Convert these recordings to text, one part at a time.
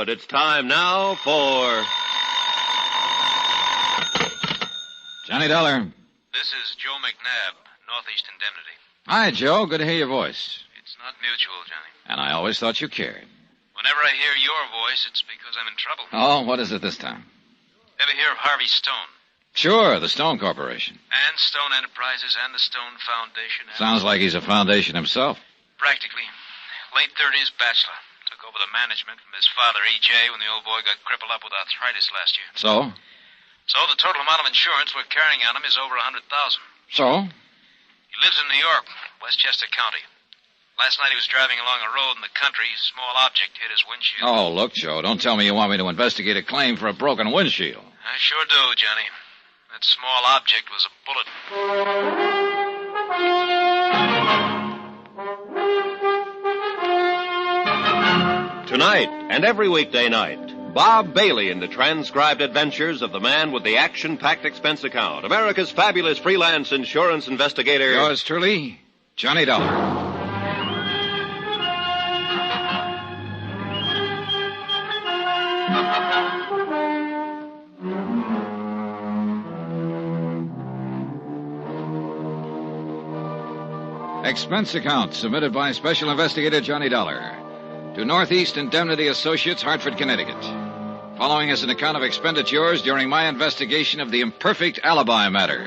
Ridgewood. It's time now for... Johnny Dollar. This is Joe McNabb, Northeast Indemnity. Hi, Joe. Good to hear your voice. It's not mutual, Johnny. And I always thought you cared. Whenever I hear your voice, it's because I'm in trouble. Oh, what is it this time? Ever hear of Harvey Stone? Sure, the Stone Corporation. And Stone Enterprises and the Stone Foundation. Sounds like he's a foundation himself. Practically. Late 30s, bachelor. Took over the management from his father, E.J., when the old boy got crippled up with arthritis last year. So? So the total amount of insurance we're carrying on him is over $100,000. So? He lives in New York, Westchester County. Last night he was driving along a road in the country. A small object hit his windshield. Oh, look, Joe, don't tell me you want me to investigate a claim for a broken windshield. I sure do, Johnny. That small object was a bullet. Tonight and every weekday night, Bob Bailey in the transcribed adventures of the man with the action-packed expense account, America's fabulous freelance insurance investigator. Yours truly, Johnny Dollar. Expense account submitted by Special Investigator Johnny Dollar to Northeast Indemnity Associates, Hartford, Connecticut. Following is an account of expenditures during my investigation of the imperfect alibi matter.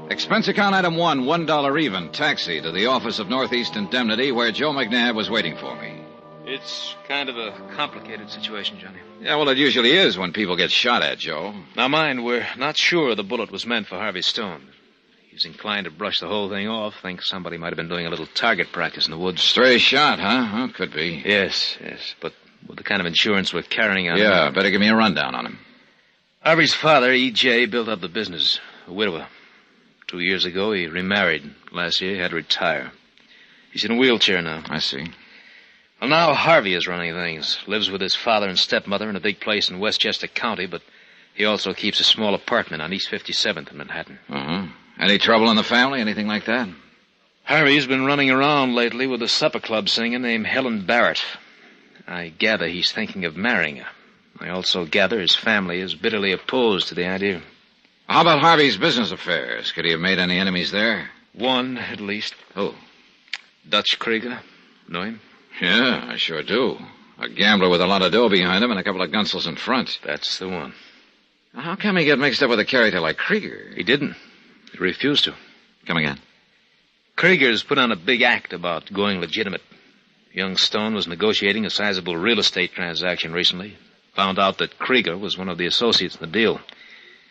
Expense account item 1, $1 even, taxi to the office of Northeast Indemnity where Joe McNabb was waiting for me. It's kind of a complicated situation, Johnny. Yeah, well, it usually is when people get shot at, Joe. Now, mind, we're not sure the bullet was meant for Harvey Stone. He's inclined to brush the whole thing off. Thinks somebody might have been doing a little target practice in the woods. Stray shot, huh? Well, could be. Yes. But with the kind of insurance we're carrying on... Yeah, better give me a rundown on him. Harvey's father, E.J., built up the business. A widower. 2 years ago, he remarried. Last year, he had to retire. He's in a wheelchair now. I see. Well, now Harvey is running things. Lives with his father and stepmother in a big place in Westchester County, but he also keeps a small apartment on East 57th in Manhattan. Uh-huh. Any trouble in the family? Anything like that? Harvey's been running around lately with a supper club singer named Helen Barrett. I gather he's thinking of marrying her. I also gather his family is bitterly opposed to the idea. How about Harvey's business affairs? Could he have made any enemies there? One, at least. Who? Dutch Krieger. Know him? Yeah, I sure do. A gambler with a lot of dough behind him and a couple of gunsels in front. That's the one. How come he get mixed up with a character like Krieger? He didn't. He refused to. Come again. Krieger's put on a big act about going legitimate. Young Stone was negotiating a sizable real estate transaction recently. Found out that Krieger was one of the associates in the deal.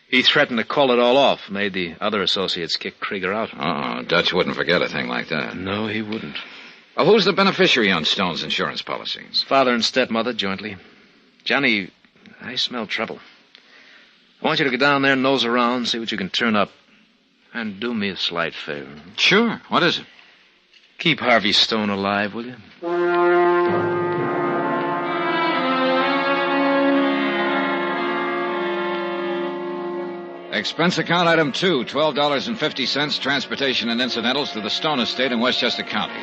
He threatened to call it all off, made the other associates kick Krieger out. Oh, Dutch wouldn't forget a thing like that. No, he wouldn't. Who's the beneficiary on Stone's insurance policy? His father and stepmother jointly. Johnny, I smell trouble. I want you to go down there, nose around, see what you can turn up. And do me a slight favor. Sure. What is it? Keep Harvey Stone alive, will you? Expense account item 2, $12.50, transportation and incidentals to the Stone estate in Westchester County.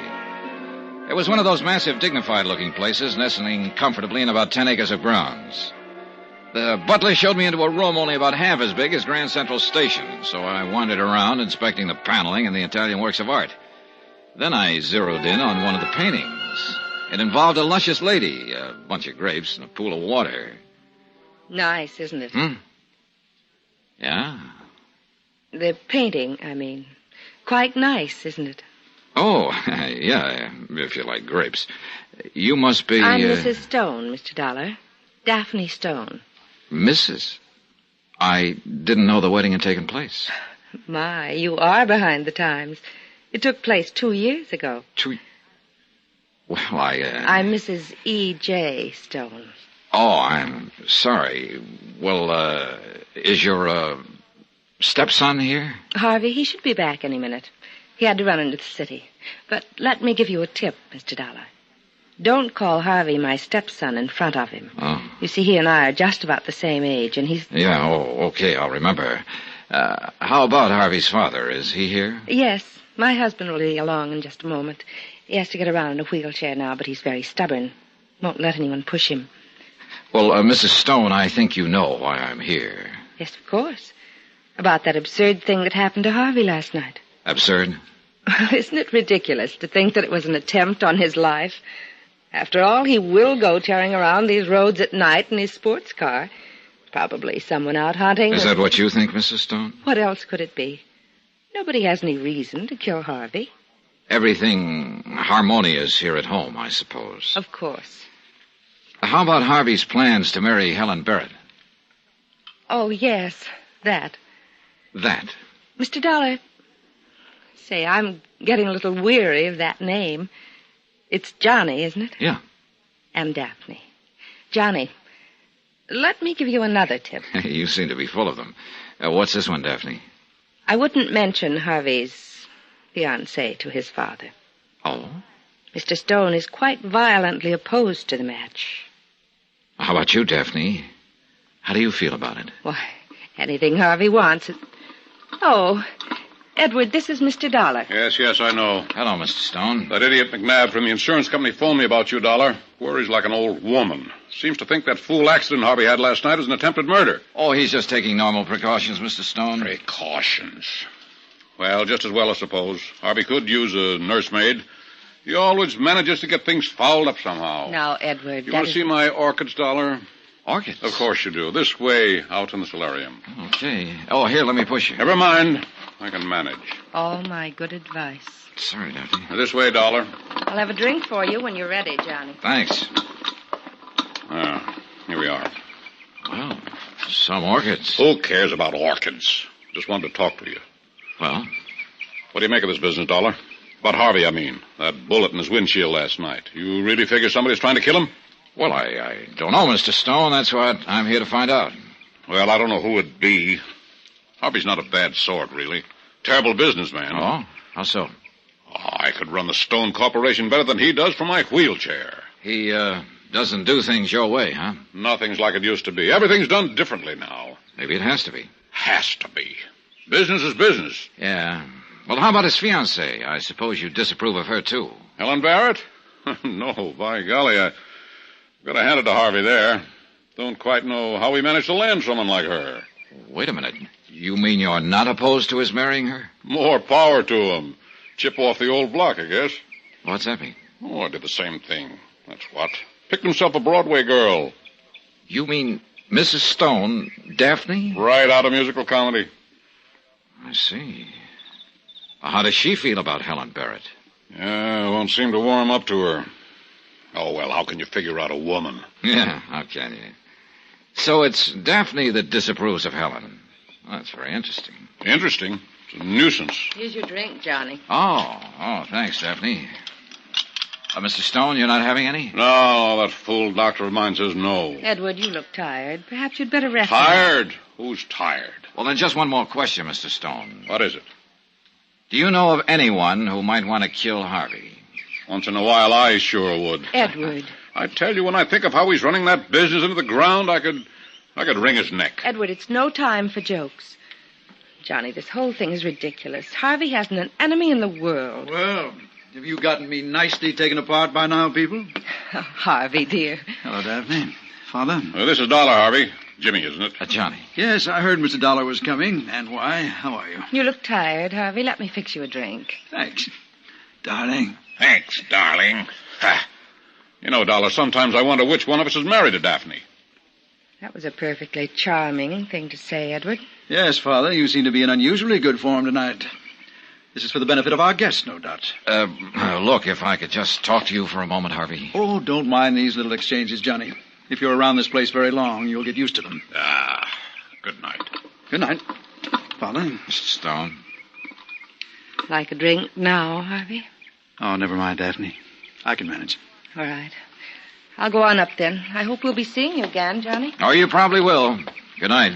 It was one of those massive, dignified-looking places, nestling comfortably in about 10 acres of grounds. The butler showed me into a room only about half as big as Grand Central Station, so I wandered around inspecting the paneling and the Italian works of art. Then I zeroed in on one of the paintings. It involved a luscious lady, a bunch of grapes, and a pool of water. Nice, isn't it? Yeah? The painting, I mean. Quite nice, isn't it? Oh, yeah, if you like grapes. You must be... I'm Mrs. Stone, Mr. Dollar. Daphne Stone. Mrs.? I didn't know the wedding had taken place. My, you are behind the times. It took place 2 years ago. Well, I'm Mrs. E.J. Stone. Oh, I'm sorry. Well, is your, stepson here? Harvey, he should be back any minute. He had to run into the city. But let me give you a tip, Mr. Dollar. Don't call Harvey my stepson in front of him. Oh. You see, he and I are just about the same age, and he's... Yeah, okay, I'll remember. How about Harvey's father? Is he here? Yes, my husband will be along in just a moment. He has to get around in a wheelchair now, but he's very stubborn. Won't let anyone push him. Well, Mrs. Stone, I think you know why I'm here. Yes, of course. About that absurd thing that happened to Harvey last night. Absurd? Isn't it ridiculous to think that it was an attempt on his life? After all, he will go tearing around these roads at night in his sports car. Probably someone out hunting. Is that what you think, Mrs. Stone? What else could it be? Nobody has any reason to kill Harvey. Everything harmonious here at home, I suppose. Of course. How about Harvey's plans to marry Helen Barrett? Oh, yes, that. That? Mr. Dollar, say, I'm getting a little weary of that name. It's Johnny, isn't it? Yeah. And Daphne. Johnny, let me give you another tip. You seem to be full of them. What's this one, Daphne? I wouldn't mention Harvey's fiancée to his father. Oh? Mr. Stone is quite violently opposed to the match. How about you, Daphne? How do you feel about it? Why, anything Harvey wants. Oh, Edward, this is Mr. Dollar. Yes, I know. Hello, Mr. Stone. That idiot McNabb from the insurance company phoned me about you, Dollar. Worries like an old woman. Seems to think that fool accident Harvey had last night was an attempted murder. Oh, he's just taking normal precautions, Mr. Stone. Precautions. Well, just as well, I suppose. Harvey could use a nursemaid. He always manages to get things fouled up somehow. Now, Edward, You want to see my orchids, Dollar? Orchids? Of course you do. This way, out in the solarium. Okay. Oh, here, let me push you. Never mind. I can manage. All my good advice. Sorry, Daphne. This way, Dollar. I'll have a drink for you when you're ready, Johnny. Thanks. Here we are. Well, some orchids. Who cares about orchids? Just wanted to talk to you. Well? What do you make of this business, Dollar? About Harvey, I mean. That bullet in his windshield last night. You really figure somebody's trying to kill him? Well, I don't know, Mr. Stone. That's what I'm here to find out. Well, I don't know who it'd be. Harvey's not a bad sort, really. Terrible businessman. Oh? How so? I could run the Stone Corporation better than he does from my wheelchair. He, doesn't do things your way, huh? Nothing's like it used to be. Everything's done differently now. Maybe it has to be. Has to be. Business is business. Yeah. Well, how about his fiancée? I suppose you disapprove of her, too. Helen Barrett? No, by golly, I've got to hand it to Harvey there. Don't quite know how he managed to land someone like her. Wait a minute. You mean you're not opposed to his marrying her? More power to him. Chip off the old block, I guess. What's that mean? Oh, I did the same thing. That's what. Picked himself a Broadway girl. You mean Mrs. Stone, Daphne? Right out of musical comedy. I see. How does she feel about Helen Barrett? Yeah, won't seem to warm up to her. Oh, well, how can you figure out a woman? Yeah, how can you? So it's Daphne that disapproves of Helen. Well, that's very interesting. Interesting. It's a nuisance. Here's your drink, Johnny. Oh, thanks, Daphne. Mr. Stone, you're not having any? No, that fool doctor of mine says no. Edward, you look tired. Perhaps you'd better rest. Tired? Who's tired? Well, then just one more question, Mr. Stone. What is it? Do you know of anyone who might want to kill Harvey? Once in a while, I sure would. Edward. I tell you, when I think of how he's running that business into the ground, I could wring his neck. Edward, it's no time for jokes. Johnny, this whole thing is ridiculous. Harvey hasn't an enemy in the world. Well, have you gotten me nicely taken apart by now, people? Harvey, dear. Hello, Daphne. Father? This is Dollar, Harvey. Jimmy, isn't it? Johnny. Yes, I heard Mr. Dollar was coming. And why? How are you? You look tired, Harvey. Let me fix you a drink. Thanks. Darling. Thanks, darling. You know, Dollar, sometimes I wonder which one of us is married to Daphne. That was a perfectly charming thing to say, Edward. Yes, Father, you seem to be in unusually good form tonight. This is for the benefit of our guests, no doubt. Look, if I could just talk to you for a moment, Harvey. Oh, don't mind these little exchanges, Johnny. If you're around this place very long, you'll get used to them. Good night. Good night, Father. Mr. Stone. Like a drink now, Harvey? Oh, never mind, Daphne. I can manage. All right. I'll go on up then. I hope we'll be seeing you again, Johnny. Oh, you probably will. Good night.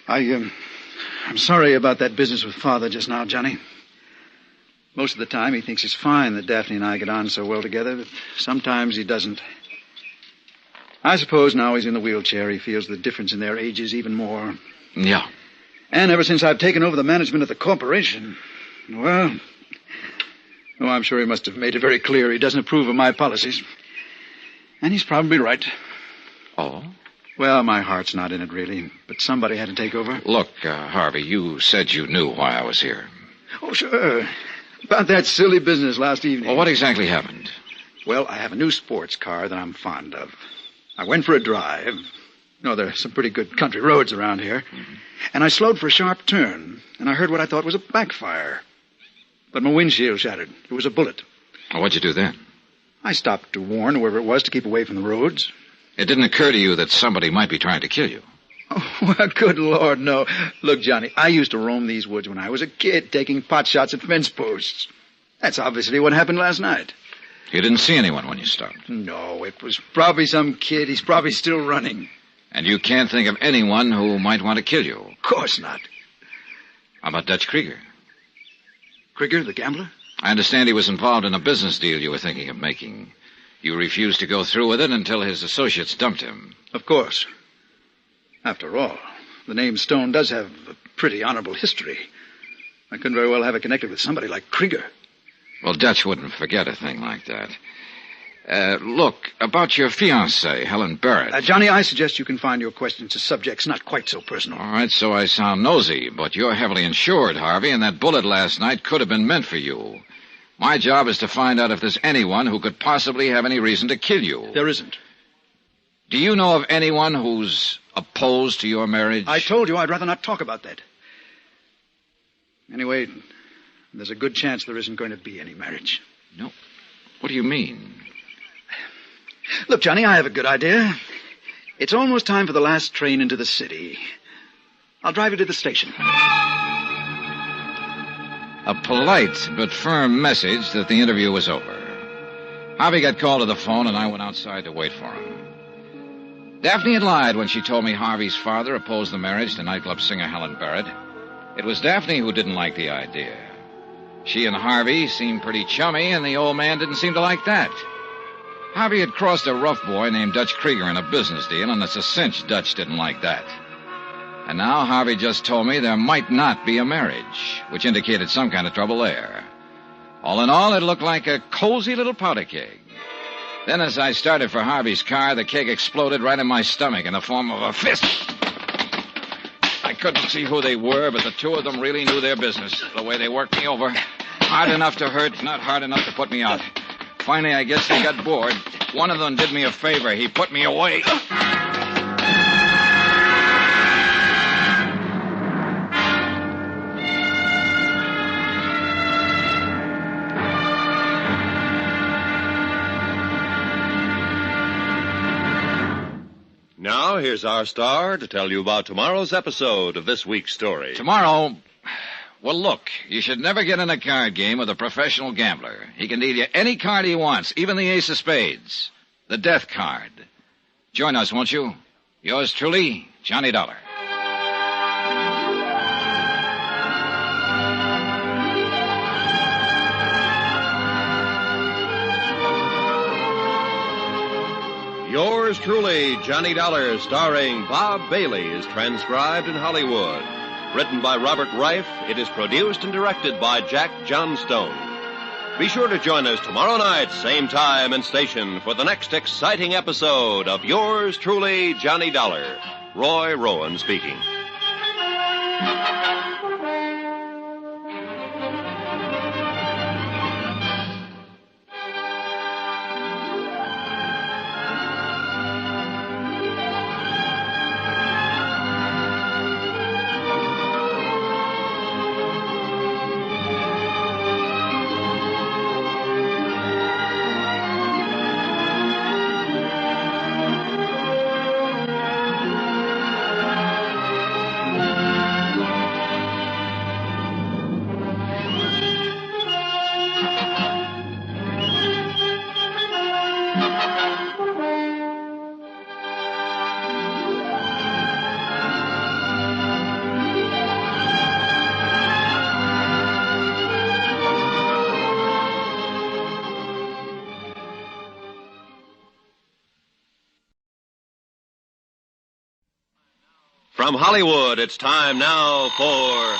I'm sorry about that business with Father just now, Johnny. Most of the time he thinks it's fine that Daphne and I get on so well together, but sometimes he doesn't. I suppose now he's in the wheelchair, he feels the difference in their ages even more. Yeah. And ever since I've taken over the management of the corporation, well, Oh, I'm sure he must have made it very clear he doesn't approve of my policies. And he's probably right. Oh? Well, my heart's not in it, really. But somebody had to take over. Look, Harvey, you said you knew why I was here. Oh, sure. About that silly business last evening. Well, what exactly happened? Well, I have a new sports car that I'm fond of. I went for a drive. There are some pretty good country roads around here. Mm-hmm. And I slowed for a sharp turn, and I heard what I thought was a backfire. But my windshield shattered. It was a bullet. Well, what'd you do then? I stopped to warn whoever it was to keep away from the roads. It didn't occur to you that somebody might be trying to kill you? Oh, well, good Lord, no. Look, Johnny, I used to roam these woods when I was a kid, taking pot shots at fence posts. That's obviously what happened last night. You didn't see anyone when you stopped? No, it was probably some kid. He's probably still running. And you can't think of anyone who might want to kill you? Of course not. How about Dutch Krieger? Krieger, the gambler? I understand he was involved in a business deal you were thinking of making. You refused to go through with it until his associates dumped him. Of course. After all, the name Stone does have a pretty honorable history. I couldn't very well have it connected with somebody like Krieger. Well, Dutch wouldn't forget a thing like that. Look, about your fiancée, Helen Barrett. Johnny, I suggest you confine your questions to subjects not quite so personal. All right, so I sound nosy, but you're heavily insured, Harvey, and that bullet last night could have been meant for you. My job is to find out if there's anyone who could possibly have any reason to kill you. There isn't. Do you know of anyone who's opposed to your marriage? I told you I'd rather not talk about that. Anyway, there's a good chance there isn't going to be any marriage. No. What do you mean? Look, Johnny, I have a good idea. It's almost time for the last train into the city. I'll drive you to the station. A polite but firm message that the interview was over. Harvey got called to the phone, and I went outside to wait for him. Daphne had lied when she told me Harvey's father opposed the marriage to nightclub singer Helen Barrett. It was Daphne who didn't like the idea. She and Harvey seemed pretty chummy, and the old man didn't seem to like that. Harvey had crossed a rough boy named Dutch Krieger in a business deal, and it's a cinch Dutch didn't like that. And now Harvey just told me there might not be a marriage, which indicated some kind of trouble there. All in all, it looked like a cozy little powder keg. Then as I started for Harvey's car, the keg exploded right in my stomach in the form of a fist. I couldn't see who they were, but the two of them really knew their business, the way they worked me over. Hard enough to hurt, not hard enough to put me out. Finally, I guess they got bored. One of them did me a favor. He put me away. Now, here's our star to tell you about tomorrow's episode of this week's story. Tomorrow... Well, look, you should never get in a card game with a professional gambler. He can deal you any card he wants, even the ace of spades. The death card. Join us, won't you? Yours truly, Johnny Dollar. Yours truly, Johnny Dollar, starring Bob Bailey, is transcribed in Hollywood. Written by Robert Reif, it is produced and directed by Jack Johnstone. Be sure to join us tomorrow night, same time and station, for the next exciting episode of Yours truly, Johnny Dollar. Roy Rowan speaking. From Hollywood, it's time now for...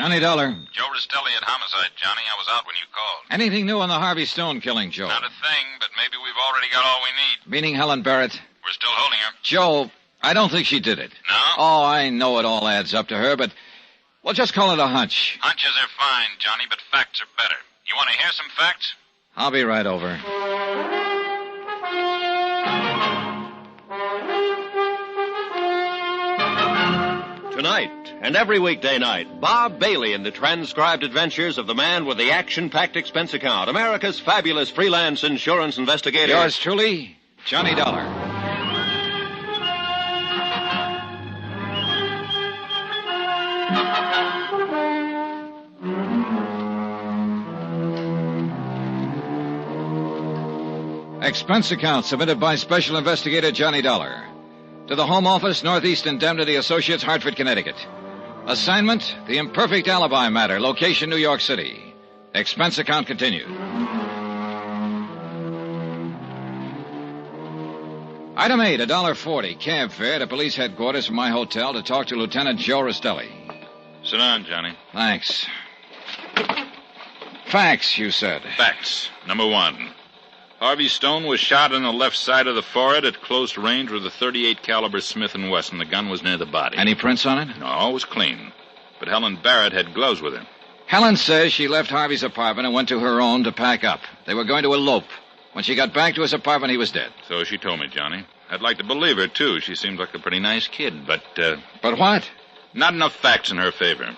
Johnny Dollar. Joe Restelli at Homicide, Johnny. I was out when you called. Anything new on the Harvey Stone killing, Joe? Not a thing, but maybe we've already got all we need. Meaning Helen Barrett? We're still holding her. Joe, I don't think she did it. No? Oh, I know it all adds up to her, but... Well, just call it a hunch. Hunches are fine, Johnny, but facts are better. You want to hear some facts? I'll be right over. Tonight, and every weekday night, Bob Bailey in the transcribed adventures of the man with the action-packed expense account, America's fabulous freelance insurance investigator. Yours truly, Johnny Dollar. Expense account submitted by Special Investigator Johnny Dollar. To the Home Office, Northeast Indemnity Associates, Hartford, Connecticut. Assignment, the imperfect alibi matter, location New York City. Expense account continued. Item 8, $1.40, cab fare to police headquarters from my hotel to talk to Lieutenant Joe Restelli. Sit down, Johnny. Thanks. Facts, you said. Facts. Number 1. Harvey Stone was shot on the left side of the forehead at close range with a .38 caliber Smith & Wesson. The gun was near the body. Any prints on it? No, it was clean. But Helen Barrett had gloves with her. Helen says she left Harvey's apartment and went to her own to pack up. They were going to elope. When she got back to his apartment, he was dead. So she told me, Johnny. I'd like to believe her, too. She seems like a pretty nice kid, but... But what? Not enough facts in her favor.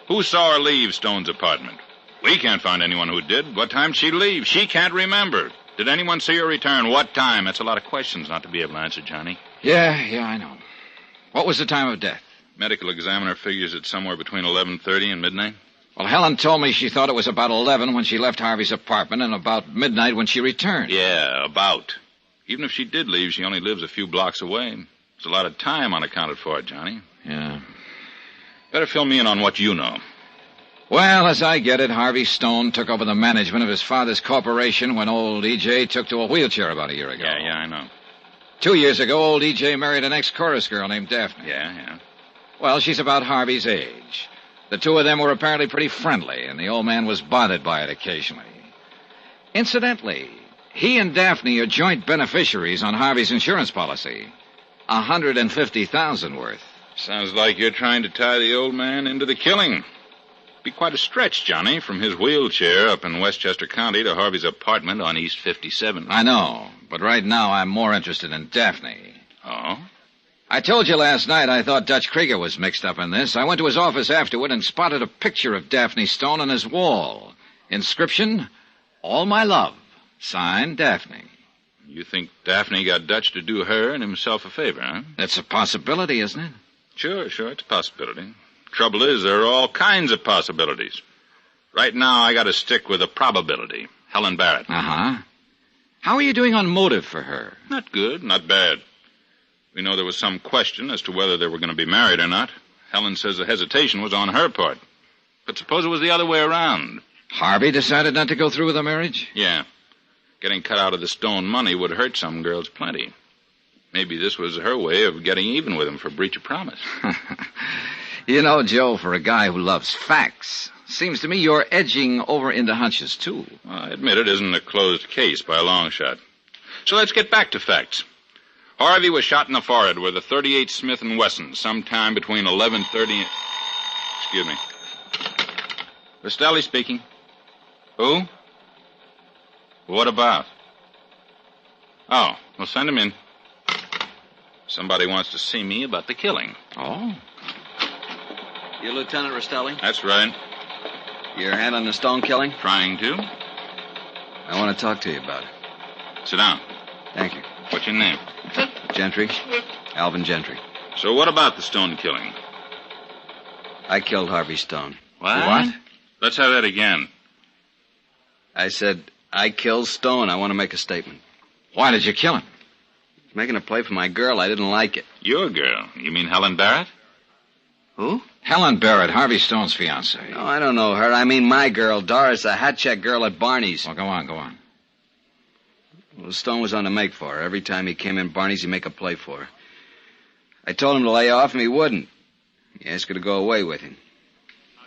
Who saw her leave Stone's apartment? We can't find anyone who did. What time did she leave? She can't remember. Did anyone see her return? What time? That's a lot of questions not to be able to answer, Johnny. Yeah, I know. What was the time of death? Medical examiner figures it's somewhere between 11:30 and midnight. Well, Helen told me she thought it was about 11 when she left Harvey's apartment and about midnight when she returned. Yeah, about. Even if she did leave, she only lives a few blocks away. There's a lot of time unaccounted for, Johnny. Yeah. Better fill me in on what you know. Well, as I get it, Harvey Stone took over the management of his father's corporation when old E.J. took to a wheelchair about a year ago. Yeah, I know. 2 years ago, old E.J. married an ex-chorus girl named Daphne. Yeah. Well, she's about Harvey's age. The two of them were apparently pretty friendly, and the old man was bothered by it occasionally. Incidentally, he and Daphne are joint beneficiaries on Harvey's insurance policy. $150,000 worth. Sounds like you're trying to tie the old man into the killing. Be quite a stretch, Johnny, from his wheelchair up in Westchester County to Harvey's apartment on East 57th. I know, but right now I'm more interested in Daphne. Oh? I told you last night I thought Dutch Krieger was mixed up in this. I went to his office afterward and spotted a picture of Daphne Stone on his wall. Inscription, All My Love. Signed, Daphne. You think Daphne got Dutch to do her and himself a favor, huh? That's a possibility, isn't it? Sure, it's a possibility. Trouble is, there are all kinds of possibilities. Right now, I got to stick with a probability. Helen Barrett. Uh-huh. How are you doing on motive for her? Not good, not bad. We know there was some question as to whether they were going to be married or not. Helen says the hesitation was on her part. But suppose it was the other way around. Harvey decided not to go through with the marriage? Yeah. Getting cut out of the Stone money would hurt some girls plenty. Maybe this was her way of getting even with him for breach of promise. You know, Joe, for a guy who loves facts, seems to me you're edging over into hunches, too. Well, I admit it isn't a closed case by a long shot. So let's get back to facts. Harvey was shot in the forehead with a .38 Smith & Wesson sometime between 11:30 and... Excuse me. Restelli speaking. Who? What about? Oh, well, send him in. Somebody wants to see me about the killing. Oh? You Lieutenant Restelli? That's right. You're handling the Stone killing? Trying to. I want to talk to you about it. Sit down. Thank you. What's your name? Gentry. Alvin Gentry. So what about the Stone killing? I killed Harvey Stone. What? Let's have that again. I said, I killed Stone. I want to make a statement. Why did you kill him? Making a play for my girl. I didn't like it. Your girl? You mean Helen Barrett? Who? Helen Barrett, Harvey Stone's fiancée. No, I don't know her. I mean my girl, Doris, the hat check girl at Barney's. Well, go on. Well, Stone was on the make for her. Every time he came in Barney's, he'd make a play for her. I told him to lay off, and he wouldn't. He asked her to go away with him.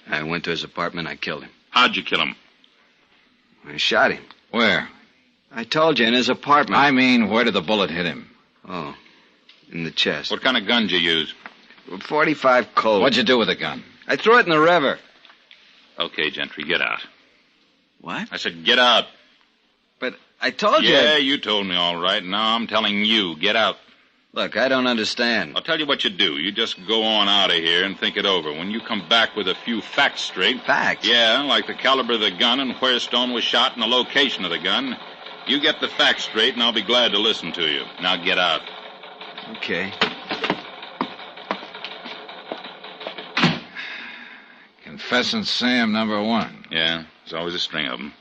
I went to his apartment. I killed him. How'd you kill him? I shot him. Where? I told you, in his apartment. I mean, where did the bullet hit him? Oh, in the chest. What kind of gun did you use? 45 Colt. What'd you do with the gun? I threw it in the river. Okay, Gentry, get out. What? I said get out. But I told you. Yeah, you told me all right. Now I'm telling you, get out. Look, I don't understand. I'll tell you what you do. You just go on out of here and think it over. When you come back with a few facts straight... Facts? Yeah, like the caliber of the gun and where Stone was shot and the location of the gun. You get the facts straight, and I'll be glad to listen to you. Now get out. Okay. Confessing Sam #1. Yeah, there's always a string of them.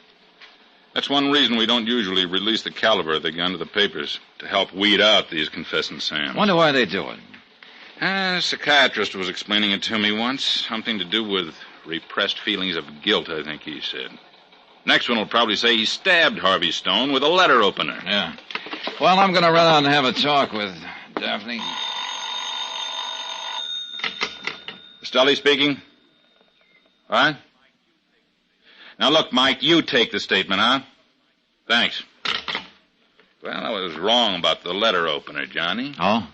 That's one reason we don't usually release the caliber of the gun to the papers, to help weed out these confessing Sams. Wonder why they do it. A psychiatrist was explaining it to me once. Something to do with repressed feelings of guilt, I think he said. Next one will probably say he stabbed Harvey Stone with a letter opener. Yeah. Well, I'm going to run out and have a talk with Daphne. Stelly speaking? What? Now, look, Mike, you take the statement, huh? Thanks. Well, I was wrong about the letter opener, Johnny. Oh?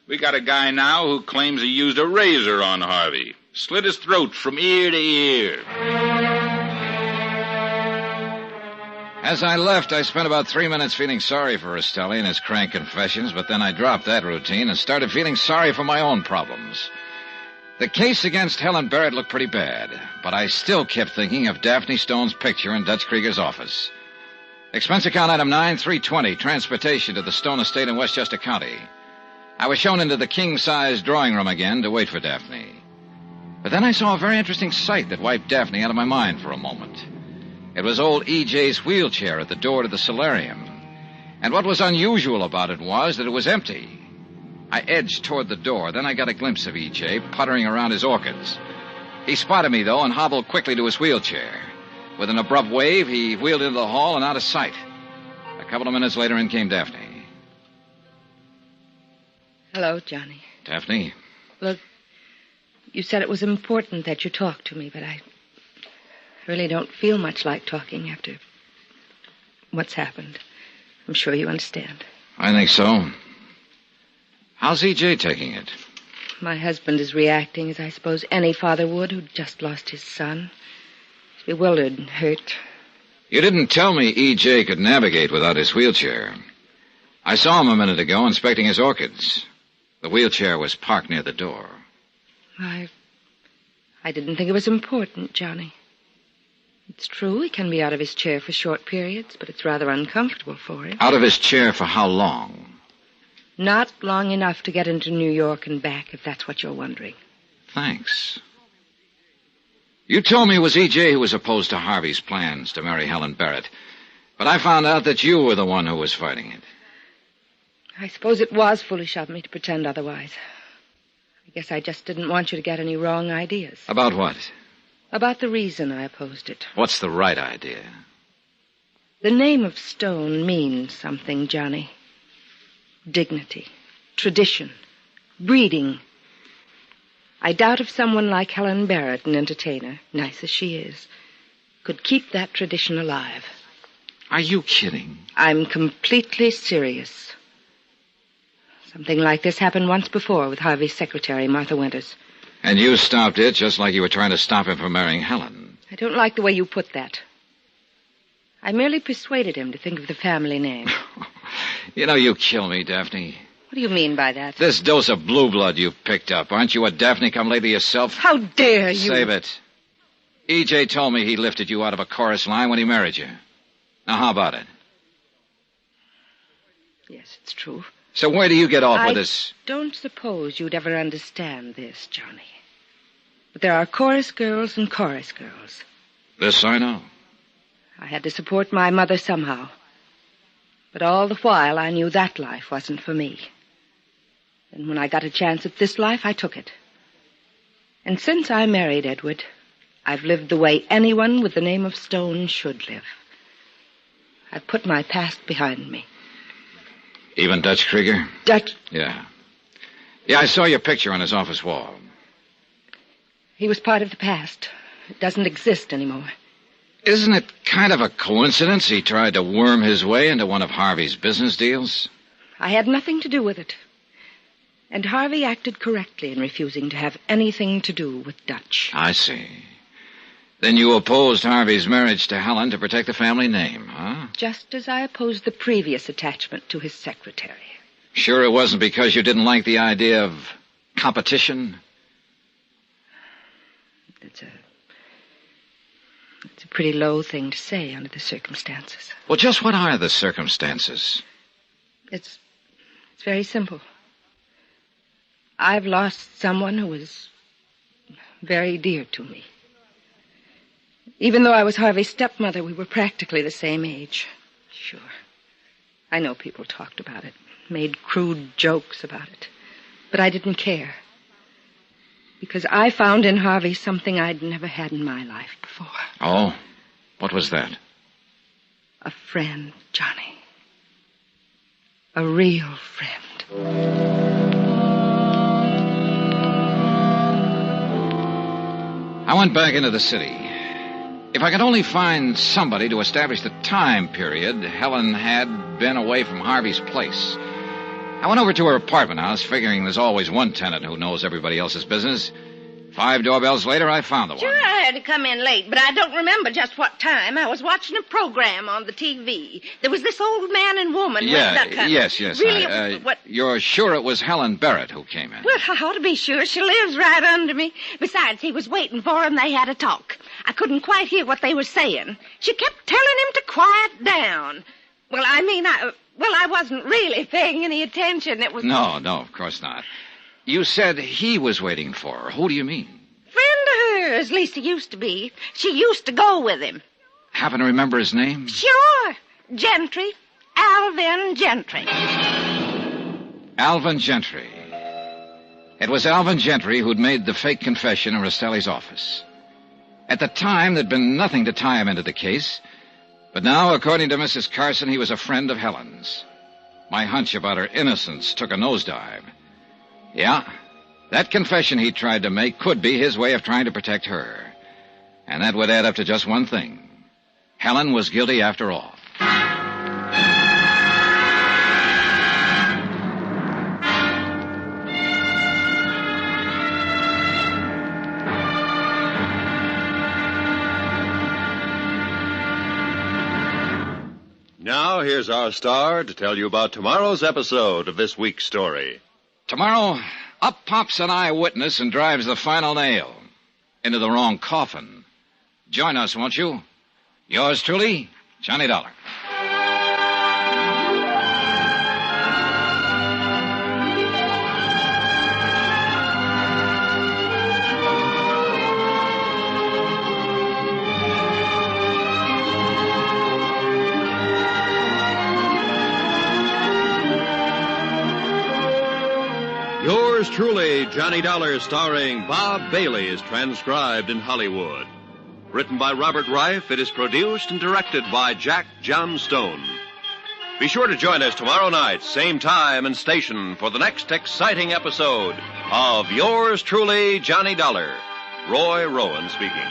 We got a guy now who claims he used a razor on Harvey. Slit his throat from ear to ear. As I left, I spent about 3 minutes feeling sorry for Stelly and his crank confessions, but then I dropped that routine and started feeling sorry for my own problems. The case against Helen Barrett looked pretty bad, but I still kept thinking of Daphne Stone's picture in Dutch Krieger's office. Expense account item 9320, transportation to the Stone estate in Westchester County. I was shown into the king-size drawing room again to wait for Daphne. But then I saw a very interesting sight that wiped Daphne out of my mind for a moment. It was old E.J.'s wheelchair at the door to the solarium. And what was unusual about it was that it was empty. I edged toward the door. Then I got a glimpse of E.J. puttering around his orchids. He spotted me, though, and hobbled quickly to his wheelchair. With an abrupt wave, he wheeled into the hall and out of sight. A couple of minutes later, in came Daphne. Hello, Johnny. Daphne? Look, you said it was important that you talk to me, but I really don't feel much like talking after what's happened. I'm sure you understand. I think so. How's E.J. taking it? My husband is reacting as I suppose any father would who'd just lost his son. He's bewildered and hurt. You didn't tell me E.J. could navigate without his wheelchair. I saw him a minute ago inspecting his orchids. The wheelchair was parked near the door. I didn't think it was important, Johnny. It's true he can be out of his chair for short periods, but it's rather uncomfortable for him. Out of his chair for how long? Not long enough to get into New York and back, if that's what you're wondering. Thanks. You told me it was E.J. who was opposed to Harvey's plans to marry Helen Barrett, but I found out that you were the one who was fighting it. I suppose it was foolish of me to pretend otherwise. I guess I just didn't want you to get any wrong ideas. About what? About the reason I opposed it. What's the right idea? The name of Stone means something, Johnny. Dignity, tradition, breeding. I doubt if someone like Helen Barrett, an entertainer, nice as she is, could keep that tradition alive. Are you kidding? I'm completely serious. Something like this happened once before with Harvey's secretary, Martha Winters. And you stopped it just like you were trying to stop him from marrying Helen. I don't like the way you put that. I merely persuaded him to think of the family name. You know, you kill me, Daphne. What do you mean by that? This dose of blue blood you've picked up. Aren't you a Daphne come lately yourself? How dare you? Save it. E.J. told me he lifted you out of a chorus line when he married you. Now, how about it? Yes, it's true. So where do you get off with this? I don't suppose you'd ever understand this, Johnny. But there are chorus girls and chorus girls. This I know. I had to support my mother somehow. But all the while, I knew that life wasn't for me. And when I got a chance at this life, I took it. And since I married Edward, I've lived the way anyone with the name of Stone should live. I've put my past behind me. Even Dutch Krieger? Dutch? Yeah. Yeah, I saw your picture on his office wall. He was part of the past. It doesn't exist anymore. Isn't it kind of a coincidence he tried to worm his way into one of Harvey's business deals? I had nothing to do with it. And Harvey acted correctly in refusing to have anything to do with Dutch. I see. Then you opposed Harvey's marriage to Helen to protect the family name, huh? Just as I opposed the previous attachment to his secretary. Sure it wasn't because you didn't like the idea of competition? It's a pretty low thing to say under the circumstances. Well, just what are the circumstances? It's very simple. I've lost someone who was very dear to me. Even though I was Harvey's stepmother, we were practically the same age. Sure. I know people talked about it, made crude jokes about it. But I didn't care. Because I found in Harvey something I'd never had in my life before. Oh? What was that? A friend, Johnny. A real friend. I went back into the city. If I could only find somebody to establish the time period Helen had been away from Harvey's place. I went over to her apartment house, figuring there's always one tenant who knows everybody else's business. 5 doorbells later, I found the one. Sure, I had to come in late, but I don't remember just what time. I was watching a program on the TV. There was this old man and woman. Yes. Really, what? You're sure it was Helen Barrett who came in? Well, I ought to be sure. She lives right under me. Besides, he was waiting for her, and they had a talk. I couldn't quite hear what they were saying. She kept telling him to quiet down. Well, I wasn't really paying any attention. It was... No, of course not. You said he was waiting for her. Who do you mean? Friend of hers, at least he used to be. She used to go with him. Happen to remember his name? Sure. Gentry. Alvin Gentry. Alvin Gentry. It was Alvin Gentry who'd made the fake confession in Rastelli's office. At the time, there'd been nothing to tie him into the case. But now, according to Mrs. Carson, he was a friend of Helen's. My hunch about her innocence took a nosedive. Yeah, that confession he tried to make could be his way of trying to protect her. And that would add up to just one thing. Helen was guilty after all. Now, here's our star to tell you about tomorrow's episode of this week's story. Tomorrow, up pops an eyewitness and drives the final nail into the wrong coffin. Join us, won't you? Yours truly, Johnny Dollar. Yours truly, Johnny Dollar, starring Bob Bailey, is transcribed in Hollywood. Written by Robert Reif, it is produced and directed by Jack Johnstone. Be sure to join us tomorrow night, same time and station, for the next exciting episode of Yours truly, Johnny Dollar. Roy Rowan speaking.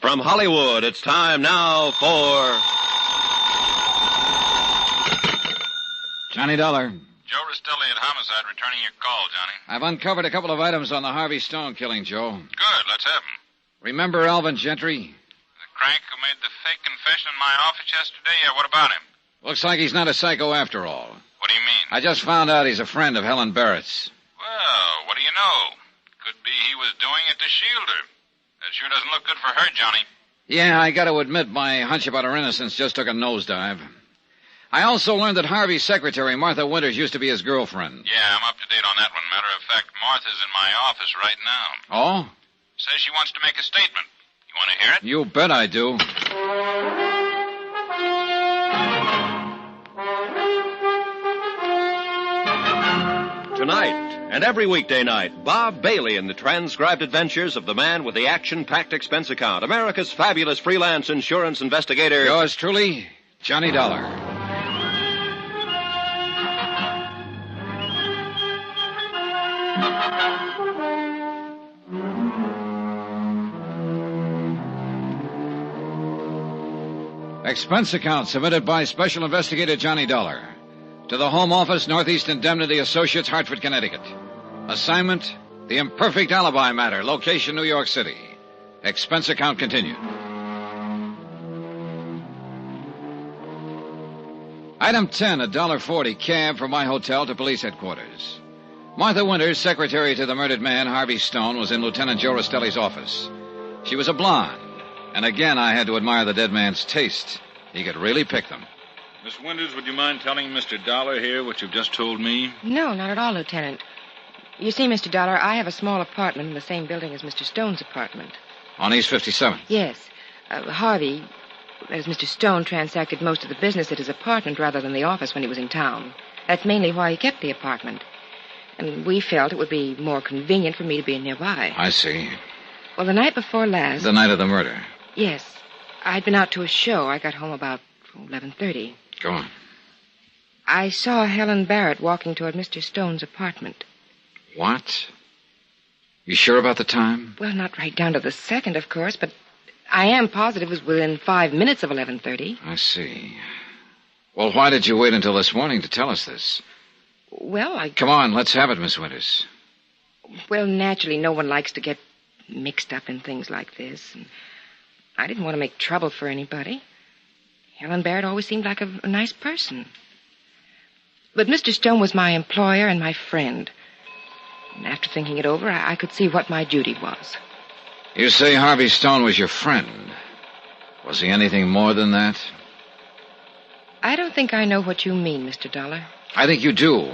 From Hollywood, it's time now for... Johnny Dollar. Joe Rastelli at Homicide returning your call, Johnny. I've uncovered a couple of items on the Harvey Stone killing, Joe. Good, let's have 'em. Remember Alvin Gentry? The crank who made the fake confession in my office yesterday? Yeah, what about him? Looks like he's not a psycho after all. What do you mean? I just found out he's a friend of Helen Barrett's. Well, what do you know? Could be he was doing it to shield her. That sure doesn't look good for her, Johnny. Yeah, I got to admit my hunch about her innocence just took a nosedive. I also learned that Harvey's secretary, Martha Winters, used to be his girlfriend. Yeah, I'm up to date on that one. Matter of fact, Martha's in my office right now. Oh? Says she wants to make a statement. You want to hear it? You bet I do. Tonight and every weekday night, Bob Bailey in the transcribed adventures of the man with the action-packed expense account, America's fabulous freelance insurance investigator. Yours truly, Johnny Dollar. Expense account submitted by Special Investigator Johnny Dollar to the Home Office, Northeast Indemnity Associates, Hartford, Connecticut. Assignment, the imperfect alibi matter. Location, New York City. Expense account continued. Item 10, $1.40 cab from my hotel to police headquarters. Martha Winters, secretary to the murdered man, Harvey Stone, was in Lieutenant Joe Rastelli's office. She was a blonde, and again I had to admire the dead man's taste. He could really pick them. Miss Winters, would you mind telling Mr. Dollar here what you've just told me? No, not at all, Lieutenant. You see, Mr. Dollar, I have a small apartment in the same building as Mr. Stone's apartment. On East 57th? Yes. Harvey, as Mr. Stone, transacted most of the business at his apartment rather than the office when he was in town. That's mainly why he kept the apartment. And we felt it would be more convenient for me to be nearby. I see. Well, the night before last... The night of the murder? Yes. I'd been out to a show. I got home about 11:30. Go on. I saw Helen Barrett walking toward Mr. Stone's apartment. What? You sure about the time? Well, not right down to the second, of course, but I am positive it was within 5 minutes of 11:30. I see. Well, why did you wait until this morning to tell us this? Well, Come on, let's have it, Miss Winters. Well, naturally, no one likes to get mixed up in things like this. And I didn't want to make trouble for anybody. Helen Barrett always seemed like a nice person. But Mr. Stone was my employer and my friend. And after thinking it over, I could see what my duty was. You say Harvey Stone was your friend. Was he anything more than that? I don't think I know what you mean, Mr. Dollar. I think you do.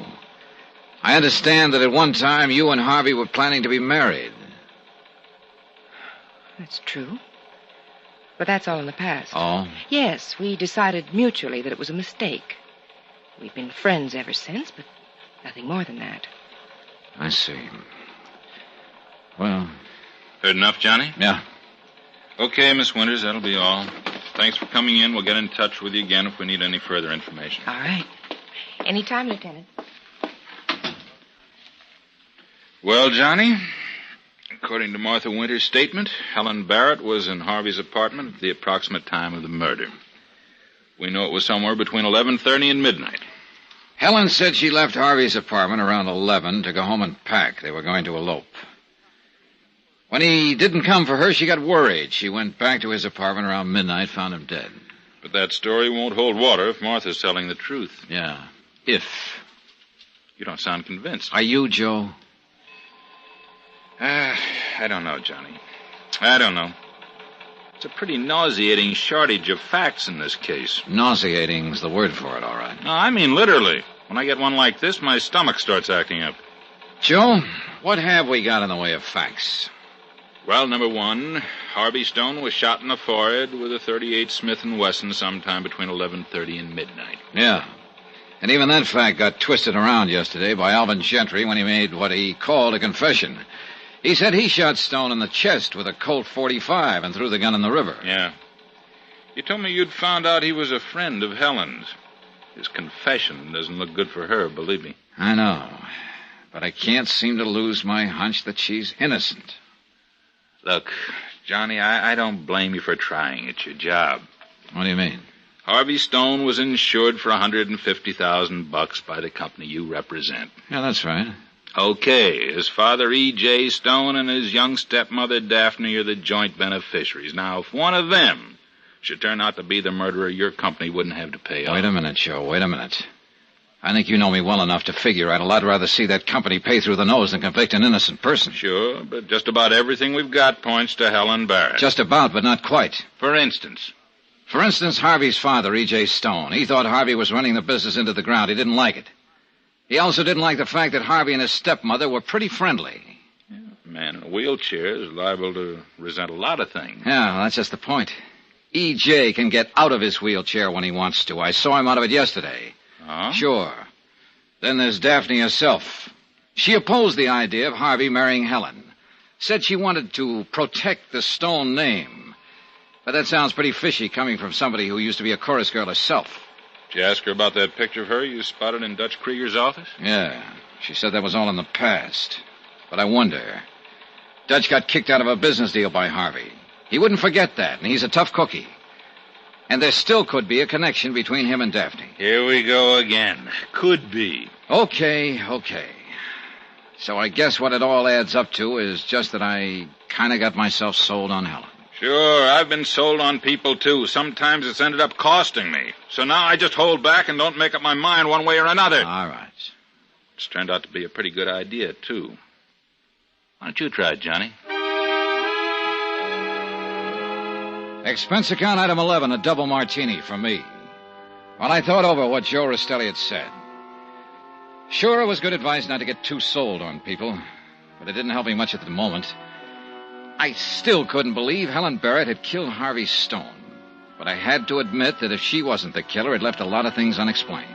I understand that at one time you and Harvey were planning to be married. That's true. But that's all in the past. Oh? Yes, we decided mutually that it was a mistake. We've been friends ever since, but nothing more than that. I see. Well... Heard enough, Johnny? Yeah. Okay, Miss Winters, that'll be all. Thanks for coming in. We'll get in touch with you again if we need any further information. All right. Anytime, Lieutenant. Well, Johnny, according to Martha Winters' statement, Helen Barrett was in Harvey's apartment at the approximate time of the murder. We know it was somewhere between 11:30 and midnight. Helen said she left Harvey's apartment around 11 to go home and pack. They were going to elope. When he didn't come for her, she got worried. She went back to his apartment around midnight, found him dead. But that story won't hold water if Martha's telling the truth. Yeah. If. You don't sound convinced. Are you, Joe? I don't know, Johnny. I don't know. It's a pretty nauseating shortage of facts in this case. Nauseating's the word for it, all right. No, I mean literally. When I get one like this, my stomach starts acting up. Joe, what have we got in the way of facts? Well, number one, Harvey Stone was shot in the forehead with a .38 Smith & Wesson sometime between 11:30 and midnight. Yeah. And even that fact got twisted around yesterday by Alvin Gentry when he made what he called a confession. He said he shot Stone in the chest with a Colt .45 and threw the gun in the river. Yeah. You told me you'd found out he was a friend of Helen's. His confession doesn't look good for her, believe me. I know. But I can't seem to lose my hunch that she's innocent. Look, Johnny, I don't blame you for trying. It's your job. What do you mean? Harvey Stone was insured for $150,000 by the company you represent. Yeah, that's right. Okay, his father, E.J. Stone, and his young stepmother, Daphne, are the joint beneficiaries. Now, if one of them should turn out to be the murderer, your company wouldn't have to pay off. Wait a minute, Joe. Wait a minute. I think you know me well enough to figure I'd a lot rather see that company pay through the nose than convict an innocent person. Sure, but just about everything we've got points to Helen Barrett. Just about, but not quite. For instance? For instance, Harvey's father, E.J. Stone. He thought Harvey was running the business into the ground. He didn't like it. He also didn't like the fact that Harvey and his stepmother were pretty friendly. Yeah, a man in a wheelchair is liable to resent a lot of things. Yeah, well, that's just the point. E.J. can get out of his wheelchair when he wants to. I saw him out of it yesterday. Huh? Sure. Then there's Daphne herself. She opposed the idea of Harvey marrying Helen. Said she wanted to protect the Stone name. But that sounds pretty fishy coming from somebody who used to be a chorus girl herself. Did you ask her about that picture of her you spotted in Dutch Krieger's office? Yeah. She said that was all in the past. But I wonder. Dutch got kicked out of a business deal by Harvey. He wouldn't forget that, and he's a tough cookie. And there still could be a connection between him and Daphne. Here we go again. Could be. Okay. So I guess what it all adds up to is just that I kind of got myself sold on Helen. Sure, I've been sold on people, too. Sometimes it's ended up costing me. So now I just hold back and don't make up my mind one way or another. All right. It's turned out to be a pretty good idea, too. Why don't you try it, Johnny? Expense account item 11, a double martini for me. Well, I thought over what Joe Rastelli had said. Sure, it was good advice not to get too sold on people, but it didn't help me much at the moment. I still couldn't believe Helen Barrett had killed Harvey Stone. But I had to admit that if she wasn't the killer, it left a lot of things unexplained.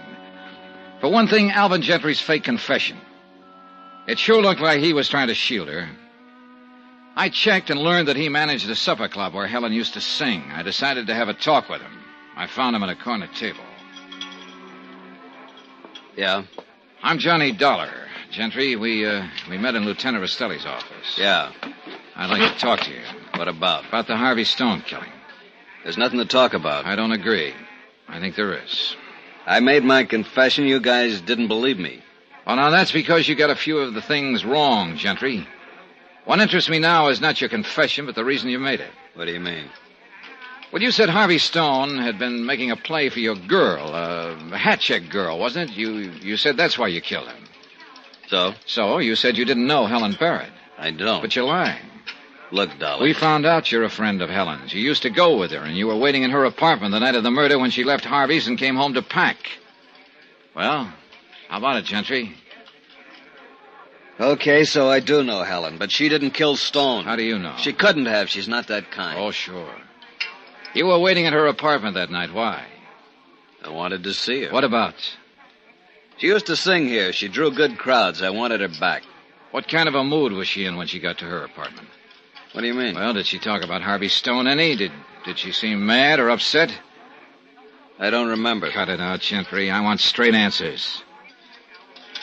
For one thing, Alvin Gentry's fake confession. It sure looked like he was trying to shield her. I checked and learned that he managed a supper club where Helen used to sing. I decided to have a talk with him. I found him at a corner table. Yeah? I'm Johnny Dollar. Gentry, we met in Lieutenant Rastelli's office. Yeah. I'd like to talk to you. What about? About the Harvey Stone killing. There's nothing to talk about. I don't agree. I think there is. I made my confession. You guys didn't believe me. Well, now, that's because you got a few of the things wrong, Gentry. What interests me now is not your confession, but the reason you made it. What do you mean? Well, you said Harvey Stone had been making a play for your girl, a hat check girl, wasn't it? You said that's why you killed him. So? So, you said you didn't know Helen Barrett. I don't. But you're lying. Look, Dollar. We found out you're a friend of Helen's. You used to go with her, and you were waiting in her apartment the night of the murder when she left Harvey's and came home to pack. Well, how about it, Gentry? Okay, so I do know Helen, but she didn't kill Stone. How do you know? She couldn't have. She's not that kind. Oh, sure. You were waiting at her apartment that night. Why? I wanted to see her. What about? She used to sing here. She drew good crowds. I wanted her back. What kind of a mood was she in when she got to her apartment? What do you mean? Well, did she talk about Harvey Stone any? Did she seem mad or upset? I don't remember. Cut it out, Gentry. I want straight answers.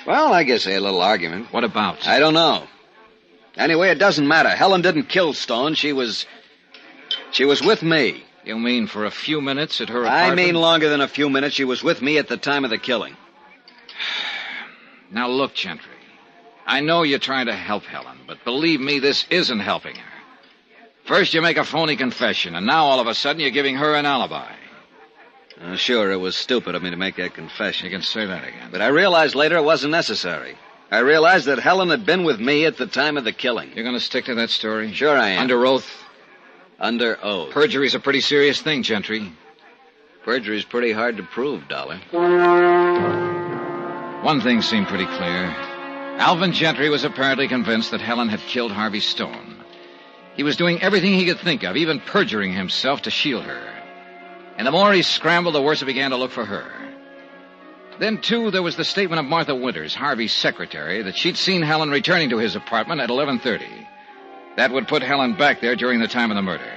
Well, I guess they had a little argument. What about? I don't know. Anyway, it doesn't matter. Helen didn't kill Stone. She was with me. You mean for a few minutes at her apartment? I mean longer than a few minutes. She was with me at the time of the killing. Now, look, Gentry. I know you're trying to help Helen, but believe me, this isn't helping her. First, you make a phony confession, and now all of a sudden you're giving her an alibi. Sure, it was stupid of me to make that confession. You can say that again. But I realized later it wasn't necessary. I realized that Helen had been with me at the time of the killing. You're going to stick to that story? Sure I am. Under oath? Under oath. Perjury's a pretty serious thing, Gentry. Perjury's pretty hard to prove, Dollar. One thing seemed pretty clear. Alvin Gentry was apparently convinced that Helen had killed Harvey Stone. He was doing everything he could think of, even perjuring himself to shield her. And the more he scrambled, the worse it began to look for her. Then, too, there was the statement of Martha Winters, Harvey's secretary, that she'd seen Helen returning to his apartment at 11:30. That would put Helen back there during the time of the murder.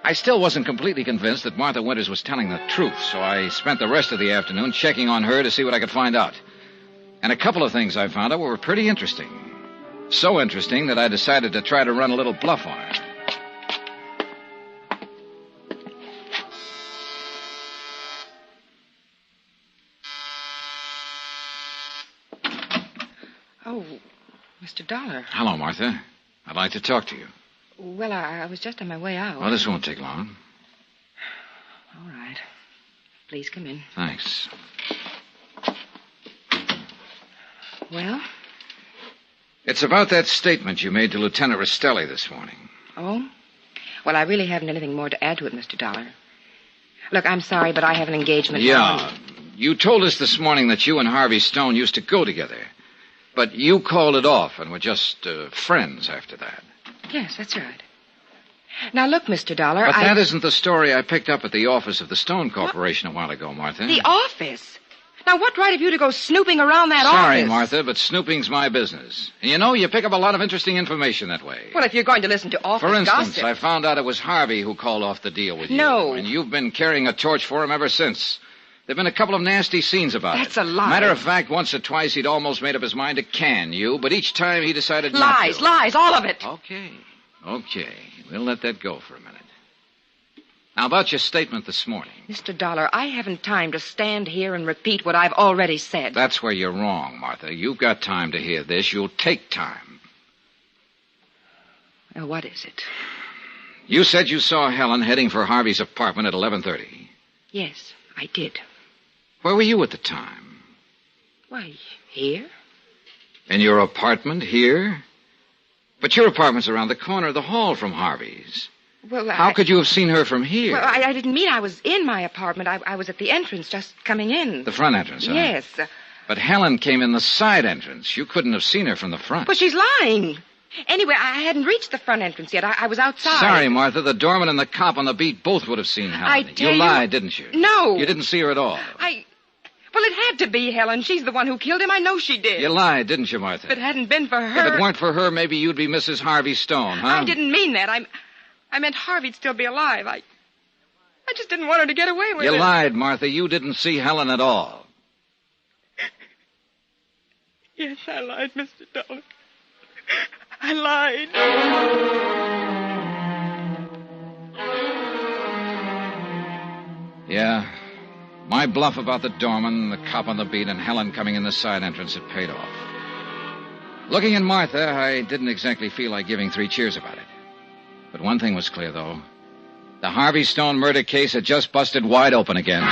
I still wasn't completely convinced that Martha Winters was telling the truth, so I spent the rest of the afternoon checking on her to see what I could find out. And a couple of things I found out were pretty interesting. So interesting that I decided to try to run a little bluff on her. Oh, Mr. Dollar. Hello, Martha. I'd like to talk to you. Well, I was just on my way out. Well, this won't take long. All right. Please come in. Thanks. Well? It's about that statement you made to Lieutenant Rastelli this morning. Oh? Well, I really haven't anything more to add to it, Mr. Dollar. Look, I'm sorry, but I have an engagement. Yeah. You told us this morning that you and Harvey Stone used to go together. But you called it off and were just friends after that. Yes, that's right. Now, look, Mr. Dollar, But that isn't the story I picked up at the office of the Stone Corporation a while ago, Martha. The office? Now, what right have you to go snooping around that office? Sorry, Martha, but snooping's my business. And you know, you pick up a lot of interesting information that way. Well, if you're going to listen to office For instance, gossip... I found out it was Harvey who called off the deal with you. No. And you've been carrying a torch for him ever since. There've been a couple of nasty scenes about it. That's a lie. Matter of fact, once or twice he'd almost made up his mind to can you, but each time he decided not to. Lies, all of it. Okay. We'll let that go for a minute. Now, about your statement this morning. Mr. Dollar, I haven't time to stand here and repeat what I've already said. That's where you're wrong, Martha. You've got time to hear this. You'll take time. Now, what is it? You said you saw Helen heading for Harvey's apartment at 11:30. Yes, I did. Where were you at the time? Why, here? In your apartment here? But your apartment's around the corner of the hall from Harvey's. Well, How could you have seen her from here? Well, I didn't mean I was in my apartment. I was at the entrance, just coming in. The front entrance, huh? Yes. But Helen came in the side entrance. You couldn't have seen her from the front. But she's lying. Anyway, I hadn't reached the front entrance yet. I was outside. Sorry, Martha. The doorman and the cop on the beat both would have seen Helen. I tell you lied, didn't you? No. You didn't see her at all. Well, it had to be Helen. She's the one who killed him. I know she did. You lied, didn't you, Martha? If it hadn't been for her... If it weren't for her, maybe you'd be Mrs. Harvey Stone, huh? I didn't mean that. I meant Harvey'd still be alive. I just didn't want her to get away with it. You lied, Martha. You didn't see Helen at all. Yes, I lied, Mr. Dollar. I lied. Yeah. My bluff about the doorman, the cop on the beat, and Helen coming in the side entrance had paid off. Looking at Martha, I didn't exactly feel like giving 3 cheers about it. But one thing was clear, though. The Harvey Stone murder case had just busted wide open again.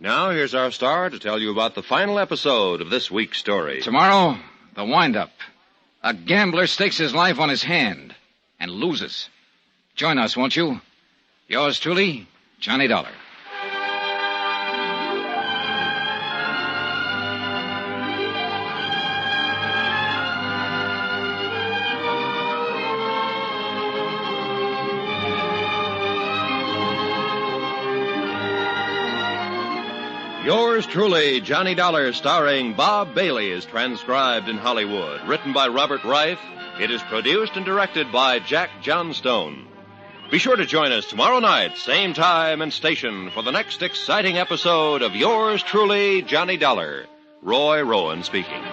Now, here's our star to tell you about the final episode of this week's story. Tomorrow, the wind-up. A gambler stakes his life on his hand and loses. Join us, won't you? Yours truly, Johnny Dollar. Yours truly, Johnny Dollar, starring Bob Bailey, is transcribed in Hollywood. Written by Robert Reif, it is produced and directed by Jack Johnstone. Be sure to join us tomorrow night, same time and station, for the next exciting episode of Yours truly, Johnny Dollar. Roy Rowan speaking.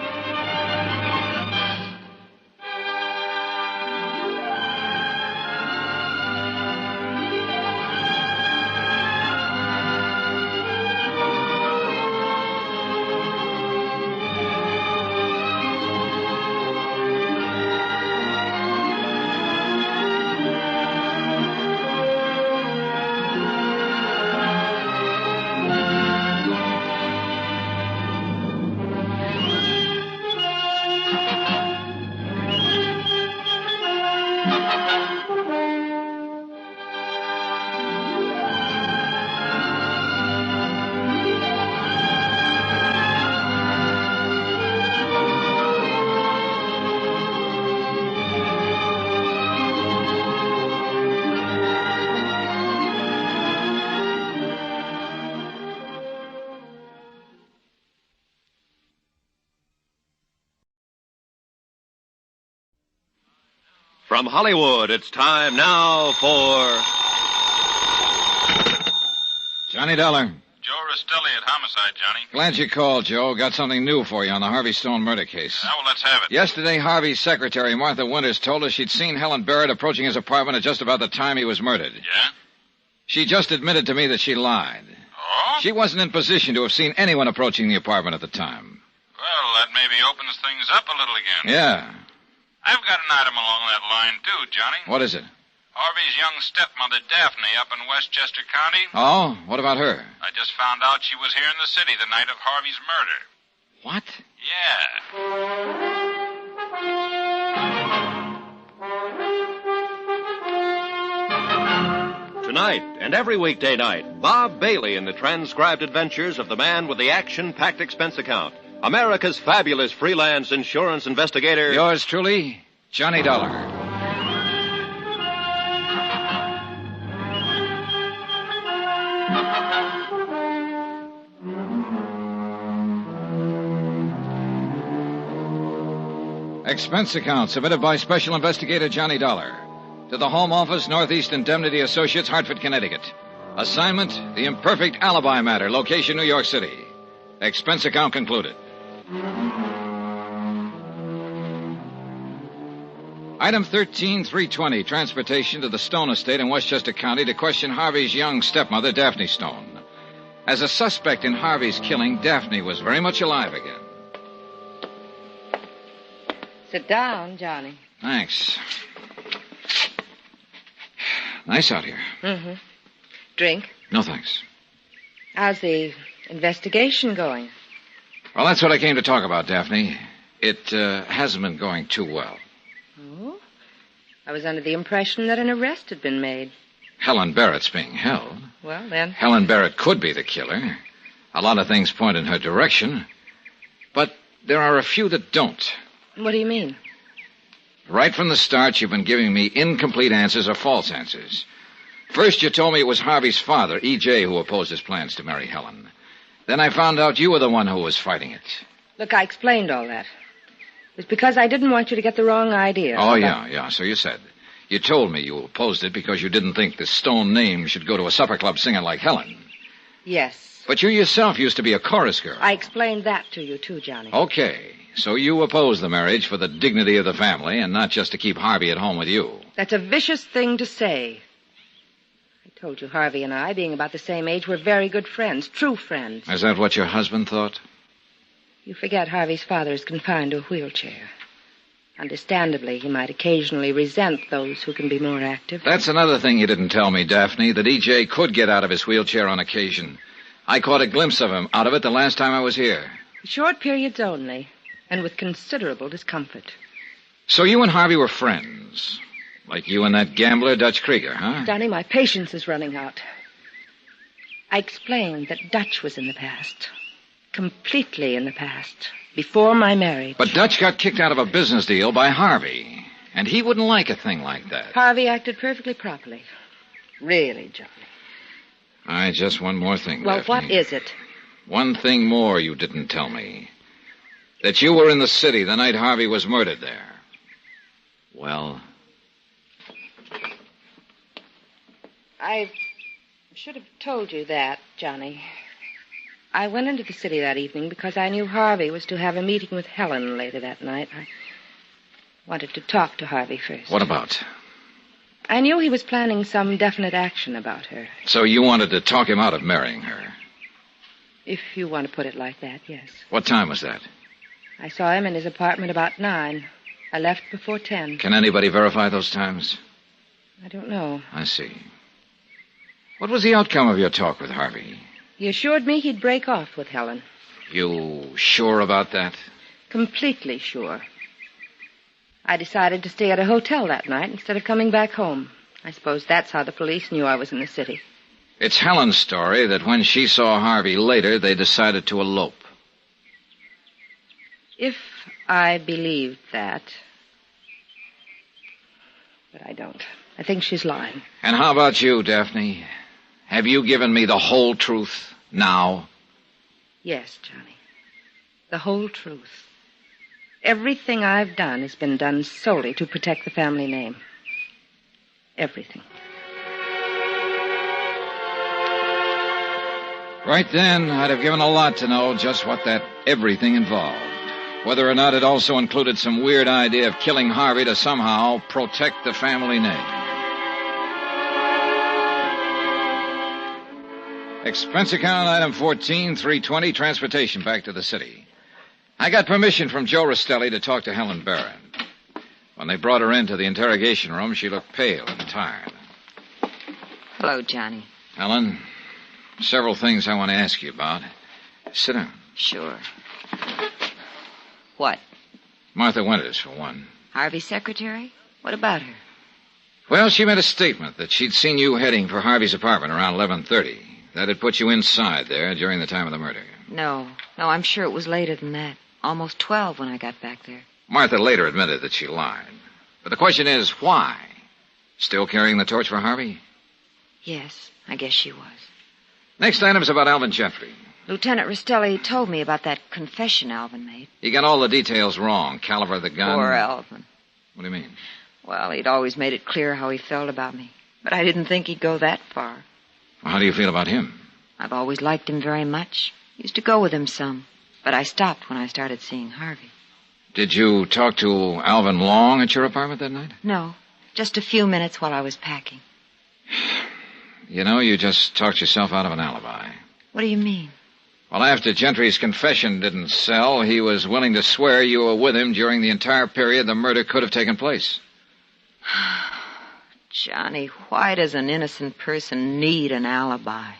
From Hollywood, it's time now for... Johnny Dollar. Joe Rastelli at Homicide, Johnny. Glad you called, Joe. Got something new for you on the Harvey Stone murder case. Well, let's have it. Yesterday, Harvey's secretary, Martha Winters, told us she'd seen Helen Barrett approaching his apartment at just about the time he was murdered. Yeah? She just admitted to me that she lied. Oh? She wasn't in position to have seen anyone approaching the apartment at the time. Well, that maybe opens things up a little again. Yeah. I've got an item along that line, too, Johnny. What is it? Harvey's young stepmother, Daphne, up in Westchester County. Oh? What about her? I just found out she was here in the city the night of Harvey's murder. What? Yeah. Tonight and every weekday night, Bob Bailey in the transcribed adventures of the man with the action-packed expense account. America's fabulous freelance insurance investigator. Yours truly, Johnny Dollar. Expense account submitted by Special Investigator Johnny Dollar to the Home Office, Northeast Indemnity Associates, Hartford, Connecticut. Assignment, the imperfect alibi matter. Location, New York City. Expense account concluded. Item 13320, transportation to the Stone estate in Westchester County to question Harvey's young stepmother, Daphne Stone. As a suspect in Harvey's killing, Daphne was very much alive again. Sit down, Johnny. Thanks. Nice out here. Mm-hmm. Drink? No, thanks. How's the investigation going? Well, that's what I came to talk about, Daphne. It hasn't been going too well. Oh? I was under the impression that an arrest had been made. Helen Barrett's being held. Well, then. Helen Barrett could be the killer. A lot of things point in her direction. But there are a few that don't. What do you mean? Right from the start, you've been giving me incomplete answers or false answers. First, you told me it was Harvey's father, E.J., who opposed his plans to marry Helen. Then I found out you were the one who was fighting it. Look, I explained all that. It was because I didn't want you to get the wrong idea. Oh, yeah, so you said. You told me you opposed it because you didn't think the Stone name should go to a supper club singer like Helen. Yes. But you yourself used to be a chorus girl. I explained that to you, too, Johnny. Okay. So you oppose the marriage for the dignity of the family and not just to keep Harvey at home with you. That's a vicious thing to say. I told you Harvey and I, being about the same age, were very good friends, true friends. Is that what your husband thought? You forget Harvey's father is confined to a wheelchair. Understandably, he might occasionally resent those who can be more active. That's another thing you didn't tell me, Daphne, that E.J. could get out of his wheelchair on occasion. I caught a glimpse of him out of it the last time I was here. Short periods only. And with considerable discomfort. So you and Harvey were friends? Like you and that gambler, Dutch Krieger, huh? Johnny, my patience is running out. I explained that Dutch was in the past. Completely in the past. Before my marriage. But Dutch got kicked out of a business deal by Harvey. And he wouldn't like a thing like that. Harvey acted perfectly properly. Really, Johnny. All right, just one more thing, Well, Daphne. what is it? One thing more you didn't tell me. That you were in the city the night Harvey was murdered there. Well? I should have told you that, Johnny. I went into the city that evening because I knew Harvey was to have a meeting with Helen later that night. I wanted to talk to Harvey first. What about? I knew he was planning some definite action about her. So you wanted to talk him out of marrying her? If you want to put it like that, yes. What time was that? I saw him in his apartment about 9. I left before 10. Can anybody verify those times? I don't know. I see. What was the outcome of your talk with Harvey? He assured me he'd break off with Helen. You sure about that? Completely sure. I decided to stay at a hotel that night instead of coming back home. I suppose that's how the police knew I was in the city. It's Helen's story that when she saw Harvey later, they decided to elope. If I believed that. But I don't. I think she's lying. And how about you, Daphne? Have you given me the whole truth now? Yes, Johnny. The whole truth. Everything I've done has been done solely to protect the family name. Everything. Right then, I'd have given a lot to know just what that everything involved. Whether or not it also included some weird idea of killing Harvey to somehow protect the family name. Expense account item 14, $320, transportation back to the city. I got permission from Joe Rastelli to talk to Helen Barron. When they brought her into the interrogation room, she looked pale and tired. Hello, Johnny. Helen, several things I want to ask you about. Sit down. Sure. What? Martha Winters, for one. Harvey's secretary? What about her? Well, she made a statement that she'd seen you heading for Harvey's apartment around 11:30. That had put you inside there during the time of the murder. No, I'm sure it was later than that. Almost 12 when I got back there. Martha later admitted that she lied. But the question is, why? Still carrying the torch for Harvey? Yes, I guess she was. Next item's about Alvin Gentry. Lieutenant Rastelli told me about that confession Alvin made. He got all the details wrong. Caliber of the gun. Poor Alvin. What do you mean? Well, he'd always made it clear how he felt about me. But I didn't think he'd go that far. Well, how do you feel about him? I've always liked him very much. Used to go with him some. But I stopped when I started seeing Harvey. Did you talk to Alvin long at your apartment that night? No, just a few minutes while I was packing. You know, you just talked yourself out of an alibi. What do you mean? Well, after Gentry's confession didn't sell, he was willing to swear you were with him during the entire period the murder could have taken place. Johnny, why does an innocent person need an alibi?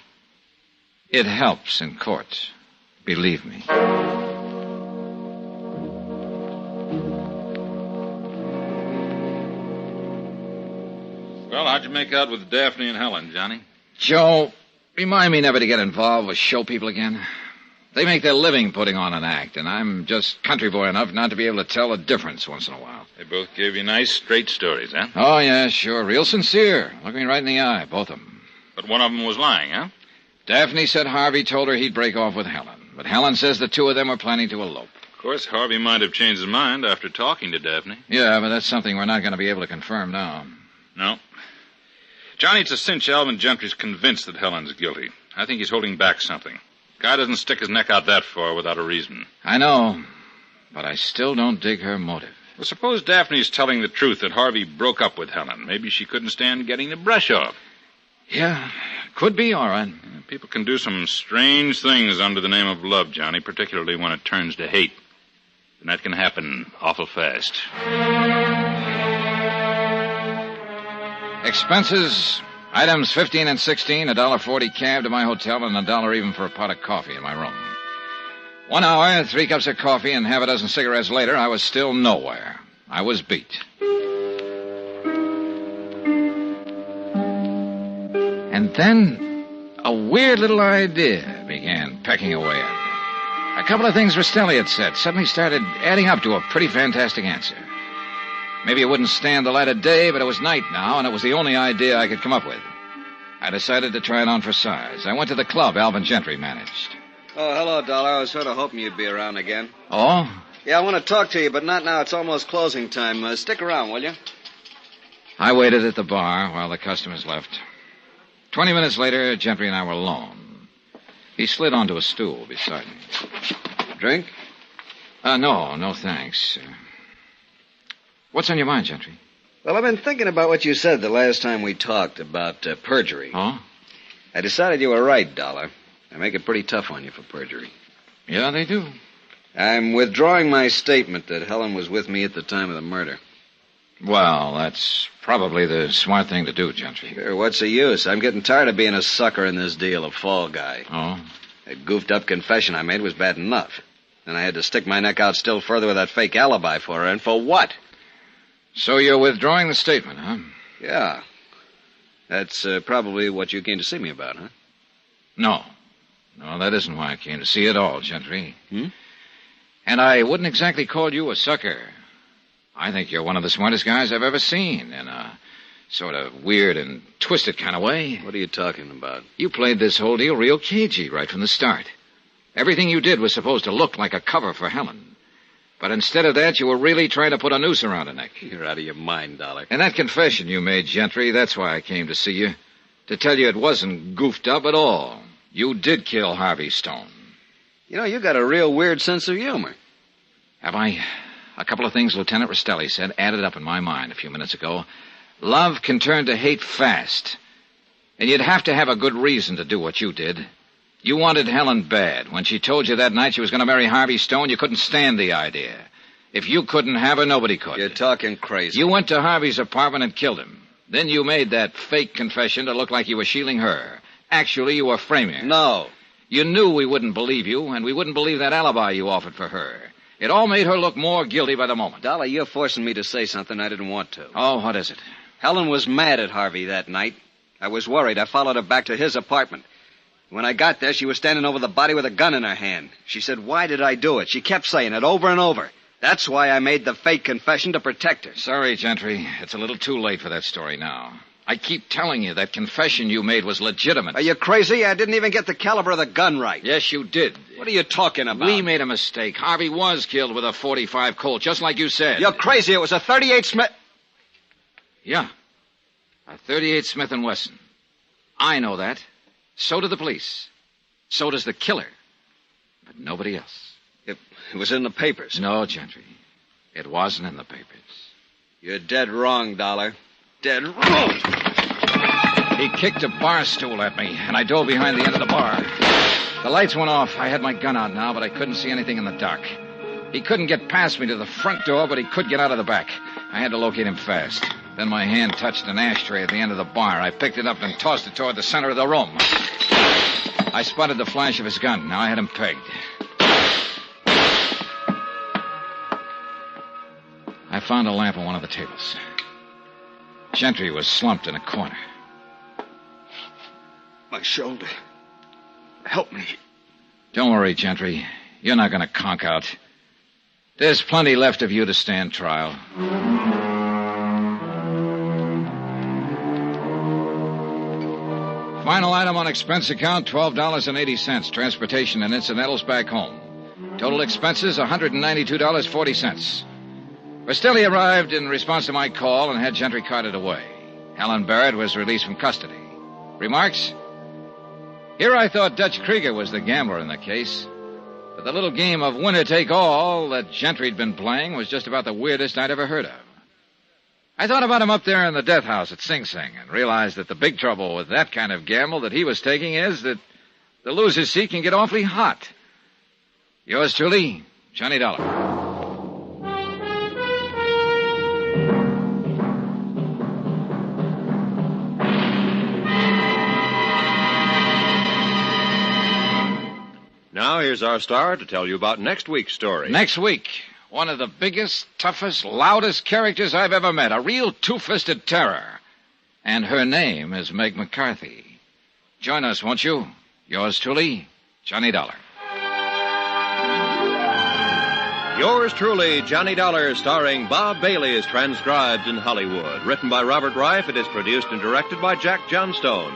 It helps in court. Believe me. Well, how'd you make out with Daphne and Helen, Johnny? Joe, remind me never to get involved with show people again. They make their living putting on an act, and I'm just country boy enough not to be able to tell the difference once in a while. They both gave you nice, straight stories, huh? Oh, yeah, sure. Real sincere. Look me right in the eye, both of them. But one of them was lying, huh? Daphne said Harvey told her he'd break off with Helen, but Helen says the two of them were planning to elope. Of course, Harvey might have changed his mind after talking to Daphne. Yeah, but that's something we're not going to be able to confirm now. No. Johnny, it's a cinch Alvin Gentry's convinced that Helen's guilty. I think he's holding back something. Guy doesn't stick his neck out that far without a reason. I know, but I still don't dig her motive. Well, suppose Daphne's telling the truth that Harvey broke up with Helen. Maybe she couldn't stand getting the brush off. Yeah, could be, all right. People can do some strange things under the name of love, Johnny, particularly when it turns to hate. And that can happen awful fast. Expenses, items 15 and 16, $1.40 cab to my hotel, and $1 even for a pot of coffee in my room. 1 hour, 3 cups of coffee, and half a dozen cigarettes later, I was still nowhere. I was beat. And then a weird little idea began pecking away at me. A couple of things Rastelli had said suddenly started adding up to a pretty fantastic answer. Maybe it wouldn't stand the light of day, but it was night now, and it was the only idea I could come up with. I decided to try it on for size. I went to the club Alvin Gentry managed. Oh, hello, Dollar. I was sort of hoping you'd be around again. Oh? Yeah, I want to talk to you, but not now. It's almost closing time. Stick around, will you? I waited at the bar while the customers left. 20 minutes later, Gentry and I were alone. He slid onto a stool beside me. Drink? No, thanks. What's on your mind, Gentry? Well, I've been thinking about what you said the last time we talked about perjury. Oh? I decided you were right, Dollar. They make it pretty tough on you for perjury. Yeah, they do. I'm withdrawing my statement that Helen was with me at the time of the murder. Well, that's probably the smart thing to do, Gentry. Sure, what's the use? I'm getting tired of being a sucker in this deal, a fall guy. Oh? That goofed-up confession I made was bad enough. Then I had to stick my neck out still further with that fake alibi for her, and for what? So you're withdrawing the statement, huh? Yeah. That's probably what you came to see me about, huh? No, that isn't why I came to see you at all, Gentry. Hmm? And I wouldn't exactly call you a sucker. I think you're one of the smartest guys I've ever seen, in a sort of weird and twisted kind of way. What are you talking about? You played this whole deal real cagey right from the start. Everything you did was supposed to look like a cover for Helen. But instead of that, you were really trying to put a noose around her neck. You're out of your mind, Dollar. And that confession you made, Gentry, that's why I came to see you. To tell you it wasn't goofed up at all. You did kill Harvey Stone. You know, you got a real weird sense of humor. Have I? A couple of things Lieutenant Rastelli said added up in my mind a few minutes ago. Love can turn to hate fast. And you'd have to have a good reason to do what you did. You wanted Helen bad. When she told you that night she was going to marry Harvey Stone, you couldn't stand the idea. If you couldn't have her, nobody could. You're talking crazy. You went to Harvey's apartment and killed him. Then you made that fake confession to look like you were shielding her. Actually, you were framing her. No. You knew we wouldn't believe you, and we wouldn't believe that alibi you offered for her. It all made her look more guilty by the moment. Dollar, you're forcing me to say something I didn't want to. Oh, what is it? Helen was mad at Harvey that night. I was worried. I followed her back to his apartment. When I got there, she was standing over the body with a gun in her hand. She said, "Why did I do it?" She kept saying it over and over. That's why I made the fake confession to protect her. Sorry, Gentry. It's a little too late for that story now. I keep telling you that confession you made was legitimate. Are you crazy? I didn't even get the caliber of the gun right. Yes, you did. What are you talking about? We made a mistake. Harvey was killed with a .45 Colt, just like you said. You're crazy. It was a .38 Smith. Yeah. A .38 Smith & Wesson. I know that. So do the police. So does the killer. But nobody else. It was in the papers. No, Gentry. It wasn't in the papers. You're dead wrong, Dollar. Dead wrong. He kicked a bar stool at me, and I dove behind the end of the bar. The lights went off. I had my gun out now, but I couldn't see anything in the dark. He couldn't get past me to the front door, but he could get out of the back. I had to locate him fast. Then my hand touched an ashtray at the end of the bar. I picked it up and tossed it toward the center of the room. I spotted the flash of his gun. Now I had him pegged. I found a lamp on one of the tables. Gentry was slumped in a corner. My shoulder. Help me. Don't worry, Gentry. You're not going to conk out. There's plenty left of you to stand trial. Final item on expense account, $12.80. Transportation and incidentals back home. Total expenses, $192.40. Rastelli arrived in response to my call and had Gentry carted away. Helen Barrett was released from custody. Remarks? Here I thought Dutch Krieger was the gambler in the case. But the little game of winner-take-all that Gentry'd been playing was just about the weirdest I'd ever heard of. I thought about him up there in the death house at Sing Sing and realized that the big trouble with that kind of gamble that he was taking is that the loser's seat can get awfully hot. Yours truly, Johnny Dollar. Now, here's our star to tell you about next week's story. Next week, one of the biggest, toughest, loudest characters I've ever met. A real two-fisted terror. And her name is Meg McCarthy. Join us, won't you? Yours truly, Johnny Dollar. Yours truly, Johnny Dollar, starring Bob Bailey, is transcribed in Hollywood. Written by Robert Reif, it is produced and directed by Jack Johnstone.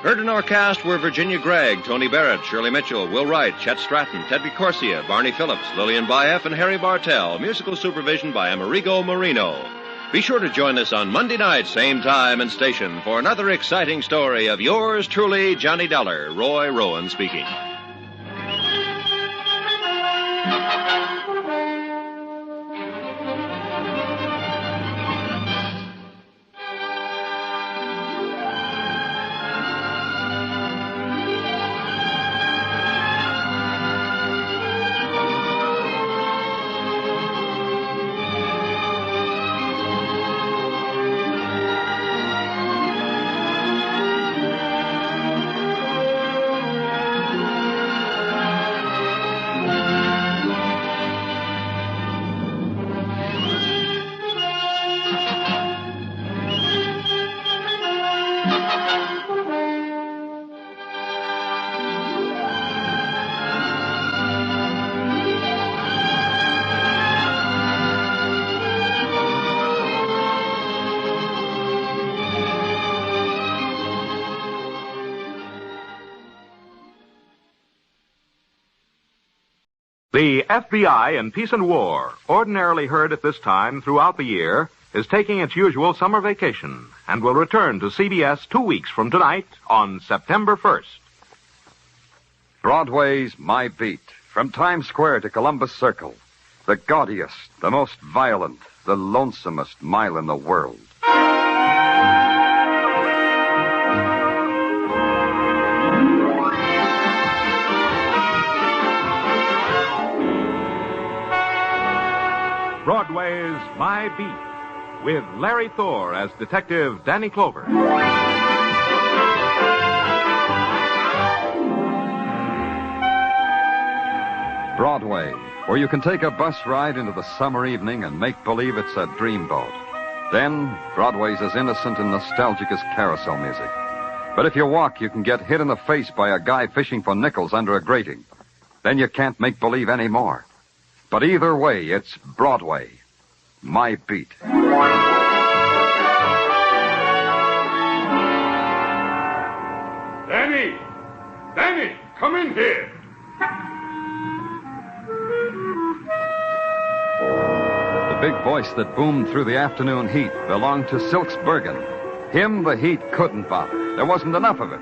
Heard in our cast were Virginia Gregg, Tony Barrett, Shirley Mitchell, Will Wright, Chet Stratton, Ted Corsia, Barney Phillips, Lillian Baeff, and Harry Bartell. Musical supervision by Amerigo Marino. Be sure to join us on Monday night, same time and station, for another exciting story of yours truly, Johnny Dollar. Roy Rowan speaking. The FBI in Peace and War, ordinarily heard at this time throughout the year, is taking its usual summer vacation and will return to CBS 2 weeks from tonight on September 1st. Broadway's My Beat. From Times Square to Columbus Circle. The gaudiest, the most violent, the lonesomest mile in the world. Broadway's My Beat, with Larry Thor as Detective Danny Clover. Broadway, where you can take a bus ride into the summer evening and make believe it's a dreamboat. Then, Broadway's as innocent and nostalgic as carousel music. But if you walk, you can get hit in the face by a guy fishing for nickels under a grating. Then you can't make believe anymore. But either way, it's Broadway. My Beat. Danny! Danny, come in here. The big voice that boomed through the afternoon heat belonged to Silks Bergen. Him, the heat couldn't bother. There wasn't enough of it.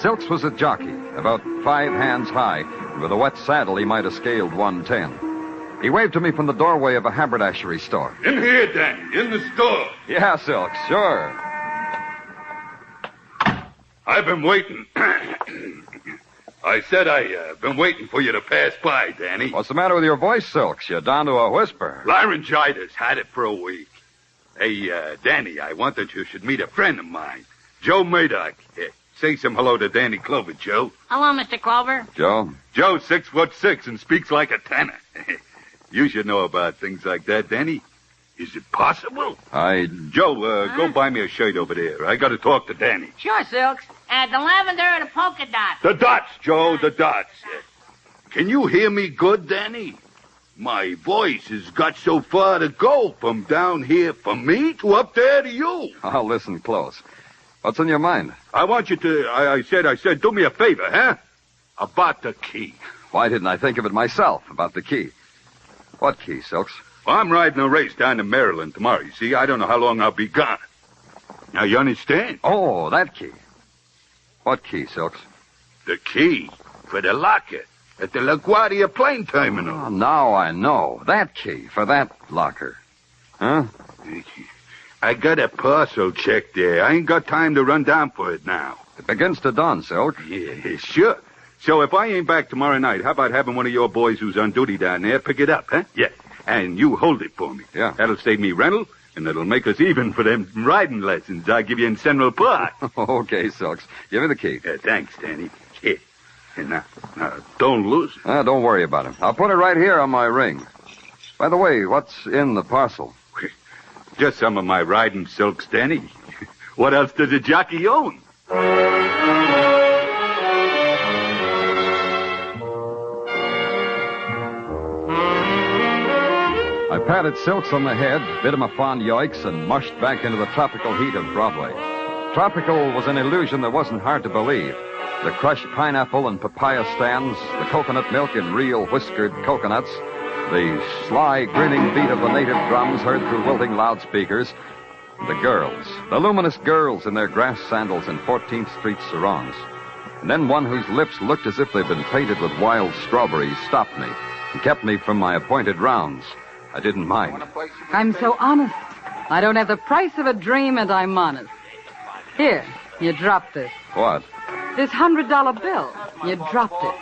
Silks was a jockey, about 5 hands high, and with a wet saddle he might have scaled 110. He waved to me from the doorway of a haberdashery store. In here, Danny, in the store. Yeah, Silks, sure. I've been waiting. I said I've been waiting for you to pass by, Danny. What's the matter with your voice, Silks? You're down to a whisper. Laryngitis. Had it for a week. Hey, Danny, I wanted you should meet a friend of mine, Joe Murdoch. Say some hello to Danny Clover, Joe. Hello, Mr. Clover. Joe? Joe's 6'6" and speaks like a tenor. You should know about things like that, Danny. Is it possible? Joe, go buy me a shirt over there. I got to talk to Danny. Sure, Silks. The lavender or the polka dot? The dots, Joe, the dots. Can you hear me good, Danny? My voice has got so far to go from down here from me to up there to you. I'll listen close. What's on your mind? I want you to, I said, do me a favor, huh? About the key. Why didn't I think of it myself, about the key? What key, Silks? Well, I'm riding a race down to Maryland tomorrow, you see. I don't know how long I'll be gone. Now, you understand? Oh, that key. What key, Silks? The key for the locker at the LaGuardia plane terminal. Oh, now I know. That key for that locker. Huh? I got a parcel check there. I ain't got time to run down for it now. It begins to dawn, Silk. Yeah, sure. So if I ain't back tomorrow night, how about having one of your boys who's on duty down there pick it up, huh? Yeah. And you hold it for me. Yeah. That'll save me rental, and that'll make us even for them riding lessons I give you in Central Park. Okay, Silks. Give me the key. Thanks, Danny. Here. And now, don't lose it. Don't worry about it. I'll put it right here on my ring. By the way, what's in the parcel? Just some of my riding silks, Danny. What else does a jockey own? I patted Silks on the head, bit him a fond yoiks, and mushed back into the tropical heat of Broadway. Tropical was an illusion that wasn't hard to believe. The crushed pineapple and papaya stands, the coconut milk in real whiskered coconuts, the sly, grinning beat of the native drums heard through wilting loudspeakers, the girls, the luminous girls in their grass sandals and 14th Street sarongs. And then one whose lips looked as if they'd been painted with wild strawberries stopped me and kept me from my appointed rounds. I didn't mind. I'm so honest. I don't have the price of a dream, and I'm honest. Here, you dropped this. What? This $100 bill. You dropped it.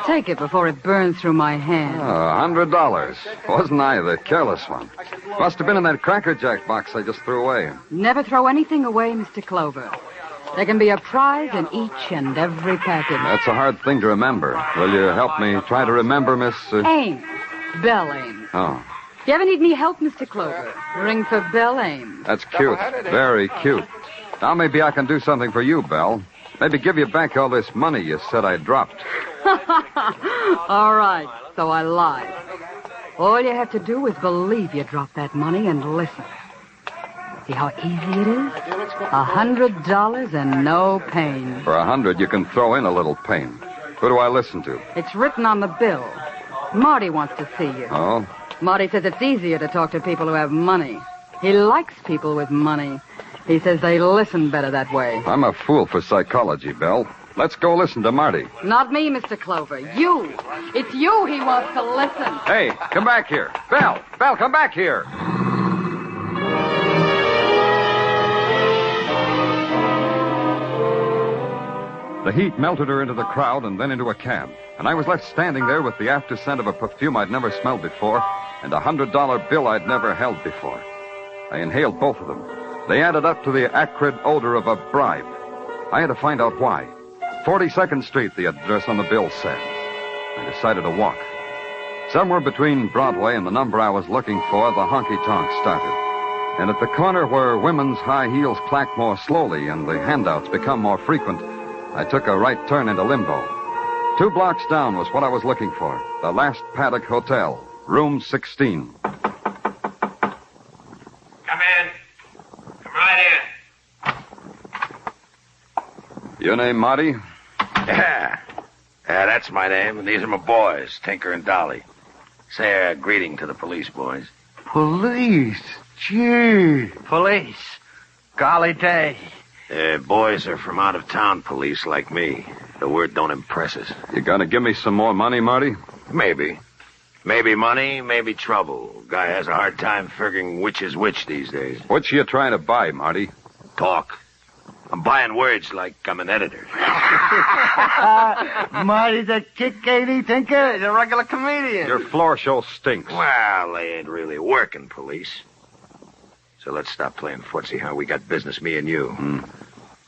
Take it before it burns through my hand. $100. Wasn't I the careless one? Must have been in that Cracker Jack box I just threw away. Never throw anything away, Mr. Clover. There can be a prize in each and every package. That's a hard thing to remember. Will you help me try to remember, Miss... Ames. Belle Ames. Oh. You ever need any help, Mr. Clover? Ring for Belle Ames. That's cute. Very cute. Now maybe I can do something for you, Belle. Maybe give you back all this money you said I dropped. All right, so I lied. All you have to do is believe you dropped that money and listen. See how easy it is? $100 and no pain. For 100, you can throw in a little pain. Who do I listen to? It's written on the bill. Marty wants to see you. Oh? Marty says it's easier to talk to people who have money. He likes people with money. He says they listen better that way. I'm a fool for psychology, Belle. Let's go listen to Marty. Not me, Mr. Clover. You. It's you he wants to listen. Hey, come back here. Belle, come back here. The heat melted her into the crowd and then into a cab, and I was left standing there with the after scent of a perfume I'd never smelled before and a $100 bill I'd never held before. I inhaled both of them. They added up to the acrid odor of a bribe. I had to find out why. 42nd Street, the address on the bill said. I decided to walk. Somewhere between Broadway and the number I was looking for, the honky-tonk started. And at the corner where women's high heels clack more slowly and the handouts become more frequent, I took a right turn into limbo. 2 blocks down was what I was looking for. The Last Paddock Hotel, room 16. Come in. Come right in. Your name, Marty? Yeah, that's my name, and these are my boys, Tinker and Dolly. Say a greeting to the police, boys. Police? Gee. Police? Golly day. Boys are from out-of-town police like me. The word don't impress us. You gonna give me some more money, Marty? Maybe. Maybe money, maybe trouble. Guy has a hard time figuring which is which these days. What you trying to buy, Marty? Talk. I'm buying words like I'm an editor. Marty's a kick, ain't he, Tinker? He's a regular comedian. Your floor show stinks. Well, they ain't really working, police. So let's stop playing footsie, huh? We got business, me and you.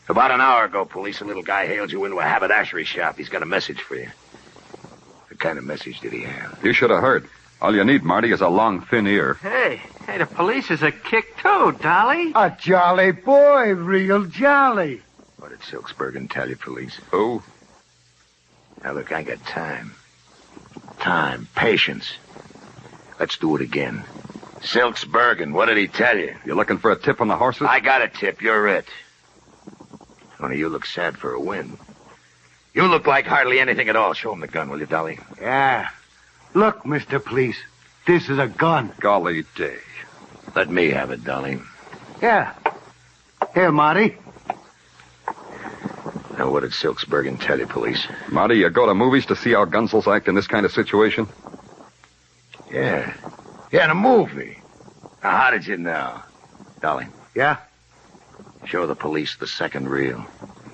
About an hour ago, police, a little guy hailed you into a haberdashery shop. He's got a message for you. What kind of message did he have? You should have heard. All you need, Marty, is a long, thin ear. Hey, the police is a kick, too, Dolly. A jolly boy, real jolly. What did Silksbergen tell you, police? Who? Now, look, I got time. Time, patience. Let's do it again. Silksbergen, what did he tell you? You looking for a tip on the horses? I got a tip, you're it. Only you look sad for a win. You look like hardly anything at all. Show him the gun, will you, Dolly? Yeah. Look, Mr. Police, this is a gun. Golly day. Let me have it, Dolly. Yeah. Here, Marty. Now, what did Silksbergen tell you, police? Marty, you go to movies to see how gunsels act in this kind of situation? Yeah. Yeah, in a movie. Now, how did you know? Dolly. Yeah? Show the police the second reel.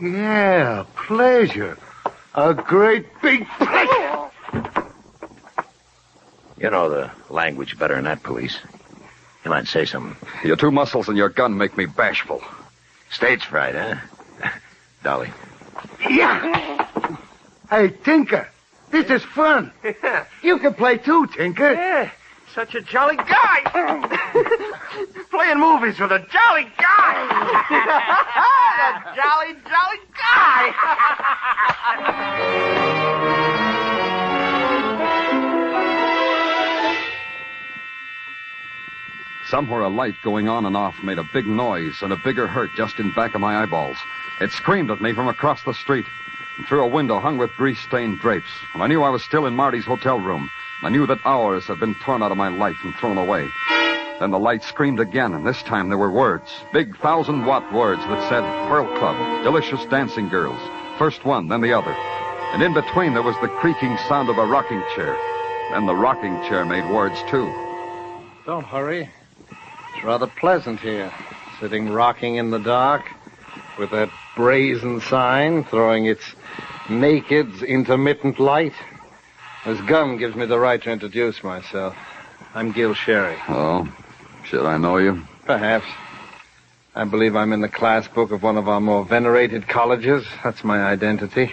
Yeah, pleasure. A great big pleasure. You know the language better than that, police. You might say something. Your 2 muscles and your gun make me bashful. Stage fright, huh? Dolly. Yeah. Hey, Tinker, this is fun. Yeah. You can play too, Tinker. Yeah, such a jolly guy. Playing movies with a jolly guy. A jolly guy. Somewhere a light going on and off made a big noise and a bigger hurt just in back of my eyeballs. It screamed at me from across the street and through a window hung with grease-stained drapes. And I knew I was still in Marty's hotel room. I knew that hours had been torn out of my life and thrown away. Then the light screamed again, and this time there were words. Big 1,000-watt words that said, Pearl Club, delicious dancing girls. First one, then the other. And in between there was the creaking sound of a rocking chair. Then the rocking chair made words, too. Don't hurry. It's rather pleasant here, sitting rocking in the dark with that brazen sign throwing its naked, intermittent light. This gun gives me the right to introduce myself. I'm Gil Sherry. Oh, should I know you? Perhaps. I believe I'm in the class book of one of our more venerated colleges. That's my identity.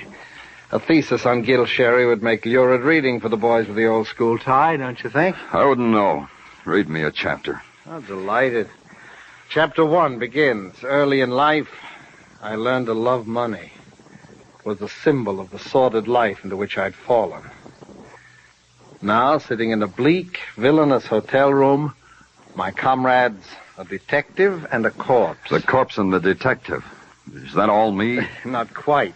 A thesis on Gil Sherry would make lurid reading for the boys with the old school tie, don't you think? I wouldn't know. Read me a chapter. Oh, delighted. Chapter 1 begins. Early in life, I learned to love money. It was a symbol of the sordid life into which I'd fallen. Now, sitting in a bleak, villainous hotel room, my comrades, a detective and a corpse. The corpse and the detective. Is that all me? Not quite.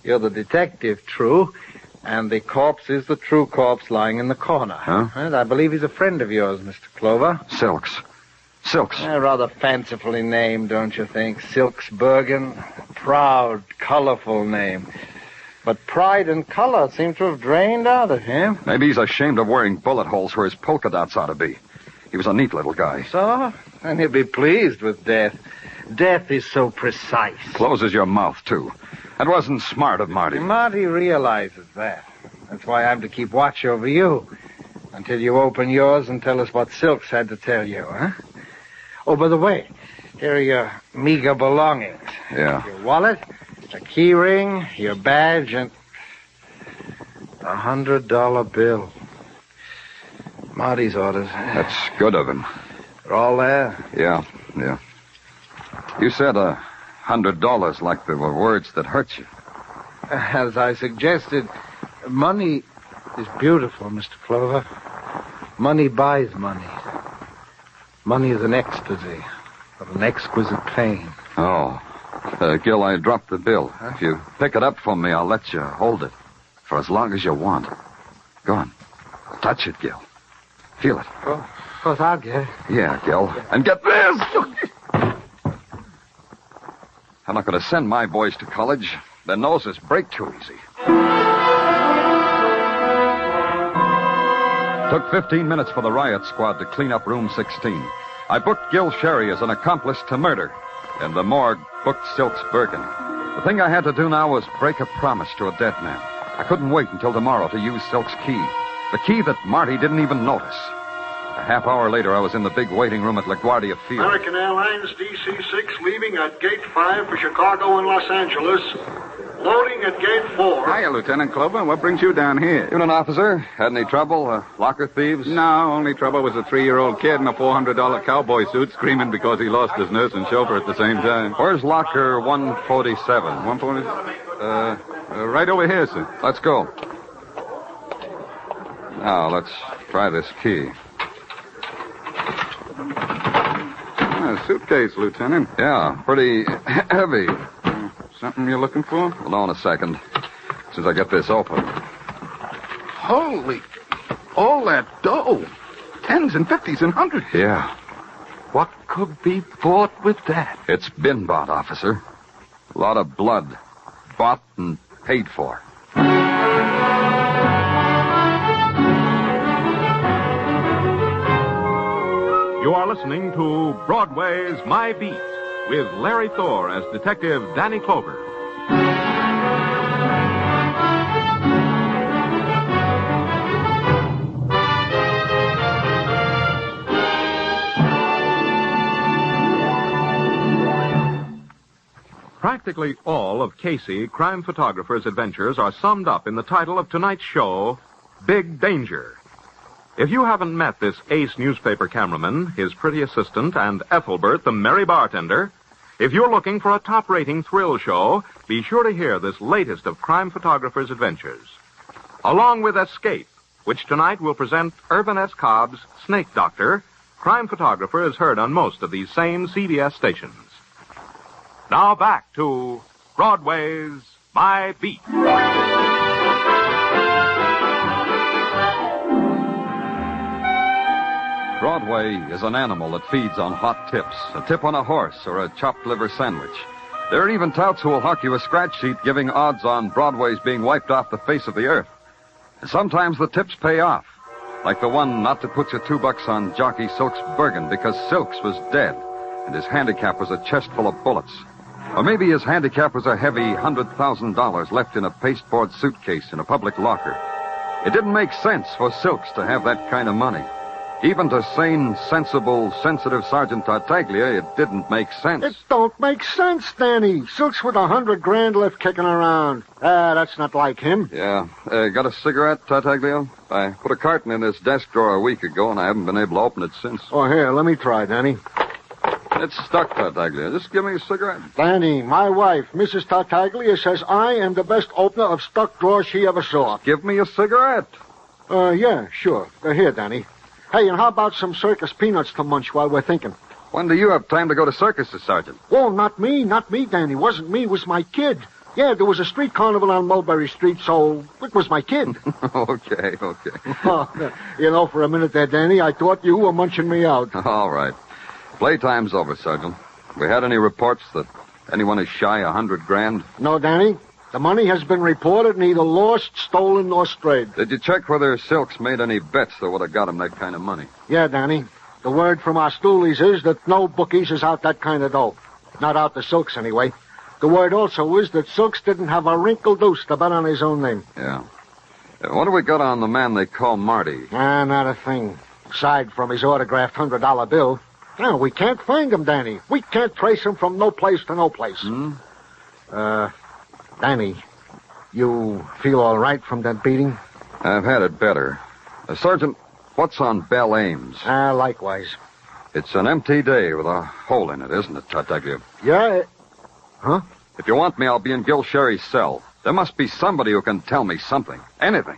You're the detective, true, and the corpse is the true corpse lying in the corner. Huh? And I believe he's a friend of yours, Mr. Clover. Silks. Rather fancifully named, don't you think? Silksbergen. Proud, colorful name. But pride and color seem to have drained out of him. Maybe he's ashamed of wearing bullet holes where his polka dots ought to be. He was a neat little guy. So? And he'll be pleased with death. Death is so precise. Closes your mouth, too. That wasn't smart of Marty. Marty realizes that. That's why I'm to keep watch over you. Until you open yours and tell us what Silks had to tell you, huh? Oh, by the way, here are your meager belongings. Yeah. Your wallet, a key ring, your badge, and a $100 bill. Marty's orders. That's good of him. They're all there? Yeah. You said $100 like there were words that hurt you. As I suggested, money is beautiful, Mr. Clover. Money buys money. Money is an ecstasy of an exquisite pain. Oh. Gil, I dropped the bill. Huh? If you pick it up for me, I'll let you hold it for as long as you want. Go on. Touch it, Gil. Feel it. Oh, I'll get it. Yeah, Gil. And get this! I'm not going to send my boys to college. Their noses break too easy. Took 15 minutes for the riot squad to clean up room 16. I booked Gil Sherry as an accomplice to murder, and the morgue booked Silks Bergen. The thing I had to do now was break a promise to a dead man. I couldn't wait until tomorrow to use Silk's key, the key that Marty didn't even notice. A half hour later, I was in the big waiting room at LaGuardia Field. American Airlines DC-6 leaving at Gate 5 for Chicago and Los Angeles. Loading at Gate 4. Hiya, Lieutenant Clover. What brings you down here? You an officer? Had any trouble? Locker thieves? No, only trouble was a 3-year-old kid in a $400 cowboy suit screaming because he lost his nurse and chauffeur at the same time. Where's locker 147? 147? Right over here, sir. Let's go. Now, let's try this key. A suitcase, Lieutenant. Yeah, pretty heavy. Something you're looking for? Hold on a second. As soon as I get this open. Holy... all that dough. 10s and 50s and 100s. Yeah. What could be bought with that? It's been bought, officer. A lot of blood. Bought and paid for. You are listening to Broadway's My Beat with Larry Thor as Detective Danny Clover. Practically all of Casey, crime photographer's adventures are summed up in the title of tonight's show, Big Danger. If you haven't met this ace newspaper cameraman, his pretty assistant, and Ethelbert, the merry bartender, if you're looking for a top-rating thrill show, be sure to hear this latest of crime photographer's adventures. Along with Escape, which tonight will present Irvin S. Cobb's Snake Doctor, crime photographer is heard on most of these same CBS stations. Now back to Broadway's My Beat. Broadway is an animal that feeds on hot tips, a tip on a horse or a chopped liver sandwich. There are even touts who will hawk you a scratch sheet giving odds on Broadway's being wiped off the face of the earth. And sometimes the tips pay off, like the one not to put your $2 on jockey Silks Bergen because Silks was dead and his handicap was a chest full of bullets. Or maybe his handicap was a heavy $100,000 left in a pasteboard suitcase in a public locker. It didn't make sense for Silks to have that kind of money. Even to sane, sensible, sensitive Sergeant Tartaglia, it didn't make sense. It don't make sense, Danny. Silks with $100,000 left kicking around. That's not like him. Yeah. Got a cigarette, Tartaglia? I put a carton in his desk drawer a week ago, and I haven't been able to open it since. Oh, here, let me try, Danny. It's stuck, Tartaglia. Just give me a cigarette. Danny, my wife, Mrs. Tartaglia, says I am the best opener of stuck drawers she ever saw. Give me a cigarette. Yeah, sure. Here, Danny. Hey, and how about some circus peanuts to munch while we're thinking? When do you have time to go to circuses, Sergeant? Oh, not me, Danny. It wasn't me, it was my kid. Yeah, there was a street carnival on Mulberry Street, so it was my kid. Okay. Oh, for a minute there, Danny, I thought you were munching me out. All right. Playtime's over, Sergeant. We had any reports that anyone is shy $100,000? No, Danny. The money has been reported neither lost, stolen, nor strayed. Did you check whether Silks made any bets that would have got him that kind of money? Yeah, Danny. The word from our stoolies is that no bookies is out that kind of dough. Not out to Silks, anyway. The word also is that Silks didn't have a wrinkle deuce to bet on his own name. Yeah. What do we got on the man they call Marty? Not a thing. Aside from his autographed $100 bill. No, we can't find him, Danny. We can't trace him from no place to no place. Danny, you feel all right from that beating? I've had it better. Sergeant, what's on Bell Ames? Likewise. It's an empty day with a hole in it, isn't it, Detective? Yeah. Huh? If you want me, I'll be in Gil Sherry's cell. There must be somebody who can tell me something. Anything.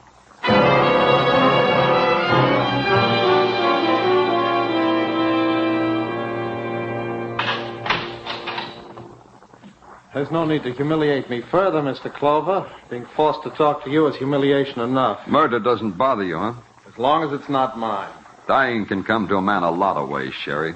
There's no need to humiliate me further, Mr. Clover. Being forced to talk to you is humiliation enough. Murder doesn't bother you, huh? As long as it's not mine. Dying can come to a man a lot of ways, Sherry.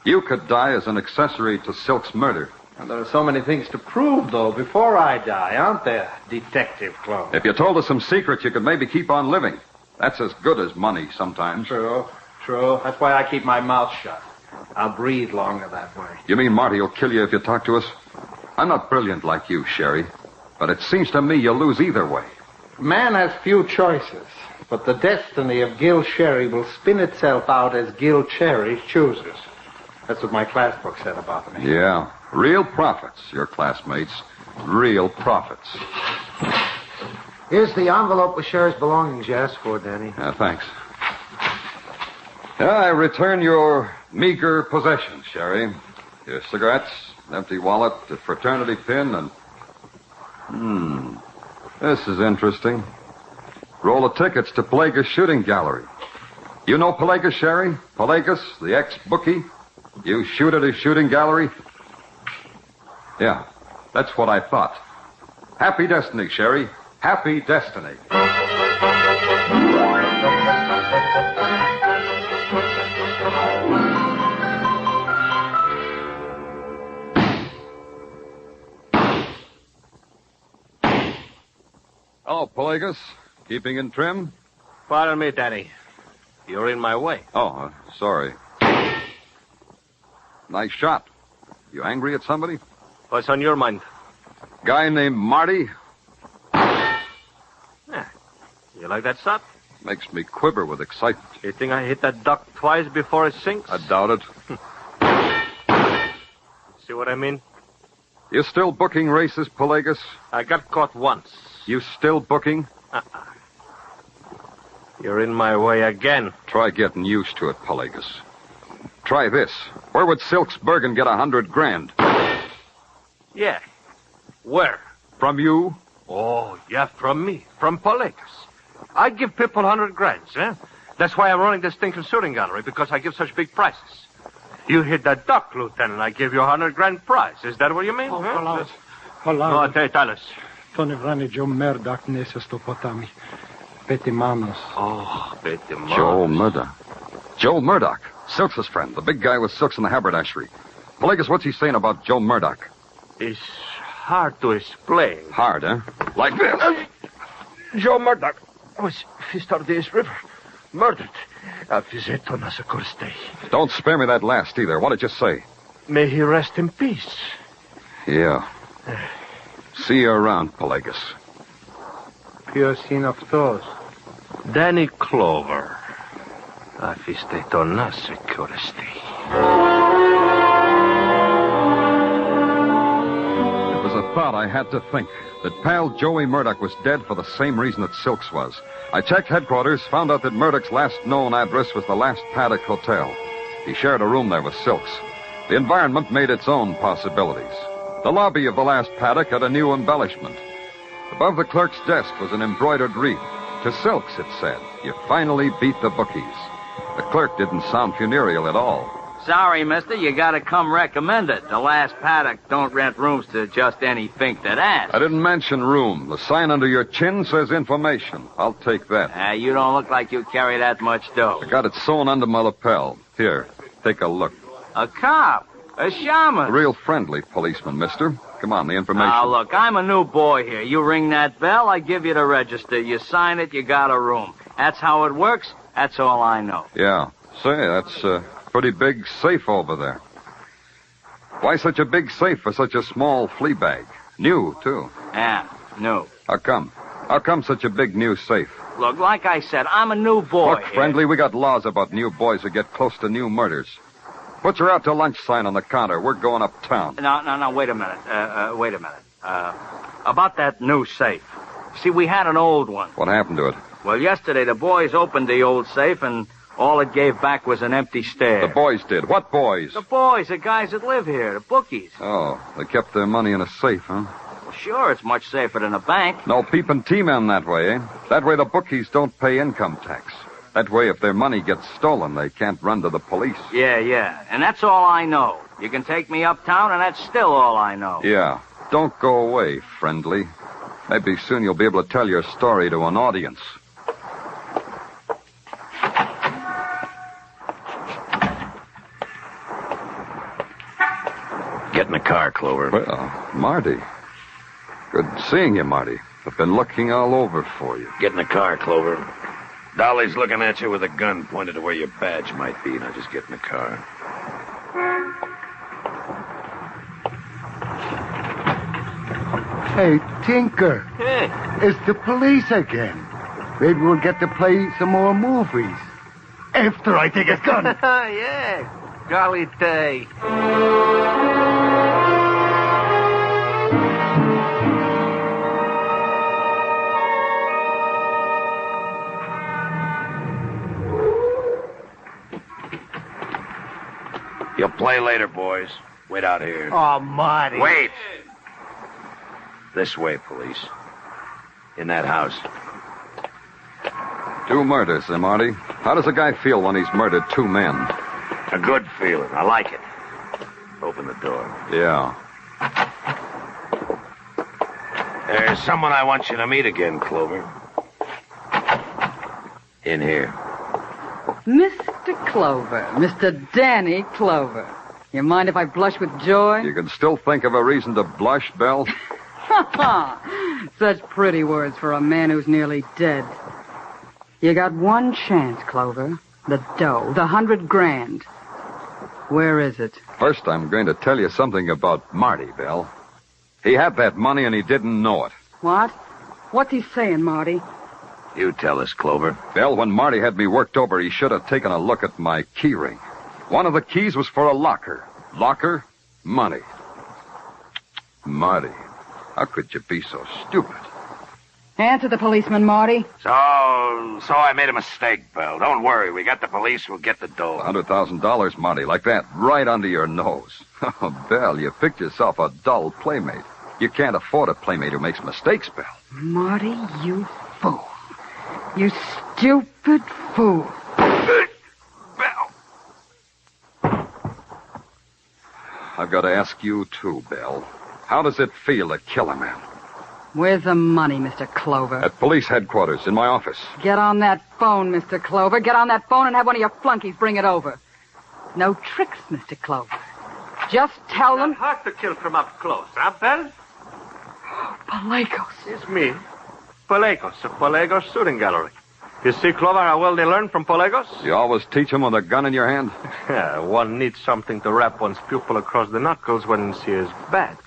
You could die as an accessory to Silk's murder. And there are so many things to prove, though, before I die, aren't there, Detective Clover? If you told us some secrets, you could maybe keep on living. That's as good as money sometimes. True. That's why I keep my mouth shut. I'll breathe longer that way. You mean Marty will kill you if you talk to us? I'm not brilliant like you, Sherry, but it seems to me you'll lose either way. Man has few choices, but the destiny of Gil Sherry will spin itself out as Gil Cherry chooses. That's what my class book said about me. Yeah. Real prophets, your classmates. Real prophets. Here's the envelope with Sherry's belongings you asked for, Danny. Thanks. I return your meager possessions, Sherry. Your cigarettes, an empty wallet, a fraternity pin, and... This is interesting. Roll of tickets to Pelagus Shooting Gallery. You know Pelagus, Sherry? Pelagus, the ex-bookie? You shoot at his shooting gallery? Yeah, that's what I thought. Happy destiny, Sherry. Happy destiny. Oh, Pelagus, keeping in trim? Pardon me, Danny. You're in my way. Oh, sorry. Nice shot. You angry at somebody? What's on your mind? Guy named Marty? Yeah. You like that shot? Makes me quiver with excitement. You think I hit that duck twice before it sinks? I doubt it. See what I mean? You still booking races, Pelagus? I got caught once. You still booking? You're in my way again. Try getting used to it, Pelagus. Try this. Where would Silks Bergen get $100,000? Yeah. Where? From you? Oh, yeah, from me. From Pelagus. I give people $100,000, eh? That's why I'm running this stinking shooting gallery, because I give such big prizes. You hit that duck, Lieutenant, I give you $100,000 prize. Is that what you mean? Hold No, Talis. To ne vrani Joe Murdoch ne se stopotami. Betty Manos. Oh, Betty Manos. Joel Murdoch. Joel Murdoch. Silks' friend. The big guy with Silks in the haberdashery. Pelagus, what's he saying about Joe Murdoch? It's hard to explain. Hard, eh? Like this. Joe Murdoch was fished out of this river. Murdered. Don't spare me that last either. What did you say? May he rest in peace. Yeah. See you around, Pelagus. Pure scene of toes. Danny Clover. Afistetona security. It was a thought I had to think. That pal Joey Murdoch was dead for the same reason that Silks was. I checked headquarters, found out that Murdoch's last known address was the Last Paddock Hotel. He shared a room there with Silks. The environment made its own possibilities. The lobby of the Last Paddock had a new embellishment. Above the clerk's desk was an embroidered wreath. To Silks, it said, "You finally beat the bookies." The clerk didn't sound funereal at all. Sorry, mister, you gotta come recommended. The Last Paddock don't rent rooms to just any fink that asks. I didn't mention room. The sign under your chin says information. I'll take that. You don't look like you carry that much dough. I got it sewn under my lapel. Here, take a look. A cop? A shaman? A real friendly policeman, mister. Come on, the information. Now, look, I'm a new boy here. You ring that bell, I give you the register. You sign it, you got a room. That's how it works. That's all I know. Yeah. Say, that's a pretty big safe over there. Why such a big safe for such a small flea bag? New, too. Yeah, new. How come? How come such a big new safe? Look, like I said, I'm a new boy. Look, friendly, we got laws about new boys who get close to new murders. Put your out to lunch sign on the counter. We're going uptown. No, wait a minute. Wait a minute. About that new safe. See, we had an old one. What happened to it? Well, yesterday the boys opened the old safe, and all it gave back was an empty stare. The boys did. What boys? The boys, the guys that live here, the bookies. Oh, they kept their money in a safe, huh? Well, sure, it's much safer than a bank. No peeping T-men that way, eh? That way the bookies don't pay income tax. That way, if their money gets stolen, they can't run to the police. Yeah. And that's all I know. You can take me uptown, and that's still all I know. Yeah. Don't go away, friendly. Maybe soon you'll be able to tell your story to an audience. Get in the car, Clover. Well, Marty. Good seeing you, Marty. I've been looking all over for you. Get in the car, Clover. Dolly's looking at you with a gun pointed to where your badge might be. Now just get in the car. Hey, Tinker. Hey. It's the police again. Maybe we'll get to play some more movies. After I take his gun. Yeah. Golly day. You'll play later, boys. Wait out here. Oh, Marty. Wait. This way, police. In that house. 2 murders, eh, Marty? How does a guy feel when he's murdered 2 men? A good feeling. I like it. Open the door. Yeah. There's someone I want you to meet again, Clover. In here. Mr. Clover. Mr. Danny Clover. You mind if I blush with joy? You can still think of a reason to blush, Belle? Such pretty words for a man who's nearly dead. You got one chance, Clover. The dough, the $100,000. Where is it? First, I'm going to tell you something about Marty, Belle. He had that money and he didn't know it. What? What's he saying, Marty? You tell us, Clover. Belle, when Marty had me worked over, he should have taken a look at my key ring. One of the keys was for a locker. Locker, money. Marty, how could you be so stupid? Answer the policeman, Marty. So I made a mistake, Belle. Don't worry. We got the police. We'll get the dough. $100,000, Marty, like that, right under your nose. Oh, Belle, you picked yourself a dull playmate. You can't afford a playmate who makes mistakes, Belle. Marty, you fool. You stupid fool. I've got to ask you, too, Belle. How does it feel to kill a man? Where's the money, Mr. Clover? At police headquarters, in my office. Get on that phone, Mr. Clover. Get on that phone and have one of your flunkies bring it over. No tricks, Mr. Clover. Just tell them... Hard to kill from up close, huh, Belle? Pelagos. It's me. Pelagos, of Pelagos Shooting Gallery. You see, Clover, how well they learn from Pelagos? You always teach them with a gun in your hand? Yeah, one needs something to rap one's pupil across the knuckles when she is bad.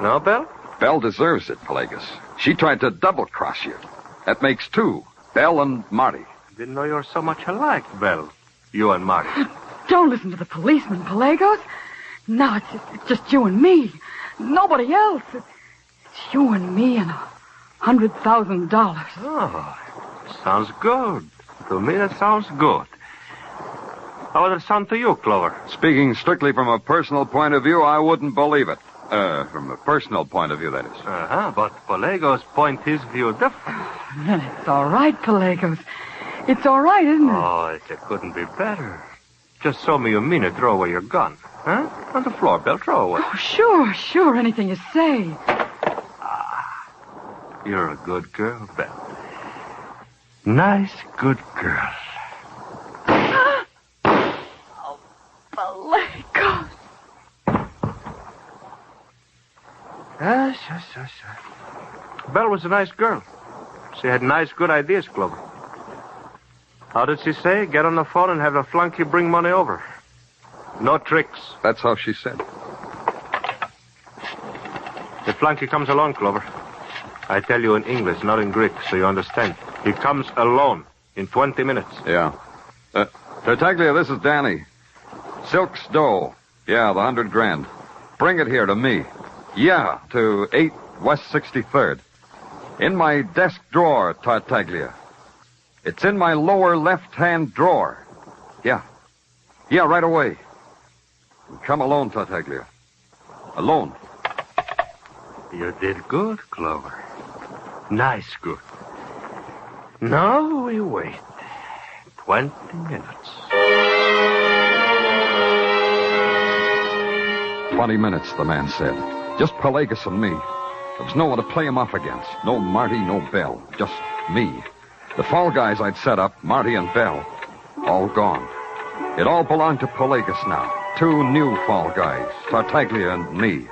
No, Belle? Belle deserves it, Pelagos. She tried to double-cross you. That makes 2. Belle and Marty. Didn't know you were so much alike, Belle. You and Marty. Don't listen to the policeman, Pelagos. No, it's just you and me. Nobody else. It's you and me and $100,000. Oh, sounds good. To me, that sounds good. How would it sound to you, Clover? Speaking strictly from a personal point of view, I wouldn't believe it. From a personal point of view, that is. Uh-huh, but Pelagos point his view different. Then it's all right, Pelagos. It's all right, isn't it? Oh, it couldn't be better. Just show me you mean it. Throw away your gun. Huh? On the floor, Belle. Throw away. Oh, sure. Anything you say. You're a good girl, Belle. Nice, good girl. Oh, Pelagos. Yes. Belle was a nice girl. She had nice, good ideas, Clover. How did she say? Get on the phone and have a flunky bring money over. No tricks. That's how she said. The flunky comes alone, Clover. I tell you in English, not in Greek, so you understand. He comes alone in 20 minutes. Yeah. Tartaglia, this is Danny. Silk's dough. Yeah, the 100 grand. Bring it here to me. Yeah, to 8 West 63rd. In my desk drawer, Tartaglia. It's in my lower left-hand drawer. Yeah. Yeah, right away. Come alone, Tartaglia. Alone. You did good, Clover. Nice good. Now we wait. 20 minutes. 20 minutes, the man said. Just Pelagus and me. There was no one to play him off against. No Marty, no Bell. Just me. The fall guys I'd set up, Marty and Bell, all gone. It all belonged to Pelagus now. 2 new fall guys, Tartaglia and me.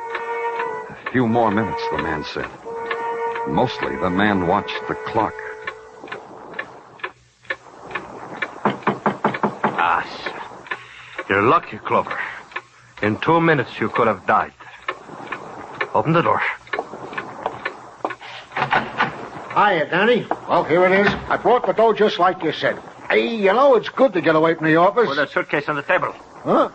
A few more minutes, the man said. Mostly, the man watched the clock. You're lucky, Clover. In 2 minutes, you could have died. Open the door. Hiya, Danny. Well, here it is. I brought the dough just like you said. Hey, you know, it's good to get away from the office. Put that suitcase on the table. Huh?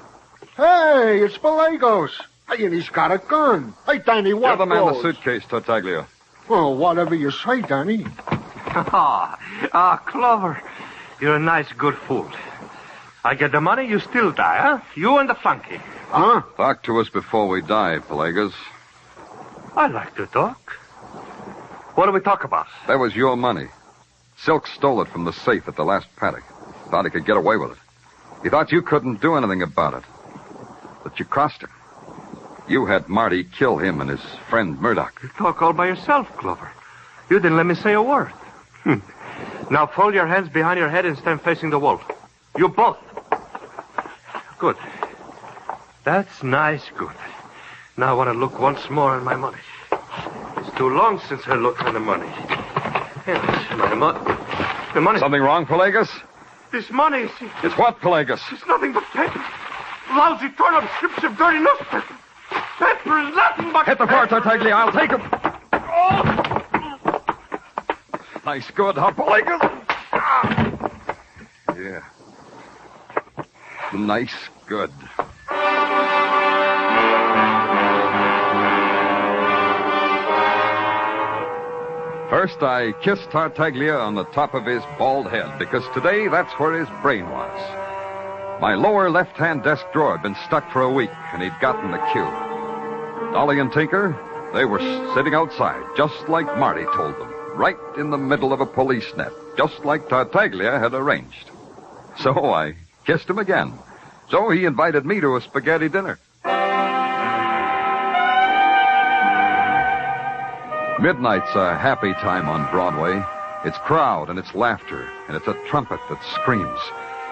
Hey, it's Pelagos. Hey, and he's got a gun. Hey, Danny, what Give the man goes? the suitcase, Tartaglia. Well, whatever you say, Danny. Clover. You're a nice, good fool. I get the money, you still die, huh? You and the flunky. Huh? Talk to us before we die, Pelagus. I like to talk. What do we talk about? That was your money. Silk stole it from the safe at the last paddock. Thought he could get away with it. He thought you couldn't do anything about it. But you crossed him. You had Marty kill him and his friend Murdoch. You talk all by yourself, Clover. You didn't let me say a word. Now fold your hands behind your head and stand facing the wall. You both. Good. That's nice, good. Now I want to look once more at my money. It's too long since I looked at the money. Yes, my money. The money. Something wrong, Pelagus? This money. It's what, Pelagus? It's nothing but paper. Lousy torn-up strips of dirty newspaper. Paper is nothing but Hit the floor, Tartaglia. I'll take him. Oh! Nice good, huh, Pelagus? Yeah. Nice good. First, I kissed Tartaglia on the top of his bald head, because today that's where his brain was. My lower left-hand desk drawer had been stuck for a week, and he'd gotten the cue. Dolly and Tinker, they were sitting outside, just like Marty told them, right in the middle of a police net, just like Tartaglia had arranged. So I kissed him again. So he invited me to a spaghetti dinner. Midnight's a happy time on Broadway. It's crowd and it's laughter, and it's a trumpet that screams.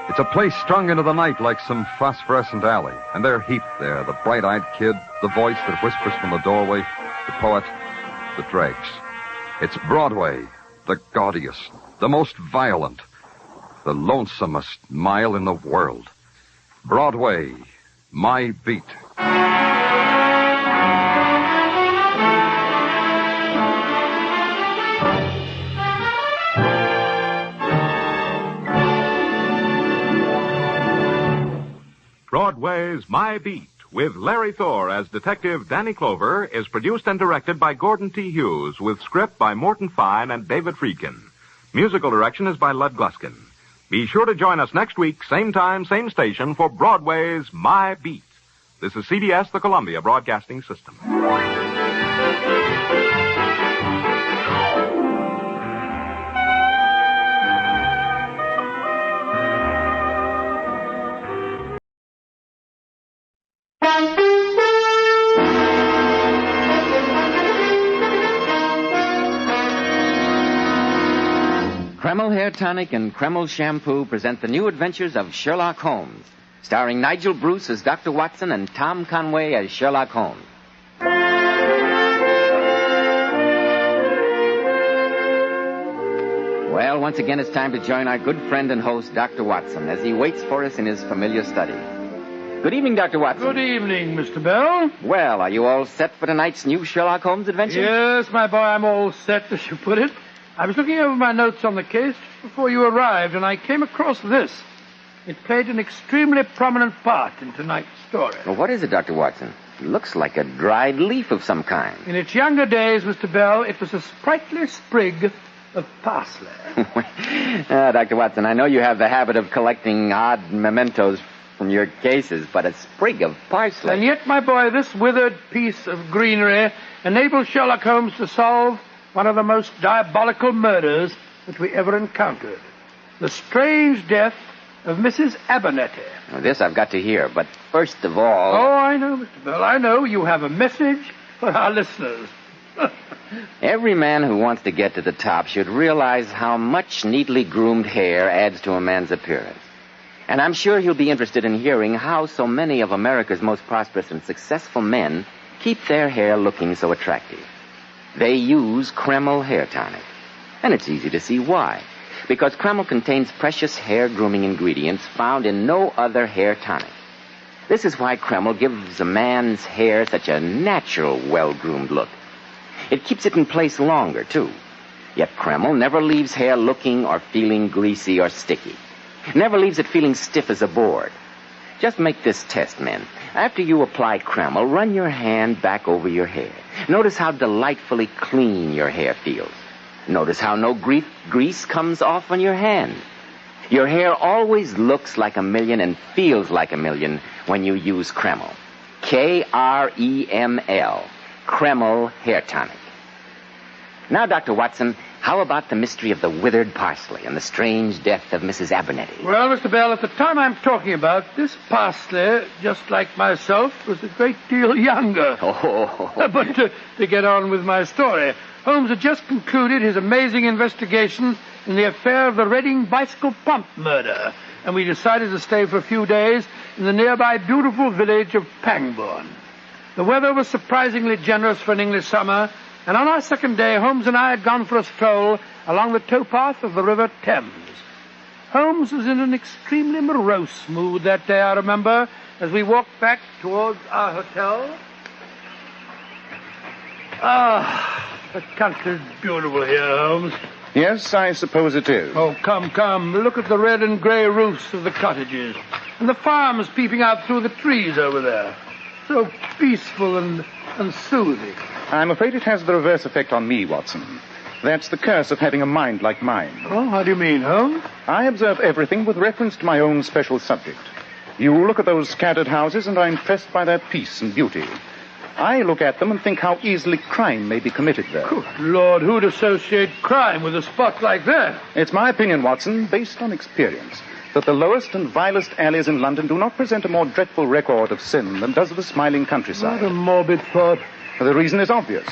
It's a place strung into the night like some phosphorescent alley, and they're heaped there, the bright-eyed kid, the voice that whispers from the doorway, the poet, the dregs. It's Broadway, the gaudiest, the most violent, the lonesomest mile in the world. Broadway, my beat. Broadway's My Beat, with Larry Thor as Detective Danny Clover, is produced and directed by Gordon T. Hughes, with script by Morton Fine and David Friedkin. Musical direction is by Lud Gluskin. Be sure to join us next week, same time, same station, for Broadway's My Beat. This is CBS, the Columbia Broadcasting System. Kreml Hair Tonic and Kreml Shampoo present the new adventures of Sherlock Holmes, starring Nigel Bruce as Dr. Watson and Tom Conway as Sherlock Holmes. Well, once again, it's time to join our good friend and host, Dr. Watson, as he waits for us in his familiar study. Good evening, Dr. Watson. Good evening, Mr. Bell. Well, are you all set for tonight's new Sherlock Holmes adventure? Yes, my boy, I'm all set, as you put it. I was looking over my notes on the case before you arrived, and I came across this. It played an extremely prominent part in tonight's story. Well, what is it, Dr. Watson? It looks like a dried leaf of some kind. In its younger days, Mr. Bell, it was a sprightly sprig of parsley. Dr. Watson, I know you have the habit of collecting odd mementos from your cases, but a sprig of parsley. And yet, my boy, this withered piece of greenery enabled Sherlock Holmes to solve one of the most diabolical murders that we ever encountered. The strange death of Mrs. Abernetty. Well, this I've got to hear, but first of all... Oh, I know, Mr. Bell, I know. You have a message for our listeners. Every man who wants to get to the top should realize how much neatly groomed hair adds to a man's appearance. And I'm sure he'll be interested in hearing how so many of America's most prosperous and successful men keep their hair looking so attractive. They use Kreml hair tonic. And it's easy to see why. Because Kreml contains precious hair grooming ingredients found in no other hair tonic. This is why Kreml gives a man's hair such a natural, well-groomed look. It keeps it in place longer, too. Yet Kreml never leaves hair looking or feeling greasy or sticky. Never leaves it feeling stiff as a board. Just make this test, men. After you apply Kreml, run your hand back over your hair. Notice how delightfully clean your hair feels. Notice how no grease comes off on your hand. Your hair always looks like a million and feels like a million when you use Kreml. Kreml. Kreml hair tonic. Now, Dr. Watson, how about the mystery of the withered parsley and the strange death of Mrs. Abernetty? Well, Mr. Bell, at the time I'm talking about, this parsley, just like myself, was a great deal younger. Oh. But to get on with my story, Holmes had just concluded his amazing investigation in the affair of the Reading bicycle pump murder, and we decided to stay for a few days in the nearby beautiful village of Pangbourne. The weather was surprisingly generous for an English summer, and on our second day, Holmes and I had gone for a stroll along the towpath of the River Thames. Holmes was in an extremely morose mood that day, I remember, as we walked back towards our hotel. The country's beautiful here, Holmes. Yes, I suppose it is. Oh, come. Look at the red and grey roofs of the cottages, and the farms peeping out through the trees over there. So peaceful and soothing. I'm afraid it has the reverse effect on me, Watson. That's the curse of having a mind like mine. Oh, how do you mean, Holmes? I observe everything with reference to my own special subject. You look at those scattered houses, and I'm impressed by their peace and beauty. I look at them and think how easily crime may be committed there. Good Lord, who'd associate crime with a spot like that? It's my opinion, Watson, based on experience, that the lowest and vilest alleys in London do not present a more dreadful record of sin than does the smiling countryside. What a morbid thought. The reason is obvious.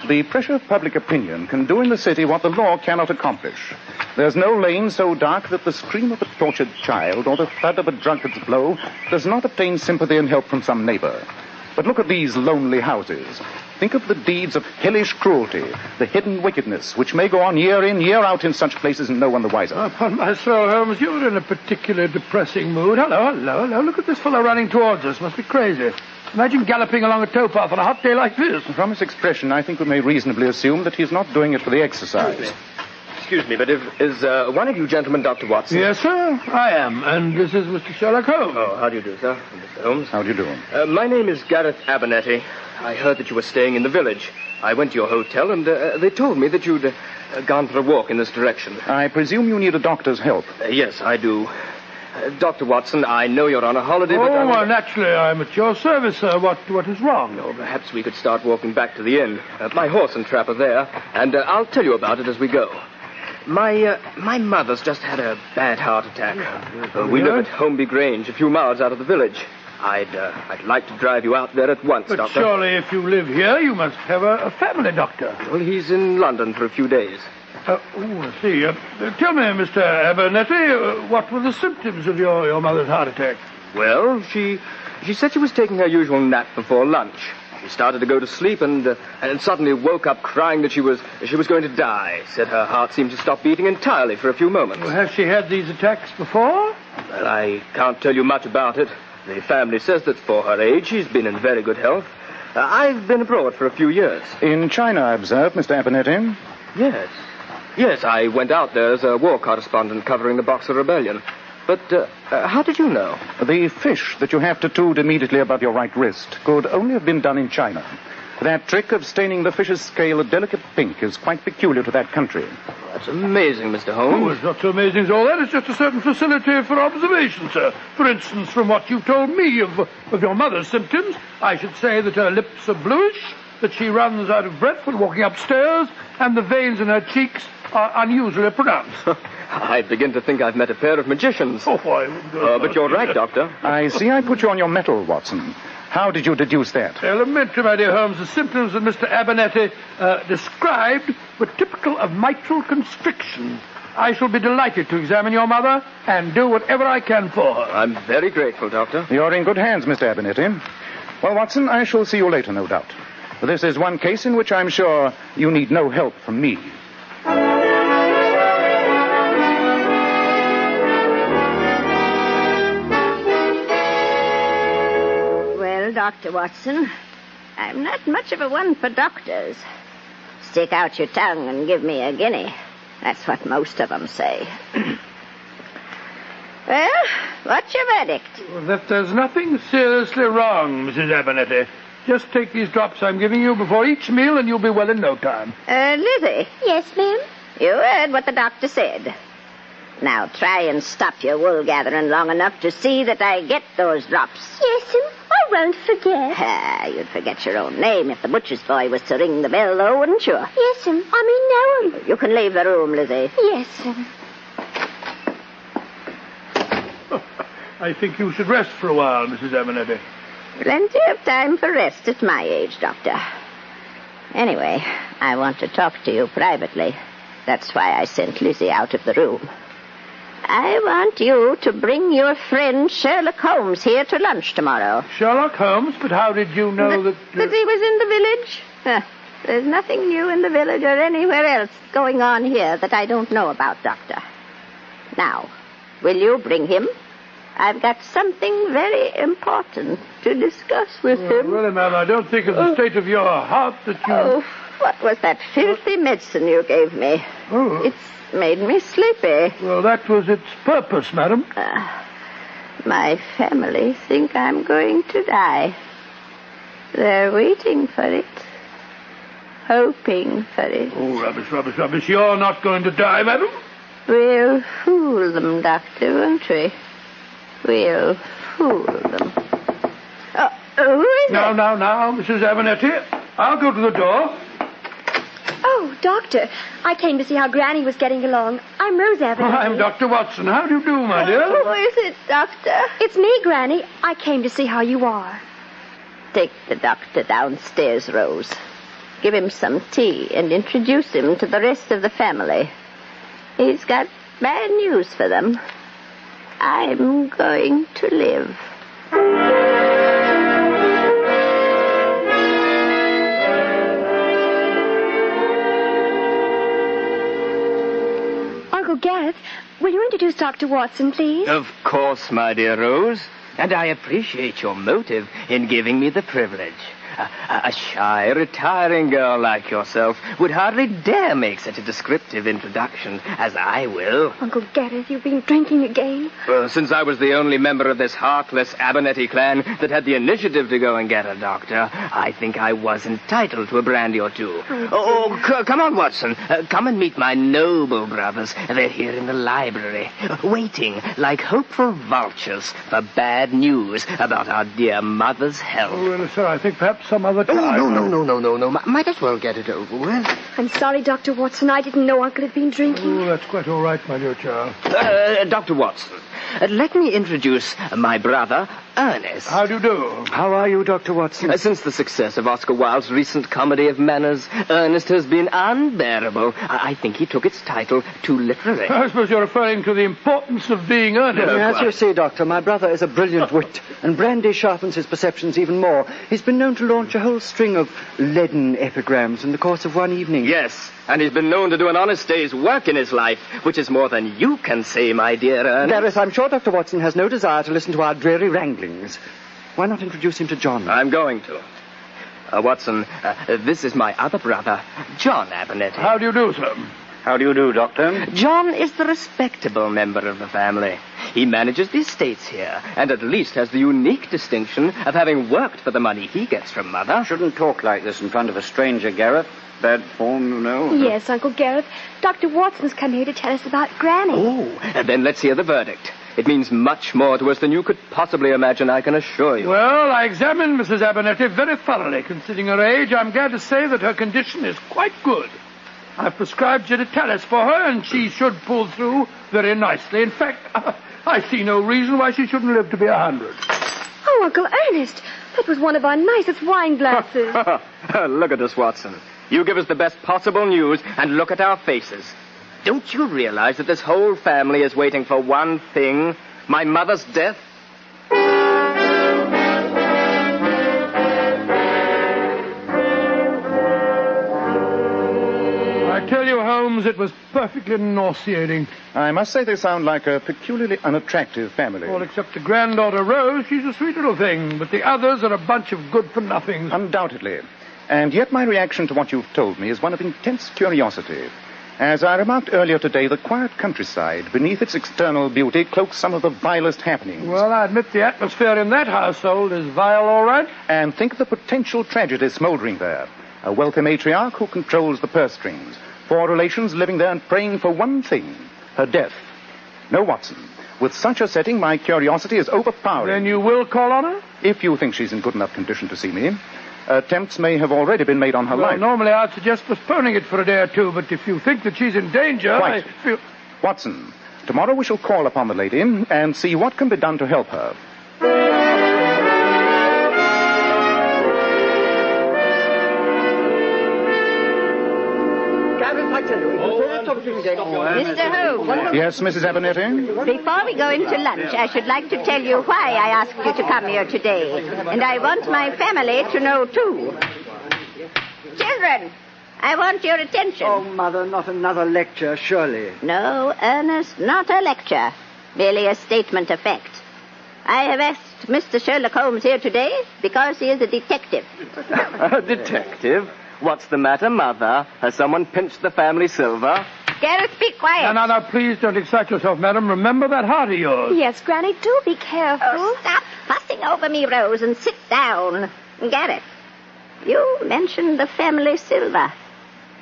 The pressure of public opinion can do in the city what the law cannot accomplish. There's no lane so dark that the scream of a tortured child or the thud of a drunkard's blow does not obtain sympathy and help from some neighbor. But look at these lonely houses. Think of the deeds of hellish cruelty, the hidden wickedness, which may go on year in, year out in such places and no one the wiser. Upon my soul, Holmes, you're in a particularly depressing mood. Hello. Look at this fellow running towards us. Must be crazy. Imagine galloping along a towpath on a hot day like this. From his expression, I think we may reasonably assume that he's not doing it for the exercise. Excuse me, but is one of you gentlemen Dr. Watson? Yes, sir, I am. And this is Mr. Sherlock Holmes. Oh, how do you do, sir? Mr. Holmes. How do you do? My name is Gareth Abernetty. I heard that you were staying in the village. I went to your hotel, and they told me that you'd gone for a walk in this direction. I presume you need a doctor's help. Yes, I do. Dr. Watson, I know you're on a holiday, but... Oh, well, naturally, I'm at your service, sir. What is wrong? Oh, perhaps we could start walking back to the inn. My horse and trap are there, and I'll tell you about it as we go. My mother's just had a bad heart attack. We live at Holmby Grange, a few miles out of the village. I'd like to drive you out there at once, but Doctor. Surely if you live here, you must have a family doctor. Well, he's in London for a few days. I see. Tell me, Mr. Abernetty, what were the symptoms of your mother's heart attack? Well, she said she was taking her usual nap before lunch. She started to go to sleep and suddenly woke up crying that she was going to die. Said her heart seemed to stop beating entirely for a few moments. Well, has she had these attacks before? Well, I can't tell you much about it. The family says that for her age, she's been in very good health. I've been abroad for a few years. In China, I observe, Mr. Abernetty. Yes. Yes, I went out there as a war correspondent covering the Boxer Rebellion. But how did you know? The fish that you have tattooed immediately above your right wrist could only have been done in China. That trick of staining the fish's scale a delicate pink is quite peculiar to that country. That's amazing, Mr. Holmes. Oh, it's not so amazing as all that. It's just a certain facility for observation, sir. For instance, from what you told me of your mother's symptoms, I should say that her lips are bluish, that she runs out of breath when walking upstairs, and the veins in her cheeks are unusually pronounced. I begin to think I've met a pair of magicians. Oh, I wouldn't go but you're right, Doctor. I see I put you on your mettle, Watson. How did you deduce that? Elementary, my dear Holmes. The symptoms that Mr. Abernetty described were typical of mitral constriction. I shall be delighted to examine your mother and do whatever I can for her. I'm very grateful, Doctor. You're in good hands, Mr. Abernetty. Well, Watson, I shall see you later, no doubt. This is one case in which I'm sure you need no help from me. Dr. Watson, I'm not much of a one for doctors. Stick out your tongue and give me a guinea. That's what most of them say. Well, what's your verdict? Well, that there's nothing seriously wrong, Mrs. Abernetty. Just take these drops I'm giving you before each meal and you'll be well in no time. Lizzie. Yes, ma'am? You heard what the doctor said. Now try and stop your wool gathering long enough to see that I get those drops. Yes, I won't forget. You'd forget your own name if the butcher's boy was to ring the bell, though, wouldn't you? Yes, I mean, no. You can leave the room, Lizzie. Yes, I think you should rest for a while, Mrs. Abernetty. Plenty of time for rest at my age, Doctor. Anyway, I want to talk to you privately. That's why I sent Lizzie out of the room. I want you to bring your friend Sherlock Holmes here to lunch tomorrow. Sherlock Holmes? But how did you know that... That he was in the village? There's nothing new in the village or anywhere else going on here that I don't know about, Doctor. Now, will you bring him? I've got something very important to discuss with him. Really, ma'am, I don't think of the state of your heart that you... Oh, what was that filthy medicine you gave me? Oh. It's made me sleepy. Well, that was its purpose, madam. My family think I'm going to die. They're waiting for it. Hoping for it. Oh, rubbish. You're not going to die, madam. We'll fool them, Doctor, won't we? We'll fool them. Who is it? Now, Mrs. Abernetty. I'll go to the door. Oh, Doctor, I came to see how Granny was getting along. I'm Rose Abernetty. I'm Dr. Watson. How do you do, my dear? Who is it, Doctor? It's me, Granny. I came to see how you are. Take the doctor downstairs, Rose. Give him some tea and introduce him to the rest of the family. He's got bad news for them. I'm going to live. Uncle Gareth, will you introduce Dr. Watson, please? Of course, my dear Rose. And I appreciate your motive in giving me the privilege. A shy, retiring girl like yourself would hardly dare make such a descriptive introduction as I will. Uncle Gareth, you've been drinking again? Well, since I was the only member of this heartless Abernetty clan that had the initiative to go and get a doctor, I think I was entitled to a brandy or two. Come on, Watson. Come and meet my noble brothers. They're here in the library, waiting like hopeful vultures for bad news about our dear mother's health. Oh, well, sir, I think perhaps some other time. No. Might as well get it over with. I'm sorry, Dr. Watson. I didn't know Uncle had been drinking. Oh, that's quite all right, my dear child. Dr. Watson, let me introduce my brother, Ernest. How do you do? How are you, Dr. Watson? Since the success of Oscar Wilde's recent comedy of manners, Ernest has been unbearable. I think he took its title too literally. I suppose you're referring to the importance of being earnest. As you see, Doctor, my brother is a brilliant wit, and brandy sharpens his perceptions even more. He's been known to launch a whole string of leaden epigrams in the course of one evening. Yes, and he's been known to do an honest day's work in his life, which is more than you can say, my dear Ernest. Gareth, I'm sure Dr. Watson has no desire to listen to our dreary wranglings. Why not introduce him to John? I'm going to. Watson, this is my other brother, John Abernetty. How do you do, sir? How do you do, Doctor? John is the respectable member of the family. He manages the estates here, and at least has the unique distinction of having worked for the money he gets from Mother. Shouldn't talk like this in front of a stranger, Gareth. Bad form, you know. Yes, Uncle Gareth. Dr. Watson's come here to tell us about Granny. Oh, then let's hear the verdict. It means much more to us than you could possibly imagine, I can assure you. Well, I examined Mrs. Abernetty very thoroughly. Considering her age, I'm glad to say that her condition is quite good. I've prescribed digitalis for her, and she should pull through very nicely. In fact, I see no reason why she shouldn't live to be 100. Oh, Uncle Ernest, that was one of our nicest wine glasses. Look at us, Watson. You give us the best possible news, and look at our faces. Don't you realize that this whole family is waiting for one thing? My mother's death? I tell you, Holmes, it was perfectly nauseating. I must say they sound like a peculiarly unattractive family. All except the granddaughter Rose, she's a sweet little thing, but the others are a bunch of good-for-nothings. Undoubtedly. And yet my reaction to what you've told me is one of intense curiosity. As I remarked earlier today, the quiet countryside, beneath its external beauty, cloaks some of the vilest happenings. Well, I admit the atmosphere in that household is vile, all right. And think of the potential tragedy smoldering there. A wealthy matriarch who controls the purse strings. 4 relations living there and praying for one thing, her death. No, Watson. With such a setting, my curiosity is overpowering. Then you will call on her? If you think she's in good enough condition to see me. Attempts may have already been made on her life. Normally I'd suggest postponing it for a day or two, but if you think that she's in danger, Quite. I feel... Watson, tomorrow we shall call upon the lady and see what can be done to help her. Mr. Holmes. Yes, Mrs. Abernetty? Before we go into lunch, I should like to tell you why I asked you to come here today. And I want my family to know, too. Children, I want your attention. Oh, Mother, not another lecture, surely. No, Ernest, not a lecture. Merely a statement of fact. I have asked Mr. Sherlock Holmes here today because he is a detective. A detective? What's the matter, Mother? Has someone pinched the family silver? Gareth, be quiet. No, please don't excite yourself, madam. Remember that heart of yours. Yes, Granny, do be careful. Oh, stop fussing over me, Rose, and sit down. Gareth, you mentioned the family silver.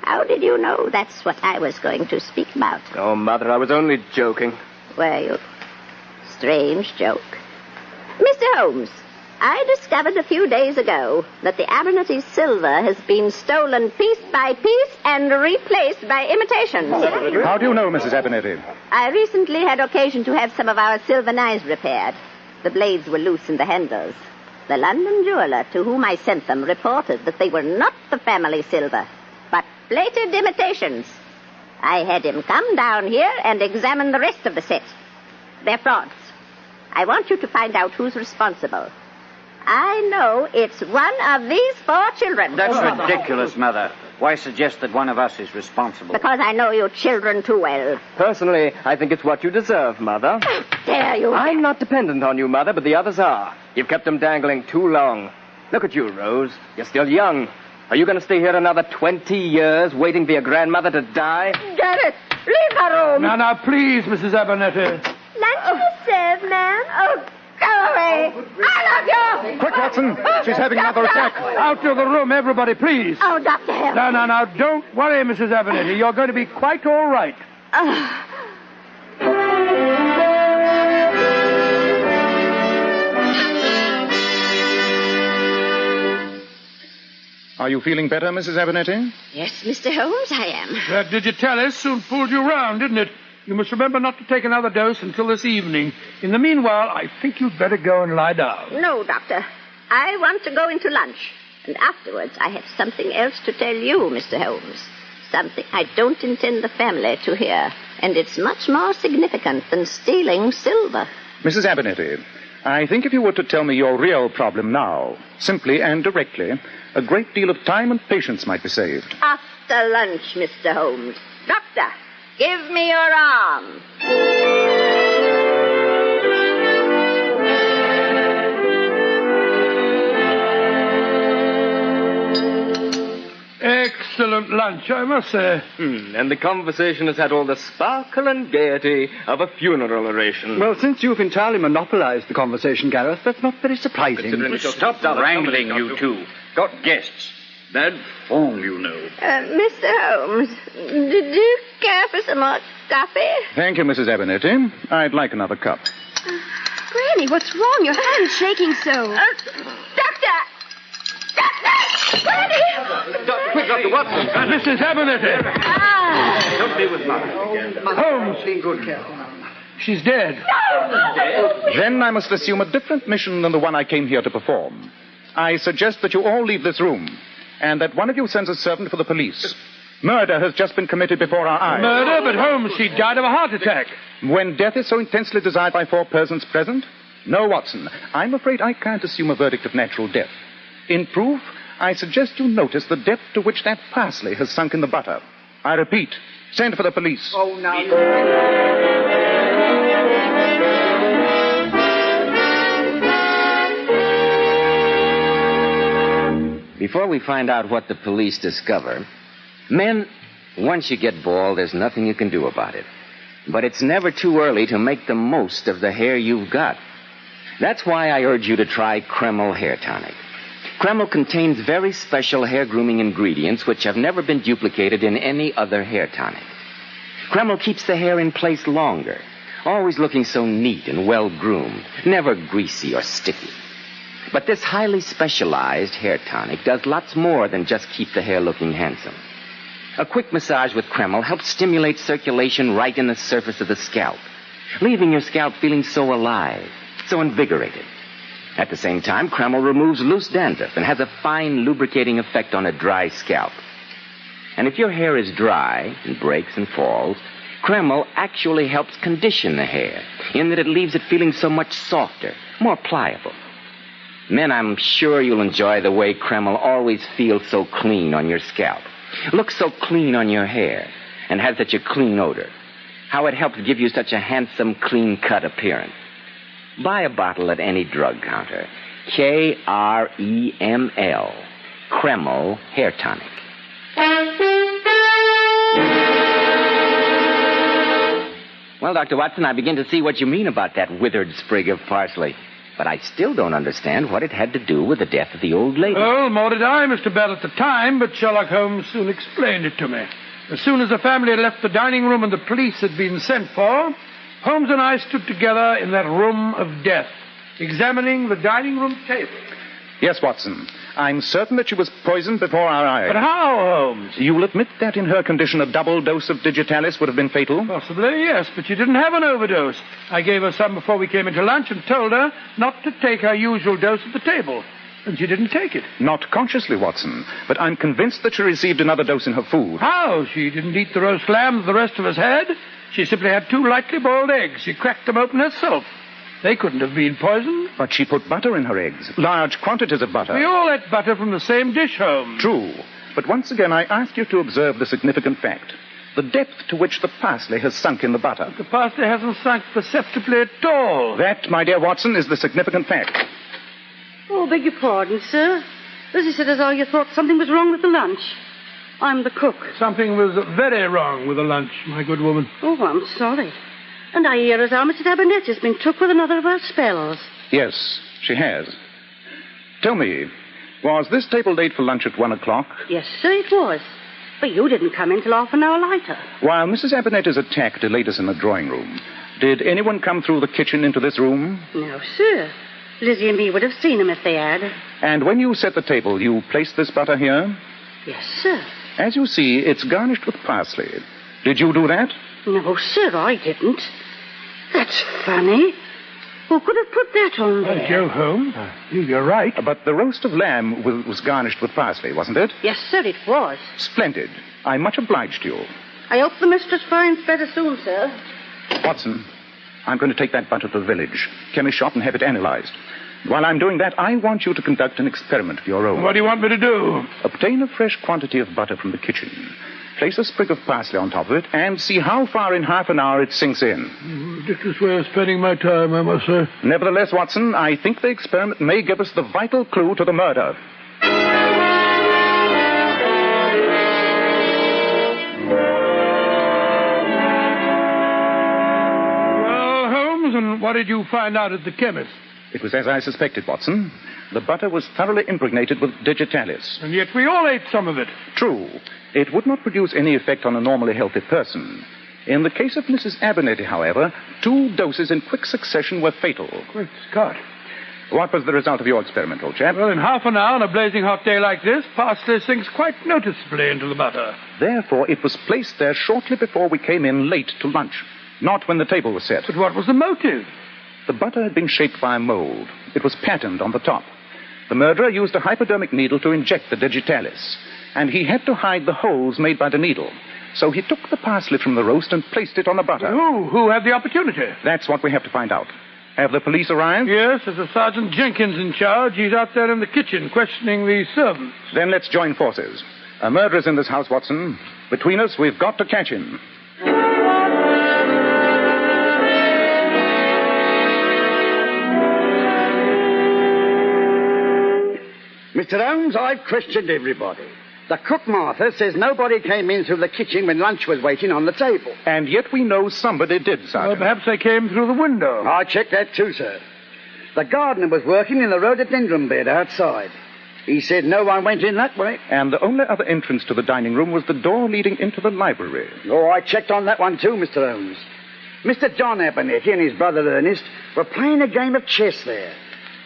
How did you know that's what I was going to speak about? Oh, Mother, I was only joking. Were you? Strange joke. Mr. Holmes, I discovered a few days ago that the Abernetty silver has been stolen piece by piece and replaced by imitations. How do you know, Mrs. Abernetty? I recently had occasion to have some of our silver knives repaired. The blades were loose in the handles. The London jeweler to whom I sent them reported that they were not the family silver, but plated imitations. I had him come down here and examine the rest of the set. They're frauds. I want you to find out who's responsible. I know it's one of these 4 children. That's ridiculous, Mother. Why suggest that one of us is responsible? Because I know you children too well. Personally, I think it's what you deserve, Mother. How dare you? I'm not dependent on you, Mother, but the others are. You've kept them dangling too long. Look at you, Rose. You're still young. Are you going to stay here another 20 years waiting for your grandmother to die? Gareth, leave her room. Now, please, Mrs. Abernetty. Lunch is served, ma'am. Oh, go away. I love you. Quick, Watson. She's having another attack. Out of the room, everybody, please. Oh, Dr. Hill. No, don't worry, Mrs. Abernetty. You're going to be quite all right. Are you feeling better, Mrs. Abernetty? Yes, Mr. Holmes, I am. That digitalis soon fooled you round, didn't it? You must remember not to take another dose until this evening. In the meanwhile, I think you'd better go and lie down. No, Doctor. I want to go into lunch. And afterwards, I have something else to tell you, Mr. Holmes. Something I don't intend the family to hear. And it's much more significant than stealing silver. Mrs. Abernetty, I think if you were to tell me your real problem now, simply and directly, a great deal of time and patience might be saved. After lunch, Mr. Holmes. Doctor, give me your arm. Excellent lunch, I must say. And the conversation has had all the sparkle and gaiety of a funeral oration. Well, since you've entirely monopolized the conversation, Gareth, that's not very surprising. Stop wrangling, you two. Got guests. Bad form, you know. Mr. Holmes, did you care for some more coffee? Thank you, Mrs. Abernetty. I'd like another cup. Granny, what's wrong? Your hand's shaking so. Doctor! Granny! Quick, Dr. Watson. Mrs. Abernetty! Don't be with Mother. Holmes! Good care. She's dead. Then I must assume a different mission than the one I came here to perform. I suggest that you all leave this room, and that one of you sends a servant for the police. Murder has just been committed before our eyes. Murder? But Holmes, she died of a heart attack. When death is so intensely desired by 4 persons present? No, Watson, I'm afraid I can't assume a verdict of natural death. In proof, I suggest you notice the depth to which that parsley has sunk in the butter. I repeat, send for the police. Oh, now. Before we find out what the police discover, men, once you get bald, there's nothing you can do about it. But it's never too early to make the most of the hair you've got. That's why I urge you to try Kreml Hair Tonic. Kreml contains very special hair grooming ingredients which have never been duplicated in any other hair tonic. Kreml keeps the hair in place longer, always looking so neat and well-groomed, never greasy or sticky. But this highly specialized hair tonic does lots more than just keep the hair looking handsome. A quick massage with Kreml helps stimulate circulation right in the surface of the scalp, leaving your scalp feeling so alive, so invigorated. At the same time, Kreml removes loose dandruff and has a fine lubricating effect on a dry scalp. And if your hair is dry and breaks and falls, Kreml actually helps condition the hair in that it leaves it feeling so much softer, more pliable. Men, I'm sure you'll enjoy the way Kreml always feels so clean on your scalp, looks so clean on your hair, and has such a clean odor. How it helps give you such a handsome, clean-cut appearance. Buy a bottle at any drug counter. Kreml, Kreml Hair Tonic. Well, Dr. Watson, I begin to see what you mean about that withered sprig of parsley. But I still don't understand what it had to do with the death of the old lady. Well, more did I, Mr. Bell, at the time, but Sherlock Holmes soon explained it to me. As soon as the family had left the dining room and the police had been sent for, Holmes and I stood together in that room of death, examining the dining room table. Yes, Watson. I'm certain that she was poisoned before our eyes. But how, Holmes? You'll admit that in her condition a double dose of digitalis would have been fatal? Possibly, yes, but she didn't have an overdose. I gave her some before we came into lunch and told her not to take her usual dose at the table. And she didn't take it. Not consciously, Watson, but I'm convinced that she received another dose in her food. How? She didn't eat the roast lamb the rest of us had. She simply had 2 lightly boiled eggs. She cracked them open herself. They couldn't have been poisoned. But she put butter in her eggs, large quantities of butter. We all ate butter from the same dish, Holmes. True. But once again, I ask you to observe the significant fact. The depth to which the parsley has sunk in the butter. But the parsley hasn't sunk perceptibly at all. That, my dear Watson, is the significant fact. Oh, beg your pardon, sir. Lizzie said as how you thought something was wrong with the lunch. I'm the cook. Something was very wrong with the lunch, my good woman. Oh, I'm sorry. And I hear as how Mrs. Abernetty's been took with another of her spells. Yes, she has. Tell me, was this table laid for lunch at 1 o'clock? Yes, sir, it was. But you didn't come in till half an hour later. While Mrs. Abernetty's attack delayed us in the drawing room, did anyone come through the kitchen into this room? No, sir. Lizzie and me would have seen him if they had. And when you set the table, you placed this butter here? Yes, sir. As you see, it's garnished with parsley. Did you do that? No, sir, I didn't. That's funny. Who could have put that on there? Joe Holmes, you're right. But the roast of lamb was garnished with parsley, wasn't it? Yes, sir, it was. Splendid. I'm much obliged to you. I hope the mistress finds better soon, sir. Watson, I'm going to take that butter to the village, chemist shop, and have it analyzed. While I'm doing that, I want you to conduct an experiment of your own. What do you want me to do? Obtain a fresh quantity of butter from the kitchen. Place a sprig of parsley on top of it and see how far in half an hour it sinks in. Ridiculous way of spending my time, I must say. Nevertheless, Watson, I think the experiment may give us the vital clue to the murder. Well, Holmes, and what did you find out at the chemist? It was as I suspected, Watson. The butter was thoroughly impregnated with digitalis. And yet we all ate some of it. True. It would not produce any effect on a normally healthy person. In the case of Mrs. Abernetty, however, 2 doses in quick succession were fatal. Great Scott. What was the result of your experiment, old chap? Well, in half an hour on a blazing hot day like this, parsley sinks quite noticeably into the butter. Therefore, it was placed there shortly before we came in late to lunch, not when the table was set. But what was the motive? The butter had been shaped by a mold. It was patterned on the top. The murderer used a hypodermic needle to inject the digitalis, and he had to hide the holes made by the needle. So he took the parsley from the roast and placed it on the butter. Who had the opportunity? That's what we have to find out. Have the police arrived? Yes, there's a Sergeant Jenkins in charge. He's out there in the kitchen questioning the servants. Then let's join forces. A murderer's in this house, Watson. Between us, we've got to catch him. Mr. Holmes, I've questioned everybody. The cook, Martha, says nobody came in through the kitchen when lunch was waiting on the table. And yet we know somebody did, Sergeant. Well, perhaps they came through the window. I checked that too, sir. The gardener was working in the rhododendron bed outside. He said no one went in that way. And the only other entrance to the dining room was the door leading into the library. Oh, I checked on that one too, Mr. Holmes. Mr. John Abernetty and his brother Ernest were playing a game of chess there.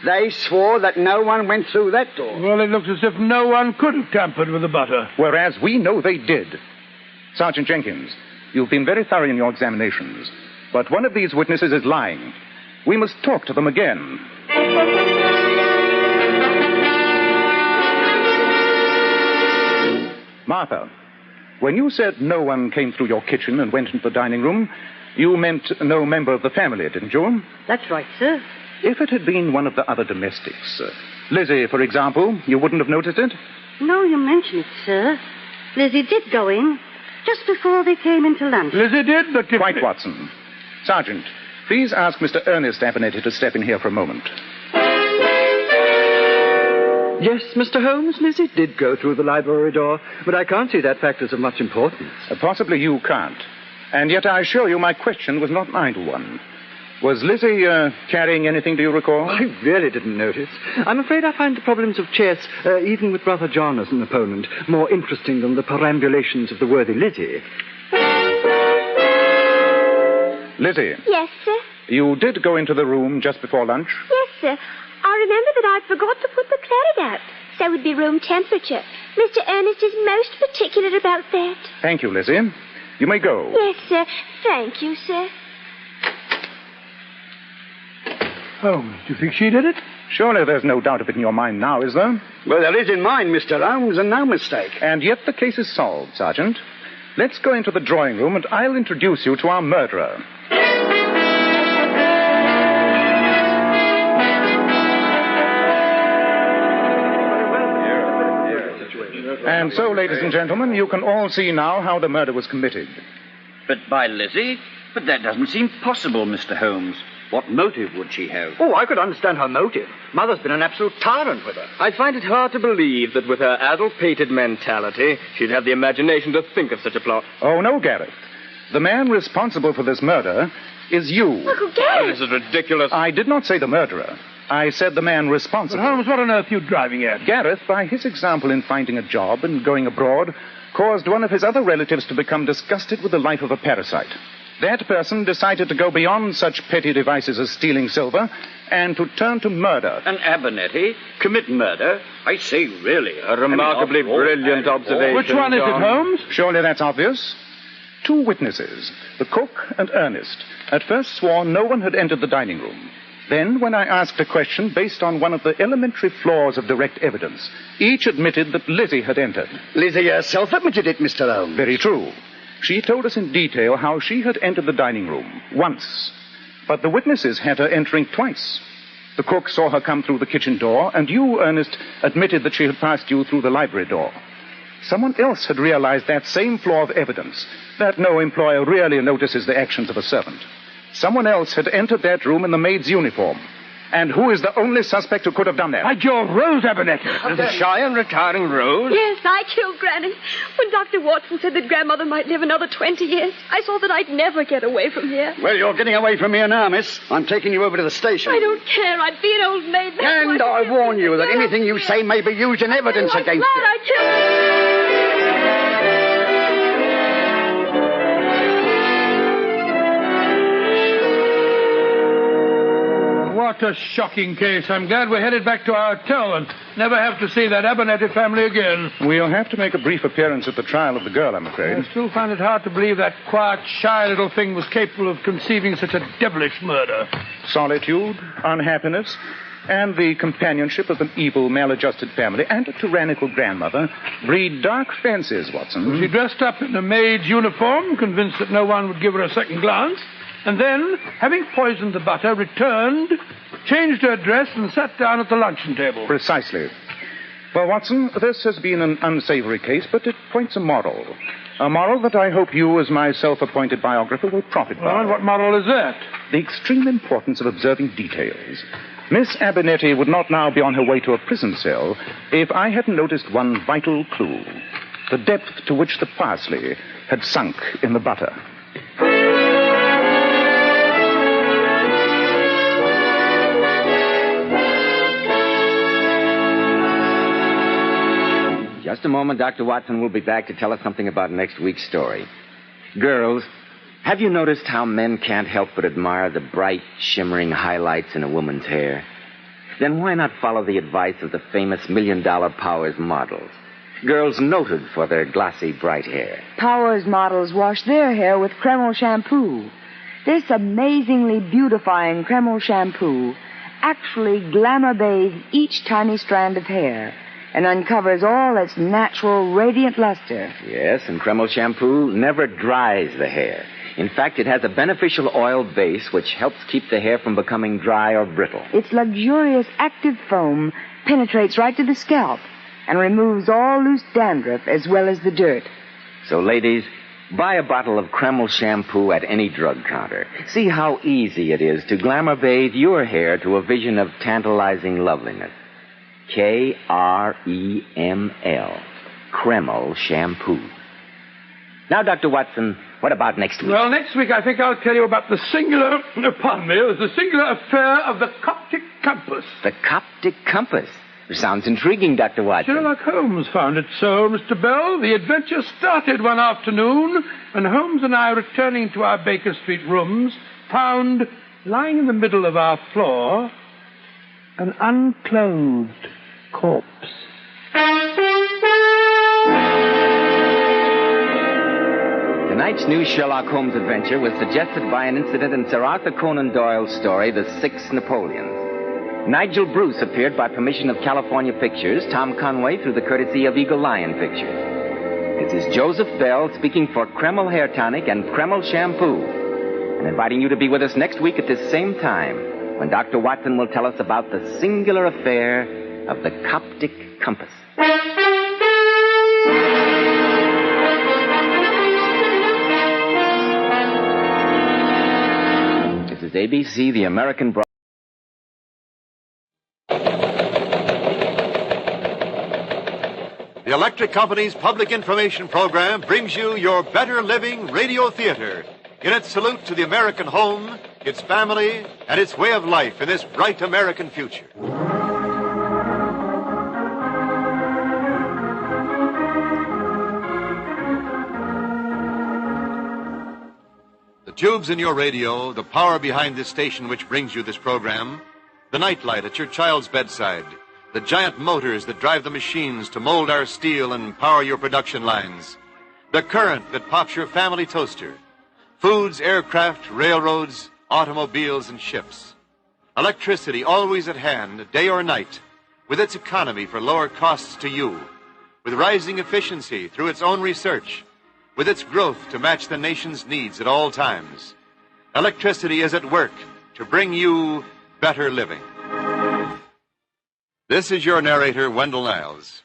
They swore that no one went through that door. Well, it looks as if no one could have tampered with the butter. Whereas we know they did. Sergeant Jenkins, you've been very thorough in your examinations. But one of these witnesses is lying. We must talk to them again. Martha, when you said no one came through your kitchen and went into the dining room, you meant no member of the family, didn't you? That's right, sir. If it had been one of the other domestics, Lizzie, for example, you wouldn't have noticed it? No, you mention it, sir. Lizzie did go in just before they came into lunch. Lizzie did, but... Quite, Watson. Sergeant, please ask Mr. Ernest Abernetty to step in here for a moment. Yes, Mr. Holmes, Lizzie did go through the library door, but I can't see that fact as of much importance. Possibly you can't. And yet I assure you my question was not an idle one. Was Lizzie carrying anything, do you recall? I really didn't notice. I'm afraid I find the problems of chess, even with Brother John as an opponent, more interesting than the perambulations of the worthy Lizzie. Lizzie. Yes, sir? You did go into the room just before lunch? Yes, sir. I remember that I'd forgot to put the claret out, so it would be room temperature. Mr. Ernest is most particular about that. Thank you, Lizzie. You may go. Yes, sir. Thank you, sir. Holmes, do you think she did it? Surely there's no doubt of it in your mind now, is there? Well, there is in mine, Mr. Holmes, and no mistake. And yet the case is solved, Sergeant. Let's go into the drawing room and I'll introduce you to our murderer. And so, ladies and gentlemen, you can all see now how the murder was committed. But by Lizzie? But that doesn't seem possible, Mr. Holmes. What motive would she have? Oh, I could understand her motive. Mother's been an absolute tyrant with her. I find it hard to believe that with her addle-pated mentality, she'd have the imagination to think of such a plot. Oh, no, Gareth. The man responsible for this murder is you. Uncle Gareth! Oh, this is ridiculous. I did not say the murderer. I said the man responsible. But Holmes, what on earth are you driving at? Gareth, by his example in finding a job and going abroad, caused one of his other relatives to become disgusted with the life of a parasite. That person decided to go beyond such petty devices as stealing silver and to turn to murder. And Abernetty commit murder? I say, really. A remarkably brilliant observation. Which one is it, Holmes? Surely that's obvious. 2 witnesses, the cook and Ernest, at first swore no one had entered the dining room. Then, when I asked a question based on one of the elementary flaws of direct evidence, each admitted that Lizzie had entered. Lizzie herself admitted it, Mr. Holmes. Very true. She told us in detail how she had entered the dining room once, but the witnesses had her entering twice. The cook saw her come through the kitchen door, and you, Ernest, admitted that she had passed you through the library door. Someone else had realized that same flaw of evidence, that no employer really notices the actions of a servant. Someone else had entered that room in the maid's uniform. And who is the only suspect who could have done that? By George, Rose Abernetty. The shy and retiring Rose? Yes, I killed Granny. When Dr. Watson said that Grandmother might live another 20 years, I saw that I'd never get away from here. Well, you're getting away from here now, miss. I'm taking you over to the station. I don't care. I'd be an old maid. And I warn you that anything you say may be used in evidence against you. I killed... What a shocking case. I'm glad we're headed back to our hotel and never have to see that Abernetty family again. We'll have to make a brief appearance at the trial of the girl, I'm afraid. I still find it hard to believe that quiet, shy little thing was capable of conceiving such a devilish murder. Solitude, unhappiness, and the companionship of an evil, maladjusted family and a tyrannical grandmother breed dark fancies, Watson. She dressed up in a maid's uniform, convinced that no one would give her a second glance, and then, having poisoned the butter, returned, changed her dress, and sat down at the luncheon table. Precisely. Well, Watson, this has been an unsavory case, but it points a moral. A moral that I hope you, as my self-appointed biographer, will profit by. And what moral is that? The extreme importance of observing details. Miss Abernetty would not now be on her way to a prison cell if I hadn't noticed one vital clue. The depth to which the parsley had sunk in the butter. Just a moment, Dr. Watson will be back to tell us something about next week's story. Girls, have you noticed how men can't help but admire the bright, shimmering highlights in a woman's hair? Then why not follow the advice of the famous $1 Million Powers models? Girls noted for their glossy, bright hair. Powers models wash their hair with Kreml shampoo. This amazingly beautifying Kreml shampoo actually glamour bathes each tiny strand of hair and uncovers all its natural, radiant luster. Yes, and Kreml shampoo never dries the hair. In fact, it has a beneficial oil base which helps keep the hair from becoming dry or brittle. Its luxurious active foam penetrates right to the scalp and removes all loose dandruff as well as the dirt. So, ladies, buy a bottle of Kreml shampoo at any drug counter. See how easy it is to glamour bathe your hair to a vision of tantalizing loveliness. Kreml. Kreml shampoo. Now, Dr. Watson, what about next week? Well, next week I think I'll tell you about the singular affair of the Coptic compass. The Coptic compass? Sounds intriguing, Dr. Watson. Sherlock Holmes found it so, Mr. Bell. The adventure started one afternoon when Holmes and I, returning to our Baker Street rooms, found, lying in the middle of our floor, an unclothed corpse. Tonight's new Sherlock Holmes adventure was suggested by an incident in Sir Arthur Conan Doyle's story, The Six Napoleons. Nigel Bruce appeared by permission of California Pictures, Tom Conway through the courtesy of Eagle Lion Pictures. This is Joseph Bell speaking for Kreml Hair Tonic and Kreml Shampoo, and inviting you to be with us next week at this same time, when Dr. Watson will tell us about the singular affair of the Coptic compass. This is ABC, the American broadcast. The Electric Company's public information program brings you your Better Living Radio Theater in its salute to the American home, its family, and its way of life in this bright American future. The tubes in your radio, the power behind this station which brings you this program, the nightlight at your child's bedside, the giant motors that drive the machines to mold our steel and power your production lines. The current that pops your family toaster. Foods, aircraft, railroads, automobiles, and ships. Electricity always at hand, day or night, with its economy for lower costs to you, with rising efficiency through its own research, with its growth to match the nation's needs at all times. Electricity is at work to bring you better living. This is your narrator, Wendell Niles.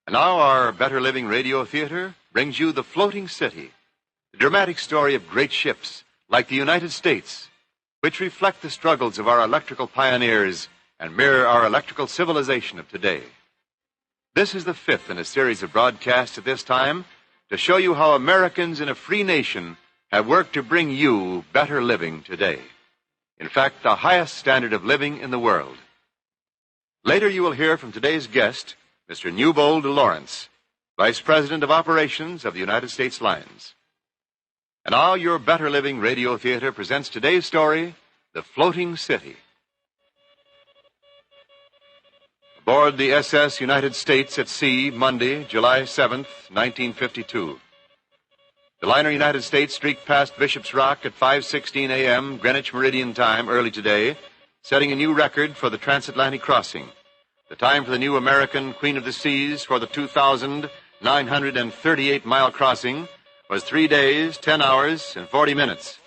And now our Better Living Radio Theater brings you The Floating City, the dramatic story of great ships like the United States, which reflect the struggles of our electrical pioneers and mirror our electrical civilization of today. This is the fifth in a series of broadcasts at this time to show you how Americans in a free nation have worked to bring you better living today. In fact, the highest standard of living in the world. Later you will hear from today's guest, Mr. Newbold Lawrence, Vice President of Operations of the United States Lines. And now your Better Living Radio Theater presents today's story, The Floating City. Aboard the SS United States at sea, Monday, July 7th, 1952. The liner United States streaked past Bishop's Rock at 5:16 a.m. Greenwich Meridian time early today, setting a new record for the transatlantic crossing. The time for the new American Queen of the Seas for the 2,938-mile crossing was 3 days, 10 hours, and 40 minutes.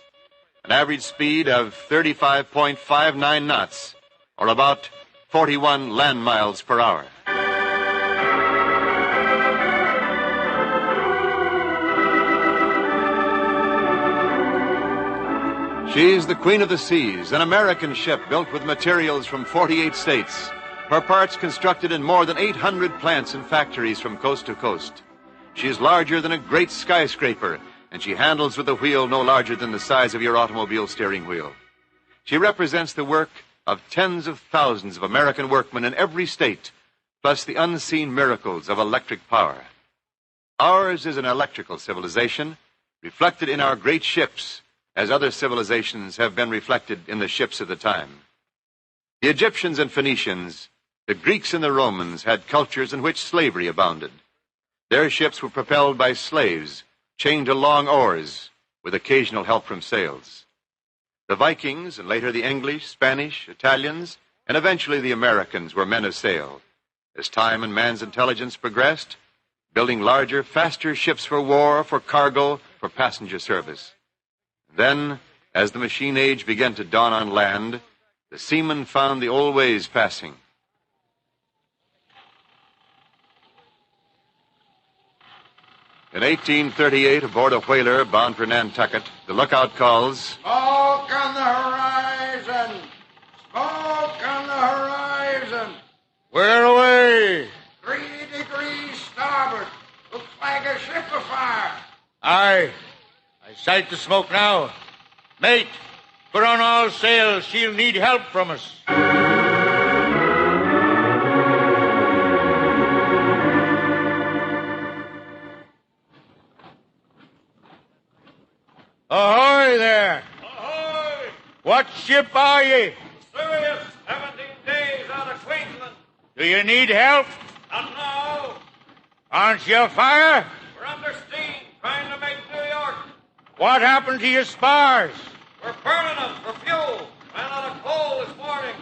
An average speed of 35.59 knots, or about 41 land miles per hour. She's the Queen of the Seas, an American ship built with materials from 48 states. Her parts constructed in more than 800 plants and factories from coast to coast. She is larger than a great skyscraper, and she handles with a wheel no larger than the size of your automobile steering wheel. She represents the work of tens of thousands of American workmen in every state, plus the unseen miracles of electric power. Ours is an electrical civilization, reflected in our great ships, as other civilizations have been reflected in the ships of the time. The Egyptians and Phoenicians, the Greeks and the Romans had cultures in which slavery abounded. Their ships were propelled by slaves, chained to long oars, with occasional help from sails. The Vikings, and later the English, Spanish, Italians, and eventually the Americans were men of sail. As time and man's intelligence progressed, building larger, faster ships for war, for cargo, for passenger service. Then, as the machine age began to dawn on land, the seamen found the old ways passing. In 1838, aboard a whaler bound for Nantucket, the lookout calls, "Smoke on the horizon! Smoke on the horizon! Where away? 3 degrees starboard. Looks like a ship afire." Aye. I sight the smoke now. Mate, put on all sail. She'll need help from us. Ahoy there! Ahoy! What ship are ye? Serious, 17 days out of Queensland. Do you need help? Not now. Aren't you afire? We're under steam, trying to make New York. What happened to your spars? We're burning them for fuel. Ran out of coal this morning.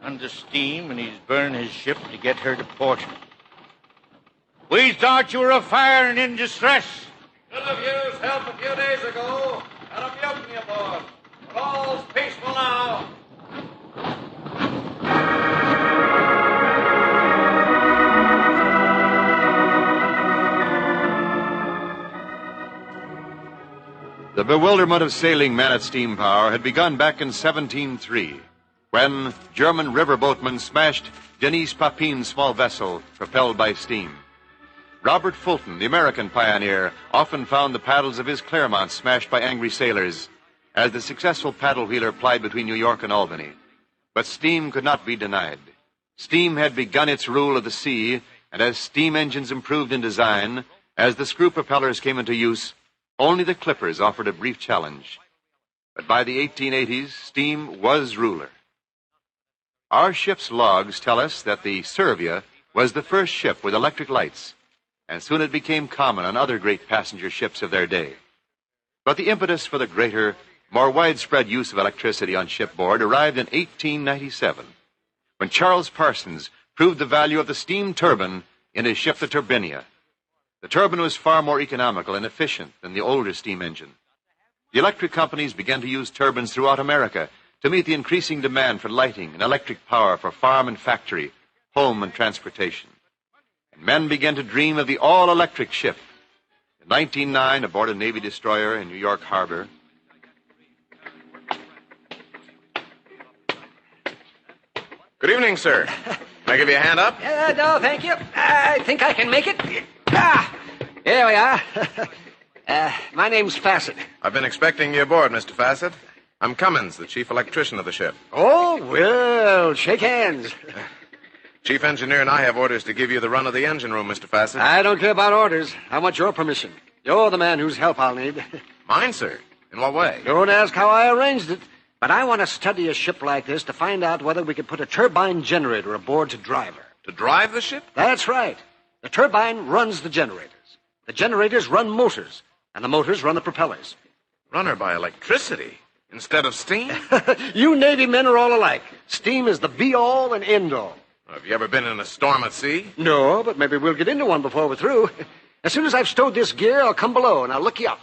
Under steam, and he's burning his ship to get her to port. We thought you were afire and in distress. Should have used help a few days ago. Had a mutiny aboard. But all's peaceful now. The bewilderment of sailing men at steam power had begun back in 1703, when German riverboatmen smashed Denise Papin's small vessel propelled by steam. Robert Fulton, the American pioneer, often found the paddles of his Claremont smashed by angry sailors as the successful paddle wheeler plied between New York and Albany. But steam could not be denied. Steam had begun its rule of the sea, and as steam engines improved in design, as the screw propellers came into use, only the clippers offered a brief challenge. But by the 1880s, steam was ruler. Our ship's logs tell us that the Servia was the first ship with electric lights. and soon it became common on other great passenger ships of their day. But the impetus for the greater, more widespread use of electricity on shipboard arrived in 1897, when Charles Parsons proved the value of the steam turbine in his ship, the Turbinia. The turbine was far more economical and efficient than the older steam engine. The electric companies began to use turbines throughout America to meet the increasing demand for lighting and electric power for farm and factory, home and transportation. And men began to dream of the all-electric ship. In 1909, aboard a Navy destroyer in New York Harbor, Good evening, sir. Can I give you a hand up? No, thank you. I think I can make it. Here we are. My name's Fassett. I've been expecting you aboard, Mr. Fassett. I'm Cummins, the chief electrician of the ship. Oh, well, shake hands. Chief engineer and I have orders to give you the run of the engine room, Mr. Fassett. I don't care about orders. I want your permission. You're the man whose help I'll need. Mine, sir? In what way? Don't ask how I arranged it. But I want to study a ship like this to find out whether we could put a turbine generator aboard to drive her. To drive the ship? That's right. The turbine runs the generators. The generators run motors, and the motors run the propellers. Run her by electricity instead of steam? You Navy men are all alike. Steam is the be-all and end-all. Have you ever been in a storm at sea? No, but maybe we'll get into one before we're through. As soon as I've stowed this gear, I'll come below, and I'll look you up.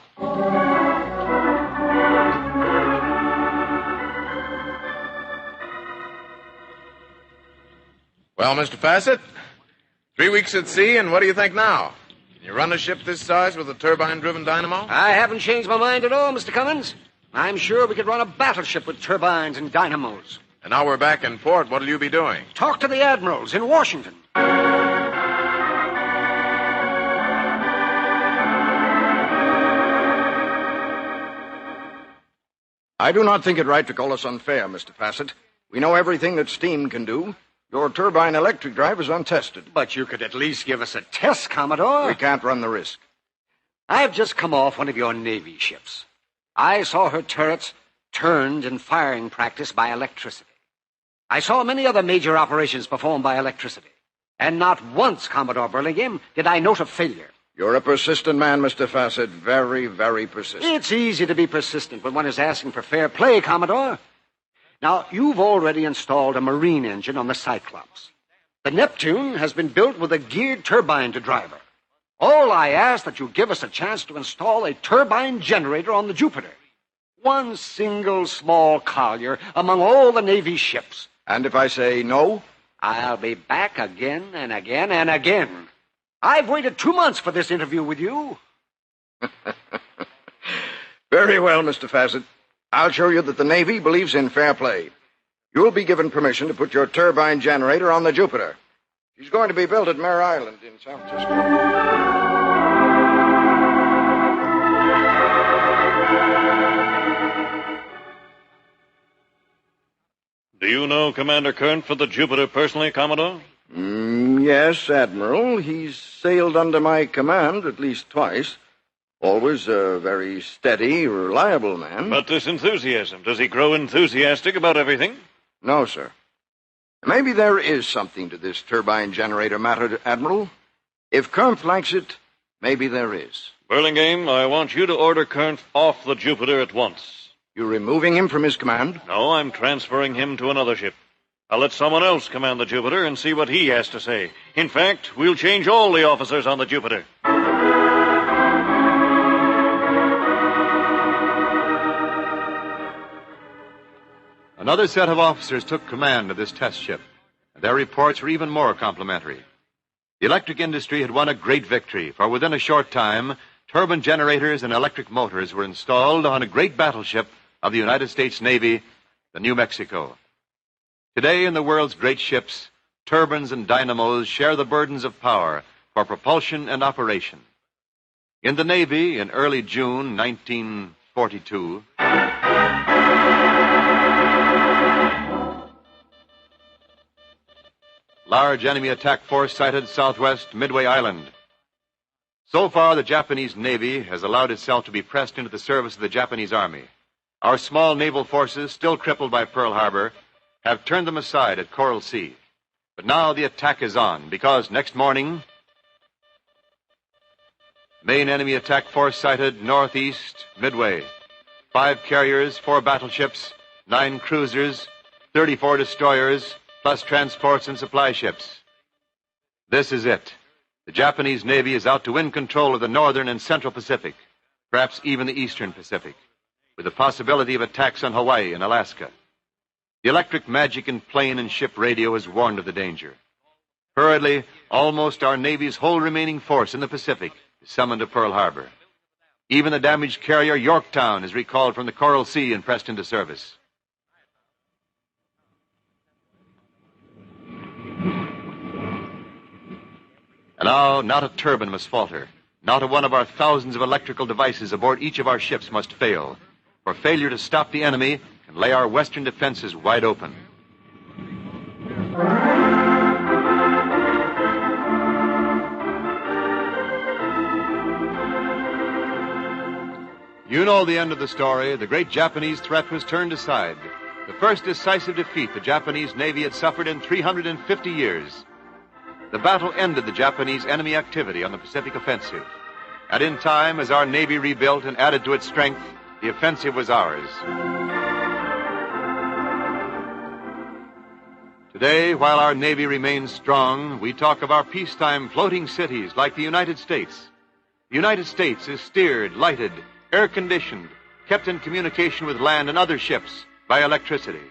Well, Mr. Fassett, 3 weeks at sea, and what do you think now? Can you run a ship this size with a turbine-driven dynamo? I haven't changed my mind at all, Mr. Cummins. I'm sure we could run a battleship with turbines and dynamos. And now we're back in port. What'll you be doing? Talk to the admirals in Washington. I do not think it right to call us unfair, Mr. Fassett. We know everything that steam can do. Your turbine electric drive is untested. But you could at least give us a test, Commodore. We can't run the risk. I've just come off one of your Navy ships. I saw her turrets turned in firing practice by electricity. I saw many other major operations performed by electricity. And not once, Commodore Burlingame, did I note a failure. You're a persistent man, Mr. Fassett. Very, very persistent. It's easy to be persistent when one is asking for fair play, Commodore. Now, you've already installed a marine engine on the Cyclops. The Neptune has been built with a geared turbine to drive her. All I ask that you give us a chance to install a turbine generator on the Jupiter. One single small collier among all the Navy ships. And if I say no? I'll be back again and again and again. I've waited 2 months for this interview with you. Very well, Mr. Fassett. I'll show you that the Navy believes in fair play. You'll be given permission to put your turbine generator on the Jupiter. She's going to be built at Mare Island in San Francisco. Do you know Commander Kern for the Jupiter personally, Commodore? Yes, Admiral. He's sailed under my command at least twice. Always a very steady, reliable man. But this enthusiasm, does he grow enthusiastic about everything? No, sir. Maybe there is something to this turbine generator matter, Admiral. If Kernf likes it, maybe there is. Burlingame, I want you to order Kernf off the Jupiter at once. You're removing him from his command? No, I'm transferring him to another ship. I'll let someone else command the Jupiter and see what he has to say. In fact, we'll change all the officers on the Jupiter. Another set of officers took command of this test ship, and their reports were even more complimentary. The electric industry had won a great victory, for within a short time, turbine generators and electric motors were installed on a great battleship of the United States Navy, the New Mexico. Today, in the world's great ships, turbines and dynamos share the burdens of power for propulsion and operation. In the Navy, in early June 1942, large enemy attack force sighted southwest Midway Island. So far, the Japanese Navy has allowed itself to be pressed into the service of the Japanese Army. Our small naval forces, still crippled by Pearl Harbor, have turned them aside at Coral Sea. But now the attack is on, because next morning, Main enemy attack force sighted northeast, Midway. 5 carriers, 4 battleships, 9 cruisers, 34 destroyers, plus transports and supply ships. This is it. The Japanese Navy is out to win control of the northern and central Pacific, perhaps even the eastern Pacific, with the possibility of attacks on Hawaii and Alaska. The electric magic in plane and ship radio has warned of the danger. Hurriedly, almost our Navy's whole remaining force in the Pacific is summoned to Pearl Harbor. Even the damaged carrier Yorktown is recalled from the Coral Sea and pressed into service. And now, not a turbine must falter. Not a one of our thousands of electrical devices aboard each of our ships must fail. For failure to stop the enemy can lay our western defenses wide open. You know the end of the story. The great Japanese threat was turned aside. The first decisive defeat the Japanese Navy had suffered in 350 years. The battle ended the Japanese enemy activity on the Pacific offensive. And in time, as our Navy rebuilt and added to its strength, the offensive was ours. Today, while our Navy remains strong, we talk of our peacetime floating cities like the United States. The United States is steered, lighted, air-conditioned, kept in communication with land and other ships by electricity.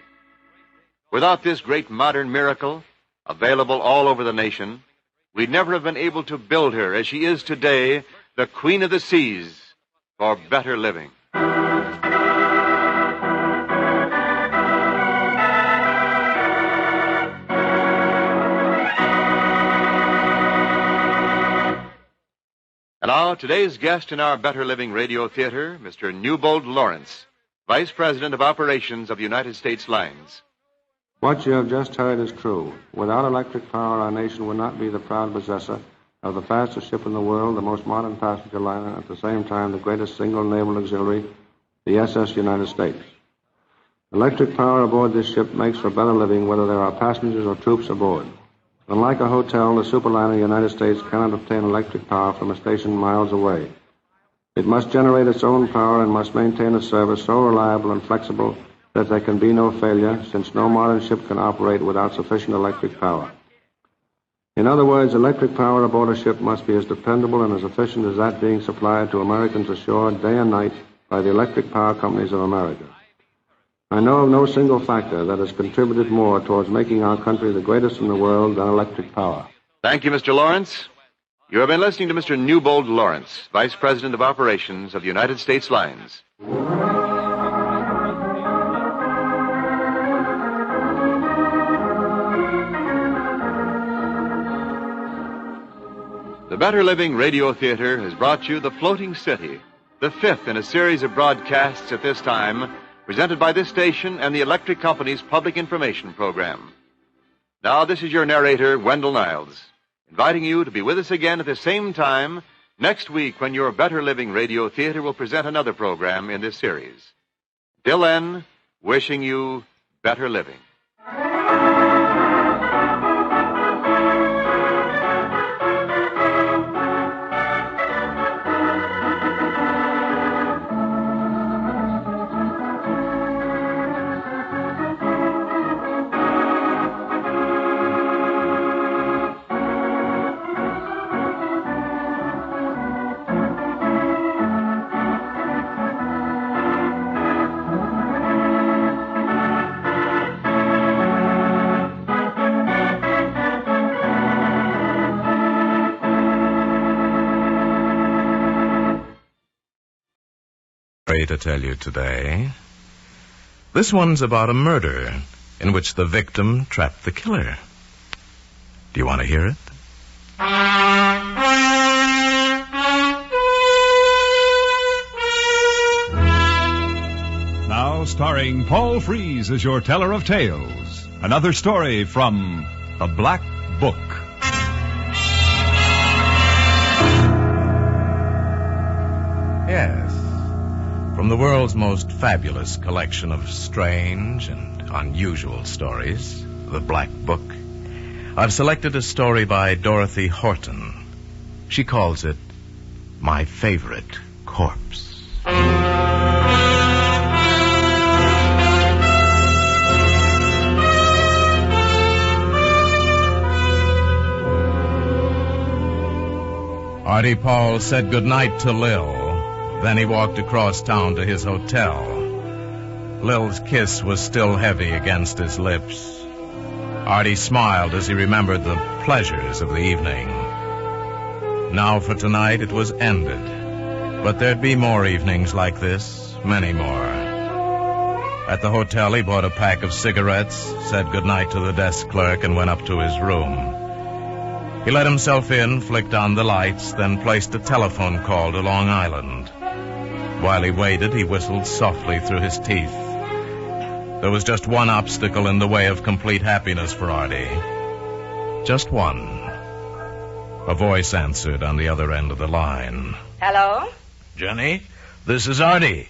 Without this great modern miracle, available all over the nation, we'd never have been able to build her as she is today, the Queen of the Seas, for better living. And now, today's guest in our Better Living Radio Theater, Mr. Newbold Lawrence, Vice President of Operations of United States Lines. What you have just heard is true. Without electric power, our nation would not be the proud possessor of the fastest ship in the world, the most modern passenger liner, at the same time the greatest single naval auxiliary, the SS United States. Electric power aboard this ship makes for better living whether there are passengers or troops aboard. Unlike a hotel, the superliner United States cannot obtain electric power from a station miles away. It must generate its own power and must maintain a service so reliable and flexible that there can be no failure, since no modern ship can operate without sufficient electric power. In other words, electric power aboard a ship must be as dependable and as efficient as that being supplied to Americans ashore day and night by the electric power companies of America. I know of no single factor that has contributed more towards making our country the greatest in the world than electric power. Thank you, Mr. Lawrence. You have been listening to Mr. Newbold Lawrence, Vice President of Operations of the United States Lines. The Better Living Radio Theater has brought you The Floating City, the fifth in a series of broadcasts at this time, presented by this station and the Electric Company's Public Information Program. Now, this is your narrator, Wendell Niles, inviting you to be with us again at the same time next week when your Better Living Radio Theater will present another program in this series. Till then, wishing you better living. To tell you today. This one's about a murder in which the victim trapped the killer. Do you want to hear it? Now starring Paul Frees as your teller of tales. Another story from The Black Book. Yes. From the world's most fabulous collection of strange and unusual stories, The Black Book, I've selected a story by Dorothy Horton. She calls it my favorite corpse. Artie Paul said goodnight to Lil. Then he walked across town to his hotel. Lil's kiss was still heavy against his lips. Artie smiled as he remembered the pleasures of the evening. Now for tonight it was ended. But there'd be more evenings like this, many more. At the hotel he bought a pack of cigarettes, said goodnight to the desk clerk, and went up to his room. He let himself in, flicked on the lights, then placed a telephone call to Long Island. While he waited, he whistled softly through his teeth. There was just one obstacle in the way of complete happiness for Artie. Just one. A voice answered on the other end of the line. Hello? Jenny, this is Artie.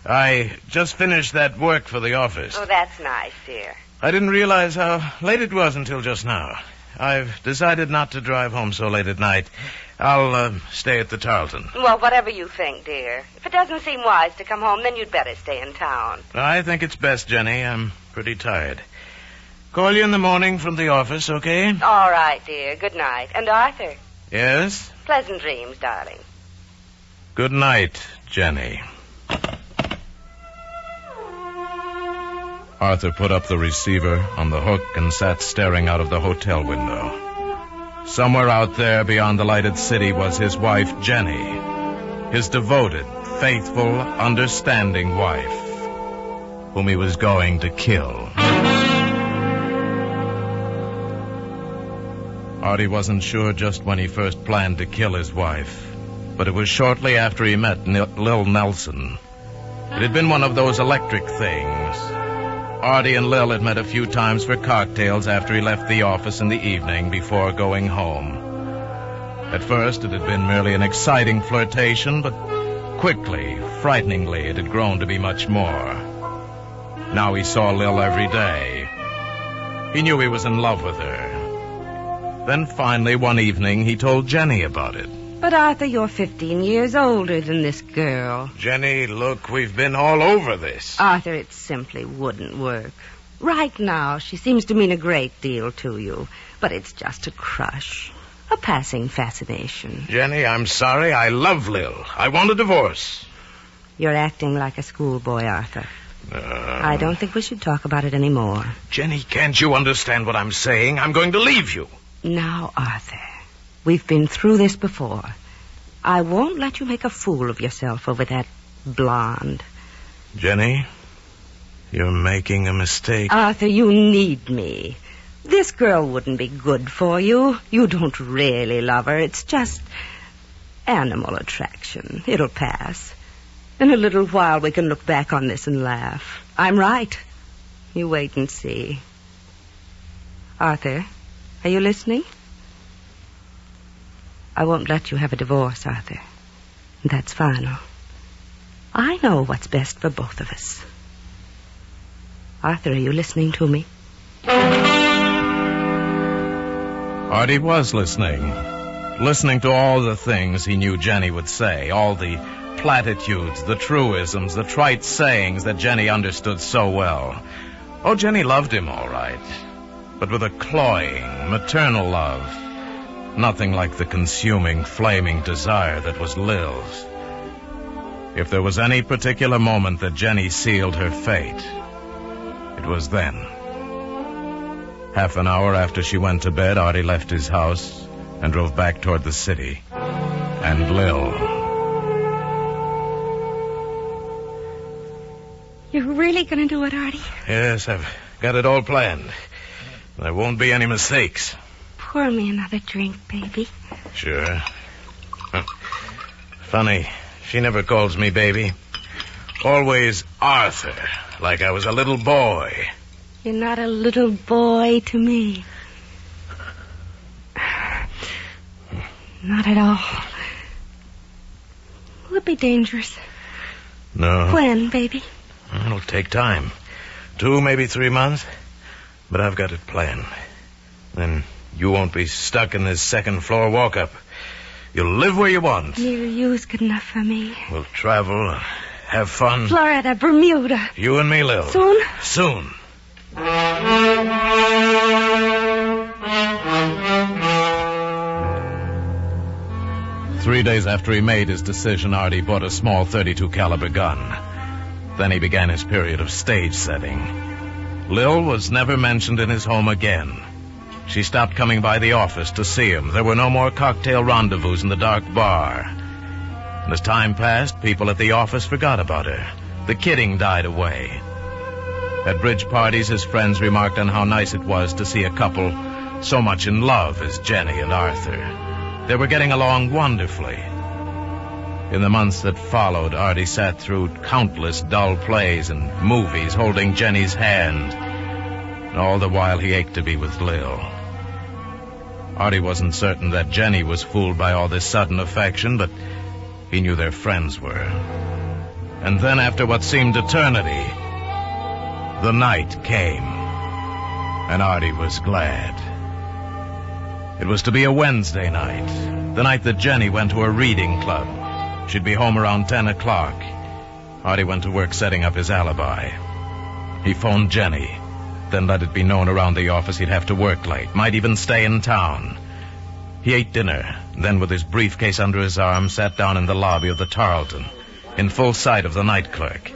I just finished that work for the office. Oh, that's nice, dear. I didn't realize how late it was until just now. I've decided not to drive home so late at night. I'll stay at the Tarleton. Well, whatever you think, dear. If it doesn't seem wise to come home, then you'd better stay in town. I think it's best, Jenny. I'm pretty tired. Call you in the morning from the office, okay? All right, dear. Good night. And Arthur? Yes? Pleasant dreams, darling. Good night, Jenny. Arthur put up the receiver on the hook and sat staring out of the hotel window. Somewhere out there beyond the lighted city was his wife, Jenny. His devoted, faithful, understanding wife, whom he was going to kill. Artie wasn't sure just when he first planned to kill his wife, but it was shortly after he met Lil Nelson. It had been one of those electric things. Artie and Lil had met a few times for cocktails after he left the office in the evening before going home. At first, it had been merely an exciting flirtation, but quickly, frighteningly, it had grown to be much more. Now he saw Lil every day. He knew he was in love with her. Then finally, one evening, he told Jenny about it. But, Arthur, you're 15 years older than this girl. Jenny, look, we've been all over this. Arthur, it simply wouldn't work. Right now, she seems to mean a great deal to you. But it's just a crush. A passing fascination. Jenny, I'm sorry. I love Lil. I want a divorce. You're acting like a schoolboy, Arthur. I don't think we should talk about it anymore. Jenny, can't you understand what I'm saying? I'm going to leave you. Now, Arthur, we've been through this before. I won't let you make a fool of yourself over that blonde. Jenny, you're making a mistake. Arthur, you need me. This girl wouldn't be good for you. You don't really love her. It's just animal attraction. It'll pass. In a little while, we can look back on this and laugh. I'm right. You wait and see. Arthur, are you listening? I won't let you have a divorce, Arthur. That's final. I know what's best for both of us. Arthur, are you listening to me? Artie was listening. Listening to all the things he knew Jenny would say, all the platitudes, the truisms, the trite sayings that Jenny understood so well. Oh, Jenny loved him all right, but with a cloying, maternal love. Nothing like the consuming, flaming desire that was Lil's. If there was any particular moment that Jenny sealed her fate, it was then. Half an hour after she went to bed, Artie left his house and drove back toward the city. And Lil... You're really going to do it, Artie? Yes, I've got it all planned. There won't be any mistakes. Pour me another drink, baby. Sure. Funny, she never calls me baby. Always Arthur, like I was a little boy. You're not a little boy to me. Not at all. Will it be dangerous? No. When, baby? It'll take time. 2, maybe 3 months. But I've got it planned. Then you won't be stuck in this second-floor walk-up. You'll live where you want. Near you's good enough for me. We'll travel, have fun. Florida, Bermuda. You and me, Lil. Soon? Soon. 3 days after he made his decision, Artie bought a small .32 caliber gun. Then he began his period of stage setting. Lil was never mentioned in his home again. She stopped coming by the office to see him. There were no more cocktail rendezvous in the dark bar. And as time passed, people at the office forgot about her. The kidding died away. At bridge parties, his friends remarked on how nice it was to see a couple so much in love as Jenny and Arthur. They were getting along wonderfully. In the months that followed, Artie sat through countless dull plays and movies holding Jenny's hand. And all the while he ached to be with Lil. Artie wasn't certain that Jenny was fooled by all this sudden affection, but he knew their friends were. And then, after what seemed eternity, the night came, and Artie was glad. It was to be a Wednesday night, the night that Jenny went to a reading club. She'd be home around 10 o'clock. Artie went to work setting up his alibi. He phoned Jenny, then let it be known around the office he'd have to work late, might even stay in town. He ate dinner, then with his briefcase under his arm, sat down in the lobby of the Tarleton, in full sight of the night clerk.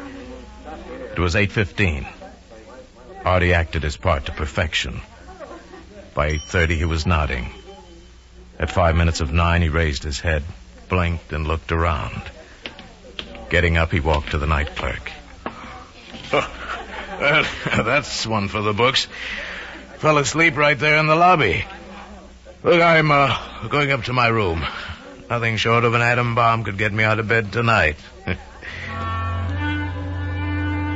It was 8:15. Artie acted his part to perfection. By 8:30, he was nodding. At 9:05, he raised his head, blinked, and looked around. Getting up, he walked to the night clerk. Oh, well, that's one for the books. Fell asleep right there in the lobby. Look, I'm going up to my room. Nothing short of an atom bomb could get me out of bed tonight.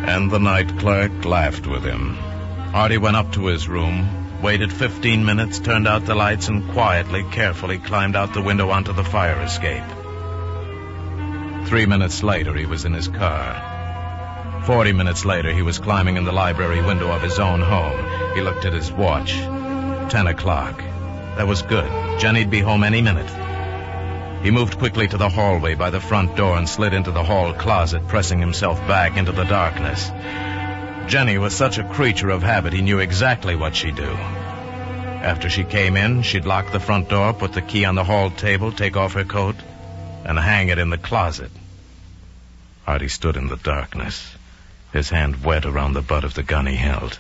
And the night clerk laughed with him. Artie went up to his room, waited 15 minutes, turned out the lights, and quietly, carefully climbed out the window onto the fire escape. 3 minutes later, he was in his car. 40 minutes later, he was climbing in the library window of his own home. He looked at his watch. 10 o'clock. That was good. Jenny'd be home any minute. He moved quickly to the hallway by the front door and slid into the hall closet, pressing himself back into the darkness. Jenny was such a creature of habit, he knew exactly what she'd do. After she came in, she'd lock the front door, put the key on the hall table, take off her coat, and hang it in the closet. Artie stood in the darkness, his hand wet around the butt of the gun he held.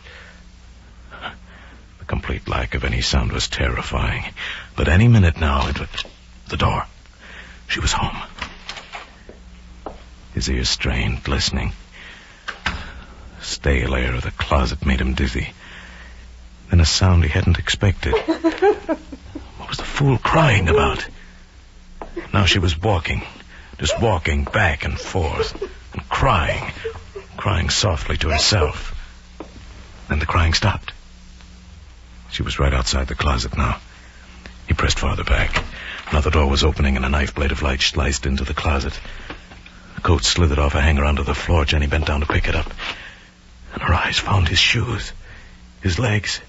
The complete lack of any sound was terrifying. But any minute now, it would... The door. She was home. His ears strained, listening. Stale air of the closet made him dizzy. Then a sound he hadn't expected. What was the fool crying about? Now she was walking, just walking back and forth, and crying softly to herself. Then the crying stopped. She was right outside the closet now. He pressed farther back. Another door was opening, and a knife blade of light sliced into the closet. The coat slithered off a hanger onto the floor. Jenny bent down to pick it up. And her eyes found his shoes, his legs,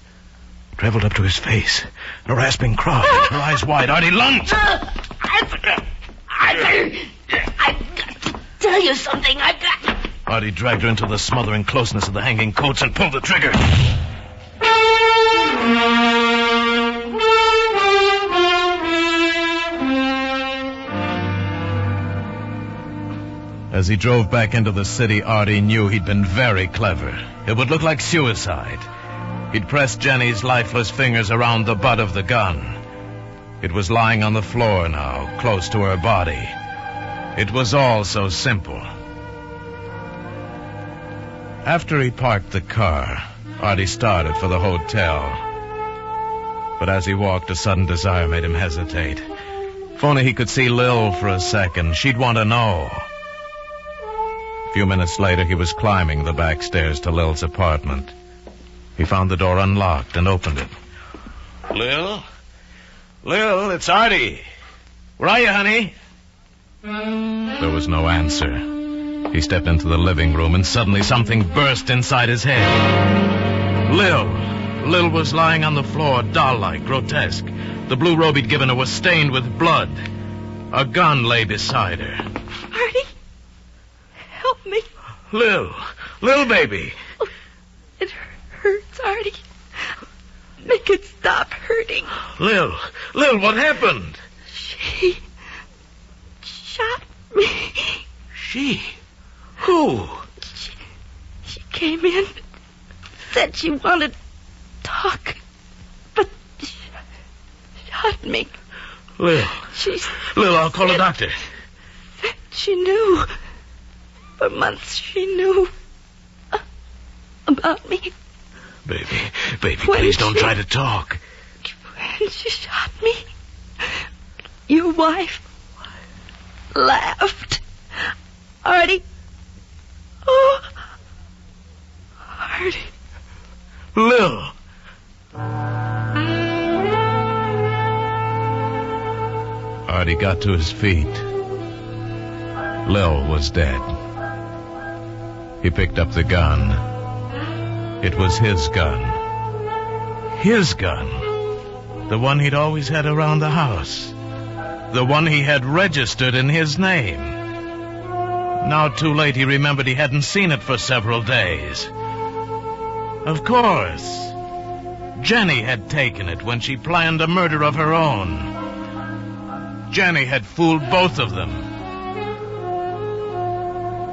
traveled up to his face. And a rasping cry, her eyes wide. Artie lunged. I tell you something. Artie dragged her into the smothering closeness of the hanging coats and pulled the trigger. As he drove back into the city, Artie knew he'd been very clever. It would look like suicide. He'd pressed Jenny's lifeless fingers around the butt of the gun. It was lying on the floor now, close to her body. It was all so simple. After he parked the car, Artie started for the hotel. But as he walked, a sudden desire made him hesitate. If only he could see Lil for a second, she'd want to know. A few minutes later, he was climbing the back stairs to Lil's apartment. He found the door unlocked and opened it. Lil? Lil, it's Artie. Where are you, honey? There was no answer. He stepped into the living room, and suddenly something burst inside his head. Lil was lying on the floor, doll-like, grotesque. The blue robe he'd given her was stained with blood. A gun lay beside her. Artie, help me. Lil, baby. Oh, it hurts, Artie. Make it stop hurting. Lil, what happened? She shot me. She? Who? She came in, said she wanted to talk, but shot me. Lil, I'll call a doctor. Said she knew. For months she knew about me. Baby, please don't try to talk. When she shot me, your wife laughed. Artie. Oh, Artie. Lil. Artie got to his feet. Lil was dead. He picked up the gun. It was his gun. His gun. The one he'd always had around the house. The one he had registered in his name. Now, too late, he remembered he hadn't seen it for several days. Of course. Jenny had taken it when she planned a murder of her own. Jenny had fooled both of them.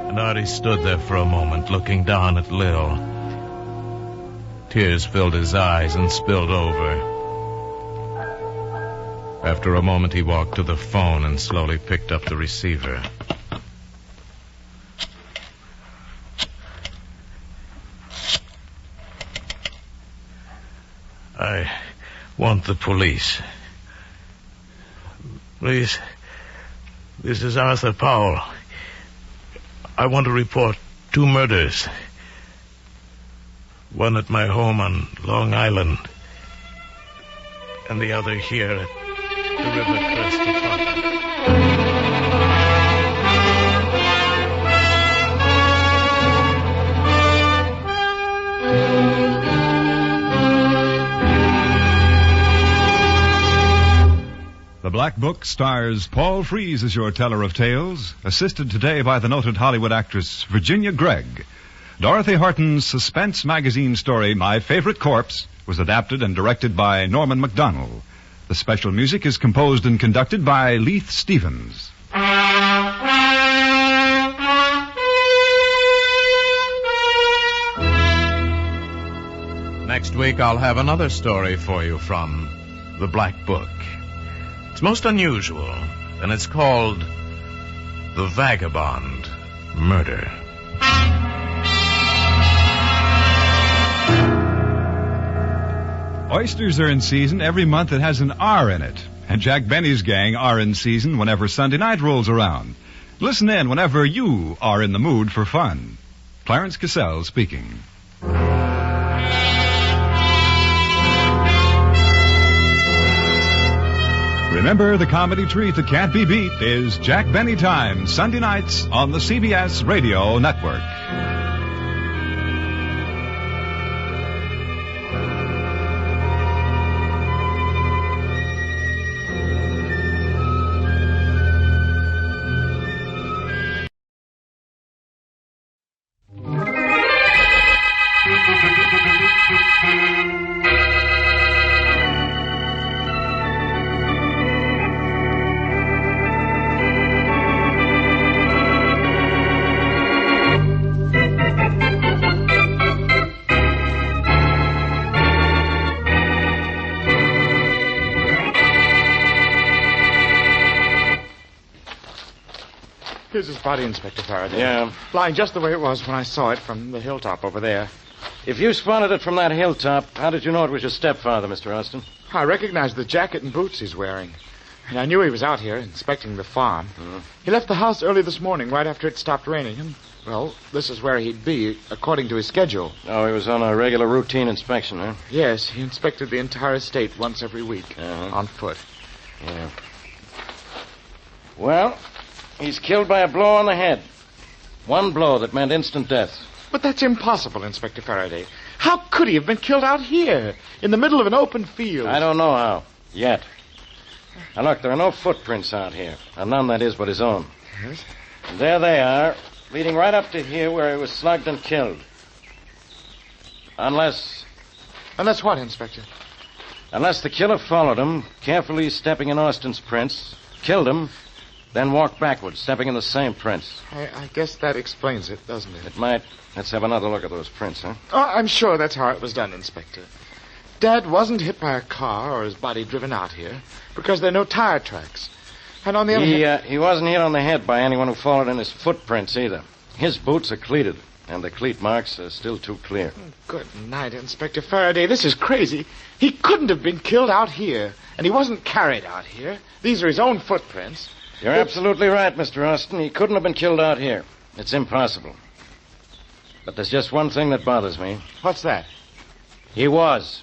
And Artie stood there for a moment, looking down at Lil. Tears filled his eyes and spilled over. After a moment, he walked to the phone and slowly picked up the receiver. I want the police. Please, this is Arthur Powell. I want to report 2 murders. One at my home on Long Island, and the other here at the River Crest apartment. The Black Book stars Paul Frees as your teller of tales, assisted today by the noted Hollywood actress Virginia Gregg. Dorothy Horton's suspense magazine story, My Favorite Corpse, was adapted and directed by Norman MacDonald. The special music is composed and conducted by Leith Stevens. Next week, I'll have another story for you from The Black Book. It's most unusual, and it's called The Vagabond Murder. Oysters are in season every month that has an R in it. And Jack Benny's gang are in season whenever Sunday night rolls around. Listen in whenever you are in the mood for fun. Clarence Cassell speaking. Remember, the comedy treat that can't be beat is Jack Benny Time, Sunday nights on the CBS Radio Network. Here's his body, Inspector Faraday. Yeah. Lying just the way it was when I saw it from the hilltop over there. If you spotted it from that hilltop, how did you know it was your stepfather, Mr. Austin? I recognized the jacket and boots he's wearing. And I knew he was out here inspecting the farm. He left the house early this morning, right after it stopped raining. And, well, this is where he'd be, according to his schedule. Oh, he was on a regular routine inspection, huh? Yes, he inspected the entire estate once every week, on foot. Yeah. Well, he's killed by a blow on the head. One blow that meant instant death. But that's impossible, Inspector Faraday. How could he have been killed out here, in the middle of an open field? I don't know how. Yet. Now, look, there are no footprints out here. And none, that is, but his own. Yes? And there they are, leading right up to here where he was slugged and killed. Unless what, Inspector? Unless the killer followed him, carefully stepping in Austin's prints, killed him, then walked backwards, stepping in the same prints. I guess that explains it, doesn't it? It might. Let's have another look at those prints, huh? Oh, I'm sure that's how it was done, Inspector. Dad wasn't hit by a car or his body driven out here because there are no tire tracks. And on the other hand... He wasn't hit on the head by anyone who followed in his footprints either. His boots are cleated, and the cleat marks are still too clear. Good night, Inspector Faraday. This is crazy. He couldn't have been killed out here, and he wasn't carried out here. These are his own footprints. You're absolutely right, Mr. Austin. He couldn't have been killed out here. It's impossible. But there's just one thing that bothers me. What's that? He was.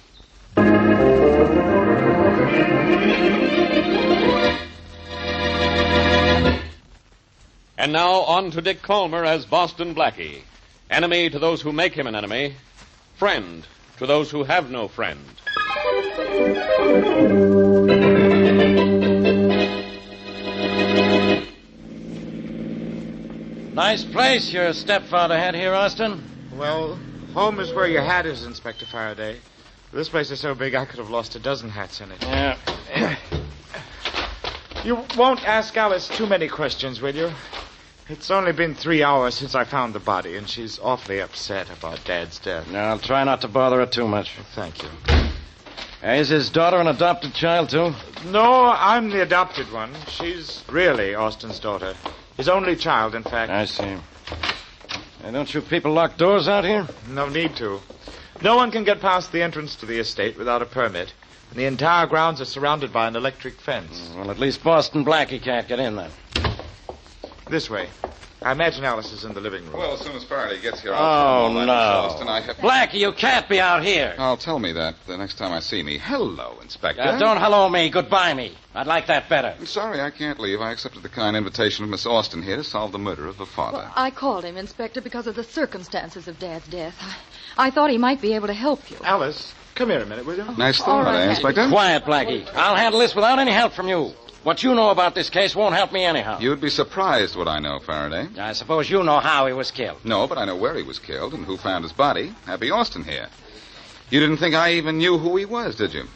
And now on to Dick Colmer as Boston Blackie. Enemy to those who make him an enemy. Friend to those who have no friend. Nice place your stepfather had here, Austin. Well, home is where your hat is, Inspector Faraday. This place is so big I could have lost a dozen hats in it. Yeah. You won't ask Alice too many questions, will you? It's only been 3 hours since I found the body, and she's awfully upset about Dad's death. No, I'll try not to bother her too much. Thank you. Is his daughter an adopted child, too? No, I'm the adopted one. She's really Austin's daughter. His only child, in fact. I see. Don't you people lock doors out here? No need to. No one can get past the entrance to the estate without a permit. And the entire grounds are surrounded by an electric fence. Well, at least Boston Blackie can't get in then. This way. I imagine Alice is in the living room. Well, as soon as Faraday gets here, I'll tell him all that, Mr. Austin. Blackie, you can't be out here. I'll tell me that the next time I see me. Hello, Inspector. Don't hello me, goodbye me. I'd like that better. I'm sorry I can't leave. I accepted the kind invitation of Miss Austin here to solve the murder of her father. Well, I called him, Inspector, because of the circumstances of Dad's death. I thought he might be able to help you. Alice, come here a minute, will you? Nice thought, right, Inspector? Quiet, Blackie. I'll handle this without any help from you. What you know about this case won't help me anyhow. You'd be surprised what I know, Faraday. I suppose you know how he was killed. No, but I know where he was killed and who found his body. Happy Austin here. You didn't think I even knew who he was, did you?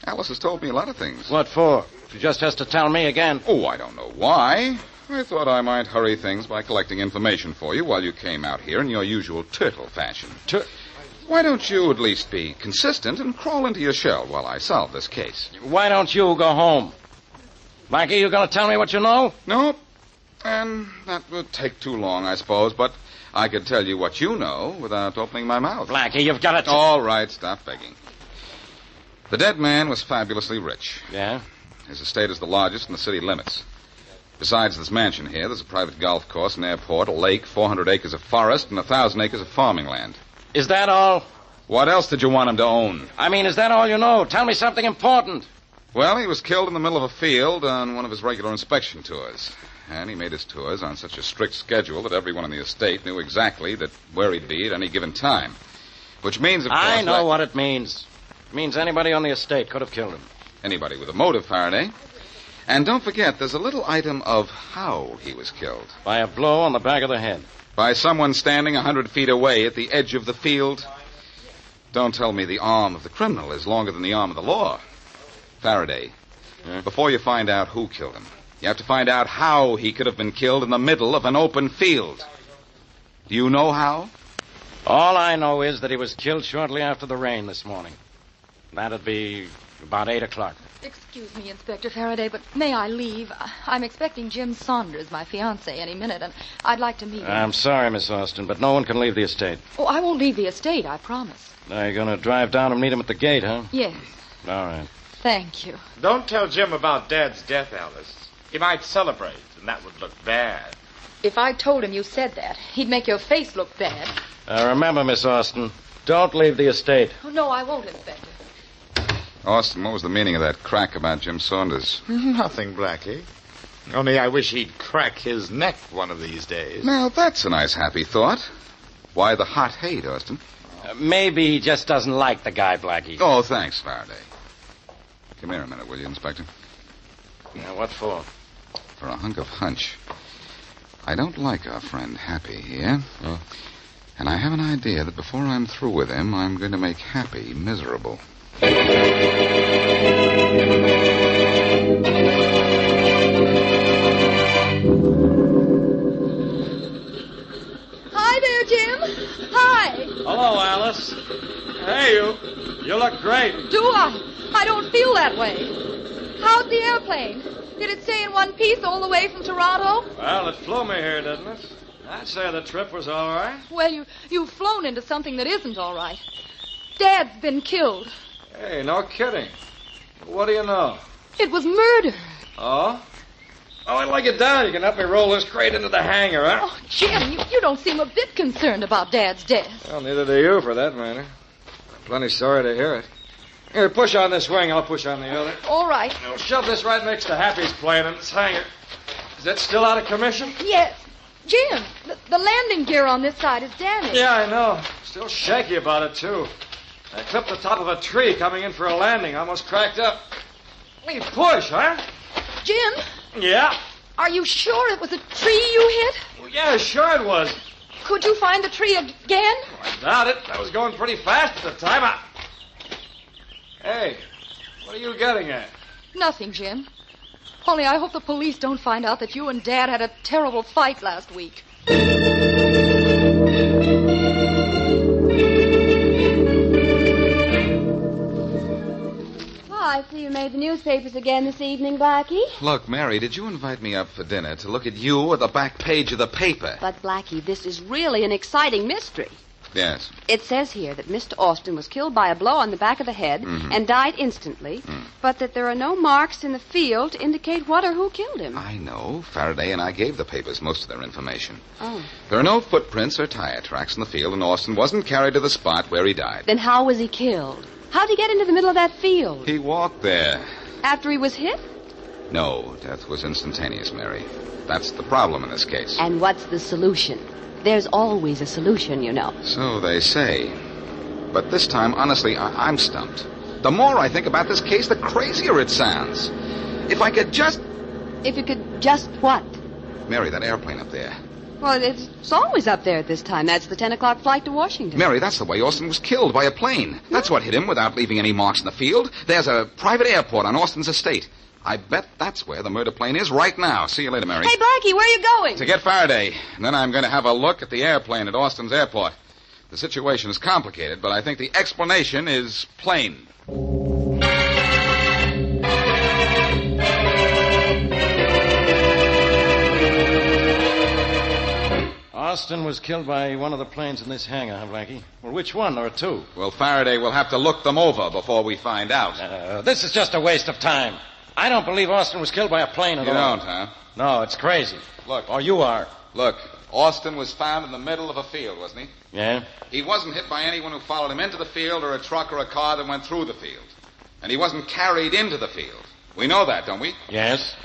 Alice has told me a lot of things. What for? She just has to tell me again. Oh, I don't know why. I thought I might hurry things by collecting information for you while you came out here in your usual turtle fashion. Why don't you at least be consistent and crawl into your shell while I solve this case? Why don't you go home? Blackie, you going to tell me what you know? No. And that would take too long, I suppose, but I could tell you what you know without opening my mouth. Blackie, you've got to... All right, stop begging. The dead man was fabulously rich. Yeah? His estate is the largest in the city limits. Besides this mansion here, there's a private golf course, an airport, a lake, 400 acres of forest, and 1,000 acres of farming land. Is that all? What else did you want him to own? I mean, is that all you know? Tell me something important. Well, he was killed in the middle of a field on one of his regular inspection tours. And he made his tours on such a strict schedule that everyone in the estate knew exactly where he'd be at any given time. Which means, of course... I know what it means. It means anybody on the estate could have killed him. Anybody with a motive, Faraday. And don't forget, there's a little item of how he was killed. By a blow on the back of the head. By someone standing 100 feet away at the edge of the field. Don't tell me the arm of the criminal is longer than the arm of the law. Faraday, before you find out who killed him, you have to find out how he could have been killed in the middle of an open field. Do you know how? All I know is that he was killed shortly after the rain this morning. That'd be about 8 o'clock. Excuse me, Inspector Faraday, but may I leave? I'm expecting Jim Saunders, my fiancé, any minute, and I'd like to meet him. I'm sorry, Miss Austin, but no one can leave the estate. Oh, I won't leave the estate, I promise. Now, you're going to drive down and meet him at the gate, huh? Yes. All right. Thank you. Don't tell Jim about Dad's death, Alice. He might celebrate, and that would look bad. If I told him you said that, he'd make your face look bad. Remember, Miss Austin, don't leave the estate. Oh, no, I won't, Inspector. Austin, what was the meaning of that crack about Jim Saunders? Nothing, Blackie. Only I wish he'd crack his neck one of these days. Now, that's a nice, happy thought. Why the hot hate, Austin? Maybe he just doesn't like the guy, Blackie. Oh, thanks, Faraday. Come here a minute, will you, Inspector? Yeah, what for? For a hunk of hunch. I don't like our friend Happy here. Huh? And I have an idea that before I'm through with him, I'm going to make Happy miserable. Hi there, Jim. Hi. Hello, Alice. Hey, you. You look great. Do I? I don't feel that way. How's the airplane? Did it stay in one piece all the way from Toronto? Well, it flew me here, didn't it? I'd say the trip was all right. Well, you've flown into something that isn't all right. Dad's been killed. Hey, no kidding. What do you know? It was murder. Oh? Oh, I'd like it down. You can help me roll this crate into the hangar, huh? Oh, Jim, you don't seem a bit concerned about Dad's death. Well, neither do you, for that matter. I'm plenty sorry to hear it. Here, push on this wing. I'll push on the other. All right. Now, shove this right next to Happy's plane in its hangar. Is that still out of commission? Yes. Jim, the landing gear on this side is damaged. Yeah, I know. Still shaky about it, too. I clipped the top of a tree coming in for a landing. Almost cracked up. Hey, push, huh? Jim? Yeah? Are you sure it was a tree you hit? Well, yeah, sure it was. Could you find the tree again? I doubt it. I was going pretty fast at the time. Hey, what are you getting at? Nothing, Jim. Only I hope the police don't find out that you and Dad had a terrible fight last week. I see you made the newspapers again this evening, Blackie. Look, Mary, did you invite me up for dinner to look at you at the back page of the paper? But, Blackie, this is really an exciting mystery. Yes. It says here that Mr. Austin was killed by a blow on the back of the head and died instantly, but that there are no marks in the field to indicate what or who killed him. I know. Faraday and I gave the papers most of their information. Oh. There are no footprints or tire tracks in the field, and Austin wasn't carried to the spot where he died. Then how was he killed? How'd he get into the middle of that field? He walked there. After he was hit? No, death was instantaneous, Mary. That's the problem in this case. And what's the solution? There's always a solution, you know. So they say. But this time, honestly, I'm stumped. The more I think about this case, the crazier it sounds. If I could just... If you could just what? Mary, that airplane up there. Well, it's always up there at this time. That's the 10 o'clock flight to Washington. Mary, that's the way Austin was killed, by a plane. That's what hit him without leaving any marks in the field. There's a private airport on Austin's estate. I bet that's where the murder plane is right now. See you later, Mary. Hey, Blackie, where are you going? To get Faraday. And then I'm going to have a look at the airplane at Austin's airport. The situation is complicated, but I think the explanation is plain. Austin was killed by one of the planes in this hangar, huh, Blackie? Well, which one, or two? Well, Faraday will have to look them over before we find out. This is just a waste of time. I don't believe Austin was killed by a plane at all. You don't, huh? No, it's crazy. Look. Or you are. Look, Austin was found in the middle of a field, wasn't he? Yeah? He wasn't hit by anyone who followed him into the field or a truck or a car that went through the field. And he wasn't carried into the field. We know that, don't we? Yes.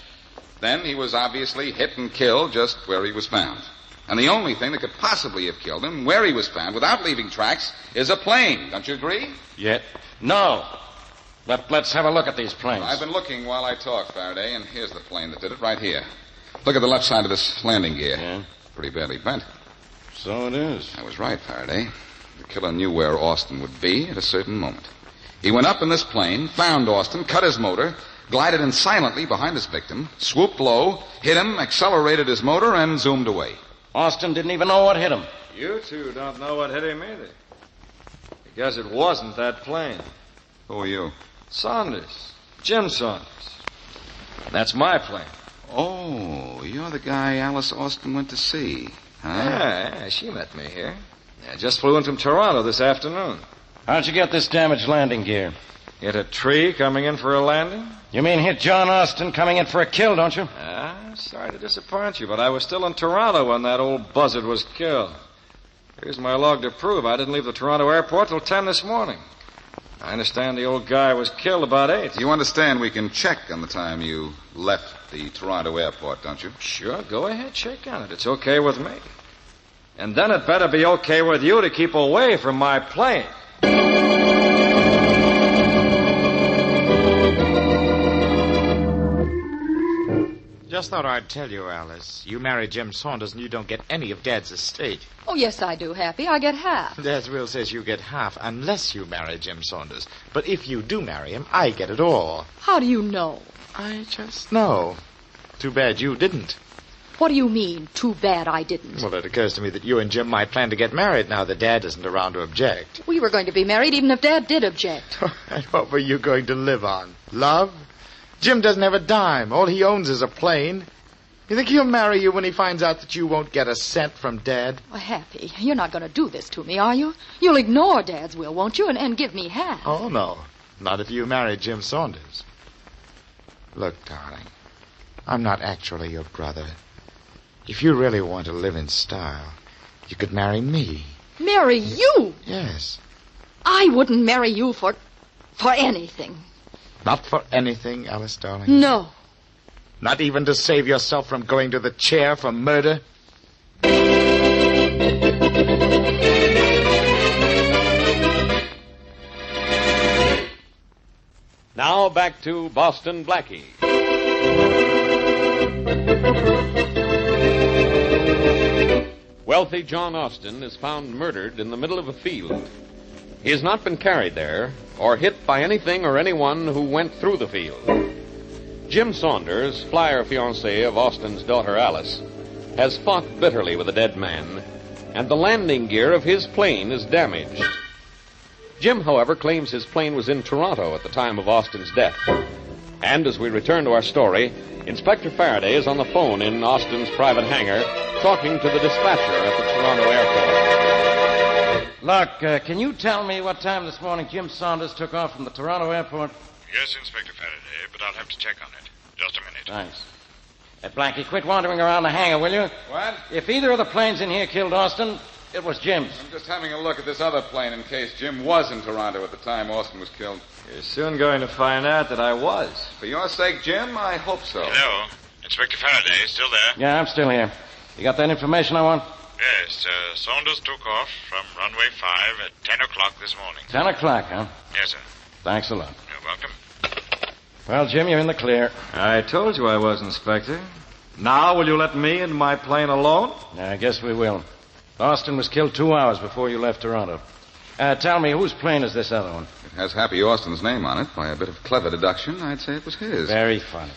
Then he was obviously hit and killed just where he was found. And the only thing that could possibly have killed him, where he was found, without leaving tracks, is a plane. Don't you agree? Yet. No. Let's have a look at these planes. I've been looking while I talk, Faraday, and here's the plane that did it right here. Look at the left side of this landing gear. Yeah? Pretty badly bent. So it is. I was right, Faraday. The killer knew where Austin would be at a certain moment. He went up in this plane, found Austin, cut his motor, glided in silently behind his victim, swooped low, hit him, accelerated his motor, and zoomed away. Austin didn't even know what hit him. You two don't know what hit him either. I guess it wasn't that plane. Who are you? Saunders. Jim Saunders. That's my plane. Oh, you're the guy Alice Austin went to see, huh? Yeah, she met me here. I just flew in from Toronto this afternoon. How'd you get this damaged landing gear? Hit a tree coming in for a landing? You mean hit John Austin coming in for a kill, don't you? Sorry to disappoint you, but I was still in Toronto when that old buzzard was killed. Here's my log to prove I didn't leave the Toronto airport till 10 this morning. I understand the old guy was killed about 8. You understand we can check on the time you left the Toronto airport, don't you? Sure, go ahead, check on it. It's okay with me. And then it better be okay with you to keep away from my plane. just thought I'd tell you, Alice. You marry Jim Saunders and you don't get any of Dad's estate. Oh, yes, I do, Happy. I get half. Dad's will says you get half unless you marry Jim Saunders. But if you do marry him, I get it all. How do you know? I just know. Too bad you didn't. What do you mean, too bad I didn't? Well, it occurs to me that you and Jim might plan to get married now that Dad isn't around to object. We were going to be married even if Dad did object. And what were you going to live on? Love? Jim doesn't have a dime. All he owns is a plane. You think he'll marry you when he finds out that you won't get a cent from Dad? Well, Happy, you're not going to do this to me, are you? You'll ignore Dad's will, won't you, and give me half? Oh, no. Not if you marry Jim Saunders. Look, darling, I'm not actually your brother. If you really want to live in style, you could marry me. Marry you? Yes. I wouldn't marry you for anything. Not for anything, Alice, darling? No. Not even to save yourself from going to the chair for murder? Now back to Boston Blackie. Wealthy John Austin is found murdered in the middle of a field. He has not been carried there or hit by anything or anyone who went through the field. Jim Saunders, flyer fiancé of Austin's daughter Alice, has fought bitterly with a dead man, and the landing gear of his plane is damaged. Jim, however, claims his plane was in Toronto at the time of Austin's death. And as we return to our story, Inspector Faraday is on the phone in Austin's private hangar, talking to the dispatcher at the Toronto airport. Look, can you tell me what time this morning Jim Saunders took off from the Toronto airport? Yes, Inspector Faraday, but I'll have to check on it. Just a minute. Thanks. Blackie, quit wandering around the hangar, will you? What? If either of the planes in here killed Austin, it was Jim's. I'm just having a look at this other plane in case Jim was in Toronto at the time Austin was killed. You're soon going to find out that I was. For your sake, Jim, I hope so. Hello. Inspector Faraday, still there? Yeah, I'm still here. You got that information I want? Yes, Saunders took off from runway 5 at 10 o'clock this morning. 10 o'clock, huh? Yes, sir. Thanks a lot. You're welcome. Well, Jim, you're in the clear. I told you I was, Inspector. Now will you let me and my plane alone? I guess we will. Austin was killed 2 hours before you left Toronto. Tell me, whose plane is this other one? It has Happy Austin's name on it. By a bit of clever deduction, I'd say it was his. Very funny.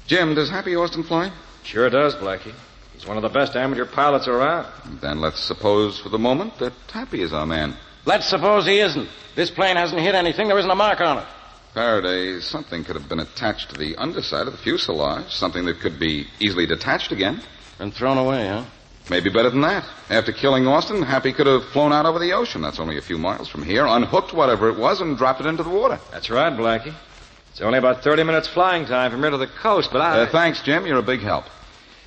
Jim, does Happy Austin fly? Sure does, Blackie. He's one of the best amateur pilots around. Then let's suppose for the moment that Happy is our man. Let's suppose he isn't. This plane hasn't hit anything. There isn't a mark on it. Faraday, something could have been attached to the underside of the fuselage. Something that could be easily detached again. And thrown away, huh? Maybe better than that. After killing Austin, Happy could have flown out over the ocean. That's only a few miles from here, unhooked whatever it was, and dropped it into the water. That's right, Blackie. It's only about 30 minutes flying time from here to the coast, but Thanks, Jim. You're a big help.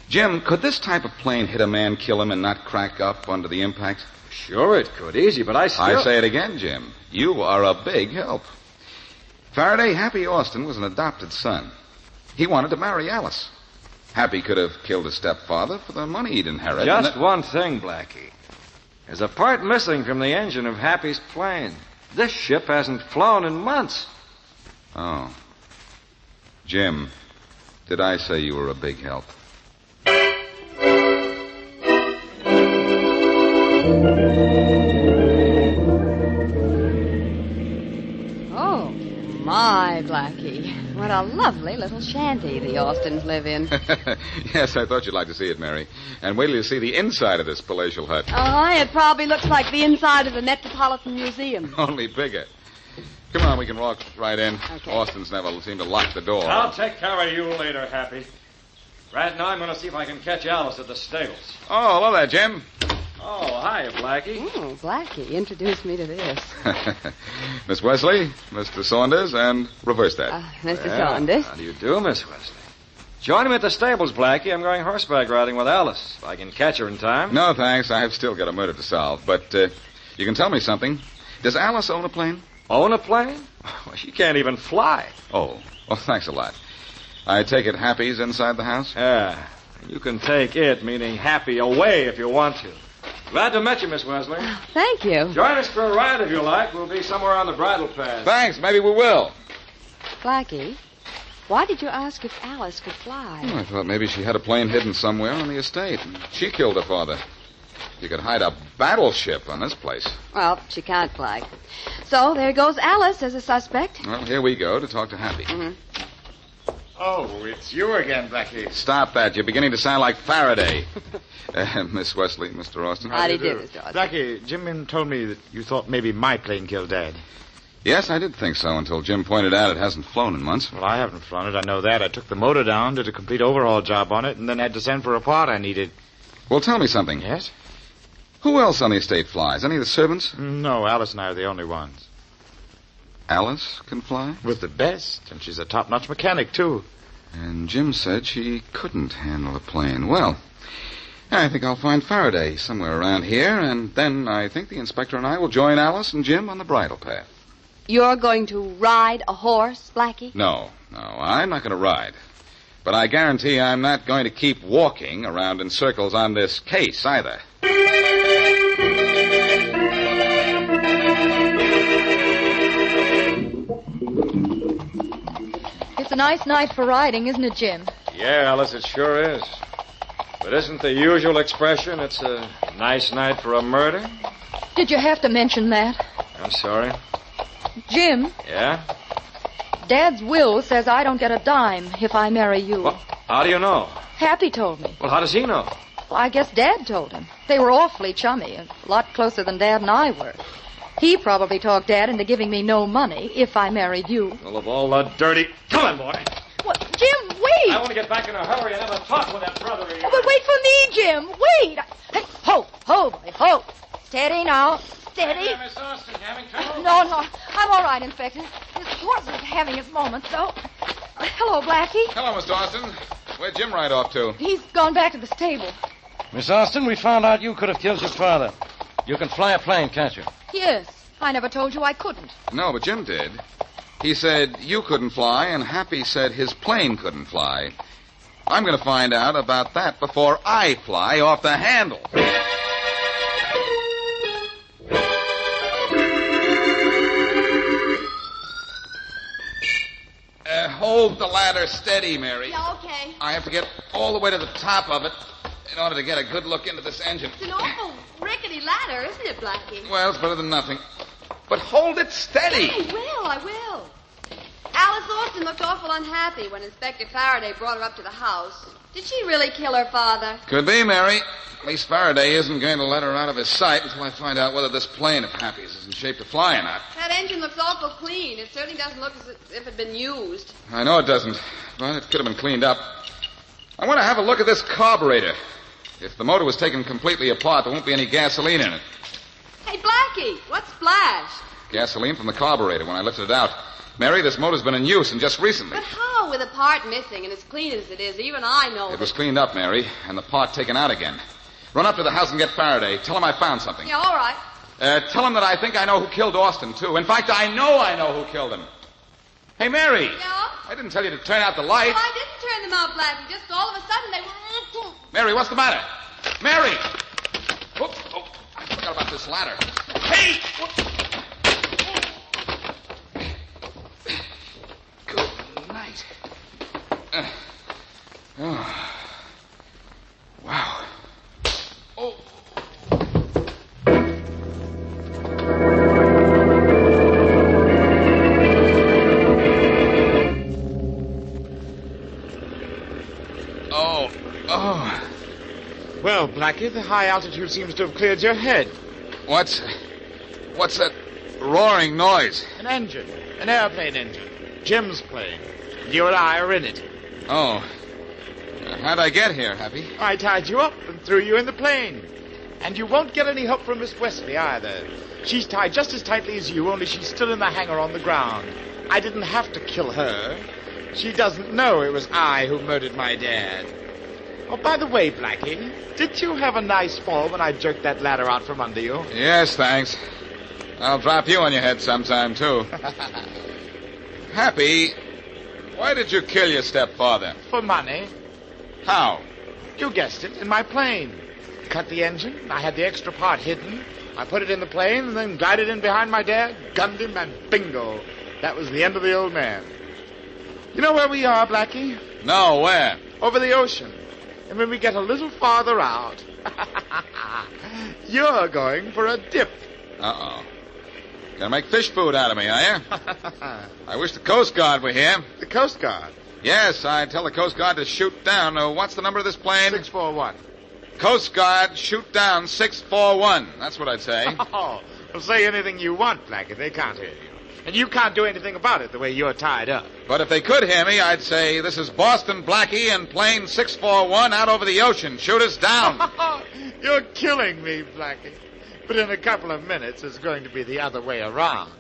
Jim, could this type of plane hit a man, kill him, and not crack up under the impact? Sure it could. Easy, but I say it again, Jim. You are a big help. Faraday, Happy Austin was an adopted son. He wanted to marry Alice. Happy could have killed his stepfather for the money he'd inherited. Just one thing, Blackie. There's a part missing from the engine of Happy's plane. This ship hasn't flown in months. Oh. Jim, did I say you were a big help? Oh, my, Blackie. What a lovely little shanty the Austins live in. Yes, I thought you'd like to see it, Mary. And wait till you see the inside of this palatial hut. It probably looks like the inside of the Metropolitan Museum. Only bigger. Come on, we can walk right in. Okay. Austin's never seemed to lock the door. I'll take care of you later, Happy. Right now, I'm going to see if I can catch Alice at the stables. Oh, hello there, Jim. Oh, hi, Blackie. Oh, Blackie, introduce me to this. Miss Wesley, Mr. Saunders, and reverse that. Mr. Saunders. How do you do, Miss Wesley? Join me at the stables, Blackie. I'm going horseback riding with Alice. If I can catch her in time. No, thanks. I've still got a murder to solve. But you can tell me something. Does Alice own a plane? Own a plane? Well, she can't even fly. Oh, well, thanks a lot. I take it Happy's inside the house? Yeah. You can take it, meaning Happy, away if you want to. Glad to meet you, Miss Wesley. Thank you. Join us for a ride if you like. We'll be somewhere on the bridle path. Thanks. Maybe we will. Blackie, Why did you ask if Alice could fly? I thought maybe she had a plane hidden somewhere on the estate. And she killed her father. You could hide a battleship on this place. Well, she can't fly. So there goes Alice as a suspect. Well, here we go to talk to Happy. Mm-hmm. Oh, it's you again, Blackie. Stop that. You're beginning to sound like Faraday. Miss Wesley, Mr. Austin. How do you do, Mr. Austin? Blackie, Jim told me that you thought maybe my plane killed Dad. Yes, I did think so until Jim pointed out it hasn't flown in months. Well, I haven't flown it. I know that. I took the motor down, did a complete overhaul job on it, and then had to send for a part I needed. Well, tell me something. Yes? Who else on the estate flies? Any of the servants? No, Alice and I are the only ones. Alice can fly? With the best, and she's a top-notch mechanic, too. And Jim said she couldn't handle a plane. Well, I think I'll find Faraday somewhere around here, and then I think the inspector and I will join Alice and Jim on the bridle path. You're going to ride a horse, Blackie? No, I'm not going to ride. But I guarantee I'm not going to keep walking around in circles on this case, either. It's a nice night for riding, isn't it, Jim? Yeah, Alice, it sure is. But isn't the usual expression, it's a nice night for a murder? Did you have to mention that? I'm sorry. Jim, Yeah? Dad's will says I don't get a dime if I marry you. Well, how do you know? Happy told me. Well, how does he know? Well, I guess Dad told him. They were awfully chummy, a lot closer than Dad and I were. He probably talked Dad into giving me no money if I married you. Well, of all the dirty... Come on, boy. What? Jim, wait! I want to get back in a hurry and have a talk with that brother of yours. Oh, but wait for me, Jim. Wait! Hey, ho, boy, ho. Steady now. Steady. Hey, Miss Austin, having trouble? No, I'm all right, Inspector. This horse is having his moments, though. Hello, Blackie. Hello, Mr. Austin. Where'd Jim ride off to? He's gone back to the stable. Miss Austin, we found out you could have killed your father. You can fly a plane, can't you? Yes. I never told you I couldn't. No, but Jim did. He said you couldn't fly, and Happy said his plane couldn't fly. I'm going to find out about that before I fly off the handle. Hold the ladder steady, Mary. Yeah, okay. I have to get all the way to the top of it in order to get a good look into this engine. It's an awful rickety ladder, isn't it, Blackie? Well, it's better than nothing. But hold it steady. I will. Alice Austin looked awful unhappy when Inspector Faraday brought her up to the house. Did she really kill her father? Could be, Mary. At least Faraday isn't going to let her out of his sight until I find out whether this plane of Happy's is in shape to fly or not. That engine looks awful clean. It certainly doesn't look as if it had been used. I know it doesn't, but it could have been cleaned up. I want to have a look at this carburetor. If the motor was taken completely apart, there won't be any gasoline in it. Hey, Blackie, what splashed? Gasoline from the carburetor when I lifted it out. Mary, this motor's been in use, and just recently. But how, with a part missing and as clean as it is? Even I know It was cleaned up, Mary, and the part taken out again. Run up to the house and get Faraday. Tell him I found something. Yeah, all right. Tell him that I think I know who killed Austin, too. In fact, I know who killed him. Hey, Mary. Yeah? I didn't tell you to turn out the lights. Well, I didn't turn them out, Blackie. Just all of a sudden they were... Mary, what's the matter? Mary! Oh, I forgot about this ladder. Hey! Good night. Wow. Oh. Well, Blackie, the high altitude seems to have cleared your head. What's that roaring noise? An engine. An airplane engine. Jim's plane. You and I are in it. Oh. How'd I get here, Happy? I tied you up and threw you in the plane. And you won't get any help from Miss Wesley either. She's tied just as tightly as you, only she's still in the hangar on the ground. I didn't have to kill her. She doesn't know it was I who murdered my dad. Oh, by the way, Blackie, did you have a nice fall when I jerked that ladder out from under you? Yes, thanks. I'll drop you on your head sometime, too. Happy, why did you kill your stepfather? For money. How? You guessed it, in my plane. Cut the engine. I had the extra part hidden. I put it in the plane and then glided in behind my dad, gunned him, and bingo. That was the end of the old man. You know where we are, Blackie? No, where? Over the ocean. And when we get a little farther out, you're going for a dip. Uh-oh. Gonna make fish food out of me, are you? I wish the Coast Guard were here. The Coast Guard? Yes, I tell the Coast Guard to shoot down. What's the number of this plane? 641. Coast Guard, shoot down 641. That's what I'd say. Oh, well, say anything you want, Blackie. They can't hear you. And you can't do anything about it the way you're tied up. But if they could hear me, I'd say, this is Boston Blackie and plane 641 out over the ocean. Shoot us down. You're killing me, Blackie. But in a couple of minutes, it's going to be the other way around.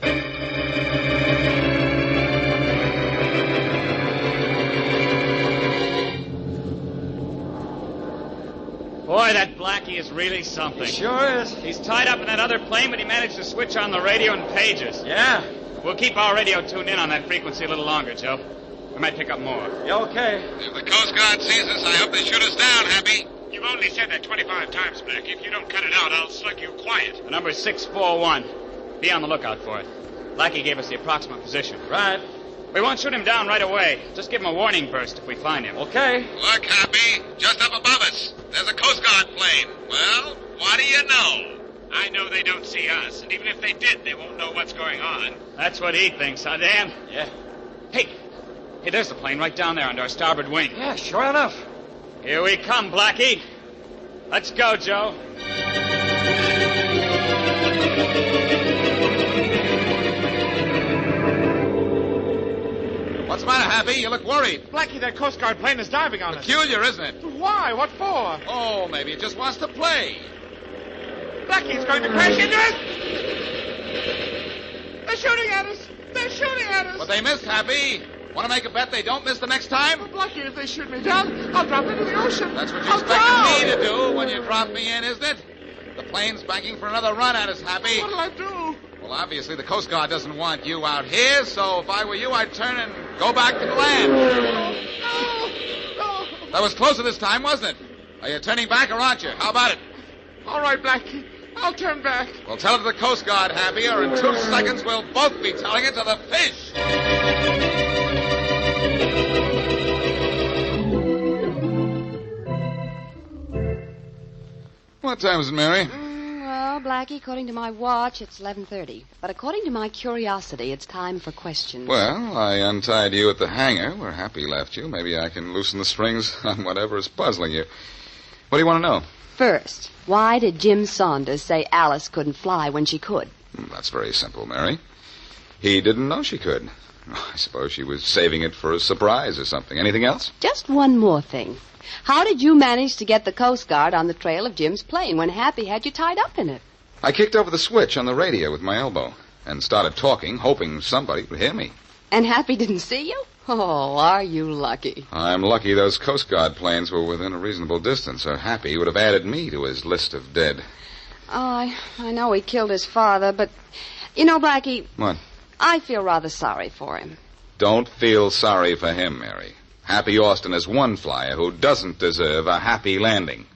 Boy, that Blackie is really something. He sure is. He's tied up in that other plane, but he managed to switch on the radio in pages. Yeah. We'll keep our radio tuned in on that frequency a little longer, Joe. We might pick up more. You okay? If the Coast Guard sees us, I hope they shoot us down, Happy. You've only said that 25 times, Blackie. If you don't cut it out, I'll slug you quiet. The number's 641. Be on the lookout for it. Blackie gave us the approximate position. Right. We won't shoot him down right away. Just give him a warning burst if we find him. Okay. Look, Happy, just up above us. There's a Coast Guard plane. Well, what do you know? I know they don't see us, and even if they did, they won't know what's going on. That's what he thinks, huh, Dan? Yeah. Hey, there's the plane right down there under our starboard wing. Yeah, sure enough. Here we come, Blackie. Let's go, Joe. What's the matter, Happy? You look worried. Blackie, that Coast Guard plane is diving on us. Peculiar, isn't it? Why? What for? Oh, maybe it just wants to play. Blackie's going to crash into us. They're shooting at us. They're shooting at us. But they missed, Happy. Want to make a bet they don't miss the next time? Well, Blackie, if they shoot me down, I'll drop into the ocean. That's what you expected me to do when you drop me in, isn't it? The plane's banking for another run at us, Happy. What'll I do? Well, obviously, the Coast Guard doesn't want you out here, so if I were you, I'd turn and go back to the land. No. That was closer this time, wasn't it? Are you turning back or aren't you? How about it? All right, Blackie. I'll turn back. Well, tell it to the Coast Guard, Happy, or in 2 seconds we'll both be telling it to the fish. What time is it, Mary? Well, Blackie, according to my watch, it's 11:30. But according to my curiosity, it's time for questions. Well, I untied you at the hangar where Happy left you. Maybe I can loosen the springs on whatever is puzzling you. What do you want to know? First, why did Jim Saunders say Alice couldn't fly when she could? That's very simple, Mary. He didn't know she could. I suppose she was saving it for a surprise or something. Anything else? Just one more thing. How did you manage to get the Coast Guard on the trail of Jim's plane when Happy had you tied up in it? I kicked over the switch on the radio with my elbow and started talking, hoping somebody would hear me. And Happy didn't see you? Oh, are you lucky? I'm lucky those Coast Guard planes were within a reasonable distance, or Happy would have added me to his list of dead. Oh, I know he killed his father, but... You know, Blackie... What? I feel rather sorry for him. Don't feel sorry for him, Mary. Happy Austin is one flyer who doesn't deserve a happy landing.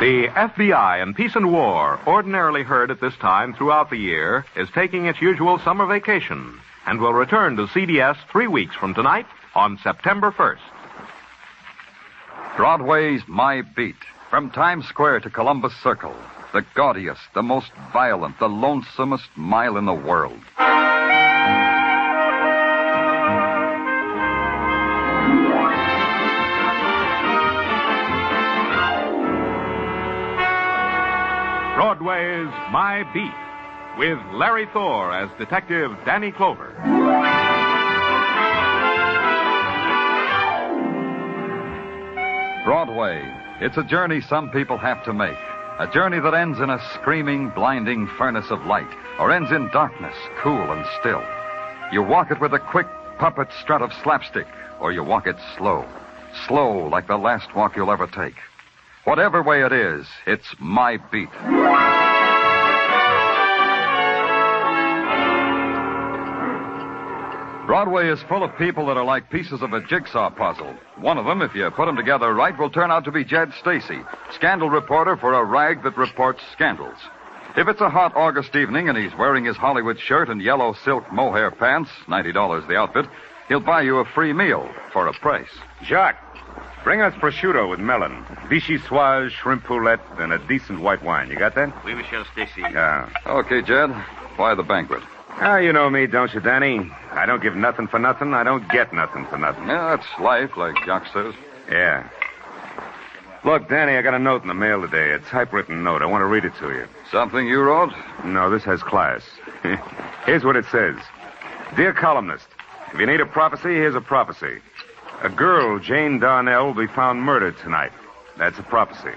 The FBI in Peace and War, ordinarily heard at this time throughout the year, is taking its usual summer vacation and will return to CBS 3 weeks from tonight on September 1st. Broadway's My Beat. From Times Square to Columbus Circle. The gaudiest, the most violent, the lonesomest mile in the world. Broadway's My Beat, with Larry Thor as Detective Danny Clover. Broadway. It's a journey some people have to make. A journey that ends in a screaming, blinding furnace of light, or ends in darkness, cool and still. You walk it with a quick puppet strut of slapstick, or you walk it slow. Slow like the last walk you'll ever take. Whatever way it is, it's My Beat. Broadway is full of people that are like pieces of a jigsaw puzzle. One of them, if you put them together right, will turn out to be Jed Stacy, scandal reporter for a rag that reports scandals. If it's a hot August evening and he's wearing his Hollywood shirt and yellow silk mohair pants, $90 the outfit, he'll buy you a free meal for a price. Jacques, bring us prosciutto with melon, vichyssoise, shrimp poulette, and a decent white wine. You got that? Oui, Monsieur Stacy. Yeah. Okay, Jed. Why the banquet? Ah, you know me, don't you, Danny? I don't give nothing for nothing. I don't get nothing for nothing. Yeah, that's life, like Jacques says. Yeah. Look, Danny, I got a note in the mail today. A typewritten note. I want to read it to you. Something you wrote? No, this has class. Here's what it says. Dear columnist, if you need a prophecy, here's a prophecy. A girl, Jane Darnell, will be found murdered tonight. That's a prophecy.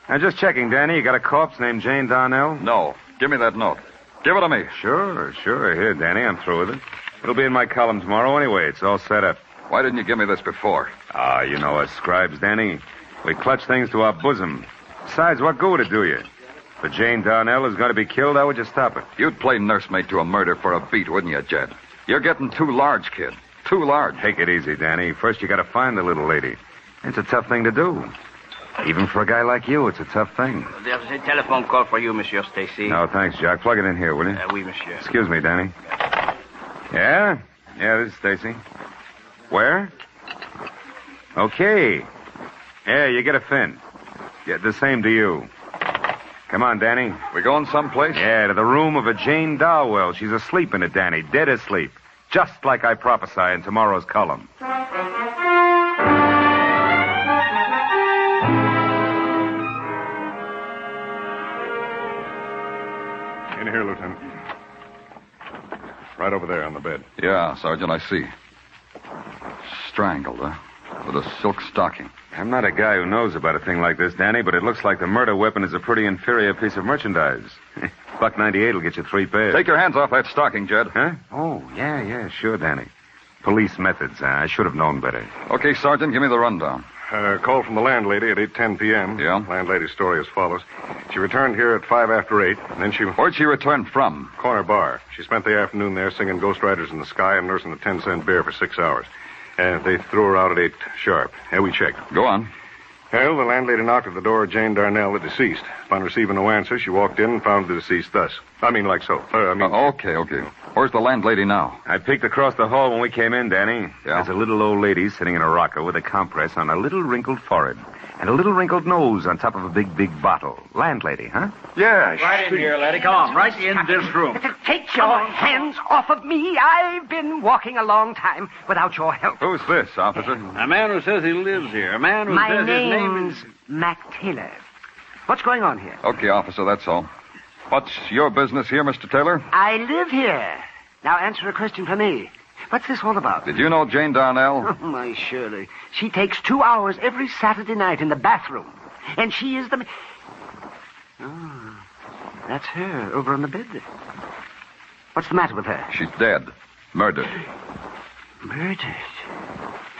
Now, just checking, Danny, you got a corpse named Jane Darnell? No. Give me that note. Give it to me. Sure. Here, Danny, I'm through with it. It'll be in my column tomorrow anyway. It's all set up. Why didn't you give me this before? Ah, you know us scribes, Danny. We clutch things to our bosom. Besides, what good would it do you? If Jane Darnell is going to be killed, how would you stop it? You'd play nursemaid to a murder for a beat, wouldn't you, Jed? You're getting too large, kid. Too large. Take it easy, Danny. First, you got to find the little lady. It's a tough thing to do. Even for a guy like you, it's a tough thing. There's a telephone call for you, Monsieur Stacy. No, thanks, Jack. Plug it in here, will you? Oui, monsieur. Excuse me, Danny. Yeah? Yeah, this is Stacy. Where? Okay. Yeah, you get a fin. Yeah, the same to you. Come on, Danny. We going someplace? Yeah, to the room of a Jane Darwell. She's asleep in it, Danny. Dead asleep. Just like I prophesy in tomorrow's column. In here, Lieutenant. Right over there on the bed. Yeah, Sergeant, I see. Strangled, huh? With a silk stocking. I'm not a guy who knows about a thing like this, Danny, but it looks like the murder weapon is a pretty inferior piece of merchandise. $1.98 will get you 3 pairs. Take your hands off that stocking, Jed. Huh? Oh, yeah, sure, Danny. Police methods. I should have known better. Okay, Sergeant, give me the rundown. Call from the landlady at 8:10 p.m. Yeah? Landlady's story as follows. She returned here at 5 after 8, and then she... Where'd she return from? Corner bar. She spent the afternoon there singing Ghost Riders in the Sky and nursing a 10-cent bear for 6 hours. And they threw her out at 8 sharp. Yeah, we checked. Go on. Well, the landlady knocked at the door of Jane Darnell, the deceased. Upon receiving no answer, she walked in and found the deceased thus. I mean, like so. Okay. Where's the landlady now? I peeked across the hall when we came in, Danny. Yeah? There's a little old lady sitting in a rocker with a compress on a little wrinkled forehead and a little wrinkled nose on top of a big bottle. Landlady, huh? Yeah. Right in here, laddie. Come on, right in this room. Take your hands off of me. I've been walking a long time without your help. Who's this, officer? A man who says he lives here. A man who says his name is... Mac Taylor. What's going on here? Okay, officer, that's all. What's your business here, Mr. Taylor? I live here. Now answer a question for me. What's this all about? Did you know Jane Darnell? Oh, my Shirley. She takes 2 hours every Saturday night in the bathroom. And she is the... Oh, that's her over on the bed. What's the matter with her? She's dead. Murdered. Murdered?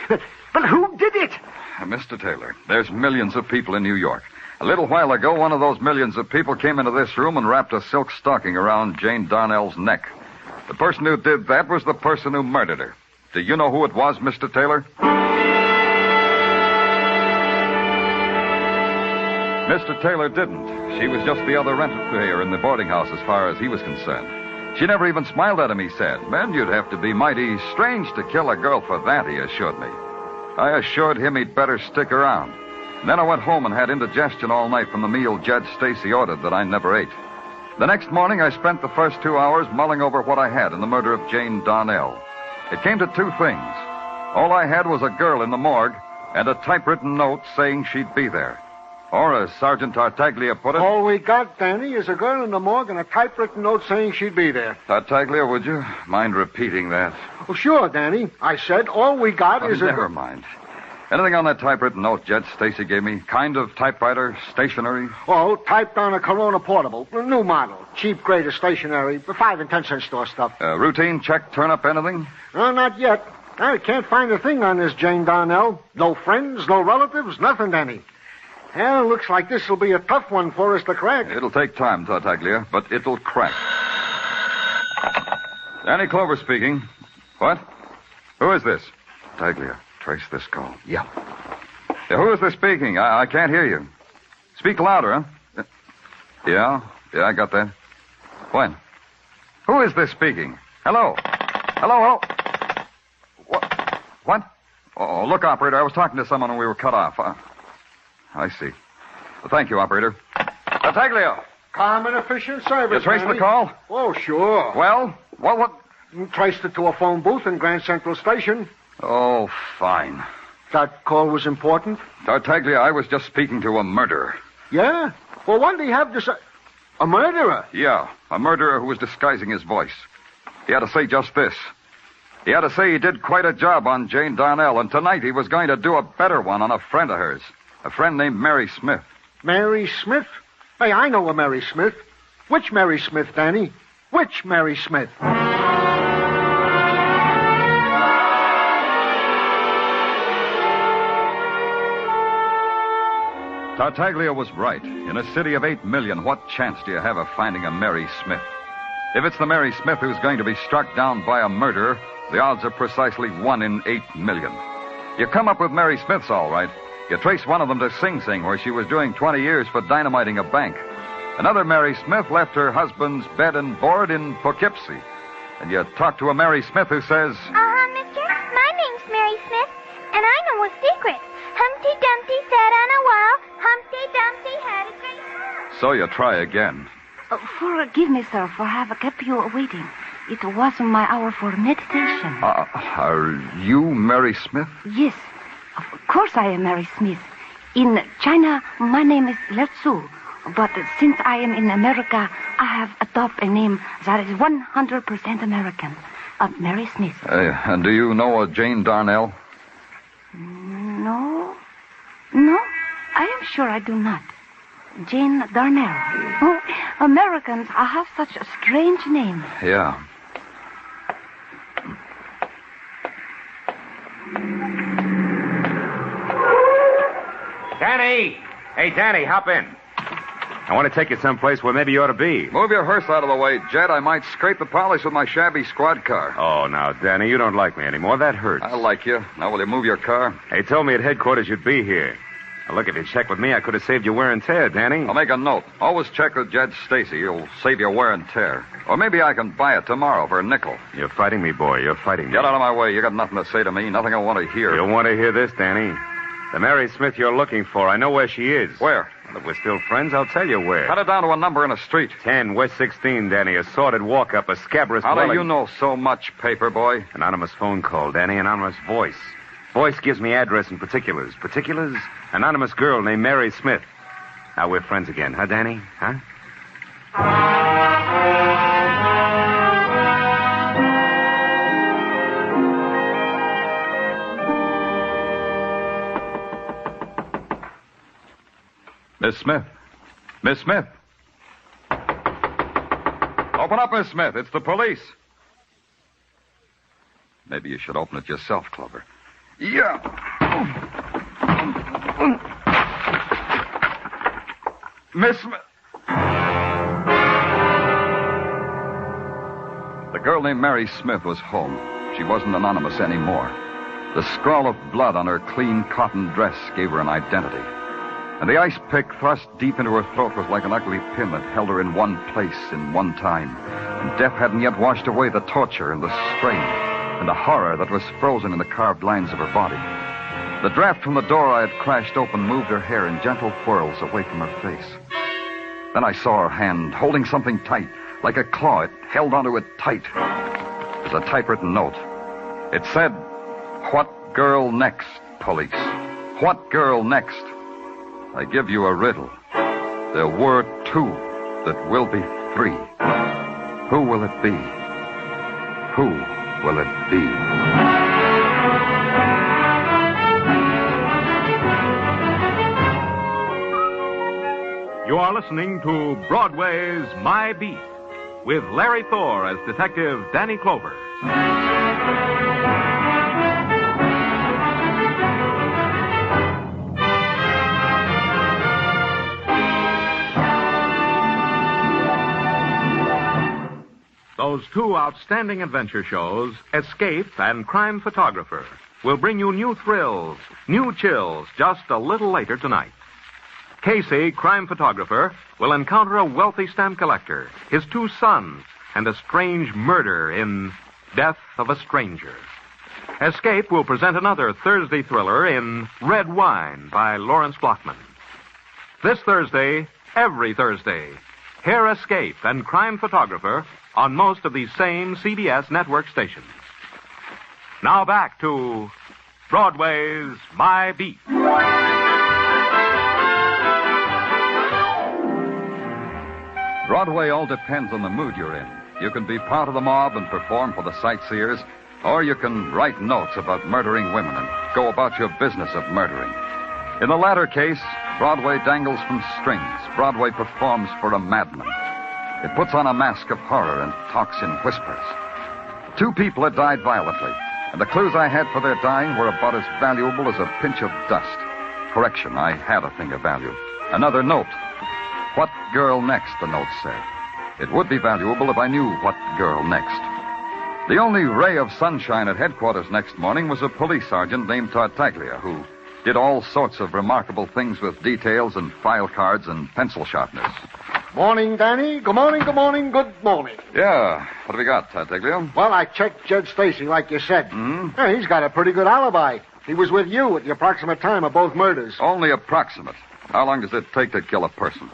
But who did it? Mr. Taylor, there's millions of people in New York. A little while ago, one of those millions of people came into this room and wrapped a silk stocking around Jane Darnell's neck. The person who did that was the person who murdered her. Do you know who it was, Mr. Taylor? Mr. Taylor didn't. She was just the other renter in the boarding house as far as he was concerned. She never even smiled at him, he said. Man, you'd have to be mighty strange to kill a girl for that, he assured me. I assured him he'd better stick around. And then I went home and had indigestion all night from the meal Judge Stacy ordered that I never ate. The next morning, I spent the first 2 hours mulling over what I had in the murder of Jane Darnell. It came to two things. All I had was a girl in the morgue and a typewritten note saying she'd be there. Or, as Sergeant Tartaglia put it... All we got, Danny, is a girl in the morgue and a typewritten note saying she'd be there. Tartaglia, would you mind repeating that? Oh, sure, Danny. I said all we got is a... Never mind. Anything on that typewritten note Judge Stacy gave me? Kind of typewriter, stationery? Oh, typed on a Corona Portable. A new model. Cheap grade of stationery. 5 and 10 cent store stuff. Routine check, turn up anything? No, not yet. I can't find a thing on this Jane Darnell. No friends, no relatives, nothing, Danny. Well, looks like this will be a tough one for us to crack. It'll take time, Tartaglia, but it'll crack. Danny Clover speaking. What? Who is this? Tartaglia, trace this call. Yeah, who is this speaking? I can't hear you. Speak louder, huh? Yeah, I got that. When? Who is this speaking? Hello? Hello? What? Oh, look, operator, I was talking to someone when we were cut off. I see. Well, thank you, operator. Tartaglia! Calm and efficient service, You traced Danny. the call? Oh, sure. Well, what? Traced it to a phone booth in Grand Central Station. Oh, fine. That call was important? Tartaglia, I was just speaking to a murderer. Yeah? Well, what did he have to say? A murderer? Yeah, a murderer who was disguising his voice. He had to say just this. He had to say he did quite a job on Jane Darnell, and tonight he was going to do a better one on a friend of hers. A friend named Mary Smith. Mary Smith? Hey, I know a Mary Smith. Which Mary Smith, Danny? Which Mary Smith? Tartaglia was right. In a city of 8 million, what chance do you have of finding a Mary Smith? If it's the Mary Smith who's going to be struck down by a murderer, the odds are precisely 1 in 8 million. You come up with Mary Smiths, all right. You trace one of them to Sing Sing, where she was doing 20 years for dynamiting a bank. Another Mary Smith left her husband's bed and board in Poughkeepsie. And you talk to a Mary Smith who says... mister. My name's Mary Smith, and I know a secret. Humpty Dumpty sat on a wall. Humpty Dumpty had a great fall. So you try again. Forgive me, sir, for having kept you waiting. It wasn't my hour for meditation. Are you Mary Smith? Yes, of course I am Mary Smith. In China, my name is Le Tzu. But since I am in America, I have adopted a name that is 100% American. Mary Smith. And do you know a Jane Darnell? No, I am sure I do not. Jane Darnell. Oh, Americans have such a strange name. Yeah. Danny! Hey, Danny, hop in. I want to take you someplace where maybe you ought to be. Move your hearse out of the way, Jed. I might scrape the polish with my shabby squad car. Oh, now, Danny, you don't like me anymore. That hurts. I like you. Now, will you move your car? They told me at headquarters you'd be here. Now, look, if you checked with me, I could have saved you wear and tear, Danny. I'll make a note. Always check with Jed Stacy. He'll save you wear and tear. Or maybe I can buy it tomorrow for a nickel. You're fighting me, boy. You're fighting me. Get out of my way. You got nothing to say to me. Nothing I want to hear. You'll want to hear this, Danny. The Mary Smith you're looking for, I know where she is. Where? Well, if we're still friends, I'll tell you where. Cut it down to a number in a street. 10 West 16, Danny. A sordid walk-up, a scabrous How dwelling. do you know so much, paper boy? Anonymous phone call, Danny. Anonymous voice. Voice gives me address and particulars. Particulars? Anonymous girl named Mary Smith. Now we're friends again, huh, Danny? Huh? Miss Smith. Miss Smith. Open up, Miss Smith. It's the police. Maybe you should open it yourself, Clover. Yeah. Miss Smith. The girl named Mary Smith was home. She wasn't anonymous anymore. The scrawl of blood on her clean cotton dress gave her an identity. And the ice pick thrust deep into her throat was like an ugly pin that held her in one place in one time. And death hadn't yet washed away the torture and the strain and the horror that was frozen in the carved lines of her body. The draft from the door I had crashed open moved her hair in gentle whirls away from her face. Then I saw her hand holding something tight, like a claw. It held onto it tight. It was a typewritten note. It said, "What girl next, police? What girl next? I give you a riddle. There were two that will be three. Who will it be? Who will it be?" You are listening to Broadway's My Beat, with Larry Thor as Detective Danny Clover. Those two outstanding adventure shows, Escape and Crime Photographer, will bring you new thrills, new chills, just a little later tonight. Casey, Crime Photographer, will encounter a wealthy stamp collector, his two sons, and a strange murder in Death of a Stranger. Escape will present another Thursday thriller in Red Wine by Lawrence Blockman. This Thursday, every Thursday, hear Escape and Crime Photographer on most of these same CBS network stations. Now back to Broadway's My Beat. Broadway all depends on the mood you're in. You can be part of the mob and perform for the sightseers, or you can write notes about murdering women and go about your business of murdering. In the latter case, Broadway dangles from strings. Broadway performs for a madman. It puts on a mask of horror and talks in whispers. Two people had died violently, and the clues I had for their dying were about as valuable as a pinch of dust. Correction, I had a thing of value. Another note. What girl next, the note said. It would be valuable if I knew what girl next. The only ray of sunshine at headquarters next morning was a police sergeant named Tartaglia, who did all sorts of remarkable things with details and file cards and pencil sharpeners. Morning, Danny. Good morning, good morning, good morning. Yeah, what have we got, Tartaglia? Well, I checked Judge Stacy, like you said. Mm-hmm. Yeah, he's got a pretty good alibi. He was with you at the approximate time of both murders. Only approximate. How long does it take to kill a person?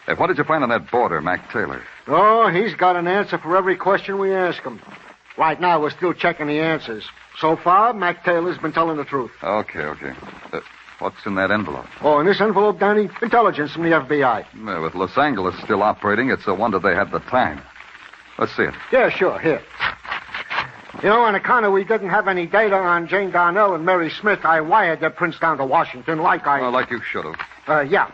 Hey, what did you find on that boarder, Mac Taylor? Oh, he's got an answer for every question we ask him. Right now, we're still checking the answers. So far, Mac Taylor's been telling the truth. Okay. What's in that envelope? Oh, in this envelope, Danny, intelligence from the FBI. Well, with Los Angeles still operating, it's a wonder they had the time. Let's see it. Yeah, sure, here. You know, on account of we didn't have any data on Jane Darnell and Mary Smith, I wired their prints down to Washington like I... Well, like you should have. Yeah.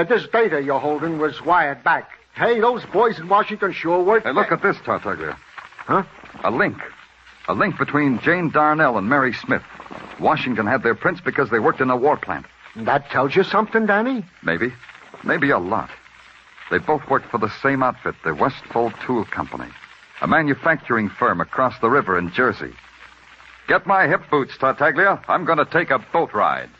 This data you're holding was wired back. Hey, those boys in Washington sure work... Hey, look at this, Tartaglia. Huh? A link. A link between Jane Darnell and Mary Smith. Washington had their prints because they worked in a war plant. That tells you something, Danny? Maybe. Maybe a lot. They both worked for the same outfit, the Westfold Tool Company, a manufacturing firm across the river in Jersey. Get my hip boots, Tartaglia. I'm going to take a boat ride.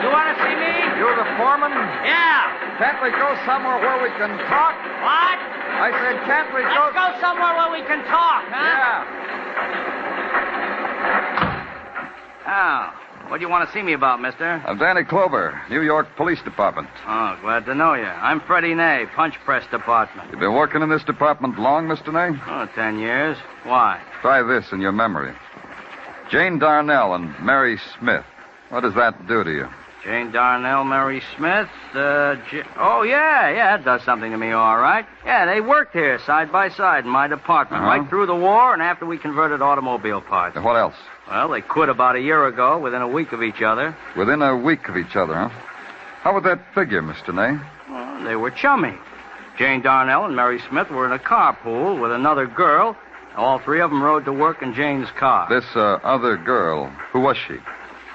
You want to see me? You're the foreman? Yeah. Can't we go somewhere where we can talk? What? I said, can't we go... Let's go somewhere where we can talk, huh? Yeah. Oh, what do you want to see me about, mister? I'm Danny Clover, New York Police Department. Oh, glad to know you. I'm Freddie Ney, Punch Press Department. You've been working in this department long, Mr. Ney? Oh, 10 years. Why? Try this in your memory. Jane Darnell and Mary Smith. What does that do to you? Jane Darnell, Mary Smith, Oh, yeah, it does something to me, all right. Yeah, they worked here side by side in my department, right through the war and after we converted automobile parts. And what else? Well, they quit about a year ago, within a week of each other. Within a week of each other, huh? How would that figure, Mr. Ney? Well, they were chummy. Jane Darnell and Mary Smith were in a carpool with another girl. All three of them rode to work in Jane's car. This other girl, who was she?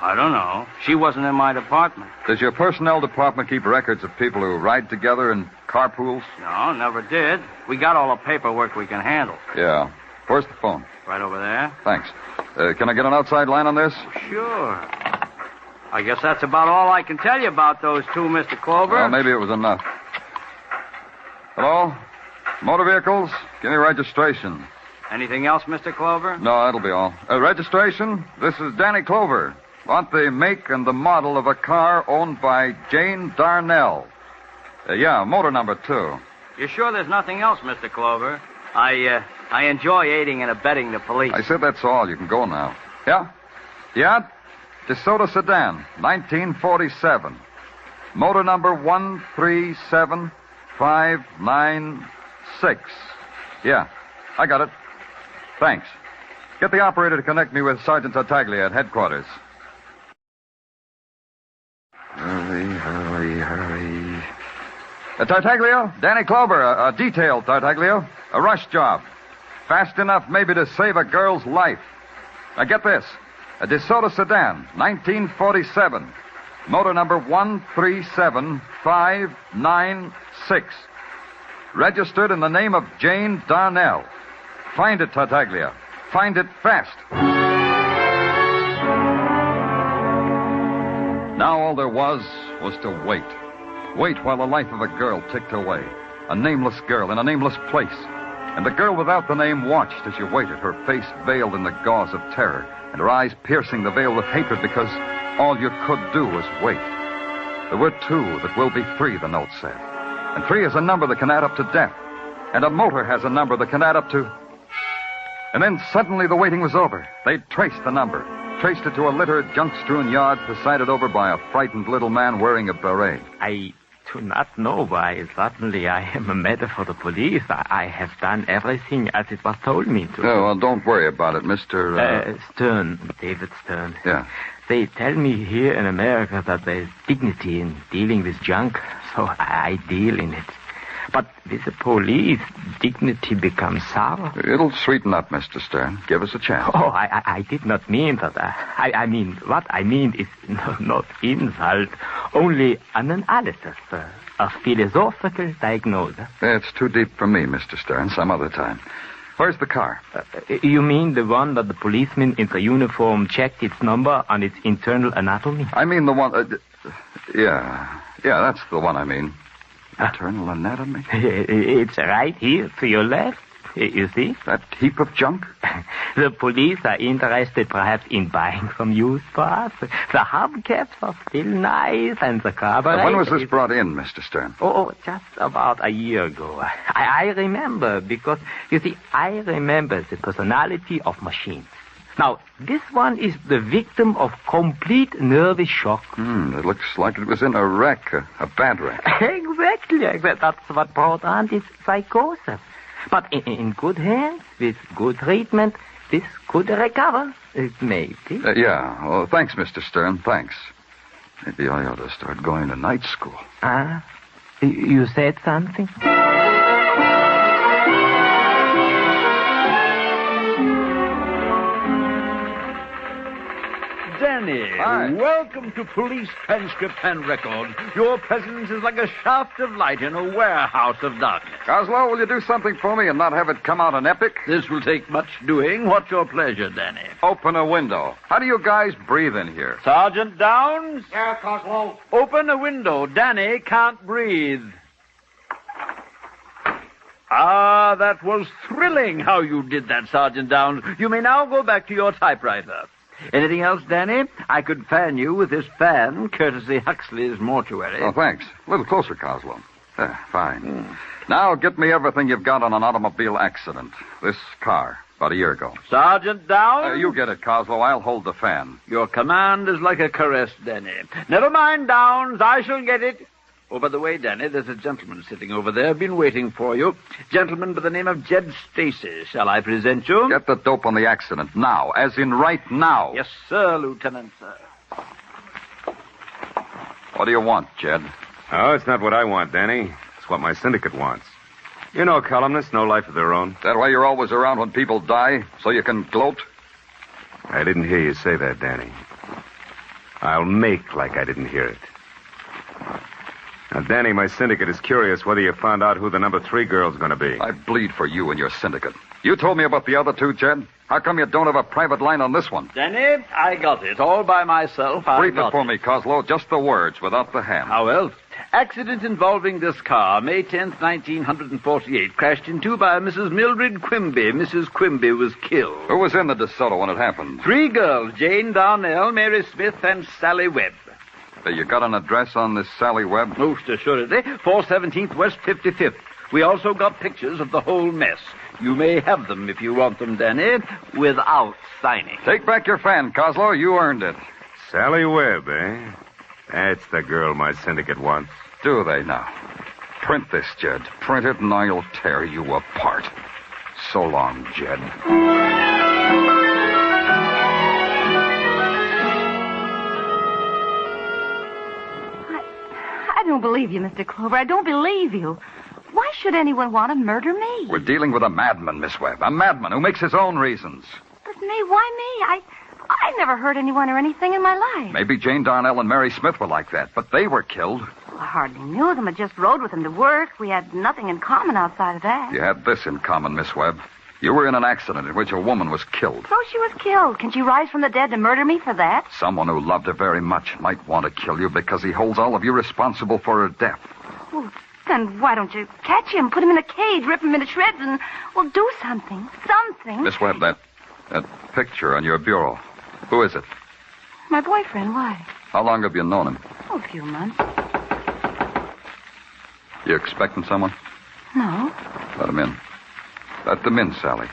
I don't know. She wasn't in my department. Does your personnel department keep records of people who ride together in carpools? No, never did. We got all the paperwork we can handle. Yeah. Where's the phone? Right over there. Thanks. Can I get an outside line on this? Sure. I guess that's about all I can tell you about those two, Mr. Clover. Well, maybe it was enough. Hello? Motor vehicles? Give me registration. Anything else, Mr. Clover? No, that'll be all. Registration? This is Danny Clover. Want the make and the model of a car owned by Jane Darnell. Yeah, motor number 2. You sure there's nothing else, Mr. Clover? I enjoy aiding and abetting the police. I said that's all. You can go now. Yeah? Yeah? DeSoto sedan, 1947. Motor number 137596. Yeah, I got it. Thanks. Get the operator to connect me with Sergeant Tartaglia at headquarters. Hurry. Tartaglia, Danny Clover, a detail, Tartaglia. A rush job. Fast enough maybe to save a girl's life. Now get this. A DeSoto sedan, 1947. Motor number 137596. Registered in the name of Jane Darnell. Find it, Tartaglia. Find it fast. Now all there was to wait. Wait while the life of a girl ticked away. A nameless girl in a nameless place. And the girl without the name watched as she waited, her face veiled in the gauze of terror, and her eyes piercing the veil with hatred because all you could do was wait. There were 2 that will be 3, the note said. And 3 is a number that can add up to death. And a motor has a number that can add up to... And then suddenly the waiting was over. They'd traced the number. Traced it to a littered, junk-strewn yard presided over by a frightened little man wearing a beret. I do not know why suddenly I am a matter for the police. I have done everything as it was told me to. Oh, well, don't worry about it, Mr. Stern, David Stern. Yeah. They tell me here in America that there's dignity in dealing with junk, so I deal in it. But with the police, dignity becomes sour. It'll sweeten up, Mr. Stern. Give us a chance. Oh, I did not mean that. I mean, what I mean is not insult, only an analysis, a philosophical diagnosis. It's too deep for me, Mr. Stern. Some other time. Where's the car? You mean the one that the policeman in the uniform checked its number on its internal anatomy? I mean the one... Yeah, that's the one I mean. Internal anatomy? It's right here to your left. You see? That heap of junk? The police are interested perhaps in buying some used parts. The hubcaps are still nice and the carburetor... When was this brought in, Mr. Stern? Oh, just about a year ago. I remember because, you see, I remember the personality of machines. Now, this one is the victim of complete nervous shock. It looks like it was in a wreck, a bad wreck. Exactly. That's what brought on this psychosis. But in good hands, with good treatment, this could recover. Maybe. Yeah. Well, thanks, Mr. Stern. Thanks. Maybe I ought to start going to night school. You said something? Danny, welcome to Police Transcript and Record. Your presence is like a shaft of light in a warehouse of darkness. Coslow, will you do something for me and not have it come out an epic? This will take much doing. What's your pleasure, Danny? Open a window. How do you guys breathe in here? Sergeant Downs? Yeah, Coslow. Open a window. Danny can't breathe. That was thrilling how you did that, Sergeant Downs. You may now go back to your typewriter. Anything else, Danny? I could fan you with this fan, courtesy Huxley's mortuary. Oh, thanks. A little closer, Coslow. Fine. Now get me everything you've got on an automobile accident. This car, about a year ago. Sergeant Downs? You get it, Coslow. I'll hold the fan. Your command is like a caress, Danny. Never mind, Downs. I shall get it. Oh, by the way, Danny, there's a gentleman sitting over there, been waiting for you. Gentleman by the name of Jed Stacy. Shall I present you? Get the dope on the accident now, as in right now. Yes, sir, Lieutenant, sir. What do you want, Jed? Oh, it's not what I want, Danny. It's what my syndicate wants. You know, columnists, no life of their own. That why you're always around when people die, so you can gloat? I didn't hear you say that, Danny. I'll make like I didn't hear it. Now, Danny, my syndicate is curious whether you found out who the number 3 girl's going to be. I bleed for you and your syndicate. You told me about the other two, Jed. How come you don't have a private line on this one? Danny, I got it. All by myself. Brief it for me, Coslow. Just the words, without the ham. How well? Accident involving this car, May 10th, 1948. Crashed into by Mrs. Mildred Quimby. Mrs. Quimby was killed. Who was in the DeSoto when it happened? 3 girls, Jane Darnell, Mary Smith, and Sally Webb. You got an address on this Sally Webb? Most assuredly. 417th West 55th. We also got pictures of the whole mess. You may have them if you want them, Danny, without signing. Take back your fan, Coslow. You earned it. Sally Webb, eh? That's the girl my syndicate wants. Do they now? Print this, Jed. Print it and I'll tear you apart. So long, Jed. I don't believe you, Mr. Clover. I don't believe you. Why should anyone want to murder me? We're dealing with a madman, Miss Webb. A madman who makes his own reasons. But me? Why me? I never hurt anyone or anything in my life. Maybe Jane Darnell and Mary Smith were like that, but they were killed. Well, I hardly knew them. I just rode with them to work. We had nothing in common outside of that. You had this in common, Miss Webb. You were in an accident in which a woman was killed. So she was killed. Can she rise from the dead to murder me for that? Someone who loved her very much might want to kill you because he holds all of you responsible for her death. Well, then why don't you catch him, put him in a cage, rip him into shreds, and, well, do something. Something. Miss Webb, that picture on your bureau. Who is it? My boyfriend. Why? How long have you known him? Oh, a few months. You expecting someone? No. Let him in. Let them in, Sally.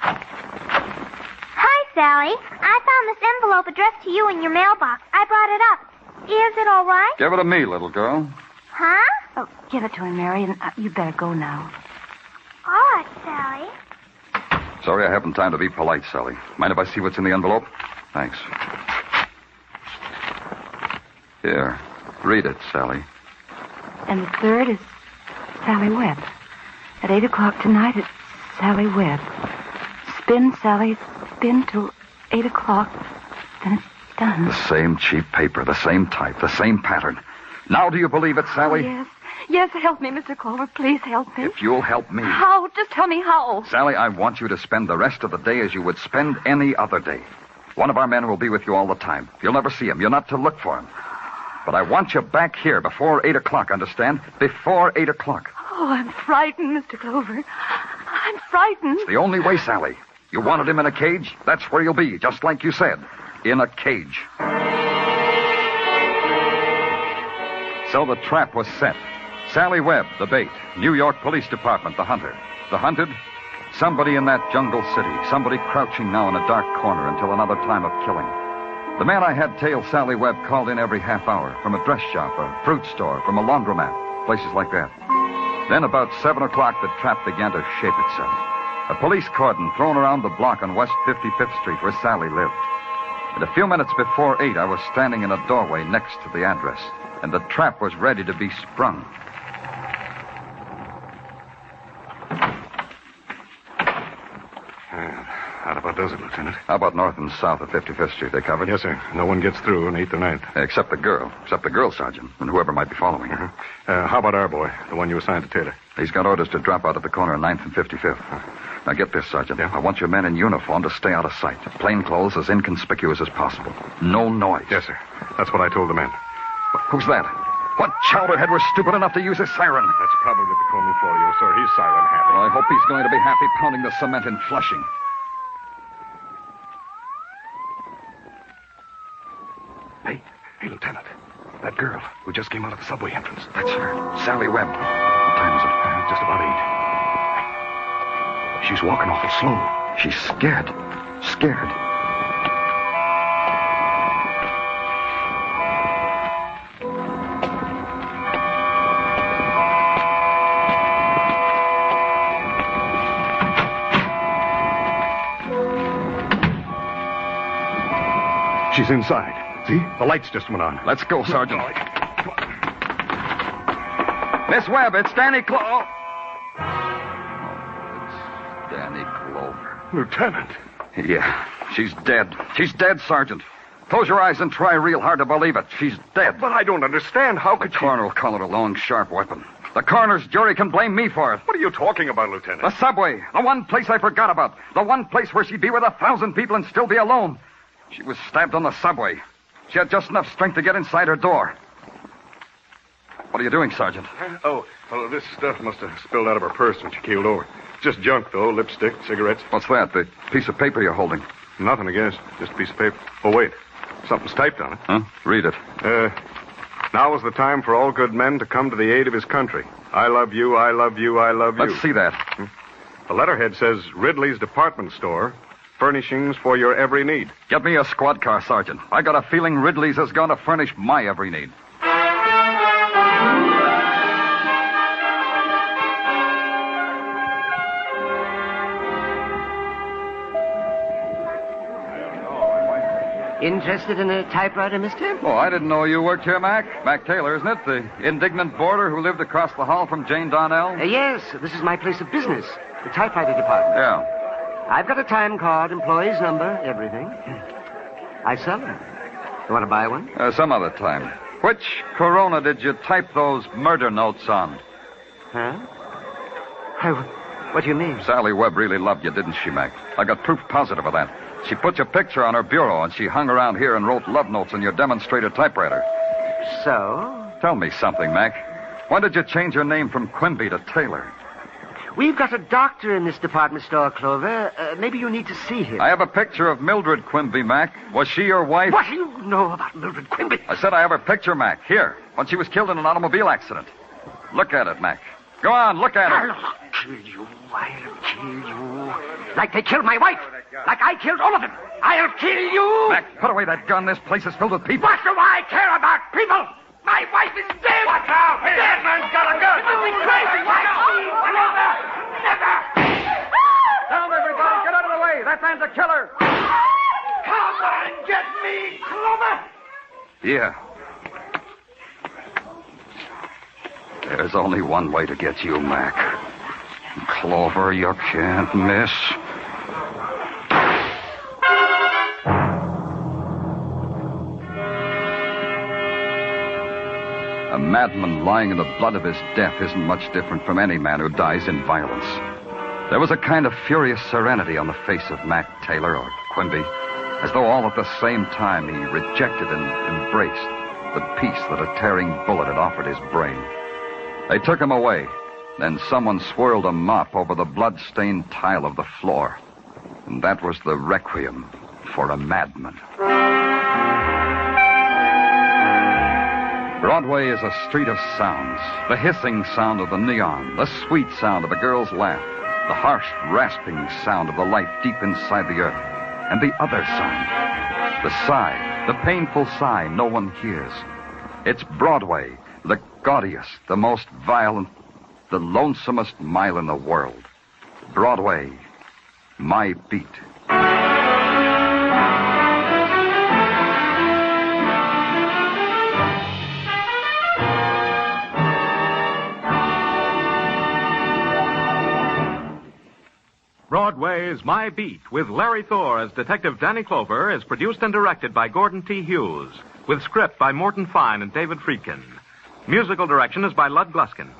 Hi, Sally. I found this envelope addressed to you in your mailbox. I brought it up. Is it all right? Give it to me, little girl. Huh? Oh, give it to him, Mary, and you better go now. All right, Sally. Sorry I haven't time to be polite, Sally. Mind if I see what's in the envelope? Thanks. Here. Read it, Sally. And the third is Sally Webb. At 8 o'clock tonight, it's Sally Webb. Spin, Sally, spin till 8 o'clock. Then it's done. The same cheap paper, the same type, the same pattern. Now do you believe it, Sally? Oh, yes. Yes, help me, Mr. Clover. Please help me. If you'll help me. How? Just tell me how. Sally, I want you to spend the rest of the day as you would spend any other day. One of our men will be with you all the time. You'll never see him. You're not to look for him. But I want you back here before 8 o'clock, understand? Before 8 o'clock. Oh, I'm frightened, Mr. Clover. I'm frightened. It's the only way, Sally. You wanted him in a cage? That's where he'll be, just like you said. In a cage. So the trap was set. Sally Webb, the bait. New York Police Department, the hunter. The hunted? Somebody in that jungle city. Somebody crouching now in a dark corner until another time of killing. The man I had tail Sally Webb called in every half hour from a dress shop, a fruit store, from a laundromat, places like that. Then about 7 o'clock, the trap began to shape itself. A police cordon thrown around the block on West 55th Street where Sally lived. And a few minutes before 8, I was standing in a doorway next to the address, and the trap was ready to be sprung. Out about does it, Lieutenant? How about north and south of 55th Street? They covered? Yes, sir. No one gets through on 8th or 9th. Except the girl. Except the girl, Sergeant, and whoever might be following her. How about our boy, the one you assigned to Taylor? He's got orders to drop out at the corner of 9th and 55th. Now get this, Sergeant. I want your men in uniform to stay out of sight. Plain clothes as inconspicuous as possible. No noise. Yes, sir. That's what I told the men. Who's that? What chowderhead was stupid enough to use his siren? That's probably Patrolman Florio, sir. He's siren happy. Well, I hope he's going to be happy pounding the cement in Flushing. Hey, Lieutenant. That girl who just came out of the subway entrance. That's her. Sally Webb. What time is it? Just about 8. She's walking awful slow. She's scared. Scared. She's inside. See? The lights just went on. Let's go, Sergeant. Miss Webb, it's Danny Clover. Oh, it's Danny Clover. Lieutenant. Yeah, she's dead. She's dead, Sergeant. Close your eyes and try real hard to believe it. She's dead. But I don't understand. How could the coroner will call it a long, sharp weapon. The coroner's jury can blame me for it. What are you talking about, Lieutenant? The subway. The one place I forgot about. The one place where she'd be with 1,000 people and still be alone. She was stabbed on the subway. She had just enough strength to get inside her door. What are you doing, Sergeant? Oh, this stuff must have spilled out of her purse when she keeled over. Just junk, though. Lipstick, cigarettes. What's that? The piece of paper you're holding? Nothing, I guess. Just a piece of paper. Oh, wait. Something's typed on it. Huh? Read it. Now is the time for all good men to come to the aid of his country. I love you, I love you, I love you. Let's see that. The letterhead says Ridley's Department Store, furnishings for your every need. Get me a squad car, Sergeant. I got a feeling Ridley's is going to furnish my every need. Interested in a typewriter, mister? Oh, I didn't know you worked here, Mac. Mac Taylor, isn't it? The indignant boarder who lived across the hall from Jane Donnell? Yes, this is my place of business, the typewriter department. Yeah. I've got a time card, employee's number, everything. I sell them. You want to buy one? Some other time. Which Corona did you type those murder notes on? Huh? What do you mean? Sally Webb really loved you, didn't she, Mac? I got proof positive of that. She put your picture on her bureau, and she hung around here and wrote love notes on your demonstrator typewriter. So? Tell me something, Mac. When did you change your name from Quimby to Taylor? We've got a doctor in this department store, Clover. Maybe you need to see him. I have a picture of Mildred Quimby, Mac. Was she your wife? What do you know about Mildred Quimby? I said I have her picture, Mac. Here, when she was killed in an automobile accident. Look at it, Mac. Go on, look at it. I'll kill you. I'll kill you. Like they killed my wife. Like I killed all of them. I'll kill you. Mac, put away that gun. This place is filled with people. What do I care about people? My wife is dead. Watch out. Hey, that man's got a gun. You must be crazy. Never. Down, everybody. Get out of the way. That man's a killer. Come on, get me, Clover. Yeah. There's only one way to get you, Mac. Clover, you can't miss. A madman lying in the blood of his death isn't much different from any man who dies in violence. There was a kind of furious serenity on the face of Mac Taylor, or Quimby, as though all at the same time he rejected and embraced the peace that a tearing bullet had offered his brain. They took him away. Then someone swirled a mop over the blood-stained tile of the floor. And that was the requiem for a madman. Broadway is a street of sounds. The hissing sound of the neon, the sweet sound of a girl's laugh, the harsh, rasping sound of the life deep inside the earth, and the other sound, the sigh, the painful sigh no one hears. It's Broadway, the gaudiest, the most violent, the lonesomest mile in the world. Broadway, my beat. Broadway's My Beat, with Larry Thor as Detective Danny Clover, is produced and directed by Gordon T. Hughes, with script by Morton Fine and David Friedkin. Musical direction is by Lud Gluskin.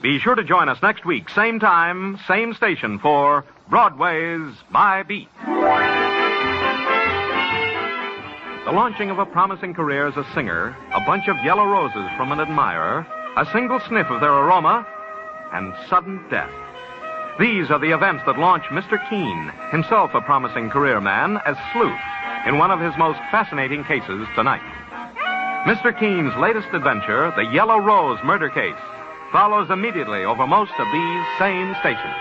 Be sure to join us next week, same time, same station, for Broadway's My Beat. The launching of a promising career as a singer, a bunch of yellow roses from an admirer, a single sniff of their aroma, and sudden death. These are the events that launch Mr. Keene, himself a promising career man, as sleuth in one of his most fascinating cases tonight. Mr. Keene's latest adventure, the Yellow Rose murder case, follows immediately over most of these same stations.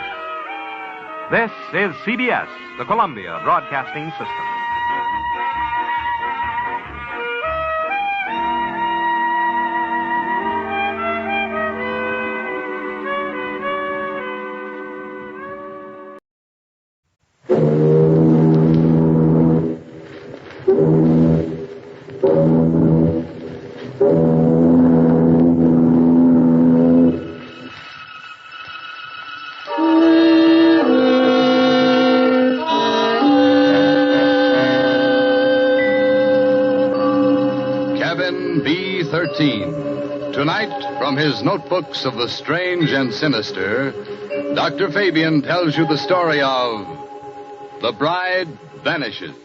This is CBS, the Columbia Broadcasting System. Tonight, from his notebooks of the strange and sinister, Dr. Fabian tells you the story of The Bride Vanishes.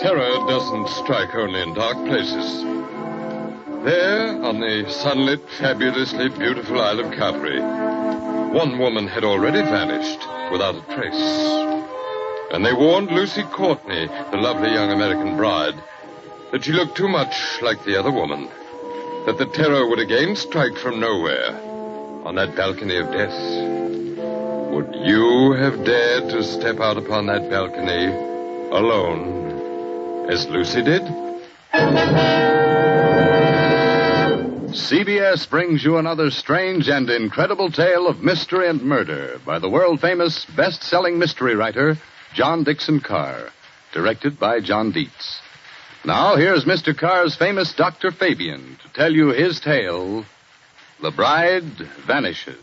Terror doesn't strike only in dark places. There, on the sunlit, fabulously beautiful Isle of Capri, one woman had already vanished without a trace. And they warned Lucy Courtney, the lovely young American bride, that she looked too much like the other woman, that the terror would again strike from nowhere on that balcony of death. Would you have dared to step out upon that balcony alone, as Lucy did? CBS brings you another strange and incredible tale of mystery and murder by the world-famous best-selling mystery writer, John Dixon Carr, directed by John Dietz. Now, here's Mr. Carr's famous Dr. Fabian to tell you his tale, The Bride Vanishes.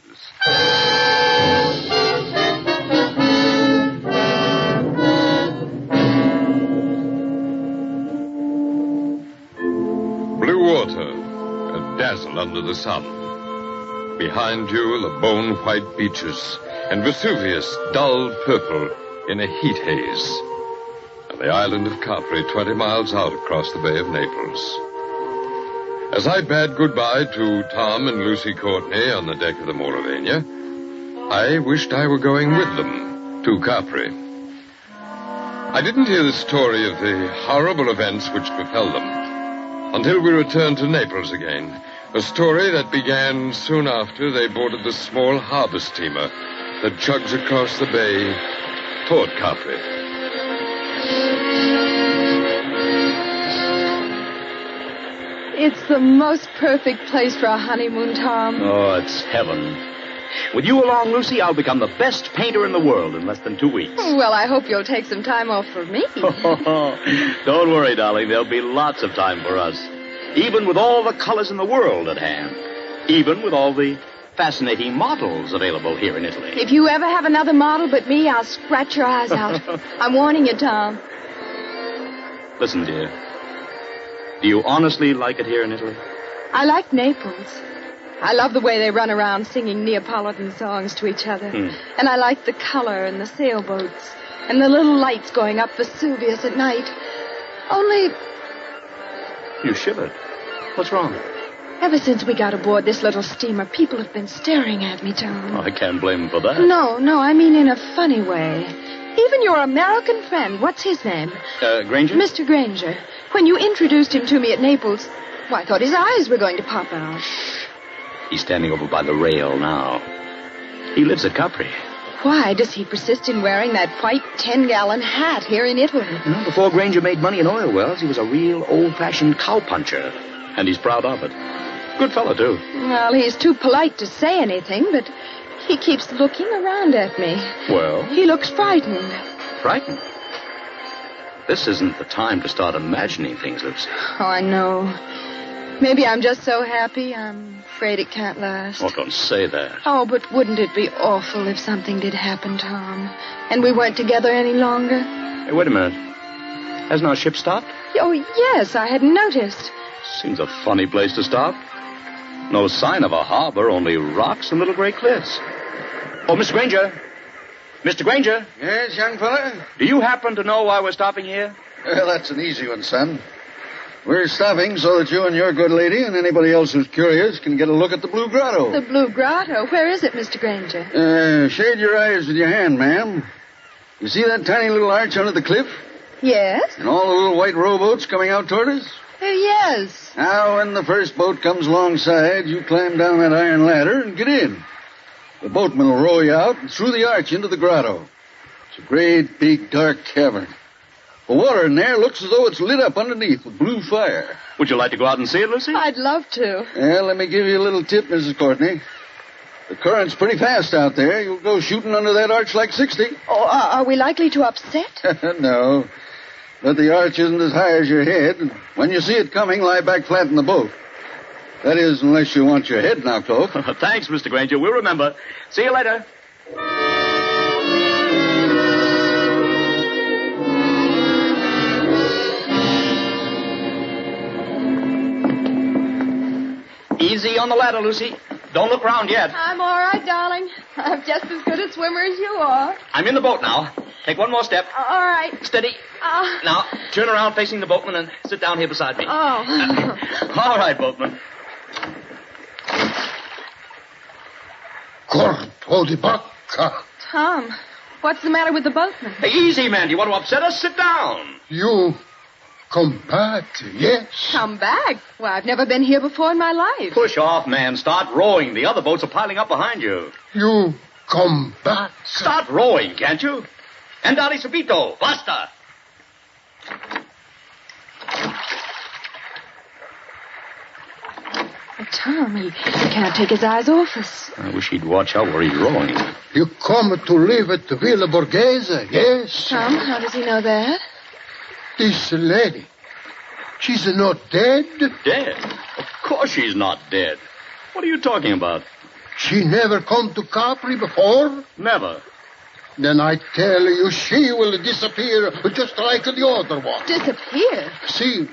Blue water, a dazzle under the sun. Behind you, the bone-white beaches, and Vesuvius, dull purple in a heat haze. And the island of Capri, 20 miles out across the Bay of Naples. As I bade goodbye to Tom and Lucy Courtney on the deck of the Mauravania, I wished I were going with them to Capri. I didn't hear the story of the horrible events which befell them until we returned to Naples again, a story that began soon after they boarded the small harbor steamer that chugs across the bay toward Capri. It's the most perfect place for a honeymoon, Tom. Oh, it's heaven. With you along, Lucy, I'll become the best painter in the world in less than 2 weeks. Well, I hope you'll take some time off for me. Don't worry, darling. There'll be lots of time for us. Even with all the colors in the world at hand. Even with all the fascinating models available here in Italy. If you ever have another model but me, I'll scratch your eyes out. I'm warning you, Tom. Listen, dear. Do you honestly like it here in Italy? I like Naples. I love the way they run around singing Neapolitan songs to each other. And I like the color and the sailboats and the little lights going up Vesuvius at night. Only... You shivered. What's wrong? Ever since we got aboard this little steamer, people have been staring at me, Tom. Oh, I can't blame them for that. No, I mean in a funny way. Even your American friend, what's his name? Granger? Mr. Granger. When you introduced him to me at Naples, well, I thought his eyes were going to pop out. He's standing over by the rail now. He lives at Capri. Why does he persist in wearing that white 10-gallon hat here in Italy? Before Granger made money in oil wells, he was a real old-fashioned cowpuncher. And he's proud of it. Good fellow, too. Well, he's too polite to say anything, but he keeps looking around at me. Well? He looks frightened. Frightened? This isn't the time to start imagining things, Lucy. Oh, I know. Maybe I'm just so happy, I'm afraid it can't last. Oh, don't say that. Oh, but wouldn't it be awful if something did happen, Tom, and we weren't together any longer? Hey, wait a minute. Hasn't our ship stopped? Oh, yes, I hadn't noticed. Seems a funny place to stop. No sign of a harbor, only rocks and little gray cliffs. Oh, Mr. Granger. Mr. Granger. Yes, young fella? Do you happen to know why we're stopping here? Well, that's an easy one, son. We're stopping so that you and your good lady and anybody else who's curious can get a look at the Blue Grotto. The Blue Grotto? Where is it, Mr. Granger? Shade your eyes with your hand, ma'am. You see that tiny little arch under the cliff? Yes. And all the little white rowboats coming out toward us? Yes. Now, when the first boat comes alongside, you climb down that iron ladder and get in. The boatman will row you out and through the arch into the grotto. It's a great, big, dark cavern. The water in there looks as though it's lit up underneath with blue fire. Would you like to go out and see it, Lucy? I'd love to. Well, let me give you a little tip, Mrs. Courtney. The current's pretty fast out there. You'll go shooting under that arch like 60. Oh, are we likely to upset? No. But the arch isn't as high as your head. And when you see it coming, lie back flat in the boat. That is, unless you want your head knocked off. Thanks, Mr. Granger. We'll remember. See you later. on the ladder, Lucy. Don't look round yet. I'm all right, darling. I'm just as good a swimmer as you are. I'm in the boat now. Take one more step. All right. Steady. Now, turn around facing the boatman and sit down here beside me. Oh. All right, boatman. Corpo di bacca. Tom, what's the matter with the boatman? Hey, easy, man. Do you want to upset us? Sit down. You come back, yes? Come back? Well, I've never been here before in my life. Push off, man. Start rowing. The other boats are piling up behind you. You come back. Start rowing, can't you? Andale subito. Basta. Tom, he can't take his eyes off us. I wish he'd watch out where he's rowing. You come to live at Villa Borghese, yes? Tom, how does he know that? This lady, she's not dead? Dead? Of course she's not dead. What are you talking about? She never come to Capri before? Never. Then I tell you, she will disappear just like the other one. Disappear? See.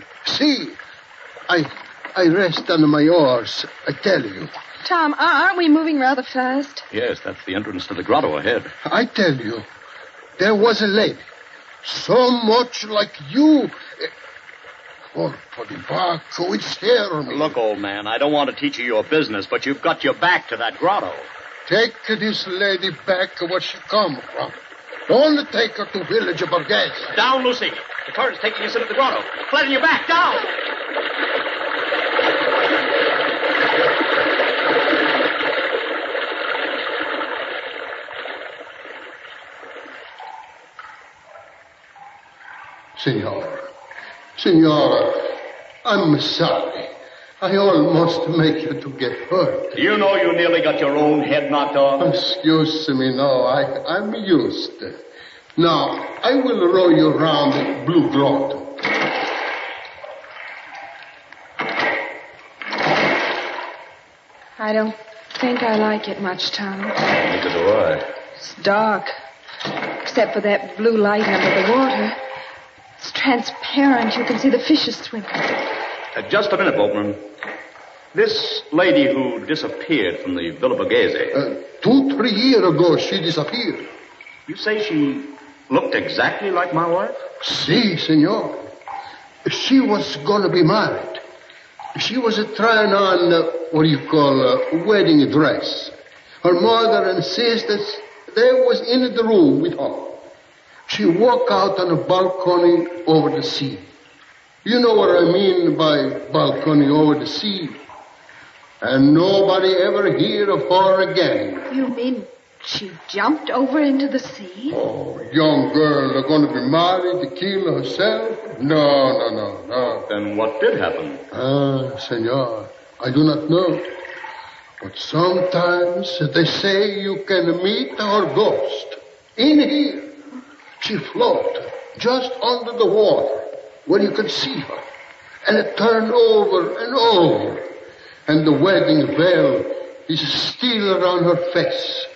I rest on my oars, I tell you. Tom, aren't we moving rather fast? Yes, that's the entrance to the grotto ahead. I tell you, there was a lady, so much like you. For the back, it scared me. Look, old man, I don't want to teach you your business, but you've got your back to that grotto. Take this lady back where she come from. Don't take her to Village Borghese. Down, Lucy. The current's taking us into the grotto. Flatten your back. Down. Signora, I'm sorry. I almost make you to get hurt. Do you know you nearly got your own head knocked off? Excuse me, no, I'm used. Now, I will row you around the Blue Grotto. I don't think I like it much, Tom. Neither do I. It's dark, except for that blue light under the water. It's transparent. You can see the fishes swimming. Just a minute, boatman. This lady who disappeared from the Villa Borghese. 2-3 years ago, she disappeared. You say she looked exactly like my wife? Si, senor. She was going to be married. She was trying on, a wedding dress. Her mother and sisters, they was in the room with her. She walked out on a balcony over the sea. You know what I mean by balcony over the sea. And nobody ever hear of her again. You mean she jumped over into the sea? Oh, young girl going to be married to kill herself? No. Then what did happen? Senor, I do not know. But sometimes they say you can meet her ghost. In here, she float just under the water where you can see her. And it turned over and over. And the wedding veil is still around her face.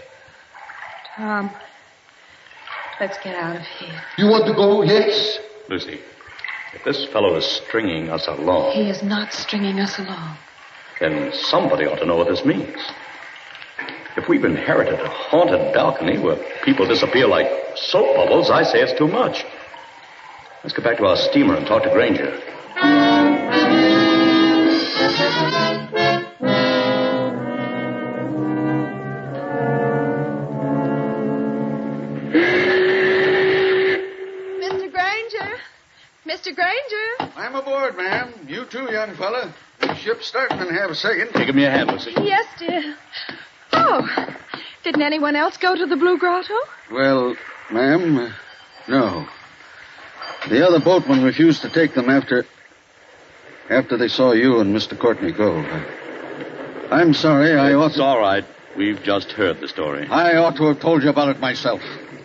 Tom, let's get out of here. You want to go? Yes? Lucy, if this fellow is stringing us along... He is not stringing us along. Then somebody ought to know what this means. If we've inherited a haunted balcony where people disappear like soap bubbles, I say it's too much. Let's get back to our steamer and talk to Granger. Mr. Granger? I'm aboard, ma'am. You too, young fella. The ship's starting in half a second. Hey, give me a hand, Lucy. Yes, dear. Oh, didn't anyone else go to the Blue Grotto? Well, ma'am, no. The other boatmen refused to take them after they saw you and Mr. Courtney go. I'm sorry, It's all right. We've just heard the story. I ought to have told you about it myself.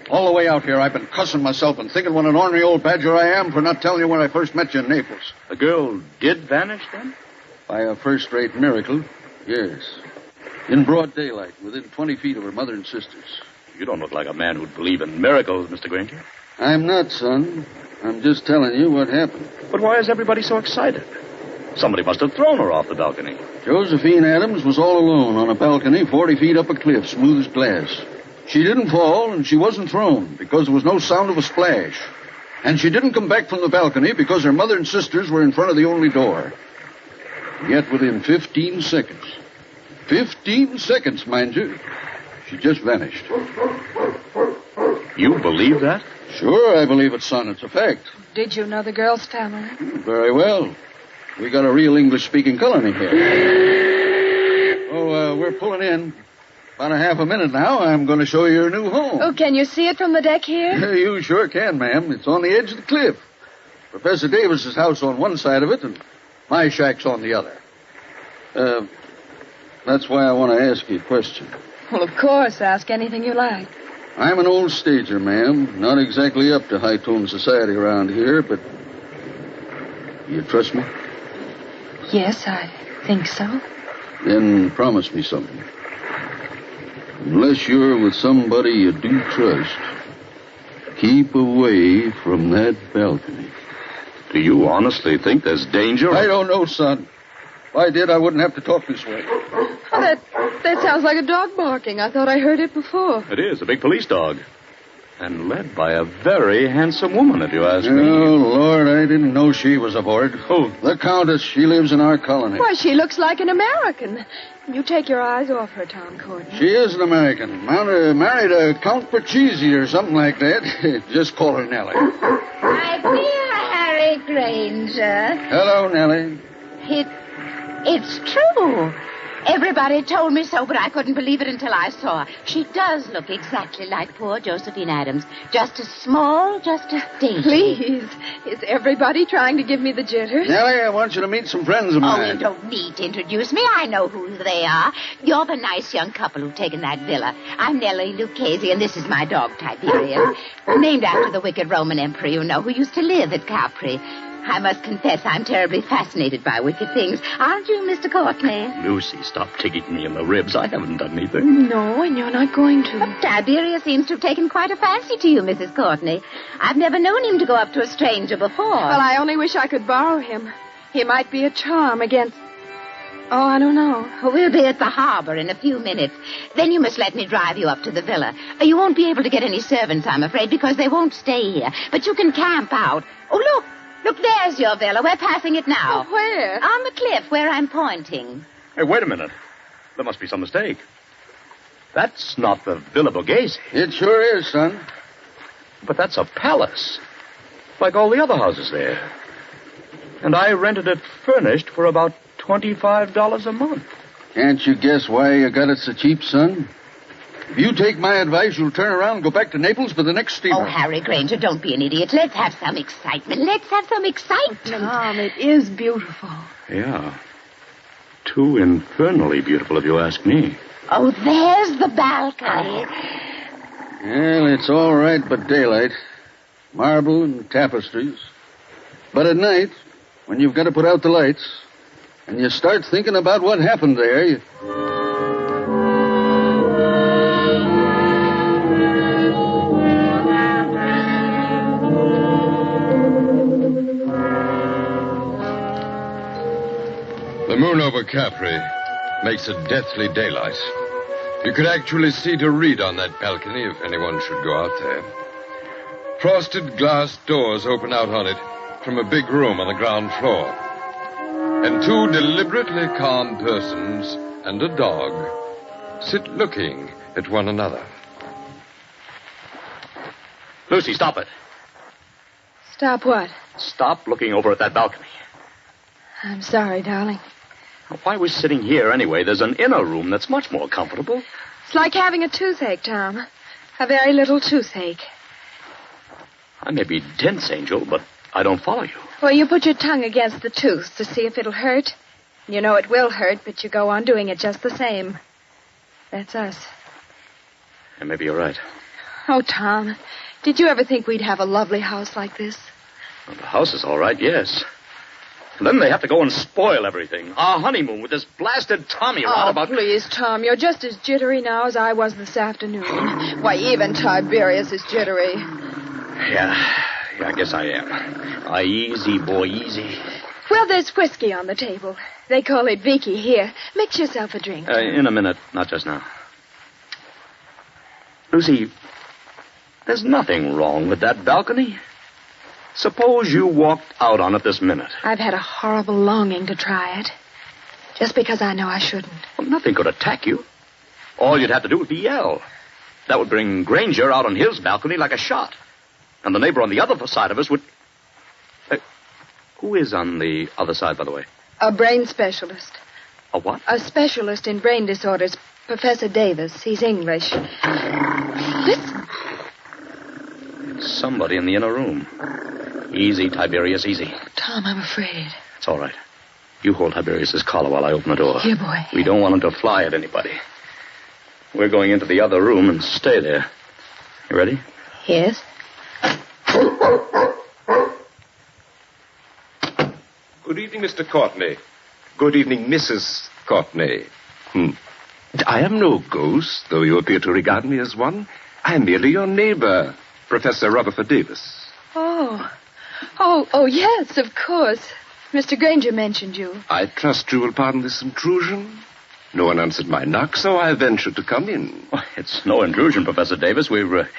All the way out here, I've been cussing myself and thinking what an ornery old badger I am for not telling you when I first met you in Naples. The girl did vanish, then? By a first-rate miracle, yes. In broad daylight, within 20 feet of her mother and sisters. You don't look like a man who'd believe in miracles, Mr. Granger. I'm not, son. I'm just telling you what happened. But why is everybody so excited? Somebody must have thrown her off the balcony. Josephine Adams was all alone on a balcony 40 feet up a cliff, smooth as glass. She didn't fall, and she wasn't thrown because there was no sound of a splash. And she didn't come back from the balcony because her mother and sisters were in front of the only door. Yet within 15 seconds, 15 seconds, mind you, she just vanished. You believe that? Sure, I believe it, son. It's a fact. Did you know the girl's family? Very well. We got a real English-speaking colony here. Oh, we're pulling in. About a half a minute now. I'm going to show you your new home. Oh, can you see it from the deck here? You sure can, ma'am. It's on the edge of the cliff. Professor Davis's house on one side of it, and my shack's on the other. That's why I want to ask you a question. Well, of course. Ask anything you like. I'm an old stager, ma'am. Not exactly up to high-tone society around here, but you trust me? Yes, I think so. Then promise me something. Unless you're with somebody you do trust, keep away from that balcony. Do you honestly think there's danger? I don't know, son. If I did, I wouldn't have to talk this way. Oh, that sounds like a dog barking. I thought I heard it before. It is, a big police dog. And led by a very handsome woman, if you ask me. Oh, Lord, I didn't know she was aboard. Who? The Countess. She lives in our colony. Why, she looks like an American. You take your eyes off her, Tom Courtney. She is an American. Married a Count Perchesi or something like that. Just call her Nellie. My dear Harry Granger. Hello, Nellie. It's true. Everybody told me so, but I couldn't believe it until I saw her. She does look exactly like poor Josephine Adams. Just as small, just as dainty. Please. Is everybody trying to give me the jitters? Nellie, I want you to meet some friends of Oh, mine. you don't need to introduce me. I know who they are. You're the nice young couple who've taken that villa. I'm Nellie Lucchese, and this is my dog, Tiberius. Named after the wicked Roman emperor, you know, who used to live at Capri. I must confess I'm terribly fascinated by wicked things. Aren't you, Mr. Courtney? Lucy, stop kicking me in the ribs. I haven't done anything. No, and you're not going to. But Tiberius seems to have taken quite a fancy to you, Mrs. Courtney. I've never known him to go up to a stranger before. Well, I only wish I could borrow him. He might be a charm against... Oh, I don't know. We'll be at the harbor in a few minutes. Then you must let me drive you up to the villa. You won't be able to get any servants, I'm afraid, because they won't stay here. But you can camp out. Oh, look. Look, there's your villa. We're passing it now. Oh, where? On the cliff where I'm pointing. Hey, wait a minute. There must be some mistake. That's not the Villa Borghese. It sure is, son. But that's a palace. Like all the other houses there. And I rented it furnished for about $25 a month. Can't you guess why you got it so cheap, son? If you take my advice, you'll turn around and go back to Naples for the next steamer. Oh, Harry Granger, don't be an idiot. Let's have some excitement. Let's have some excitement. Tom, it is beautiful. Yeah. Too infernally beautiful, if you ask me. Oh, there's the balcony. Well, it's all right but daylight. Marble and tapestries. But at night, when you've got to put out the lights, and you start thinking about what happened there, you... The moon over Capri makes a deathly daylight. You could actually see to read on that balcony if anyone should go out there. Frosted glass doors open out on it from a big room on the ground floor. And two deliberately calm persons and a dog sit looking at one another. Lucy, stop it. Stop what? Stop looking over at that balcony. I'm sorry, darling. Why are we sitting here anyway? There's an inner room that's much more comfortable. It's like having a toothache, Tom. A very little toothache. I may be dense, Angel, but I don't follow you. Well, you put your tongue against the tooth to see if it'll hurt. You know it will hurt, but you go on doing it just the same. That's us. And maybe you're right. Oh, Tom, did you ever think we'd have a lovely house like this? Well, the house is all right, yes. And then they have to go and spoil everything. Our honeymoon with this blasted Tommy around about... Oh, please, Tom, you're just as jittery now as I was this afternoon. Why, even Tiberius is jittery. Yeah, I guess I am. Easy, boy, easy. Well, there's whiskey on the table. They call it Vicky here. Mix yourself a drink. In a minute, not just now. Lucy, there's nothing wrong with that balcony. Suppose you walked out on it this minute. I've had a horrible longing to try it. Just because I know I shouldn't. Well, nothing could attack you. All you'd have to do would be yell. That would bring Granger out on his balcony like a shot. And the neighbor on the other side of us would... who is on the other side, by the way? A brain specialist. A what? A specialist in brain disorders. Professor Davis. He's English. Listen. Somebody in the inner room. Easy, Tiberius, easy. Tom, I'm afraid. It's all right. You hold Tiberius's collar while I open the door. Here, boy. We don't want him to fly at anybody. We're going into the other room and stay there. You ready? Yes. Good evening, Mr. Courtney. Good evening, Mrs. Courtney. I am no ghost, though you appear to regard me as one. I am merely your neighbor, Professor Rutherford Davis. Oh, yes, of course. Mr. Granger mentioned you. I trust you will pardon this intrusion. No one answered my knock, so I ventured to come in. Well, it's no intrusion, Professor Davis. We're a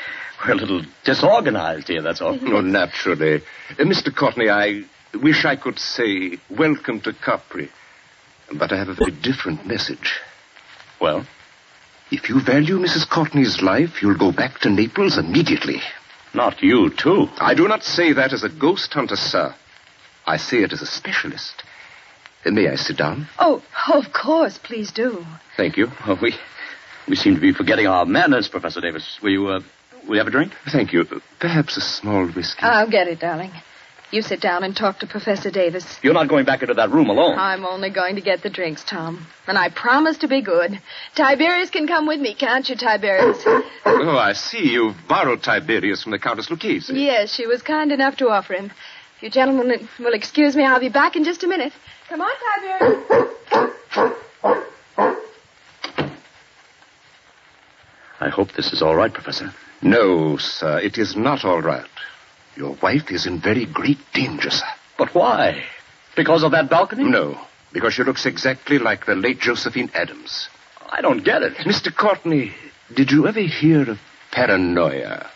little disorganized here, that's all. Oh, naturally. Mr. Courtney, I wish I could say welcome to Capri. But I have a very different message. Well? If you value Mrs. Courtney's life, you'll go back to Naples immediately. Not you, too. I do not say that as a ghost hunter, sir. I say it as a specialist. May I sit down? Oh, of course. Please do. Thank you. We seem to be forgetting our manners, Professor Davis. Will you have a drink? Thank you. Perhaps a small whiskey. I'll get it, darling. You sit down and talk to Professor Davis. You're not going back into that room alone. I'm only going to get the drinks, Tom. And I promise to be good. Tiberius can come with me, can't you, Tiberius? Oh, I see. You've borrowed Tiberius from the Countess Lucchese. Yes, she was kind enough to offer him. If you gentlemen will excuse me, I'll be back in just a minute. Come on, Tiberius. I hope this is all right, Professor. No, sir, it is not all right. Your wife is in very great danger, sir. But why? Because of that balcony? No, because she looks exactly like the late Josephine Adams. I don't get it. Mr. Courtney, did you ever hear of paranoia?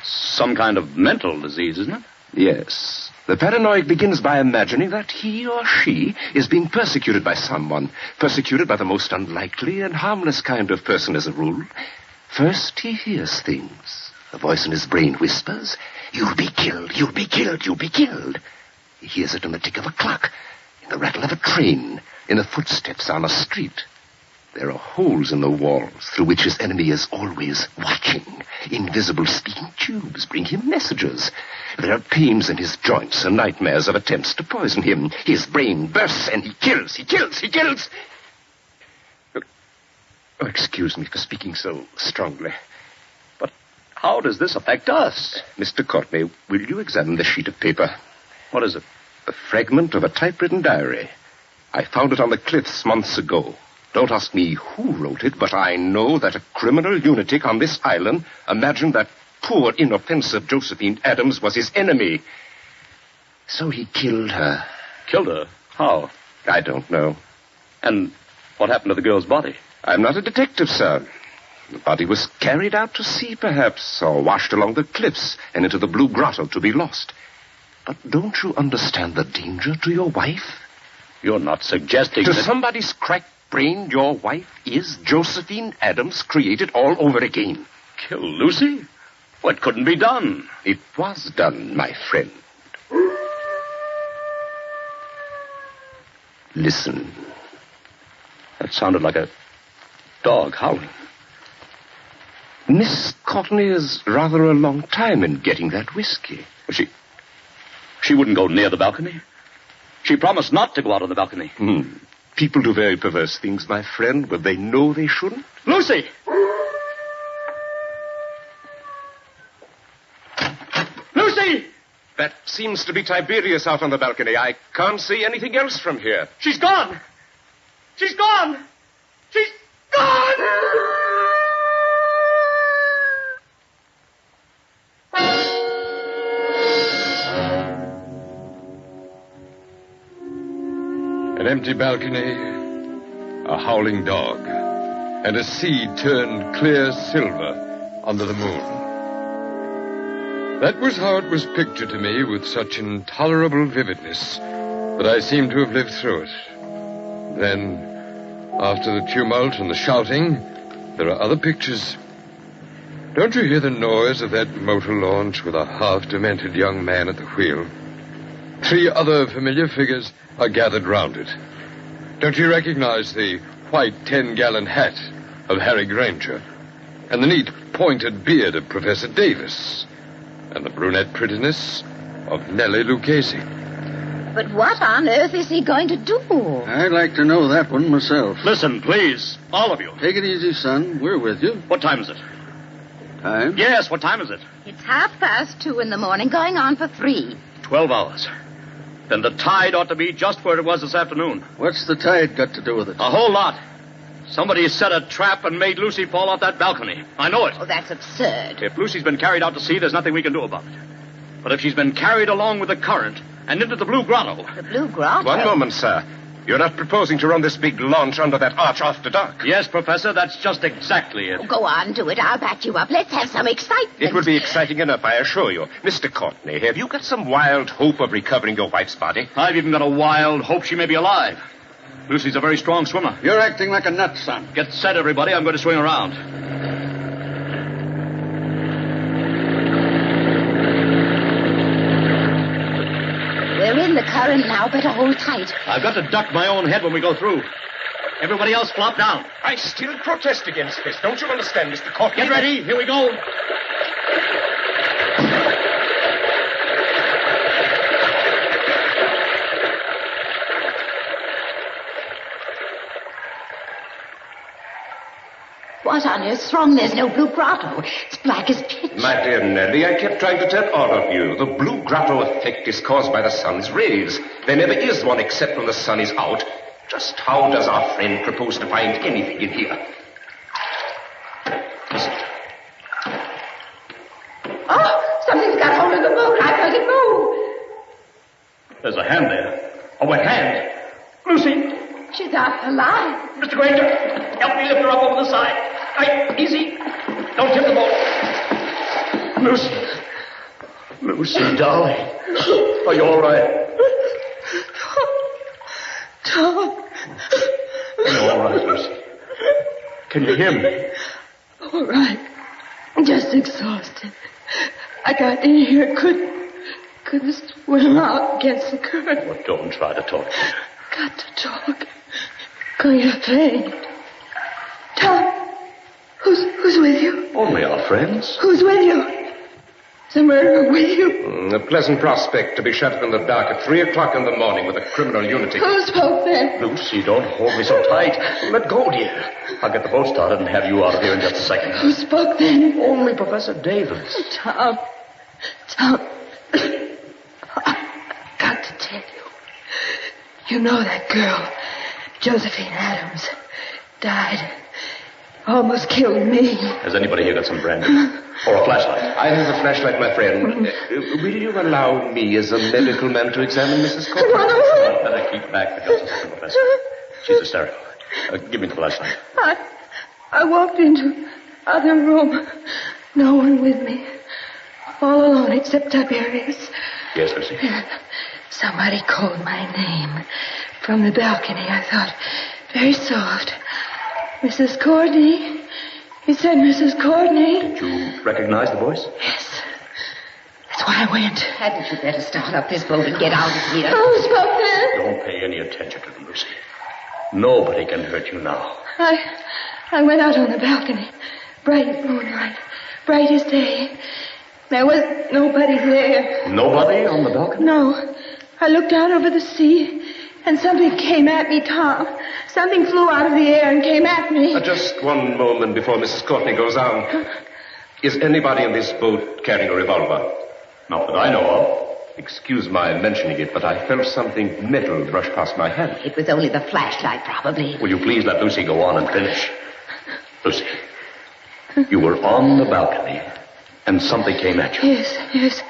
Some kind of mental disease, isn't it? Yes. The paranoid begins by imagining that he or she is being persecuted by someone. Persecuted by the most unlikely and harmless kind of person as a rule. First he hears things. A voice in his brain whispers, "You'll be killed, you'll be killed, you'll be killed." He hears it in the tick of a clock, in the rattle of a train, in the footsteps on a street. There are holes in the walls through which his enemy is always watching. Invisible speaking tubes bring him messages. There are pains in his joints and nightmares of attempts to poison him. His brain bursts and he kills. Oh, excuse me for speaking so strongly. But how does this affect us? Mr. Courtney, will you examine the sheet of paper? What is it? A fragment of a typewritten diary. I found it on the cliffs months ago. Don't ask me who wrote it, but I know that a criminal lunatic on this island imagined that poor, inoffensive Josephine Adams was his enemy. So he killed her. Killed her? How? I don't know. And what happened to the girl's body? I'm not a detective, sir. The body was carried out to sea, perhaps, or washed along the cliffs and into the Blue Grotto to be lost. But don't you understand the danger to your wife? You're not suggesting to that... somebody's cracked brain, your wife is Josephine Adams created all over again. Kill Lucy? What couldn't be done? It was done, my friend. Listen. That sounded like a dog howling. Miss Courtney is rather a long time in getting that whiskey. She wouldn't go near the balcony. She promised not to go out on the balcony. People do very perverse things, my friend, when they know they shouldn't. Lucy! Lucy! That seems to be Tiberius out on the balcony. I can't see anything else from here. She's gone! She's gone! She's gone! empty balcony, a howling dog, and a sea turned clear silver under the moon. That was how it was pictured to me with such intolerable vividness that I seemed to have lived through it. Then, after the tumult and the shouting, there are other pictures. Don't you hear the noise of that motor launch with a half-demented young man at the wheel? 3 other familiar figures are gathered round it. Don't you recognize the white 10-gallon hat of Harry Granger, and the neat pointed beard of Professor Davis, and the brunette prettiness of Nellie Lucchese? But what on earth is he going to do? I'd like to know that one myself. Listen, please, all of you. Take it easy, son. We're with you. What time is it? Time? Yes, what time is it? It's 2:30 in the morning, going on for 3. 12 hours. Then the tide ought to be just where it was this afternoon. What's the tide got to do with it? A whole lot. Somebody set a trap and made Lucy fall off that balcony. I know it. Oh, that's absurd. If Lucy's been carried out to sea, there's nothing we can do about it. But if she's been carried along with the current and into the Blue Grotto... The Blue Grotto? One moment, sir. You're not proposing to run this big launch under that arch after dark? Yes, Professor, that's just exactly it. Oh, go on, do it. I'll back you up. Let's have some excitement. It would be exciting enough, I assure you. Mr. Courtney, have you got some wild hope of recovering your wife's body? I've even got a wild hope she may be alive. Lucy's a very strong swimmer. You're acting like a nut, son. Get set, everybody. I'm going to swing around. We're in the current now. Better hold tight. I've got to duck my own head when we go through. Everybody else flop down. I still protest against this. Don't you understand, Mr. Courtney? Get ready. Here we go. What on earth's wrong? There's no Blue Grotto. It's black as pitch. My dear Nellie, I kept trying to tell all of you. The Blue Grotto effect is caused by the sun's rays. There never is one except when the sun is out. Just how does our friend propose to find anything in here? Listen. Oh, something's got hold of the boat. I felt it move. There's a hand there. A wet hand. Lucy. She's out alive. Mr. Granger, help me lift her up over the side. Right, easy. Don't tip the boat. Lucy. Lucy, darling. Are you all right? Tom. Are you all right, Lucy? Can you hear me? All right. Just exhausted. I got in here, couldn't swim out against the current. Well, don't try to talk. Got to talk. Going to faint. Tom, who's with you? Only our friends. Who's with you? Is the murderer with you? A pleasant prospect to be shut up in the dark at 3 o'clock in the morning with a criminal lunatic. Who spoke then? Lucy, don't hold me so tight. Let go, dear. I'll get the boat started and have you out of here in just a second. Who spoke then? Only Professor Davis. Tom. I've got to tell you. You know that girl, Josephine Adams, died. Almost killed me. Has anybody here got some brandy? Or a flashlight? I have a flashlight, my friend. Will you allow me as a medical man to examine Mrs. Courtney? I'd better keep back for just a second, Professor. She's hysterical. Give me the flashlight. I walked into other room. No one with me. All alone except Tiberius. Yes, Lucy. Somebody called my name from the balcony. I thought, very soft. Mrs. Courtney. He said, Mrs. Courtney. Did you recognize the voice? Yes. That's why I went. Hadn't you better start up this boat and get out of here? Who spoke then? Don't pay any attention to them, Lucy. Nobody can hurt you now. I went out on the balcony. Bright moonlight. Bright as day. There was nobody there. Nobody on the balcony? No. I looked out over the sea, and something came at me, Tom. Something flew out of the air and came at me. Just one moment before Mrs. Courtney goes on. Is anybody in this boat carrying a revolver? Not that I know of. Excuse my mentioning it, but I felt something metal brush past my hand. It was only the flashlight, probably. Will you please let Lucy go on and finish? Lucy, you were on the balcony, and something came at you. Yes.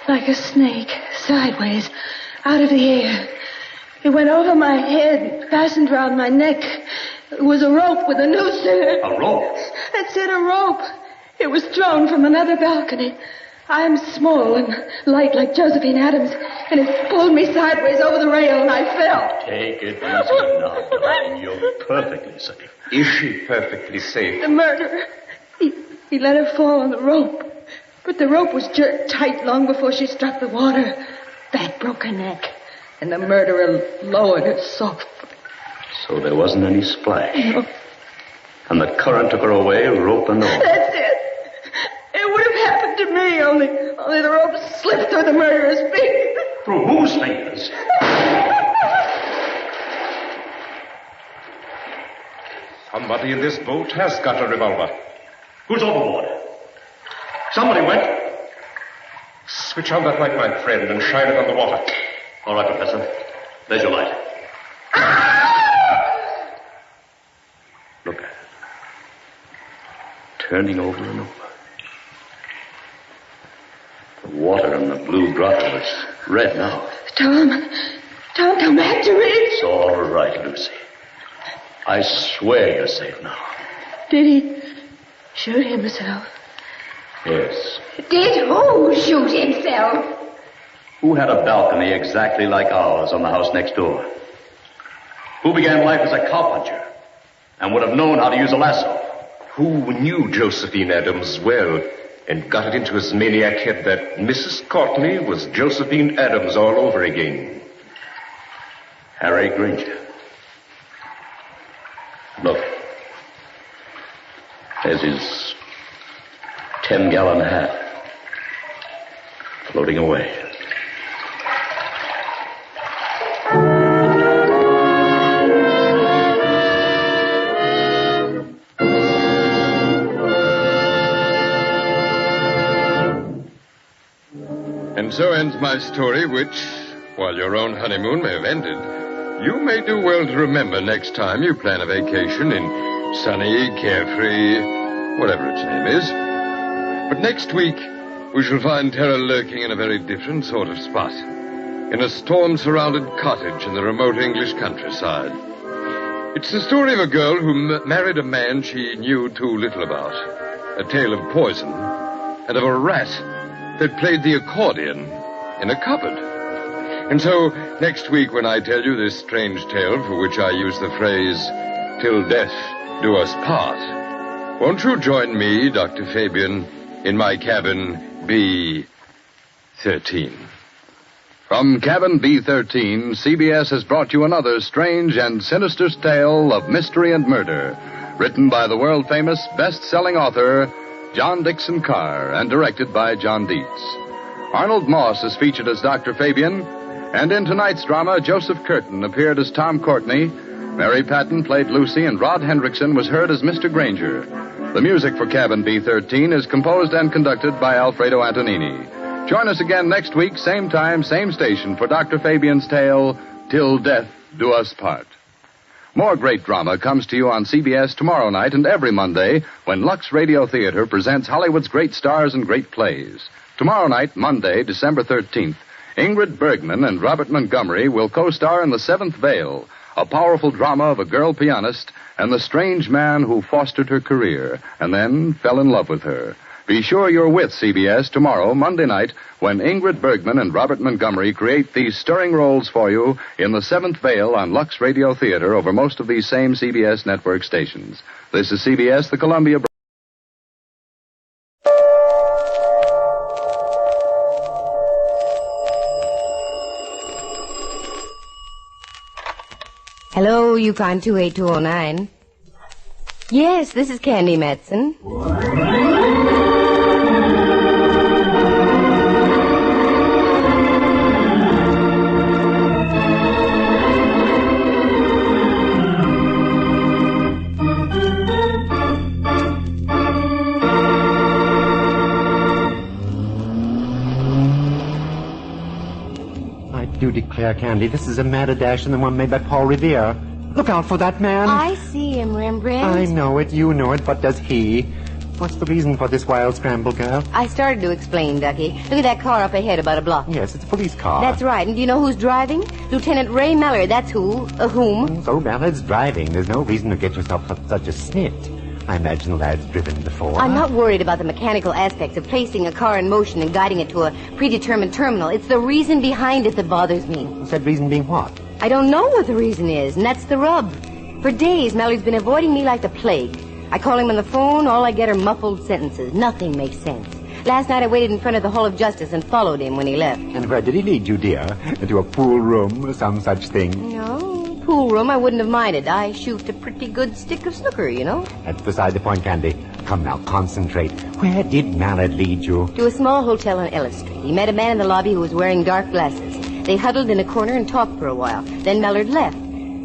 Like a snake, sideways, out of the air. It went over my head, fastened around my neck. It was a rope with a noose in it. A rope? That's it, a rope. It was thrown from another balcony. I am small and light like Josephine Adams, and it pulled me sideways over the rail, and I fell. Take it easy now, darling. You're perfectly safe. Is she perfectly safe? The murderer, he let her fall on the rope. But the rope was jerked tight long before she struck the water. That broke her neck, and the murderer lowered her softly. So there wasn't any splash. No. And the current took her away, rope and all. That's it. It would have happened to me, only the rope slipped through the murderer's fingers. Through whose fingers? Somebody in this boat has got a revolver. Who's overboard? Somebody went. Switch on that light, my friend, and shine it on the water. All right, Professor. There's your light. Look at it. Turning over and over. The water in the blue grotto is red now. Tom, come back to me. It's all right, Lucy. I swear you're safe now. Did he shoot himself? Yes. Did who shoot himself? Who had a balcony exactly like ours on the house next door? Who began life as a cowpuncher and would have known how to use a lasso? Who knew Josephine Adams well and got it into his maniac head that Mrs. Courtney was Josephine Adams all over again? Harry Granger. Look. There's his 10-gallon hat floating away. And so ends my story, which, while your own honeymoon may have ended, you may do well to remember next time you plan a vacation in sunny, carefree, whatever its name is. But next week, we shall find terror lurking in a very different sort of spot. In a storm-surrounded cottage in the remote English countryside. It's the story of a girl who married a man she knew too little about. A tale of poison, and of a rat that played the accordion in a cupboard. And so, next week when I tell you this strange tale for which I use the phrase, "Till death do us part," won't you join me, Dr. Fabian, in my cabin B13? From cabin B13, CBS has brought you another strange and sinister tale of mystery and murder, written by the world-famous best-selling author John Dickson Carr and directed by John Dietz. Arnold Moss is featured as Dr. Fabian, and in tonight's drama, Joseph Curtin appeared as Tom Courtney, Mary Patton played Lucy, and Rod Hendrickson was heard as Mr. Granger. The music for Cabin B13 is composed and conducted by Alfredo Antonini. Join us again next week, same time, same station, for Dr. Fabian's tale, Till Death Do Us Part. More great drama comes to you on CBS tomorrow night and every Monday when Lux Radio Theater presents Hollywood's great stars and great plays. Tomorrow night, Monday, December 13th, Ingrid Bergman and Robert Montgomery will co-star in The Seventh Veil, a powerful drama of a girl pianist and the strange man who fostered her career and then fell in love with her. Be sure you're with CBS tomorrow, Monday night, when Ingrid Bergman and Robert Montgomery create these stirring roles for you in The Seventh Veil on Lux Radio Theater over most of these same CBS network stations. This is CBS, the Columbia. Hello, Yukon 28209. Yes, this is Candy Matson. I do declare, Candy, this is a madder dash than the one made by Paul Revere. Look out for that man. I see him, Rembrandt. I know it, you know it, but does he? What's the reason for this wild scramble, girl? I started to explain, Ducky. Look at that car up ahead about a block. Yes, it's a police car. That's right. And do you know who's driving? Lieutenant Ray Mallard. That's who. Whom? So Mallard's driving. There's no reason to get yourself such a snit. I imagine the lad's driven before. I'm not worried about the mechanical aspects of placing a car in motion and guiding it to a predetermined terminal. It's the reason behind it that bothers me. Said reason being what? I don't know what the reason is, and that's the rub. For days, Mallard's been avoiding me like the plague. I call him on the phone, all I get are muffled sentences. Nothing makes sense. Last night I waited in front of the Hall of Justice and followed him when he left. And where did he lead you, dear? Into a pool room or some such thing? No, pool room I wouldn't have minded. I shoot a pretty good stick of snooker, you know. That's beside the point, Candy. Come now, concentrate. Where did Mallard lead you? To a small hotel on Ellis Street. He met a man in the lobby who was wearing dark glasses. They huddled in a corner and talked for a while. Then Mallard left.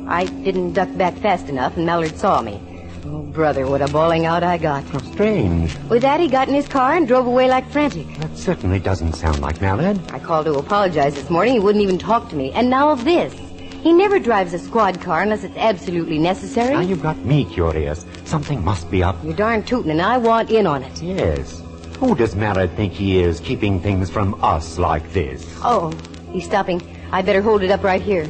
I didn't duck back fast enough, and Mallard saw me. Oh, brother, what a bawling out I got. How strange. With that, he got in his car and drove away like frantic. That certainly doesn't sound like Mallard. I called to apologize this morning. He wouldn't even talk to me. And now of this. He never drives a squad car unless it's absolutely necessary. Now you've got me curious. Something must be up. You're darn tootin', and I want in on it. Yes. Who does Mallard think he is, keeping things from us like this? Oh, he's stopping. I better hold it up right here.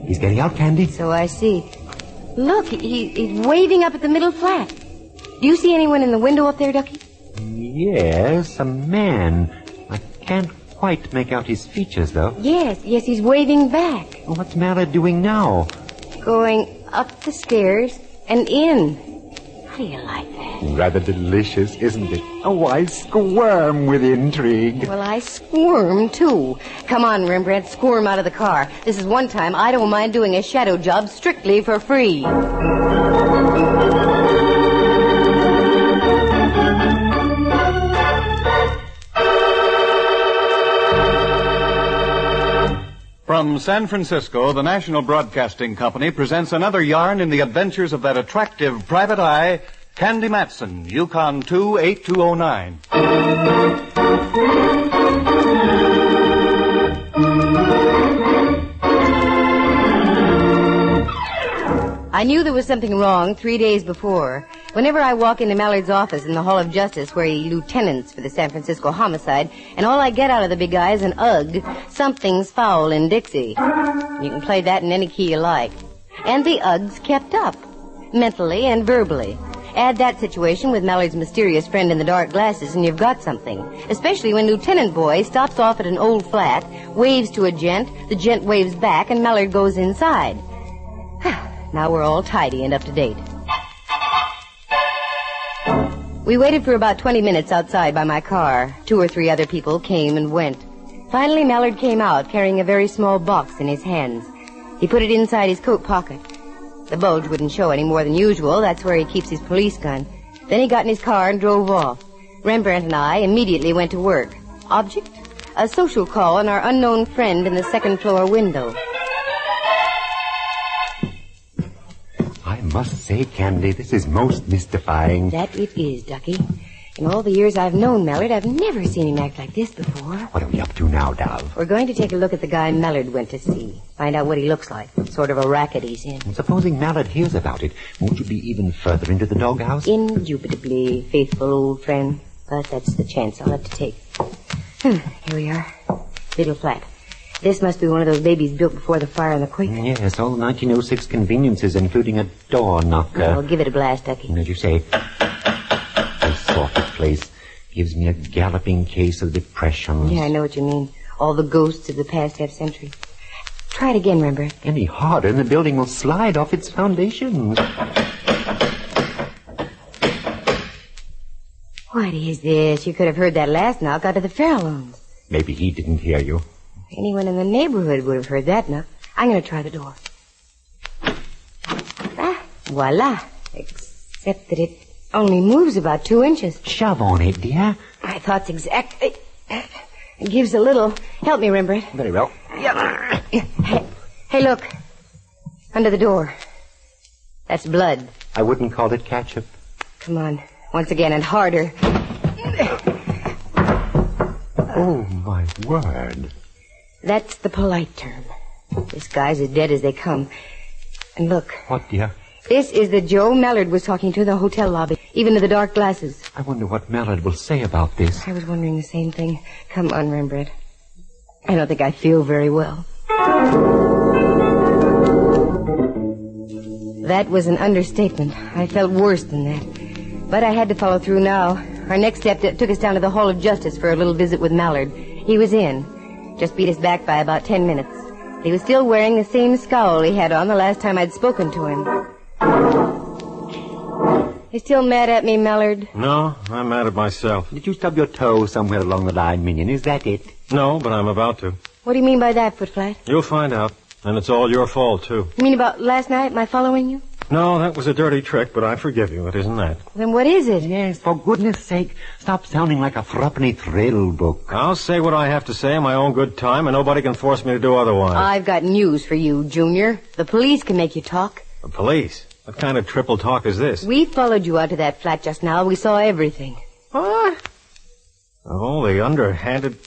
He's getting out, Candy? So I see. Look, he's waving up at the middle flat. Do you see anyone in the window up there, Ducky? Yes, a man. I can't quite make out his features, though. Yes, he's waving back. What's Mallard doing now? Going up the stairs and in. How do you like that? Rather delicious, isn't it? Oh, I squirm with intrigue. Well, I squirm, too. Come on, Rembrandt, squirm out of the car. This is one time I don't mind doing a shadow job strictly for free. From San Francisco, the National Broadcasting Company presents another yarn in the adventures of that attractive private eye, Candy Matson, Yukon 28209. I knew there was something wrong 3 days before. Whenever I walk into Mallard's office in the Hall of Justice, where he lieutenants for the San Francisco homicide, and all I get out of the big guy is an ugh, something's foul in Dixie. You can play that in any key you like. And the ughs kept up, mentally and verbally. Add that situation with Mallard's mysterious friend in the dark glasses, and you've got something. Especially when Lieutenant Boy stops off at an old flat, waves to a gent, the gent waves back, and Mallard goes inside. Now we're all tidy and up to date. We waited for about 20 minutes outside by my car. 2 or 3 other people came and went. Finally, Mallard came out carrying a very small box in his hands. He put it inside his coat pocket. The bulge wouldn't show any more than usual. That's where he keeps his police gun. Then he got in his car and drove off. Rembrandt and I immediately went to work. Object? A social call on our unknown friend in the second-floor window. I must say, Candy, this is most mystifying. That it is, Ducky. In all the years I've known Mallard, I've never seen him act like this before. What are we up to now, Dove? We're going to take a look at the guy Mallard went to see. Find out what he looks like. What sort of a racket he's in. And supposing Mallard hears about it, won't you be even further into the doghouse? Indubitably, faithful old friend. But that's the chance I'll have to take. Here we are. Little flat. This must be one of those babies built before the fire and the quake. Yes, all 1906 conveniences, including a door knocker. Well, give it a blast, Ducky. And as you say, this sort of place gives me a galloping case of depression. Yeah, I know what you mean. All the ghosts of the past half-century. Try it again, Rembrandt. Any harder and the building will slide off its foundations. What is this? You could have heard that last knock out of the Farallones. Maybe he didn't hear you. Anyone in the neighborhood would have heard that knock. I'm going to try the door. Voila. Except that it only moves about 2 inches. Shove on it, dear. My thoughts exactly. It gives a little. Help me, Rembrandt. Very well. Hey, look. Under the door. That's blood. I wouldn't call it ketchup. Come on. Once again and harder. Oh, my word. That's the polite term. This guy's as dead as they come. And look. What, dear? This is the Joe Mallard was talking to in the hotel lobby, even to the dark glasses. I wonder what Mallard will say about this. I was wondering the same thing. Come on, Rembrandt. I don't think I feel very well. That was an understatement. I felt worse than that. But I had to follow through now. Our next step took us down to the Hall of Justice for a little visit with Mallard. He was in. Just beat us back by about 10 minutes. He was still wearing the same scowl he had on the last time I'd spoken to him. You still mad at me, Mallard? No, I'm mad at myself. Did you stub your toe somewhere along the line, Minion? Is that it? No, but I'm about to. What do you mean by that, Footflat? You'll find out. And it's all your fault, too. You mean about last night, my following you? No, that was a dirty trick, but I forgive you. It isn't that. Then what is it? Yes, for goodness sake, stop sounding like a threepenny thrill book. I'll say what I have to say in my own good time, and nobody can force me to do otherwise. I've got news for you, Junior. The police can make you talk. The police? What kind of triple talk is this? We followed you out to that flat just now. We saw everything. What? Oh, the underhanded...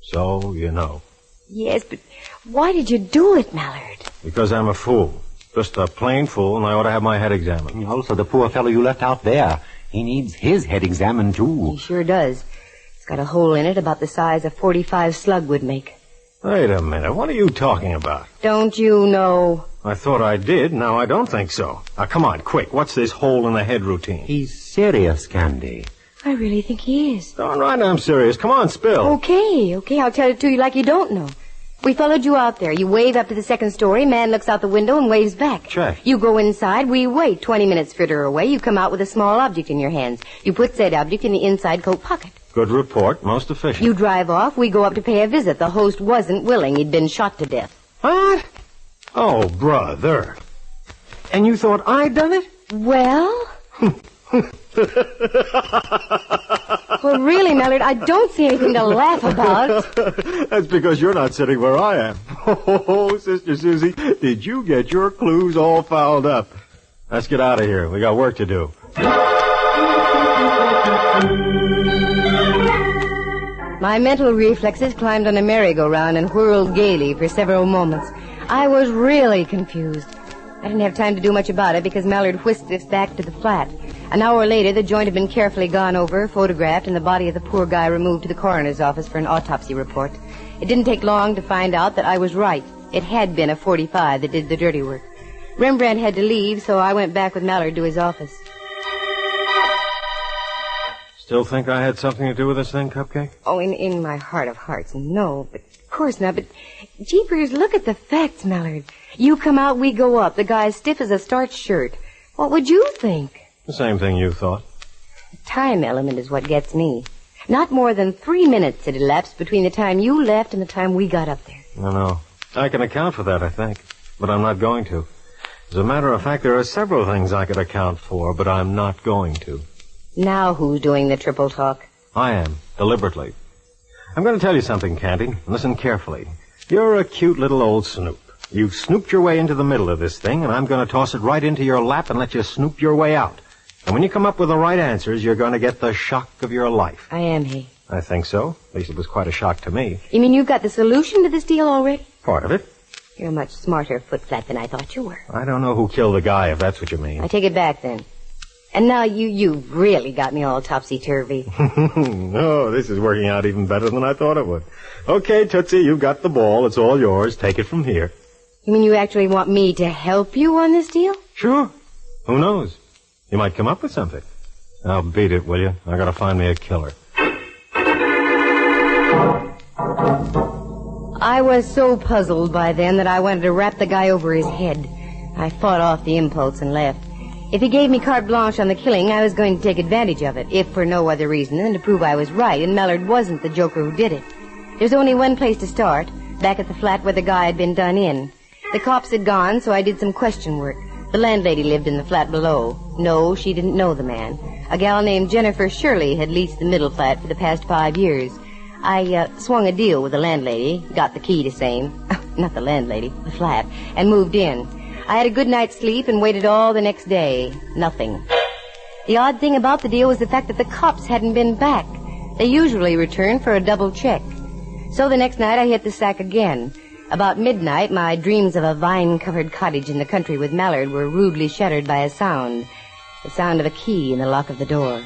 So, you know. Yes, but why did you do it, Mallard? Because I'm a fool. Just a plain fool, and I ought to have my head examined. Also, the poor fellow you left out there. He needs his head examined, too. He sure does. It's got a hole in it about the size a .45 slug would make. Wait a minute. What are you talking about? Don't you know? I thought I did. Now I don't think so. Now, come on, quick. What's this hole in the head routine? He's serious, Candy. I really think he is. Darn right I'm serious. Come on, spill. Okay. I'll tell it to you like you don't know. We followed you out there. You wave up to the second story. Man looks out the window and waves back. Check. You go inside. We wait 20 minutes further away. You come out with a small object in your hands. You put said object in the inside coat pocket. Good report. Most efficient. You drive off. We go up to pay a visit. The host wasn't willing. He'd been shot to death. What? Oh, brother. And you thought I'd done it? Well... Well, really, Mallard, I don't see anything to laugh about. That's because you're not sitting where I am. Oh, Sister Susie, did you get your clues all fouled up? Let's get out of here. We got work to do. My mental reflexes climbed on a merry-go-round and whirled gaily for several moments. I was really confused. I didn't have time to do much about it because Mallard whisked us back to the flat. An hour later, the joint had been carefully gone over, photographed, and the body of the poor guy removed to the coroner's office for an autopsy report. It didn't take long to find out that I was right. It had been a .45 that did the dirty work. Rembrandt had to leave, so I went back with Mallard to his office. Still think I had something to do with this thing, Cupcake? Oh, in my heart of hearts, no, but of course not. But, jeepers, look at the facts, Mallard. You come out, we go up. The guy's stiff as a starched shirt. What would you think? The same thing you thought. The time element is what gets me. Not more than 3 minutes had elapsed between the time you left and the time we got up there. No. I can account for that, I think. But I'm not going to. As a matter of fact, there are several things I could account for, but I'm not going to. Now who's doing the triple talk? I am, deliberately. I'm going to tell you something, Candy. Listen carefully. You're a cute little old snoop. You've snooped your way into the middle of this thing, and I'm going to toss it right into your lap and let you snoop your way out. And when you come up with the right answers, you're going to get the shock of your life. I am he. I think so. At least it was quite a shock to me. You mean you've got the solution to this deal already? Part of it. You're a much smarter Footflat than I thought you were. I don't know who killed the guy, if that's what you mean. I take it back, then. And now you've really got me all topsy-turvy. Oh, this is working out even better than I thought it would. Okay, Tootsie, you've got the ball. It's all yours. Take it from here. You mean you actually want me to help you on this deal? Sure. Who knows? You might come up with something. Now beat it, will you? I gotta find me a killer. I was so puzzled by then that I wanted to rap the guy over his head. I fought off the impulse and left. If he gave me carte blanche on the killing, I was going to take advantage of it, if for no other reason than to prove I was right and Mallard wasn't the joker who did it. There's only one place to start, back at the flat where the guy had been done in. The cops had gone, so I did some question work. The landlady lived in the flat below. No, she didn't know the man. A gal named Jennifer Shirley had leased the middle flat for the past 5 years. I swung a deal with the landlady, got the key to same, not the landlady, the flat, and moved in. I had a good night's sleep and waited all the next day. Nothing. The odd thing about the deal was the fact that the cops hadn't been back. They usually return for a double check. So the next night I hit the sack again. About midnight, my dreams of a vine-covered cottage in the country with Mallard were rudely shattered by a sound. The sound of a key in the lock of the door.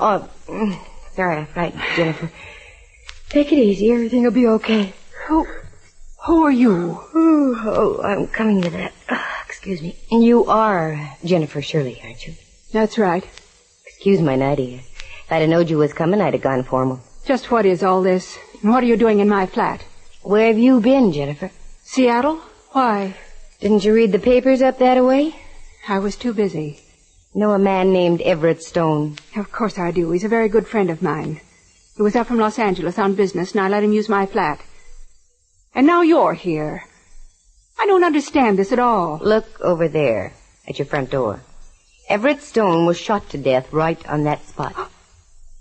Oh, sorry, I frightened you, Jennifer. Take it easy. Everything will be okay. Who are you? Oh, I'm coming to that. Excuse me. You are Jennifer Shirley, aren't you? That's right. Excuse my nightie. If I'd have known you was coming, I'd have gone formal. Just what is all this? And what are you doing in my flat? Where have you been, Jennifer? Seattle? Why? Didn't you read the papers up that way? I was too busy. Know a man named Everett Stone? Of course I do. He's a very good friend of mine. He was up from Los Angeles on business, and I let him use my flat. And now you're here. I don't understand this at all. Look over there, at your front door. Everett Stone was shot to death right on that spot.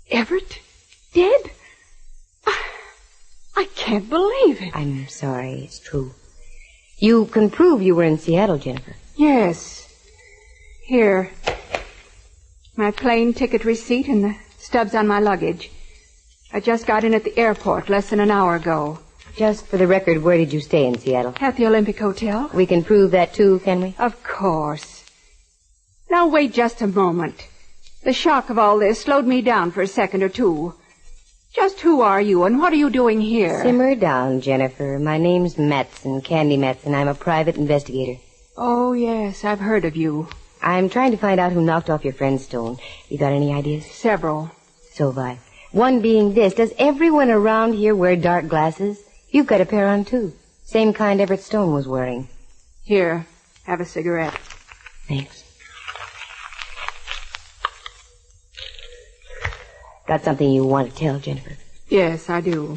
Everett? Dead? I can't believe it. I'm sorry, it's true. You can prove you were in Seattle, Jennifer. Yes. Here. My plane ticket receipt and the stubs on my luggage. I just got in at the airport less than an hour ago. Just for the record, where did you stay in Seattle? At the Olympic Hotel. We can prove that, too, can we? Of course. Now, wait just a moment. The shock of all this slowed me down for a second or two. Just who are you, and what are you doing here? Simmer down, Jennifer. My name's Matson, Candy Matson. I'm a private investigator. Oh, yes, I've heard of you. I'm trying to find out who knocked off your friend Stone. You got any ideas? Several. So have I. One being this. Does everyone around here wear dark glasses? You've got a pair on, too. Same kind Everett Stone was wearing. Here, have a cigarette. Thanks. Got something you want to tell, Jennifer? Yes, I do.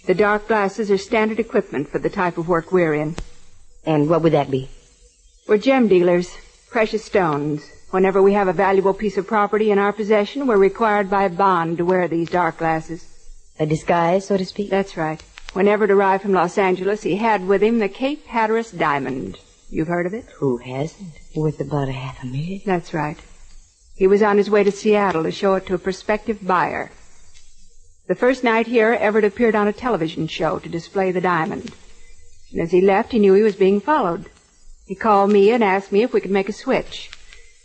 The dark glasses are standard equipment for the type of work we're in. And what would that be? We're gem dealers, precious stones. Whenever we have a valuable piece of property in our possession, we're required by bond to wear these dark glasses. A disguise, so to speak? That's right. When Everett arrived from Los Angeles, he had with him the Cape Hatteras diamond. You've heard of it? Who hasn't? Worth about $500,000. That's right. He was on his way to Seattle to show it to a prospective buyer. The first night here, Everett appeared on a television show to display the diamond. And as he left, he knew he was being followed. He called me and asked me if we could make a switch.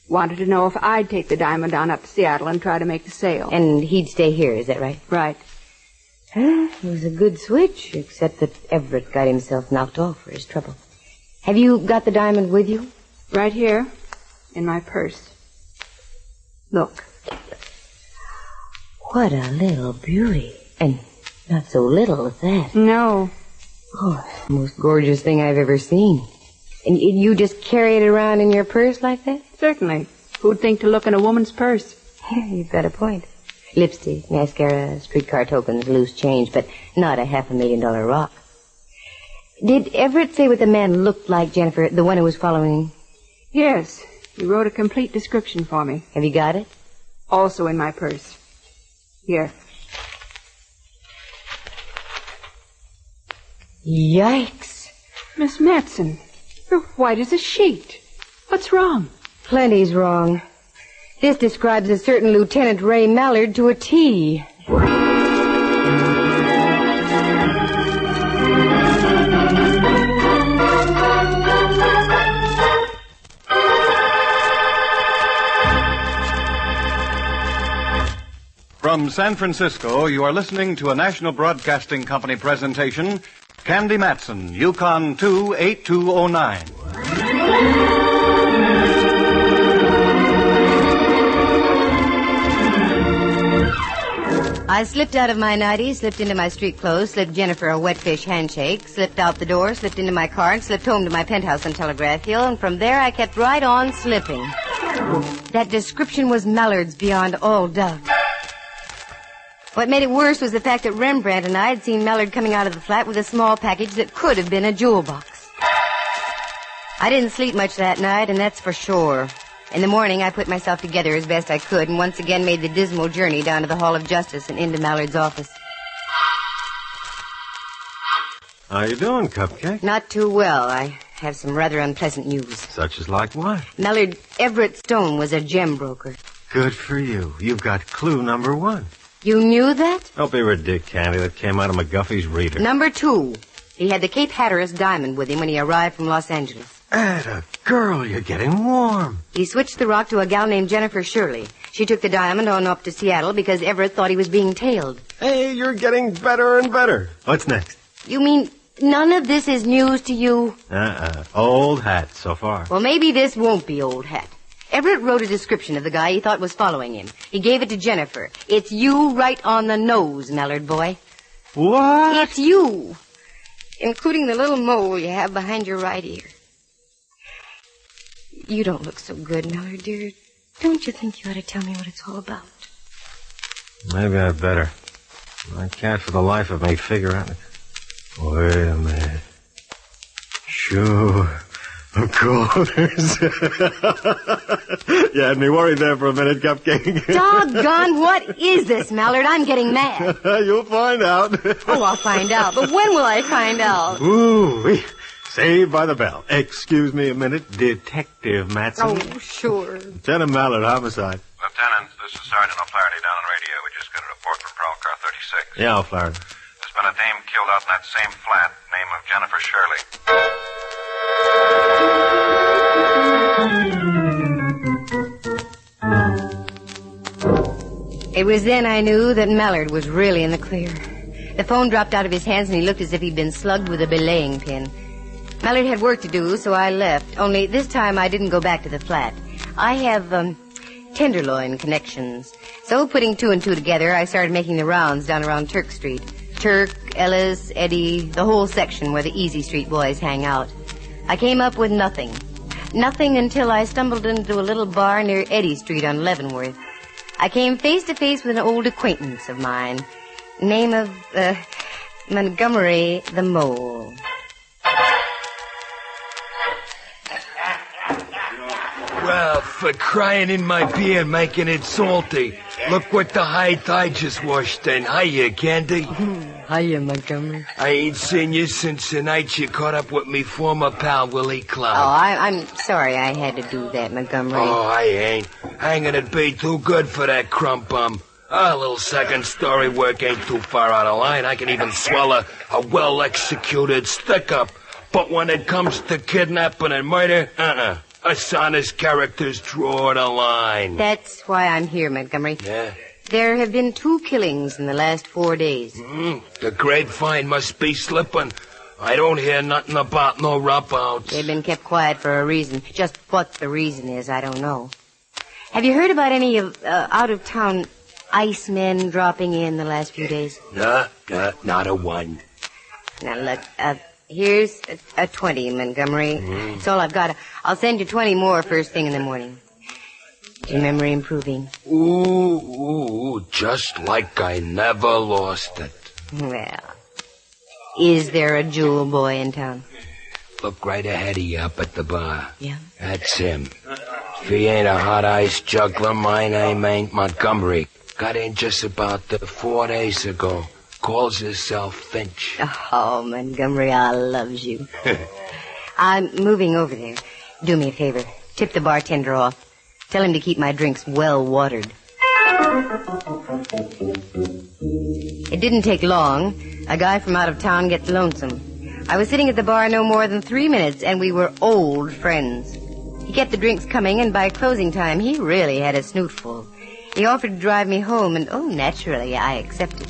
Wanted to know if I'd take the diamond on up to Seattle and try to make the sale. And he'd stay here, is that right? Right. It was a good switch, except that Everett got himself knocked off for his trouble. Have you got the diamond with you? Right here, in my purse. Look. What a little beauty. And not so little at that. No. Oh, it's the most gorgeous thing I've ever seen. And you just carry it around in your purse like that? Certainly. Who'd think to look in a woman's purse? You've got a point. Lipstick, mascara, streetcar tokens, loose change, but not a $500,000 rock. Did Everett say what the man looked like, Jennifer, the one who was following? Yes. He wrote a complete description for me. Have you got it? Also in my purse. Here. Yikes. Miss Matson, you're white as a sheet. What's wrong? Plenty's wrong. This describes a certain Lieutenant Ray Mallard to a T. From San Francisco, you are listening to a National Broadcasting Company presentation, Candy Matson, Yukon 28209. I slipped out of my nightie, slipped into my street clothes, slipped Jennifer a wet fish handshake, slipped out the door, slipped into my car, and slipped home to my penthouse on Telegraph Hill, and from there I kept right on slipping. That description was Mallard's beyond all doubt. What made it worse was the fact that Rembrandt and I had seen Mallard coming out of the flat with a small package that could have been a jewel box. I didn't sleep much that night, and that's for sure. In the morning, I put myself together as best I could and once again made the dismal journey down to the Hall of Justice and into Mallard's office. How you doing, Cupcake? Not too well. I have some rather unpleasant news. Such as like what? Mallard Everett Stone was a gem broker. Good for you. You've got clue number 1. You knew that? Don't be ridiculous, Candy. That came out of McGuffey's reader. Number 2. He had the Cape Hatteras diamond with him when he arrived from Los Angeles. Atta girl, you're getting warm. He switched the rock to a gal named Jennifer Shirley. She took the diamond on up to Seattle because Everett thought he was being tailed. Hey, you're getting better and better. What's next? You mean none of this is news to you? Old hat so far. Well, maybe this won't be old hat. Everett wrote a description of the guy he thought was following him. He gave it to Jennifer. It's you right on the nose, Mallard boy. What? It's you. Including the little mole you have behind your right ear. You don't look so good, Mallard, dear. Don't you think you ought to tell me what it's all about? Maybe I better. I can't for the life of me figure out. Wait a minute. Sure. Of course. You had me worried there for a minute, Cupcake. Doggone, what is this, Mallard? I'm getting mad. You'll find out. Oh, I'll find out. But when will I find out? Ooh, saved by the bell. Excuse me a minute. Detective Matson. Oh, sure. Lieutenant Mallard, homicide. Lieutenant, this is Sergeant O'Flaherty down on radio. We just got a report from Patrol Car 36. Yeah, O'Flaherty. There's been a dame killed out in that same flat, name of Jennifer Shirley. It was then I knew that Mallard was really in the clear. The phone dropped out of his hands and he looked as if he'd been slugged with a belaying pin. Mallard had work to do, so I left. Only this time I didn't go back to the flat. I have, tenderloin connections. So putting 2 and 2 together, I started making the rounds down around Turk Street. Turk, Ellis, Eddie, the whole section where the Easy Street boys hang out. I came up with nothing. Nothing until I stumbled into a little bar near Eddy Street on Leavenworth. I came face to face with an old acquaintance of mine. Name of, Montgomery the Mole. Well, for crying in my beer and making it salty. Look what the hide I just washed in. Hiya, Candy. Hiya, Montgomery. I ain't seen you since the night you caught up with me former pal, Willie Cloud. Oh, I'm sorry I had to do that, Montgomery. Oh, I ain't. Hanging'd be too good for that crump bum. A little second story work ain't too far out of line. I can even swell a well-executed stick-up. But when it comes to kidnapping and murder, us honest characters draw the line. That's why I'm here, Montgomery. Yeah? There have been 2 killings in the last 4 days. The grapevine must be slipping. I don't hear nothing about no rub-outs. They've been kept quiet for a reason. Just what the reason is, I don't know. Have you heard about any of out-of-town icemen dropping in the last few days? Not a one. Now, look, here's a 20, Montgomery. That's all I've got. I'll send you 20 more first thing in the morning. Is your memory improving? Ooh, just like I never lost it. Well, is there a jewel boy in town? Look right ahead of you up at the bar. Yeah? That's him. If he ain't a hot ice juggler, my name ain't Montgomery. Got in just about 4 days ago. Calls himself Finch. Oh, Montgomery, I loves you. I'm moving over there. Do me a favor. Tip the bartender off. Tell him to keep my drinks well watered. It didn't take long. A guy from out of town gets lonesome. I was sitting at the bar no more than 3 minutes, and we were old friends. He kept the drinks coming, and by closing time, he really had a snoot full. He offered to drive me home, and, naturally, I accepted.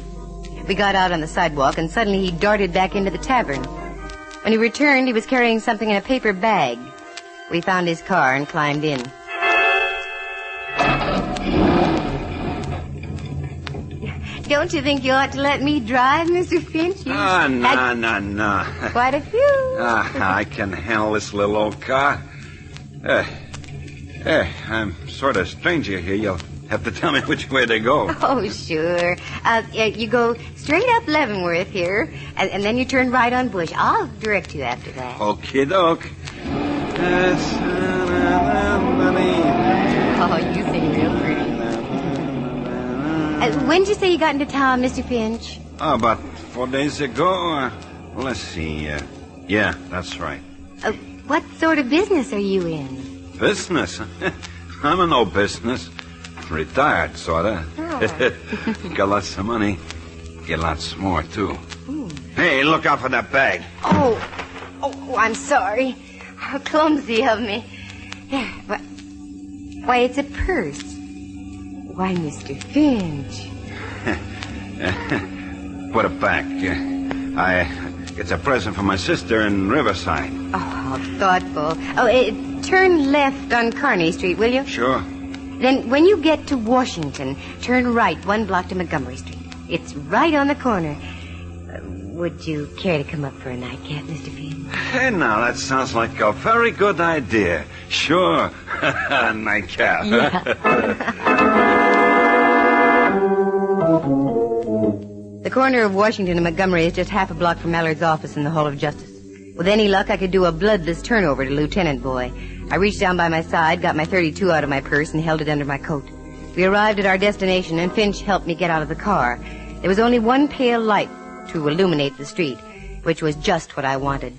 We got out on the sidewalk, and suddenly he darted back into the tavern. When he returned, he was carrying something in a paper bag. We found his car and climbed in. Don't you think you ought to let me drive, Mr. Finch? No. Quite a few. I can handle this little old car. I'm sort of stranger here. You'll have to tell me which way to go. Oh, sure. You go straight up Leavenworth here, and then you turn right on Bush. I'll direct you after that. Okie doke. Oh, you sing real pretty. When did you say you got into town, Mr. Finch? About 4 days ago. Let's see. Yeah, that's right. What sort of business are you in? Business? I'm in no business. Retired, sorta. Oh. Got lots of money. Get lots more, too. Hey, look out for that bag. Oh, I'm sorry. How clumsy of me. Why, it's a purse. Why, Mr. Finch. Put it back. It's a present from my sister in Riverside. Oh, how thoughtful. Turn left on Kearney Street, will you? Sure. Then when you get to Washington, turn right 1 block to Montgomery Street. It's right on the corner. Would you care to come up for a nightcap, Mr. Finch? Hey, now, that sounds like a very good idea. Sure. Nightcap. Yeah. The corner of Washington and Montgomery is just half a block from Mallard's office in the Hall of Justice. With any luck, I could do a bloodless turnover to Lieutenant Boy. I reached down by my side, got my .32 out of my purse, and held it under my coat. We arrived at our destination, and Finch helped me get out of the car. There was only one pale light to illuminate the street, which was just what I wanted.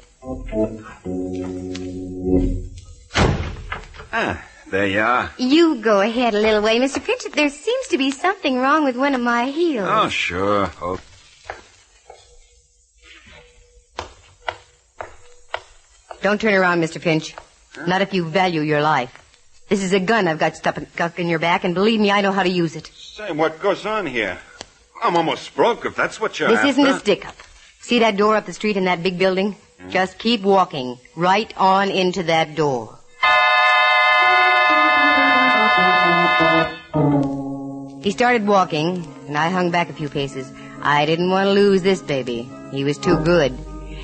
There you are. You go ahead a little way, Mr. Finch. There seems to be something wrong with one of my heels. Oh, sure. Oh. Don't turn around, Mr. Finch. Not if you value your life. This is a gun I've got stuck in your back, and believe me, I know how to use it. Say, what goes on here? I'm almost broke, if that's what you're This after. isn't a stick-up. See that door up the street in that big building? Just keep walking right on into that door. He started walking, and I hung back a few paces. I didn't want to lose this baby. He was too good.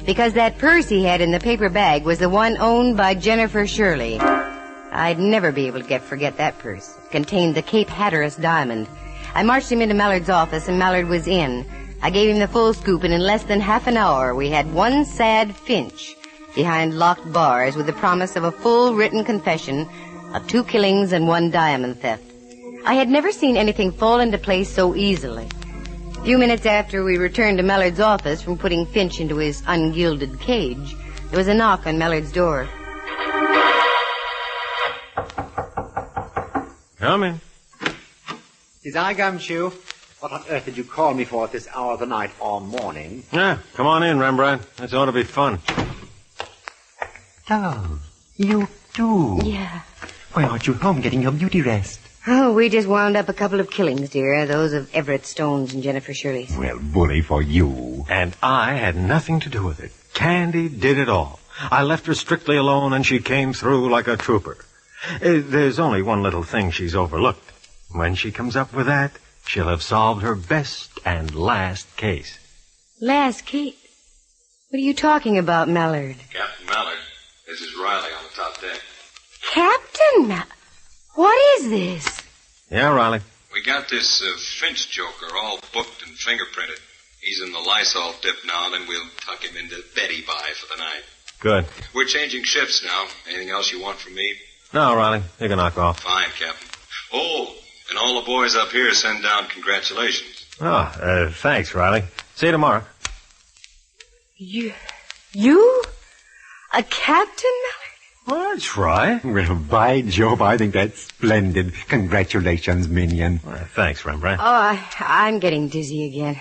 Because that purse he had in the paper bag was the one owned by Jennifer Shirley. I'd never be able to forget that purse. It contained the Cape Hatteras diamond. I marched him into Mallard's office, and Mallard was in. I gave him the full scoop, and in less than half an hour, we had one sad Finch behind locked bars with the promise of a full written confession of 2 killings and 1 diamond theft. I had never seen anything fall into place so easily. A few minutes after we returned to Mallard's office from putting Finch into his ungilded cage, there was a knock on Mallard's door. Come in. Is I, Gumshoe? What on earth did you call me for at this hour of the night or morning? Yeah, come on in, Rembrandt. This ought to be fun. Oh, you too? Yeah. Why aren't you home getting your beauty rest? Oh, we just wound up a couple of killings, dear. Those of Everett Stone's and Jennifer Shirley's. Well, bully for you. And I had nothing to do with it. Candy did it all. I left her strictly alone, and she came through like a trooper. There's only one little thing she's overlooked. When she comes up with that, she'll have solved her best and last case. Last case? What are you talking about, Mallard? Captain Mallard, this is Riley on the top deck. Captain? What is this? Yeah, Riley. We got this Finch joker all booked and fingerprinted. He's in the Lysol dip now, then we'll tuck him into Betty by for the night. Good. We're changing shifts now. Anything else you want from me? No, Riley, you can knock off. Fine, Captain. Oh, and all the boys up here send down congratulations. Oh, thanks, Riley. See you tomorrow. You? A captain, Mallard? Well, that's right. Well, by Jove, I think that's splendid. Congratulations, minion. Well, thanks, Rembrandt. Oh, I'm getting dizzy again.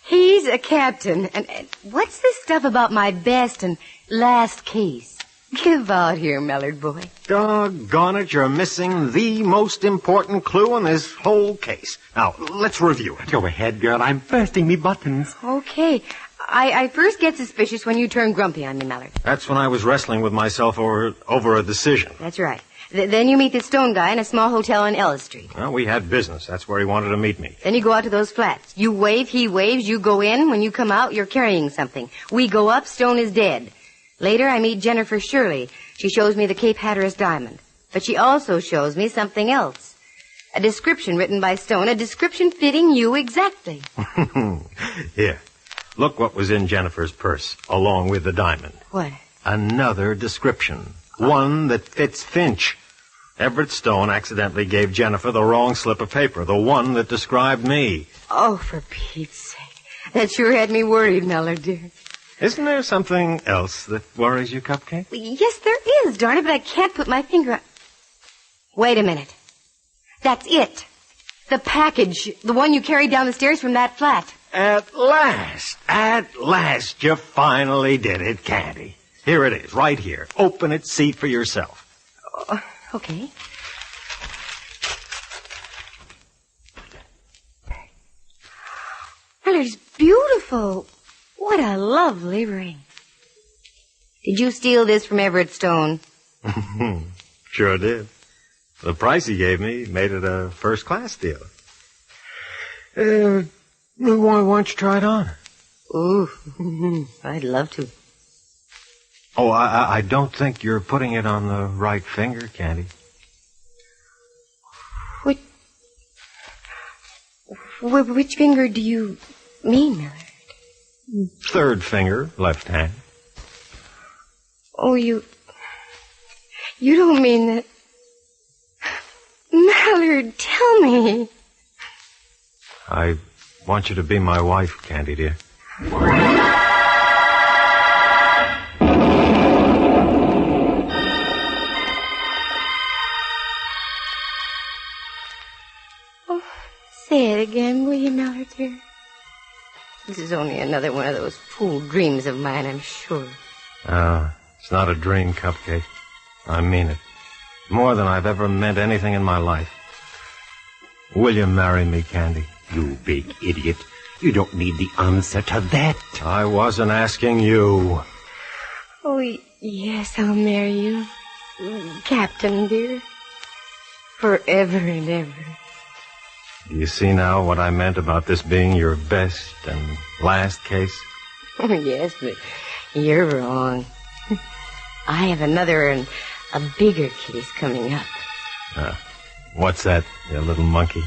He's a captain. And what's this stuff about my best and last case? Give out here, Mallard boy. Doggone it, you're missing the most important clue in this whole case. Now, let's review it. Go ahead, girl. I'm bursting me buttons. Okay. I first get suspicious when you turn grumpy on me, Mallard. That's when I was wrestling with myself over a decision. That's right. Then you meet the Stone guy in a small hotel on Ellis Street. Well, we had business. That's where he wanted to meet me. Then you go out to those flats. You wave, he waves, you go in. When you come out, you're carrying something. We go up, Stone is dead. Later, I meet Jennifer Shirley. She shows me the Cape Hatteras diamond. But she also shows me something else. A description written by Stone, a description fitting you exactly. Here. Look what was in Jennifer's purse, along with the diamond. What? Another description. One that fits Finch. Everett Stone accidentally gave Jennifer the wrong slip of paper, the one that described me. Oh, for Pete's sake. That sure had me worried, Mallard, dear. Isn't there something else that worries you, Cupcake? Yes, there is, darn it, but I can't put my finger on... Wait a minute. That's it. The package. The one you carried down the stairs from that flat. At last, you finally did it, Candy. Here it is, right here. Open it, see for yourself. Okay. Well, it's beautiful. What a lovely ring. Did you steal this from Everett Stone? Sure did. The price he gave me made it a first-class deal. Why don't you try it on? Ooh, I'd love to. Oh, I don't think you're putting it on the right finger, Candy. Which finger do you mean, Miller? Third finger, left hand. Oh, you don't mean that... Mallard, tell me. I want you to be my wife, Candy, dear. Oh, say it again, will you, Mallard, dear? This is only another one of those fool dreams of mine, I'm sure. It's not a dream, Cupcake. I mean it. More than I've ever meant anything in my life. Will you marry me, Candy? You big idiot. You don't need the answer to that. I wasn't asking you. Oh, yes, I'll marry you. Captain, dear. Forever and ever. Do you see now what I meant about this being your best and last case? Oh, yes, but you're wrong. I have another and a bigger case coming up. What's that, you little monkey?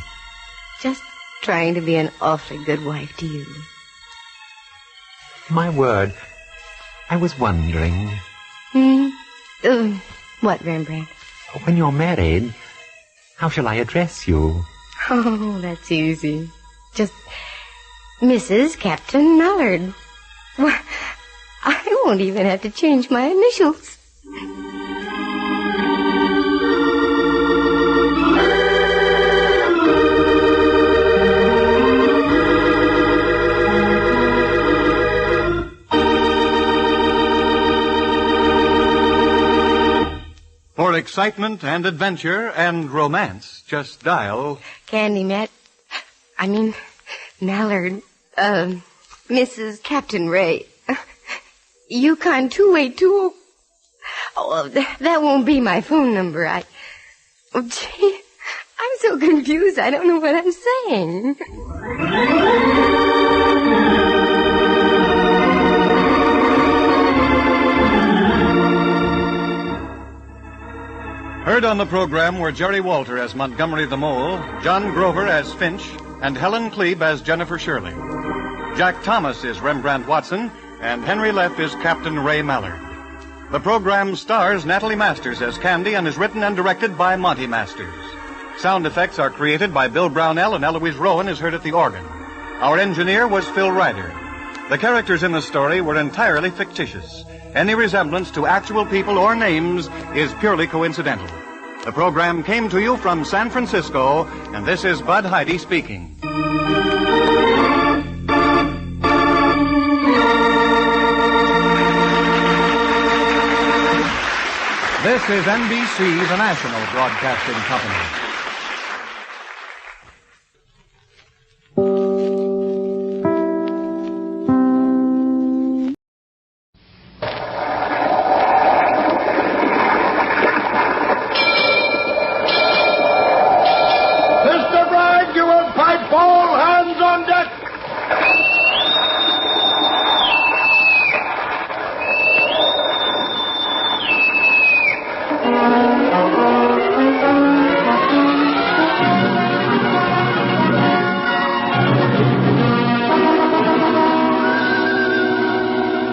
Just trying to be an awfully good wife to you. My word, I was wondering... What, Rembrandt? When you're married, how shall I address you? Oh, that's easy. Just Mrs. Captain Mallard. Well, I won't even have to change my initials. For excitement and adventure and romance, just dial... Mallard, Mrs. Captain Ray. Yukon 282. Oh, that won't be my phone number. Oh, gee, I'm so confused I don't know what I'm saying. Heard on the program were Jerry Walter as Montgomery the Mole, John Grover as Finch, and Helen Klebe as Jennifer Shirley. Jack Thomas is Rembrandt Watson, and Henry Leff is Captain Ray Mallard. The program stars Natalie Masters as Candy and is written and directed by Monty Masters. Sound effects are created by Bill Brownell, and Eloise Rowan is heard at the organ. Our engineer was Phil Ryder. The characters in the story were entirely fictitious. Any resemblance to actual people or names is purely coincidental. The program came to you from San Francisco, and this is Bud Heide speaking. This is NBC, the national broadcasting company.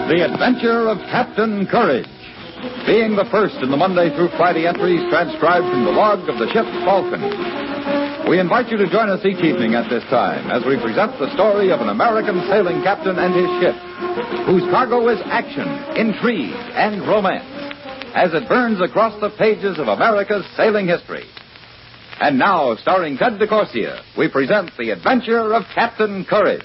The Adventure of Captain Courage, being the first in the Monday through Friday entries transcribed from the log of the ship Falcon. We invite you to join us each evening at this time as we present the story of an American sailing captain and his ship, whose cargo is action, intrigue, and romance, as it burns across the pages of America's sailing history. And now, starring Ted DeCorsia, we present the adventure of Captain Courage.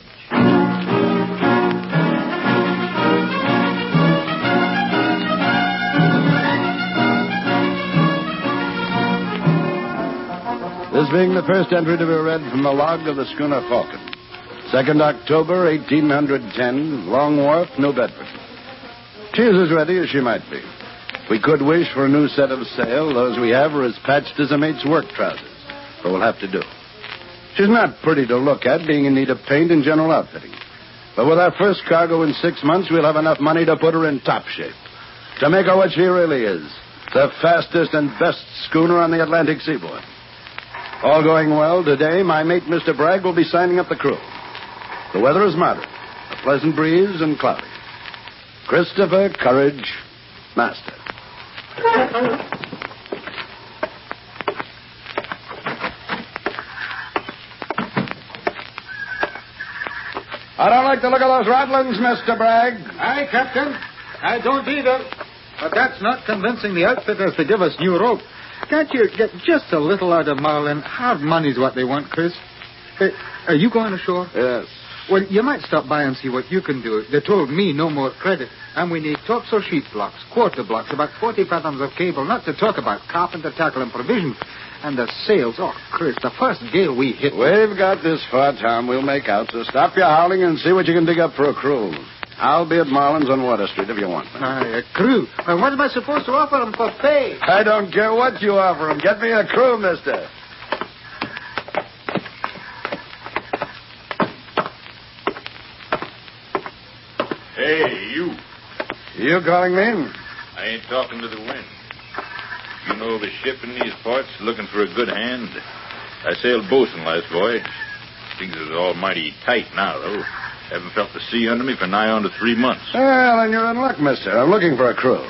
This being the first entry to be read from the log of the schooner Falcon. 2nd October, 1810, Long Wharf, New Bedford. She is as ready as she might be. We could wish for a new set of sail. Those we have are as patched as a mate's work trousers, but we'll have to do. She's not pretty to look at, being in need of paint and general outfitting. But with our first cargo in 6 months, we'll have enough money to put her in top shape. To make her what she really is, the fastest and best schooner on the Atlantic seaboard. All going well, today my mate, Mr. Bragg, will be signing up the crew. The weather is moderate, a pleasant breeze and cloudy. Christopher Courage, master. I don't like the look of those ratlings, Mr. Bragg. Aye, Captain. I don't either. But that's not convincing the outfitters to give us new rope. Can't you get just a little out of Marlin? Hard money's what they want, Chris. Are you going ashore? Yes. Well, you might stop by and see what you can do. They told me no more credit. And we need topsail sheet blocks, quarter blocks, about 40 fathoms of cable, not to talk about carpenter, tackle, and provisions. And the sails. Oh, Chris, the first gale we hit... We've got this far, Tom. We'll make out. So stop your howling and see what you can dig up for a crew. I'll be at Marlin's on Water Street if you want me. A crew? And what am I supposed to offer them for pay? I don't care what you offer them. Get me a crew, mister. Hey, you. You calling me? I ain't talking to the wind. You know the ship in these parts looking for a good hand? I sailed bosun last voyage. Things is almighty tight now, though. Haven't felt the sea under me for nigh on to 3 months. Well, then you're in luck, mister. I'm looking for a crew.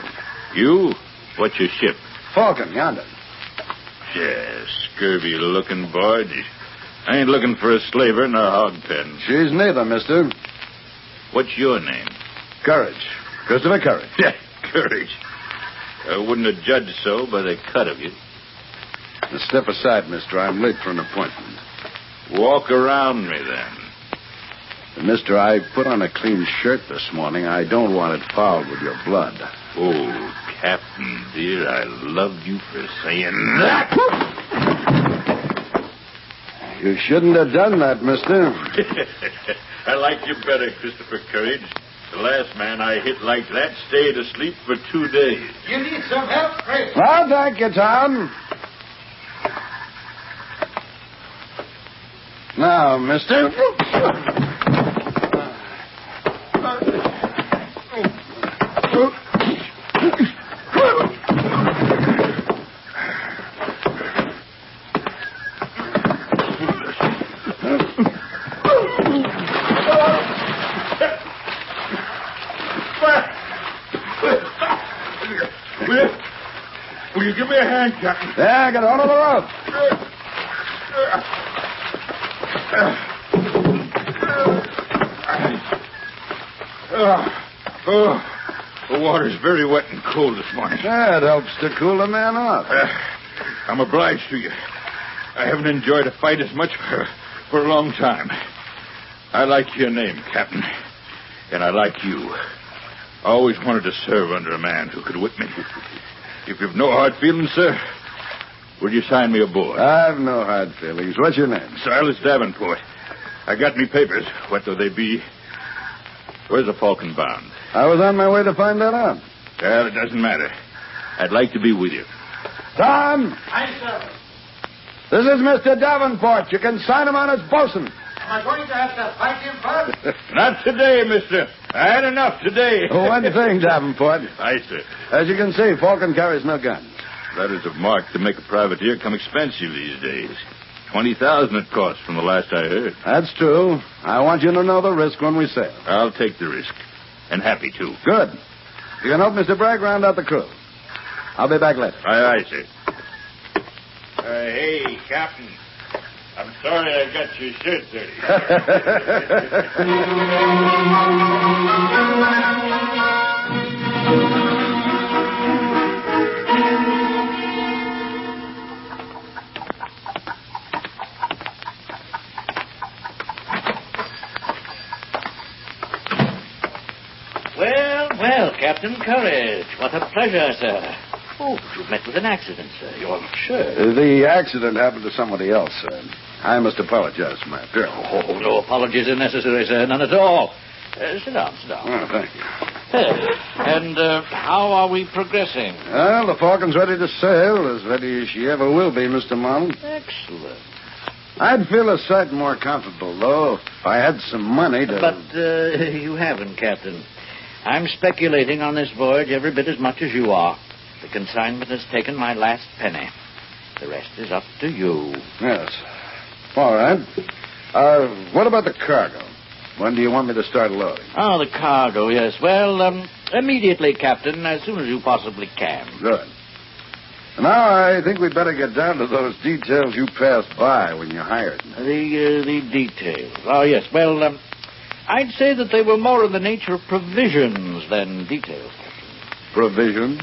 You? What's your ship? Falcon, yonder. Yeah, scurvy-looking barge. I ain't looking for a slaver in a hog pen. She's neither, mister. What's your name? Courage. Christopher Courage. Yeah, Courage. I wouldn't have judged so by the cut of you. Now step aside, mister. I'm late for an appointment. Walk around me, then. Mister, I put on a clean shirt this morning. I don't want it fouled with your blood. Oh, Captain, dear, I love you for saying that. You shouldn't have done that, mister. I like you better, Christopher Courage. The last man I hit like that stayed asleep for 2 days. You need some help, Chris? Well, thank you, Tom. Now, mister. Will you give me a hand, Captain? Yeah, get hold of the rope. The water's very wet and cold this morning. That helps to cool a man off. I'm obliged to you. I haven't enjoyed a fight as much for a long time. I like your name, Captain, and I like you. I always wanted to serve under a man who could whip me. If you've no hard feelings, sir, will you sign me aboard? I've no hard feelings. What's your name? Silas Davenport. I got me papers. What though they be? Where's the Falcon bound? I was on my way to find that out. Well, it doesn't matter. I'd like to be with you. Tom! Aye, sir. This is Mr. Davenport. You can sign him on as bosun. Am I going to have to fight him first? Not today, mister. I had enough today. One thing, Davenport. Aye, sir. As you can see, Falcon carries no guns. Letters of marque to make a privateer come expensive these days. $20,000 it costs from the last I heard. That's true. I want you to know the risk when we sail. I'll take the risk. And happy to. Good. You can help Mr. Bragg round out the crew. I'll be back later. Aye, aye, sir. Hey, Captain. I'm sorry I got your shirt dirty. Well, Captain Courage. What a pleasure, sir. Oh, you've met with an accident, sir. You're not sure. The accident happened to somebody else, sir. I must apologize for my appearance. Oh, no apologies are necessary, sir. None at all. Sit down, sit down. Oh, thank you. And how are we progressing? Well, the Falcon's ready to sail, as ready as she ever will be, Mr. Marlin. Excellent. I'd feel a sight more comfortable, though, if I had some money to... But you haven't, Captain. I'm speculating on this voyage every bit as much as you are. The consignment has taken my last penny. The rest is up to you. Yes. All right. What about the cargo? When do you want me to start loading? Oh, the cargo, yes. Well, immediately, Captain, as soon as you possibly can. Good. Now, I think we'd better get down to those details you passed by when you hired me. The details. Oh, yes. Well, I'd say that they were more in the nature of provisions than details, Captain. Provisions?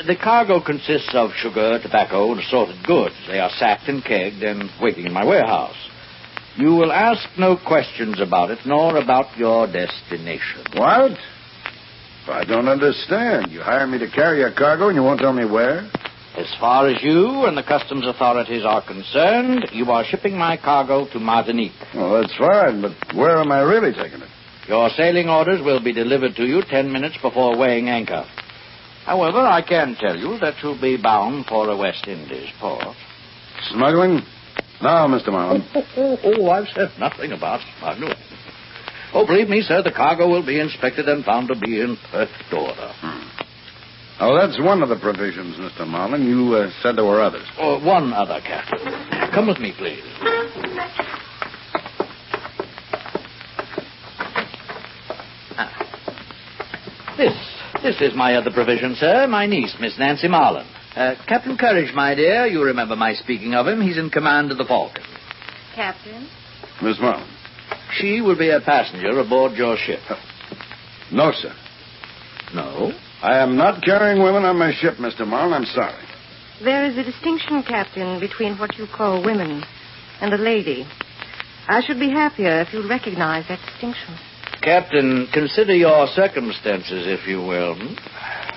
The cargo consists of sugar, tobacco, and assorted goods. They are sacked and kegged and waiting in my warehouse. You will ask no questions about it, nor about your destination. What? I don't understand. You hire me to carry a cargo and you won't tell me where? As far as you and the customs authorities are concerned, you are shipping my cargo to Martinique. Well, that's fine, but where am I really taking it? Your sailing orders will be delivered to you 10 minutes before weighing anchor. However, I can tell you that you'll be bound for a West Indies port. Smuggling? No, Mr. Marlin. I've said nothing about smuggling. Oh, believe me, sir, the cargo will be inspected and found to be in perfect order. Oh, that's one of the provisions, Mr. Marlin. You said there were others. Oh, one other, Captain. Come with me, please. This is my other provision, sir. My niece, Miss Nancy Marlin. Captain Courage, my dear. You remember my speaking of him. He's in command of the Falcon. Captain? Miss Marlin. She will be a passenger aboard your ship. No, sir. No? I am not carrying women on my ship, Mr. Marlin. I'm sorry. There is a distinction, Captain, between what you call women and a lady. I should be happier if you'd recognize that distinction. Captain, consider your circumstances, if you will.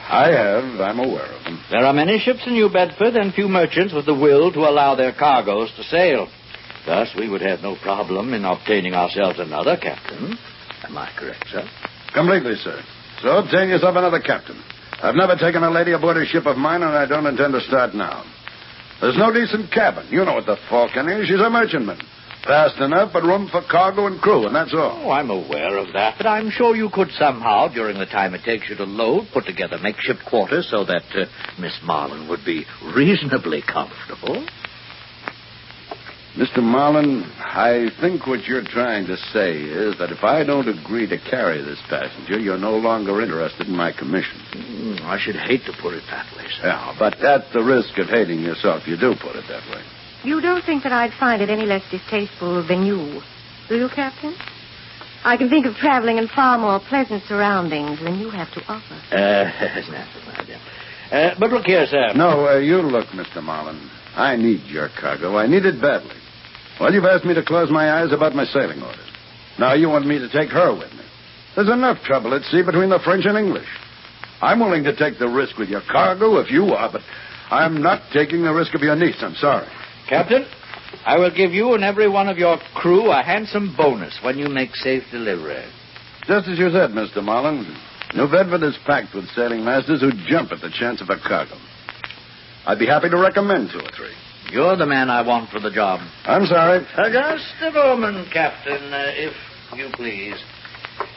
I have. I'm aware of them. There are many ships in New Bedford and few merchants with the will to allow their cargoes to sail. Thus, we would have no problem in obtaining ourselves another captain. Am I correct, sir? Completely, sir. So obtain yourself another captain. I've never taken a lady aboard a ship of mine, and I don't intend to start now. There's no decent cabin. You know what the Falcon is. She's a merchantman. Fast enough, but room for cargo and crew, and that's all. Oh, I'm aware of that, but I'm sure you could somehow, during the time it takes you to load, put together makeshift quarters so that Miss Marlin would be reasonably comfortable. Mr. Marlin, I think what you're trying to say is that if I don't agree to carry this passenger, you're no longer interested in my commission. I should hate to put it that way, sir. Yeah, but that's the risk of hating yourself. You do put it that way. You don't think that I'd find it any less distasteful than you, do you, Captain? I can think of traveling in far more pleasant surroundings than you have to offer. That's natural, my dear. But look here, sir. No, you look, Mr. Marlin. I need your cargo. I need it badly. Well, you've asked me to close my eyes about my sailing orders. Now you want me to take her with me. There's enough trouble at sea between the French and English. I'm willing to take the risk with your cargo if you are, but I'm not taking the risk of your niece. I'm sorry. Captain, I will give you and every one of your crew a handsome bonus when you make safe delivery. Just as you said, Mr. Marlin, New Bedford is packed with sailing masters who jump at the chance of a cargo. I'd be happy to recommend 2 or 3. You're the man I want for the job. I'm sorry. Just a moment, Captain, if you please.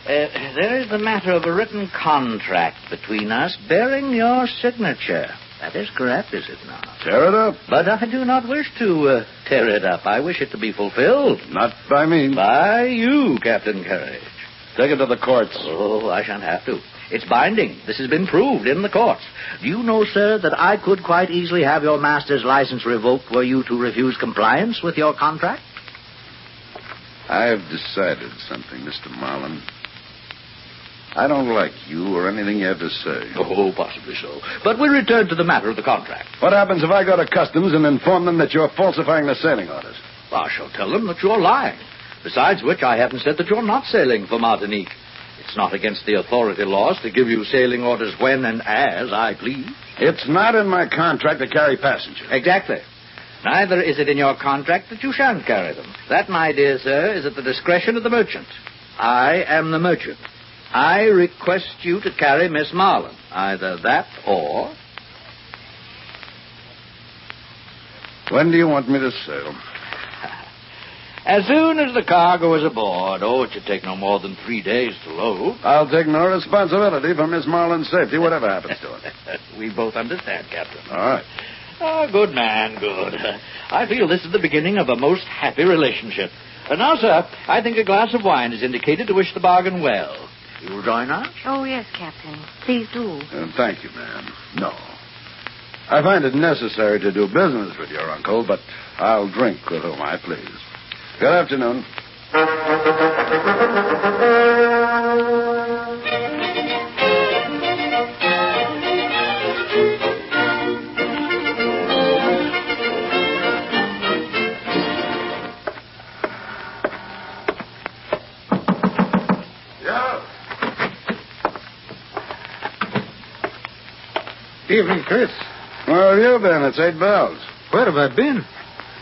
There is the matter of a written contract between us bearing your signature. That is correct, is it not? Tear it up. But I do not wish to tear it up. I wish it to be fulfilled. Not by me. By you, Captain Courage. Take it to the courts. Oh, I shan't have to. It's binding. This has been proved in the courts. Do you know, sir, that I could quite easily have your master's license revoked were you to refuse compliance with your contract? I've decided something, Mr. Marlin. I don't like you or anything you have to say. Oh, possibly so. But we return to the matter of the contract. What happens if I go to Customs and inform them that you're falsifying the sailing orders? I shall tell them that you're lying. Besides which, I haven't said that you're not sailing for Martinique. It's not against the authority laws to give you sailing orders when and as I please. It's not in my contract to carry passengers. Exactly. Neither is it in your contract that you shan't carry them. That, my dear sir, is at the discretion of the merchant. I am the merchant. I request you to carry Miss Marlin. Either that or... When do you want me to sail? As soon as the cargo is aboard. Oh, it should take no more than 3 days to load. I'll take no responsibility for Miss Marlin's safety, whatever happens to her. We both understand, Captain. All right. Oh, good man, good. I feel this is the beginning of a most happy relationship. Now, sir, I think a glass of wine is indicated to wish the bargain well. You will join us? Oh, yes, Captain. Please do. Thank you, ma'am. No. I find it necessary to do business with your uncle, but I'll drink with whom I please. Good afternoon. Evening, Chris. Where have you been? It's 8 bells. Where have I been?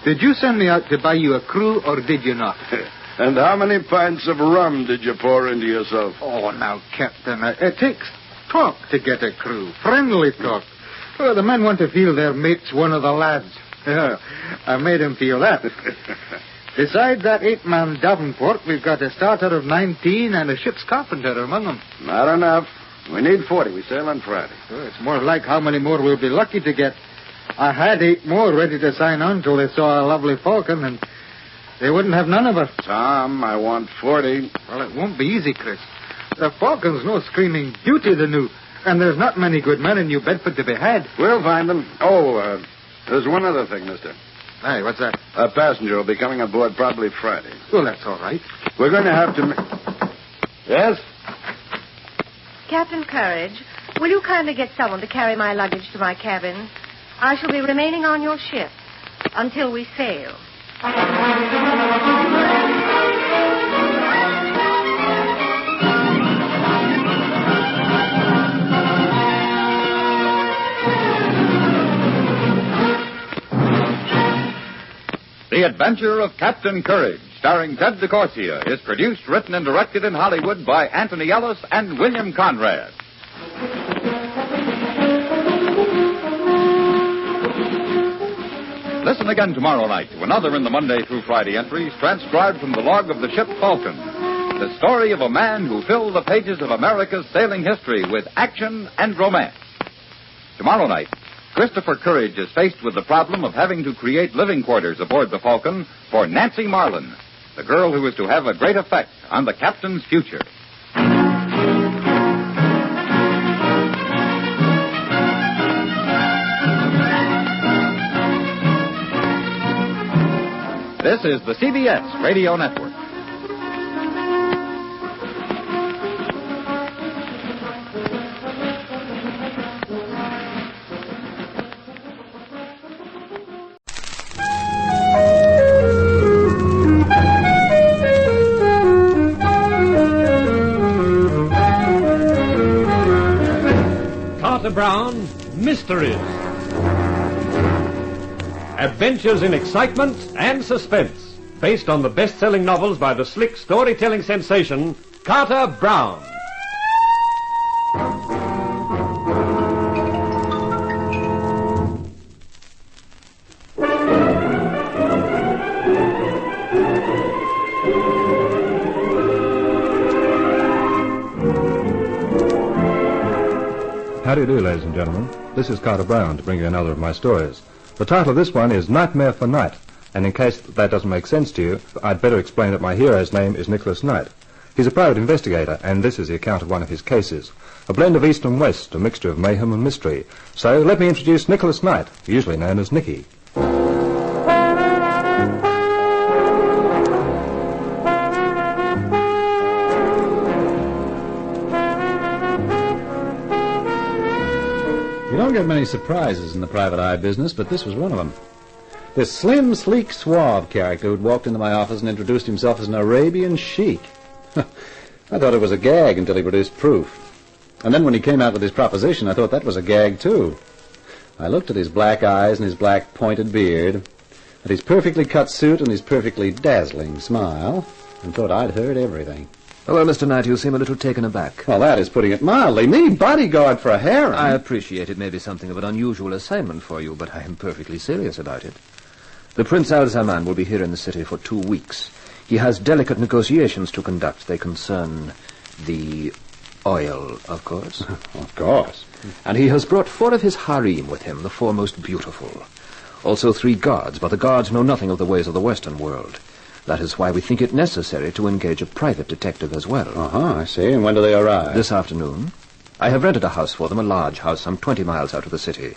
Did you send me out to buy you a crew, or did you not? And how many pints of rum did you pour into yourself? Oh, now, Captain, it takes talk to get a crew. Friendly talk. Well, the men want to feel their mate's one of the lads. Yeah, I made him feel that. Besides that 8-man Davenport, we've got a starter of 19 and a ship's carpenter among them. Not enough. We need 40. We sail on Friday. Well, it's more like how many more we'll be lucky to get. I had 8 more ready to sign on till they saw a lovely falcon, and they wouldn't have none of us. Tom, I want 40. Well, it won't be easy, Chris. The falcon's no screaming beauty, the new, and there's not many good men in New Bedford to be had. We'll find them. Oh, there's one other thing, mister. Hey, what's that? A passenger will be coming aboard probably Friday. Well, that's all right. We're going to have to... Yes? Captain Courage, will you kindly get someone to carry my luggage to my cabin? I shall be remaining on your ship until we sail. The Adventure of Captain Courage, starring Ted DeCorsia, is produced, written, and directed in Hollywood by Anthony Ellis and William Conrad. Listen again tomorrow night to another in the Monday through Friday entries transcribed from the log of the ship Falcon. The story of a man who filled the pages of America's sailing history with action and romance. Tomorrow night, Christopher Courage is faced with the problem of having to create living quarters aboard the Falcon for Nancy Marlin, the girl who is to have a great effect on the captain's future. This is the CBS Radio Network. Carter Brown, Mysteries. Adventures in excitement and suspense, based on the best-selling novels by the slick storytelling sensation, Carter Brown. How do you do, ladies and gentlemen? This is Carter Brown to bring you another of my stories. The title of this one is Nightmare for Night, and in case that doesn't make sense to you, I'd better explain that my hero's name is Nicholas Knight. He's a private investigator, and this is the account of one of his cases. A blend of East and West, a mixture of mayhem and mystery. So let me introduce Nicholas Knight, usually known as Nicky. don't get many surprises in the private eye business, but this was one of them. This slim, sleek, suave character who'd walked into my office and introduced himself as an Arabian sheik. I thought it was a gag until he produced proof. And then when he came out with his proposition, I thought that was a gag, too. I looked at his black eyes and his black pointed beard, at his perfectly cut suit and his perfectly dazzling smile, and thought I'd heard everything. Oh, well, Mr. Knight, you seem a little taken aback. Well, that is putting it mildly. Me, bodyguard for a harem. I appreciate it may be something of an unusual assignment for you, but I am perfectly serious about it. The Prince Al-Zaman will be here in the city for 2 weeks. He has delicate negotiations to conduct. They concern the oil, of course. Of course. And he has brought 4 of his harem with him, the 4 most beautiful. Also 3 guards, but the guards know nothing of the ways of the Western world. That is why we think it necessary to engage a private detective as well. I see. And when do they arrive? This afternoon. I have rented a house for them, a large house some 20 miles out of the city.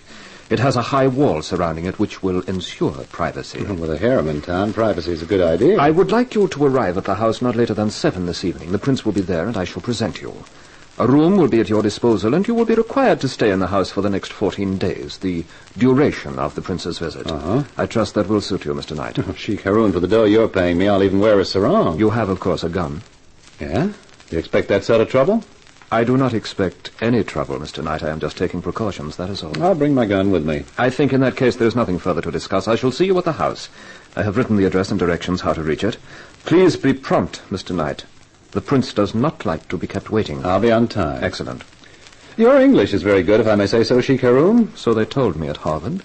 It has a high wall surrounding it which will ensure privacy. With a harem in town, privacy is a good idea. I would like you to arrive at the house not later than 7 this evening. The Prince will be there, and I shall present you. A room will be at your disposal, and you will be required to stay in the house for the next 14 days, the duration of the Prince's visit. I trust that will suit you, Mr. Knight. Sheik Haroun, for the dough you're paying me, I'll even wear a sarong. You have, of course, a gun. Yeah? Do you expect that sort of trouble? I do not expect any trouble, Mr. Knight. I am just taking precautions, that is all. I'll bring my gun with me. I think in that case there's nothing further to discuss. I shall see you at the house. I have written the address and directions how to reach it. Please be prompt, Mr. Knight. The Prince does not like to be kept waiting. I'll be on time. Excellent. Your English is very good, if I may say so, Sheik Haroun. So they told me at Harvard.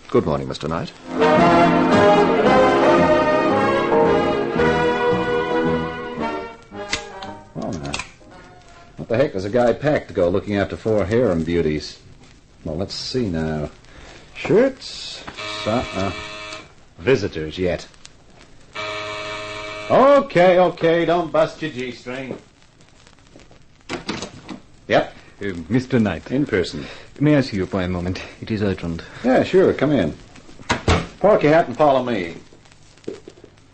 Good morning, Mr. Knight. Well, now, what the heck does a guy pack to go looking after 4 harem beauties? Well, let's see now. Shirts? Visitors yet. Okay, don't bust your G-string. Yep. Mr. Knight. In person. May I see you for a moment? It is urgent. Yeah, sure. Come in. Park your hat and follow me.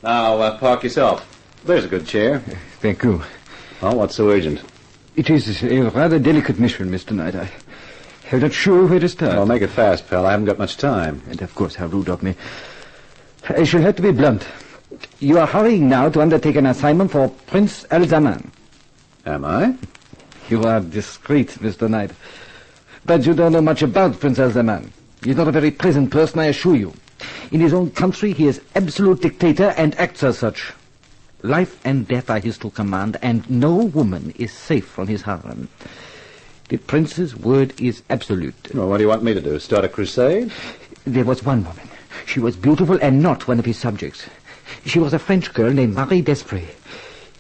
Now, park yourself. There's a good chair. Thank you. Oh, what's so urgent? It is a rather delicate mission, Mr. Knight. I'm not sure where to start. Well, make it fast, pal. I haven't got much time. And of course, how rude of me. I shall have to be blunt. You are hurrying now to undertake an assignment for Prince Al-Zaman. Am I? You are discreet, Mr. Knight. But you don't know much about Prince Al-Zaman. He's not a very pleasant person, I assure you. In his own country, he is absolute dictator and acts as such. Life and death are his to command, and no woman is safe from his harem. The prince's word is absolute. Well, what do you want me to do? Start a crusade? There was one woman. She was beautiful and not one of his subjects. She was a French girl named Marie Desprez.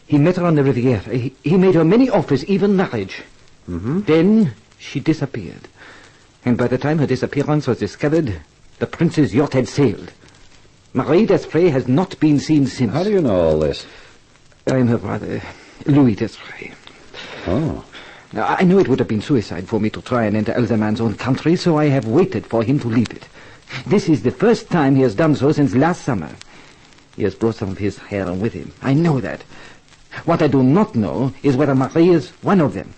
He met her on the Riviera. He made her many offers, even marriage. Then she disappeared. And by the time her disappearance was discovered, the prince's yacht had sailed. Marie Desprez has not been seen since. How do you know all this? I'm her brother, Louis Desprez. Oh. Now, I knew it would have been suicide for me to try and enter Al-Zaman's own country, so I have waited for him to leave it. This is the first time he has done so since last summer. He has brought some of his harem with him. I know that. What I do not know is whether Marie is one of them.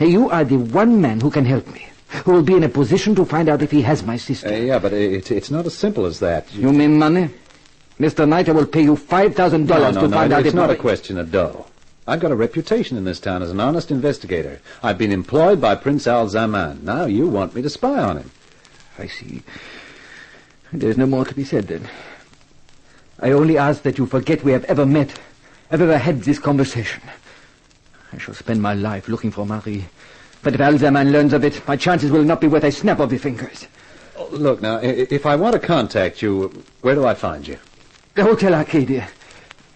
You are the one man who can help me, who will be in a position to find out if he has my sister. Yeah, but it's not as simple as that. You mean money? Mr. Knight, I will pay you $5,000 to find out if... It's not a question of dough. I've got a reputation in this town as an honest investigator. I've been employed by Prince Al-Zaman. Now you want me to spy on him. I see. There's no more to be said, then. I only ask that you forget we have ever met, have ever had this conversation. I shall spend my life looking for Marie. But if Al-Zaman learns of it, my chances will not be worth a snap of the fingers. Oh, look, now, if I want to contact you, where do I find you? The Hotel Arcadia.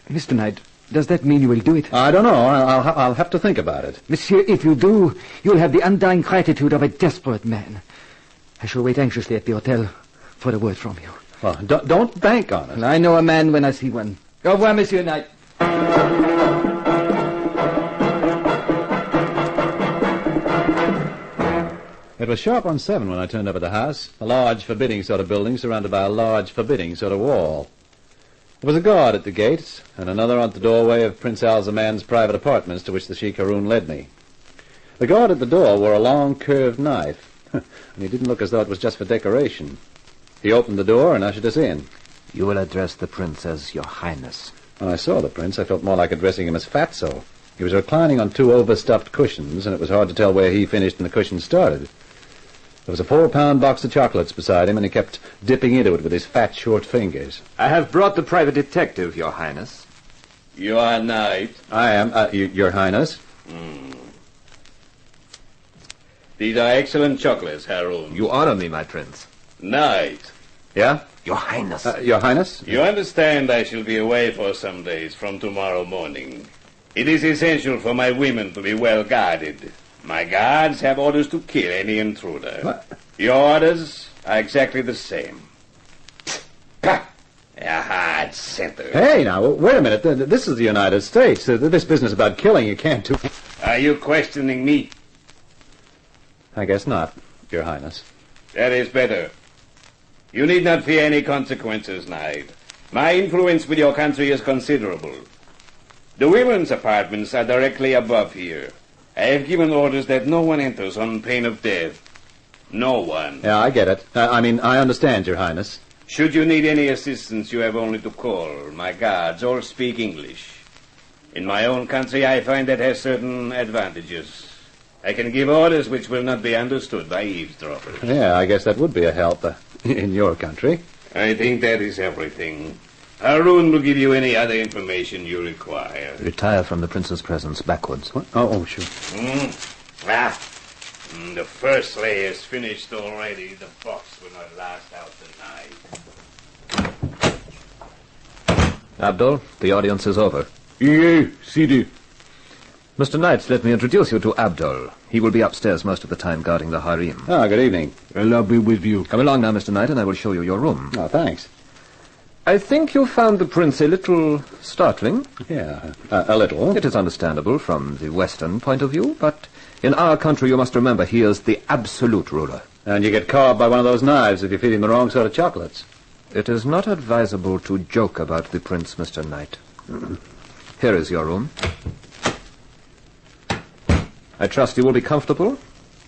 Mr. Knight, does that mean you will do it? I don't know. I'll have to think about it. Monsieur, if you do, you'll have the undying gratitude of a desperate man. I shall wait anxiously at the hotel for a word from you. Well, don't bank on it. I know a man when I see one. Au revoir, Monsieur Knight. It was sharp on 7 when I turned up at the house. A large, forbidding sort of building surrounded by a large, forbidding sort of wall. There was a guard at the gates, and another at the doorway of Prince Al-Zaman's private apartments to which the Sheik Haroun led me. The guard at the door wore a long, curved knife, And he didn't look as though it was just for decoration. He opened the door and ushered us in. You will address the prince as Your Highness. When I saw the prince, I felt more like addressing him as Fatso. He was reclining on 2 overstuffed cushions, and it was hard to tell where he finished and the cushions started. There was a 4-pound box of chocolates beside him, and he kept dipping into it with his fat, short fingers. I have brought the private detective, Your Highness. Your Knight. I am, Your Highness. These are excellent chocolates, Haroun. You honor me, my prince. Knight. Yeah? Your Highness. Your Highness? You understand I shall be away for some days from tomorrow morning. It is essential for my women to be well guarded. My guards have orders to kill any intruder. What? Your orders are exactly the same. A hard center. Hey, now, wait a minute. This is the United States. This business about killing you can't do... Are you questioning me? I guess not, Your Highness. That is better. You need not fear any consequences, Knight. My influence with your country is considerable. The women's apartments are directly above here. I have given orders that no one enters on pain of death. No one. Yeah, I get it. I understand, Your Highness. Should you need any assistance, you have only to call. My guards all speak English. In my own country, I find that has certain advantages. I can give orders which will not be understood by eavesdroppers. Yeah, I guess that would be a help in your country. I think that is everything. Haroun will give you any other information you require. Retire from the prince's presence backwards. What? Oh, sure. The first layer is finished already. The box will not last out tonight. Abdul, the audience is over. Yeah, Sidi. Mr. Knight, let me introduce you to Abdul. He will be upstairs most of the time guarding the harem. Ah, good evening. I'll be with you. Come along now, Mr. Knight, and I will show you your room. Oh, thanks. I think you found the prince a little startling. Yeah, a little. It is understandable from the Western point of view, but in our country you must remember he is the absolute ruler. And you get carved by one of those knives if you feed him the wrong sort of chocolates. It is not advisable to joke about the prince, Mr. Knight. Here is your room. I trust you will be comfortable.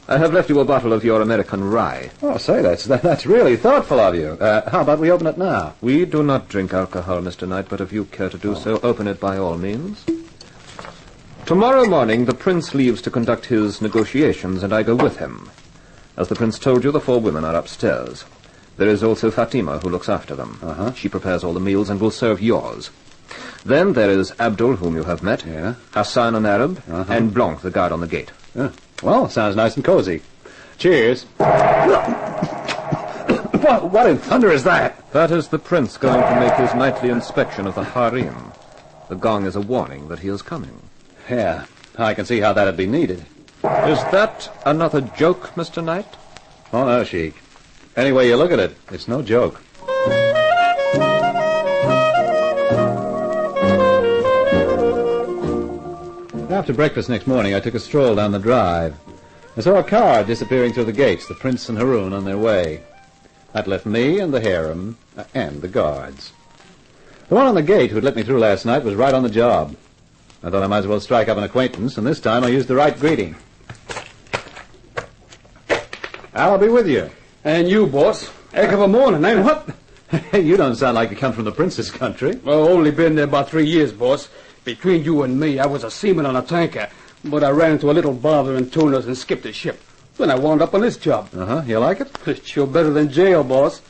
I have left you a bottle of your American rye. Oh, say, that's really thoughtful of you. How about we open it now? We do not drink alcohol, Mr. Knight, but if you care to do so, open it by all means. Tomorrow morning, the prince leaves to conduct his negotiations, and I go with him. As the prince told you, the 4 women are upstairs. There is also Fatima, who looks after them. She prepares all the meals and will serve yours. Then there is Abdul, whom you have met, Hassan, an Arab, and Blanc, the guard on the gate. Well, sounds nice and cozy. Cheers. What in thunder is that? That is the prince going to make his nightly inspection of the harem. The gong is a warning that he is coming. Yeah, I can see how that'd be needed. Is that another joke, Mr. Knight? Oh, no, Sheik. Any way you look at it, it's no joke. After breakfast next morning, I took a stroll down the drive. I saw a car disappearing through the gates, the prince and Haroun on their way. That left me and the harem and the guards. The one on the gate who'd let me through last night was right on the job. I thought I might as well strike up an acquaintance, and this time I used the right greeting. I'll be with you. And you, boss. Heck of a morning, ain't it? What? Hey, you don't sound like you come from the prince's country. Well, only been there about 3 years, boss. Between you and me, I was a seaman on a tanker, but I ran into a little bother in Tunis and skipped the ship. Then I wound up on this job. You like it? It's sure better than jail, boss.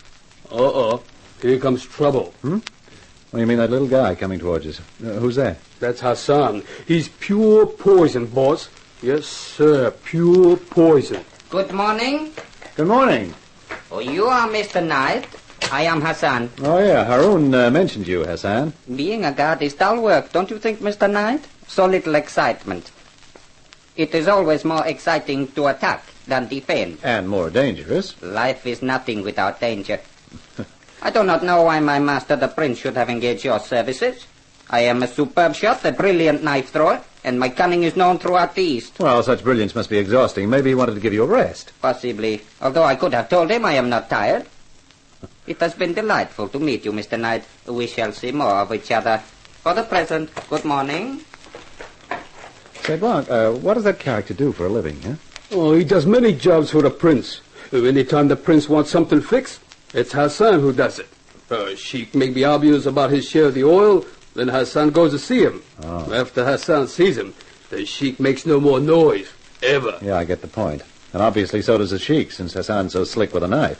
Here comes trouble. What do you mean, that little guy coming towards us? Who's that? That's Hassan. He's pure poison, boss. Yes, sir, pure poison. Good morning. Good morning. Oh, you are Mr. Knight. I am Hassan. Oh, yeah, Haroun mentioned you, Hassan. Being a guard is dull work, don't you think, Mr. Knight? So little excitement. It is always more exciting to attack than defend. And more dangerous. Life is nothing without danger. I do not know why my master, the prince, should have engaged your services. I am a superb shot, a brilliant knife thrower, and my cunning is known throughout the East. Well, such brilliance must be exhausting. Maybe he wanted to give you a rest. Possibly. Although I could have told him I am not tired. It has been delightful to meet you, Mr. Knight. We shall see more of each other. For the present, good morning. Say, Blanc, what does that character do for a living, huh? Oh, he does many jobs for the prince. Anytime the prince wants something fixed, it's Hassan who does it. Sheik may be obvious about his share of the oil, then Hassan goes to see him. Oh. After Hassan sees him, the Sheik makes no more noise, ever. Yeah, I get the point. And obviously so does the Sheik, since Hassan's so slick with a knife.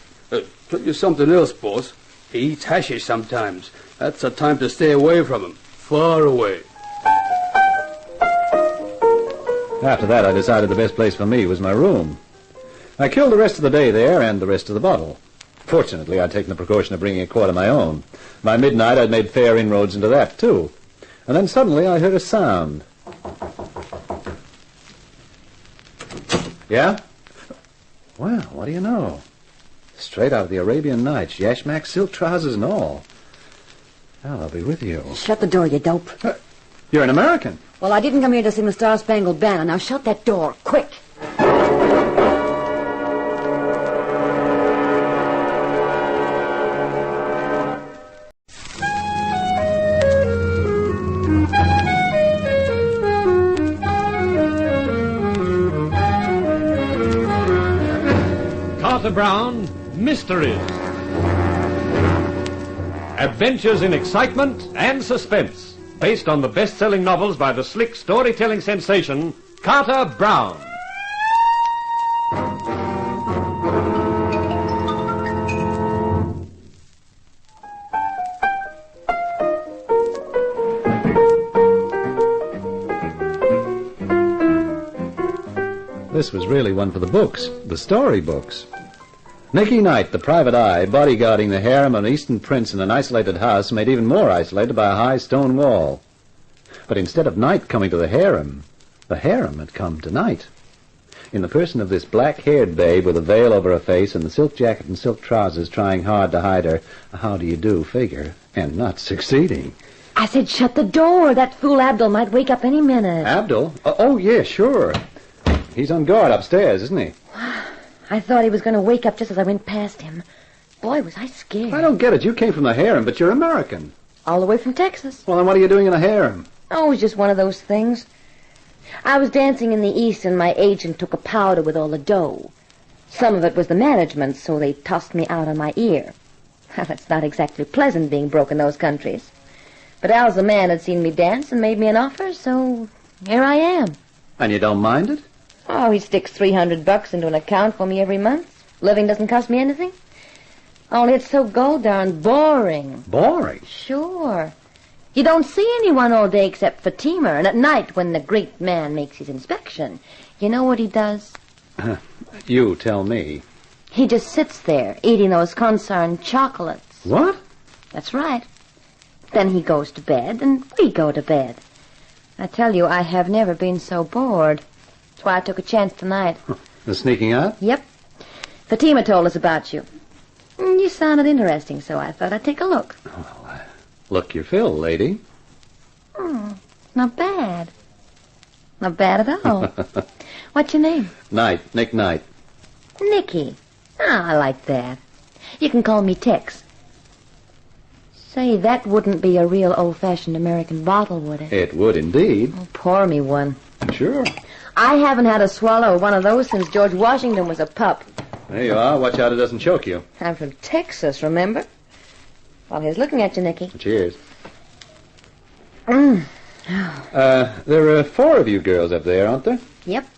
Tell you something else, boss. He eats hashish sometimes. That's a time to stay away from him. Far away. After that, I decided the best place for me was my room. I killed the rest of the day there and the rest of the bottle. Fortunately, I'd taken the precaution of bringing a quart of my own. By midnight, I'd made fair inroads into that, too. And then suddenly I heard a sound. Yeah? Well, what do you know? Straight out of the Arabian Nights, yashmak, silk trousers and all. Well, I'll be with you. Shut the door, you dope. You're an American. Well, I didn't come here to sing the Star-Spangled Banner. Now shut that door, quick. Carter Brown, Mysteries. Adventures in excitement and suspense. Based on the best-selling novels by the slick storytelling sensation, Carter Brown. This was really one for the books, the story books. Nicky Knight, the private eye, bodyguarding the harem of an Eastern prince in an isolated house made even more isolated by a high stone wall. But instead of Knight coming to the harem had come to Knight. In the person of this black-haired babe with a veil over her face and the silk jacket and silk trousers trying hard to hide her how-do-you-do figure, and not succeeding. I said shut the door. That fool Abdul might wake up any minute. Abdul? Oh, yeah, sure. He's on guard upstairs, isn't he? I thought he was going to wake up just as I went past him. Boy, was I scared. I don't get it. You came from the harem, but you're American. All the way from Texas. Well, then what are you doing in a harem? Oh, it was just one of those things. I was dancing in the East, and my agent took a powder with all the dough. Some of it was the management, so they tossed me out on my ear. Well, it's not exactly pleasant being broke in those countries. But Al's the man had seen me dance and made me an offer, so here I am. And you don't mind it? Oh, he sticks $300 into an account for me every month. Living doesn't cost me anything. Only it's so darn boring. Boring? Sure. You don't see anyone all day except Fatima, and at night when the great man makes his inspection, you know what he does? You tell me. He just sits there eating those concern chocolates. What? That's right. Then he goes to bed, and we go to bed. I tell you, I have never been so bored. That's why I took a chance tonight. The sneaking out? Yep. Fatima told us about you. You sounded interesting, so I thought I'd take a look. Oh, look your fill, lady. Not bad. Not bad at all. What's your name? Knight, Nick Knight. Nicky. I like that. You can call me Tex. Say, that wouldn't be a real old-fashioned American bottle, would it? It would indeed. Oh, pour me one. Sure. I haven't had a swallow of one of those since George Washington was a pup. There you are. Watch out it doesn't choke you. I'm from Texas, remember? Well, here's looking at you, Nicky. Cheers. There are 4 of you girls up there, aren't there? Yep.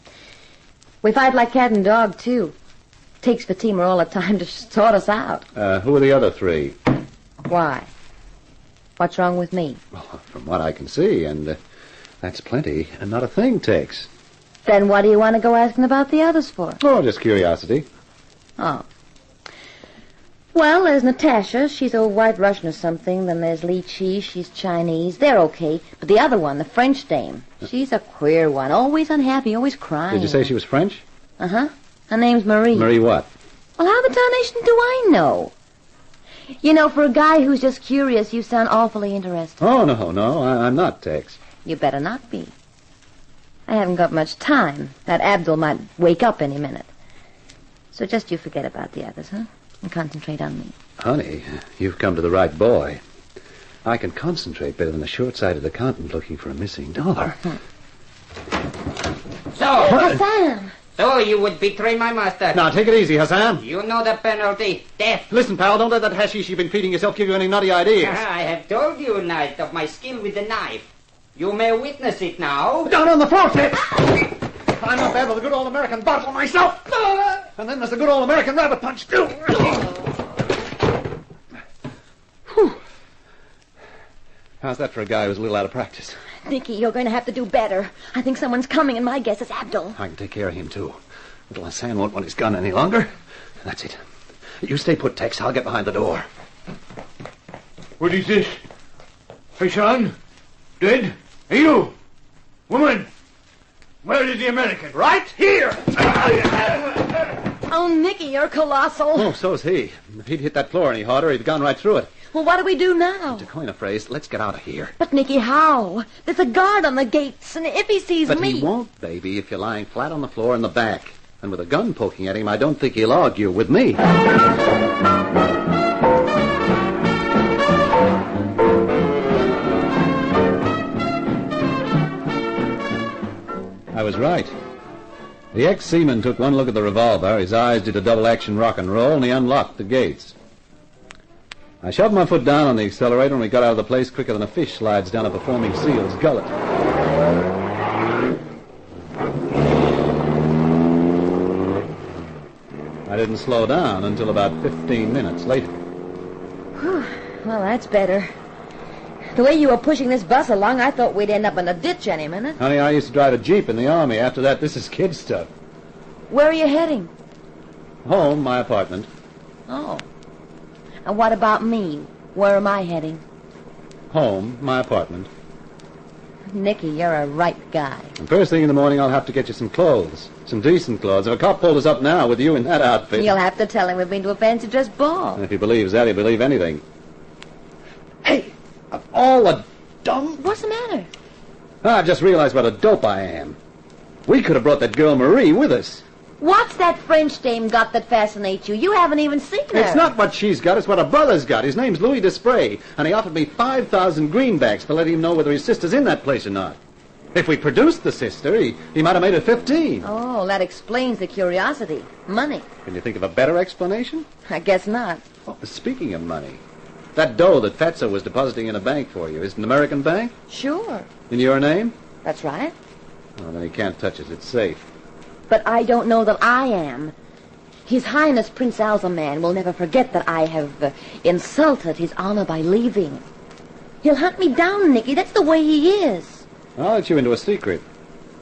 We fight like cat and dog, too. Takes Fatima all the time to sort us out. Who are the other 3? Why? What's wrong with me? Well, from what I can see, and that's plenty, and not a thing takes. Then what do you want to go asking about the others for? Oh, just curiosity. Oh. Well, there's Natasha. She's a white Russian or something. Then there's Li Chi. She's Chinese. They're okay. But the other one, the French dame, she's a queer one. Always unhappy, always crying. Did you say she was French? Uh-huh. Her name's Marie. Marie what? Well, how the tarnation do I know? You know, for a guy who's just curious, you sound awfully interested. Oh, no, I'm not, Tex. You better not be. I haven't got much time. That Abdul might wake up any minute. So just you forget about the others, huh? And concentrate on me. Honey, you've come to the right boy. I can concentrate better than a short-sighted accountant looking for a missing dollar. So, Hassan! So you would betray my master. Now, take it easy, Hassan. You know the penalty. Death. Listen, pal, don't let that hashish you've been feeding yourself give you any nutty ideas. I have told you, Knight, of my skill with the knife. You may witness it now. Down on the floor, Fitz! I'm not bad with a good old American bottle myself. And then there's the good old American rabbit punch, too. How's that for a guy who's a little out of practice? Nicky, you're going to have to do better. I think someone's coming, and my guess is Abdul. I can take care of him, too. Little Hassan won't want his gun any longer. That's it. You stay put, Tex. I'll get behind the door. What is this? Hassan? Dead? Hey, you! Woman! Where is the American? Right here! Oh, Nicky, you're colossal. Oh, so's he. If he'd hit that floor any harder, he'd have gone right through it. Well, what do we do now? To coin a phrase, let's get out of here. But, Nicky, how? There's a guard on the gates, and if he sees But me... he won't, baby, if you're lying flat on the floor in the back. And with a gun poking at him, I don't think he'll argue with me. I was right. The ex-seaman took one look at the revolver, his eyes did a double-action rock and roll, and he unlocked the gates. I shoved my foot down on the accelerator, and we got out of the place quicker than a fish slides down a performing seal's gullet. I didn't slow down until about 15 minutes later. Whew. Well, that's better. The way you were pushing this bus along, I thought we'd end up in a ditch any minute. Honey, I used to drive a Jeep in the Army. After that, this is kid stuff. Where are you heading? Home, my apartment. Oh. And what about me? Where am I heading? Home, my apartment. Nicky, you're a right guy. And first thing in the morning, I'll have to get you some clothes. Some decent clothes. If a cop pulled us up now with you in that outfit... You'll have to tell him we've been to a fancy dress ball. And if he believes that, he'll believe anything. Hey, of all the dumb... What's the matter? I've just realized what a dope I am. We could have brought that girl Marie with us. What's that French dame got that fascinates you? You haven't even seen her. It's not what she's got, it's what her brother's got. His name's Louis Desprez, and he offered me 5,000 greenbacks for letting him know whether his sister's in that place or not. If we produced the sister, he might have made it 15. Oh, that explains the curiosity. Money. Can you think of a better explanation? I guess not. Oh, speaking of money, that dough that Fatso was depositing in a bank for you, is it an American bank? Sure. In your name? That's right. Oh, then he can't touch it. It's safe. But I don't know that I am. His Highness Prince Alzaman will never forget that I have insulted his honor by leaving. He'll hunt me down, Nicky. That's the way he is. I'll let you into a secret.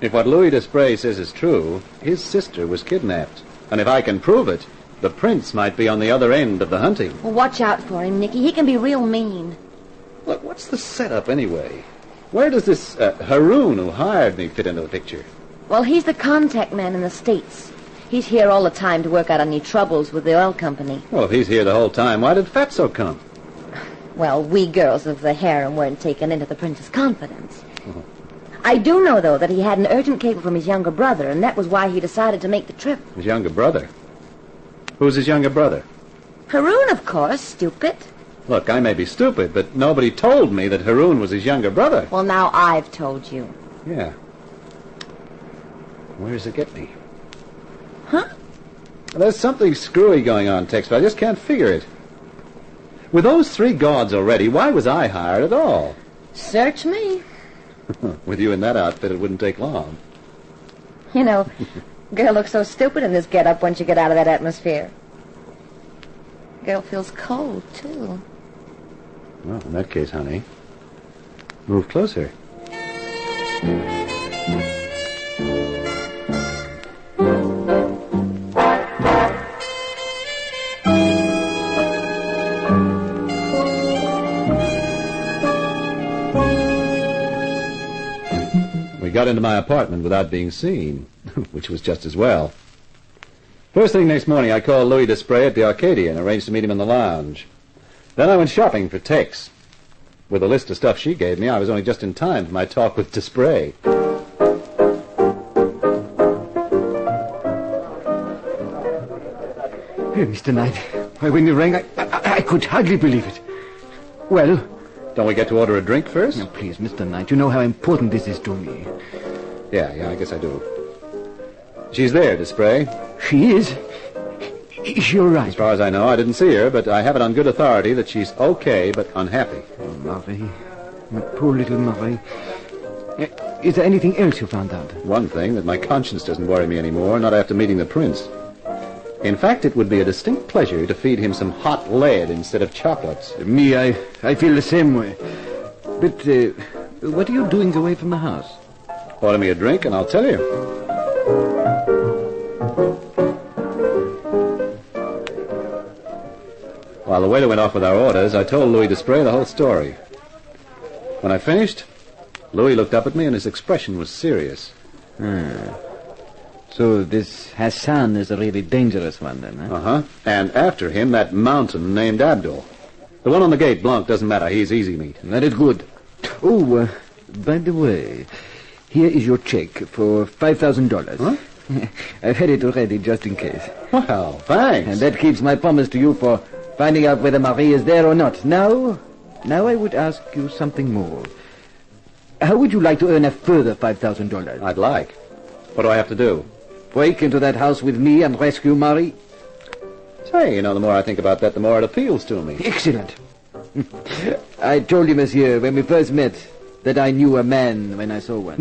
If what Louis Desprez says is true, his sister was kidnapped. And if I can prove it, the prince might be on the other end of the hunting. Well, watch out for him, Nicky. He can be real mean. Look, what's the setup anyway? Where does this Haroon who hired me fit into the picture? Well, he's the contact man in the States. He's here all the time to work out any troubles with the oil company. Well, if he's here the whole time, why did Fatso come? Well, we girls of the harem weren't taken into the prince's confidence. I do know, though, that he had an urgent cable from his younger brother, and that was why he decided to make the trip. His younger brother? Who's his younger brother? Haroon, of course, stupid. Look, I may be stupid, but nobody told me that Haroon was his younger brother. Well, now I've told you. Yeah. Where does it get me? Huh? There's something screwy going on, Tex, but I just can't figure it. With those 3 guards already, why was I hired at all? Search me. With you in that outfit, it wouldn't take long. You know, girl looks so stupid in this get-up once you get out of that atmosphere. Girl feels cold, too. Well, in that case, honey, move closer. We got into my apartment without being seen, which was just as well. First thing next morning, I called Louis Desprez at the Arcadia and arranged to meet him in the lounge. Then I went shopping for Tex. With a list of stuff she gave me, I was only just in time for my talk with Desprez. Mr. Knight, when you rang, I could hardly believe it. Well? Don't we get to order a drink first? No, please, Mr. Knight, you know how important this is to me. Yeah, I guess I do. She's there, Desprez. She is? Is she all right? As far as I know, I didn't see her, but I have it on good authority that she's okay, but unhappy. Oh, Marie. My poor little Marie. Is there anything else you found out? One thing, that my conscience doesn't worry me anymore, not after meeting the prince. In fact, it would be a distinct pleasure to feed him some hot lead instead of chocolates. Me, I feel the same way. But what are you doing away from the house? Order me a drink and I'll tell you. While the waiter went off with our orders, I told Louis Desprez the whole story. When I finished, Louis looked up at me and his expression was serious. So this Hassan is a really dangerous one, then, huh? Uh-huh. And after him, that mountain named Abdul. The one on the gate, Blanc, doesn't matter. He's easy meat. That is good. Oh, by the way, here is your check for $5,000. Huh? I've had it already, just in case. Well, thanks. And that keeps my promise to you for finding out whether Marie is there or not. Now I would ask you something more. How would you like to earn a further $5,000? I'd like. What do I have to do? Break into that house with me and rescue Marie. Say, the more I think about that, the more it appeals to me. Excellent. I told you, monsieur, when we first met, that I knew a man when I saw one.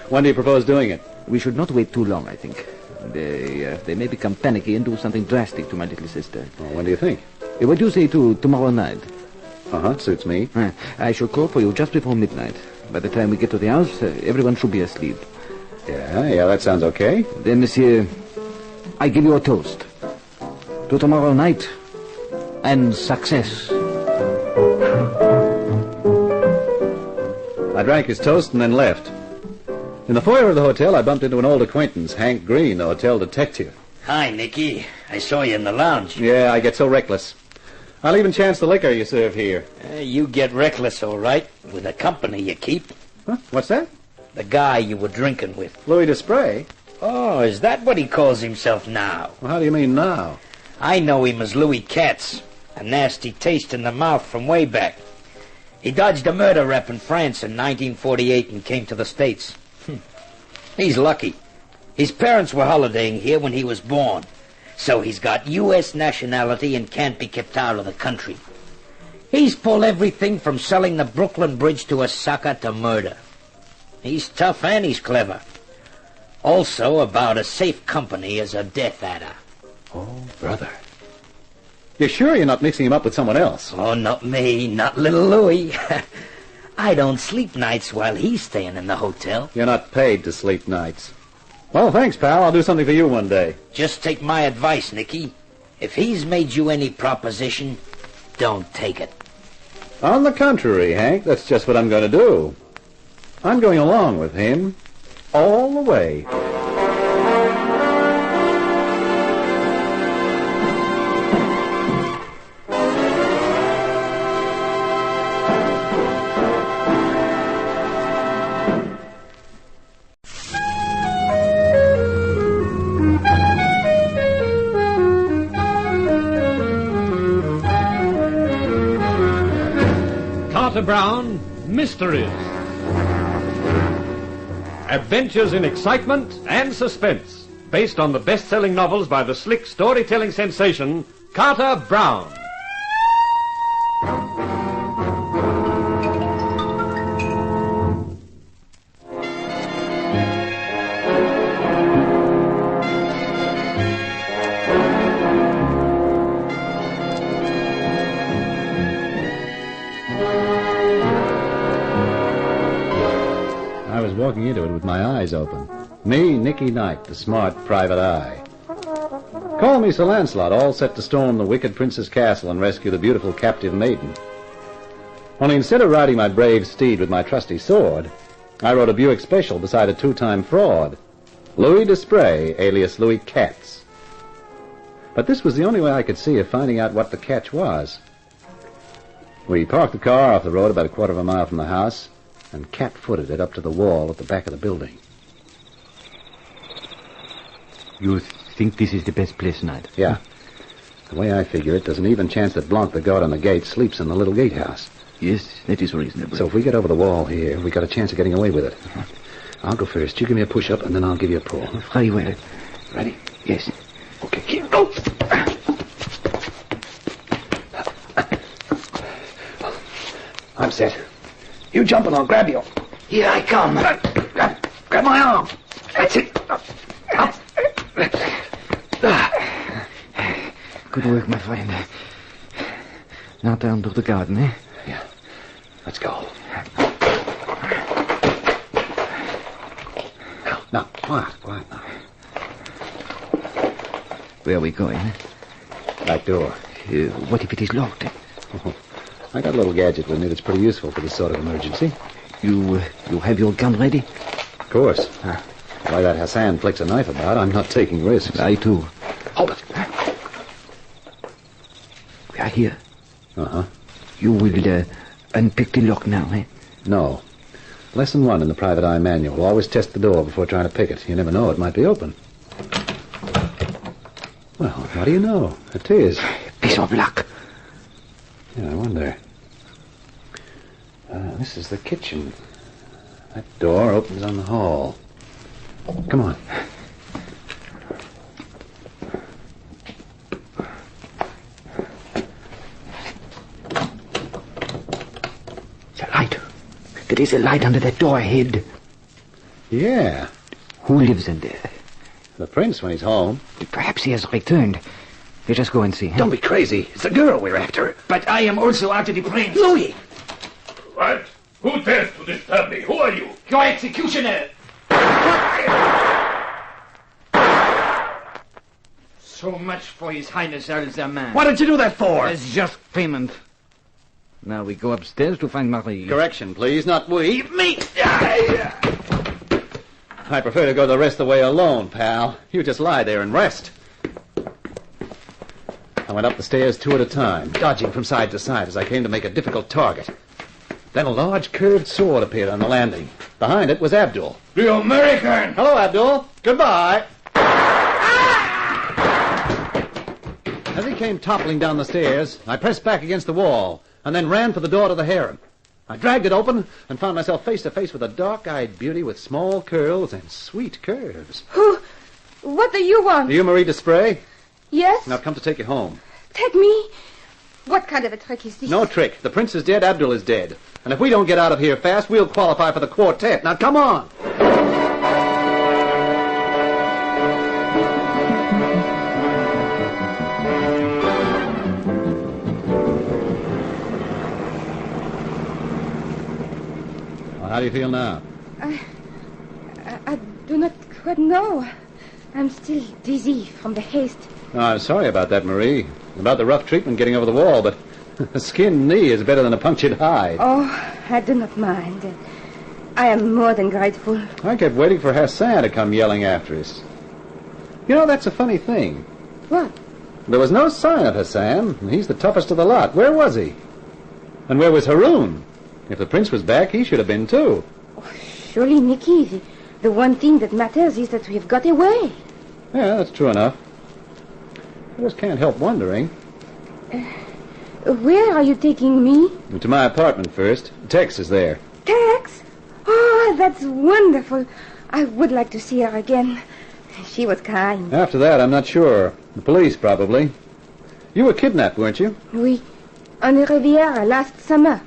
When do you propose doing it? We should not wait too long, I think. They may become panicky and do something drastic to my little sister. Well, when do you think? What do you say to tomorrow night? Suits me. I shall call for you just before midnight. By the time we get to the house, everyone should be asleep. Yeah, that sounds okay. Then, monsieur, I give you a toast. To tomorrow night, and success. I drank his toast and then left. In the foyer of the hotel, I bumped into an old acquaintance, Hank Green, the hotel detective. Hi, Nicky. I saw you in the lounge. Yeah, I get so reckless. I'll even chance the liquor you serve here. You get reckless, all right, with the company you keep. Huh? What's that? The guy you were drinking with. Louis Desprez? Oh, is that what he calls himself now? Well, how do you mean now? I know him as Louis Katz. A nasty taste in the mouth from way back. He dodged a murder rep in France in 1948 and came to the States. He's lucky. His parents were holidaying here when he was born. So he's got U.S. nationality and can't be kept out of the country. He's pulled everything from selling the Brooklyn Bridge to Osaka to murder. He's tough and he's clever. Also about as safe company as a death adder. Oh, brother. You're sure you're not mixing him up with someone else? Oh, not me, not little Louis. I don't sleep nights while he's staying in the hotel. You're not paid to sleep nights. Well, thanks, pal. I'll do something for you one day. Just take my advice, Nicky. If he's made you any proposition, don't take it. On the contrary, Hank, that's just what I'm going to do. I'm going along with him all the way. Brown, Mysteries. Adventures in excitement and suspense, based on the best-selling novels by the slick storytelling sensation, Carter Brown. Walking into it with my eyes open. Me, Nicky Knight, the smart private eye. Call me Sir Lancelot, all set to storm the wicked prince's castle and rescue the beautiful captive maiden. Only instead of riding my brave steed with my trusty sword, I rode a Buick Special beside a two-time fraud, Louis Desprez, alias Louis Katz. But this was the only way I could see of finding out what the catch was. We parked the car off the road about a quarter of a mile from the house, and cat-footed it up to the wall at the back of the building. You think this is the best place, Knight? Yeah. The way I figure it, there's an even chance that Blanc, the guard on the gate, sleeps in the little gatehouse. Yes, that is reasonable. So if we get over the wall here, we got a chance of getting away with it. I'll go first. You give me a push-up, and then I'll give you a pull. Very well. Ready? Yes. Okay, here. Go! I'm set. You jump and I'll grab you. Here I come. Grab my arm. That's it. Up. Good work, my friend. Now down to the garden, eh? Yeah. Let's go. Now, quiet now. Where are we going? Back door. What if it is locked? Oh, I got a little gadget with me that's pretty useful for this sort of emergency. You have your gun ready? Of course. Why that Hassan flicks a knife about, I'm not taking risks. I too. Hold it. We are here. Uh-huh. You will unpick the lock now, eh? No. Lesson 1 in the private eye manual. Always test the door before trying to pick it. You never know, it might be open. Well, what do you know? It is. Piece of luck. Yeah, I wonder. This is the kitchen. That door opens on the hall. Come on. The light. There is a light under that door ahead. Yeah. Who lives in there? The prince when he's home. Perhaps he has returned. Let us go and see. Huh? Don't be crazy. It's the girl we're after. But I am also after the prince. Louis! What? Who dares to disturb me? Who are you? Your executioner. So much for His Highness Al-Zaman. What did you do that for? It's just payment. Now we go upstairs to find Marie. Correction, please. Not we. Me! I prefer to go the rest of the way alone, pal. You just lie there and rest. I went up the stairs 2 at a time, dodging from side to side as I came to make a difficult target. Then a large curved sword appeared on the landing. Behind it was Abdul. The American! Hello, Abdul. Goodbye. As he came toppling down the stairs, I pressed back against the wall and then ran for the door to the harem. I dragged it open and found myself face to face with a dark-eyed beauty with small curls and sweet curves. Who? What do you want? Are you Marie Desprez? Yes? Now come to take you home. Take me? What kind of a trick is this? No trick. The prince is dead, Abdul is dead. And if we don't get out of here fast, we'll qualify for the quartet. Now come on. Well, how do you feel now? I do not quite know. I'm still dizzy from the haste. Oh, I'm sorry about that, Marie. About the rough treatment getting over the wall, but a skinned knee is better than a punctured hide. Oh, I do not mind. I am more than grateful. I kept waiting for Hassan to come yelling after us. You know, that's a funny thing. What? There was no sign of Hassan, and he's the toughest of the lot. Where was he? And where was Haroun? If the prince was back, he should have been too. Oh, surely, Nicky, the one thing that matters is that we've got away. Yeah, that's true enough. I just can't help wondering. Where are you taking me? To my apartment first. Tex is there. Tex? Oh, that's wonderful. I would like to see her again. She was kind. After that, I'm not sure. The police, probably. You were kidnapped, weren't you? Oui. On the Riviera last summer.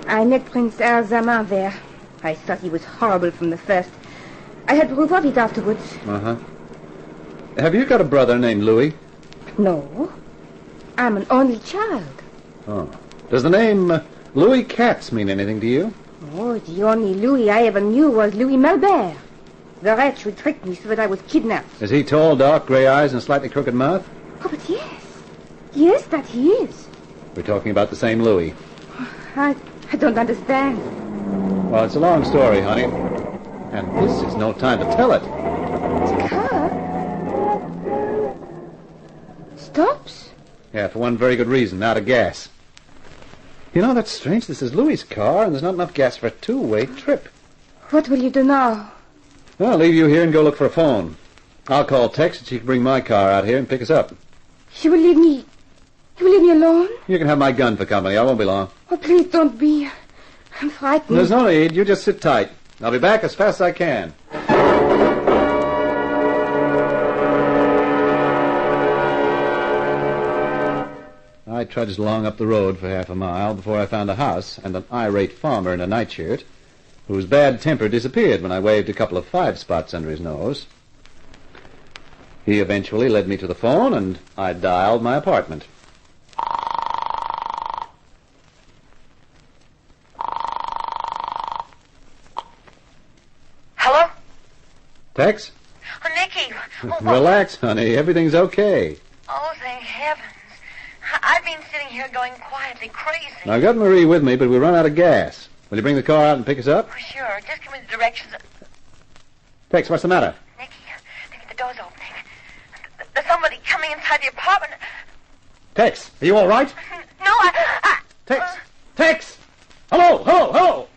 I met Prince Al-Zaman there. I thought he was horrible from the first. I had proof of it afterwards. Uh-huh. Have you got a brother named Louis? No. I'm an only child. Oh. Does the name Louis Katz mean anything to you? Oh, the only Louis I ever knew was Louis Malbert. The wretch who tricked me so that I was kidnapped. Is he tall, dark, gray eyes, and a slightly crooked mouth? Oh, but yes. Yes, that he is. We're talking about the same Louis. I don't understand. Well, it's a long story, honey. And this is no time to tell it. The car stops? Yeah, for one very good reason, out of gas. You know, that's strange. This is Louis's car, and there's not enough gas for a two-way trip. What will you do now? Well, I'll leave you here and go look for a phone. I'll call Tex and she can bring my car out here and pick us up. She will leave me... You will leave me alone? You can have my gun for company. I won't be long. Oh, please don't be. I'm frightened. There's no need. You just sit tight. I'll be back as fast as I can. trudged along up the road for half a mile before I found a house and an irate farmer in a nightshirt whose bad temper disappeared when I waved a couple of 5 spots under his nose. He eventually led me to the phone, and I dialed my apartment. Hello? Tex? Oh, Nicky. Relax, honey. Everything's okay. Oh, thank heavens. I've been sitting here going quietly crazy. Now, I've got Marie with me, but we run out of gas. Will you bring the car out and pick us up? Oh, sure. Just give me the directions. Tex, what's the matter? Nicky, the door's opening. There's somebody coming inside the apartment. Tex, are you all right? No, I Tex! Tex! Hello! Hello! Hello!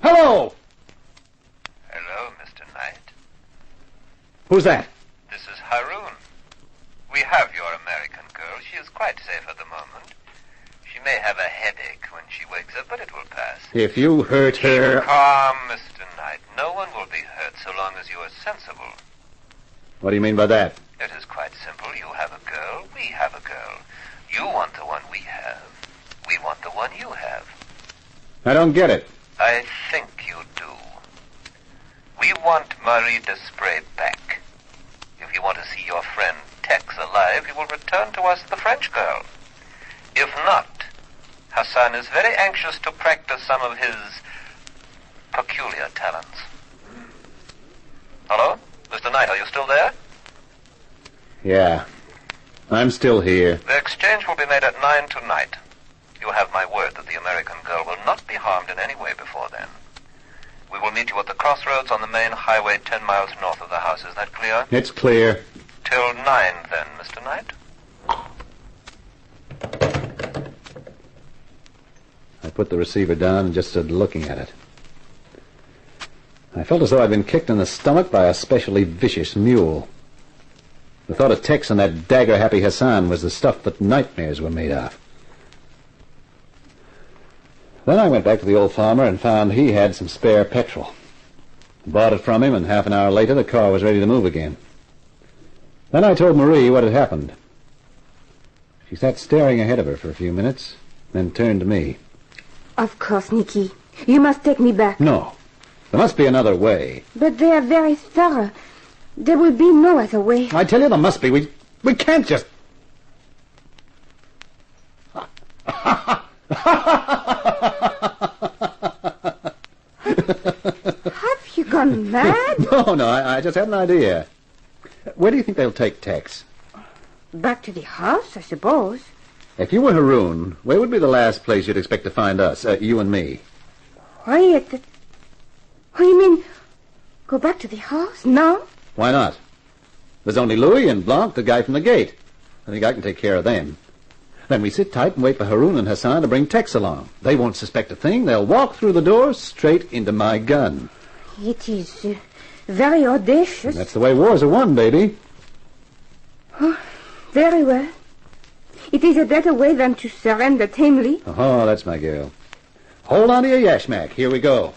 Hello! Hello, Mr. Knight. Who's that? This is Haroon. We have your American girl. She is quite safe at the moment. She may have a headache when she wakes up, but it will pass. If you hurt her... Calm, Mr. Knight. No one will be hurt so long as you are sensible. What do you mean by that? It is quite simple. You have a girl. We have a girl. You want the one we have. We want the one you have. I don't get it. I think you do. We want Marie Desprez back. If you want to see your friend Tex alive, you will return to us the French girl. If not, Hassan is very anxious to practice some of his peculiar talents. Hello? Mr. Knight, are you still there? Yeah. I'm still here. The exchange will be made at 9 tonight. You have my word that the American girl will not be harmed in any way before then. We will meet you at the crossroads on the main highway 10 miles north of the house. Is that clear? It's clear. Till 9 then, Mr. Knight. I put the receiver down and just stood looking at it. I felt as though I'd been kicked in the stomach by a specially vicious mule. The thought of Tex and that dagger-happy Hassan was the stuff that nightmares were made of. Then I went back to the old farmer and found he had some spare petrol. Bought it from him, and half an hour later the car was ready to move again. Then I told Marie what had happened. She sat staring ahead of her for a few minutes, then turned to me. Of course, Nicky. You must take me back. No. There must be another way. But they are very thorough. There will be no other way. I tell you there must be. We can't just... Have you gone mad? No, I just had an idea. Where do you think they'll take Tex? Back to the house, I suppose. If you were Haroon, where would be the last place you'd expect to find us, you and me? Why, at the... Oh, you mean go back to the house? No? Why not? There's only Louis and Blanc, the guy from the gate. I think I can take care of them. Then we sit tight and wait for Haroon and Hassan to bring Tex along. They won't suspect a thing. They'll walk through the door straight into my gun. It is very audacious. That's the way wars are won, baby. Oh, very well. It is a better way than to surrender tamely. Oh, that's my girl. Hold on to your yashmak. Here we go.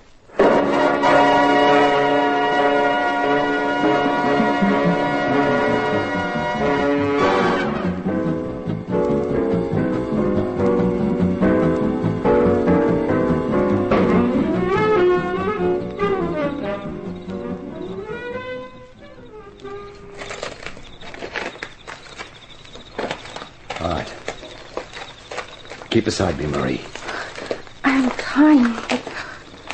All right. Keep beside me, Marie. I'm trying.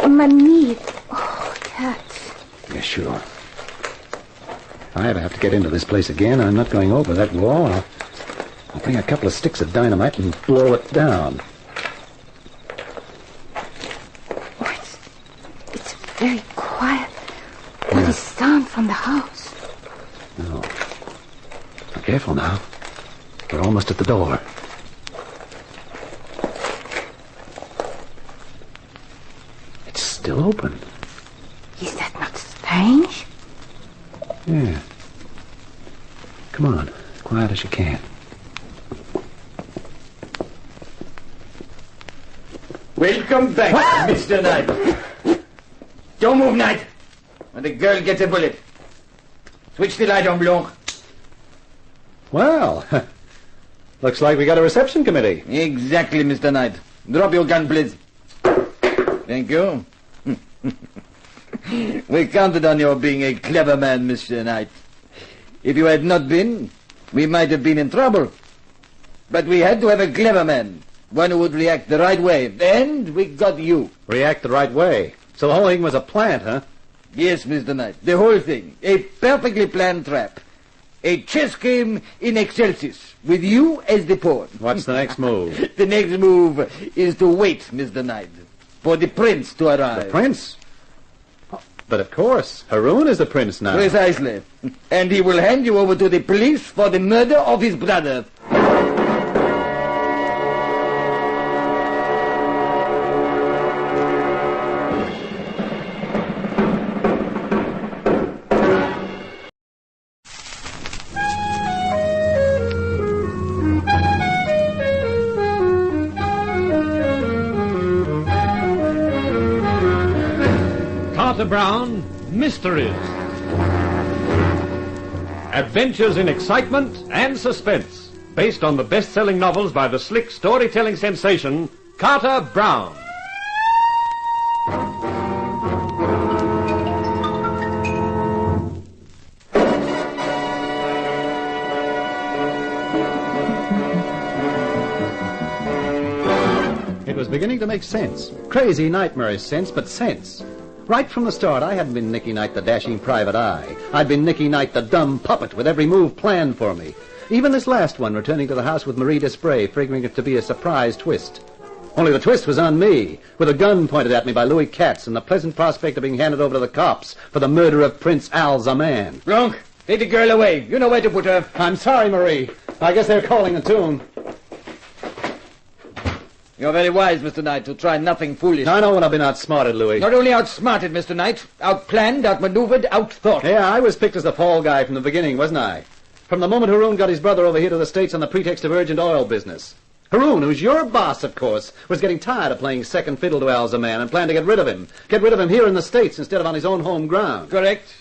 My knees. Oh, it hurts. Yeah, sure. If I ever have to get into this place again, I'm not going over that wall. I'll bring a couple of sticks of dynamite and blow it down. Oh, it's very quiet. Not a sound from the house. No. Now, careful now. We're almost at the door. It's still open. Is that not strange? Yeah. Come on. As quiet as you can. Welcome back, Mr. Knight. Don't move, Knight. When the girl gets a bullet. Switch the light on, Blanc. Well, Looks like we got a reception committee. Exactly, Mr. Knight. Drop your gun, please. Thank you. We counted on your being a clever man, Mr. Knight. If you had not been, we might have been in trouble. But we had to have a clever man, one who would react the right way, and we got you. React the right way? So the whole thing was a plant, huh? Yes, Mr. Knight, the whole thing. A perfectly planned trap. A chess game in excelsis, with you as the pawn. What's the next move? The next move is to wait, Mr. Knight, for the prince to arrive. The prince? But of course, Haroun is the prince now. Precisely. And he will hand you over to the police for the murder of his brother. Brown, Mysteries. Adventures in excitement and suspense, based on the best-selling novels by the slick storytelling sensation, Carter Brown. It was beginning to make sense. Crazy, nightmarish sense, but sense. Right from the start, I hadn't been Nicky Knight, the dashing private eye. I'd been Nicky Knight, the dumb puppet, with every move planned for me. Even this last one, returning to the house with Marie Desprez, figuring it to be a surprise twist. Only the twist was on me, with a gun pointed at me by Louis Katz, and the pleasant prospect of being handed over to the cops for the murder of Prince Al-Zaman. Bronk, take the girl away. You know where to put her. I'm sorry, Marie. I guess they're calling a tune. You're very wise, Mr. Knight, to try nothing foolish. I know when I've been outsmarted, Louis. Not only outsmarted, Mr. Knight, outplanned, outmaneuvered, outthought. Yeah, I was picked as the fall guy from the beginning, wasn't I? From the moment Haroun got his brother over here to the States on the pretext of urgent oil business. Haroun, who's your boss, of course, was getting tired of playing second fiddle to Al-Zaman and planned to get rid of him. Get rid of him here in the States instead of on his own home ground. Correct.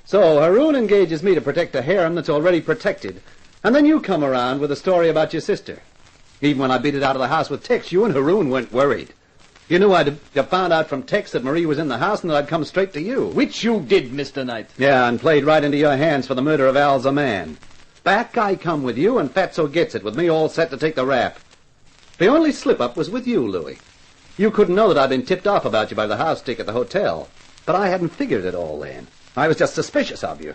So Haroun engages me to protect a harem that's already protected. And then you come around with a story about your sister. Even when I beat it out of the house with Tex, you and Haroun weren't worried. You knew I'd found out from Tex that Marie was in the house and that I'd come straight to you. Which you did, Mr. Knight. Yeah, and played right into your hands for the murder of Al-Zaman. Back I come with you, and Fatso gets it, with me all set to take the rap. The only slip-up was with you, Louis. You couldn't know that I'd been tipped off about you by the house stick at the hotel. But I hadn't figured it all then. I was just suspicious of you.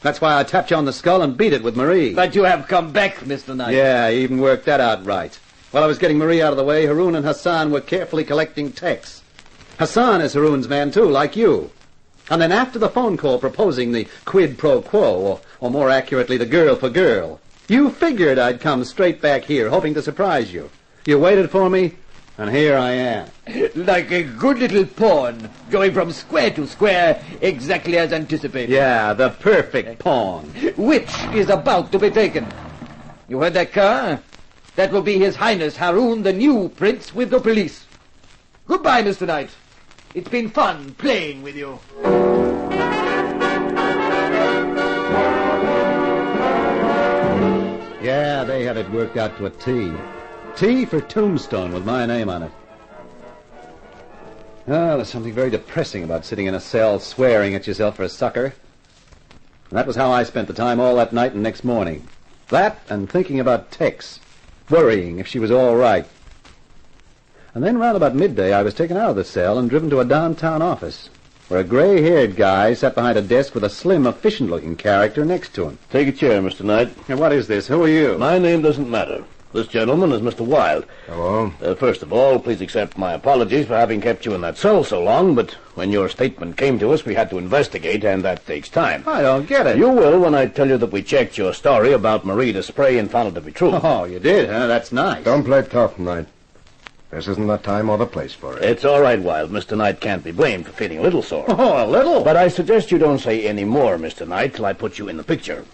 That's why I tapped you on the skull and beat it with Marie. But you have come back, Mr. Knight. Yeah, I even worked that out right. While I was getting Marie out of the way, Haroun and Hassan were carefully collecting Tex. Hassan is Haroun's man, too, like you. And then after the phone call proposing the quid pro quo, or more accurately, the girl for girl, you figured I'd come straight back here, hoping to surprise you. You waited for me, and here I am. Like a good little pawn, going from square to square, exactly as anticipated. Yeah, the perfect pawn. Which is about to be taken. You heard that car? That will be His Highness Haroun, the new prince with the police. Goodbye, Mr. Knight. It's been fun playing with you. Yeah, they had it worked out to a T. T for Tombstone with my name on it. Oh, there's something very depressing about sitting in a cell swearing at yourself for a sucker. And that was how I spent the time all that night and next morning. That and thinking about Tex, worrying if she was all right. And then round about midday I was taken out of the cell and driven to a downtown office, where a gray-haired guy sat behind a desk with a slim, efficient-looking character next to him. Take a chair, Mr. Knight. Now, what is this? Who are you? My name doesn't matter. This gentleman is Mr. Wilde. Hello. First of all, please accept my apologies for having kept you in that cell so long, but when your statement came to us, we had to investigate, and that takes time. I don't get it. You will when I tell you that we checked your story about Marie Desprez and found it to be true. Oh, you did, huh? That's nice. Don't play tough, Knight. This isn't the time or the place for it. It's all right, Wilde. Mr. Knight can't be blamed for feeling a little sore. Oh, a little? But I suggest you don't say any more, Mr. Knight, till I put you in the picture.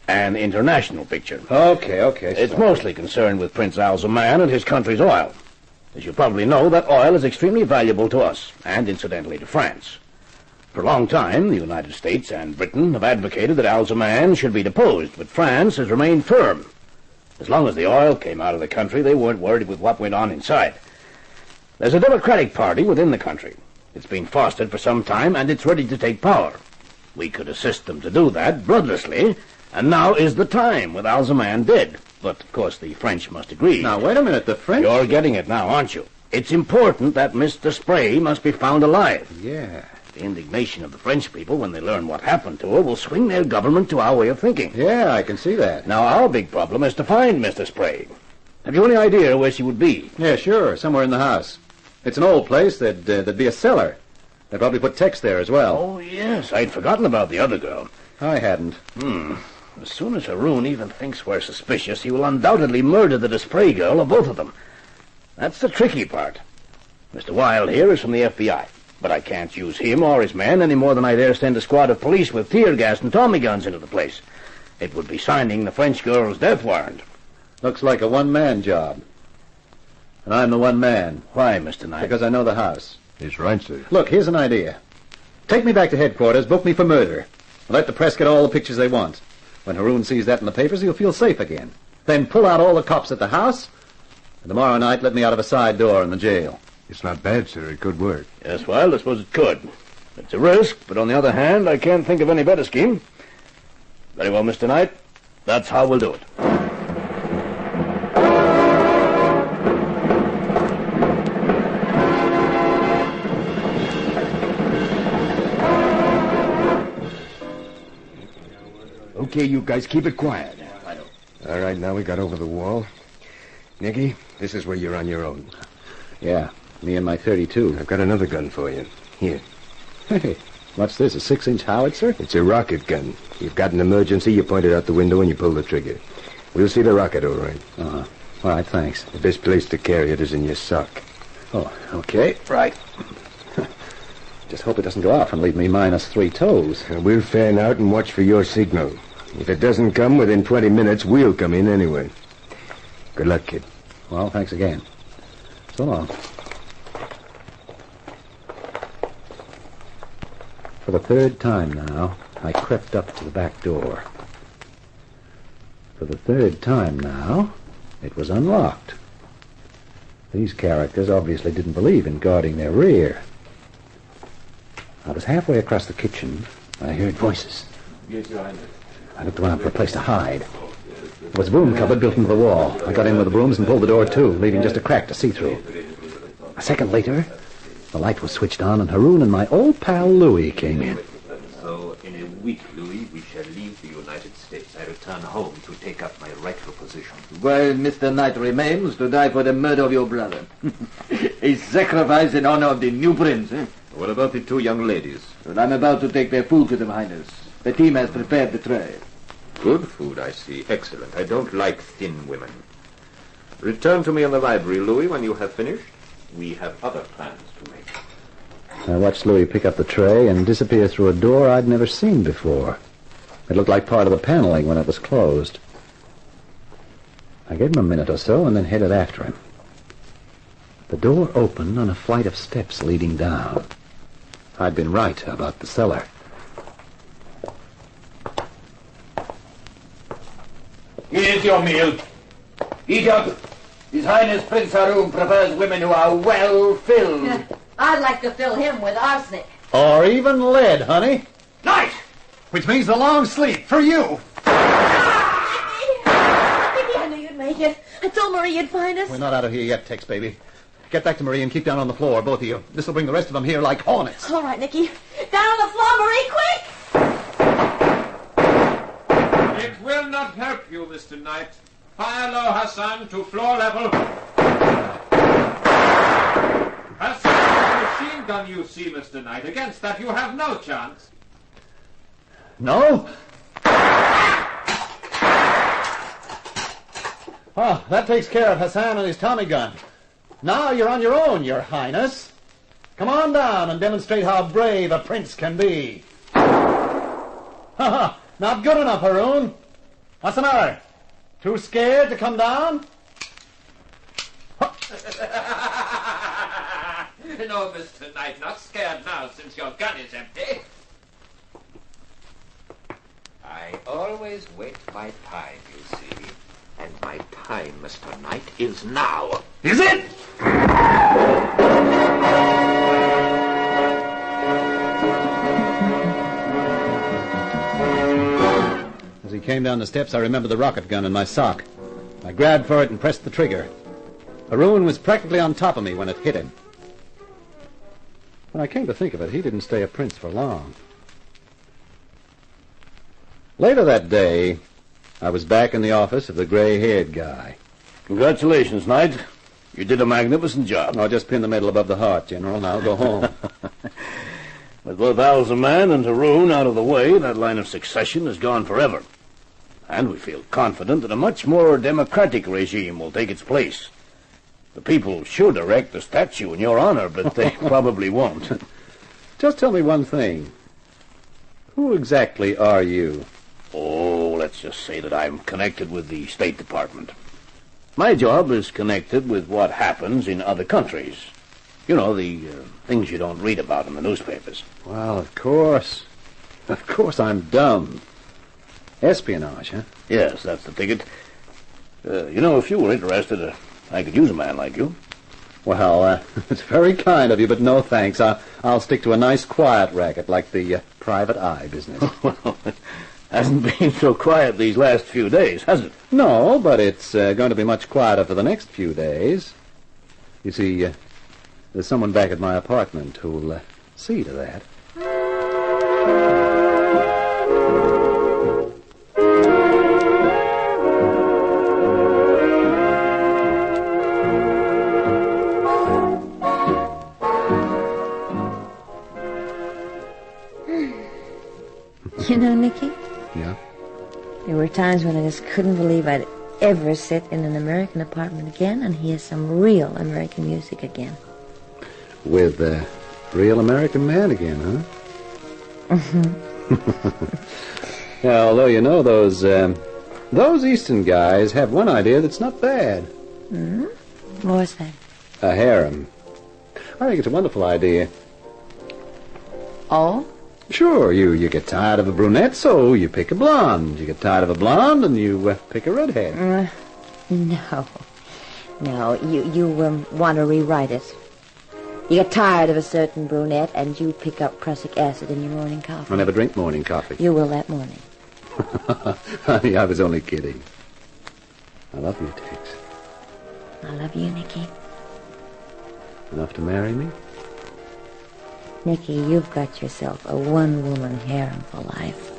An international picture. Okay. It's mostly concerned with Prince Al-Zaman and his country's oil. As you probably know, that oil is extremely valuable to us, and incidentally to France. For a long time, the United States and Britain have advocated that Al-Zaman should be deposed, but France has remained firm. As long as the oil came out of the country, they weren't worried with what went on inside. There's a Democratic Party within the country. It's been fostered for some time, and it's ready to take power. We could assist them to do that bloodlessly, and now is the time, with Alzaman dead. But, of course, the French must agree. Now, wait a minute, the French... You're getting it now, aren't you? It's important that Mr. Spray must be found alive. Yeah. The indignation of the French people when they learn what happened to her will swing their government to our way of thinking. Yeah, I can see that. Now, our big problem is to find Mr. Spray. Have you any idea where she would be? Yeah, sure. Somewhere in the house. It's an old place. There'd be a cellar. They'd probably put Tex there as well. Oh, yes. I'd forgotten about the other girl. I hadn't. As soon as Haroun even thinks we're suspicious, he will undoubtedly murder the Desprez girl or both of them. That's the tricky part. Mr. Wilde here is from the FBI, but I can't use him or his men any more than I dare send a squad of police with tear gas and Tommy guns into the place. It would be signing the French girl's death warrant. Looks like a one-man job. And I'm the one man. Why, Mr. Knight? Because I know the house. He's right, sir. Look, here's an idea. Take me back to headquarters, book me for murder, and let the press get all the pictures they want. When Haroun sees that in the papers, he'll feel safe again. Then pull out all the cops at the house, and tomorrow night let me out of a side door in the jail. It's not bad, sir. It could work. Yes, well, I suppose it could. It's a risk, but on the other hand, I can't think of any better scheme. Very well, Mr. Knight. That's how we'll do it. Okay, you guys, keep it quiet. All right, now we got over the wall. Nicky, this is where you're on your own. Yeah, me and my .32. I've got another gun for you. Here. Hey, what's this, a 6-inch howitzer? It's a rocket gun. You've got an emergency, you point it out the window and you pull the trigger. We'll see the rocket, all right. Uh-huh. All right, thanks. The best place to carry it is in your sock. Oh, okay, right. Just hope it doesn't go off and leave me minus 3 toes. We'll fan out and watch for your signal. If it doesn't come within 20 minutes, we'll come in anyway. Good luck, kid. Well, thanks again. So long. For the 3rd time now, I crept up to the back door. For the 3rd time now, it was unlocked. These characters obviously didn't believe in guarding their rear. I was halfway across the kitchen when I heard voices. Yes, Your Highness. I looked around for a place to hide. There was a broom cupboard built into the wall. I got in with the brooms and pulled the door to, leaving just a crack to see through. A second later, the light was switched on, and Haroun and my old pal Louis came in. So, in a week, Louis, we shall leave the United States. I return home to take up my rightful position. While Mr. Knight remains to die for the murder of your brother. A sacrifice in honor of the new prince, eh? What about the 2 young ladies? Well, I'm about to take their food to them, Highness. The team has prepared the tray. Good food, I see. Excellent. I don't like thin women. Return to me in the library, Louis, when you have finished. We have other plans to make. I watched Louis pick up the tray and disappear through a door I'd never seen before. It looked like part of the paneling when it was closed. I gave him a minute or so and then headed after him. The door opened on a flight of steps leading down. I'd been right about the cellar. Here's your meal. Eat up. His Highness Prince Haroun prefers women who are well filled. I'd like to fill him with arsenic. Or even lead, honey. Night! Which means a long sleep for you. Maybe I knew you'd make it. I told Marie you'd find us. We're not out of here yet, Tex, baby. Get back to Marie and keep down on the floor, both of you. This will bring the rest of them here like hornets. All right, Nicky. Down on the floor, Marie, quick! It will not help you, Mr. Knight. Fire low, Hassan, to floor level. Hassan, the machine gun you see, Mr. Knight. Against that, you have no chance. No? Oh, that takes care of Hassan and his Tommy gun. Now you're on your own, Your Highness. Come on down and demonstrate how brave a prince can be. Ha! Not good enough, Haroun. What's the matter? Too scared to come down? No, Mr. Knight, not scared now since your gun is empty. I always wait my time, you see. And my time, Mr. Knight, is now. Is it? As he came down the steps, I remembered the rocket gun in my sock. I grabbed for it and pressed the trigger. Haroun was practically on top of me when it hit him. When I came to think of it, he didn't stay a prince for long. Later that day, I was back in the office of the gray-haired guy. Congratulations, Knight. You did a magnificent job. I'll just pin the medal above the heart, General, and I'll go home. With both Al-Zaman and Haroun out of the way, that line of succession is gone forever. And we feel confident that a much more democratic regime will take its place. The people should erect a statue in your honor, but they probably won't. Just tell me one thing. Who exactly are you? Oh, let's just say that I'm connected with the State Department. My job is connected with what happens in other countries. You know, the things you don't read about in the newspapers. Well, of course. Of course I'm dumb. Espionage, huh? Yes, that's the ticket. You know, if you were interested, I could use a man like you. Well, it's very kind of you, but no thanks. I'll stick to a nice quiet racket like the private eye business. Well, it hasn't been so quiet these last few days, has it? No, but it's going to be much quieter for the next few days. You see, there's someone back at my apartment who'll see to that. You know, Nicky? Yeah? There were times when I just couldn't believe I'd ever sit in an American apartment again and hear some real American music again. With a real American man again, huh? Mm-hmm. Yeah, although, you know, those Eastern guys have one idea that's not bad. Mm-hmm. What was that? A harem. I think it's a wonderful idea. Oh? Sure, you get tired of a brunette, so you pick a blonde. You get tired of a blonde, and you pick a redhead. No. No, you want to rewrite it. You get tired of a certain brunette, and you pick up prussic acid in your morning coffee. I never drink morning coffee. You will that morning. Honey, I was only kidding. I love you, Tex. I love you, Nicky. Enough to marry me? Nicky, you've got yourself a one-woman harem for life.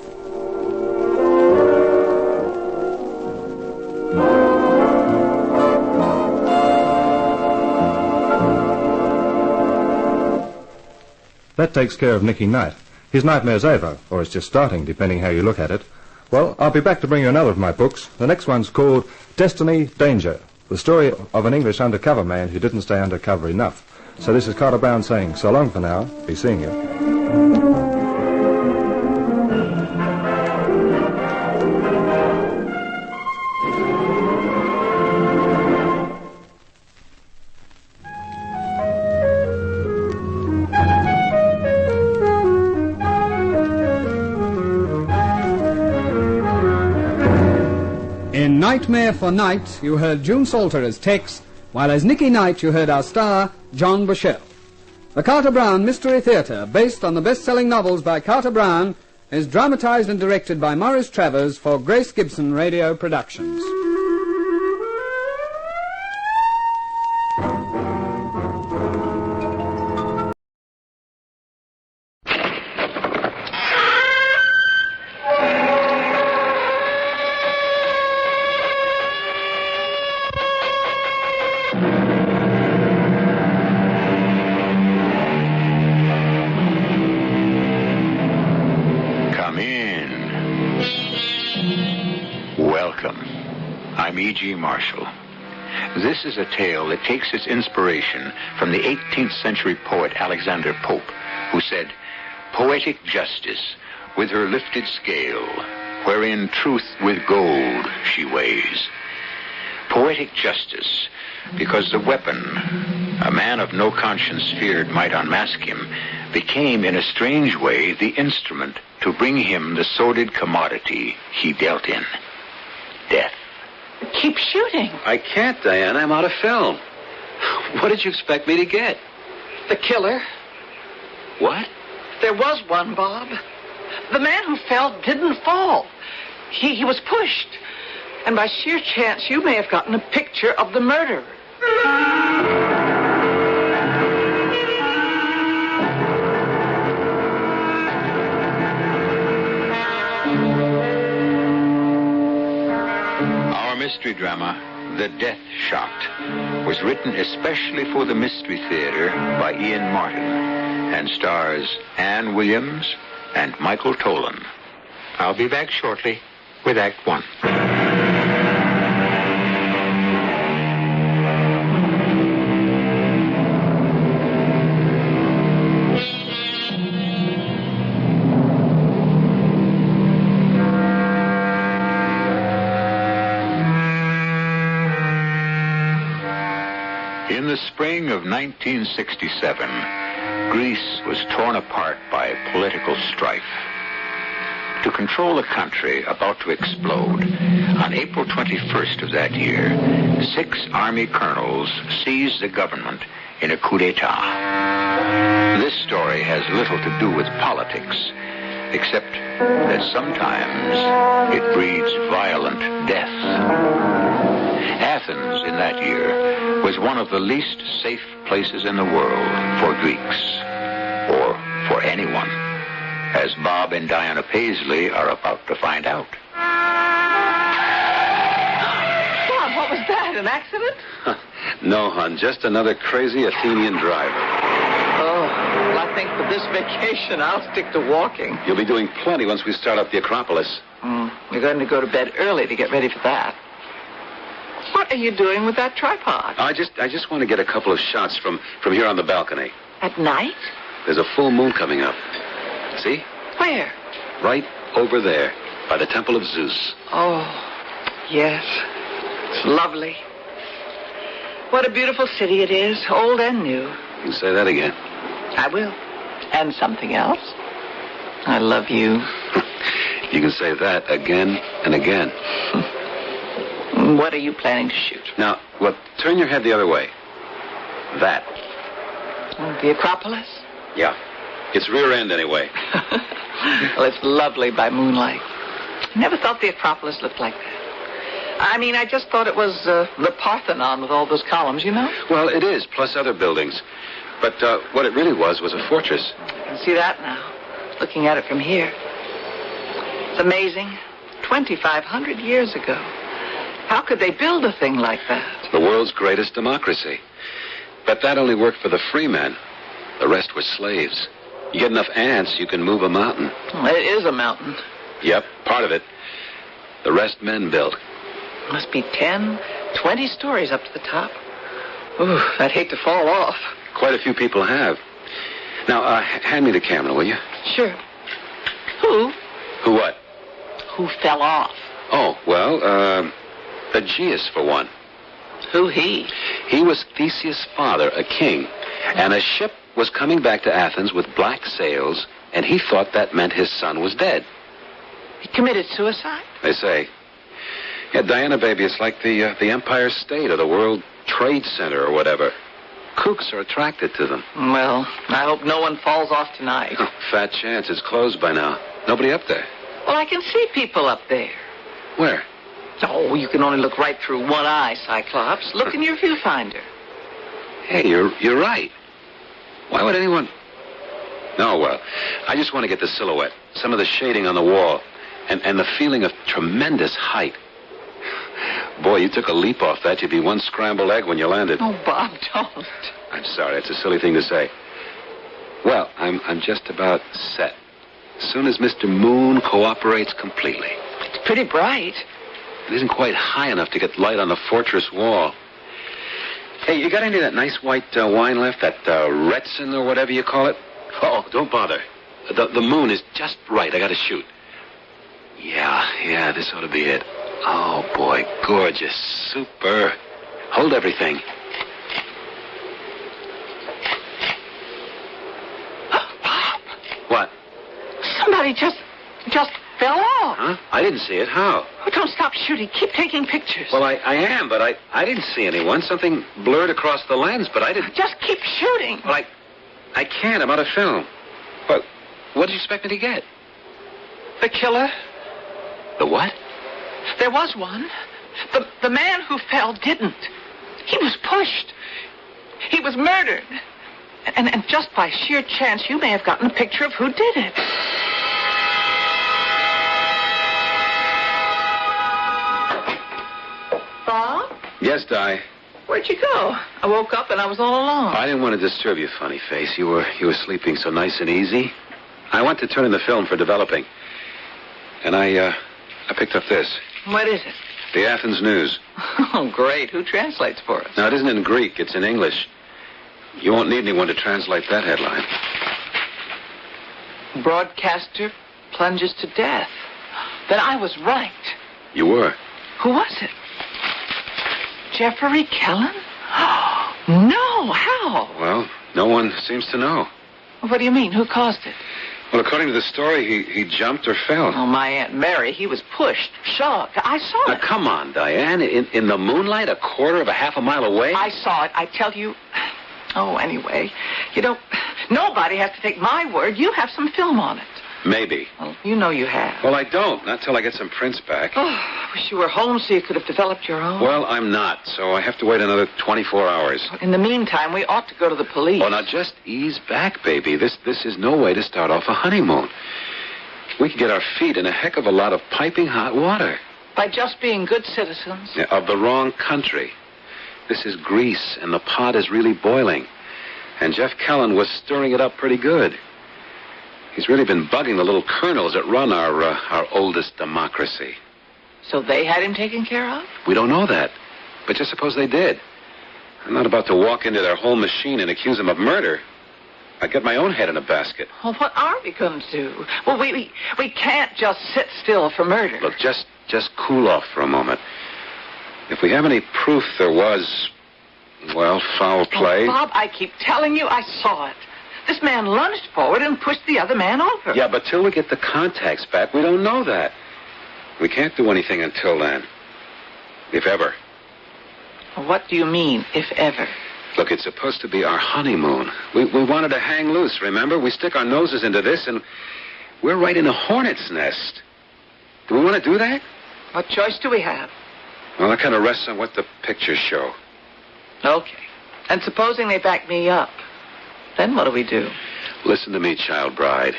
That takes care of Nicky Knight. His nightmare's over, or it's just starting, depending how you look at it. Well, I'll be back to bring you another of my books. The next one's called Destiny, Danger, the story of an English undercover man who didn't stay undercover enough. So this is Carter Brown saying so long for now. Be seeing you. In Nightmare for Night, you heard June Salter as Tex, while as Nicky Knight you heard our star, John Bushell. The Carter Brown Mystery Theatre, based on the best-selling novels by Carter Brown, is dramatized and directed by Maurice Travers for Grace Gibson Radio Productions. This is a tale that takes its inspiration from the 18th century poet Alexander Pope, who said, "Poetic justice, with her lifted scale, wherein truth with gold she weighs." Poetic justice, because the weapon a man of no conscience feared might unmask him, became in a strange way the instrument to bring him the sordid commodity he dealt in, death. Keep shooting. I can't, Diane. I'm out of film. What did you expect me to get? The killer. What? There was one, Bob. The man who fell didn't fall. He was pushed. And by sheer chance, you may have gotten a picture of the murderer. Our mystery drama, The Death Shot, was written especially for the Mystery Theater by Ian Martin and stars Ann Williams and Michael Tolan. I'll be back shortly with Act One. In the spring of 1967, Greece was torn apart by political strife. To control a country about to explode, on April 21st of that year, 6 army colonels seized the government in a coup d'etat. This story has little to do with politics, except that sometimes it breeds violent death. Athens in that year was one of the least safe places in the world for Greeks, or for anyone, as Bob and Diana Paisley are about to find out. Bob, what was that, an accident? No, hon, just another crazy Athenian driver. Oh, well, I think for this vacation, I'll stick to walking. You'll be doing plenty once we start up the Acropolis. You're going to go to bed early to get ready for that. What are you doing with that tripod? I just want to get a couple of shots from here on the balcony. At night? There's a full moon coming up. See? Where? Right over there, by the Temple of Zeus. Oh, yes. It's lovely. What a beautiful city it is, old and new. You can say that again. I will. And something else. I love you. You can say that again and again. What are you planning to shoot? Now, turn your head the other way. That. The Acropolis? Yeah. Its rear end, anyway. Well, it's lovely by moonlight. Never thought the Acropolis looked like that. I mean, I just thought it was the Parthenon with all those columns, you know? Well, it is, plus other buildings. But what it really was a fortress. I can see that now, looking at it from here. It's amazing. 2,500 years ago. How could they build a thing like that? The world's greatest democracy. But that only worked for the free men. The rest were slaves. You get enough ants, you can move a mountain. Well, it is a mountain. Yep, part of it. The rest men built. Must be 10, 20 stories up to the top. Ooh, I'd hate to fall off. Quite a few people have. Now, hand me the camera, will you? Sure. Who? Who what? Who fell off? Oh, well, Aegeus, for one. Who he? He was Theseus' father, a king, and a ship was coming back to Athens with black sails, and he thought that meant his son was dead. He committed suicide? They say. Yeah, Diana, baby, it's like the Empire State or the World Trade Center or whatever. Kooks are attracted to them. Well, I hope no one falls off tonight. Oh, fat chance. It's closed by now. Nobody up there. Well, I can see people up there. Where? Oh, you can only look right through one eye, Cyclops. Look in your viewfinder. Hey, you're right. Why would anyone... Oh, well, I just want to get the silhouette, some of the shading on the wall, and the feeling of tremendous height. Boy, you took a leap off that. You'd be one scrambled egg when you landed. Oh, Bob, don't. I'm sorry. It's a silly thing to say. Well, I'm just about set. As soon as Mr. Moon cooperates completely. It's pretty bright. It isn't quite high enough to get light on the fortress wall. Hey, you got any of that nice white wine left? That Retsin or whatever you call it? Oh, don't bother. The moon is just right. I got to shoot. Yeah, this ought to be it. Oh, boy, gorgeous. Super. Hold everything. Bob. What? Somebody just fell off. saw it. Huh? I didn't see it. How? Oh, don't stop shooting. Keep taking pictures. Well, I am, but I didn't see anyone. Something blurred across the lens, but I didn't... Just keep shooting. Well, I can't. I'm out of film. But what did you expect me to get? The killer. The what? There was one. The man who fell didn't. He was pushed. He was murdered. And just by sheer chance, you may have gotten a picture of who did it. Bob? Yes, Di. Where'd you go? I woke up and I was all alone. I didn't want to disturb you, funny face. You were sleeping so nice and easy. I went to turn in the film for developing. And I picked up this. What is it? The Athens News. Oh, great. Who translates for us? Now, it isn't in Greek. It's in English. You won't need anyone to translate that headline. Broadcaster plunges to death. Then I was right. You were. Who was it? Jeffrey Kellen? No, how? Well, no one seems to know. What do you mean? Who caused it? Well, according to the story, he jumped or fell. Oh, my Aunt Mary, he was pushed, shoved. I saw Now, it. come on, Diane. In the moonlight, a quarter of a half a mile away? I saw it. I tell you. Oh, anyway, nobody has to take my word. You have some film on it. Maybe. Well, you know you have. Well, I don't. Not till I get some prints back. Oh, I wish you were home so you could have developed your own. Well, I'm not, so I have to wait another 24 hours. In the meantime, we ought to go to the police. Oh, now just ease back, baby. This is no way to start off a honeymoon. We could get our feet in a heck of a lot of piping hot water. By just being good citizens. Yeah, of the wrong country. This is Greece, and the pot is really boiling. And Jeff Kellen was stirring it up pretty good. He's really been bugging the little colonels that run our oldest democracy. So they had him taken care of? We don't know that. But just suppose they did. I'm not about to walk into their whole machine and accuse them of murder. I'd get my own head in a basket. Well, what are we going to do? Well, we can't just sit still for murder. Look, just cool off for a moment. If we have any proof there was, well, foul play... Oh, Bob, I keep telling you I saw it. This man lunged forward and pushed the other man over. Yeah, but till we get the contacts back, we don't know that. We can't do anything until then. If ever. What do you mean, if ever? Look, it's supposed to be our honeymoon. We wanted to hang loose, remember? We stick our noses into this, and we're right in a hornet's nest. Do we want to do that? What choice do we have? Well, that kind of rests on what the pictures show. Okay. And supposing they back me up, then what do we do? Listen to me, child bride.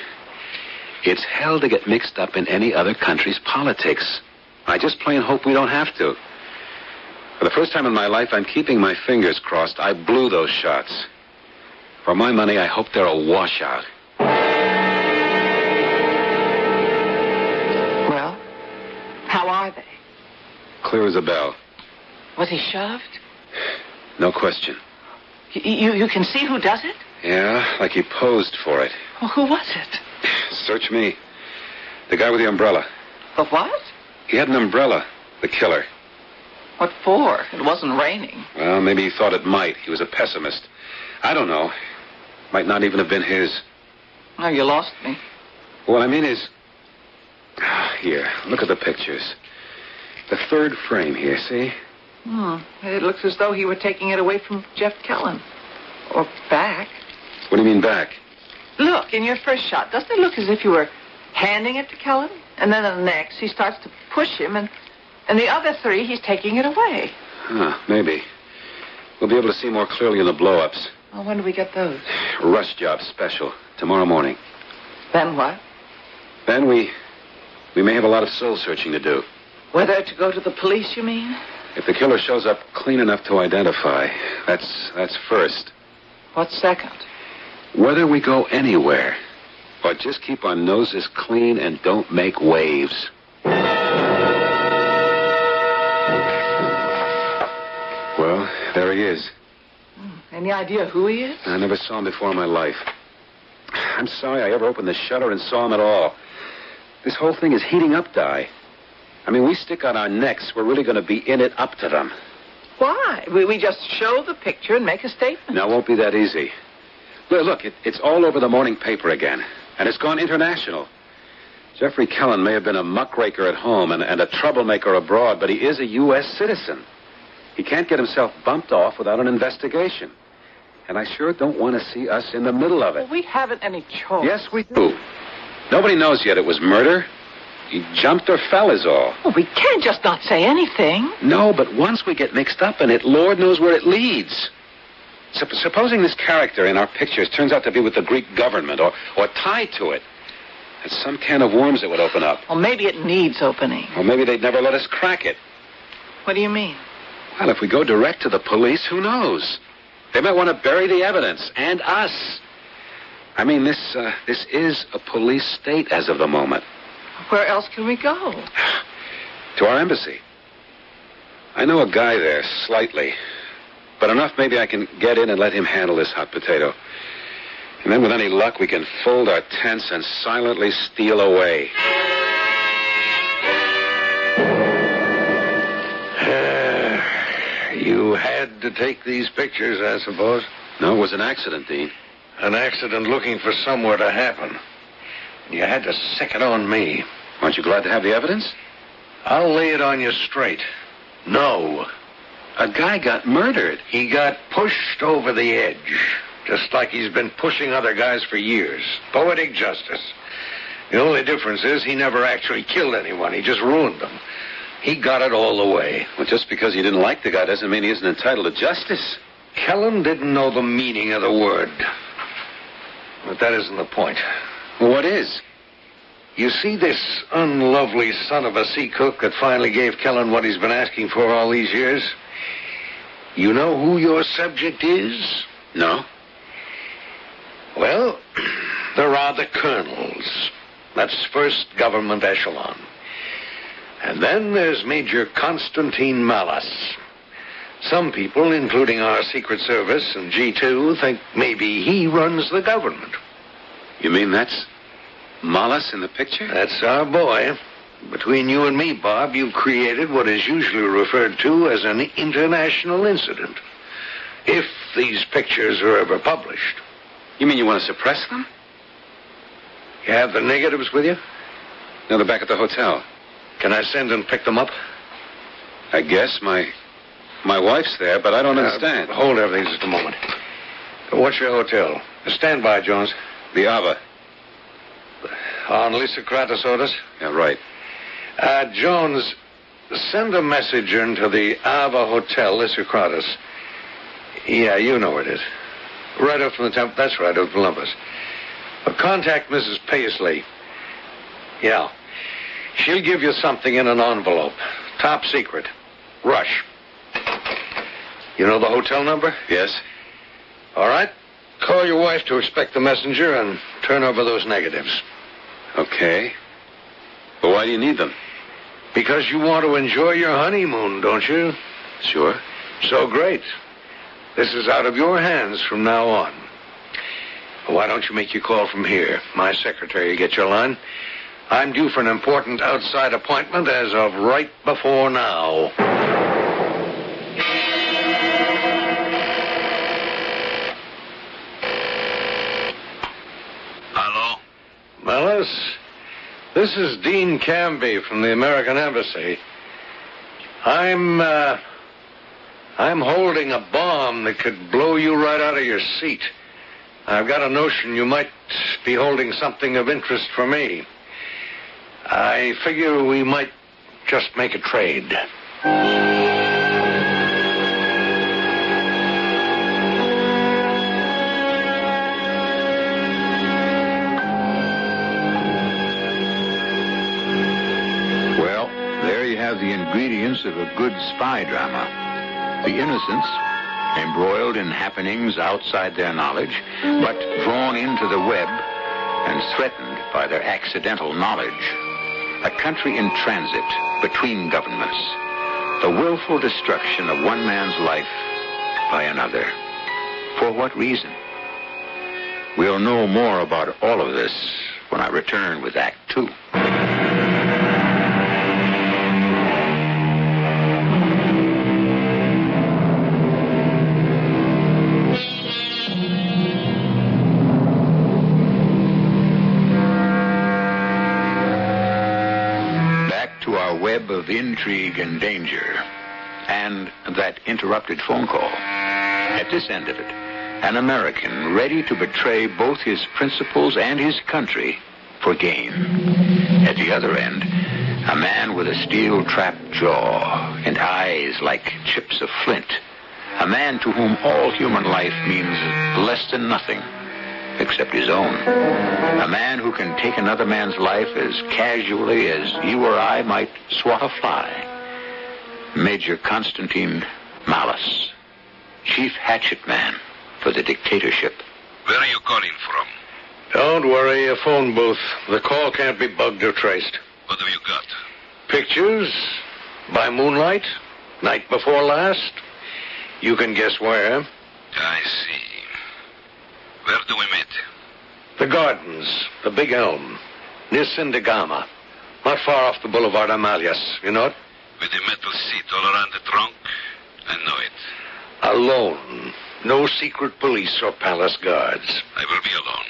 It's hell to get mixed up in any other country's politics. I just plain hope we don't have to. For the first time in my life, I'm keeping my fingers crossed. I blew those shots. For my money, I hope they're a washout. Well, how are they? Clear as a bell. Was he shoved? No question. You can see who does it? Yeah, like he posed for it. Well, who was it? Search me. The guy with the umbrella. The what? He had an umbrella, the killer. What for? It wasn't raining. Well, maybe he thought it might. He was a pessimist. I don't know. Might not even have been his. Oh, you lost me. What I mean is... Here, look at the pictures. The third frame here, see? It looks as though he were taking it away from Jeff Kellen. Or back. What do you mean back? Look, in your first shot, doesn't it look as if you were handing it to Kellen? And then in the next, he starts to push him, and the other three, he's taking it away. Maybe. We'll be able to see more clearly in the blow-ups. Well, when do we get those? Rush job special. Tomorrow morning. Then what? Then we may have a lot of soul-searching to do. Whether to go to the police, you mean? If the killer shows up clean enough to identify, that's first. What's second? Whether we go anywhere, or just keep our noses clean and don't make waves. Well, there he is. Any idea who he is? I never saw him before in my life. I'm sorry I ever opened the shutter and saw him at all. This whole thing is heating up, Di. I mean, we stick out our necks, we're really going to be in it up to them. Why? We just show the picture and make a statement. Now, it won't be that easy. Look, it's all over the morning paper again. And it's gone international. Jeffrey Kellen may have been a muckraker at home and a troublemaker abroad, but he is a U.S. citizen. He can't get himself bumped off without an investigation. And I sure don't want to see us in the middle of it. Well, we haven't any choice. Yes, we do. Nobody knows yet it was murder. He jumped or fell is all. Well, we can't just not say anything. No, but once we get mixed up in it, Lord knows where it leads. Supposing this character in our pictures turns out to be with the Greek government or tied to it. It's some can of worms that would open up. Well, maybe it needs opening. Or maybe they'd never let us crack it. What do you mean? Well, if we go direct to the police, who knows? They might want to bury the evidence, and us. I mean, this is a police state as of the moment. Where else can we go? To our embassy. I know a guy there, slightly. But enough maybe I can get in and let him handle this hot potato. And then with any luck, we can fold our tents and silently steal away. You had to take these pictures, I suppose? No, it was an accident, Dean. An accident looking for somewhere to happen. You had to sick it on me. Aren't you glad to have the evidence? I'll lay it on you straight. No. A guy got murdered. He got pushed over the edge, just like he's been pushing other guys for years. Poetic justice. The only difference is he never actually killed anyone. He just ruined them. He got it all the way. Well, just because he didn't like the guy doesn't mean he isn't entitled to justice. Kellen didn't know the meaning of the word. But that isn't the point. Well, what is? You see this unlovely son of a sea cook that finally gave Kellen what he's been asking for all these years? You know who your subject is? No. Well, there are the colonels. That's first government echelon. And then there's Major Constantine Malas. Some people, including our Secret Service and G2, think maybe he runs the government. You mean that's Malas in the picture? That's our boy. Between you and me, Bob, you've created what is usually referred to as an international incident. If these pictures are ever published. You mean you want to suppress them? You have the negatives with you? No, they're back at the hotel. Can I send and pick them up? I guess. My wife's there, but I don't understand. Hold everything just a moment. What's your hotel? Stand by, Jones. The Ava. On Lysocrates orders? Yeah, right. Jones, send a messenger into the Ava Hotel, Lysocrates. Yeah, you know where it is. Right up from the top. That's right, up Columbus. Contact Mrs. Paisley. Yeah. She'll give you something in an envelope. Top secret. Rush. You know the hotel number? Yes. All right. Call your wife to expect the messenger and turn over those negatives. Okay. But why do you need them? Because you want to enjoy your honeymoon, don't you? Sure. So great. This is out of your hands from now on. Why don't you make your call from here? My secretary will get your line. I'm due for an important outside appointment as of right before now. Hello? Mellis, this is Dean Canby from the American Embassy. I'm holding a bomb that could blow you right out of your seat. I've got a notion you might be holding something of interest for me. I figure we might just make a trade. Well, there you have the ingredients of a good spy drama. The innocents, embroiled in happenings outside their knowledge, but drawn into the web and threatened by their accidental knowledge. A country in transit between governments. The willful destruction of one man's life by another. For what reason? We'll know more about all of this when I return with Act 2. to our web of intrigue and danger. And that interrupted phone call. At this end of it, an American ready to betray both his principles and his country for gain. At the other end, a man with a steel-trapped jaw and eyes like chips of flint. A man to whom all human life means less than nothing, except his own. A man who can take another man's life as casually as you or I might swat a fly. Major Constantine Malice, chief hatchet man for the dictatorship. Where are you calling from? Don't worry, a phone booth. The call can't be bugged or traced. What have you got? Pictures, by moonlight, night before last. You can guess where. I see. Where do we meet? The gardens, the big elm, near Sindagama. Not far off the Boulevard Amalias, you know it? With the metal seat all around the trunk? I know it. Alone. No secret police or palace guards. I will be alone.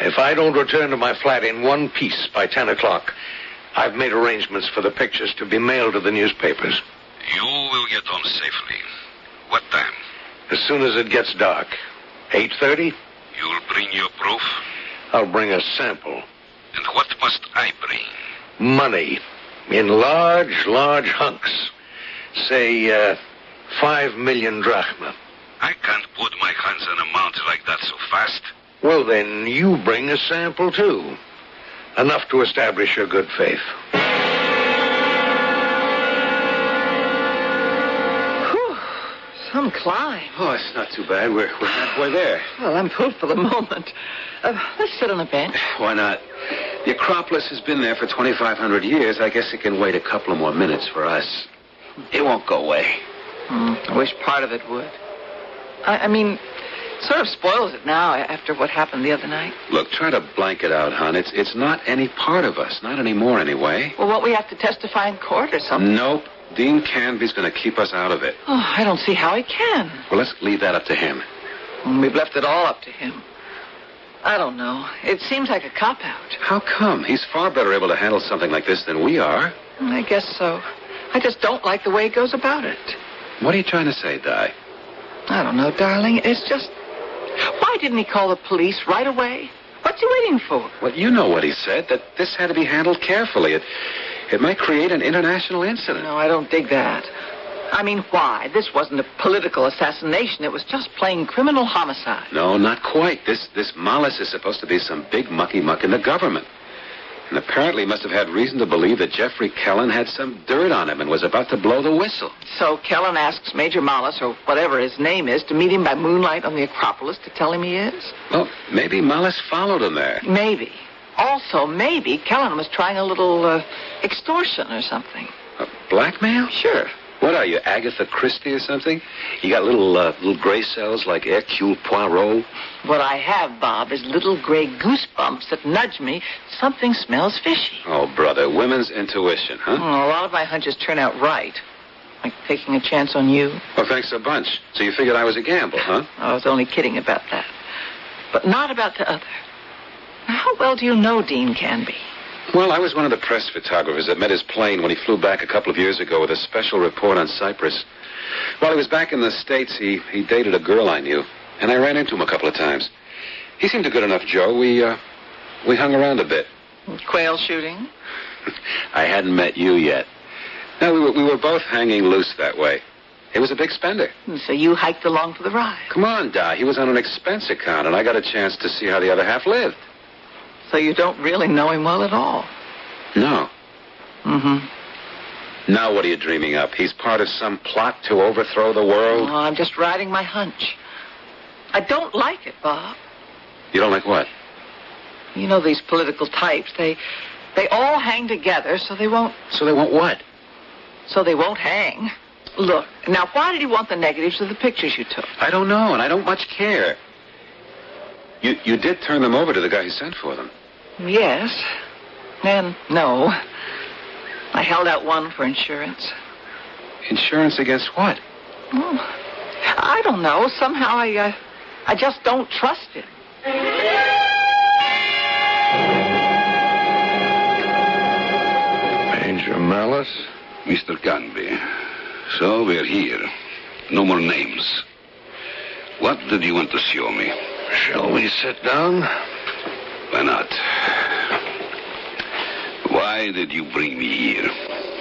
If I don't return to my flat in one piece by 10 o'clock, I've made arrangements for the pictures to be mailed to the newspapers. You will get home safely. What time? As soon as it gets dark. 8:30? You'll bring your proof? I'll bring a sample. And what must I bring? Money. In large, large hunks. Say, 5 million drachma. I can't put my hands on a mountain like that so fast. Well, then you bring a sample, too. Enough to establish your good faith. Whew. Some climb. Oh, it's not too bad. We're halfway there. Well, I'm proof for the moment. Let's sit on a bench. Why not? The Acropolis has been there for 2,500 years. I guess it can wait a couple of more minutes for us. It won't go away. I wish part of it would. I mean, sort of spoils it now after what happened the other night. Look, try to blank it out, hon. It's not any part of us. Not anymore, anyway. Well, won't we have to testify in court or something? Nope. Dean Canby's going to keep us out of it. Oh, I don't see how he can. Well, let's leave that up to him. We've left it all up to him. I don't know. It seems like a cop-out. How come? He's far better able to handle something like this than we are. I guess so. I just don't like the way he goes about it. What are you trying to say, Di? I don't know, darling. It's just... Why didn't he call the police right away? What's he waiting for? Well, you know what he said, that this had to be handled carefully. It might create an international incident. No, I don't dig that. I mean, why? This wasn't a political assassination. It was just plain criminal homicide. No, not quite. This Malice is supposed to be some big mucky-muck in the government. And apparently must have had reason to believe that Jeffrey Kellen had some dirt on him and was about to blow the whistle. So Kellen asks Major Malice, or whatever his name is, to meet him by moonlight on the Acropolis to tell him he is? Well, maybe Malice followed him there. Maybe. Also, maybe Kellen was trying a little extortion or something. Blackmail? Sure. What are you, Agatha Christie or something? You got little gray cells like Hercule Poirot? What I have, Bob, is little gray goosebumps that nudge me. Something smells fishy. Oh, brother, women's intuition, huh? A lot of my hunches turn out right. Like taking a chance on you. Well, thanks a bunch. So you figured I was a gamble, huh? I was only kidding about that. But not about the other. Now, how well do you know Dean Canby? Well, I was one of the press photographers that met his plane when he flew back a couple of years ago with a special report on Cyprus. While he was back in the States, he dated a girl I knew, and I ran into him a couple of times. He seemed a good enough Joe. We hung around a bit. Quail shooting? I hadn't met you yet. No, we were both hanging loose that way. He was a big spender. So you hiked along for the ride? Come on, Di. He was on an expense account, and I got a chance to see how the other half lived. So you don't really know him well at all? No. Mm-hmm. Now what are you dreaming up? He's part of some plot to overthrow the world? Oh, I'm just riding my hunch. I don't like it, Bob. You don't like what? You know these political types, they all hang together so they won't... So they won't what? So they won't hang. Look, now why did he want the negatives of the pictures you took? I don't know, and I don't much care. You did turn them over to the guy who sent for them. Yes. And no. I held out one for insurance. Insurance against what? Oh, I don't know. Somehow I just don't trust him. Major Malice? Mr. Canby. So we're here. No more names. What did you want to show me? Shall we sit down? Why not? Why did you bring me here?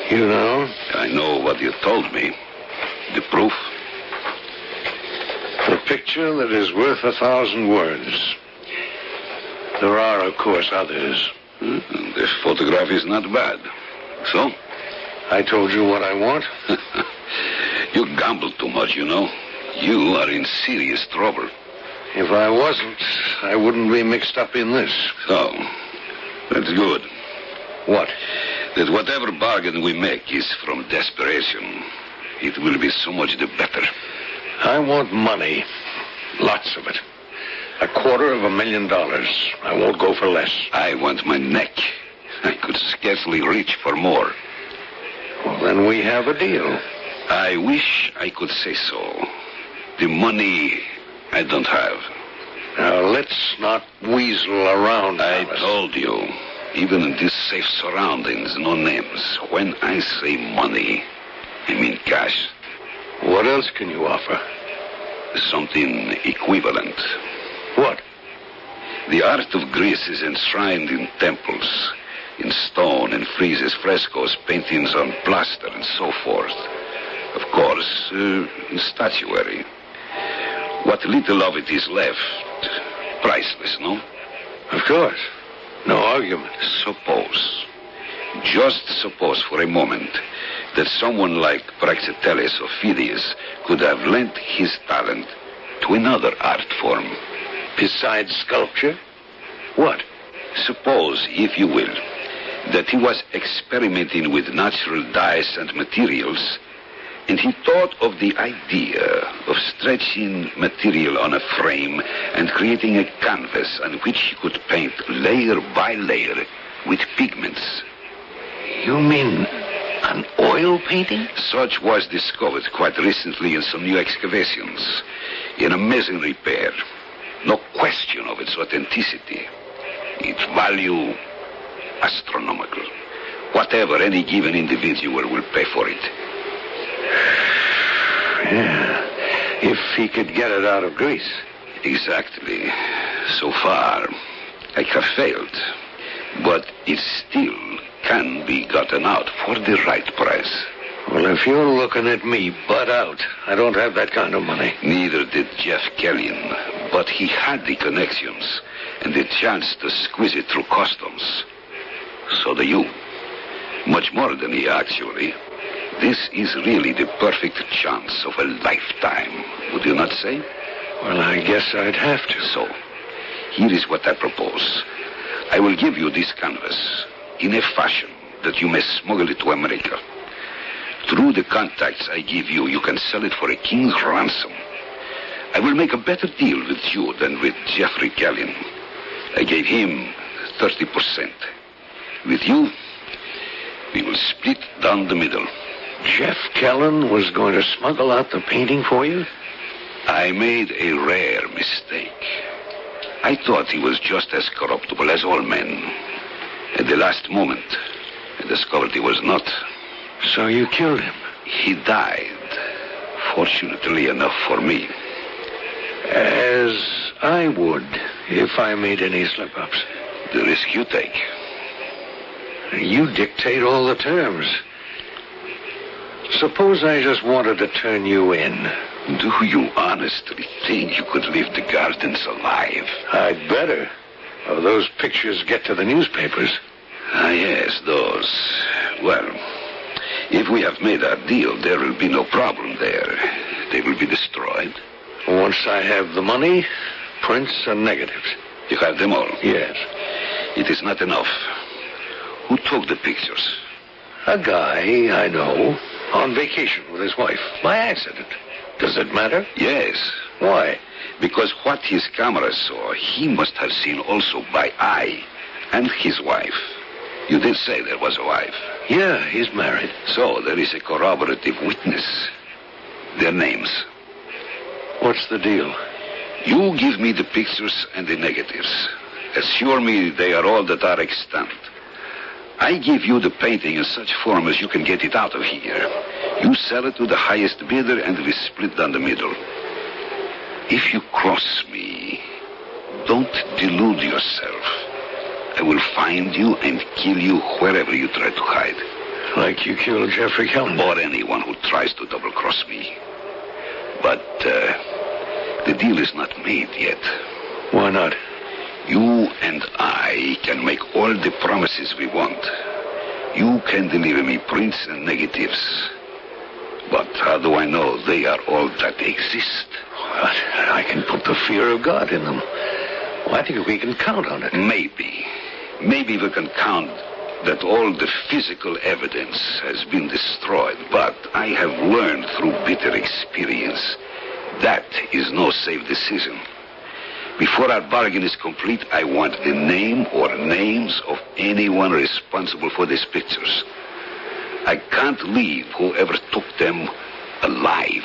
You know? I know what you told me. The proof? A picture that is worth 1,000 words. There are, of course, others. The photograph is not bad. So? I told you what I want. You gamble too much, you know. You are in serious trouble. If I wasn't, I wouldn't be mixed up in this. So, that's good. What? That whatever bargain we make is from desperation. It will be so much the better. I want money. Lots of it. $250,000. I won't go for less. I want my neck. I could scarcely reach for more. Well, then we have a deal. I wish I could say so. The money I don't have. Now, let's not weasel around. I told you. Even in these safe surroundings, no names. When I say money, I mean cash. What else can you offer? Something equivalent. What? The art of Greece is enshrined in temples, in stone, in friezes, frescoes, paintings on plaster, and so forth. Of course, in statuary. What little of it is left, priceless, no? Of course. No argument. Suppose, just suppose for a moment, that someone like Praxiteles or Phidias could have lent his talent to another art form. Besides sculpture? What? Suppose, if you will, that he was experimenting with natural dyes and materials, and he thought of the idea of stretching material on a frame and creating a canvas on which he could paint layer by layer with pigments. You mean an oil painting? Such was discovered quite recently in some new excavations, in amazing repair. No question of its authenticity. Its value, astronomical. Whatever any given individual will pay for it. Yeah, if he could get it out of Greece. Exactly. So far, I have failed. But it still can be gotten out for the right price. Well, if you're looking at me, butt out. I don't have that kind of money. Neither did Jeff Kellyan, but he had the connections and the chance to squeeze it through customs. So do you. Much more than he, actually. This is really the perfect chance of a lifetime, would you not say? Well, I guess I'd have to. So, here is what I propose. I will give you this canvas in a fashion that you may smuggle it to America. Through the contacts I give you, you can sell it for a king's ransom. I will make a better deal with you than with Jeffrey Kellyan. I gave him 30%. With you, we will split down the middle. Jeff Kellyan was going to smuggle out the painting for you? I made a rare mistake. I thought he was just as corruptible as all men. At the last moment, I discovered he was not. So you killed him? He died, fortunately enough for me. As I would, if I made any slip-ups. The risk you take. You dictate all the terms. Suppose I just wanted to turn you in. Do you honestly think you could leave the gardens alive? I'd better. Or those pictures get to the newspapers. Ah, yes, those. Well, if we have made our deal, there will be no problem there. They will be destroyed. Once I have the money, prints and negatives. You have them all? Yes. It is not enough. Who took the pictures? A guy I know, on vacation with his wife, by accident. Does it matter? Yes. Why? Because what his camera saw, he must have seen also by eye, and his wife. You did say there was a wife. Yeah, he's married. So there is a corroborative witness. Their names. What's the deal? You give me the pictures and the negatives. Assure me they are all that are extant. I give you the painting in such form as you can get it out of here. You sell it to the highest bidder, and we split down the middle. If you cross me, don't delude yourself. I will find you and kill you wherever you try to hide. Like you killed Jeffrey Kellner? Or anyone who tries to double-cross me. But the deal is not made yet. Why not? You and I can make all the promises we want. You can deliver me prints and negatives. But how do I know they are all that exist? Well, I can put the fear of God in them. Well, I think we can count on it. Maybe. Maybe we can count that all the physical evidence has been destroyed. But I have learned through bitter experience that is no safe decision. Before our bargain is complete, I want the name or names of anyone responsible for these pictures. I can't leave whoever took them alive,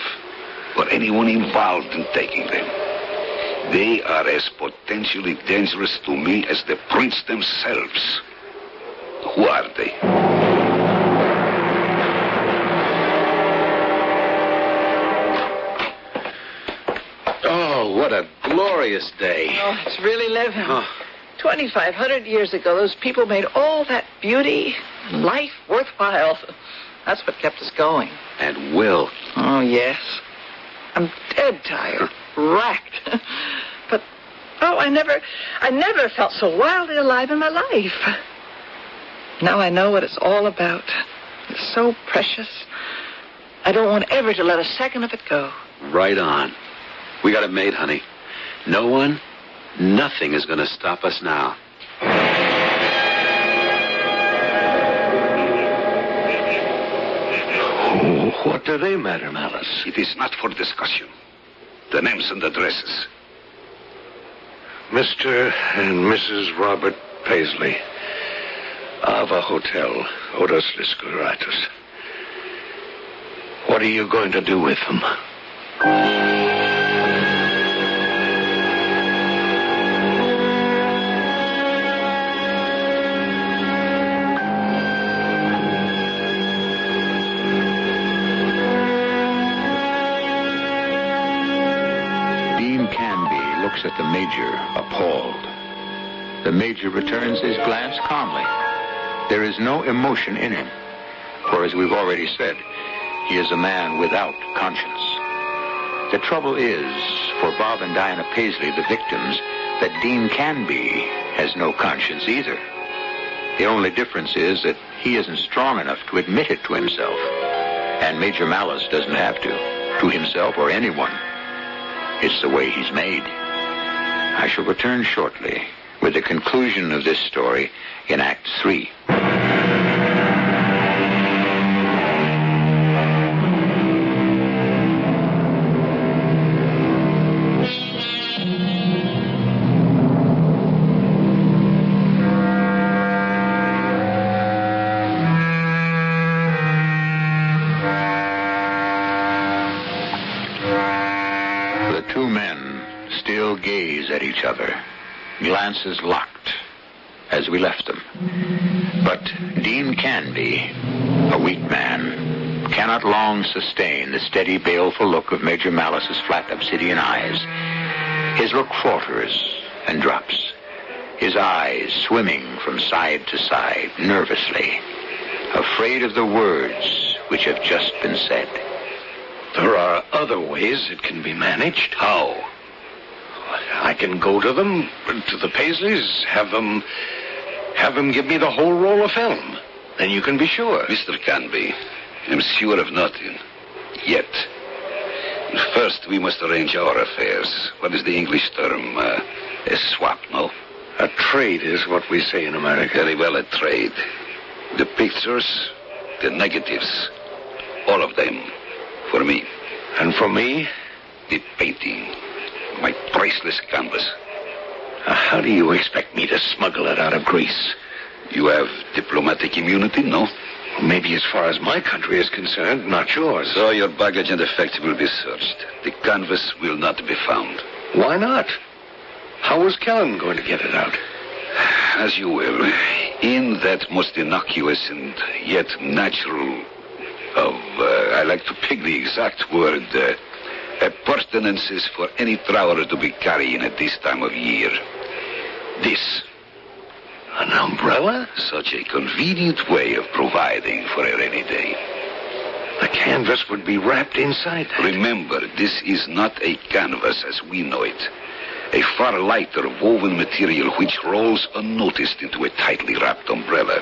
or anyone involved in taking them. They are as potentially dangerous to me as the prints themselves. Who are they? Oh, what a glorious day. Oh, it's really living. 2,500 years ago, those people made all that beauty and life worthwhile. That's what kept us going. And will. Oh, yes. I'm dead tired, racked. But, I never felt so wildly alive in my life. Now I know what it's all about. It's so precious. I don't want ever to let a second of it go. Right on. We got it made, honey. No one, nothing is going to stop us now. What do they matter, Malice? It is not for discussion. The names and addresses. Mr. and Mrs. Robert Paisley. Ava Hotel, Odos Liscuratus. What are you going to do with them? Dean Canby looks at the Major, appalled. The Major returns his glance calmly. There is no emotion in him, for as we've already said, he is a man without conscience. The trouble is, for Bob and Diana Paisley, the victims, that Dean Canby has no conscience either. The only difference is that he isn't strong enough to admit it to himself, and Major Malice doesn't have to himself or anyone. It's the way he's made. I shall return shortly with the conclusion of this story in Act 3. The two men still gaze at each other, glances locked, as we left them. But Dean Canby, a weak man, cannot long sustain the steady, baleful look of Major Malice's flat obsidian eyes. His look falters and drops, his eyes swimming from side to side, nervously, afraid of the words which have just been said. There are other ways it can be managed. How? I can go to them, to the Paisleys, have them give me the whole roll of film. Then you can be sure. Mr. Canby, I'm sure of nothing. Yet. First, we must arrange our affairs. What is the English term? A swap, no? A trade is what we say in America. Very well, a trade. The pictures, the negatives, all of them, for me. And for me? The painting, my priceless canvas. How do you expect me to smuggle it out of Greece? You have diplomatic immunity, no? Maybe as far as my country is concerned, not yours. So your baggage and effects will be searched. The canvas will not be found. Why not? How was Kellen going to get it out? As you will. In that most innocuous and yet natural I like to pick the exact word, appurtenances for any traveler to be carrying at this time of year. This. An umbrella? Such a convenient way of providing for a rainy day. The canvas would be wrapped inside that. Remember, this is not a canvas as we know it. A far lighter woven material which rolls unnoticed into a tightly wrapped umbrella.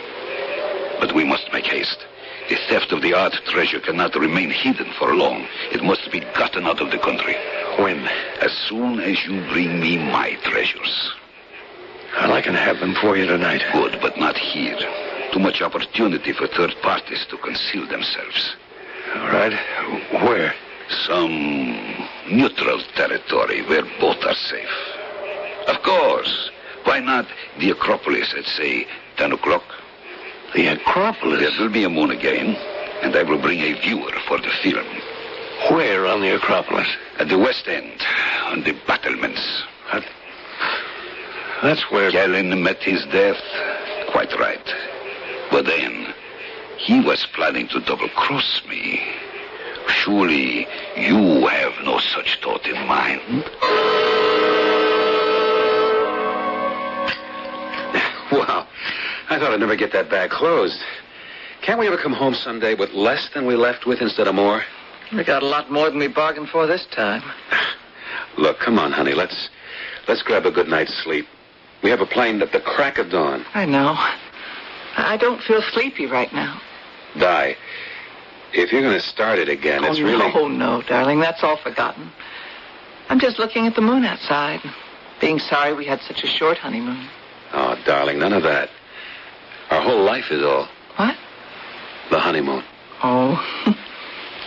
But we must make haste. The theft of the art treasure cannot remain hidden for long. It must be gotten out of the country. When? As soon as you bring me my treasures. Well, I can have them for you tonight. Good, but not here. Too much opportunity for third parties to conceal themselves. All right. Where? Some neutral territory where both are safe. Of course. Why not the Acropolis at, say, 10 o'clock? The Acropolis? There will be a moon again, and I will bring a viewer for the film. Where on the Acropolis? At the West End, on the battlements. That's where... Galen met his death. Quite right. But then, he was planning to double-cross me. Surely you have no such thought in mind. Well, I thought I'd never get that bag closed. Can't we ever come home Sunday with less than we left with instead of more? We got a lot more than we bargained for this time. Look, come on, honey. Let's grab a good night's sleep. We have a plane at the crack of dawn. I know. I don't feel sleepy right now. Di, if you're going to start it again, it's really... Oh, no, darling. That's all forgotten. I'm just looking at the moon outside, being sorry we had such a short honeymoon. Oh, darling, none of that. Our whole life is all. What? The honeymoon. Oh,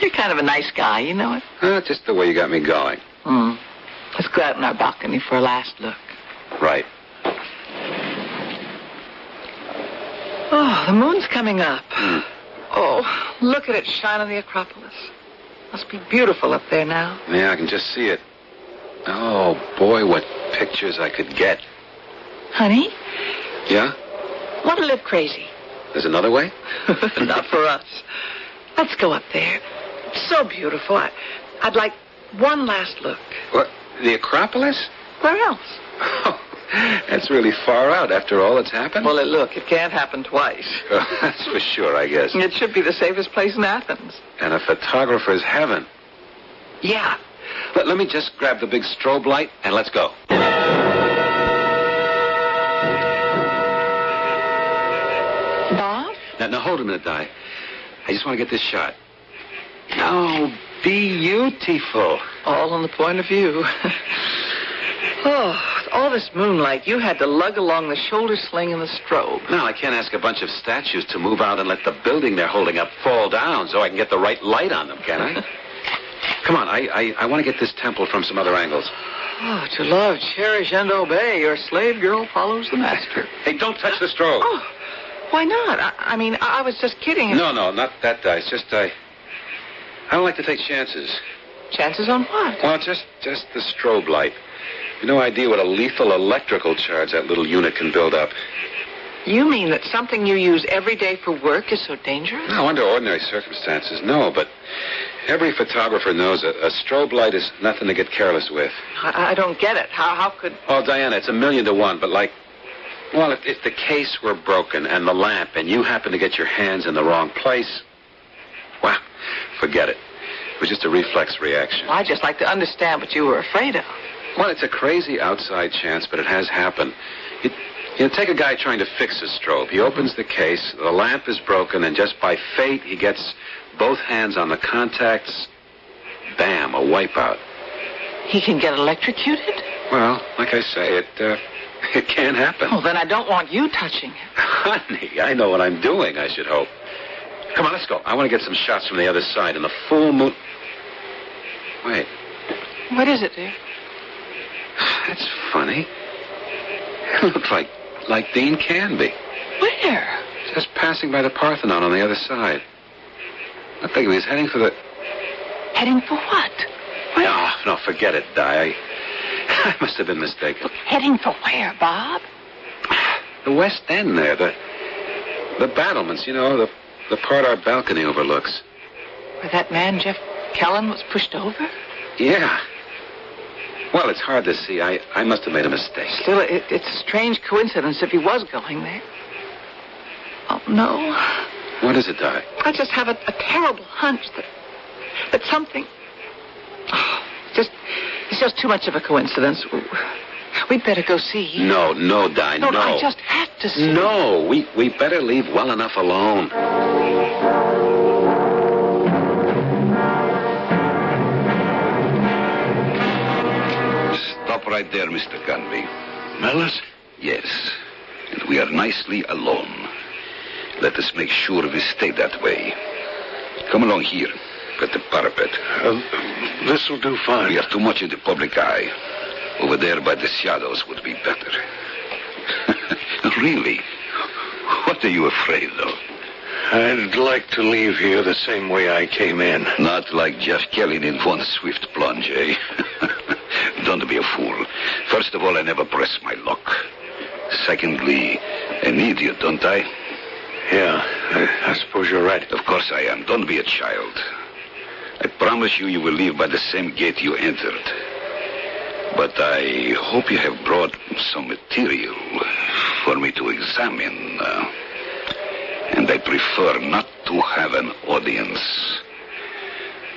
you're kind of a nice guy, you know it? Just the way you got me going. Let's go out on our balcony for a last look. Right. Oh, the moon's coming up. Oh, look at it shine on the Acropolis. Must be beautiful up there now. Yeah, I can just see it. Oh, boy, what pictures I could get. Honey? Yeah? Want to live crazy? There's another way? Not for us. Let's go up there. It's so beautiful. I'd like one last look. What? The Acropolis? Where else? Oh, that's really far out after all that's happened. Well, look, it can't happen twice. That's for sure, I guess. It should be the safest place in Athens. And a photographer's heaven. Yeah. Let me just grab the big strobe light and let's go. Bob? Now, hold a minute, Di. I just want to get this shot. Oh, beautiful. All on the point of view. Oh, all this moonlight, you had to lug along the shoulder sling and the strobe. No, I can't ask a bunch of statues to move out and let the building they're holding up fall down so I can get the right light on them, can I? Come on, I want to get this temple from some other angles. Oh, to love, cherish, and obey, your slave girl follows the master. Hey, don't touch the strobe. Oh, why not? I was just kidding. No, not that, Di. It's just, I don't like to take chances. Chances on what? Well, just the strobe light. You've no idea what a lethal electrical charge that little unit can build up. You mean that something you use every day for work is so dangerous? No, under ordinary circumstances, no, but every photographer knows a strobe light is nothing to get careless with. I don't get it. How could... Oh, Diana, it's 1,000,000 to 1, but well, if the case were broken and the lamp and you happen to get your hands in the wrong place, well, forget it. It was just a reflex reaction. Well, I'd just like to understand what you were afraid of. Well, it's a crazy outside chance, but it has happened. Take a guy trying to fix a strobe. He opens the case, the lamp is broken, and just by fate, he gets both hands on the contacts. Bam, a wipeout. He can get electrocuted? Well, like I say, it can happen. Oh, then I don't want you touching it. Honey, I know what I'm doing, I should hope. Come on, let's go. I want to get some shots from the other side in the full moon. Wait. What is it, dear? That's funny. It looks like Dean Canby. Where? Just passing by the Parthenon on the other side. I think he was heading for the... Heading for what? Where? No, forget it, Di. I must have been mistaken. Look, heading for where, Bob? The West End there, The battlements, you know, the part our balcony overlooks. Where that man, Jeff Kellen, was pushed over? Yeah. Well, it's hard to see. I must have made a mistake. Still, it's a strange coincidence if he was going there. Oh, no. What is it, Di? I just have a terrible hunch that something... Oh, it's just too much of a coincidence. We'd better go see. No, Di, no. I just have to see. No, we better leave well enough alone. Stop right there, Mr. Canby. Mellors? Yes. And we are nicely alone. Let us make sure we stay that way. Come along here, at the parapet. This will do fine. We are too much in the public eye. Over there by the shadows would be better. Really? What are you afraid of? I'd like to leave here the same way I came in. Not like Jeff Kelly in one swift plunge, eh? Don't be a fool. First of all, I never press my luck. Secondly, an idiot, don't I? Yeah, I suppose you're right. Of course I am. Don't be a child. I promise you will leave by the same gate you entered. But I hope you have brought some material for me to examine. And I prefer not to have an audience.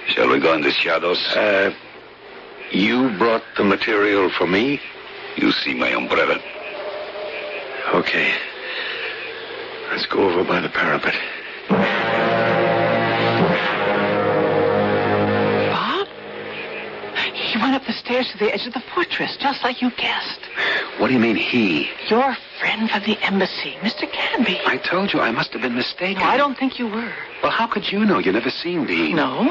Shall we go in the shadows? You brought the material for me? You see my umbrella? Okay. Let's go over by the parapet. Bob? He went up the stairs to the edge of the fortress, just like you guessed. What do you mean, he? Your friend from the embassy, Mr. Canby. I told you I must have been mistaken. No, I don't think you were. Well, how could you know? You never seen Dean. No,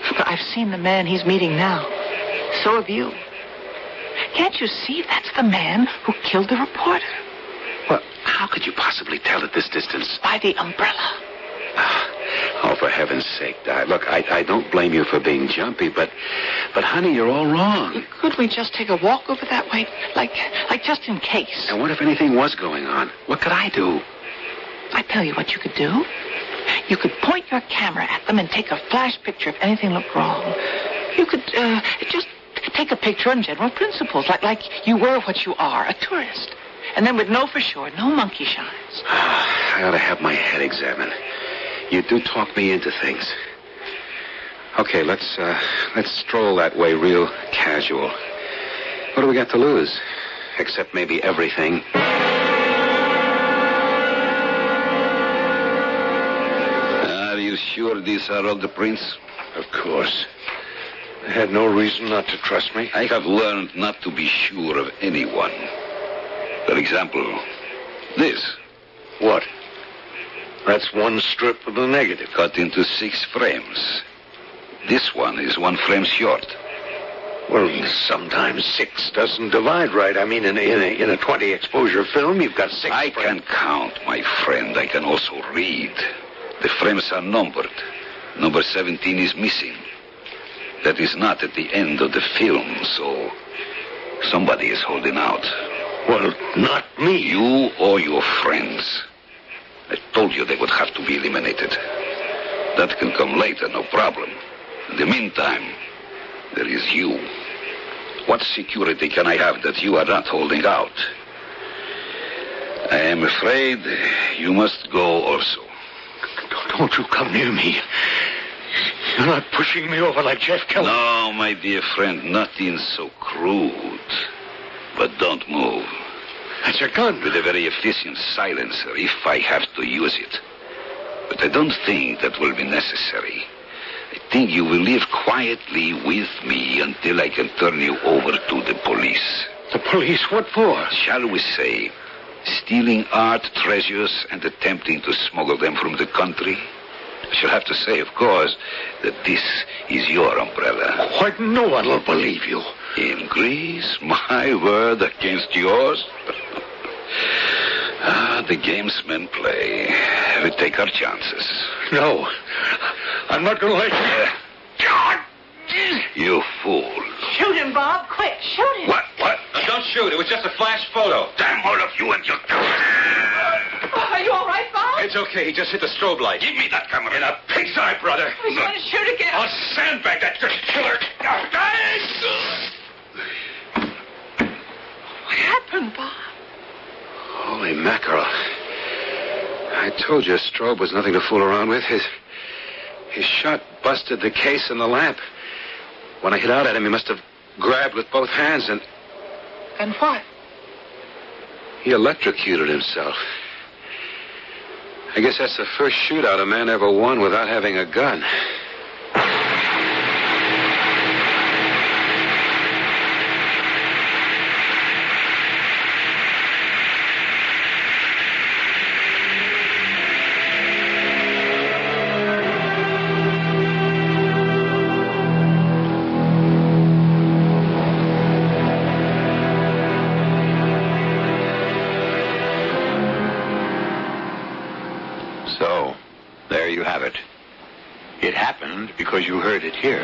but I've seen the man he's meeting now. So have you. Can't you see that's the man who killed the reporter? Well, how could you possibly tell at this distance? By the umbrella. Oh, for heaven's sake, Di. Look, I don't blame you for being jumpy, but honey, you're all wrong. Could we just take a walk over that way? Like just in case. And what if anything was going on? What could I do? I tell you what you could do. You could point your camera at them and take a flash picture if anything looked wrong. You could just take a picture on general principles, like you were what you are, a tourist. And then we'd know for sure, no monkey shines. I ought to have my head examined. You do talk me into things. Okay, let's stroll that way real casual. What do we got to lose? Except maybe everything. Are you sure these are all the prints? Of course. I had no reason not to trust me. I have learned not to be sure of anyone. For example, this. What? That's one strip of the negative. Cut into 6 frames. This one is 1 frame short. Well, sometimes 6 doesn't divide right. I mean, in a 20 exposure film, you've got 6 I can count, my friend. I can also read. The frames are numbered. Number 17 is missing. That is not at the end of the film, so somebody is holding out. Well, not me. You or your friends. I told you they would have to be eliminated. That can come later, no problem. In the meantime, there is you. What security can I have that you are not holding out? I am afraid you must go also. Don't you come near me. You're not pushing me over like Jeff Kelly. No, my dear friend, nothing so crude. But don't move. That's a gun. With a very efficient silencer, if I have to use it. But I don't think that will be necessary. I think you will live quietly with me until I can turn you over to the police. The police? What for? Shall we say, stealing art treasures and attempting to smuggle them from the country? I shall have to say, of course, that this is your umbrella. Why, no one will believe you. In Greece, my word against yours. The games men play. We take our chances. No. I'm not going to let you... God! You fool. Shoot him, Bob. Quick, shoot him. What? Don't shoot. It was just a flash photo. Damn all of you and your... Are you all right, Bob? It's okay. He just hit the strobe light. Give me that camera. In a pig's eye, brother. He's going to shoot again. I'll sandbag that killer. What happened, Bob? Holy mackerel. I told you strobe was nothing to fool around with. His shot busted the case and the lamp. When I hit out at him, he must have grabbed with both hands and... And what? He electrocuted himself. I guess that's the first shootout a man ever won without having a gun. So, there you have it. It happened because you heard it here.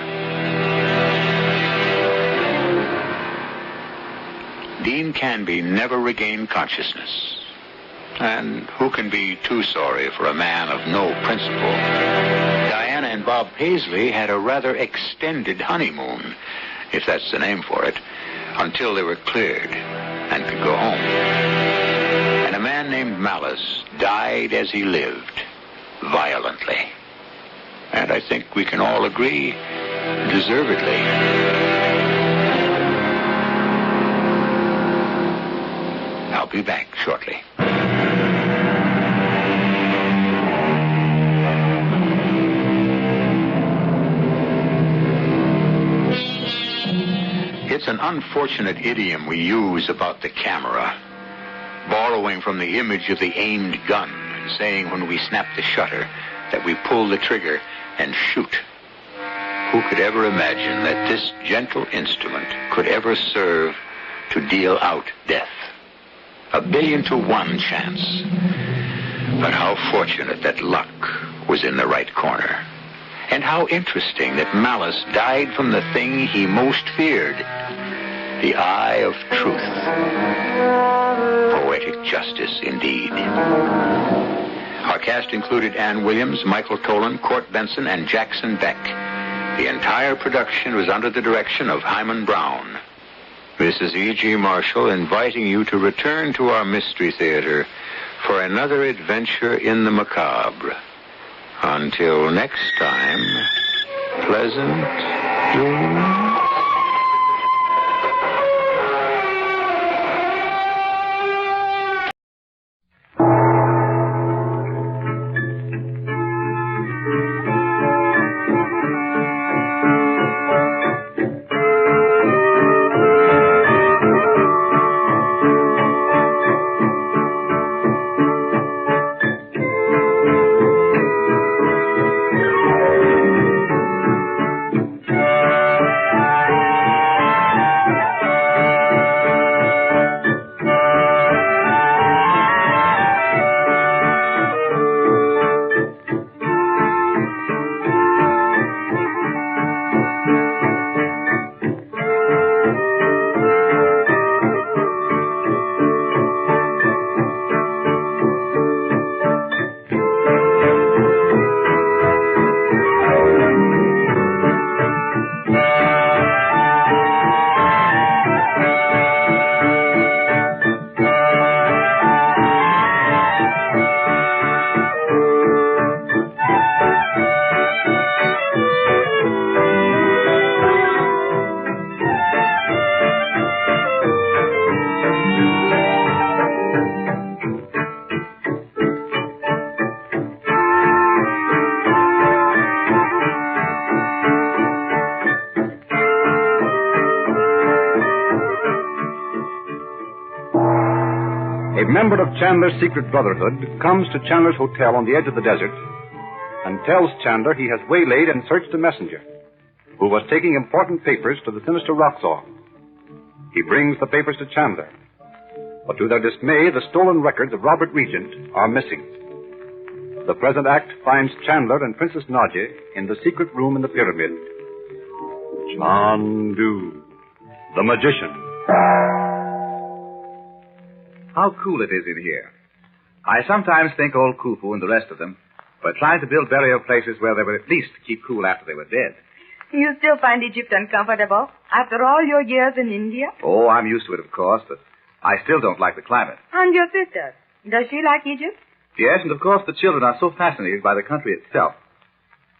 Dean Canby never regained consciousness. And who can be too sorry for a man of no principle? Diana and Bob Paisley had a rather extended honeymoon, if that's the name for it, until they were cleared and could go home. And a man named Malice died as he lived, violently. And I think we can all agree, deservedly. I'll be back shortly. It's an unfortunate idiom we use about the camera, borrowing from the image of the aimed gun, and saying when we snap the shutter that we pull the trigger and shoot. Who could ever imagine that this gentle instrument could ever serve to deal out death? 1,000,000,000 to 1 chance. But how fortunate that luck was in the right corner. And how interesting that Malice died from the thing he most feared, the eye of truth. Poetic justice, indeed. Our cast included Ann Williams, Michael Tolan, Court Benson, and Jackson Beck. The entire production was under the direction of Hyman Brown. This is E.G. Marshall inviting you to return to our Mystery Theater for another adventure in the macabre. Until next time, pleasant dreams. A member of Chandler's secret brotherhood comes to Chandler's hotel on the edge of the desert and tells Chandler he has waylaid and searched a messenger who was taking important papers to the sinister Roxor. He brings the papers to Chandler, but to their dismay, the stolen records of Robert Regent are missing. The present act finds Chandler and Princess Nadia in the secret room in the pyramid. Chandu, the magician. How cool it is in here. I sometimes think old Khufu and the rest of them were trying to build burial places where they would at least keep cool after they were dead. You still find Egypt uncomfortable after all your years in India? Oh, I'm used to it, of course, but I still don't like the climate. And your sister, does she like Egypt? Yes, and of course the children are so fascinated by the country itself.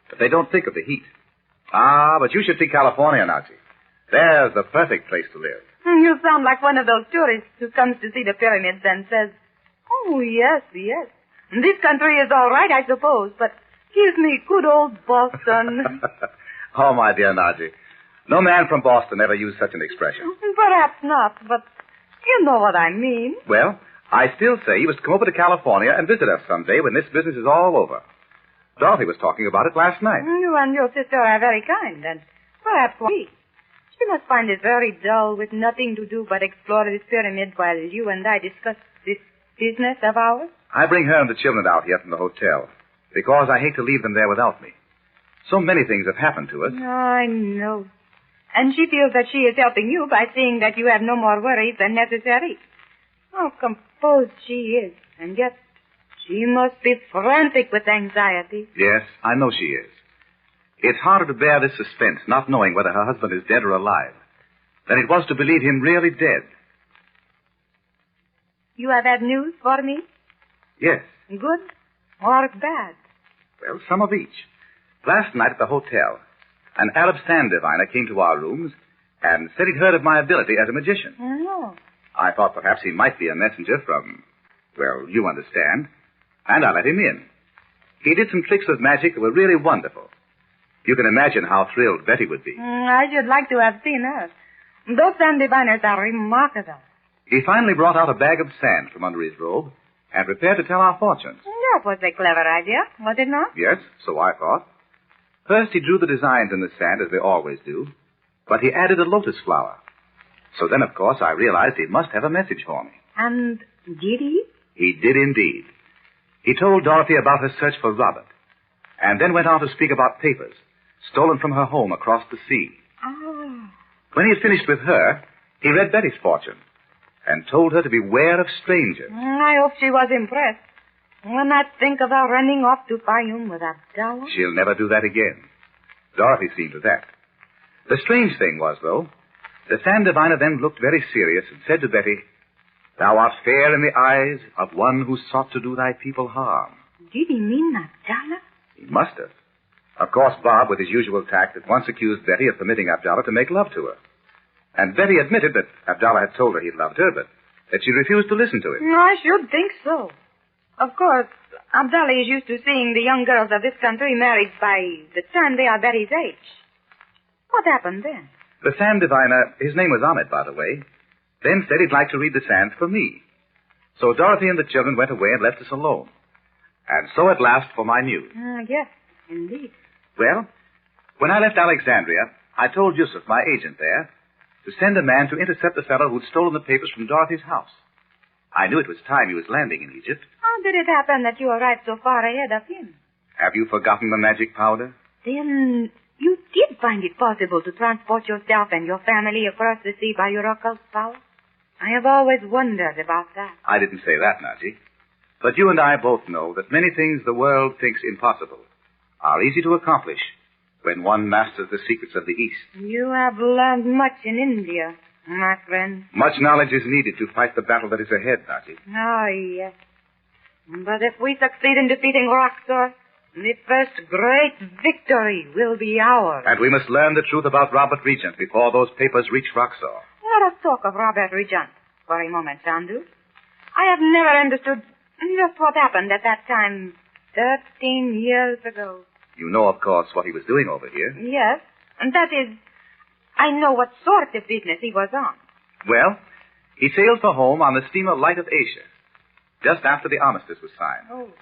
But they don't think of the heat. Ah, but you should see California, Nazi. There's the perfect place to live. You sound like one of those tourists who comes to see the pyramids and says, "Oh, yes, yes. This country is all right, I suppose, but give me good old Boston." Oh, my dear Nazi. No man from Boston ever used such an expression. Perhaps not, but you know what I mean. Well, I still say you must come over to California and visit us someday when this business is all over. Dorothy was talking about it last night. You and your sister are very kind, and perhaps we. She must find it very dull with nothing to do but explore this pyramid while you and I discuss this business of ours. I bring her and the children out here from the hotel because I hate to leave them there without me. So many things have happened to us. I know. And she feels that she is helping you by seeing that you have no more worries than necessary. How composed she is, and yet she must be frantic with anxiety. Yes, I know she is. It's harder to bear this suspense, not knowing whether her husband is dead or alive, than it was to believe him really dead. You have had news for me? Yes. Good or bad? Well, some of each. Last night at the hotel, an Arab sand diviner came to our rooms and said he'd heard of my ability as a magician. Oh. I thought perhaps he might be a messenger from, well, you understand, and I let him in. He did some tricks of magic that were really wonderful. You can imagine how thrilled Betty would be. I should like to have seen her. Those sand diviners are remarkable. He finally brought out a bag of sand from under his robe and prepared to tell our fortunes. That was a clever idea, was it not? Yes, so I thought. First, he drew the designs in the sand, as they always do, but he added a lotus flower. So then, of course, I realized he must have a message for me. And did he? He did indeed. He told Dorothy about her search for Robert, and then went on to speak about papers stolen from her home across the sea. Oh. When he had finished with her, he read Betty's fortune and told her to beware of strangers. I hope she was impressed. When I think of her running off to Fayum with Abdallah. She'll never do that again. Dorothy seen to that. The strange thing was, though, the sand diviner then looked very serious and said to Betty, "Thou art fair in the eyes of one who sought to do thy people harm." Did he mean Abdallah? He must have. Of course, Bob, with his usual tact, at once accused Betty of permitting Abdallah to make love to her. And Betty admitted that Abdallah had told her he loved her, but that she refused to listen to him. I should think so. Of course, Abdallah is used to seeing the young girls of this country married by the time they are Betty's age. What happened then? The sand diviner, his name was Ahmed, by the way, then said he'd like to read the sands for me. So Dorothy and the children went away and left us alone. And so at last for my news. Yes, indeed. Well, when I left Alexandria, I told Yusuf, my agent there, to send a man to intercept the fellow who'd stolen the papers from Dorothy's house. I knew it was time he was landing in Egypt. How did it happen that you arrived so far ahead of him? Have you forgotten the magic powder? Then you did find it possible to transport yourself and your family across the sea by your occult power? I have always wondered about that. I didn't say that, Naji. But you and I both know that many things the world thinks impossible are easy to accomplish when one masters the secrets of the East. You have learned much in India, my friend. Much knowledge is needed to fight the battle that is ahead, Naji. Oh, yes. But if we succeed in defeating Roxor, the first great victory will be ours. And we must learn the truth about Robert Regent before those papers reach Roxor. Let us talk of Robert Regent for a moment, Chandu. I have never understood just what happened at that time 13 years ago. You know, of course, what he was doing over here. Yes, and that is, I know what sort of business he was on. Well, he sailed for home on the steamer Light of Asia, just after the armistice was signed. Oh,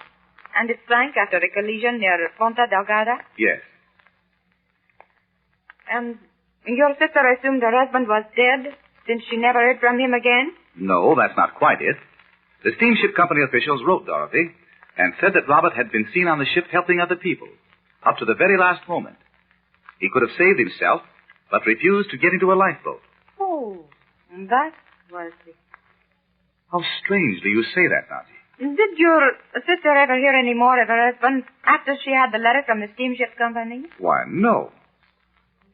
and it sank after a collision near Ponta Delgada? Yes. And your sister assumed her husband was dead since she never heard from him again? No, that's not quite it. The steamship company officials wrote Dorothy and said that Robert had been seen on the ship helping other people, up to the very last moment. He could have saved himself, but refused to get into a lifeboat. Oh, that was it. How strangely you say that, Nazi. Did your sister ever hear any more of her husband after she had the letter from the steamship company? Why, no.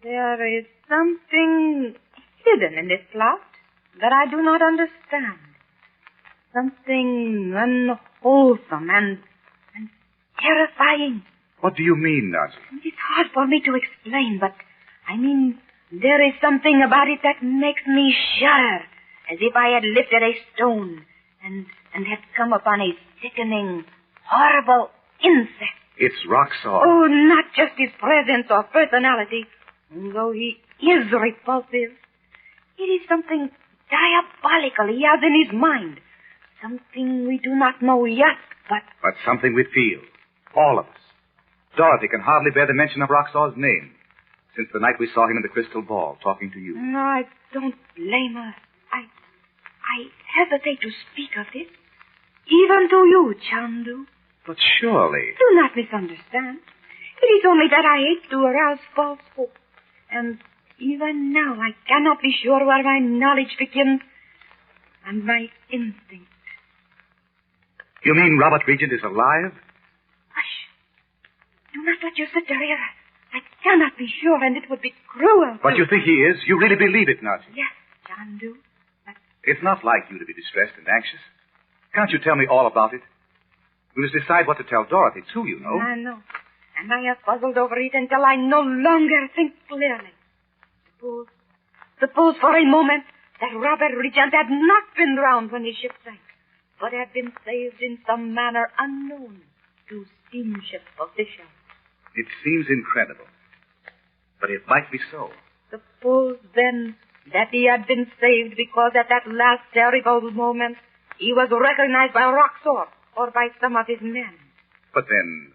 There is something hidden in this plot that I do not understand. Something unwholesome and terrifying. What do you mean, Naji? It's hard for me to explain, but I mean, there is something about it that makes me shudder, as if I had lifted a stone and had come upon a sickening, horrible insect. It's Roxor. Oh, not just his presence or personality, though he is repulsive. It is something diabolical he has in his mind. Something we do not know yet, but something we feel. All of us. Dorothy can hardly bear the mention of Roxor's name since the night we saw him in the crystal ball talking to you. No, I don't blame her. I hesitate to speak of this. Even to you, Chandu. But surely... Do not misunderstand. It is only that I hate to arouse false hope. And even now I cannot be sure where my knowledge begins and my instinct. You mean Robert Regent is alive? Hush. Do not let your sister hear. I cannot be sure, and it would be cruel. But you think he is? You really believe it, Naji? Yes, Chandu. It's not like you to be distressed and anxious. Can't you tell me all about it? We must decide what to tell Dorothy, too, you know. I know. And I have puzzled over it until I no longer think clearly. Suppose for a moment that Robert Regent had not been drowned when his ship sank, but had been saved in some manner unknown to steamship officials. It seems incredible, but it might be so. Suppose, then, that he had been saved because at that last terrible moment he was recognized by Roxor or by some of his men. But then,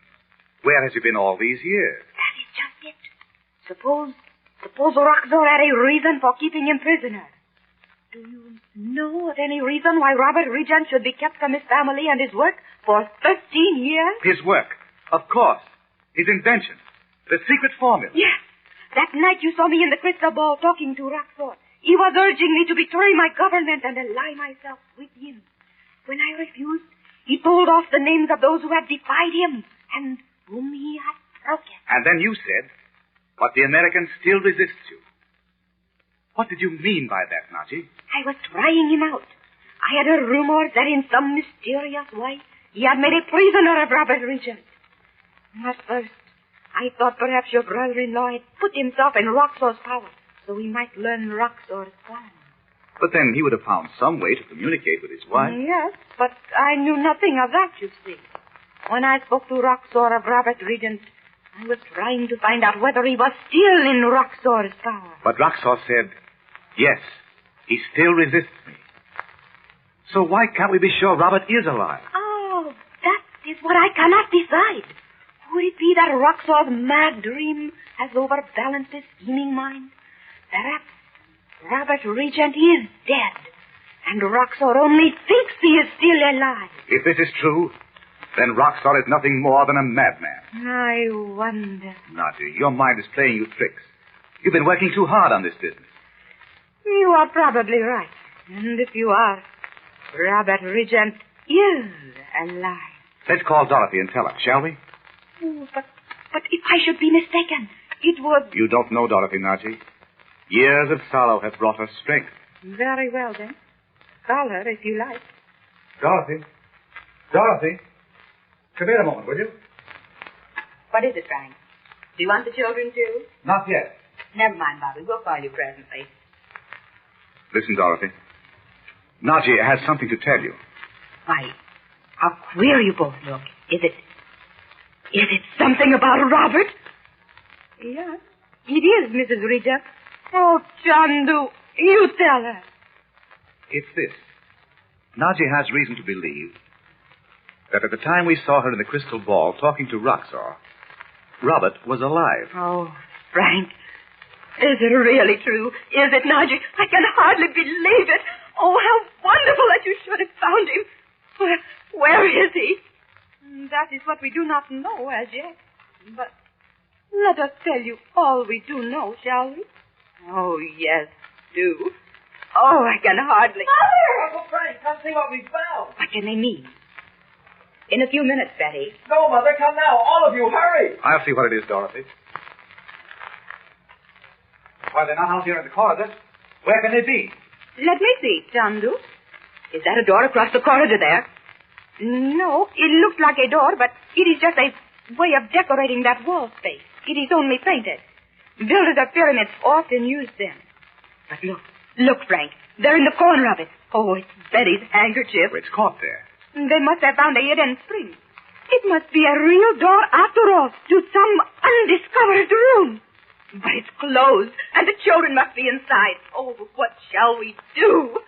where has he been all these years? That is just it. Suppose Roxor had a reason for keeping him prisoner. Do you know of any reason why Robert Regent should be kept from his family and his work for 13 years? His work, of course. His invention. The secret formula. Yes. That night you saw me in the crystal ball talking to Roxor. He was urging me to betray my government and ally myself with him. When I refused, he told off the names of those who had defied him and whom he had broken. And then you said, but the American still resists you. What did you mean by that, Naji? I was trying him out. I had heard rumors that in some mysterious way he had made a prisoner of Robert Regent. At first, I thought perhaps your brother-in-law had put himself in Roxor's power so he might learn Roxor's plan. But then he would have found some way to communicate with his wife. Yes, but I knew nothing of that, you see. When I spoke to Roxor of Robert Regent, I was trying to find out whether he was still in Roxor's power. But Roxor said, yes, he still resists me. So why can't we be sure Robert is alive? Oh, that is what I cannot decide. Would it be that Roxor's mad dream has overbalanced his scheming mind? Perhaps Robert Regent is dead, and Roxor only thinks he is still alive. If this is true, then Roxor is nothing more than a madman. I wonder. Naji, your mind is playing you tricks. You've been working too hard on this business. You are probably right. And if you are, Robert Regent is alive. Let's call Dorothy and tell her, shall we? Oh, but if I should be mistaken, it would... You don't know Dorothy, Naji. Years of sorrow have brought her strength. Very well, then. Call her if you like. Dorothy. Dorothy. Come here a moment, will you? What is it, Frank? Do you want the children, too? Not yet. Never mind, Bobby. We'll call you presently. Listen, Dorothy. Naji has something to tell you. Why, how queer you both look. Is it something about Robert? Yes, it is, Mrs. Regent. Oh, Chandu, you tell her. It's this. Naji has reason to believe that at the time we saw her in the crystal ball talking to Roxor, Robert was alive. Oh, Frank, is it really true? Is it, Naji? I can hardly believe it. Oh, how wonderful that you should have found him. Where is he? That is what we do not know as yet. But let us tell you all we do know, shall we? Oh, yes, do. Oh, I can hardly... Mother! Uncle Frank, come see what we found. What can they mean? In a few minutes, Betty. No, Mother, come now. All of you, hurry. I'll see what it is, Dorothy. Why, they're not out here in the corridor. Where can they be? Let me see, Chandu. Is that a door across the corridor there? No, it looks like a door, but it is just a way of decorating that wall space. It is only painted. Builders of pyramids often use them. But look, Frank. They're in the corner of it. Oh, it's Betty's handkerchief. It's caught there. They must have found a hidden spring. It must be a real door after all, to some undiscovered room. But it's closed, and the children must be inside. Oh, what shall we do?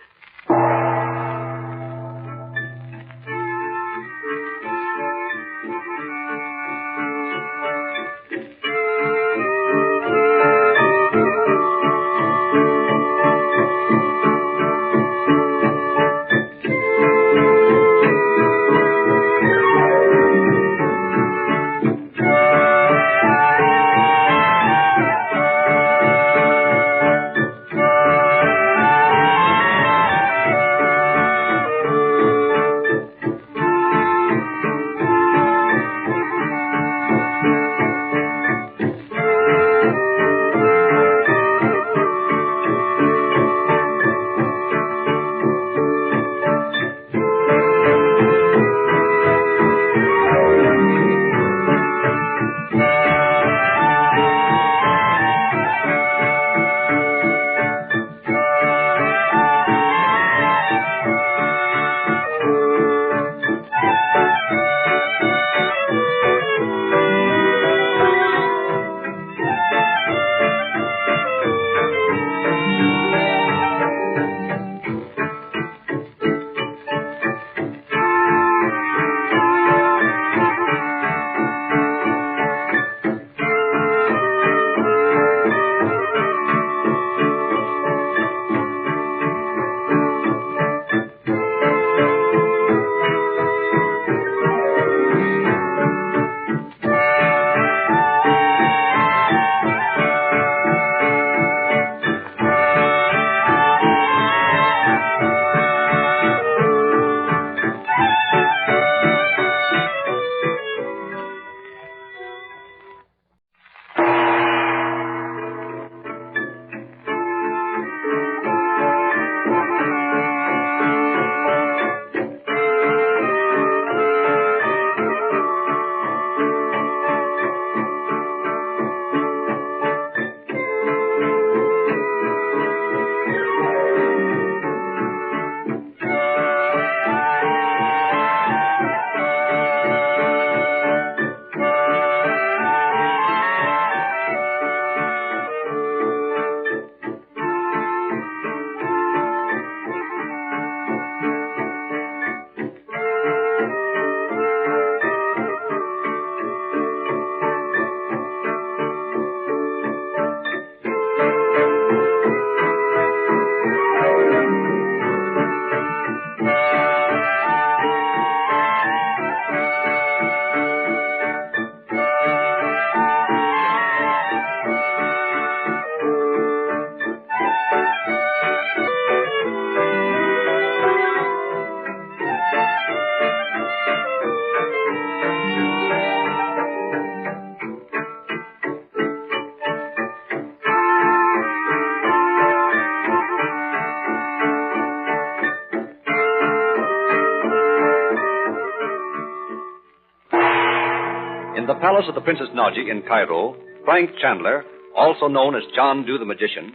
In the palace of the Princess Naji in Cairo, Frank Chandler, also known as Chandu the Magician,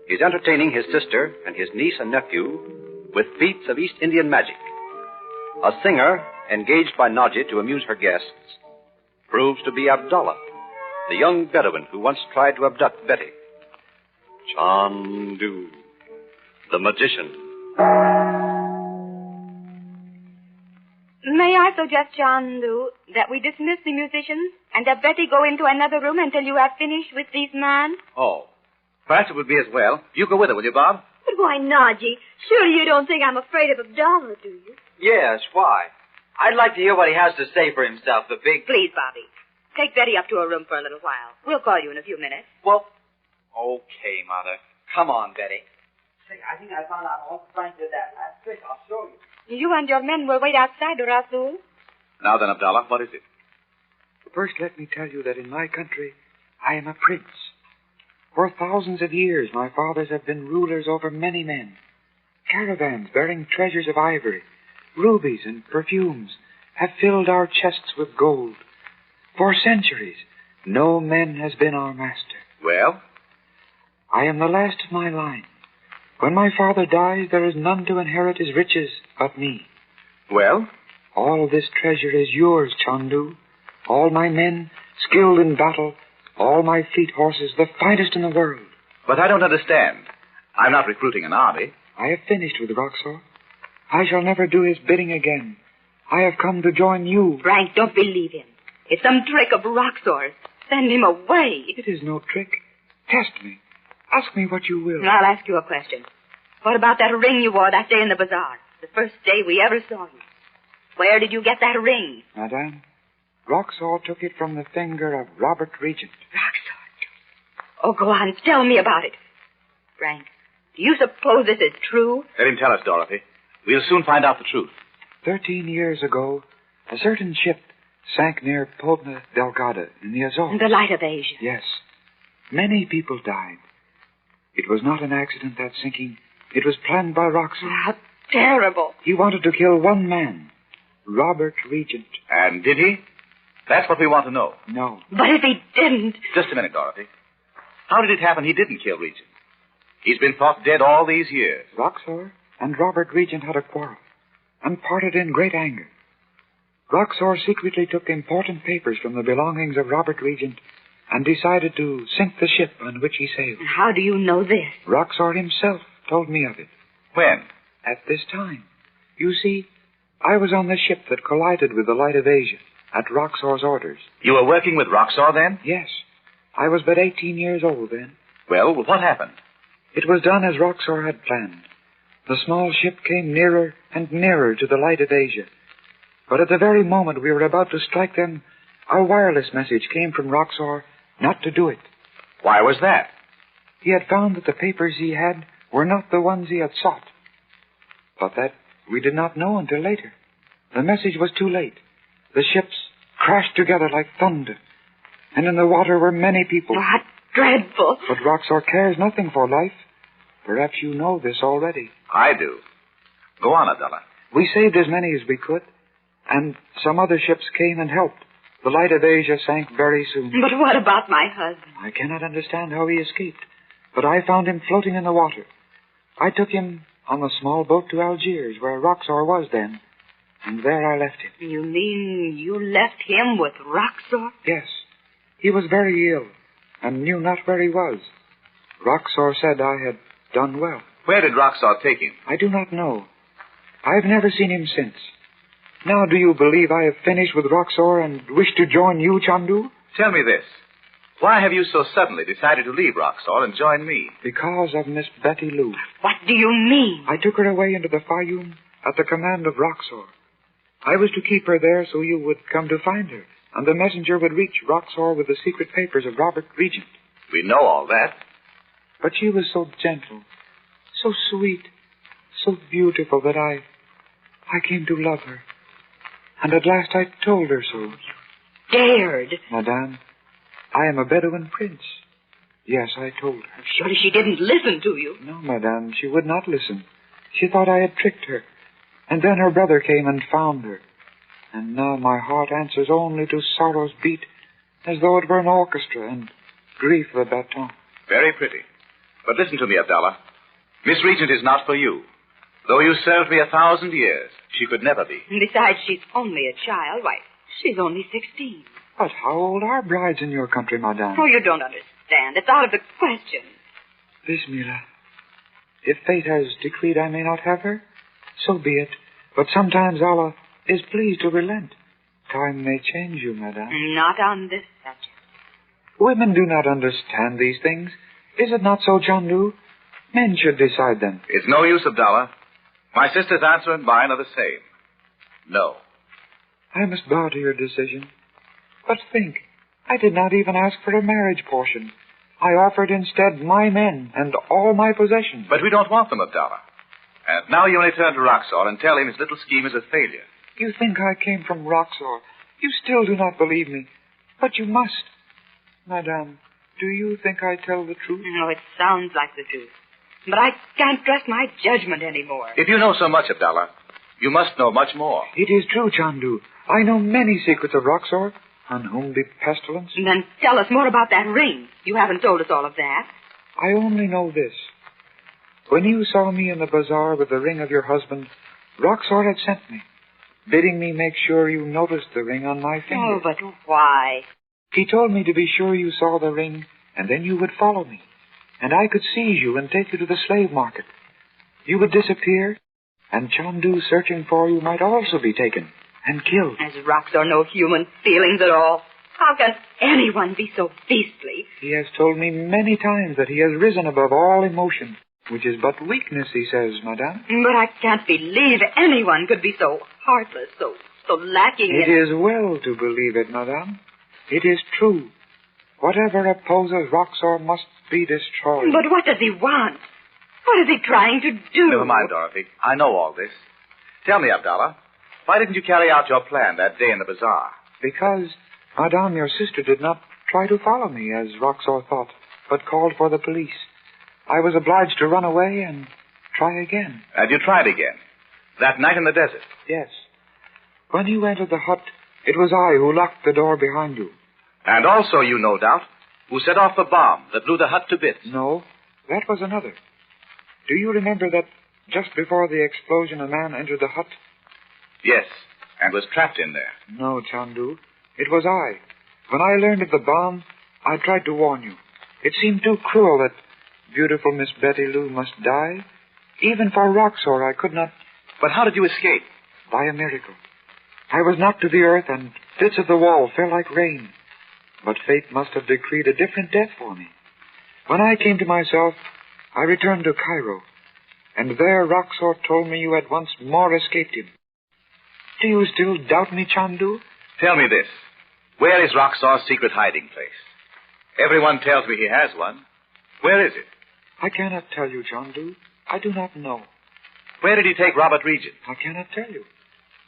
is entertaining his sister and his niece and nephew with feats of East Indian magic. A singer, engaged by Naji to amuse her guests, proves to be Abdallah, the young Bedouin who once tried to abduct Betty. Chandu, the Magician. May I suggest, Chandu, that we dismiss the musicians and that Betty go into another room until you have finished with these men? Oh, perhaps it would be as well. You go with her, will you, Bob? But why, Naji? Surely you don't think I'm afraid of Abdallah, do you? Yes, why? I'd like to hear what he has to say for himself, the big... Please, Bobby. Take Betty up to her room for a little while. We'll call you in a few minutes. Well, okay, Mother. Come on, Betty. Say, I think I found out how Frank did that last trick. I'll show you. You and your men will wait outside, Rasul. Now then, Abdallah, what is it? First, let me tell you that in my country, I am a prince. For thousands of years, my fathers have been rulers over many men. Caravans bearing treasures of ivory, rubies, and perfumes have filled our chests with gold. For centuries, no man has been our master. Well? I am the last of my line. When my father dies, there is none to inherit his riches but me. Well? All this treasure is yours, Chandu. All my men, skilled in battle, all my fleet horses, the finest in the world. But I don't understand. I'm not recruiting an army. I have finished with Roxor. I shall never do his bidding again. I have come to join you. Frank, don't believe him. It's some trick of Roxor's. Send him away. It is no trick. Test me. Ask me what you will. I'll ask you a question. What about that ring you wore that day in the bazaar? The first day we ever saw you. Where did you get that ring? Madame, Roxor took it from the finger of Robert Regent. Roxor? Oh, go on. Tell me about it. Frank, do you suppose this is true? Let him tell us, Dorothy. We'll soon find out the truth. 13 years ago, a certain ship sank near Ponta Delgada in the Azores. In the light of Asia. Yes. Many people died. It was not an accident, that sinking. It was planned by Roxor. How terrible. He wanted to kill one man, Robert Regent. And did he? That's what we want to know. No. But if he didn't... Just a minute, Dorothy. How did it happen he didn't kill Regent? He's been thought dead all these years. Roxor and Robert Regent had a quarrel and parted in great anger. Roxor secretly took important papers from the belongings of Robert Regent and decided to sink the ship on which he sailed. How do you know this? Roxor himself told me of it. When? At this time. You see, I was on the ship that collided with the Light of Asia at Roxor's orders. You were working with Roxor then? Yes. I was but 18 years old then. Well, what happened? It was done as Roxor had planned. The small ship came nearer and nearer to the Light of Asia. But at the very moment we were about to strike them, a wireless message came from Roxor not to do it. Why was that? He had found that the papers he had were not the ones he had sought. But that we did not know until later. The message was too late. The ships crashed together like thunder, and in the water were many people. What dreadful. But Roxor cares nothing for life. Perhaps you know this already. I do. Go on, Abdallah. We saved as many as we could, and some other ships came and helped. The Light of Asia sank very soon. But what about my husband? I cannot understand how he escaped, but I found him floating in the water. I took him on the small boat to Algiers, where Roxor was then, and there I left him. You mean you left him with Roxor? Yes. He was very ill, and knew not where he was. Roxor said I had done well. Where did Roxor take him? I do not know. I've never seen him since. Now do you believe I have finished with Roxor and wish to join you, Chandu? Tell me this. Why have you so suddenly decided to leave Roxor and join me? Because of Miss Betty Lou. What do you mean? I took her away into the Fayum at the command of Roxor. I was to keep her there so you would come to find her, and the messenger would reach Roxor with the secret papers of Robert Regent. We know all that. But she was so gentle, so sweet, so beautiful that I came to love her. And at last I told her so. You dared. Madame, I am a Bedouin prince. Yes, I told her. Surely she didn't listen to you. No, Madame, she would not listen. She thought I had tricked her. And then her brother came and found her. And now my heart answers only to sorrow's beat, as though it were an orchestra, and grief the baton. Very pretty. But listen to me, Abdallah. Miss Regent is not for you. Though you served me 1,000 years, she could never be. And besides, she's only a child. Why, she's only 16. But how old are brides in your country, Madame? Oh, you don't understand. It's out of the question. Bismillah. If fate has decreed I may not have her, so be it. But sometimes Allah is pleased to relent. Time may change you, Madame. Not on this subject. Women do not understand these things. Is it not so, Chandu? Men should decide them. It's no use, Abdallah. My sister's answer and mine are the same. No. I must bow to your decision. But think, I did not even ask for a marriage portion. I offered instead my men and all my possessions. But we don't want them, Abdallah. And now you only turn to Roxor and tell him his little scheme is a failure. You think I came from Roxor. You still do not believe me. But you must. Madame, do you think I tell the truth? No, it sounds like the truth. But I can't trust my judgment anymore. If you know so much, Abdallah, you must know much more. It is true, Chandu. I know many secrets of Roxor, on whom be pestilence. Then tell us more about that ring. You haven't told us all of that. I only know this. When you saw me in the bazaar with the ring of your husband, Roxor had sent me, bidding me make sure you noticed the ring on my finger. Oh, but why? He told me to be sure you saw the ring, and then you would follow me, and I could seize you and take you to the slave market. You would disappear, and Chandu searching for you might also be taken and killed. Has Roxor no human feelings at all? How can anyone be so beastly? He has told me many times that he has risen above all emotion, which is but weakness, he says, Madame. But I can't believe anyone could be so heartless, so lacking in... It is well to believe it, Madame. It is true. Whatever opposes Roxor must be destroyed. But what does he want? What is he trying to do? Never mind, Dorothy. I know all this. Tell me, Abdallah, why didn't you carry out your plan that day in the bazaar? Because, Madame, your sister did not try to follow me, as Roxor thought, but called for the police. I was obliged to run away and try again. And you tried again? That night in the desert? Yes. When you entered the hut, it was I who locked the door behind you. And also, you no doubt, who set off the bomb that blew the hut to bits. No, that was another. Do you remember that just before the explosion a man entered the hut? Yes, and was trapped in there. No, Chandu. It was I. When I learned of the bomb, I tried to warn you. It seemed too cruel that beautiful Miss Betty Lou must die. Even for Roxor, I could not... But how did you escape? By a miracle. I was knocked to the earth, and bits of the wall fell like rain. But fate must have decreed a different death for me. When I came to myself, I returned to Cairo, and there Roxor told me you had once more escaped him. Do you still doubt me, Chandu? Tell me this. Where is Roxor's secret hiding place? Everyone tells me he has one. Where is it? I cannot tell you, Chandu. I do not know. Where did he take Robert Regent? I cannot tell you.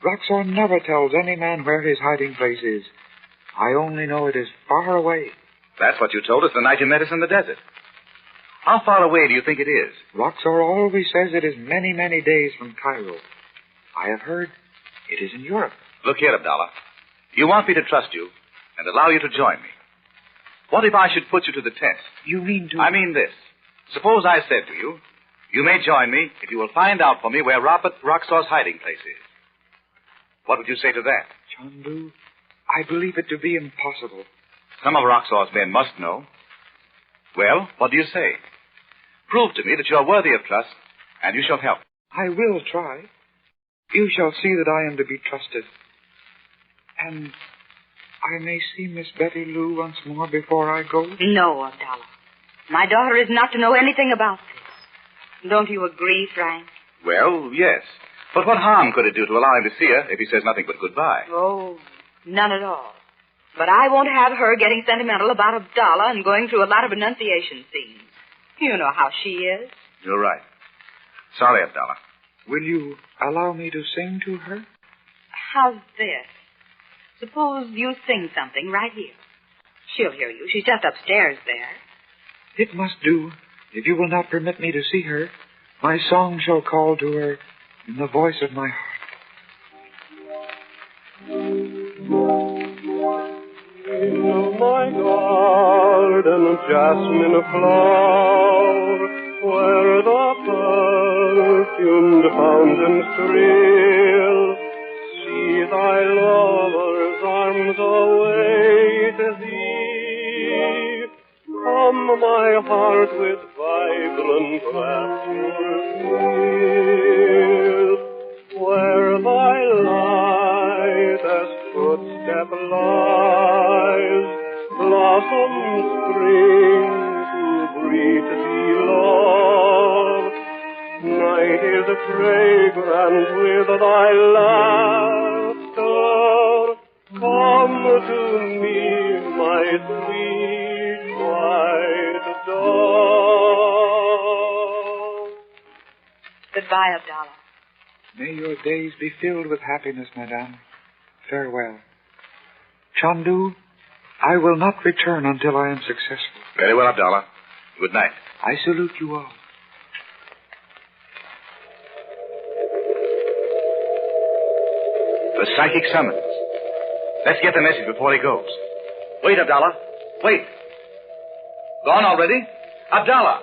Roxor never tells any man where his hiding place is. I only know it is far away. That's what you told us the night you met us in the desert. How far away do you think it is? Roxor always says it is many, many days from Cairo. I have heard it is in Europe. Look here, Abdallah. You want me to trust you and allow you to join me. What if I should put you to the test? You mean to... I mean this. Suppose I said to you, you may join me if you will find out for me where Robert Roxor's hiding place is. What would you say to that? Chandu, I believe it to be impossible. Some of Roxor's men must know. Well, what do you say? Prove to me that you are worthy of trust, and you shall help. I will try. You shall see that I am to be trusted. And I may see Miss Betty Lou once more before I go? No, Abdallah. My daughter is not to know anything about this. Don't you agree, Frank? Well, yes. But what harm could it do to allow him to see her if he says nothing but goodbye? Oh, none at all. But I won't have her getting sentimental about Abdallah and going through a lot of renunciation scenes. You know how she is. You're right. Sorry, Abdallah. Will you allow me to sing to her? How's this? Suppose you sing something right here. She'll hear you. She's just upstairs there. It must do. If you will not permit me to see her, my song shall call to her in the voice of my heart. In my garden, jasmine flower, where the perfumed fountains thrill, see thy lover's arms await thee. Come, my heart with vibrant rapture fill, where thy light as footstep lies, blossom spring to greet thee, love. Night is fragrant with thy laughter. Come to me, my sweet white dove. Goodbye, Abdallah. May your days be filled with happiness, madame. Farewell. Chandu, I will not return until I am successful. Very well, Abdallah. Good night. I salute you all. The psychic summons. Let's get the message before he goes. Wait, Abdallah. Wait. Gone already? Abdallah!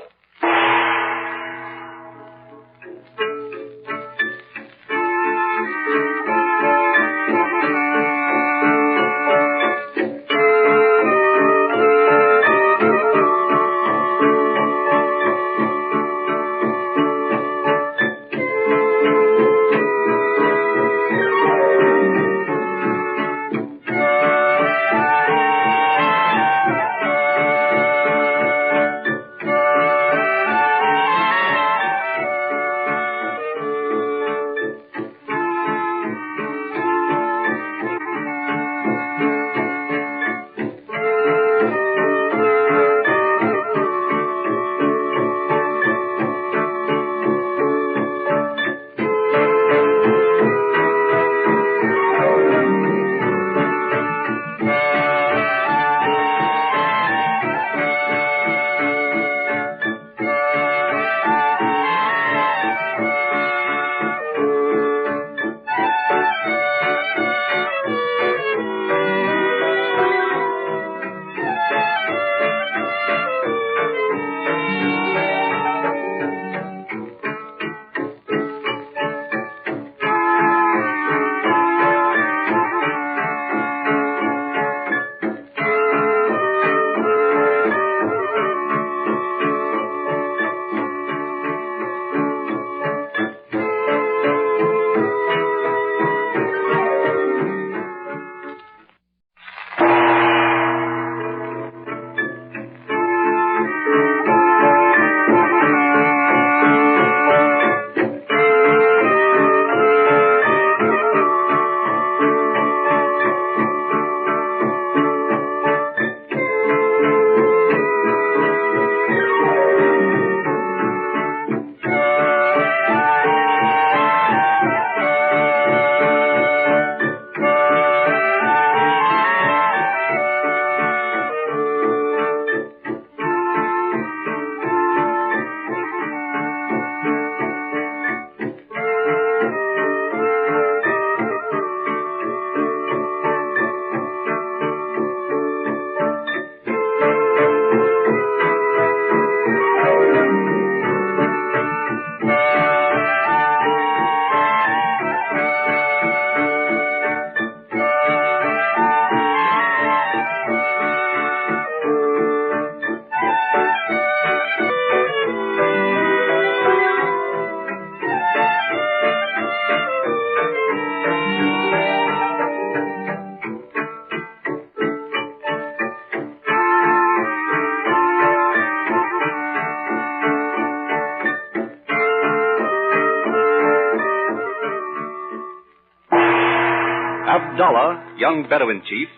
Abdallah, young Bedouin chief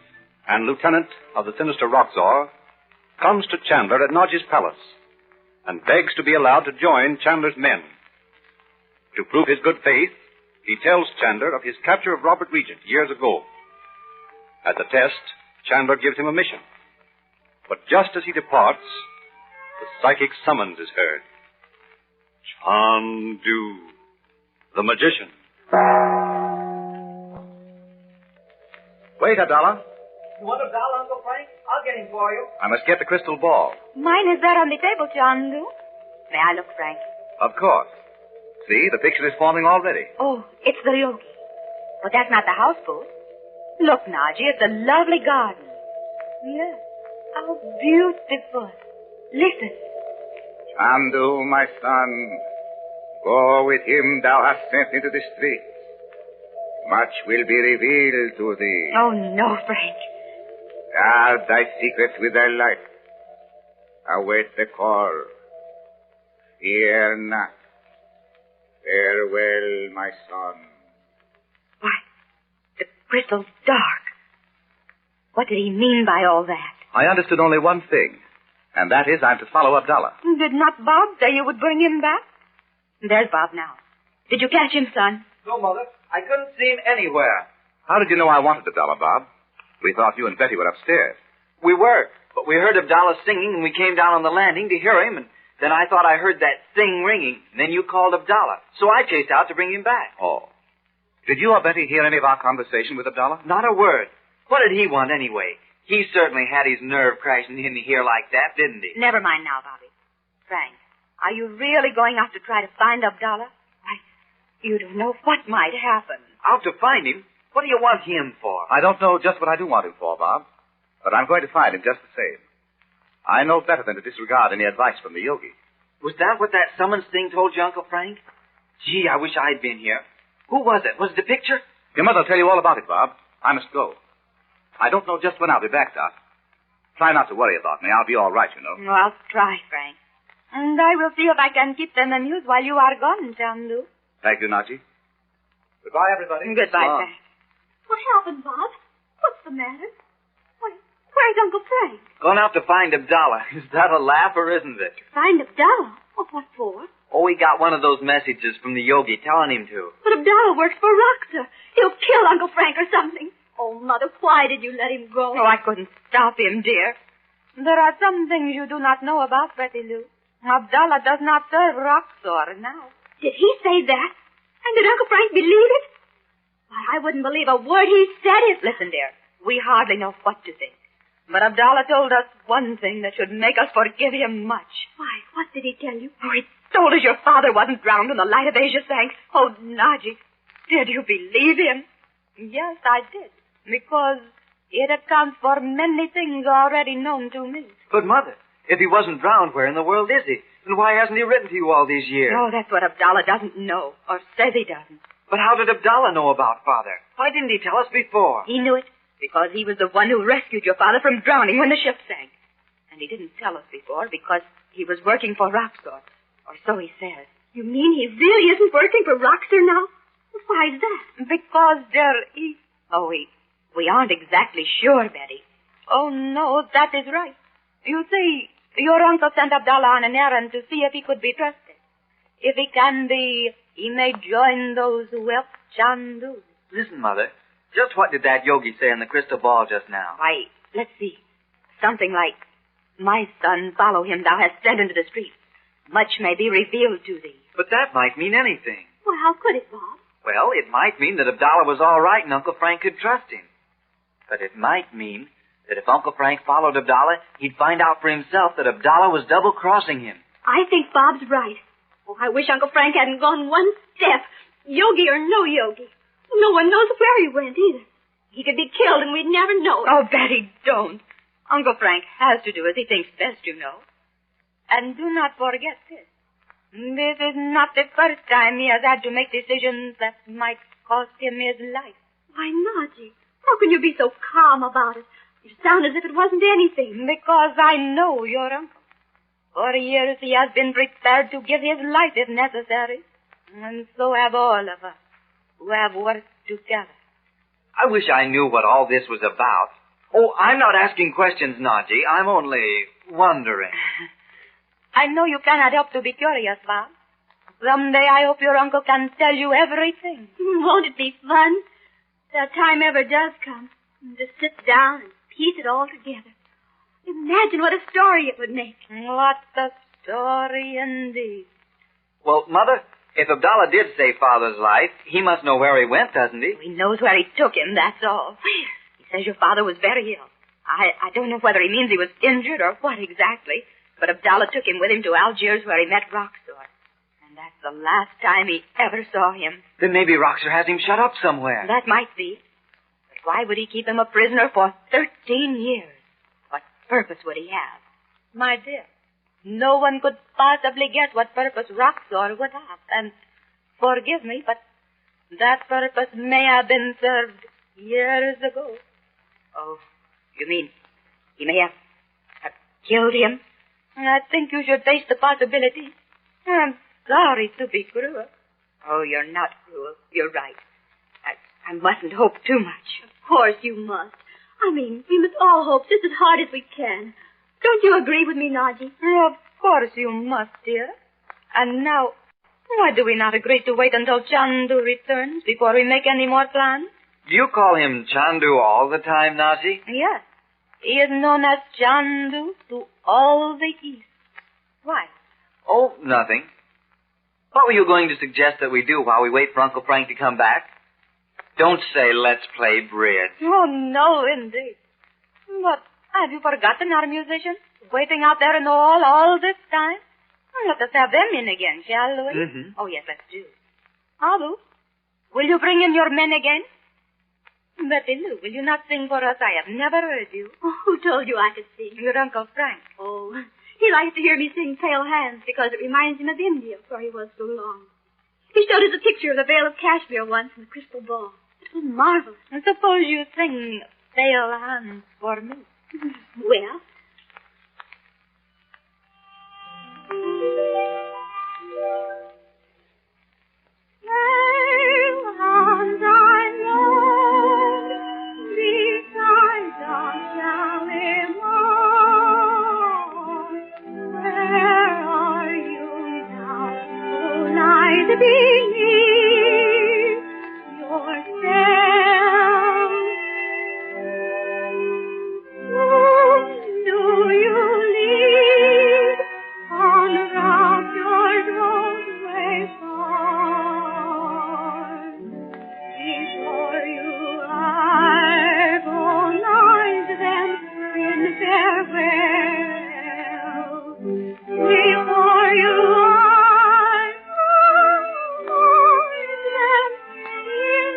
and lieutenant of the sinister Roxor, comes to Chandler at Nodge's palace and begs to be allowed to join Chandler's men. To prove his good faith, he tells Chandler of his capture of Robert Regent years ago. At the test, Chandler gives him a mission. But just as he departs, the psychic summons is heard. Chandu, the magician. Wait, Abdallah. You want a doll, Uncle Frank? I'll get him for you. I must get the crystal ball. Mine is there on the table, Chandu. May I look, Frank? Of course. See, the picture is forming already. Oh, it's the yogi. But that's not the houseboat. Look, Naji, it's a lovely garden. Yes, how beautiful. Listen. Chandu, my son, go with him thou hast sent into the streets. Much will be revealed to thee. Oh, no, Frank. Guard thy secrets with thy life. Await the call. Fear not. Farewell, my son. Why, the crystal's dark. What did he mean by all that? I understood only one thing, and that is I'm to follow Abdallah. Did not Bob say you would bring him back? There's Bob now. Did you catch him, son? No, Mother. I couldn't see him anywhere. How did you know I wanted Abdallah, Bob? We thought you and Betty were upstairs. We were, but we heard Abdallah singing, and we came down on the landing to hear him, and then I thought I heard that thing ringing, and then you called Abdallah. So I chased out to bring him back. Oh. Did you or Betty hear any of our conversation with Abdallah? Not a word. What did he want anyway? He certainly had his nerve crashing in here like that, didn't he? Never mind now, Bobby. Frank, are you really going out to try to find Abdallah? Why, you don't know what might happen. Out to find him? What do you want him for? I don't know just what I do want him for, Bob. But I'm going to find him just the same. I know better than to disregard any advice from the yogi. Was that what that summons thing told you, Uncle Frank? Gee, I wish I'd been here. Who was it? Was it the picture? Your mother will tell you all about it, Bob. I must go. I don't know just when I'll be back, Doc. Try not to worry about me. I'll be all right, you know. Well, I'll try, Frank. And I will see if I can keep them amused while you are gone, Chandu. Thank you, Naji. Goodbye, everybody. Goodbye, Frank. What happened, Bob? What's the matter? Where's Uncle Frank? Gone out to find Abdallah. Is that a laugh or isn't it? Find Abdallah? Oh, what for? Oh, he got one of those messages from the yogi telling him to. But Abdallah works for Roxa. He'll kill Uncle Frank or something. Oh, Mother, why did you let him go? Oh, I couldn't stop him, dear. There are some things you do not know about Betty Lou. Abdallah does not serve Roxor now. Did he say that? And did Uncle Frank believe it? Why, I wouldn't believe a word he said if... Listen, dear, we hardly know what to think. But Abdallah told us one thing that should make us forgive him much. Why, what did he tell you? Oh, he told us your father wasn't drowned when the light of Asia sank. Oh, Naji, did you believe him? Yes, I did. Because it accounts for many things already known to me. But, Mother, if he wasn't drowned, where in the world is he? And why hasn't he written to you all these years? Oh, that's what Abdallah doesn't know, or says he doesn't. But how did Abdallah know about Father? Why didn't he tell us before? He knew it because he was the one who rescued your father from drowning when the ship sank. And he didn't tell us before because he was working for Roxor, or so he says. You mean he really isn't working for Roxor now? Why is that? Because we aren't exactly sure, Betty. Oh, no, that is right. You see, your uncle sent Abdallah on an errand to see if he could be trusted. If he can be, he may join those who help Chandu. Listen, Mother, just what did that yogi say in the crystal ball just now? Why, let's see. Something like, my son, follow him, thou hast sent into the street. Much may be revealed to thee. But that might mean anything. Well, how could it, Bob? Well, it might mean that Abdallah was all right and Uncle Frank could trust him. But it might mean that if Uncle Frank followed Abdallah, he'd find out for himself that Abdallah was double-crossing him. I think Bob's right. Oh, I wish Uncle Frank hadn't gone one step. Yogi or no yogi. No one knows where he went, either. He could be killed and we'd never know it. Oh, Betty, don't. Uncle Frank has to do as he thinks best, you know. And do not forget this. This is not the first time he has had to make decisions that might cost him his life. Why, Naji, how can you be so calm about it? You sound as if it wasn't anything. Because I know your uncle. For years he has been prepared to give his life if necessary. And so have all of us who have worked together. I wish I knew what all this was about. Oh, I'm not asking questions, Naji. I'm only wondering. I know you cannot help to be curious, Bob. Someday I hope your uncle can tell you everything. Won't it be fun? That time ever does come. To sit down and piece it all together. Imagine what a story it would make. What a story indeed. Well, Mother, if Abdallah did save Father's life, he must know where he went, doesn't he? He knows where he took him, that's all. Where? He says your father was very ill. I don't know whether he means he was injured or what exactly, but Abdallah took him with him to Algiers where he met Roxor. And that's the last time he ever saw him. Then maybe Roxor has him shut up somewhere. That might be. But why would he keep him a prisoner for 13 years? What purpose would he have? My dear, no one could possibly guess what purpose Roxor would have. And forgive me, but that purpose may have been served years ago. Oh, you mean he may have killed him? I think you should face the possibility. I'm sorry to be cruel. Oh, you're not cruel. You're right. I mustn't hope too much. Of course you must. I mean, we must all hope just as hard as we can. Don't you agree with me, Naji? Of course you must, dear. And now, Why do we not agree to wait until Chandu returns before we make any more plans? Do you call him Chandu all the time, Naji? Yes. He is known as Chandu to all the East. Why? Oh, nothing. What were you going to suggest that we do while we wait for Uncle Frank to come back? Don't say, let's play bridge. Oh, no, indeed. But have you forgotten our musicians? Waiting out there in the hall all this time? Let us have them in again, shall we? Mm-hmm. Oh, yes, let's do. Abu, will you bring in your men again? Betty Lou, will you not sing for us? I have never heard you. Oh, who told you I could sing? Your Uncle Frank. Oh, he likes to hear me sing Pale Hands because it reminds him of India, where he was so long. He showed us a picture of the Vale of Kashmir once in the crystal ball. It was marvelous. And suppose you sing Pale Hands for me. Well? Pale hands I love, beside the Shalimar. Where are you now, who lies beneath your spell? Whom do you lead on round your roadway far? Before you agonize them in farewell. Before you agonize them in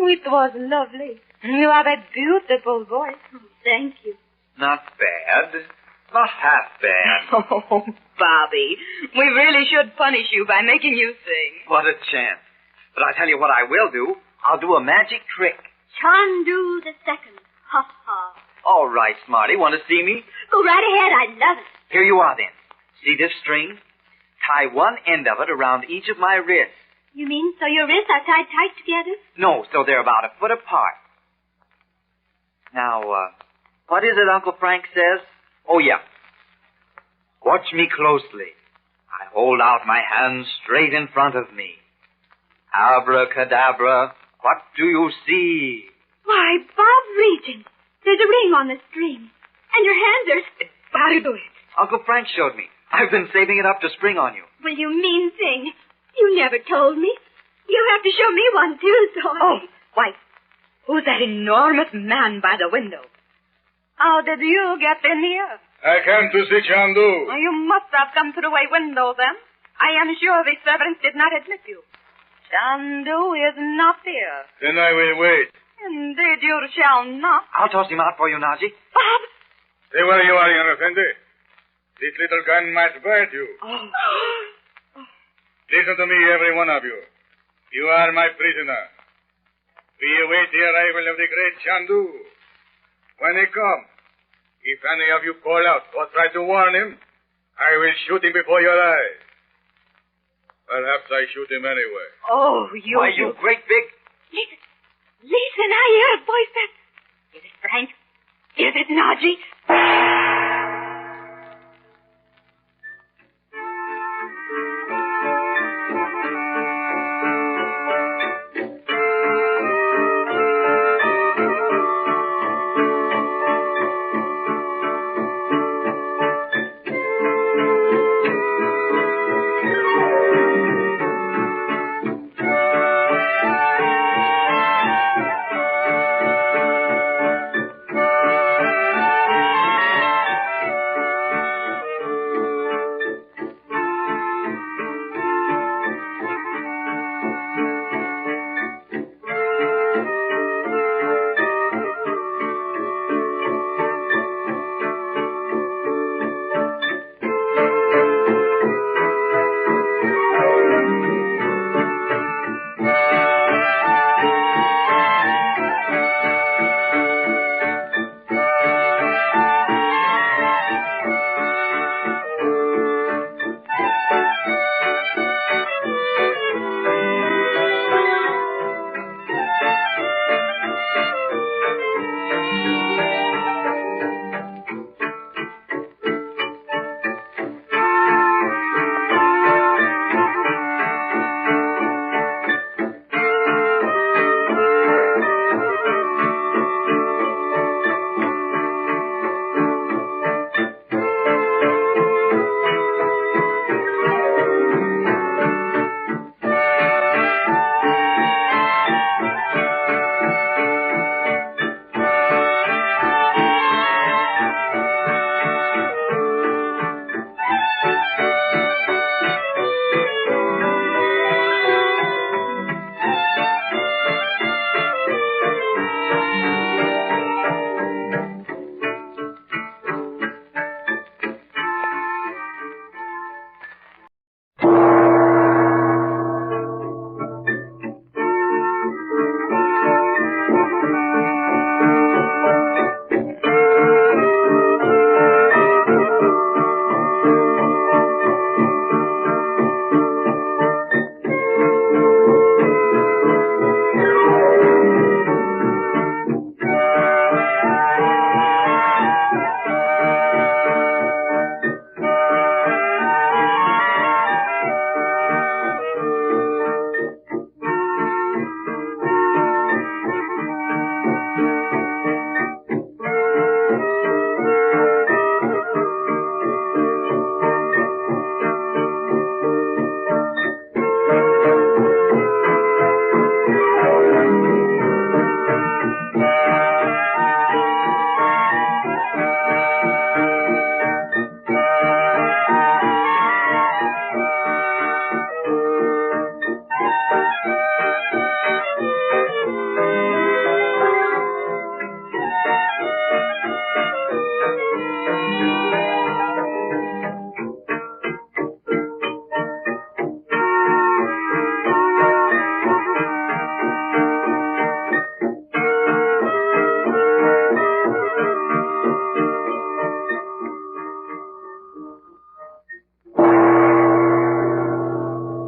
It was lovely. You have a beautiful voice. Thank you. Not bad. Not half bad. Oh, Bobby, we really should punish you by making you sing. What a chance. But I tell you what I will do. I'll do a magic trick. Chandu the second. Ha ha. All right, Smarty. Want to see me? Go right ahead. I love it. Here you are, then. See this string? Tie one end of it around each of my wrists. You mean so your wrists are tied tight together? No, so they're about a foot apart. Now, what is it Uncle Frank says? Oh, yeah. Watch me closely. I hold out my hands straight in front of me. Abracadabra, what do you see? Why, Bob Regent, there's a ring on the string. And your hands are... How do it? Uncle Frank showed me. I've been saving it up to spring on you. Well, you mean thing. You never told me. You have to show me one, too, so... Oh, why, who's that enormous man by the window? How did you get in here? I came to see Chandu. You must have come through a window, then. I am sure the servants did not admit you. Chandu is not here. Then I will wait. Indeed, you shall not. I'll toss him out for you, Naji. Bob! Stay where you are, young Effendi. This little gun might bite you. Oh. Listen to me, every one of you. You are my prisoner. We await the arrival of the great Chandu. When he comes, if any of you call out or try to warn him, I will shoot him before your eyes. Perhaps I shoot him anyway. Oh, you... Why, you great big... Listen, I hear a voice that... Is it Frank? Is it Naji?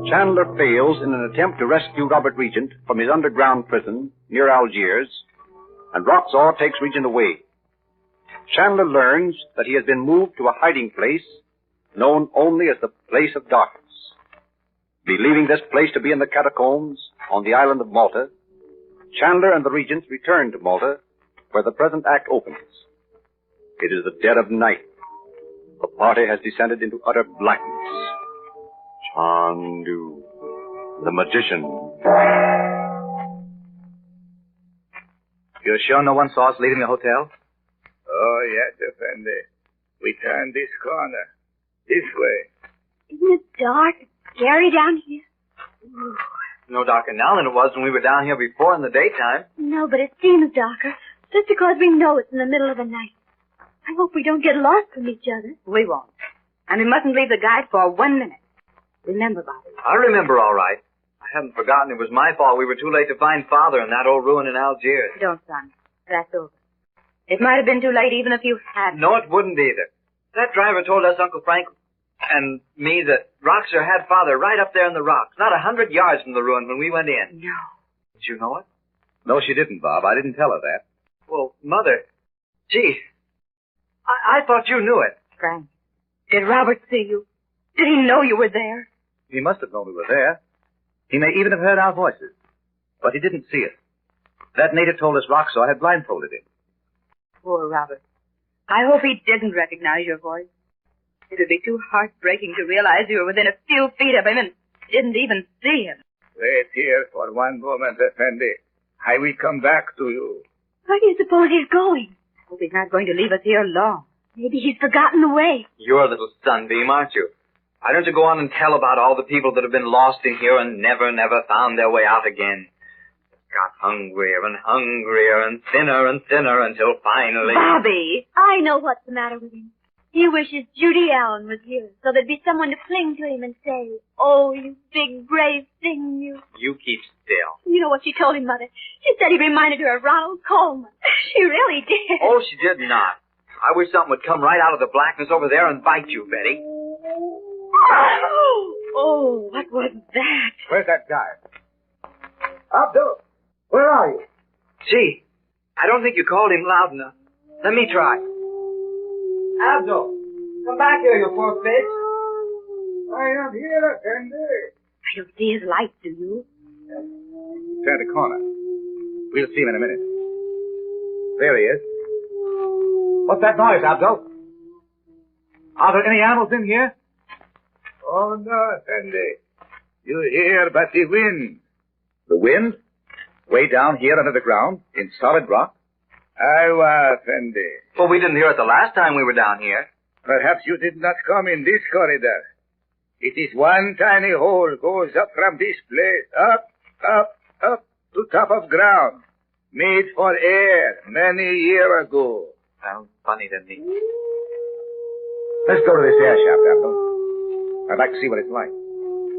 Chandler fails in an attempt to rescue Robert Regent from his underground prison near Algiers, and Roxor takes Regent away. Chandler learns that he has been moved to a hiding place known only as the Place of Darkness. Believing this place to be in the catacombs on the island of Malta, Chandler and the Regents return to Malta, where the present act opens. It is the dead of night. The party has descended into utter blackness. Chandu, the magician. You're sure no one saw us leaving the hotel? Oh, yes, Effendi. We turned this corner. This way. Isn't it dark and scary down here? Ooh. No darker now than it was when we were down here before in the daytime. No, but it seems darker, just because we know it's in the middle of the night. I hope we don't get lost from each other. We won't. And we mustn't leave the guide for 1 minute. Remember, Bobby. I remember all right. I haven't forgotten it was my fault we were too late to find Father in that old ruin in Algiers. Don't, son. That's over. It might have been too late even if you hadn't. No, it wouldn't either. That driver told us, Uncle Frank and me, that Roxor had Father right up there in the rocks, not 100 yards from the ruin when we went in. No. Did you know it? No, she didn't, Bob. I didn't tell her that. Well, Mother, gee, I thought you knew it. Frank, did Robert see you? Did he know you were there? He must have known we were there. He may even have heard our voices. But he didn't see us. That native told us Roxor had blindfolded him. Poor Robert. I hope he didn't recognize your voice. It would be too heartbreaking to realize you were within a few feet of him and didn't even see him. Wait here for 1 moment, Effendi. I will come back to you. Where do you suppose he's going? I hope he's not going to leave us here long. Maybe he's forgotten the way. You're a little sunbeam, aren't you? Why don't you go on and tell about all the people that have been lost in here and never found their way out again? Got hungrier and hungrier and thinner until finally... Bobby! I know what's the matter with him. He wishes Judy Allen was here, so there'd be someone to cling to him and say, "Oh, you big, brave thing, you." You keep still. You know what she told him, Mother? She said he reminded her of Ronald Coleman. She really did. Oh, she did not. I wish something would come right out of the blackness over there and bite you, Betty. Oh, what was that? Where's that guy? Abdul, where are you? Gee, I don't think you called him loud enough. Let me try. Abdul, come back here, you poor fish. I am here, Effendi. I don't see his light, do you? Turn the corner. We'll see him in a minute. There he is. What's that noise, Abdul? Are there any animals in here? Oh, no, Effendi. You hear but the wind. The wind? Way down here under the ground, in solid rock? Aywa, Effendi. Well, we didn't hear it the last time we were down here. Perhaps you did not come in this corridor. It is one tiny hole goes up from this place, up to top of ground. Made for air many years ago. Sounds funny to me. Let's go to this air shaft, Abdul. I'd like to see what it's like.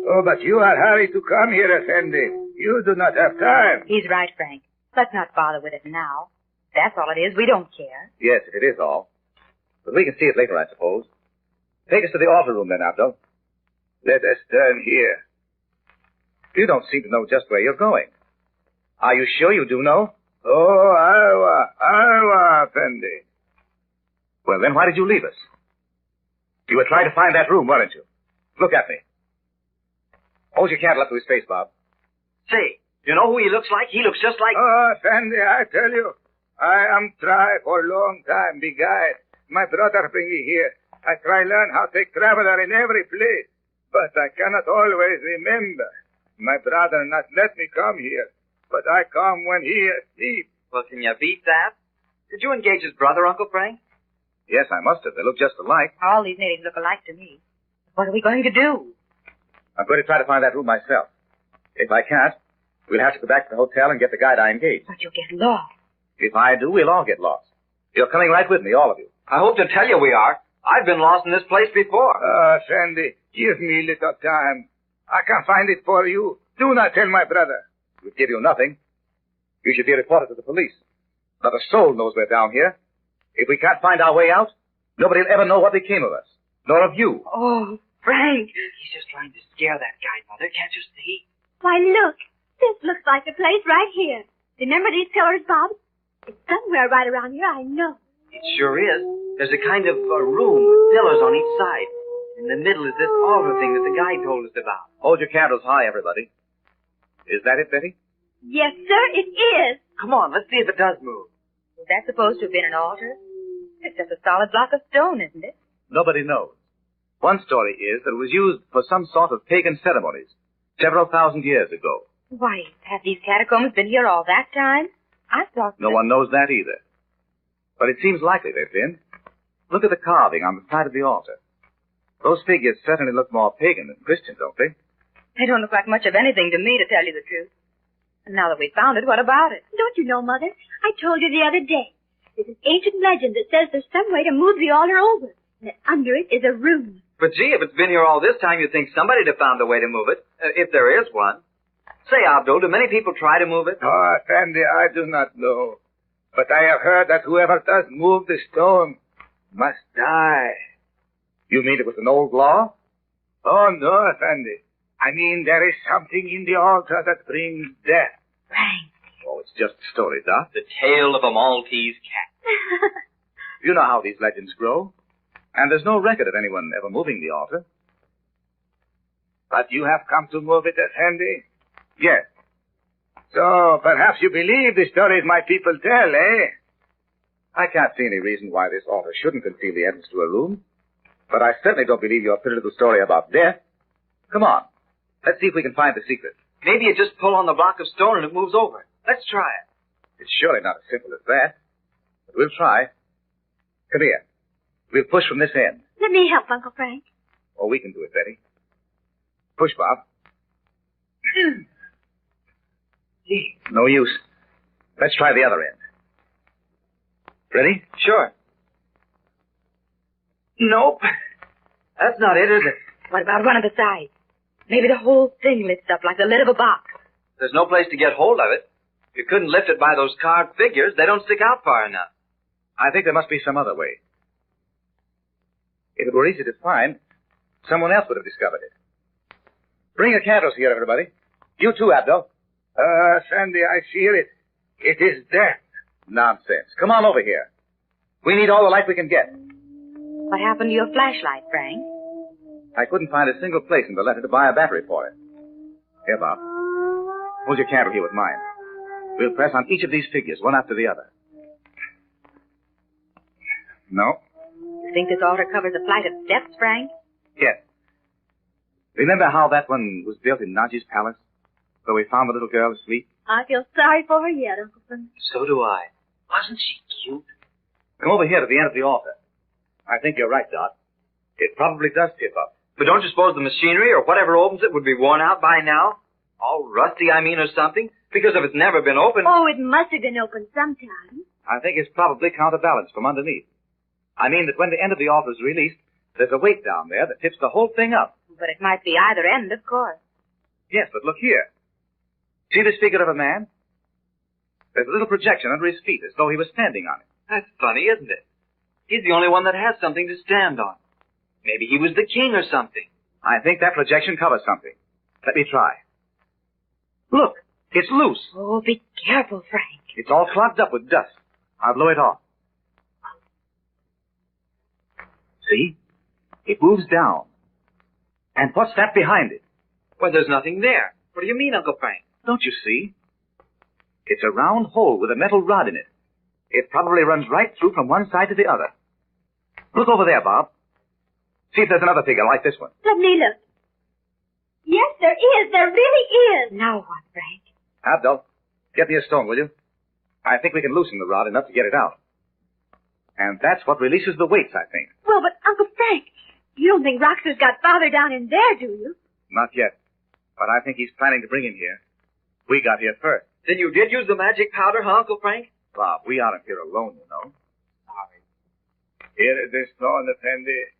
Oh, but you are hurried to come here, Effendi. You do not have time. He's right, Frank. Let's not bother with it now. That's all it is. We don't care. Yes, if it is all. But we can see it later, I suppose. Take us to the altar room then, Abdul. Let us turn here. You don't seem to know just where you're going. Are you sure you do know? Oh, Aywa, Effendi. Well, then why did you leave us? You were trying to find that room, weren't you? Look at me. Hold your candle up to his face, Bob. Say, you know who he looks like? He looks just like... Oh, Effendi, I tell you, I am try for a long time, be guide. My brother bring me here. I try learn how to traveler in every place, but I cannot always remember. My brother not let me come here, but I come when he asleep. Well, can you beat that? Did you engage his brother, Uncle Frank? Yes, I must have. They look just alike. All these natives look alike to me. What are we going to do? I'm going to try to find that room myself. If I can't, we'll have to go back to the hotel and get the guide I engaged. But you'll get lost. If I do, we'll all get lost. You're coming right with me, all of you. I hope to tell you we are. I've been lost in this place before. Sandy, give me a little time. I can find it for you. Do not tell my brother. We'll give you nothing. You should be reported to the police. Not a soul knows we're down here. If we can't find our way out, nobody will ever know what became of us. Nor of you. Oh, Frank! He's just trying to scare that guy, Mother. Can't you see? Why, look. This looks like the place right here. Remember these pillars, Bob? It's somewhere right around here, I know. It sure is. There's a kind of room with pillars on each side. In the middle is this altar thing that the guide told us about. Hold your candles high, everybody. Is that it, Betty? Yes, sir, it is. Come on, let's see if it does move. Is that supposed to have been an altar? It's just a solid block of stone, isn't it? Nobody knows. One story is that it was used for some sort of pagan ceremonies several thousand years ago. Why, have these catacombs been here all that time? I thought... No one knows that either. But it seems likely they've been. Look at the carving on the side of the altar. Those figures certainly look more pagan than Christian, don't they? They don't look like much of anything to me, to tell you the truth. And now that we found it, what about it? Don't you know, Mother? I told you the other day. There's an ancient legend that says there's some way to move the altar over. And that under it is a room. But gee, if it's been here all this time, you'd think somebody'd have found a way to move it. If there is one. Say, Abdul, do many people try to move it? Oh, Effendi, I do not know. But I have heard that whoever does move the stone must die. You mean it was an old law? Oh, no, Effendi. I mean, there is something in the altar that brings death. Frank. Oh, it's just a story, Doc. The tale of a Maltese cat. You know how these legends grow. And there's no record of anyone ever moving the altar. But you have come to move it, Effendi? Yes. So, perhaps you believe the stories my people tell, eh? I can't see any reason why this altar shouldn't conceal the entrance to a room. But I certainly don't believe your pretty little story about death. Come on. Let's see if we can find the secret. Maybe you just pull on the block of stone and it moves over. Let's try it. It's surely not as simple as that. But we'll try. Come here. We'll push from this end. Let me help, Uncle Frank. Oh, we can do it, Betty. Push, Bob. No use. Let's try the other end. Ready? Sure. Nope. That's not it, is it? What about one of the sides? Maybe the whole thing lifts up like the lid of a box. There's no place to get hold of it. If you couldn't lift it by those carved figures, they don't stick out far enough. I think there must be some other way. If it were easy to find, someone else would have discovered it. Bring your candles here, everybody. You too, Abdul. Sandy, I feel it. It is death. Nonsense. Come on over here. We need all the light we can get. What happened to your flashlight, Frank? I couldn't find a single place in the letter to buy a battery for it. Here, Bob. Hold your candle here with mine. We'll press on each of these figures, one after the other. No. You think this altar covers a flight of steps, Frank? Yes. Remember how that one was built in Naji's palace? Where we found the little girl asleep? I feel sorry for her yet, Uncle Frank. So do I. Wasn't she cute? Come over here to the end of the altar. I think you're right, Dot. It probably does tip up. But don't you suppose the machinery or whatever opens it would be worn out by now? All rusty, I mean, or something? Because if it's never been opened... Oh, it must have been opened sometime. I think it's probably counterbalanced from underneath. I mean that when the end of the altar is released, there's a weight down there that tips the whole thing up. But it might be either end, of course. Yes, but look here. See this figure of a man? There's a little projection under his feet, as though he was standing on it. That's funny, isn't it? He's the only one that has something to stand on. Maybe he was the king or something. I think that projection covers something. Let me try. Look, it's loose. Oh, be careful, Frank. It's all clogged up with dust. I'll blow it off. See? It moves down. And what's that behind it? Well, there's nothing there. What do you mean, Uncle Frank? Don't you see? It's a round hole with a metal rod in it. It probably runs right through from one side to the other. Look over there, Bob. See if there's another figure like this one. Let me look. Yes, there is. There really is. Now what, Frank? Abdul, get me a stone, will you? I think we can loosen the rod enough to get it out. And that's what releases the weights, I think. Well, but Uncle Frank, you don't think Roxer's got Father down in there, do you? Not yet. But I think he's planning to bring him here. We got here first. Then you did use the magic powder, huh, Uncle Frank? Bob, we aren't here alone, you know. Sorry. Here is this stone, Effendi.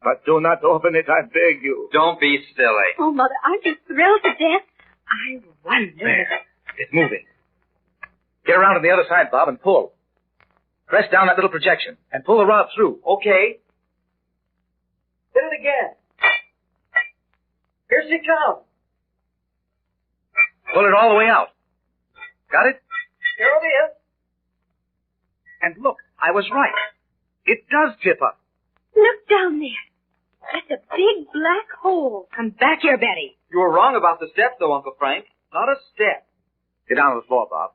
But do not open it, I beg you. Don't be silly. Oh, Mother, aren't you thrilled to death? I wonder. There. It's moving. Get around to the other side, Bob, and pull. Press down that little projection and pull the rod through. Okay. Hit it again. Here she comes. Pull it all the way out. Got it? Here it is. And look, I was right. It does tip up. Look down there. That's a big black hole. Come back here, Betty. You were wrong about the steps, though, Uncle Frank. Not a step. Get down on the floor, Bob.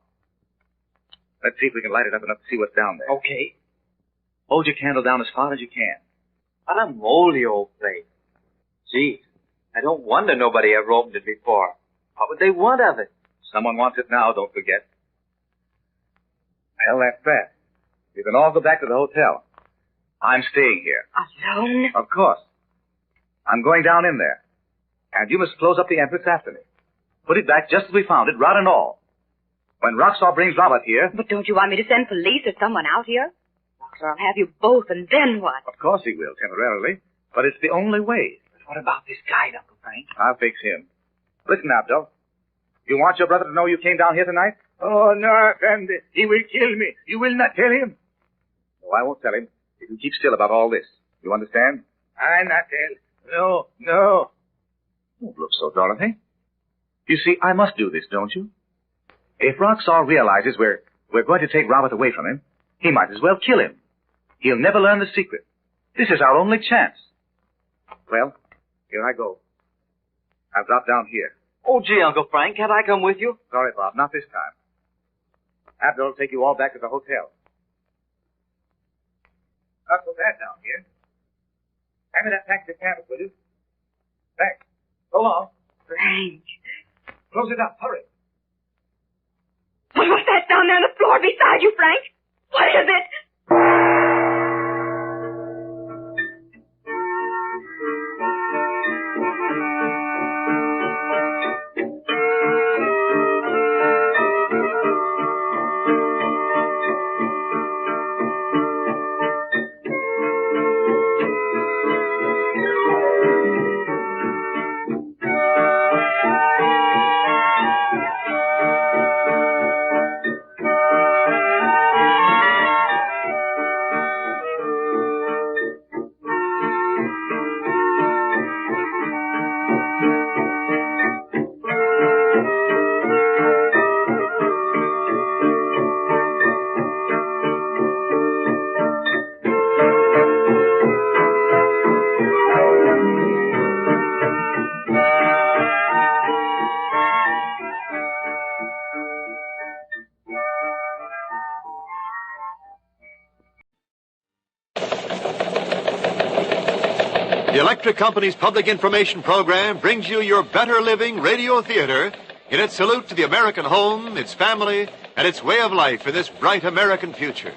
Let's see if we can light it up enough to see what's down there. Okay. Hold your candle down as far as you can. What a moldy old place. Gee, I don't wonder nobody ever opened it before. What would they want of it? Someone wants it now, don't forget. Well, that's that. You can all go back to the hotel. I'm staying here. Alone? Of course. I'm going down in there. And you must close up the entrance after me. Put it back just as we found it, rod and all. When Roxor brings Robert here... But don't you want me to send police or someone out here? Roxor will have you both, and then what? Of course he will, temporarily. But it's the only way. But what about this guide, Uncle Frank? I'll fix him. Listen, Abdul. You want your brother to know you came down here tonight? Oh, no, Effendi. He will kill me. You will not tell him? No, I won't tell him. If you keep still about all this. You understand? I not tell. No, no. Don't look so, Dorothy. You see, I must do this, don't you? If Roxor realizes we're going to take Robert away from him, he might as well kill him. He'll never learn the secret. This is our only chance. Well, here I go. I've dropped down here. Oh, gee, Uncle Frank, can't I come with you? Sorry, Bob, not this time. Abdul will take you all back to the hotel. Not so bad down here. Hand me that taxi cab, will you? Thanks. So long. Frank. Close it up. Hurry. What was that down there on the floor beside you, Frank? What is it? The Electric Company's public information program brings you your Better Living Radio Theater in its salute to the American home, its family, and its way of life in this bright American future.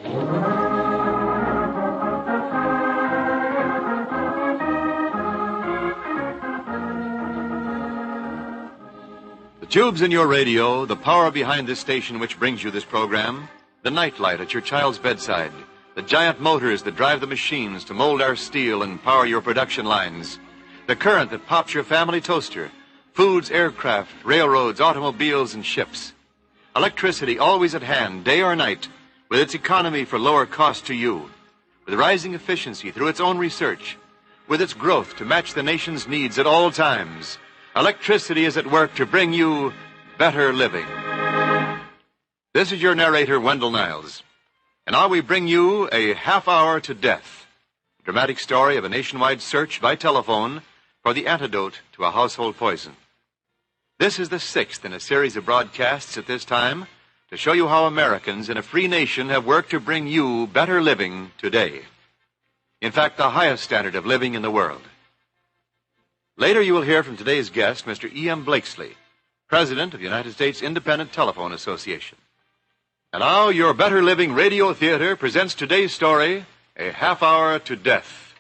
The tubes in your radio, the power behind this station which brings you this program, the nightlight at your child's bedside, the giant motors that drive the machines to mold our steel and power your production lines, the current that pops your family toaster, foods, aircraft, railroads, automobiles, and ships. Electricity always at hand, day or night, with its economy for lower cost to you, with rising efficiency through its own research, with its growth to match the nation's needs at all times. Electricity is at work to bring you better living. This is your narrator, Wendell Niles. And now we bring you A Half Hour to Death, a dramatic story of a nationwide search by telephone for the antidote to a household poison. This is the sixth in a series of broadcasts at this time to show you how Americans in a free nation have worked to bring you better living today. In fact, the highest standard of living in the world. Later you will hear from today's guest, Mr. E.M. Blakesley, President of the United States Independent Telephone Association. And now, your Better Living Radio Theater presents today's story, A Half Hour to Death.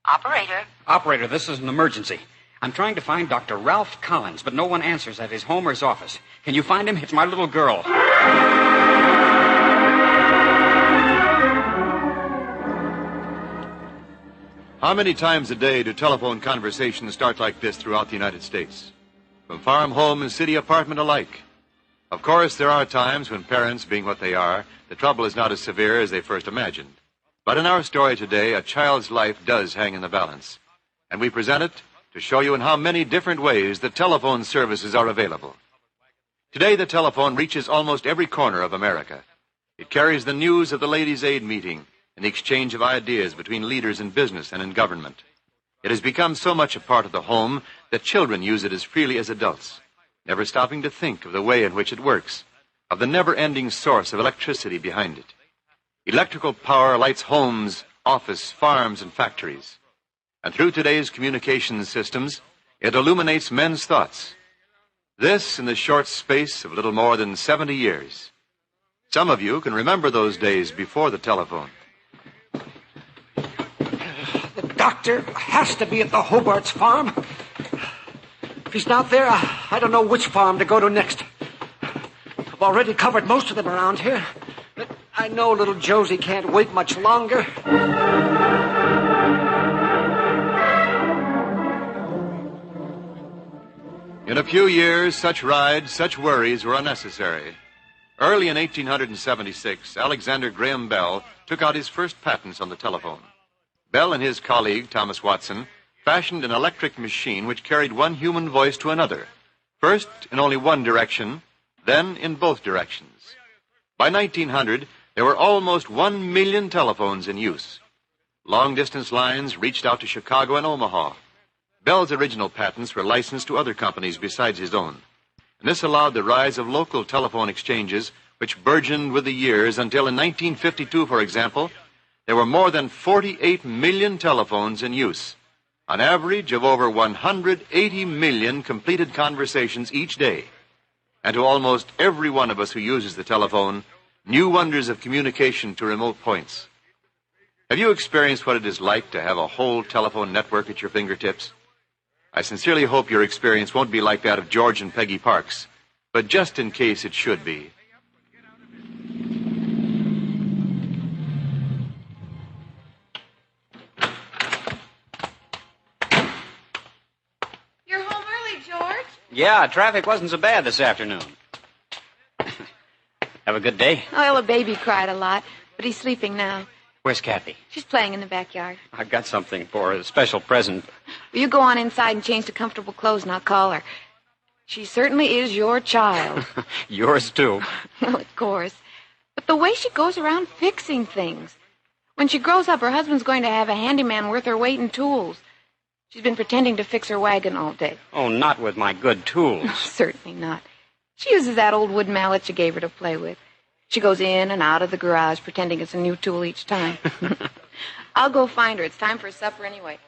Operator. Operator, this is an emergency. I'm trying to find Dr. Ralph Collins, but no one answers at his Homer's office. Can you find him? It's my little girl. How many times a day do telephone conversations start like this throughout the United States? From farm, home, and city apartment alike. Of course, there are times when parents, being what they are, the trouble is not as severe as they first imagined. But in our story today, a child's life does hang in the balance. And we present it to show you in how many different ways the telephone services are available. Today, the telephone reaches almost every corner of America. It carries the news of the Ladies' Aid meeting and the exchange of ideas between leaders in business and in government. It has become so much a part of the home that children use it as freely as adults, never stopping to think of the way in which it works, of the never-ending source of electricity behind it. Electrical power lights homes, office, farms, and factories. And through today's communications systems, it illuminates men's thoughts. This in the short space of little more than 70 years. Some of you can remember those days before the telephone. The doctor has to be at the Hobart's farm. If he's not there, I don't know which farm to go to next. I've already covered most of them around here. But I know little Josie can't wait much longer. In a few years, such rides, such worries were unnecessary. Early in 1876, Alexander Graham Bell took out his first patents on the telephone. Bell and his colleague, Thomas Watson, fashioned an electric machine which carried one human voice to another, first in only one direction, then in both directions. By 1900, there were almost 1 million telephones in use. Long-distance lines reached out to Chicago and Omaha. Bell's original patents were licensed to other companies besides his own. And this allowed the rise of local telephone exchanges, which burgeoned with the years until in 1952, for example, there were more than 48 million telephones in use, an average of over 180 million completed conversations each day. And to almost every one of us who uses the telephone, new wonders of communication to remote points. Have you experienced what it is like to have a whole telephone network at your fingertips? I sincerely hope your experience won't be like that of George and Peggy Parks, but just in case it should be. You're home early, George. Yeah, traffic wasn't so bad this afternoon. Have a good day? Oh, well, the baby cried a lot, but he's sleeping now. Where's Kathy? She's playing in the backyard. I've got something for her, a special present. Will you go on inside and change to comfortable clothes, and I'll call her. She certainly is your child. Yours, too. Well, of course. But the way she goes around fixing things. When she grows up, her husband's going to have a handyman worth her weight in tools. She's been pretending to fix her wagon all day. Oh, not with my good tools. Certainly not. She uses that old wood mallet you gave her to play with. She goes in and out of the garage pretending it's a new tool each time. I'll go find her. It's time for supper anyway.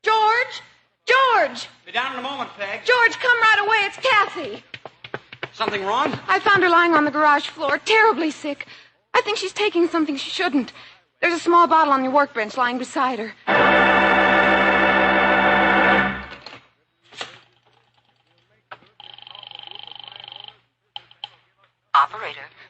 George! George! Be down in a moment, Peg. George, come right away. It's Kathy. Something wrong? I found her lying on the garage floor, terribly sick. I think she's taking something she shouldn't. There's a small bottle on your workbench lying beside her.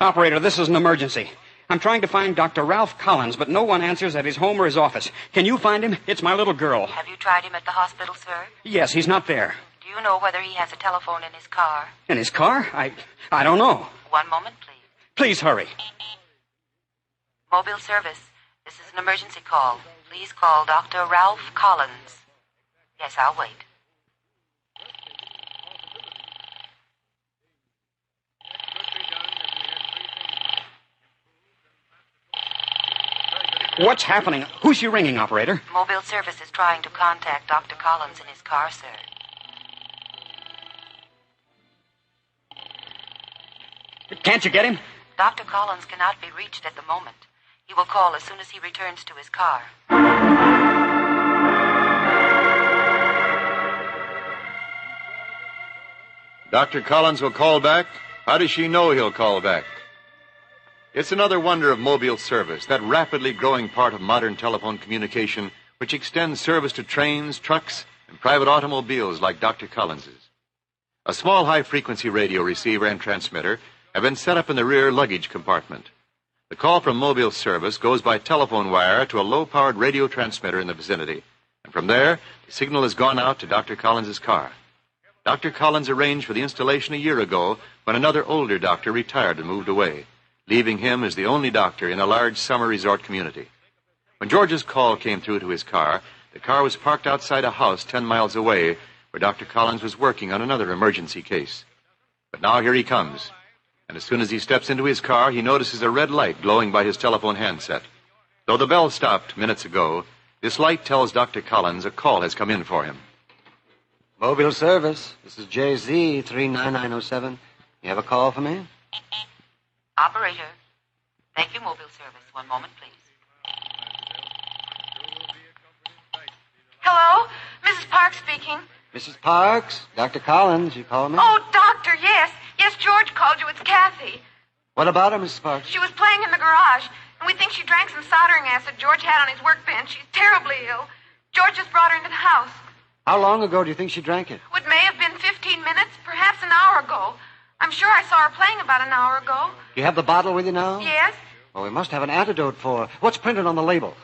Operator, this is an emergency. I'm trying to find Dr. Ralph Collins, but no one answers at his home or his office. Can you find him? It's my little girl. Have you tried him at the hospital, sir? Yes, he's not there. Do you know whether he has a telephone in his car? In his car? I don't know. One moment, please. Please hurry. Mobile service. This is an emergency call. Please call Dr. Ralph Collins. Yes, I'll wait. What's happening? Who's she ringing, operator? Mobile service is trying to contact Dr. Collins in his car, sir. Can't you get him? Dr. Collins cannot be reached at the moment. He will call as soon as he returns to his car. Dr. Collins will call back? How does she know he'll call back? It's another wonder of mobile service, that rapidly growing part of modern telephone communication which extends service to trains, trucks, and private automobiles like Dr. Collins's. A small high-frequency radio receiver and transmitter have been set up in the rear luggage compartment. The call from mobile service goes by telephone wire to a low-powered radio transmitter in the vicinity, and from there, the signal has gone out to Dr. Collins's car. Dr. Collins arranged for the installation a year ago when another older doctor retired and moved away, leaving him as the only doctor in a large summer resort community. When George's call came through to his car, the car was parked outside a house 10 miles away where Dr. Collins was working on another emergency case. But now here he comes. And as soon as he steps into his car, he notices a red light glowing by his telephone handset. Though the bell stopped minutes ago, this light tells Dr. Collins a call has come in for him. Mobile service. This is JZ 39907. You have a call for me? Operator. Thank you, mobile service. One moment, please. Hello? Mrs. Parks speaking. Mrs. Parks, Dr. Collins, you called me? Oh, doctor, yes. Yes, George called you. It's Kathy. What about her, Mrs. Parks? She was playing in the garage, and we think she drank some soldering acid George had on his workbench. She's terribly ill. George just brought her into the house. How long ago do you think she drank it? It may have been 15 minutes, perhaps an hour ago. I'm sure I saw her playing about an hour ago. Do you have the bottle with you now? Yes. Well, we must have an antidote for her. What's printed on the label?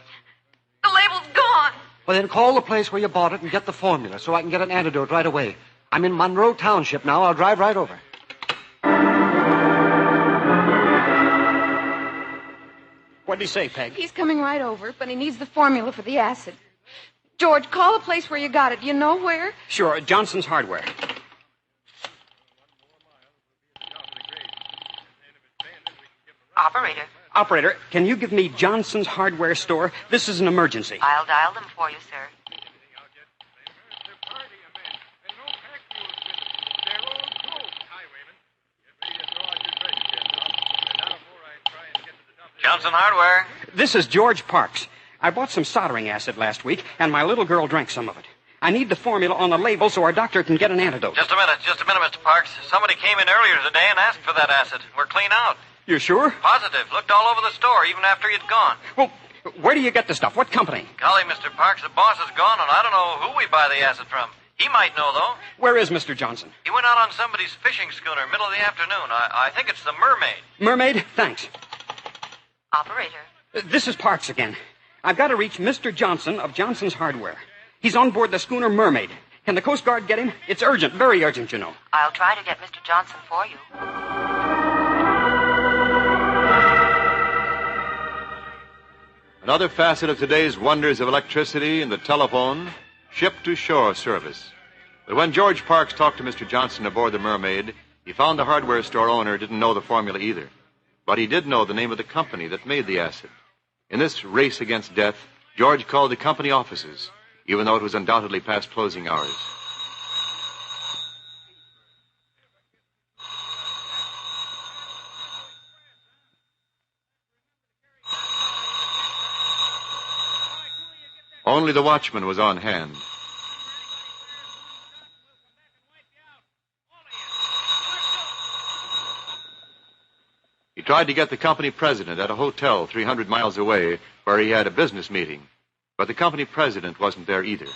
The label's gone. Well, then call the place where you bought it and get the formula so I can get an antidote right away. I'm in Monroe Township now. I'll drive right over. What'd he say, Peg? He's coming right over, but he needs the formula for the acid. George, call the place where you got it. Do you know where? Sure, Johnson's Hardware. Operator. Operator, can you give me Johnson's Hardware store? This is an emergency. I'll dial them for you, sir. Johnson Hardware. This is George Parks. I bought some soldering acid last week, and my little girl drank some of it. I need the formula on the label so our doctor can get an antidote. Just a minute, Mr. Parks. Somebody came in earlier today and asked for that acid. We're clean out. You're sure? Positive. Looked all over the store, even after you'd gone. Well, where do you get the stuff? What company? Golly, Mr. Parks, the boss is gone, and I don't know who we buy the acid from. He might know, though. Where is Mr. Johnson? He went out on somebody's fishing schooner, middle of the afternoon. I think it's the Mermaid. Mermaid? Thanks. Operator. This is Parks again. I've got to reach Mr. Johnson of Johnson's Hardware. He's on board the schooner Mermaid. Can the Coast Guard get him? It's urgent, very urgent, you know. I'll try to get Mr. Johnson for you. Another facet of today's wonders of electricity and the telephone, ship-to-shore service. But when George Parks talked to Mr. Johnson aboard the Mermaid, he found the hardware store owner didn't know the formula either. But he did know the name of the company that made the acid. In this race against death, George called the company offices, even though it was undoubtedly past closing hours. Only the watchman was on hand. He tried to get the company president at a hotel 300 miles away where he had a business meeting, but the company president wasn't there either.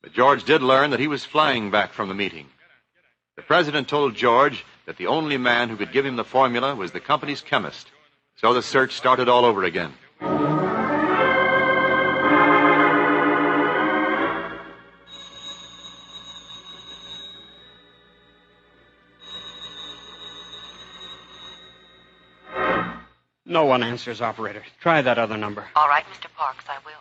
But George did learn that he was flying back from the meeting. The president told George that the only man who could give him the formula was the company's chemist. So the search started all over again. No one answers, operator. Try that other number. All right, Mr. Parks, I will.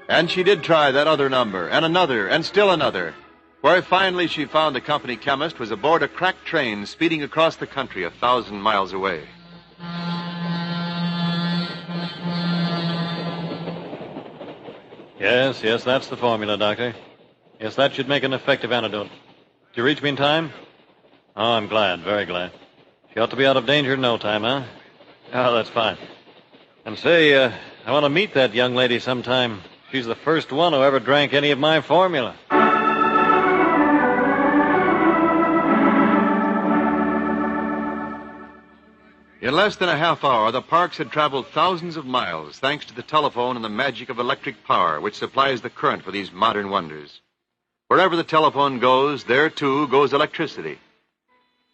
And she did try that other number, and another, and still another, where finally she found the company chemist was aboard a cracked train speeding across the country 1,000 miles away. Yes, that's the formula, Doctor. Yes, that should make an effective antidote. Did you reach me in time? Oh, I'm glad, very glad. She ought to be out of danger in no time, huh? Oh, that's fine. And say, I want to meet that young lady sometime. She's the first one who ever drank any of my formula. In less than a half hour, the Parks had traveled thousands of miles thanks to the telephone and the magic of electric power, which supplies the current for these modern wonders. Wherever the telephone goes, there, too, goes electricity.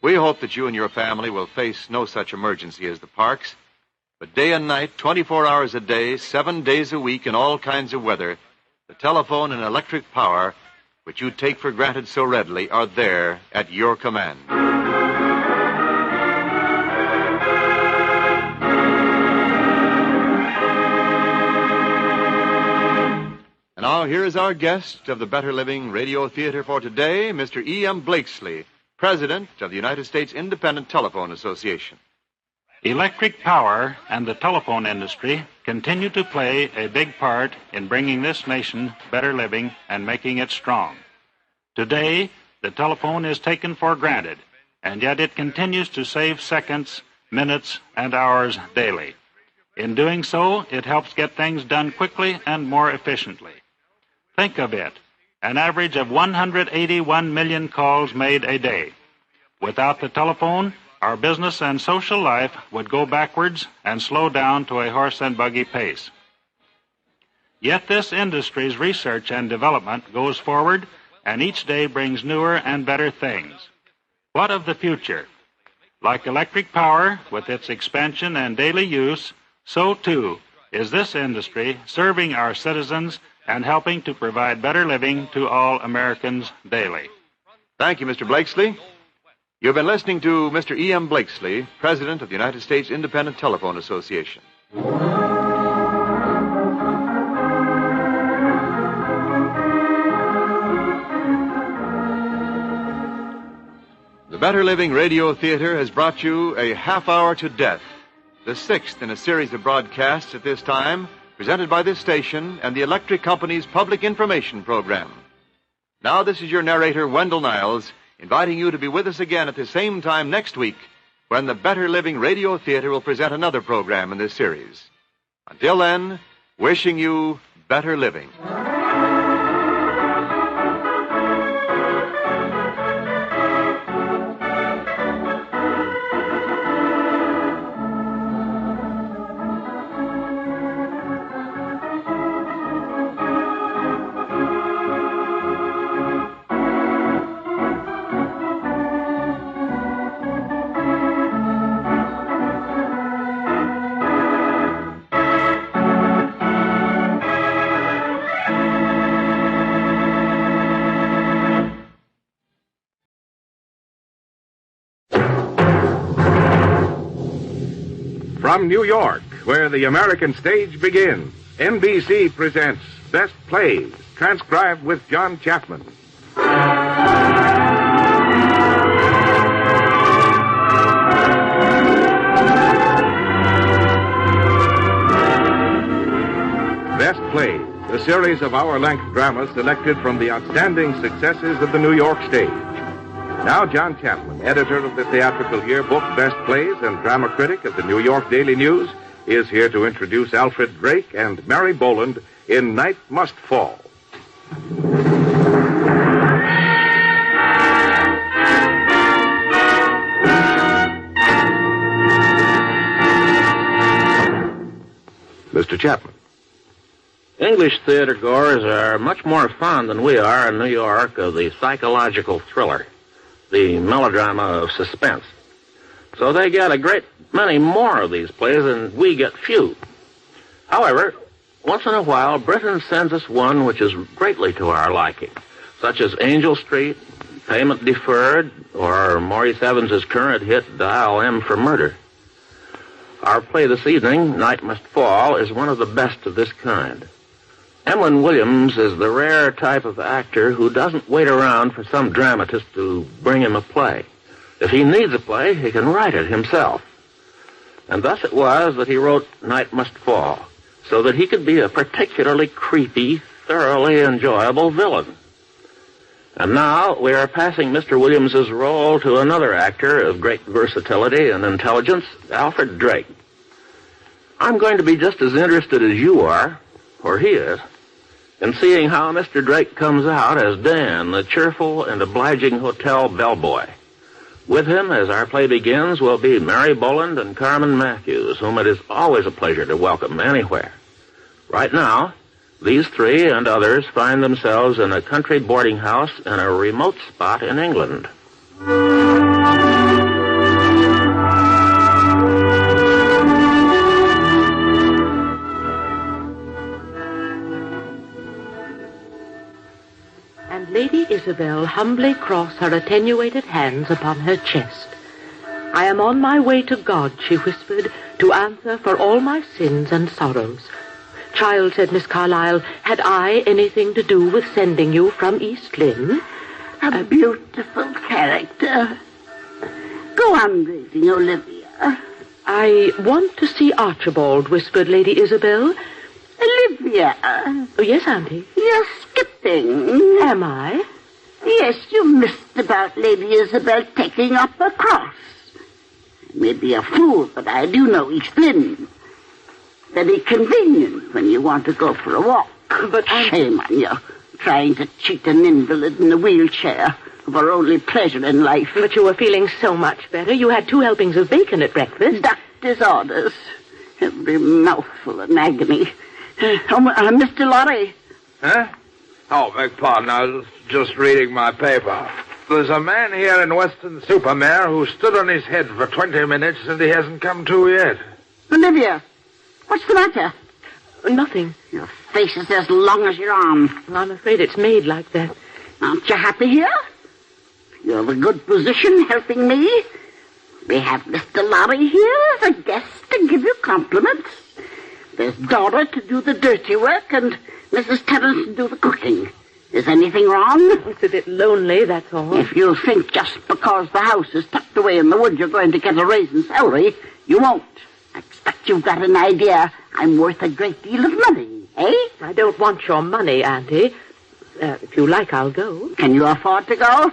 We hope that you and your family will face no such emergency as the parks. But day and night, 24 hours a day, 7 days a week, in all kinds of weather, the telephone and electric power, which you take for granted so readily, are there at your command. And now here is our guest of the Better Living Radio Theater for today, Mr. E.M. Blakesley, President of the United States Independent Telephone Association. Electric power and the telephone industry continue to play a big part in bringing this nation better living and making it strong. Today, the telephone is taken for granted, and yet it continues to save seconds, minutes, and hours daily. In doing so, it helps get things done quickly and more efficiently. Think of it, an average of 181 million calls made a day. Without the telephone, our business and social life would go backwards and slow down to a horse and buggy pace. Yet this industry's research and development goes forward, and each day brings newer and better things. What of the future? Like electric power, with its expansion and daily use, so too is this industry serving our citizens and helping to provide better living to all Americans daily. Thank you, Mr. Blakesley. You've been listening to Mr. E.M. Blakesley, President of the United States Independent Telephone Association. The Better Living Radio Theater has brought you A Half Hour to Death, the sixth in a series of broadcasts at this time, presented by this station and the Electric Company's Public Information Program. Now this is your narrator, Wendell Niles, inviting you to be with us again at the same time next week when the Better Living Radio Theater will present another program in this series. Until then, wishing you better living. From New York, where the American stage begins, NBC presents Best Plays, transcribed with John Chapman. Best Plays, a series of hour-length dramas selected from the outstanding successes of the New York stage. Now John Chapman, editor of the theatrical yearbook Best Plays and drama critic of the New York Daily News, is here to introduce Alfred Drake and Mary Boland in Night Must Fall. Mr. Chapman. English theater goers are much more fond than we are in New York of the psychological thriller, the melodrama of suspense. So they get a great many more of these plays, and we get few. However, once in a while, Britain sends us one which is greatly to our liking, such as Angel Street, Payment Deferred, or Maurice Evans's current hit, Dial M for Murder. Our play this evening, Night Must Fall, is one of the best of this kind. Emlyn Williams is the rare type of actor who doesn't wait around for some dramatist to bring him a play. If he needs a play, he can write it himself. And thus it was that he wrote Night Must Fall, so that he could be a particularly creepy, thoroughly enjoyable villain. And now we are passing Mr. Williams's role to another actor of great versatility and intelligence, Alfred Drake. I'm going to be just as interested as you are, or he is, in seeing how Mr. Drake comes out as Dan, the cheerful and obliging hotel bellboy. With him, as our play begins, will be Mary Boland and Carmen Matthews, whom it is always a pleasure to welcome anywhere. Right now, these three and others find themselves in a country boarding house in a remote spot in England. Isabel humbly cross her attenuated hands upon her chest. I am on my way to God, she whispered, to answer for all my sins and sorrows. Child, said Miss Carlyle, had I anything to do with sending you from East Lynne? A beautiful character. Go on reading, Olivia. I want to see Archibald, whispered Lady Isabel. Olivia. Oh, yes, Auntie. You're skipping. Am I? Yes, you missed about Lady Isabel taking up a cross. I may be a fool, but I do know East Lynne. Very convenient when you want to go for a walk. But shame on you, trying to cheat an invalid in a wheelchair of her only pleasure in life. But you were feeling so much better. You had 2 helpings of bacon at breakfast. Doctor's orders. Every mouthful an agony. Mr. Lorry. Huh? Oh, beg pardon. I was just reading my paper. There's a man here in Weston Supermare who stood on his head for 20 minutes and he hasn't come to yet. Olivia, what's the matter? Nothing. Your face is as long as your arm. I'm afraid it's made like that. Aren't you happy here? You have a good position helping me. We have Mr. Lorry here as a guest to give you compliments. There's Dora to do the dirty work and Mrs. Terence to do the cooking. Is anything wrong? It's a bit lonely, that's all. If you think just because the house is tucked away in the wood you're going to get a raise in salary, you won't. I expect you've got an idea I'm worth a great deal of money, eh? I don't want your money, Auntie. If you like, I'll go. Can you afford to go?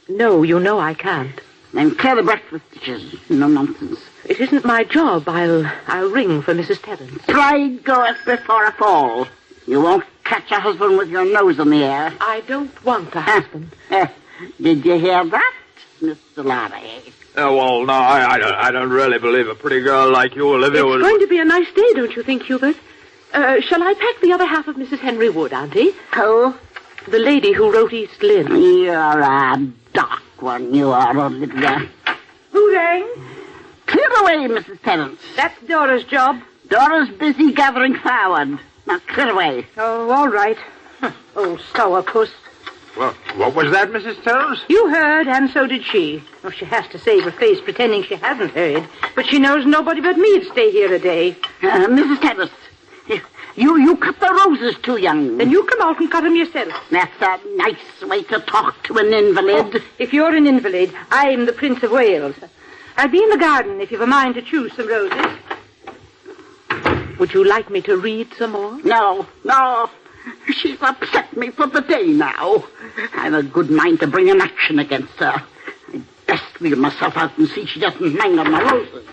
No, you know I can't. Then clear the breakfast dishes. No nonsense. It isn't my job. I'll ring for Mrs. Terence. Pride goeth before a fall. You won't catch a husband with your nose in the air. I don't want a husband. Did you hear that, Mr. Lorry? Well, no, I don't really believe a pretty girl like you, Olivia, It's going to be a nice day, don't you think, Hubert? Shall I pack the other half of Mrs. Henry Wood, Auntie? Who? The lady who wrote East Lynne. You're a dark one, you are, Olivia. Who rang? Clear away, Mrs. Terence. That's Dora's job. Dora's busy gathering firewood. Now, clear away. Oh, all right. Old sourpuss. Well, what was that, Mrs. Terence? You heard, and so did she. Oh, she has to save her face pretending she hasn't heard. But she knows nobody but me'd stay here a day. Mrs. Terence, you cut the roses too young. Then you come out and cut them yourself. That's a nice way to talk to an invalid. Oh, if you're an invalid, I'm the Prince of Wales. I'll be in the garden if you've a mind to choose some roses. Would you like me to read some more? No. She's upset me for the day now. I've a good mind to bring an action against her. I'd best wheel myself out and see she doesn't hang on my roses.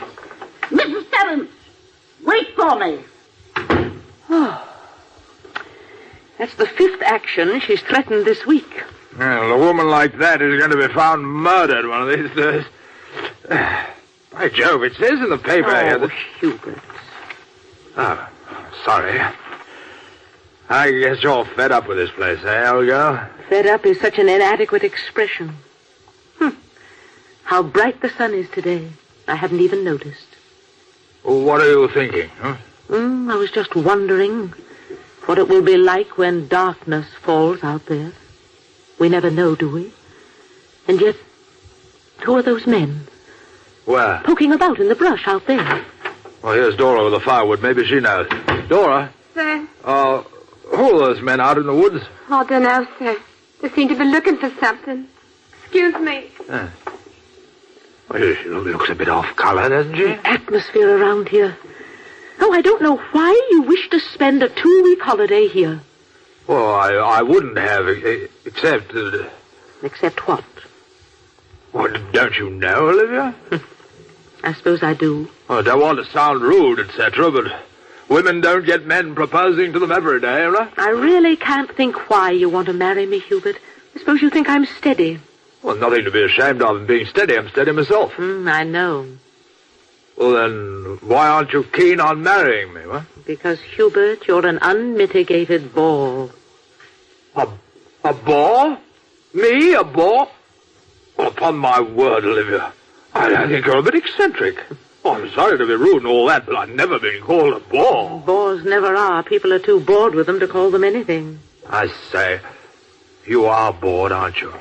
Mrs. Terence, wait for me. Oh. That's the 5th action she's threatened this week. Well, a woman like that is going to be found murdered one of these days. By Jove, it says in the paper here that... Hubert. Oh, sorry. I guess you're all fed up with this place, eh, old girl? Fed up is such an inadequate expression. How bright the sun is today. I haven't even noticed. What are you thinking, huh? I was just wondering what it will be like when darkness falls out there. We never know, do we? And yet, who are those men? Where? Poking about in the brush out there. Well, here's Dora with the firewood. Maybe she knows. Dora? Sir? Who are those men out in the woods? I don't know, sir. They seem to be looking for something. Excuse me. Well, she looks a bit off color, doesn't she? The atmosphere around here. Oh, I don't know why you wish to spend a 2-week holiday here. Well, I wouldn't have, except... Except what? Well, don't you know, Olivia? I suppose I do. Well, I don't want to sound rude, etc., but women don't get men proposing to them every day, right? I really can't think why you want to marry me, Hubert. I suppose you think I'm steady. Well, nothing to be ashamed of in being steady. I'm steady myself. I know. Well, then, why aren't you keen on marrying me, what? Because, Hubert, you're an unmitigated bore. A bore? Me, a bore? Well, upon my word, Olivia, I think you're a bit eccentric. Oh, I'm sorry to be rude and all that, but I've never been called a bore. Bores never are. People are too bored with them to call them anything. I say, You are bored, aren't you?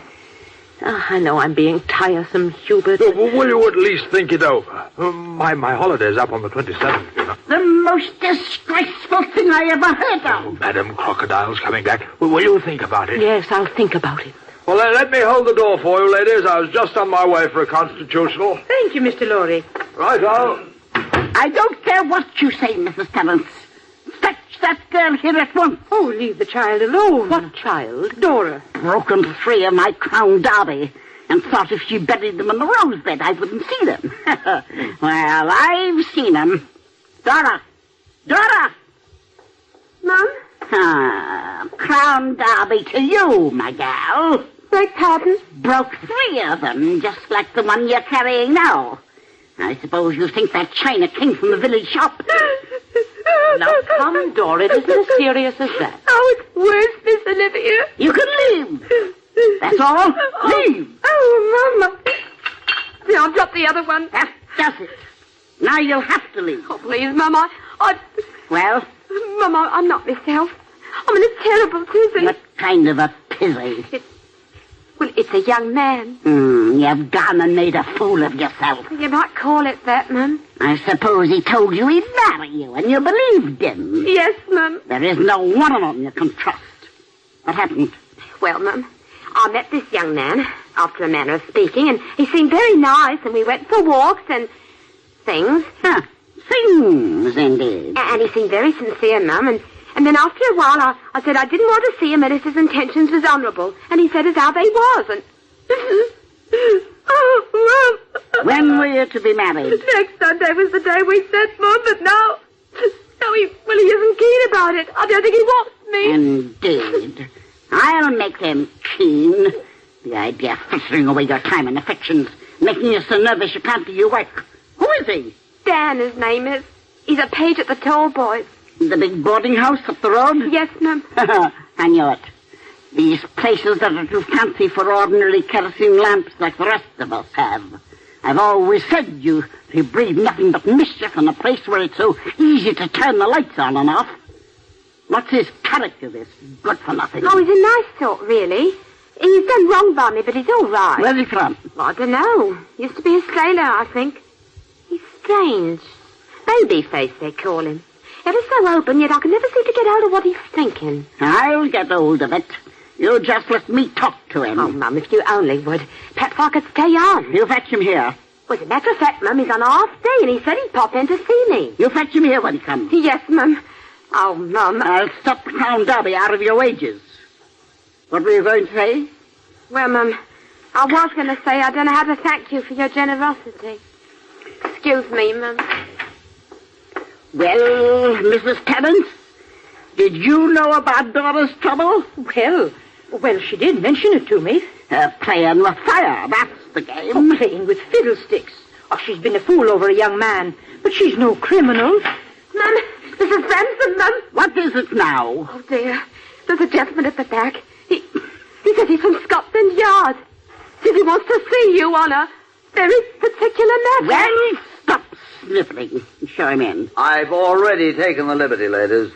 I know I'm being tiresome, Hubert. Will you at least think it over? My holiday's up on the 27th, you know. The most disgraceful thing I ever heard of. Madam Crocodile's coming back. Will you think about it? Yes, I'll think about it. Well, let me hold the door for you, ladies. I was just on my way for a constitutional. Thank you, Mr. Lorry. Right-o. I don't care what you say, Mrs. Terence. Fetch that girl here at once. Oh, leave the child alone. What child? Dora. Broken 3 of my crown derby and thought if she buried them in the rose bed, I wouldn't see them. Well, I've seen them. Dora! Dora! Mum? Crown derby to you, my gal. Beg pardon? Broke 3 of them, just like the one you're carrying now. I suppose you think that china came from the village shop. Now, come, Dora. It isn't as serious as that. Oh, it's worse, Miss Olivia. You can leave. That's all. Leave. Oh, Mama. I'll drop the other one. That does it. Now you'll have to leave. Oh, please, Mama. Well? Mama, I'm not myself. I'm in a terrible prison. What kind of a pizzy? Well, it's a young man. You've gone and made a fool of yourself. You might call it that, Mum. I suppose he told you he'd marry you, and you believed him. Yes, Mum. There is no one of them you can trust. What happened? Well, Mum, I met this young man, after a manner of speaking, and he seemed very nice, and we went for walks and things. Huh. Things, indeed. And he seemed very sincere, Mum, and then after a while, I said I didn't want to see him unless his intentions was honourable. And he said as how they was, and... Oh, Mum. When were you to be married? Next Sunday was the day we said, Mum, but now he isn't keen about it. I don't think he wants me. Indeed. I'll make them keen. The idea of frittering away your time and affections, making you so nervous you can't do your work. Who is he? Dan, his name is. He's a page at the Toll Boys. The big boarding house up the road? Yes, Mum. I knew it. These places that are too fancy for ordinary kerosene lamps like the rest of us have. I've always said you breed nothing but mischief in a place where it's so easy to turn the lights on and off. What's his character, this good for nothing? Oh, he's a nice sort, really. He's done wrong by me, but he's all right. Where's he from? Well, I don't know. Used to be a sailor, I think. He's strange. Baby face, they call him. Ever so open, yet I can never seem to get hold of what he's thinking. I'll get hold of it. You just let me talk to him. Oh, Mum, if you only would. Perhaps I could stay on. You fetch him here. Well, as a matter of fact, Mum, he's on a half day, and he said he'd pop in to see me. You fetch him here when he comes. Yes, Mum. Oh, Mum. I'll stop the Crown Derby out of your wages. What were you going to say? Well, Mum, I was going to say I don't know how to thank you for your generosity. Excuse me, Mum. Well, Mrs. Terence, did you know about Dora's trouble? Well, she did mention it to me. Playing with fire, that's the game. Oh, playing with fiddlesticks. Oh, she's been a fool over a young man, but she's no criminal. Mum, Mrs. Ransom, Mum. What is it now? Oh, dear. There's a gentleman at the back. He says he's from Scotland Yard. Says he wants to see you on a very particular matter. Well, stop sniffling. Show him in. I've already taken the liberty, ladies.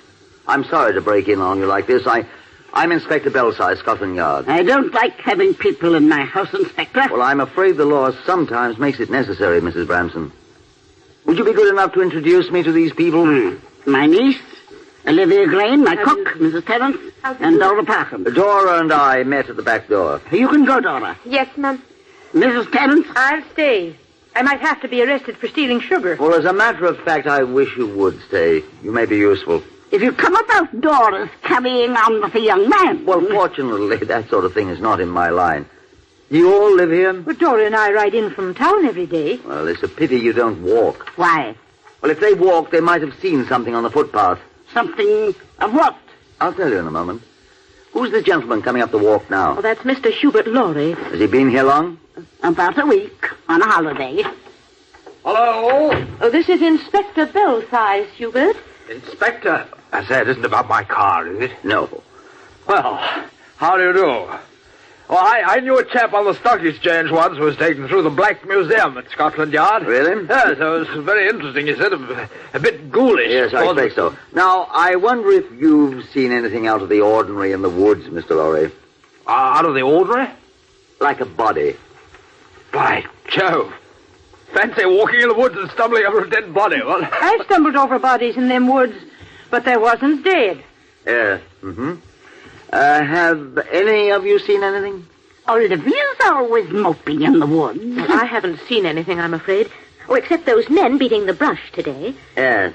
I'm sorry to break in on you like this. I'm Inspector Belsize, Scotland Yard. I don't like having people in my house, Inspector. Well, I'm afraid the law sometimes makes it necessary, Mrs. Branson. Would you be good enough to introduce me to these people? My niece, Olivia Grain, my cook, Mrs. Terence, and Dora Parkham. Dora and I met at the back door. You can go, Dora. Yes, Mum. Mrs. Terence? I'll stay. I might have to be arrested for stealing sugar. Well, as a matter of fact, I wish you would stay. You may be useful. If you come about Dora's carrying on with a young man... Well, fortunately, that sort of thing is not in my line. Do you all live here? Well, Dora and I ride in from town every day. Well, it's a pity you don't walk. Why? Well, if they walked, they might have seen something on the footpath. Something of what? I'll tell you in a moment. Who's the gentleman coming up the walk now? Oh, that's Mr. Hubert Lorry. Has he been here long? About a week, on a holiday. Hello? Oh, this is Inspector Belsize, Hubert. Inspector? I say, it isn't about my car, is it? No. Well, how do you do? Well, I knew a chap on the stock exchange once who was taken through the Black Museum at Scotland Yard. Really? Yes, it was very interesting. He said a bit ghoulish. Yes, I expect so. Now, I wonder if you've seen anything out of the ordinary in the woods, Mr. Lorry. Out of the ordinary? Like a body. By Jove. Fancy walking in the woods and stumbling over a dead body, what? I stumbled over bodies in them woods, but they wasn't dead. Yes, have any of you seen anything? Olivia's always moping in the woods. I haven't seen anything, I'm afraid. Oh, except those men beating the brush today. Yes.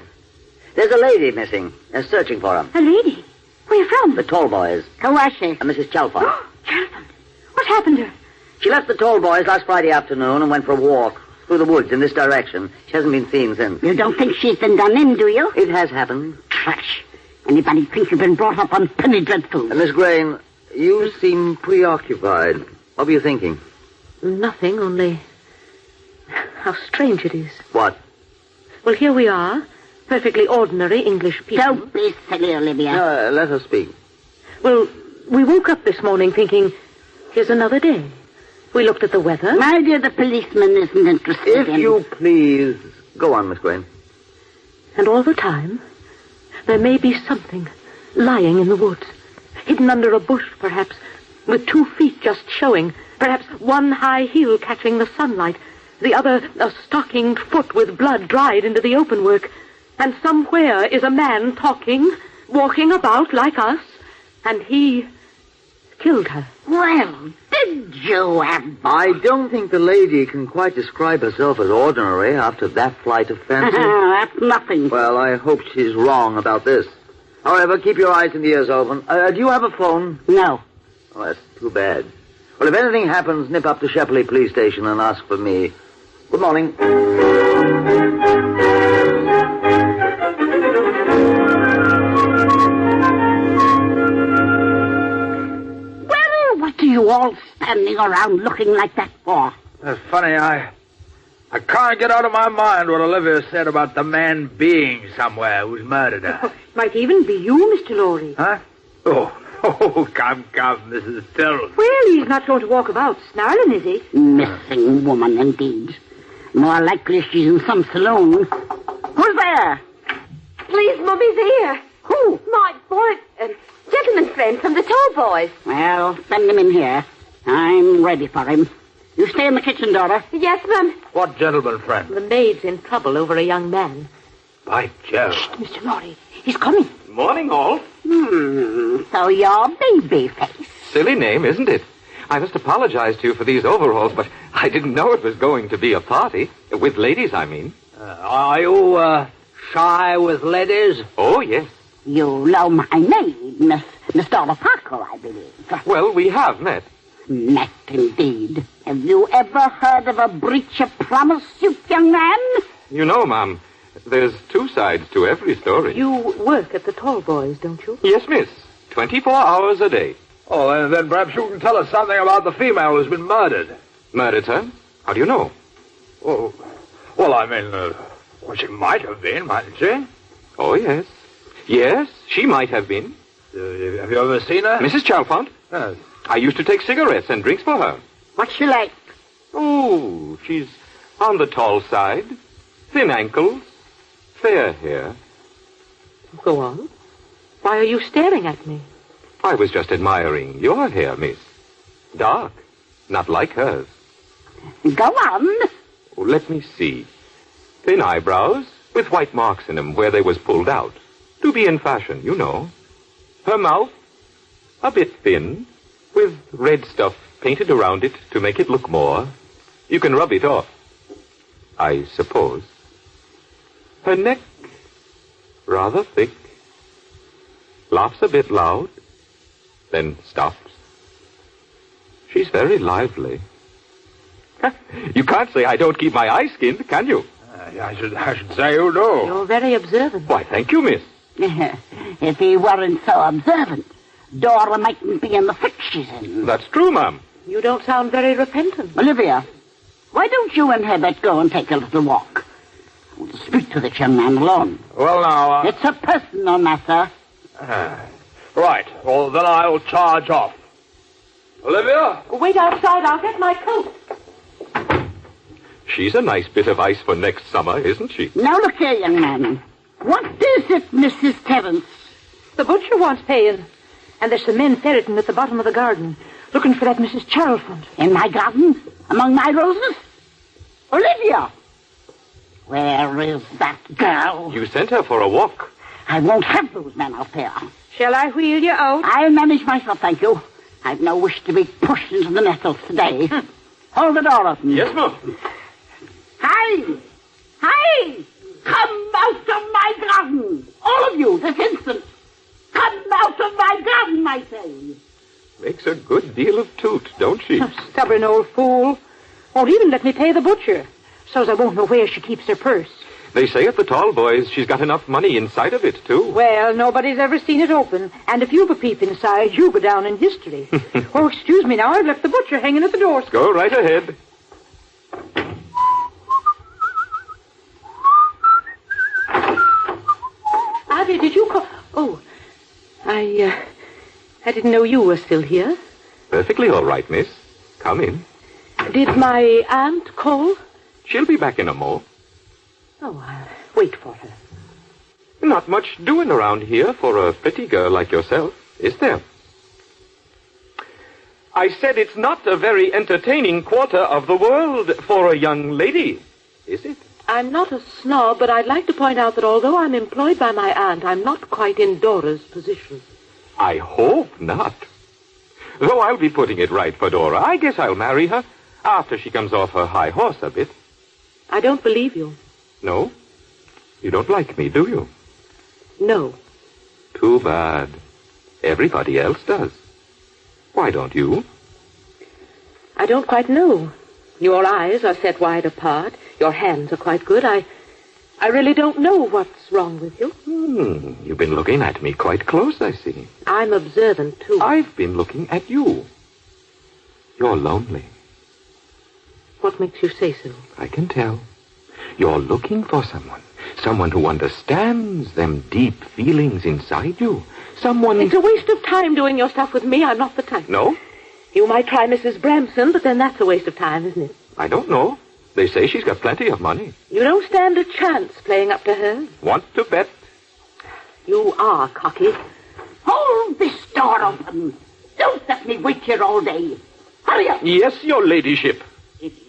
There's a lady missing. They're searching for her. A lady? Where from? The Tall Boys. Who was she? Mrs. Chalfont. Chalfont? What happened to her? She left the Tall Boys last Friday afternoon and went for a walk through the woods in this direction. She hasn't been seen since. You don't think she's been done in, do you? It has happened. Trash. Anybody think you've been brought up on penny dreadfuls? Miss Grain, you seem preoccupied. What were you thinking? Nothing, only how strange it is. What? Well, here we are, perfectly ordinary English people. Don't be silly, Olivia. No, let her speak. Well, we woke up this morning thinking, here's another day. We looked at the weather. My dear, the policeman isn't interested If you please, go on, Miss Grain. And all the time, there may be something lying in the woods, hidden under a bush, perhaps, with 2 feet just showing, perhaps one high heel catching the sunlight, the other a stockinged foot with blood dried into the open work. And somewhere is a man talking, walking about like us, and he killed her. Well, did you have... I don't think the lady can quite describe herself as ordinary after that flight of fancy. That's nothing. Well, I hope she's wrong about this. However, keep your eyes and ears open. Do you have a phone? No. Oh, that's too bad. Well, if anything happens, nip up to Shepley Police Station and ask for me. Good morning. Well, what are you all standing around looking like that for? That's funny, I can't get out of my mind what Olivia said about the man being somewhere who's murdered her. Might even be you, Mr. Lorry. Huh? Oh, come, Mrs. Terrell. Well, he's not going to walk about snarling, is he? Missing woman, indeed. More likely she's in some saloon. Who's there? Please, Mummy's here. Who? My boy, gentleman friend from the Tall Boys. Well, send him in here. I'm ready for him. You stay in the kitchen, daughter. Yes, Mum. What gentleman friend? The maid's in trouble over a young man. By Jove. Mr. Lorry, he's coming. Morning, all. So you're Babyface. Silly name, isn't it? I must apologize to you for these overalls, but I didn't know it was going to be a party. With ladies, I mean. Are you, shy with ladies? Oh, yes. You know my name, Miss Dora Parker, I believe. Well, we have met. Met, indeed. Have you ever heard of a breach of promise, you young man? You know, Ma'am, there's 2 sides to every story. You work at the Tall Boys, don't you? Yes, miss. 24 hours a day. Oh, and then perhaps you can tell us something about the female who's been murdered. Murdered, sir? How do you know? Oh, well, I mean, well, she might have been, mightn't she? Oh, yes. Yes, she might have been. Have you ever seen her? Mrs. Chalfont? Yes. I used to take cigarettes and drinks for her. What's she like? Oh, she's on the tall side. Thin ankles. Fair hair. Go on. Why are you staring at me? I was just admiring your hair, miss. Dark. Not like hers. Go on. Oh, let me see. Thin eyebrows with white marks in them where they was pulled out. To be in fashion, you know. Her mouth, a bit thin, with red stuff painted around it to make it look more. You can rub it off, I suppose. Her neck, rather thick. Laughs a bit loud, then stops. She's very lively. You can't say I don't keep my eyes skinned, can you? I should say you do. You're very observant. Why, thank you, miss. If he weren't so observant, Dora mightn't be in the fix she's in. That's true, Ma'am. You don't sound very repentant. Olivia, why don't you and Herbert go and take a little walk? I want to speak to this young man alone. Well, now, It's a personal matter. Right. Well, then I'll charge off. Olivia? Wait outside. I'll get my coat. She's a nice bit of ice for next summer, isn't she? Now look here, young man. What is it, Mrs. Terrence? The butcher wants paying. And there's some men ferreting at the bottom of the garden. Looking for that Mrs. Charlton. In my garden? Among my roses? Olivia! Where is that girl? You sent her for a walk. I won't have those men out there. Shall I wheel you out? I'll manage myself, thank you. I've no wish to be pushed into the nettles today. Hold the door open. Yes, ma'am. Hi! Hi! Come out of my garden! All of you, this instant! Come out of my garden, I say! Makes a good deal of toot, don't she? Stubborn old fool. Won't even let me pay the butcher. So's I won't know where she keeps her purse. They say at the Tall Boys she's got enough money inside of it, too. Well, nobody's ever seen it open. And if you've a peep inside, you go down in history. Oh, excuse me now. I've left the butcher hanging at the door. Go right ahead. Abby, did you call? Oh, I didn't know you were still here. Perfectly all right, miss. Come in. Did my aunt call? She'll be back in a mo. Oh, I'll wait for her. Not much doing around here for a pretty girl like yourself, is there? I said it's not a very entertaining quarter of the world for a young lady, is it? I'm not a snob, but I'd like to point out that although I'm employed by my aunt, I'm not quite in Dora's position. I hope not. Though I'll be putting it right for Dora. I guess I'll marry her after she comes off her high horse a bit. I don't believe you. No? You don't like me, do you? No. Too bad. Everybody else does. Why don't you? I don't quite know. Your eyes are set wide apart. Your hands are quite good. I really don't know what's wrong with you. You've been looking at me quite close, I see. I'm observant, too. I've been looking at you. You're lonely. What makes you say so? I can tell. You're looking for someone who understands them deep feelings inside you. Someone... It's a waste of time doing your stuff with me. I'm not the type. No? You might try Mrs. Bramson, but then that's a waste of time, isn't it? I don't know. They say she's got plenty of money. You don't stand a chance playing up to her. Want to bet? You are cocky. Hold this door open. Don't let me wait here all day. Hurry up. Yes, your ladyship. Idiots.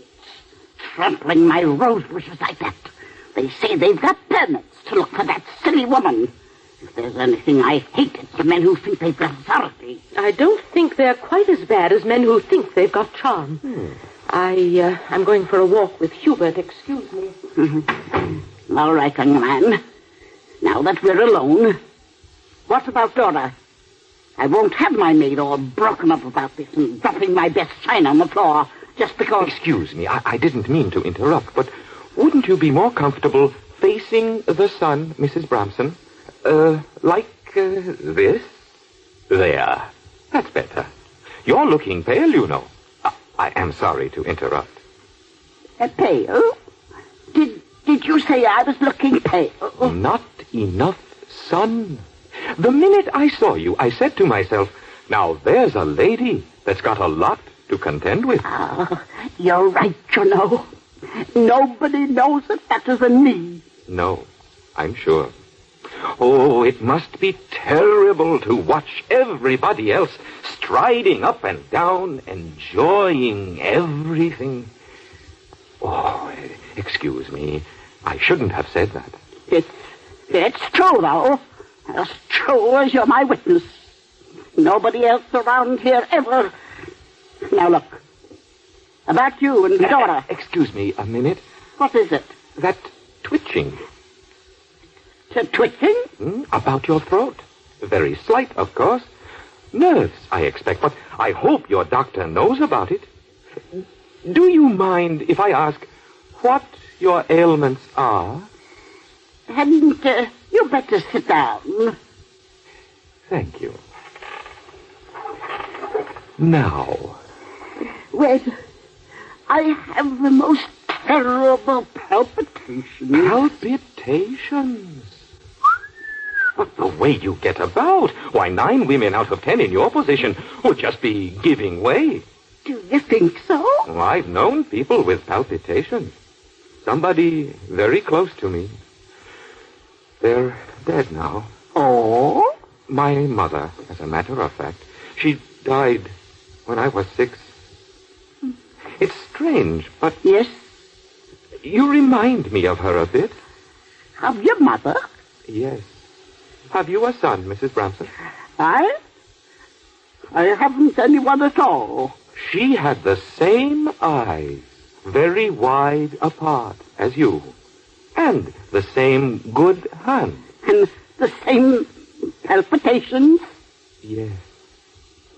Trampling my rose bushes like that. They say they've got permits to look for that silly woman. If there's anything I hate, it's the men who think they've got authority. I don't think they're quite as bad as men who think they've got charm. I'm going for a walk with Hubert. Excuse me. All right, young man. Now that we're alone, what about Dora? I won't have my maid all broken up about this and dropping my best china on the floor just because... Excuse me, I didn't mean to interrupt, but wouldn't you be more comfortable facing the sun, Mrs. Bramson? Like this? There. That's better. You're looking pale, you know. I am sorry to interrupt. Pale? Did you say I was looking pale? Not enough sun. The minute I saw you, I said to myself, now there's a lady that's got a lot to contend with. You're right, you know. Nobody knows it better than me. No, I'm sure. Oh, it must be terrible to watch everybody else striding up and down, enjoying everything. Oh, excuse me. I shouldn't have said that. It's true, though. As true as you're my witness. Nobody else around here ever... Now, look. About you and Dora. Excuse me a minute. What is it? That twitching. Twitching? About your throat. Very slight, of course. Nerves, I expect, but I hope your doctor knows about it. Do you mind if I ask what your ailments are? Hadn't you better sit down? Thank you. Now. Well, I have the most terrible palpitations. Palpitations? But the way you get about, why, 9 women out of 10 in your position would just be giving way. Do you think so? Oh, I've known people with palpitations. Somebody very close to me. They're dead now. Oh? My mother, as a matter of fact. She died when I was 6. It's strange, but... Yes? You remind me of her a bit. Of your mother? Yes. Have you a son, Mrs. Bramson? I haven't anyone at all. She had the same eyes, very wide apart as you. And the same good hand. And the same palpitations? Yes.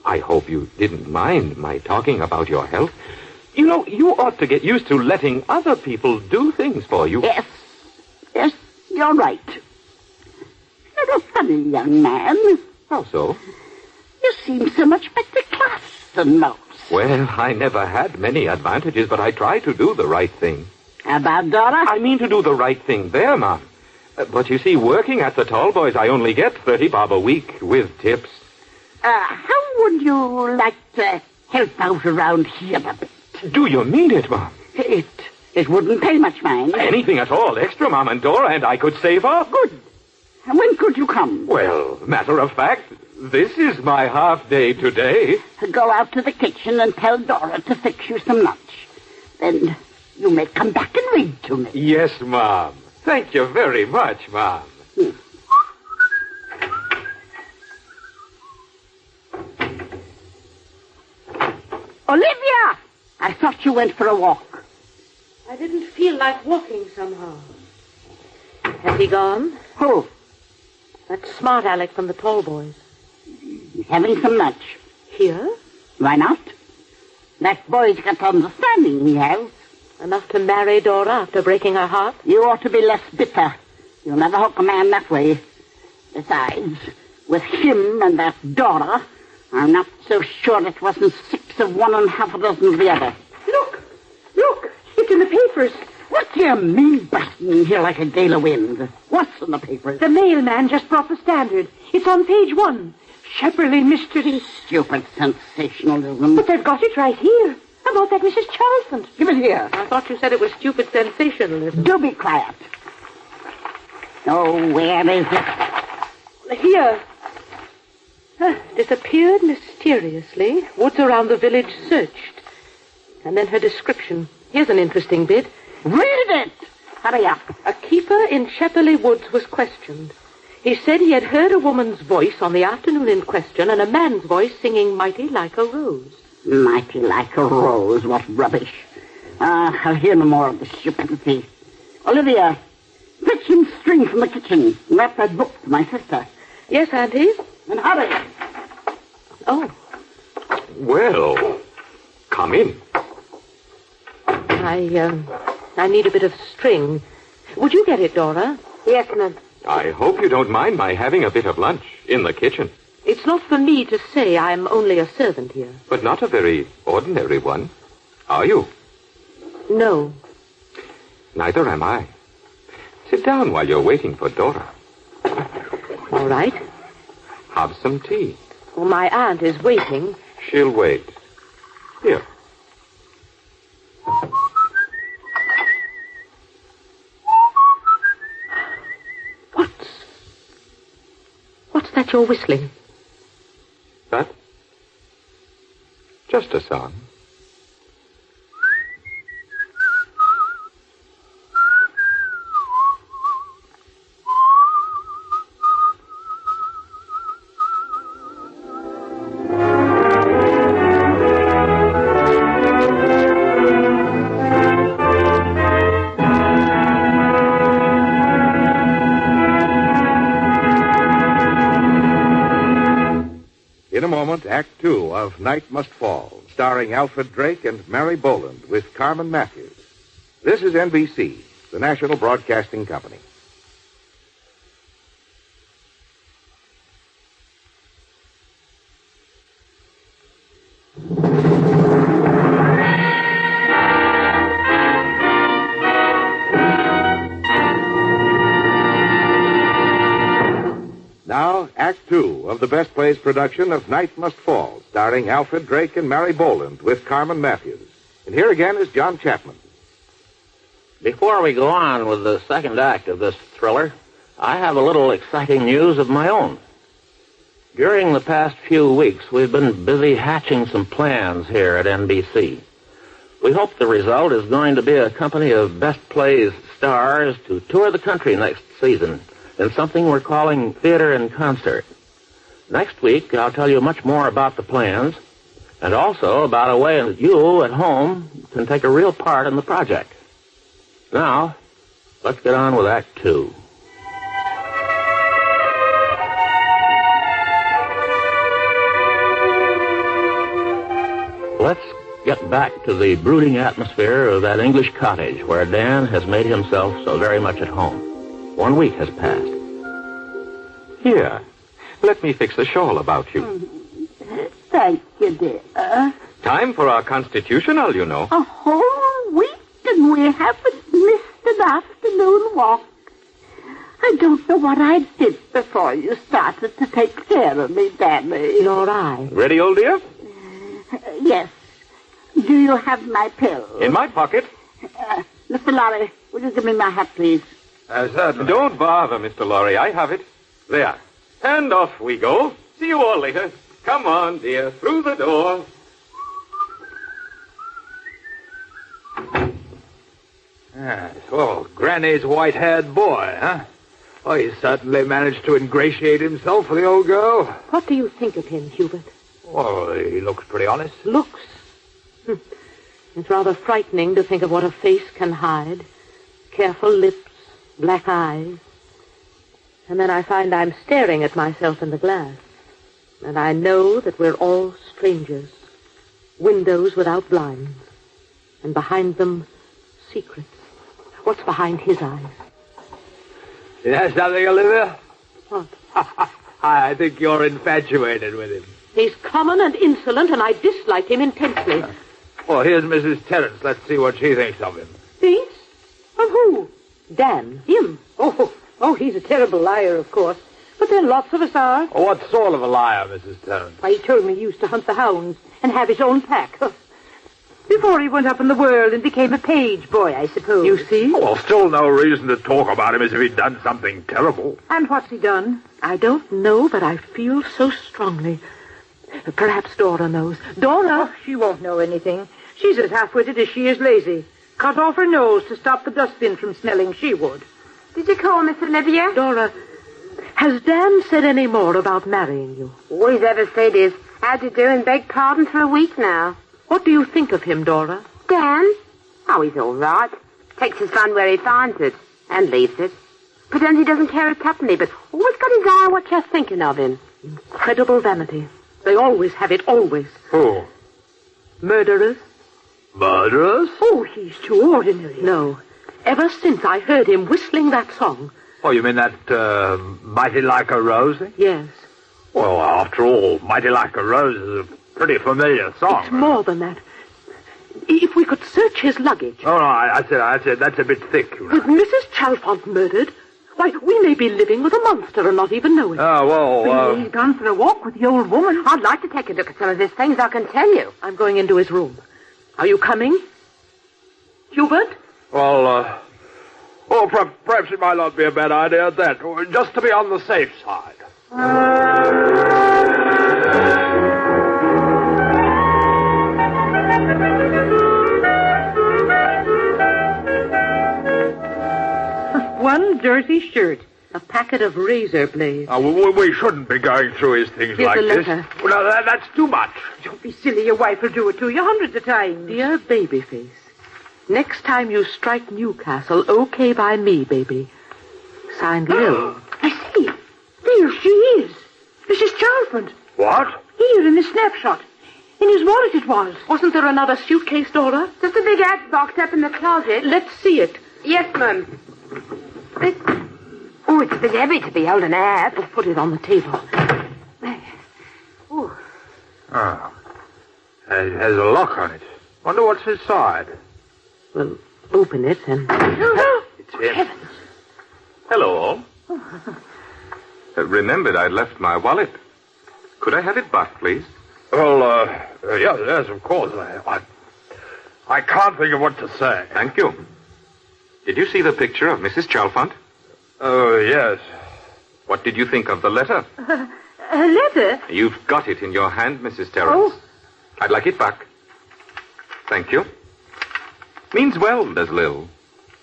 I hope you didn't mind my talking about your health. You know, you ought to get used to letting other people do things for you. Yes. Yes, you're right. You're a funny young man. How so? You seem so much better class than most. Well, I never had many advantages, but I try to do the right thing. About Dora? I mean to do the right thing there, Mom. But you see, working at the Tallboys, I only get 30 bob a week with tips. How would you like to help out around here a bit? Do you mean it, Mom? It wouldn't pay much, mind. Anything at all. Extra, Mom and Dora, and I could save up. Good. And when could you come? Well, matter of fact, this is my half day today. Go out to the kitchen and tell Dora to fix you some lunch. Then you may come back and read to me. Yes, Mom. Thank you very much, Mom. Olivia! I thought you went for a walk. I didn't feel like walking somehow. Has he gone? Who? That smart Alec from the Tallboys. Having some lunch. Here? Why not? That boy's got understanding, he has. Enough to marry Dora after breaking her heart? You ought to be less bitter. You'll never hook a man that way. Besides, with him and that Dora, I'm not so sure it wasn't 6 of one and half a dozen of the other. Look, it's in the papers. What do you mean busting in here like a gale of wind? What's in the papers? The mailman just brought the Standard. It's on page 1. Shepperley mystery. Stupid sensationalism. But they've got it right here. About that Mrs. Charlton. Give it here. I thought you said it was stupid sensationalism. Do be quiet. Oh, where is it? Here. Disappeared mysteriously. Woods around the village searched. And then her description. Here's an interesting bit. Read it! Hurry up. A keeper in Shepperley Woods was questioned. He said he had heard a woman's voice on the afternoon in question and a man's voice singing Mighty Like a Rose. Mighty Like a Rose? What rubbish. I'll hear no more of this stupidity. Olivia, fetch some string from the kitchen. Wrap that book to my sister. Yes, Auntie? And hurry. Oh. Well, come in. I need a bit of string. Would you get it, Dora? Yes, ma'am. I hope you don't mind my having a bit of lunch in the kitchen. It's not for me to say I'm only a servant here. But not a very ordinary one, are you? No. Neither am I. Sit down while you're waiting for Dora. All right. Have some tea. Well, my aunt is waiting. She'll wait. Here. What's that you're whistling? That? Just a song. In a moment, Act 2 of Night Must Fall, starring Alfred Drake and Mary Boland with Carmen Matthews. This is NBC, the National Broadcasting Company. Now, Act 2 of the Best Plays production of Night Must Fall, starring Alfred Drake and Mary Boland with Carmen Matthews. And here again is John Chapman. Before we go on with the second act of this thriller, I have a little exciting news of my own. During the past few weeks, we've been busy hatching some plans here at NBC. We hope the result is going to be a company of best plays stars to tour the country next season in something we're calling Theater in Concert. Next week, I'll tell you much more about the plans and also about a way that you at home can take a real part in the project. Now, let's get on with Act 2. Let's get back to the brooding atmosphere of that English cottage where Dan has made himself so very much at home. 1 week has passed. Here, let me fix a shawl about you. Thank you, dear. Time for our constitutional, you know. A whole week and we haven't missed an afternoon walk. I don't know what I did before you started to take care of me, Danny. Nor I. Ready, old dear? Yes. Do you have my pill? In my pocket. Mr. Lorry, will you give me my hat, please? Certainly. Don't bother, Mr. Lorry. I have it. There. And off we go. See you all later. Come on, dear. Through the door. Yes, well, Granny's white-haired boy, huh? Oh, he certainly managed to ingratiate himself with the old girl. What do you think of him, Hubert? Well, he looks pretty honest. Looks? It's rather frightening to think of what a face can hide. Careful lips, black eyes. And then I find I'm staring at myself in the glass. And I know that we're all strangers. Windows without blinds. And behind them, secrets. What's behind his eyes? You know something, Olivia? What? I think you're infatuated with him. He's common and insolent, and I dislike him intensely. Well, here's Mrs. Terrence. Let's see what she thinks of him. Thinks? Of who? Dan. Him? Oh, he's a terrible liar, of course. But then lots of us are. What sort of a liar, Mrs. Terrence? Why, he told me he used to hunt the hounds and have his own pack. Before he went up in the world and became a page boy, I suppose. You see? Well, still no reason to talk about him as if he'd done something terrible. And what's he done? I don't know, but I feel so strongly. Perhaps Dora knows. Dora? Oh, she won't know anything. She's as half-witted as she is lazy. Cut off her nose to stop the dustbin from smelling, she would. Did you call, Miss Olivia? Dora, has Dan said any more about marrying you? All he's ever said is, how'd you do and beg pardon for a week now. What do you think of him, Dora? Dan? Oh, he's all right. Takes his fun where he finds it. And leaves it. Pretends he doesn't care a tuppenny, but always got his eye on what you're thinking of him. Incredible vanity. They always have it, always. Who? Murderers. Murderers? Oh, he's too ordinary. No. Ever since I heard him whistling that song. Oh, you mean that, Mighty Like a Rose thing? Yes. Well, after all, Mighty Like a Rose is a pretty familiar song. It's more than that. If we could search his luggage. Oh, no, I said, that's a bit thick. With Mrs. Chalfont murdered, why, we may be living with a monster and not even know it. Oh, well, He's gone for a walk with the old woman. I'd like to take a look at some of his things, I can tell you. I'm going into his room. Are you coming? Hubert? Well, perhaps it might not be a bad idea at that, just to be on the safe side. One dirty shirt. A packet of razor blades. We shouldn't be going through his things Here's like the this. letter. Well, no, that's too much. Don't be silly. Your wife will do it to you hundreds of times. Dear Babyface, next time you strike Newcastle, okay by me, baby. Signed Lil. I see. There she is. Mrs. Chalfont. What? Here in the snapshot. In his wallet it was. Wasn't there another suitcase, Dora? Just a big hat box up in the closet. Let's see it. Yes, Mum. Oh, it's a bit heavy to be holding a hat. We'll put it on the table. Oh. It has a lock on it. Wonder what's inside. Well, open it and... It's him. Heavens. Hello, all. Remembered I'd left my wallet. Could I have it back, please? Well, yes, of course. I can't think of what to say. Thank you. Did you see the picture of Mrs. Chalfont? Oh, yes. What did you think of the letter? A letter? You've got it in your hand, Mrs. Terrence. Oh. I'd like it back. Thank you. Means well, does Lil.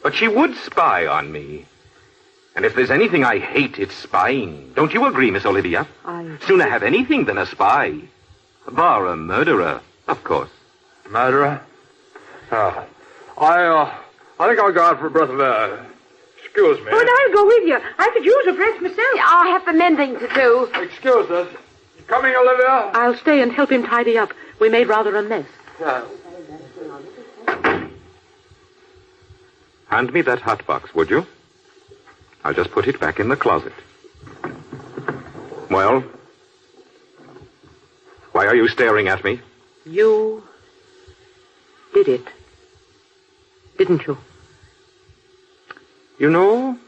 But she would spy on me. And if there's anything I hate, it's spying. Don't you agree, Miss Olivia? Sooner have anything than a spy. Bar a murderer, of course. Murderer? I think I'll go out for a breath of air. Excuse me. Oh, and I'll go with you. I could use a breath myself. I have some mending to do. Excuse us. You coming, Olivia? I'll stay and help him tidy up. We made rather a mess. Hand me that hat box, would you? I'll just put it back in the closet. Well? Why are you staring at me? You did it, didn't you? You know,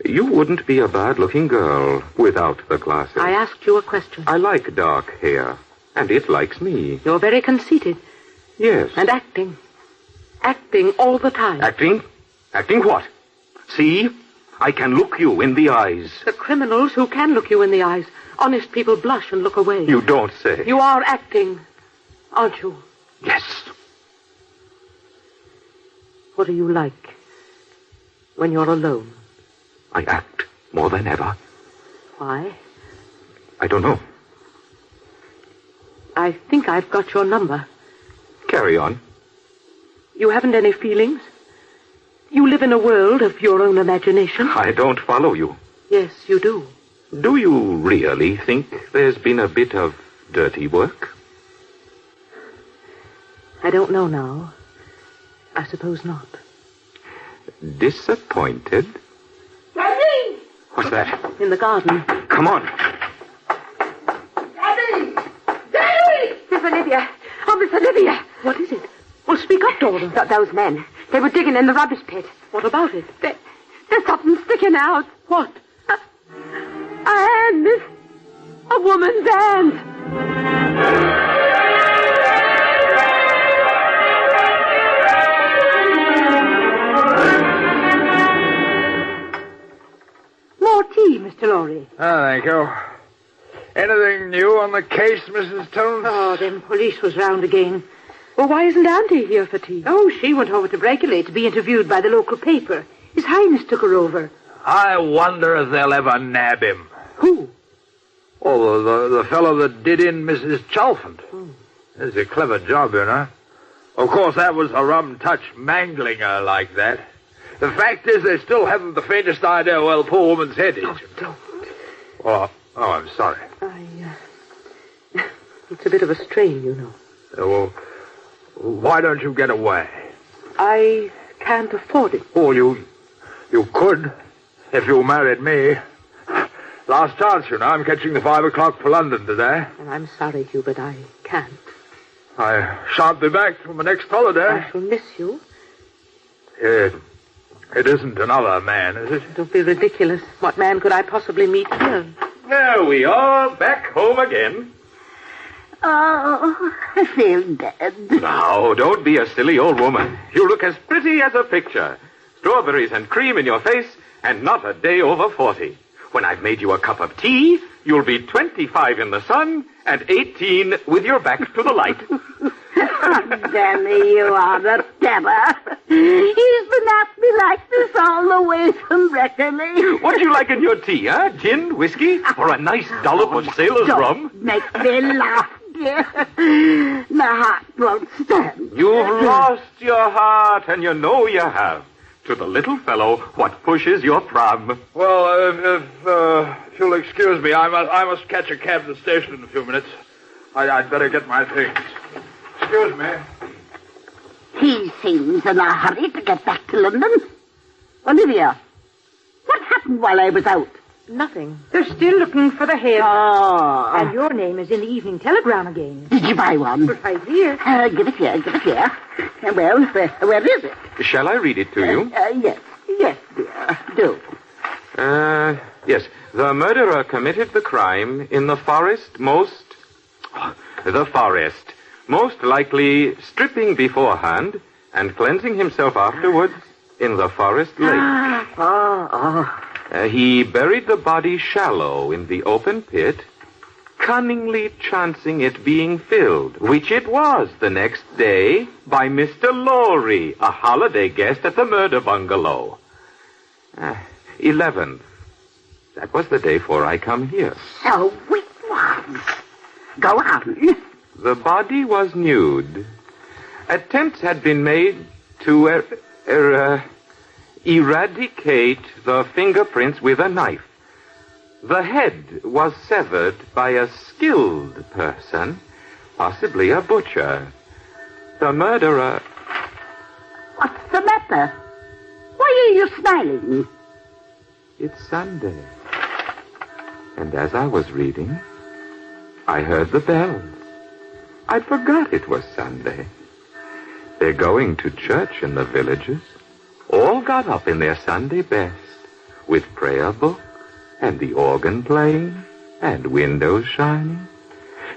you wouldn't be a bad-looking girl without the glasses. I asked you a question. I like dark hair, and it likes me. You're very conceited. Yes. And acting. Acting all the time. Acting? Acting what? See? I can look you in the eyes. The criminals who can look you in the eyes. Honest people blush and look away. You don't say. You are acting, aren't you? Yes. What are you like when you're alone? I act more than ever. Why? I don't know. I think I've got your number. Carry on. You haven't any feelings? You live in a world of your own imagination? I don't follow you. Yes, you do. Do you really think there's been a bit of dirty work? I don't know now. I suppose not. Disappointed? Daddy! What's that? In the garden. Come on. Daddy! Daddy! Miss Olivia. Oh, Miss Olivia. What is it? Well, speak up, Dora. Those men. They were digging in the rubbish pit. What about it? There's something sticking out. What? A hand, miss. A woman's hand. More tea, Mr. Lorry. Thank you. Anything new on the case, Mrs. Tones? Oh, them police was round again. Well, why isn't Auntie here for tea? Oh, she went over to Breckley to be interviewed by the local paper. His Highness took her over. I wonder if they'll ever nab him. Who? Oh, the fellow that did in Mrs. Chalfant. It's a clever job, you know. Of course, that was a rum touch, mangling her like that. The fact is, they still haven't the faintest idea where the poor woman's head is. Oh, don't. Oh, I'm sorry. It's a bit of a strain, you know. Well, why don't you get away? I can't afford it. Oh, you could, if you married me. Last chance, you know. I'm catching the 5 o'clock for London today. And I'm sorry, Hubert, I can't. I shan't be back till my next holiday. I shall miss you. It isn't another man, is it? Don't be ridiculous. What man could I possibly meet here? There we are, back home again. Oh, I feel dead. Now, don't be a silly old woman. You look as pretty as a picture. Strawberries and cream in your face, and not a day over 40. When I've made you a cup of tea, you'll be 25 in the sun and 18 with your back to the light. Danny, you are a terror. He's been at me like this all the way from Breckley. What do you like in your tea, huh? Gin, whiskey, or a nice dollop of sailor's rum? Make me laugh, dear. My heart won't stand. You've lost your heart, and you know you have. To the little fellow, what pushes your pram? Well, if you'll excuse me, I must catch a cab to the station in a few minutes. I'd better get my things. Excuse me. He seems in a hurry to get back to London. Olivia, what happened while I was out? Nothing. They're still looking for the head. Oh. And your name is in the Evening Telegram again. Did you buy one? Right here. Give it here. Well, where is it? Shall I read it to you? Yes, dear. Do. Yes. The murderer committed the crime in the forest most likely stripping beforehand and cleansing himself afterwards in the forest lake. He buried the body shallow in the open pit cunningly chancing it being filled, which it was the next day, by Mr. Lorry, a holiday guest at the murder bungalow. 11th. That was the day 'fore I come here. So it was. Go on. The body was nude. Attempts had been made to eradicate the fingerprints with a knife. The head was severed by a skilled person, possibly a butcher. The murderer... What's the matter? Why are you smiling? It's Sunday. And as I was reading, I heard the bells. I forgot it was Sunday. They're going to church in the villages. All got up in their Sunday best, with prayer book and the organ playing and windows shining.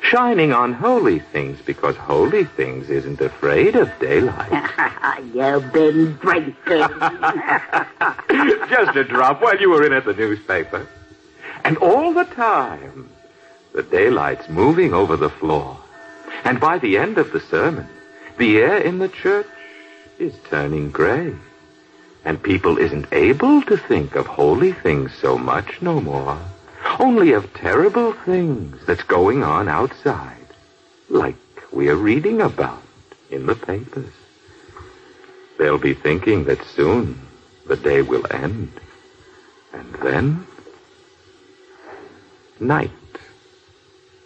Shining on holy things, because holy things isn't afraid of daylight. You've been drinking. Just a drop while you were in at the newspaper. And all the time, the daylight's moving over the floor. And by the end of the sermon, the air in the church is turning gray. And people isn't able to think of holy things so much no more. Only of terrible things that's going on outside, like we're reading about in the papers. They'll be thinking that soon the day will end. And then, night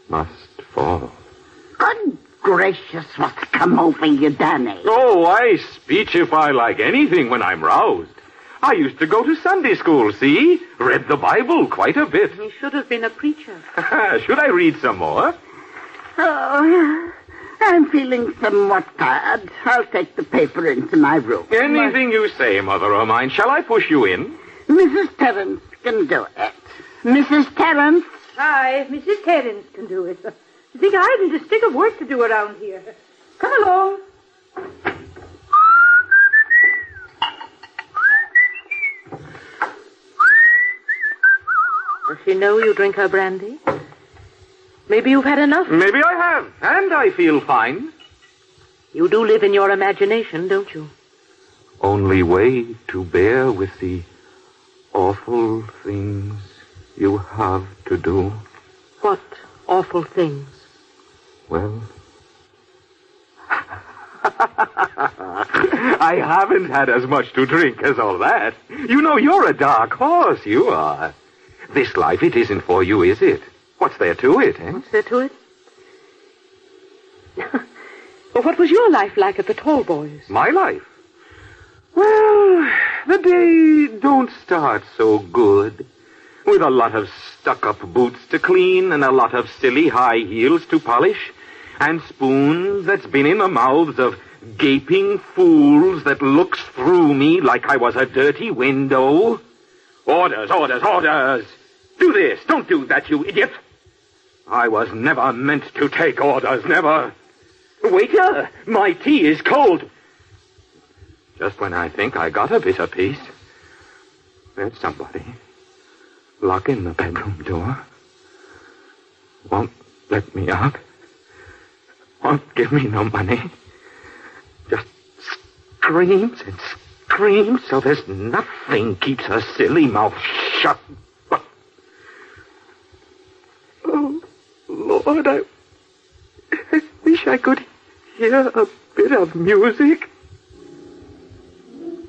must fall. Good gracious, what's come over you, Danny? Oh, I speechify like anything when I'm roused. I used to go to Sunday school, see? Read the Bible quite a bit. He should have been a preacher. Should I read some more? Oh, I'm feeling somewhat tired. I'll take the paper into my room. Anything you say, mother o' mine. Shall I push you in? Mrs. Terence can do it. Mrs. Terence? Aye, Mrs. Terence can do it. You think I haven't a stick of work to do around here? Come along. Does she know you drink her brandy? Maybe you've had enough. Maybe I have, and I feel fine. You do live in your imagination, don't you? Only way to bear with the awful things you have to do. What awful things? Well, I haven't had as much to drink as all that. You know, you're a dark horse, you are. This life, it isn't for you, is it? What's there to it, eh? What's there to it? Well, what was your life like at the Tallboys? My life? Well, the day don't start so good. With a lot of stuck-up boots to clean and a lot of silly high heels to polish and spoons that's been in the mouths of gaping fools that looks through me like I was a dirty window. Orders, orders, orders! Do this, don't do that, you idiot! I was never meant to take orders, never. Waiter, my tea is cold. Just when I think I got a bit of peace, there's somebody locking the bedroom door. Won't let me out. Won't give me no money. Just screams and screams so there's nothing keeps her silly mouth shut. But... oh, Lord, I wish I could hear a bit of music.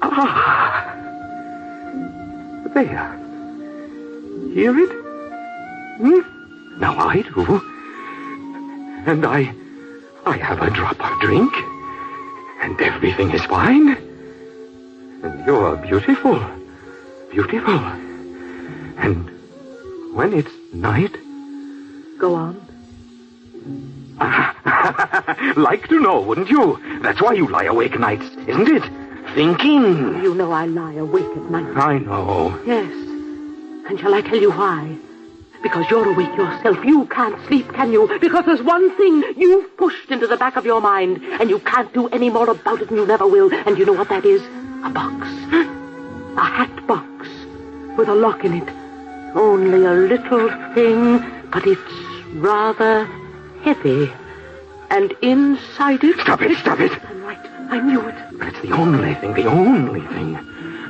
Ah, there. Hear it? Hmm? Now I do. And I have a drop of drink. And everything is fine. And you're beautiful. Beautiful. And when it's night... Go on. Like to know, wouldn't you? That's why you lie awake nights, isn't it? Thinking. You know I lie awake at night. I know. Yes. And shall I tell you why? Because you're awake yourself. You can't sleep, can you? Because there's one thing you've pushed into the back of your mind, and you can't do any more about it, and you never will. And you know what that is? A box. A hat box with a lock in it. Only a little thing, but it's rather heavy. And inside it... Stop it! I'm right. I knew it. But it's the only thing.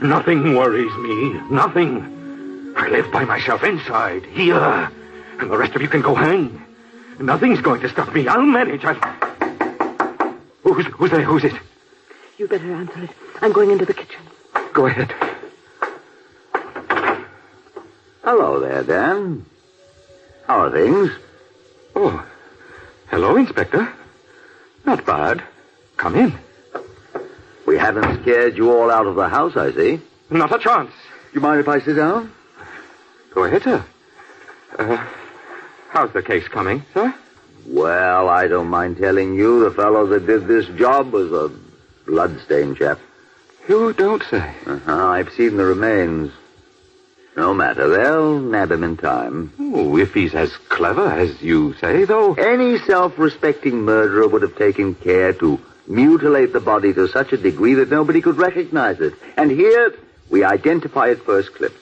Nothing worries me. Nothing. I live by myself inside, here. And the rest of you can go hang. Nothing's going to stop me. I'll manage. Who's there? Who's it? You better answer it. I'm going into the kitchen. Go ahead. Hello there, Dan. How are things? Oh, hello, Inspector. Not bad. Come in. We haven't scared you all out of the house, I see. Not a chance. You mind if I sit down? Go ahead, sir. How's the case coming, sir? Well, I don't mind telling you the fellow that did this job was a bloodstained chap. You don't say. I've seen the remains. No matter, they'll nab him in time. Oh, if he's as clever as you say, though. Any self-respecting murderer would have taken care to mutilate the body to such a degree that nobody could recognize it. And here, we identify it first clip.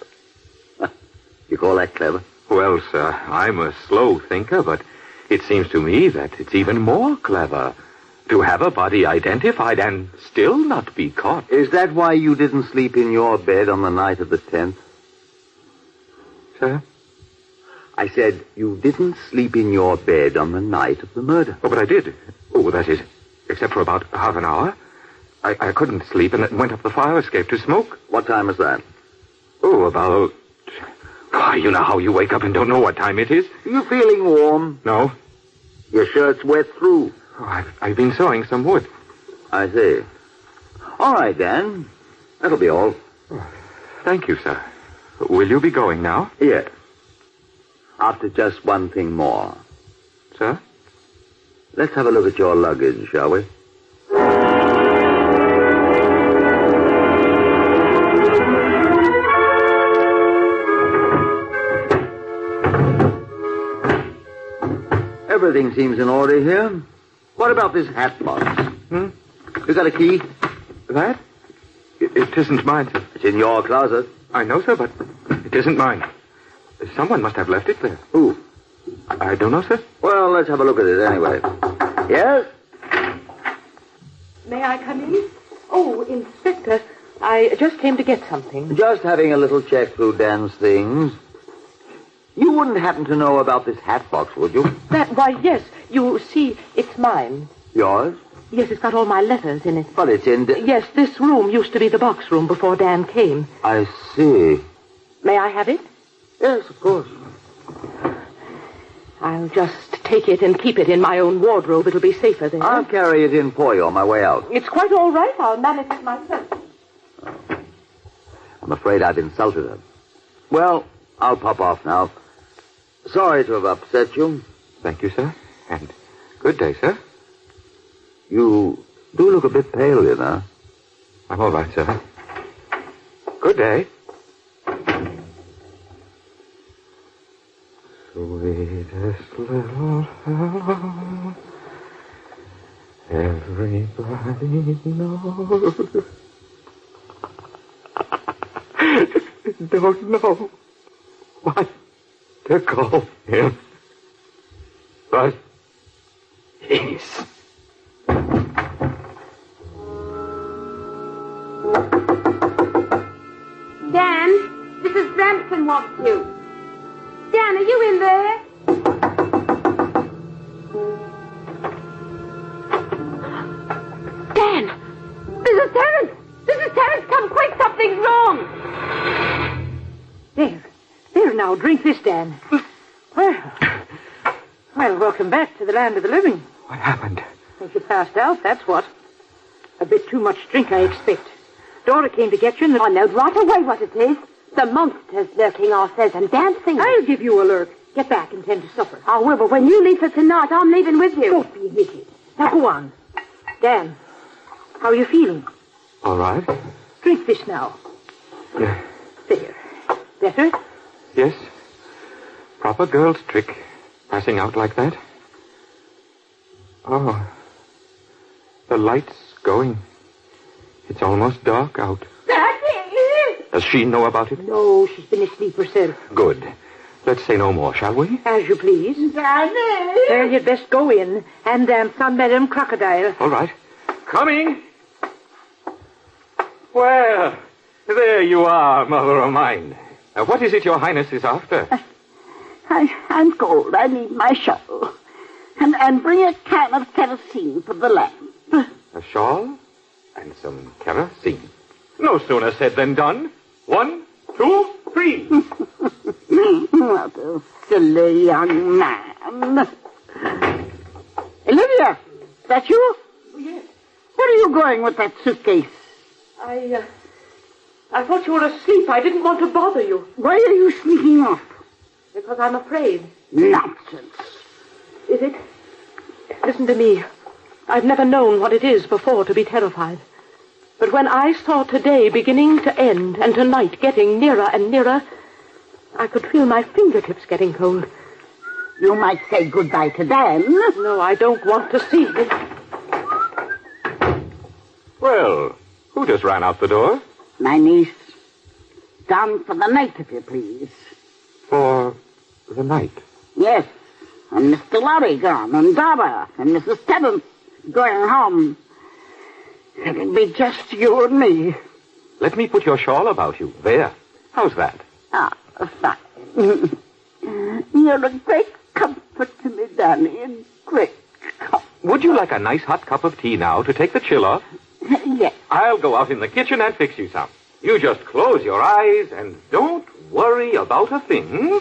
You call that clever? Well, sir, I'm a slow thinker, but it seems to me that it's even more clever to have a body identified and still not be caught. Is that why you didn't sleep in your bed on the night of the 10th? Sir? I said you didn't sleep in your bed on the night of the murder. Oh, but I did. Oh, that is, except for about half an hour. I couldn't sleep and went up the fire escape to smoke. What time was that? Oh, about... Why, you know how you wake up and don't know what time it is? You feeling warm? No. Your shirt's wet through. Oh, I've been sawing some wood. I see. All right, Dan. That'll be all. Oh, thank you, sir. Will you be going now? Yes. After just one thing more. Sir? Let's have a look at your luggage, shall we? Everything seems in order here. What about this hat box? You got a key? That? It isn't mine, sir. It's in your closet. I know, sir, but it isn't mine. Someone must have left it there. Who? I don't know, sir. Well, let's have a look at it anyway. Yes? May I come in? Oh, Inspector, I just came to get something. Just having a little check through Dan's things. You wouldn't happen to know about this hat box, would you? Why, yes. You see, it's mine. Yours? Yes, it's got all my letters in it. But it's in... Yes, this room used to be the box room before Dan came. I see. May I have it? Yes, of course. I'll just take it and keep it in my own wardrobe. It'll be safer there. I'll carry it in for you on my way out. It's quite all right. I'll manage it myself. I'm afraid I've insulted her. Well, I'll pop off now. Sorry to have upset you. Thank you, sir. And good day, sir. You do look a bit pale, you know. I'm all right, sir. Good day. Sweetest little fellow, everybody knows. Don't know what to call him, but he's... Dan, Mrs. Brampton wants you. Dan, are you in there? Dan! Mrs. Terrence! Mrs. Terrence, come quick! Something's wrong! There now, drink this, Dan. Well, welcome back to the land of the living. What happened? Think you passed out, that's what. A bit too much drink, I expect. Daughter came to get you, and... I know right away what it is. The monster's lurking ourselves and dancing. I'll give you a lurk. Get back and tend to supper. I will, but when you leave for tonight, I'm leaving with you. Don't be an idiot. Now go on. Dan, how are you feeling? All right. Drink this now. Yeah. There. Better? Yes. Proper girl's trick. Passing out like that. Oh. The light's going. It's almost dark out. Daddy! Does she know about it? No, she's been asleep herself. Good. Let's say no more, shall we? As you please. Daddy! Well, you'd best go in. And some Madam Crocodile. All right. Coming. Well, there you are, mother of mine. What is it your highness is after? I'm cold. I need my shawl. And bring a can of kerosene for the lamp. A shawl and some kerosene. No sooner said than done. 1, 2, 3. What a silly young man. Olivia, is that you? Oh, yes. Where are you going with that suitcase? I thought you were asleep. I didn't want to bother you. Why are you sneaking off? Because I'm afraid. Nonsense. Is it? Listen to me. I've never known what it is before to be terrified. But when I saw today beginning to end and tonight getting nearer and nearer, I could feel my fingertips getting cold. You might say goodbye to Dan. No, I don't want to see him. Well, who just ran out the door? My niece. Down for the night, if you please. For the night? Yes. And Mr. Lorry gone, and Dora, and Mrs. Terence going home. It'll be just you and me. Let me put your shawl about you. There. How's that? Ah, fine. You're a great comfort to me, Danny, a great comfort. Would you like a nice hot cup of tea now to take the chill off? Yes. I'll go out in the kitchen and fix you some. You just close your eyes and don't worry about a thing.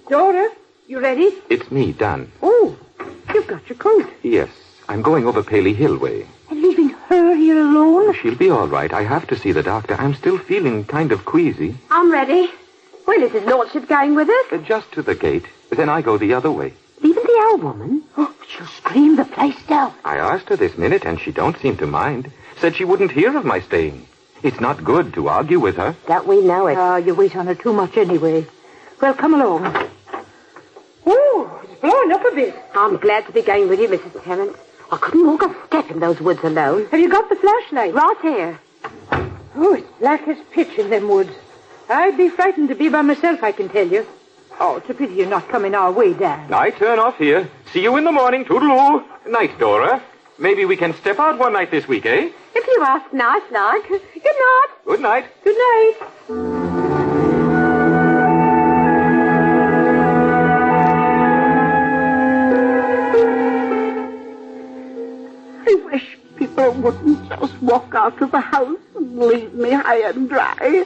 Dora, you ready? It's me, Dan. Oh, you've got your coat. Yes, I'm going over Paley Hill way. And leaving her here alone? She'll be all right. I have to see the doctor. I'm still feeling kind of queasy. I'm ready. Where is his lordship going with us? Just to the gate. Then I go the other way. Leaving the old woman? Oh, she'll scream the place down. I asked her this minute, and she don't seem to mind. Said she wouldn't hear of my staying. It's not good to argue with her. Don't we know it? Ah, you wait on her too much anyway. Well, come along. Oh, it's blowing up a bit. I'm glad to be going with you, Mrs. Terence. I couldn't walk a step in those woods alone. Have you got the flashlight? Right here. Oh, it's black as pitch in them woods. I'd be frightened to be by myself, I can tell you. Oh, it's a pity you're not coming our way, Dan. I turn off here. See you in the morning. Toodaloo. Night, Dora. Maybe we can step out one night this week, eh? If you ask nice like. Good night. Good night. Good night. I wish people wouldn't just walk out of the house and leave me high and dry.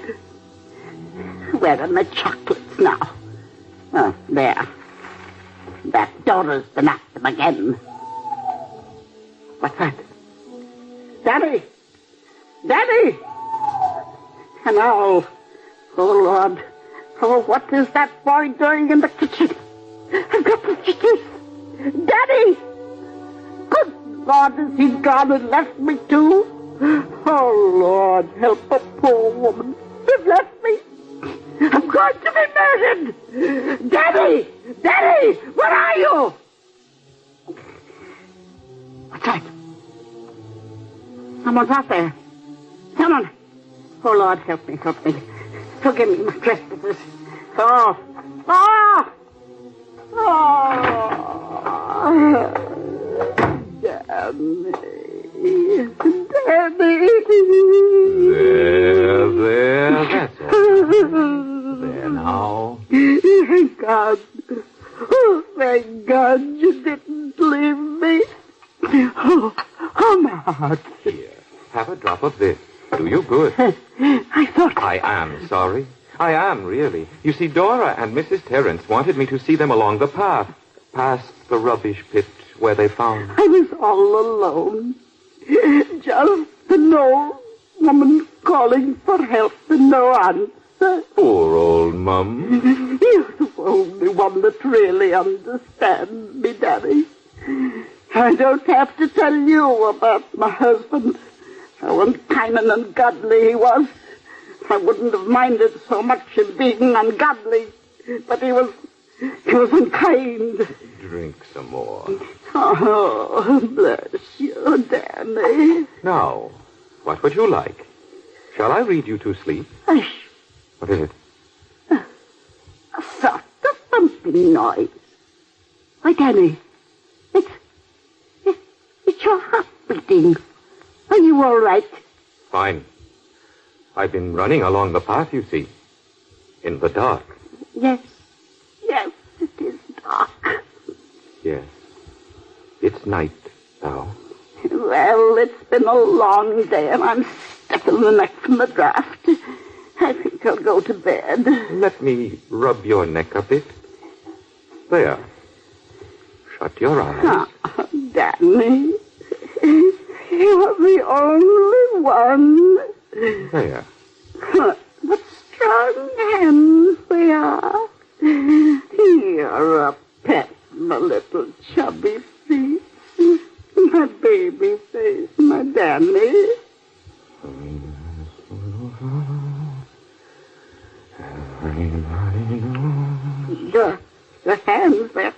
Where are my chocolates now? Oh, there. That Dora's been at them again. What's that? Daddy! Daddy! And oh, Lord. Oh, what is that boy doing in the kitchen? I've got the chickens. Daddy! Good God, has he gone and left me too? Oh, Lord, help a poor woman. They've left me. I'm going to be murdered. Daddy! Daddy! Where are you? What's that? Someone's out there. Someone. Oh, Lord, help me, help me. Forgive me my trespasses. Oh. Oh! Oh! Damn me. Daddy! There, that's all. There now. Thank God. Oh, thank God you didn't leave me. Oh, my heart. Here, have a drop of this. Do you good. I thought... I am sorry. I am, really. You see, Dora and Mrs. Terence wanted me to see them along the path, past the rubbish pit where they found... I was all alone. Just an old woman calling for help and no answer. Poor old Mum. You're the only one that really understands me, Daddy. I don't have to tell you about my husband. How unkind and ungodly he was. I wouldn't have minded so much him being ungodly. But he was He was unkind. Drink some more. Oh, bless you, Danny. Now, what would you like? Shall I read you to sleep? Hush. What is it? A sort of thumping noise. Why, Danny, it's your heart beating. Are you all right? Fine. I've been running along the path, you see. In the dark. Yes, it is dark. Yes. It's night now. Well, it's been a long day, and I'm stiff in the neck from the draft. I think I'll go to bed. Let me rub your neck a bit. There. Shut your eyes. Oh, Danny, you're the only one. There. What strong hands they are. You're a pet, my little chubby feet. My baby face, my Danny. Your hands, they're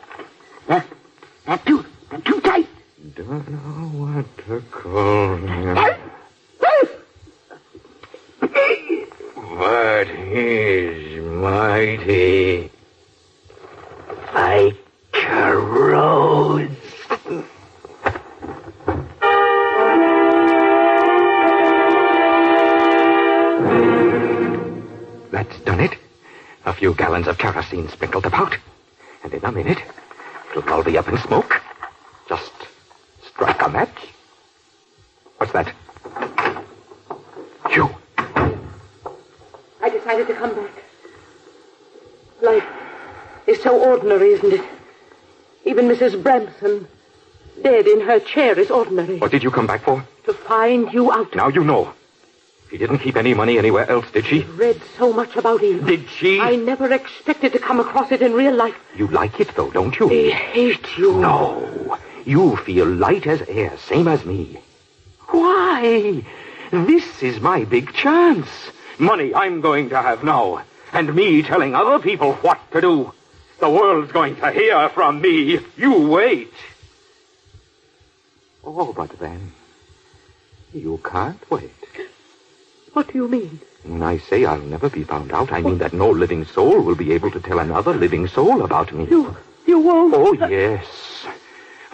too tight. Don't know what to call him. But he's mighty. Like a rose. That's done it. A few gallons of kerosene sprinkled about. And in a minute, it'll all be up in smoke. Just strike a match. What's that? You. I decided to come back. Life is so ordinary, isn't it? Even Mrs. Bramson, dead in her chair, is ordinary. What did you come back for? To find you out. Now you know. She didn't keep any money anywhere else, did she? I read so much about Eve. Did she? I never expected to come across it in real life. You like it, though, don't you? I hate you. No. You feel light as air, same as me. Why? This is my big chance. Money I'm going to have now. And me telling other people what to do. The world's going to hear from me. You wait. Oh, but then, you can't wait. What do you mean? When I say I'll never be found out, I mean that no living soul will be able to tell another living soul about me. You won't? Oh, yes.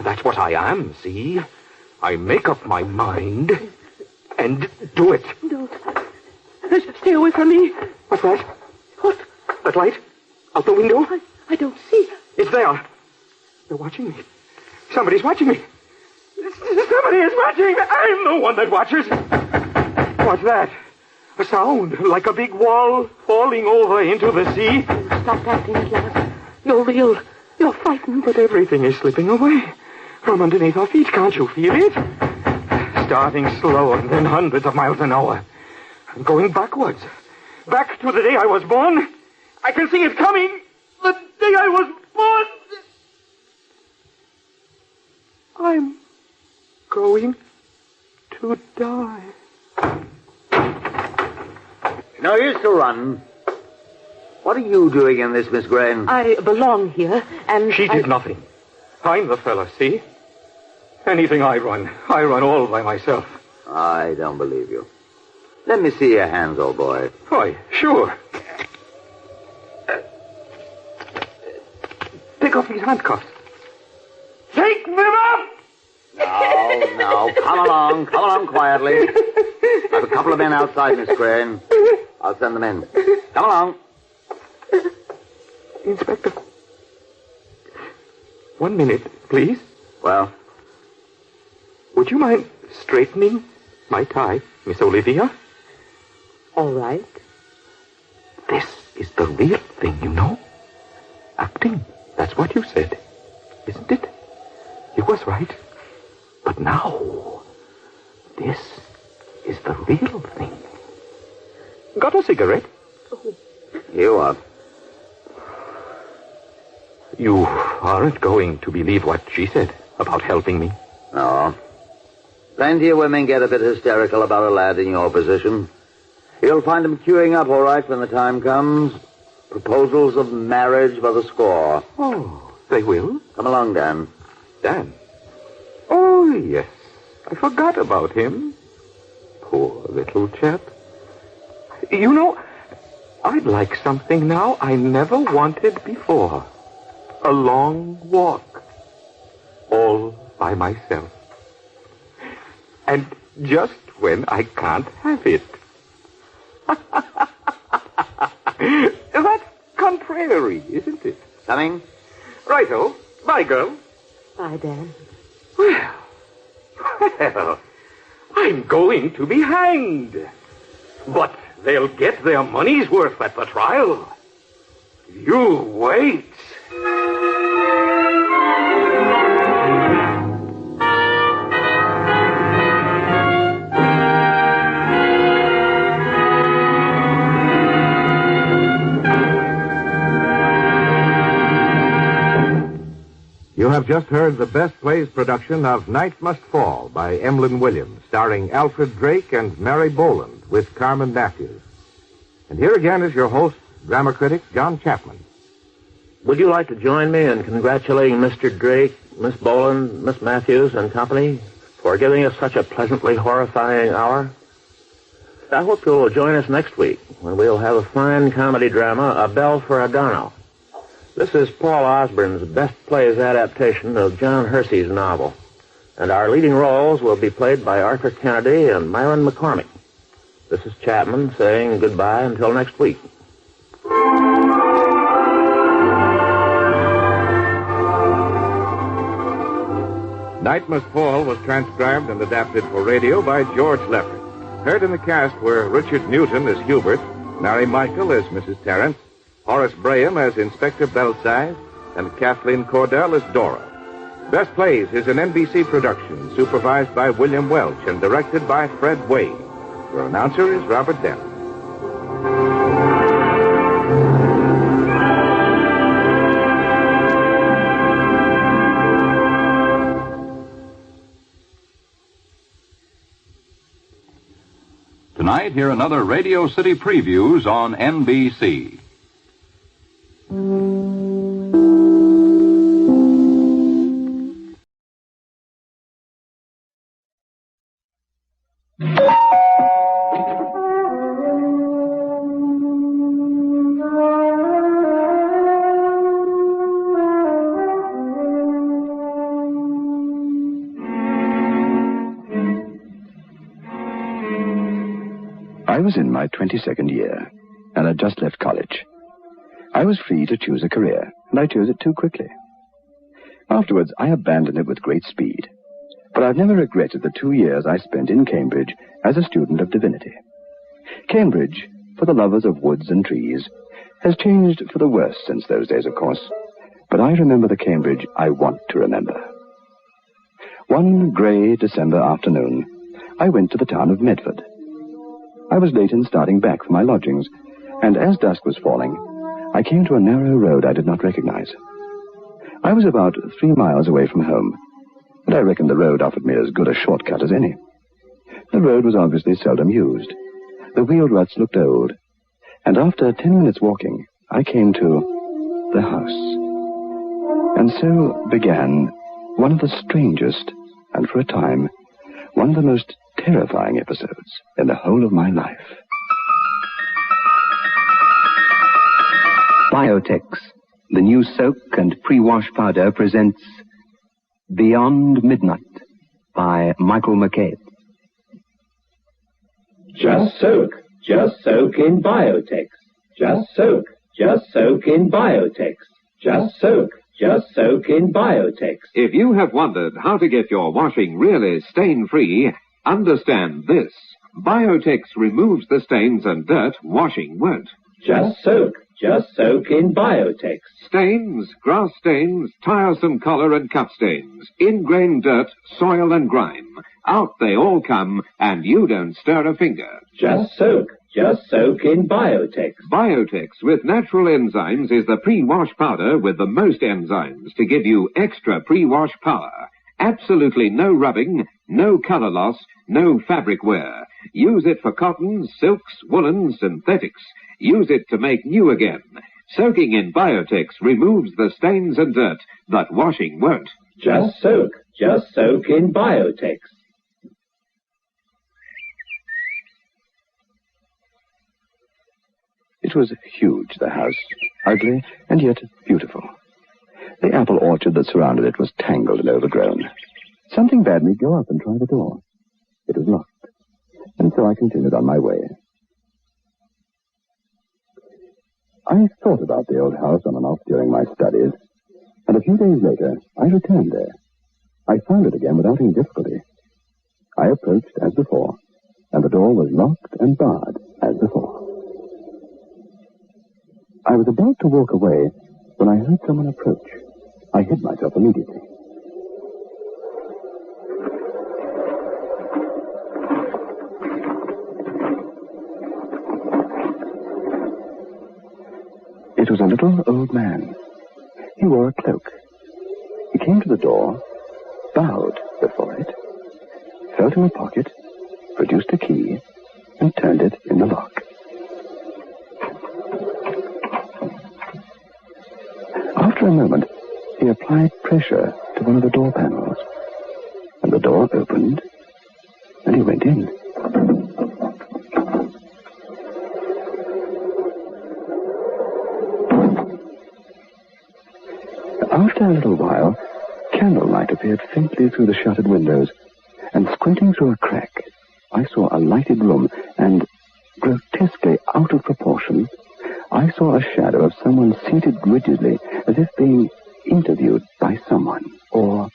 That's what I am, see? I make up my mind and do it. Don't. Stay away from me. What's that? What? That light? Out the window? I don't see. It's there. They're watching me. Somebody's watching me. Somebody is watching me. I'm the one that watches. What's that? A sound like a big wall falling over into the sea. Stop acting at last. You're real. You're frightened. But everything is slipping away from underneath our feet. Can't you feel it? Starting slow and then hundreds of miles an hour. I'm going backwards. Back to the day I was born. I can see it coming. The day I was born. I'm going to die. No use to run. What are you doing in this, Miss Grain? I belong here, and She did nothing. I'm the fella, see? Anything I run all by myself. I don't believe you. Let me see your hands, old boy. Why, sure. Take off these handcuffs. Take them off! Now, come along quietly. I have a couple of men outside, Miss Crane. I'll send them in. Come along. Inspector. 1 minute, please. Well? Would you mind straightening my tie, Miss Olivia? All right. This is the real thing, you know. Acting. That's what you said. Isn't it? You was right. But now, this is the real thing. Got a cigarette? Oh. You are. You aren't going to believe what she said about helping me? No. Plenty of women get a bit hysterical about a lad in your position. You'll find them queuing up all right when the time comes. Proposals of marriage by the score. Oh, they will? Come along, Dan. Dan? Oh, yes. I forgot about him. Poor little chap. You know, I'd like something now I never wanted before. A long walk. All by myself. And just when I can't have it. That's contrary, isn't it? Coming? Righto. Bye, girl. Bye, Dan. Well, I'm going to be hanged. But they'll get their money's worth at the trial. You wait. You have just heard the Best Plays production of Night Must Fall by Emlyn Williams, starring Alfred Drake and Mary Boland, with Carmen Matthews. And here again is your host, drama critic John Chapman. Would you like to join me in congratulating Mr. Drake, Miss Boland, Miss Matthews, and company for giving us such a pleasantly horrifying hour? I hope you'll join us next week when we'll have a fine comedy drama, A Bell for Adano. This is Paul Osborne's Best Plays adaptation of John Hersey's novel, and our leading roles will be played by Arthur Kennedy and Myron McCormick. This is Chapman saying goodbye until next week. Night Must Fall was transcribed and adapted for radio by George Leffert. Heard in the cast were Richard Newton as Hubert, Mary Michael as Mrs. Terrence, Horace Braham as Inspector Belsize, and Kathleen Cordell as Dora. Best Plays is an NBC production, supervised by William Welch and directed by Fred Wade. Your announcer is Robert Dent. Tonight, hear another Radio City Previews on NBC. I was in my 22nd year, and had just left college. I was free to choose a career, and I chose it too quickly. Afterwards, I abandoned it with great speed. But I've never regretted the 2 years I spent in Cambridge as a student of divinity. Cambridge, for the lovers of woods and trees, has changed for the worse since those days, of course. But I remember the Cambridge I want to remember. One grey December afternoon, I went to the town of Medford. I was late in starting back for my lodgings, and as dusk was falling, I came to a narrow road I did not recognize. I was about 3 miles away from home, and I reckoned the road offered me as good a shortcut as any. The road was obviously seldom used. The wheel ruts looked old, and after 10 minutes walking, I came to the house. And so began one of the strangest, and for a time, one of the most terrifying episodes in the whole of my life. Biotex, the new soak and pre-wash powder, presents Beyond Midnight by Michael McCabe. Just soak in Biotex. Just soak in Biotex. Just soak in Biotex. If you have wondered how to get your washing really stain-free, understand this. Biotex removes the stains and dirt washing won't. Just soak in Biotex. Stains, grass stains, tiresome collar and cut stains, ingrained dirt, soil and grime. Out they all come, and you don't stir a finger. Just soak in Biotex. Biotex with natural enzymes is the pre-wash powder with the most enzymes to give you extra pre-wash power. Absolutely no rubbing, no color loss, no fabric wear. Use it for cottons, silks, woolens, synthetics. Use it to make new again. Soaking in Biotex removes the stains and dirt, but washing won't. Just soak in Biotex. It was huge, the house, ugly and yet beautiful. The apple orchard that surrounded it was tangled and overgrown. Something bade me go up and try the door. It was locked, and so I continued on my way. I thought about the old house on and off during my studies, and a few days later, I returned there. I found it again without any difficulty. I approached as before, and the door was locked and barred as before. I was about to walk away when I heard someone approach. I hid myself immediately. It was a little old man. He wore a cloak. He came to the door, bowed before it, felt in a pocket, produced a key, and turned it in the lock. After a moment, he applied pressure to one of the door panels, and the door opened, and he went in. After a little while, candlelight appeared faintly through the shuttered windows, and squinting through a crack, I saw a lighted room, and, grotesquely out of proportion, I saw a shadow of someone seated rigidly, as if being interviewed by someone, or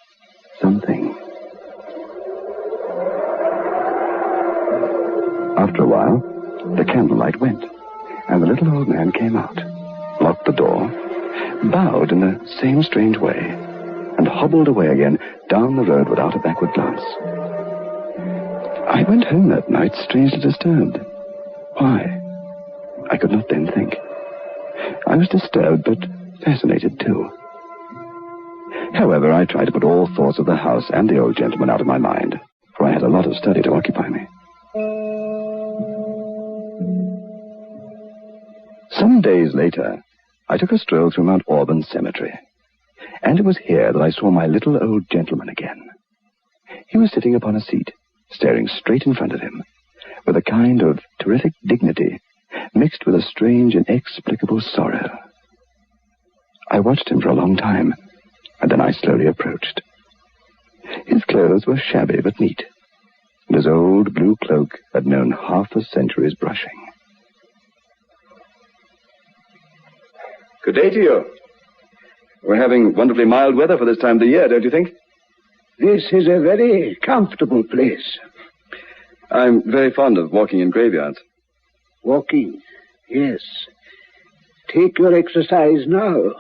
something. After a while, the candlelight went, and the little old man came out, locked the door, bowed in the same strange way, and hobbled away again down the road without a backward glance. I went home that night strangely disturbed. Why? I could not then think. I was disturbed, but fascinated too. However, I tried to put all thoughts of the house and the old gentleman out of my mind, for I had a lot of study to occupy me. Some days later, I took a stroll through Mount Auburn Cemetery, and it was here that I saw my little old gentleman again. He was sitting upon a seat, staring straight in front of him, with a kind of terrific dignity, mixed with a strange, inexplicable sorrow. I watched him for a long time, and then I slowly approached. His clothes were shabby but neat, and his old blue cloak had known half a century's brushing. Good day to you. We're having wonderfully mild weather for this time of the year, don't you think? This is a very comfortable place. I'm very fond of walking in graveyards. Walking? Yes. Take your exercise now.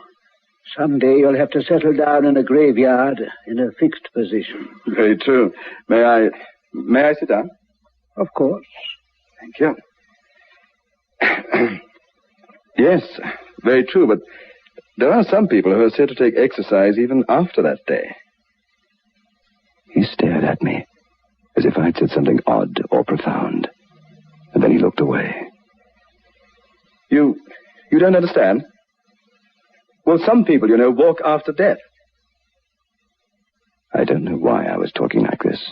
Someday you'll have to settle down in a graveyard in a fixed position. Very true. May I sit down? Of course. Thank you. Yes, very true, but there are some people who are said to take exercise even after that day. He stared at me, as if I'd said something odd or profound, and then he looked away. You don't understand? Well, some people, walk after death. I don't know why I was talking like this.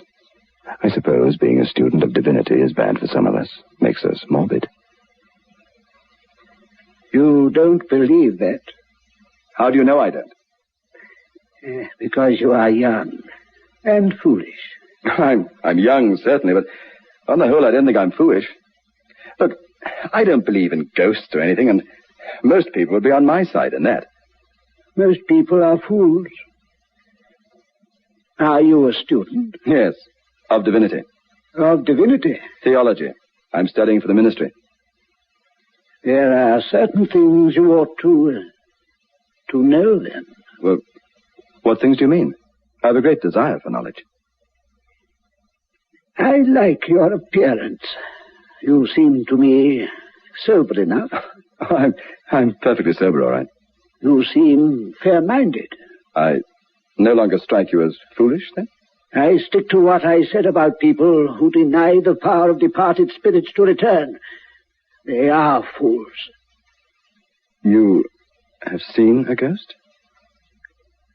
I suppose being a student of divinity is bad for some of us, makes us morbid. You don't believe that? How do you know I don't? Because you are young and foolish. I'm young, certainly, but on the whole, I don't think I'm foolish. Look, I don't believe in ghosts or anything, and most people would be on my side in that. Most people are fools. Are you a student? Yes, of divinity. Of divinity? Theology. I'm studying for the ministry. There are certain things you ought to know, then. Well, what things do you mean? I have a great desire for knowledge. I like your appearance. You seem to me sober enough. I'm perfectly sober, all right. You seem fair-minded. I no longer strike you as foolish, then? I stick to what I said about people who deny the power of departed spirits to return. They are fools. You have seen a ghost?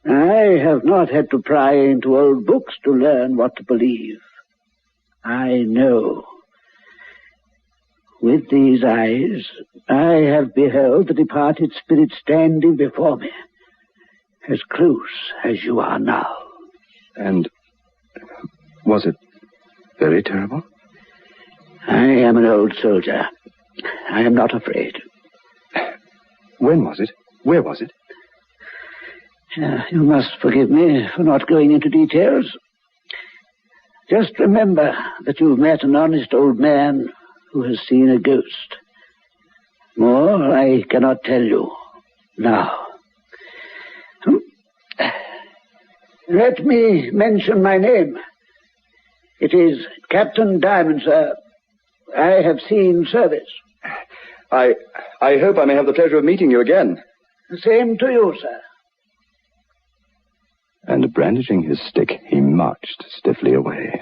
I have not had to pry into old books to learn what to believe. I know. With these eyes, I have beheld the departed spirit standing before me, as close as you are now. And was it very terrible? I am an old soldier. I am not afraid. When was it? Where was it? You must forgive me for not going into details. Just remember that you've met an honest old man who has seen a ghost. More I cannot tell you now. Let me mention my name. It is Captain Diamond, sir. I have seen service. I hope I may have the pleasure of meeting you again. The same to you, sir. And brandishing his stick, he marched stiffly away.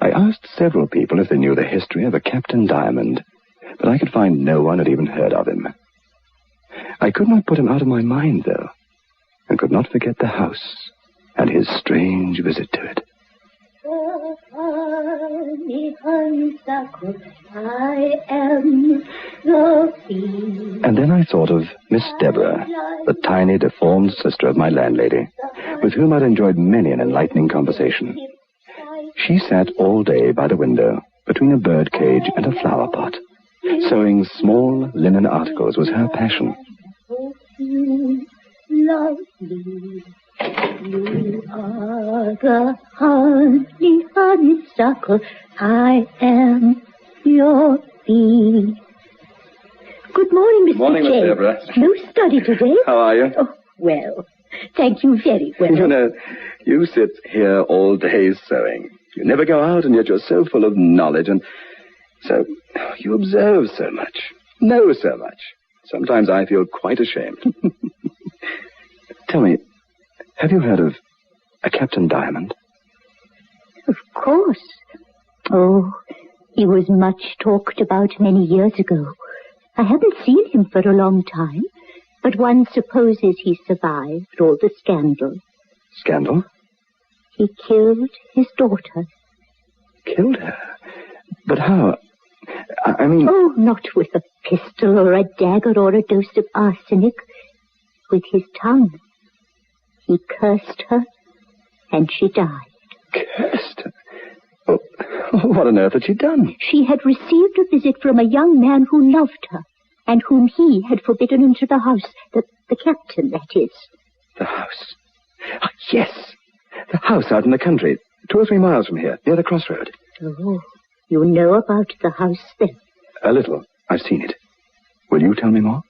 I asked several people if they knew the history of a Captain Diamond, but I could find no one had even heard of him. I could not put him out of my mind, though, and could not forget the house and his strange visit to it. I am the bee. And then I thought of Miss Deborah, the tiny, deformed sister of my landlady, with whom I'd enjoyed many an enlightening conversation. She sat all day by the window, between a bird cage and a flower pot. Sewing small linen articles was her passion. Lovely, you are the honeysuckle. I am your bee. Good morning, Mr. Morning, Miss Deborah. No study today. How are you? Oh, well, thank you very well. You know, you sit here all day sewing. You never go out, and yet you're so full of knowledge, and so you observe so much, know so much. Sometimes I feel quite ashamed. Tell me, have you heard of a Captain Diamond? Of course. Oh, he was much talked about many years ago. I haven't seen him for a long time, but one supposes he survived all the scandal. Scandal? He killed his daughter. Killed her? But how? I mean... Oh, not with a pistol or a dagger or a dose of arsenic. With his tongue. He cursed her, and she died. Cursed her? Oh, what on earth had she done? She had received a visit from a young man who loved her, and whom he had forbidden into the house. The captain, that is. The house? Oh, yes. The house out in the country, 2 or 3 miles from here, near the crossroad. Oh, you know about the house, then? A little. I've seen it. Will you tell me more?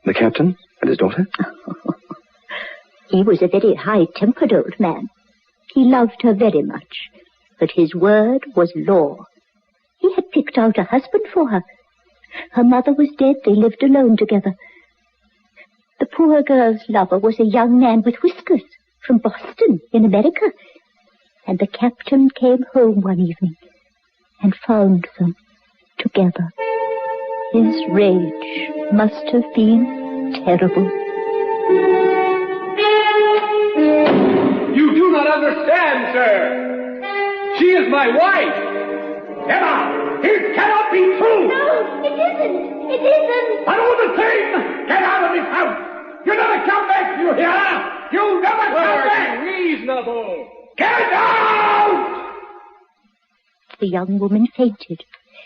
The captain and his daughter? He was a very high-tempered old man. He loved her very much, but his word was law. He had picked out a husband for her. Her mother was dead. They lived alone together. The poor girl's lover was a young man with whiskers from Boston in America. And the captain came home one evening and found them together. His rage must have been terrible. You do not understand, sir. She is my wife. Emma, it cannot be true. No, it isn't. It isn't. I know the thing. Get out of this house. You never come back, you hear? You never come back. Reasonable. Get out! The young woman fainted,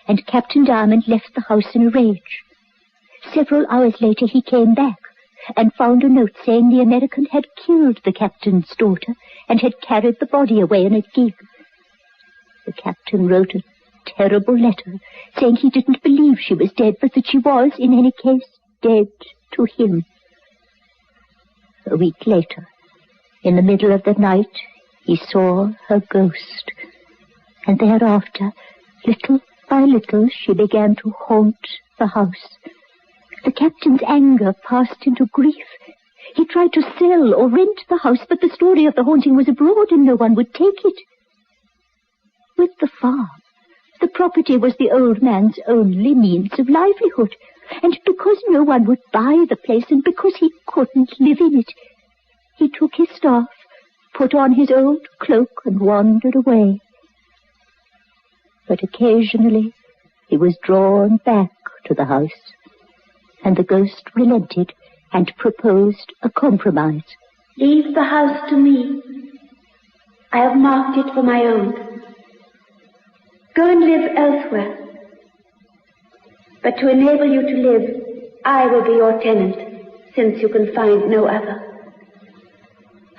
and Captain Diamond left the house in a rage. Several hours later he came back and found a note saying the American had killed the captain's daughter and had carried the body away in a gig. The captain wrote a terrible letter saying he didn't believe she was dead, but that she was, in any case, dead to him. A week later, in the middle of the night, he saw her ghost, and thereafter, little by little, she began to haunt the house. The captain's anger passed into grief. He tried to sell or rent the house, but the story of the haunting was abroad and no one would take it. With the farm, the property was the old man's only means of livelihood. And because no one would buy the place, and because he couldn't live in it, he took his staff, put on his old cloak, and wandered away. But occasionally he was drawn back to the house, and the ghost relented and proposed a compromise. Leave the house to me. I have marked it for my own. Go and live elsewhere. But to enable you to live, I will be your tenant, since you can find no other.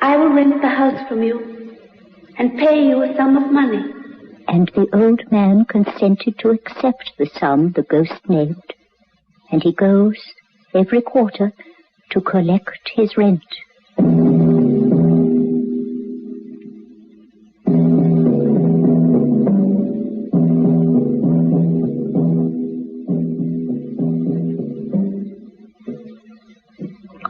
I will rent the house from you and pay you a sum of money. And the old man consented to accept the sum the ghost named, and he goes every quarter to collect his rent.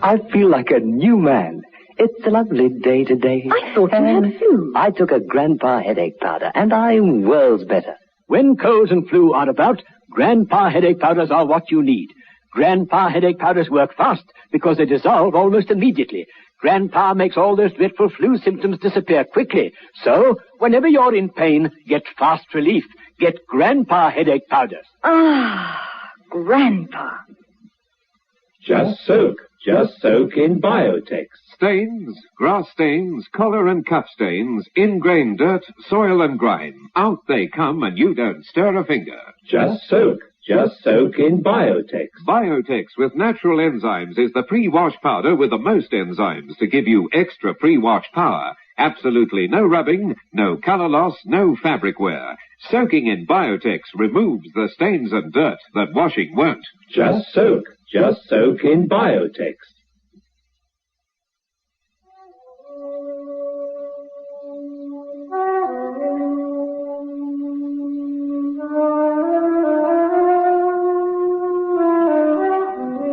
I feel like a new man. It's a lovely day today. I thought you had flu. I took a Grandpa headache powder, and I'm worlds better. When colds and flu are about, Grandpa headache powders are what you need. Grandpa headache powders work fast because they dissolve almost immediately. Grandpa makes all those dreadful flu symptoms disappear quickly. So, whenever you're in pain, get fast relief. Get Grandpa headache powders. Ah, Grandpa. Just soak in Biotex. Stains, grass stains, collar and cuff stains, ingrained dirt, soil and grime. Out they come and you don't stir a finger. Just soak in Biotex. Biotex with natural enzymes is the pre-wash powder with the most enzymes to give you extra pre-wash power. Absolutely no rubbing, no color loss, no fabric wear. Soaking in Biotex removes the stains and dirt that washing won't. Just soak in Biotex.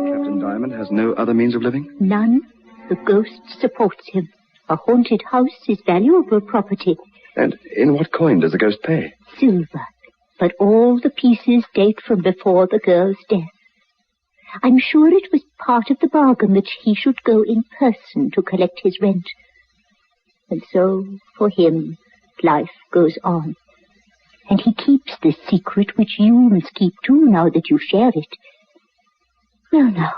Captain Diamond has no other means of living? None. The ghost supports him. A haunted house is valuable property. And in what coin does the ghost pay? Silver. But all the pieces date from before the girl's death. I'm sure it was part of the bargain that he should go in person to collect his rent. And so, for him, life goes on. And he keeps this secret which you must keep too now that you share it. Well, now,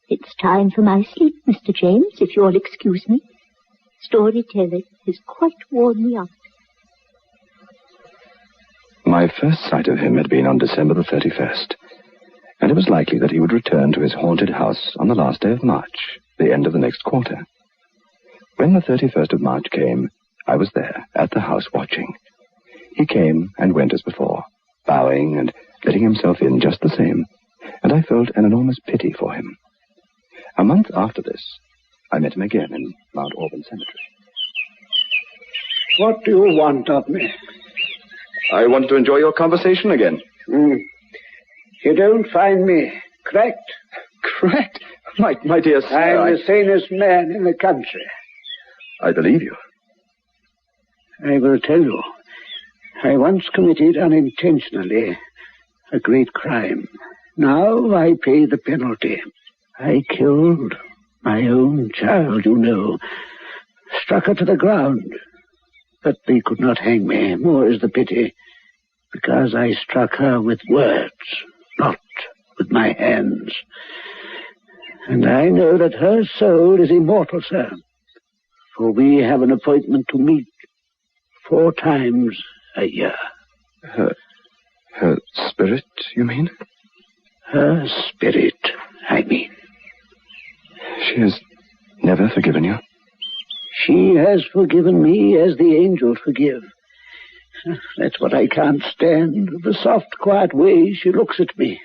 it's time for my sleep, Mr. James, if you'll excuse me. Storytelling has quite worn me out. My first sight of him had been on December the 31st, and it was likely that he would return to his haunted house on the last day of March, the end of the next quarter. When the 31st of March came, I was there, at the house, watching. He came and went as before, bowing and letting himself in just the same, and I felt an enormous pity for him. A month after this, I met him again in Mount Auburn Cemetery. What do you want of me? I wanted to enjoy your conversation again. You don't find me cracked? Cracked? My dear sir, I'm the sanest man in the country. I believe you. I will tell you. I once committed unintentionally a great crime. Now I pay the penalty. I killed my own child, you know. Struck her to the ground. But they could not hang me. More is the pity. Because I struck her with words, not with my hands. And I know that her soul is immortal, sir. For we have an appointment to meet 4 times a year. Her spirit, you mean? Her spirit, I mean. She has never forgiven you? She has forgiven me as the angels forgive. That's what I can't stand, the soft, quiet way she looks at me.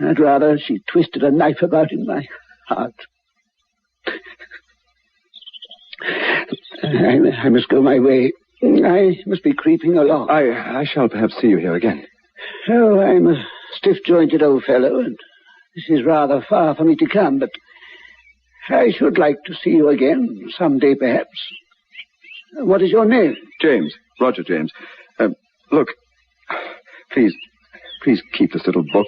I'd rather she twisted a knife about in my heart. I must go my way. I must be creeping along. I shall perhaps see you here again. Oh, I'm a stiff-jointed old fellow, and this is rather far for me to come, but I should like to see you again, someday perhaps. What is your name? James. Roger James. Look, please keep this little book.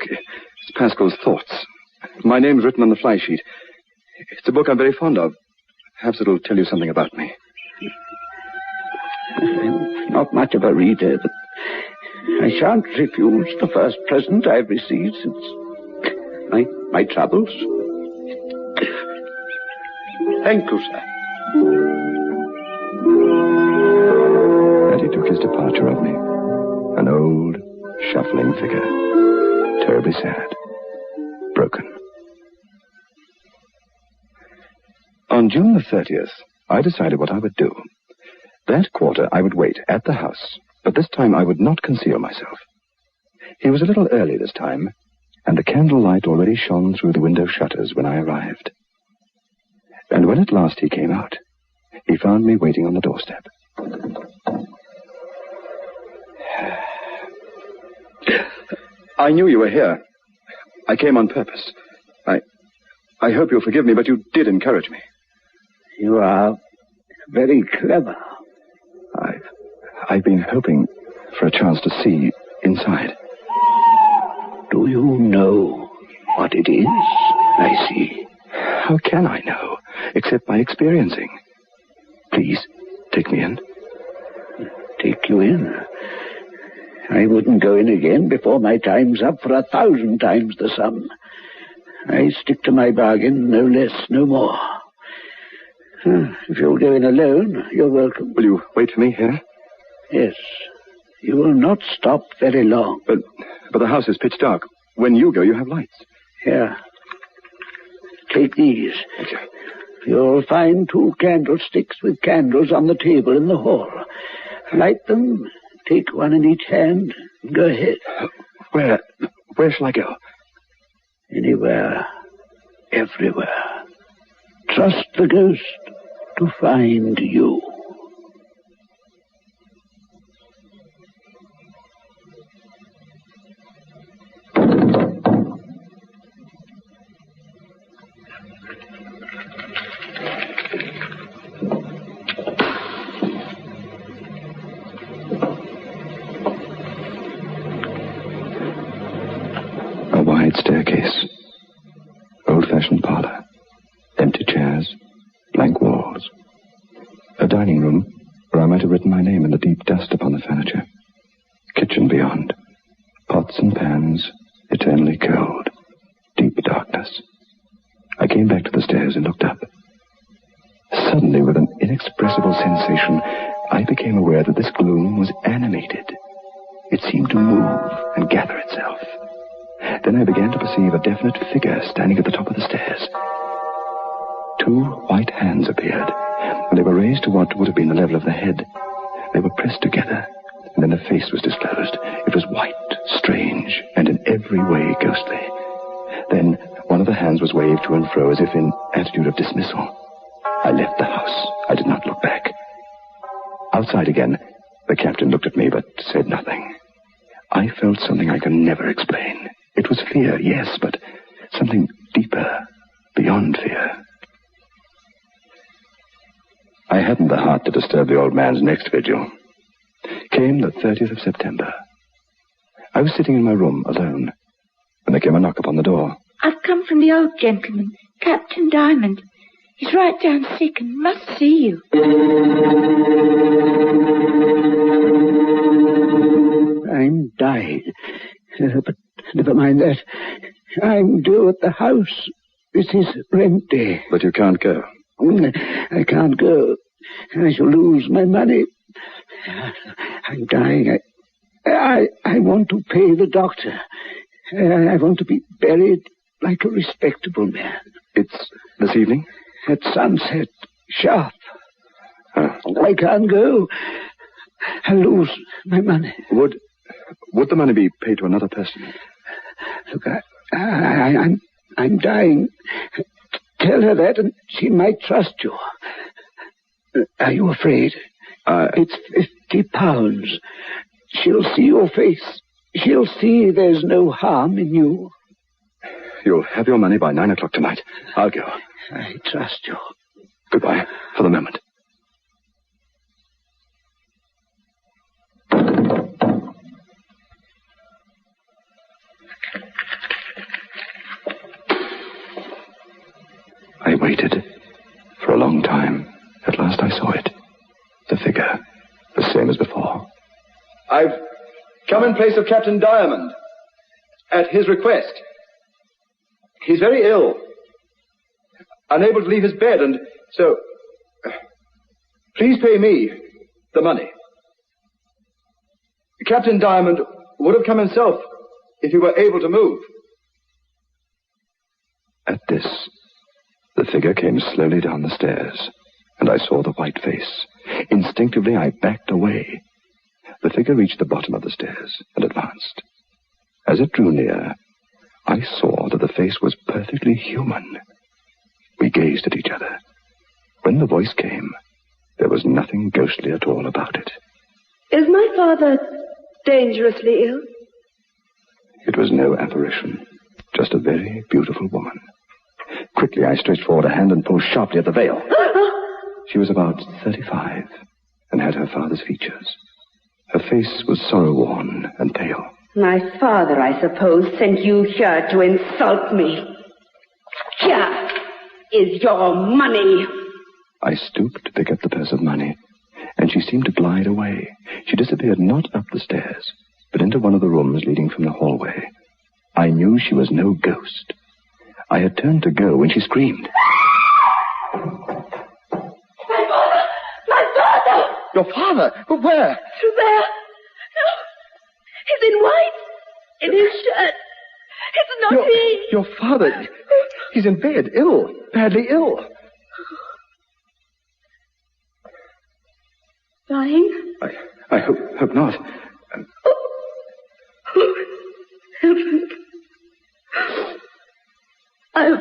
It's Pascal's Thoughts. My name's written on the fly sheet. It's a book I'm very fond of. Perhaps it'll tell you something about me. I'm not much of a reader, but I shan't refuse the first present I've received since my troubles. Thank you, sir. And he took his departure of me. An old, shuffling figure. Terribly sad. Broken. On June the 30th, I decided what I would do. That quarter I would wait at the house, but this time I would not conceal myself. He was a little early this time, and the candlelight already shone through the window shutters when I arrived. And when at last he came out, he found me waiting on the doorstep. I knew you were here. I came on purpose. I hope you'll forgive me, but you did encourage me. You are very clever. I've been hoping for a chance to see inside. Do you know what it is I see? How can I know, except by experiencing? Please, take me in. Take you in? I wouldn't go in again before my time's up for 1,000 times the sum. I stick to my bargain, no less, no more. If you'll go in alone, you're welcome. Will you wait for me here? Yes. You will not stop very long. But the house is pitch dark. When you go, you have lights. Here. Take these. Thank you. You'll find 2 candlesticks with candles on the table in the hall. Light them, take one in each hand, and go ahead. Where shall I go? Anywhere. Everywhere. Trust the ghost to find you. A wide staircase. Old-fashioned parlor. Empty chairs. Blank walls. A dining room where I might have written my name in the deep dust upon the furniture. Kitchen beyond. Pots and pans, eternally cold. Deep darkness. I came back to the stairs and looked up. Suddenly, with an inexpressible sensation, I became aware that this gloom was animated. It seemed to move and gather itself. Then I began to perceive a definite figure standing at the top of the stairs. 2 white hands appeared, and they were raised to what would have been the level of the head. They were pressed together, and then the face was disclosed. It was white, strange, and in every way ghostly. Then one of the hands was waved to and fro as if in attitude of dismissal. I left the house. I did not look back. Outside again, the captain looked at me but said nothing. I felt something I can never explain. It was fear, yes, but something deeper, beyond fear. I hadn't the heart to disturb the old man's next vigil. Came the 30th of September. I was sitting in my room, alone, when there came a knock upon the door. I've come from the old gentleman, Captain Diamond. He's right down sick and must see you. I'm dying. But never mind that. I'm due at the house. This is rent day. But you can't go. I can't go. I shall lose my money. I'm dying. I want to pay the doctor. I want to be buried like a respectable man. It's this evening? At sunset. Sharp. I can't go. I'll lose my money. Would the money be paid to another person? Look, I'm dying. Tell her that and she might trust you. Are you afraid? It's £50. She'll see your face. She'll see there's no harm in you. You'll have your money by 9 o'clock tonight. I'll go. I trust you. Goodbye, for the moment. waited. For a long time. At last I saw it. The figure. The same as before. I've come in place of Captain Diamond. At his request. He's very ill. Unable to leave his bed, and so... Please pay me the money. Captain Diamond would have come himself if he were able to move. At this, the figure came slowly down the stairs, and I saw the white face. Instinctively, I backed away. The figure reached the bottom of the stairs and advanced. As it drew near, I saw that the face was perfectly human. We gazed at each other. When the voice came, there was nothing ghostly at all about it. Is my father dangerously ill? It was no apparition, just a very beautiful woman. Quickly, I stretched forward a hand and pulled sharply at the veil. She was about 35 and had her father's features. Her face was sorrow-worn and pale. My father, I suppose, sent you here to insult me. Here is your money. I stooped to pick up the purse of money, and she seemed to glide away. She disappeared not up the stairs, but into one of the rooms leading from the hallway. I knew she was no ghost. I had turned to go when she screamed. My father! Your father? Where? Through there. No. He's in white. In his shirt. It's not he. Your father. He's in bed, ill. Badly ill. Dying? I hope not. Heaven. I've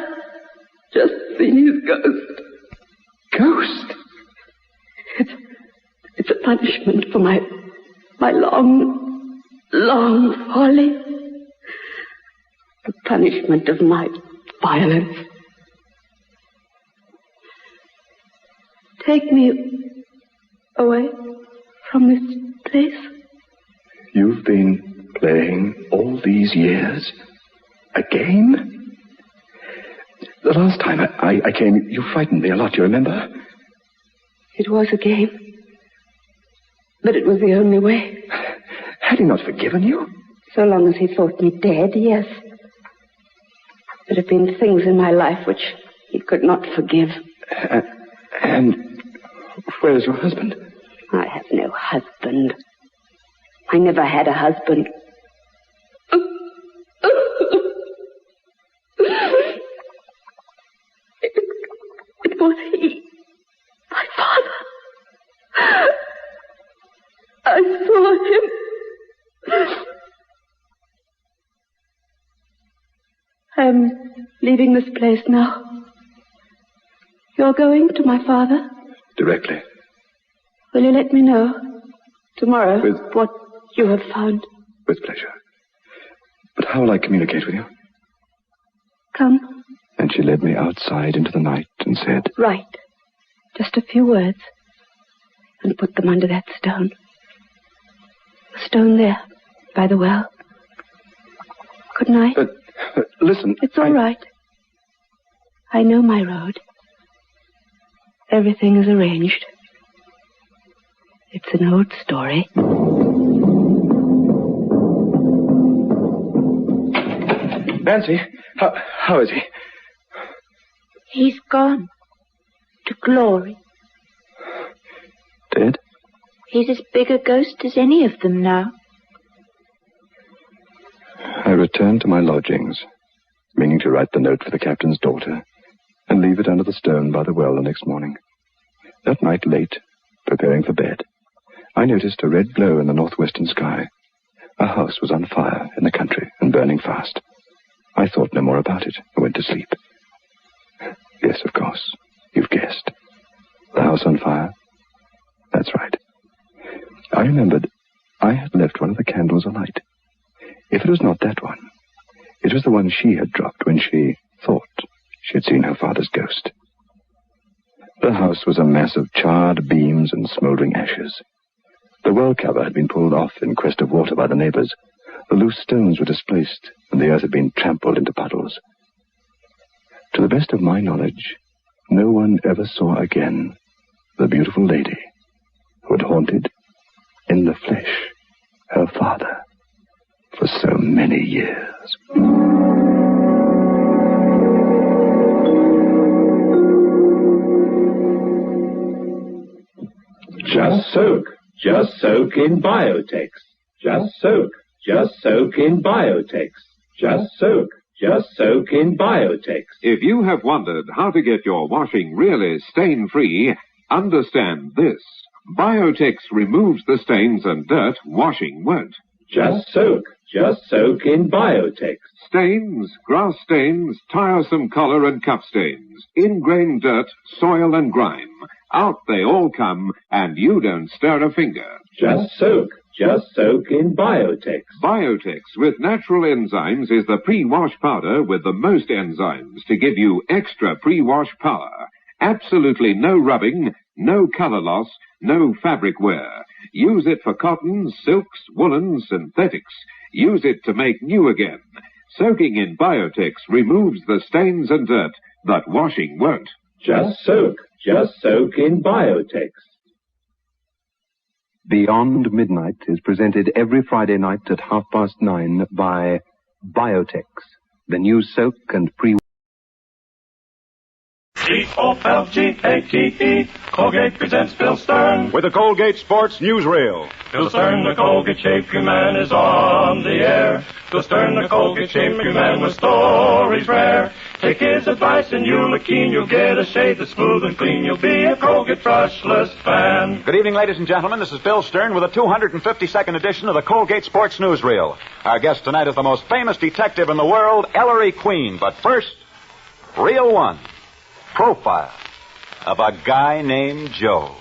just seen his ghost. Ghost? It's a punishment for my long folly. The punishment of my violence. Take me away from this place. You've been playing all these years? A game? The last time I came, you frightened me a lot, you remember? It was a game. But it was the only way. Had he not forgiven you? So long as he thought me dead, yes. There have been things in my life which he could not forgive. And where is your husband? I have no husband. I never had a husband. It was he. My father. I saw him. I'm leaving this place now. You're going to my father? Directly. Will you let me know tomorrow what you have found? With pleasure. But how will I communicate with you? Come. And she led me outside into the night and said... Write. Just a few words. And put them under that stone. The stone there, by the well. Good night. Listen. It's all right. I know my road. Everything is arranged. It's an old story. Nancy, how is he? He's gone. To glory. Dead? He's as big a ghost as any of them now. I returned to my lodgings, meaning to write the note for the captain's daughter and leave it under the stone by the well the next morning. That night late, preparing for bed, I noticed a red glow in the northwestern sky. A house was on fire in the country and burning fast. I thought no more about it and went to sleep. Yes, of course, you've guessed. The house on fire? That's right. I remembered I had left one of the candles alight. If it was not that one, it was the one she had dropped when she thought she had seen her father's ghost. The house was a mass of charred beams and smoldering ashes. The well cover had been pulled off in quest of water by the neighbors. The loose stones were displaced, and the earth had been trampled into puddles. To the best of my knowledge, no one ever saw again the beautiful lady who had haunted, in the flesh, her father for so many years. Just soak in Biotex. Just soak in Biotex. Just soak in Biotex. If you have wondered how to get your washing really stain-free, understand this. Biotex removes the stains and dirt washing won't. Just soak in Biotex. Stains, grass stains, tiresome collar and cup stains, ingrained dirt, soil and grime. Out they all come, and you don't stir a finger. Just soak in Biotex. Biotex with natural enzymes is the pre-wash powder with the most enzymes to give you extra pre-wash power. Absolutely no rubbing, no color loss, no fabric wear. Use it for cottons, silks, woolens, synthetics. Use it to make new again. Soaking in Biotex removes the stains and dirt that washing won't. Just soak in Biotex. Beyond Midnight is presented every Friday night at 9:30 by Biotex, the new soak and pre... C-O-L-G-A-T-E, Colgate presents Phil Stern. With the Colgate Sports Newsreel. Phil Stern, the Colgate Shapery Man, is on the air. Phil Stern, the Colgate Shapery Man, with stories rare. Take his advice and you'll look keen. You'll get a shave that's smooth and clean. You'll be a Colgate brushless fan. Good evening, ladies and gentlemen. This is Phil Stern with a 252nd edition of the Colgate Sports Newsreel. Our guest tonight is the most famous detective in the world, Ellery Queen. But first, Reel 1. Profile of a guy named Joe.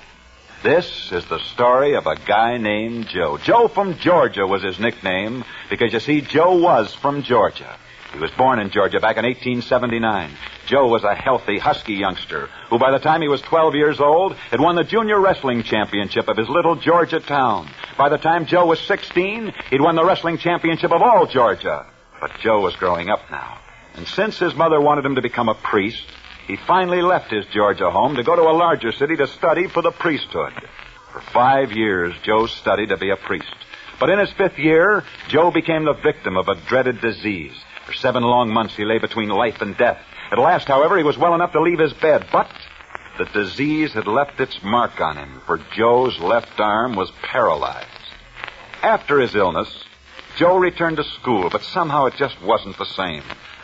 This is the story of a guy named Joe. Joe from Georgia was his nickname because, you see, Joe was from Georgia. He was born in Georgia back in 1879. Joe was a healthy, husky youngster who, by the time he was 12 years old, had won the junior wrestling championship of his little Georgia town. By the time Joe was 16, he'd won the wrestling championship of all Georgia. But Joe was growing up now. And since his mother wanted him to become a priest, he finally left his Georgia home to go to a larger city to study for the priesthood. For 5 years, Joe studied to be a priest. But in his 5th year, Joe became the victim of a dreaded disease. For 7 long months, he lay between life and death. At last, however, he was well enough to leave his bed. But the disease had left its mark on him, for Joe's left arm was paralyzed. After his illness, Joe returned to school, but somehow it just wasn't the same.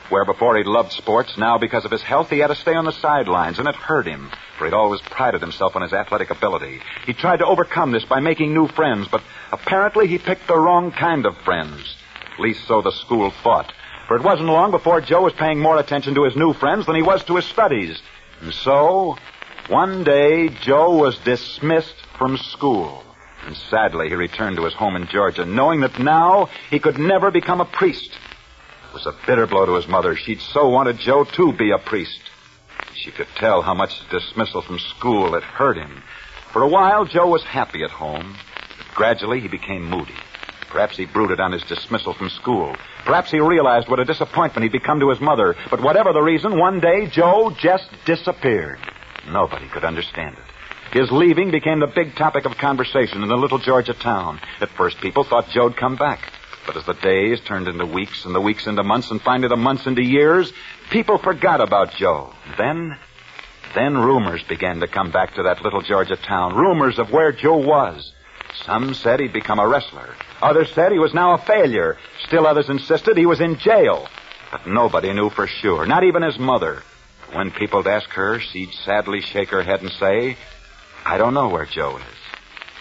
Where before he'd loved sports, now because of his health, he had to stay on the sidelines, and it hurt him, for he'd always prided himself on his athletic ability. He tried to overcome this by making new friends, but apparently he picked the wrong kind of friends. At least so the school thought. For it wasn't long before Joe was paying more attention to his new friends than he was to his studies. And so, one day, Joe was dismissed from school. And sadly, he returned to his home in Georgia, knowing that now he could never become a priest. It was a bitter blow to his mother. She'd so wanted Joe to be a priest. She could tell how much the dismissal from school had hurt him. For a while, Joe was happy at home. But gradually, he became moody. Perhaps he brooded on his dismissal from school. Perhaps he realized what a disappointment he'd become to his mother. But whatever the reason, one day, Joe just disappeared. Nobody could understand it. His leaving became the big topic of conversation in the little Georgia town. At first, people thought Joe'd come back. But as the days turned into weeks and the weeks into months and finally the months into years, people forgot about Joe. Then rumors began to come back to that little Georgia town. Rumors of where Joe was. Some said he'd become a wrestler. Others said he was now a failure. Still others insisted he was in jail. But nobody knew for sure, not even his mother. When people'd ask her, she'd sadly shake her head and say, "I don't know where Joe is,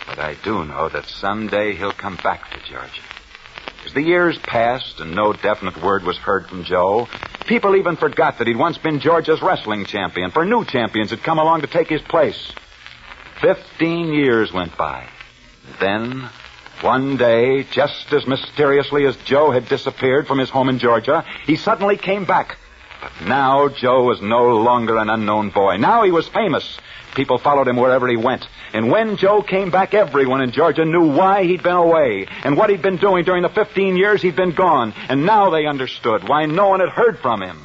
but I do know that someday he'll come back to Georgia." As the years passed and no definite word was heard from Joe, people even forgot that he'd once been Georgia's wrestling champion, for new champions had come along to take his place. 15 years went by. Then, one day, just as mysteriously as Joe had disappeared from his home in Georgia, he suddenly came back. But now Joe was no longer an unknown boy. Now he was famous. People followed him wherever he went. And when Joe came back, everyone in Georgia knew why he'd been away and what he'd been doing during the 15 years he'd been gone. And now they understood why no one had heard from him.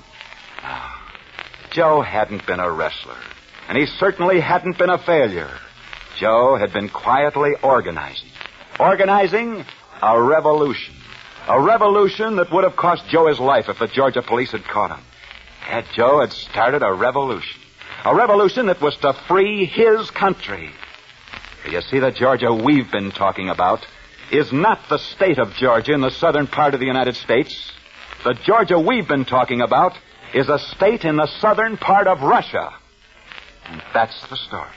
Joe hadn't been a wrestler, and he certainly hadn't been a failure. Joe had been quietly organizing a revolution. A revolution that would have cost Joe his life if the Georgia police had caught him. Yet Joe had started a revolution. A revolution that was to free his country. You see, the Georgia we've been talking about is not the state of Georgia in the southern part of the United States. The Georgia we've been talking about is a state in the southern part of Russia. And that's the story.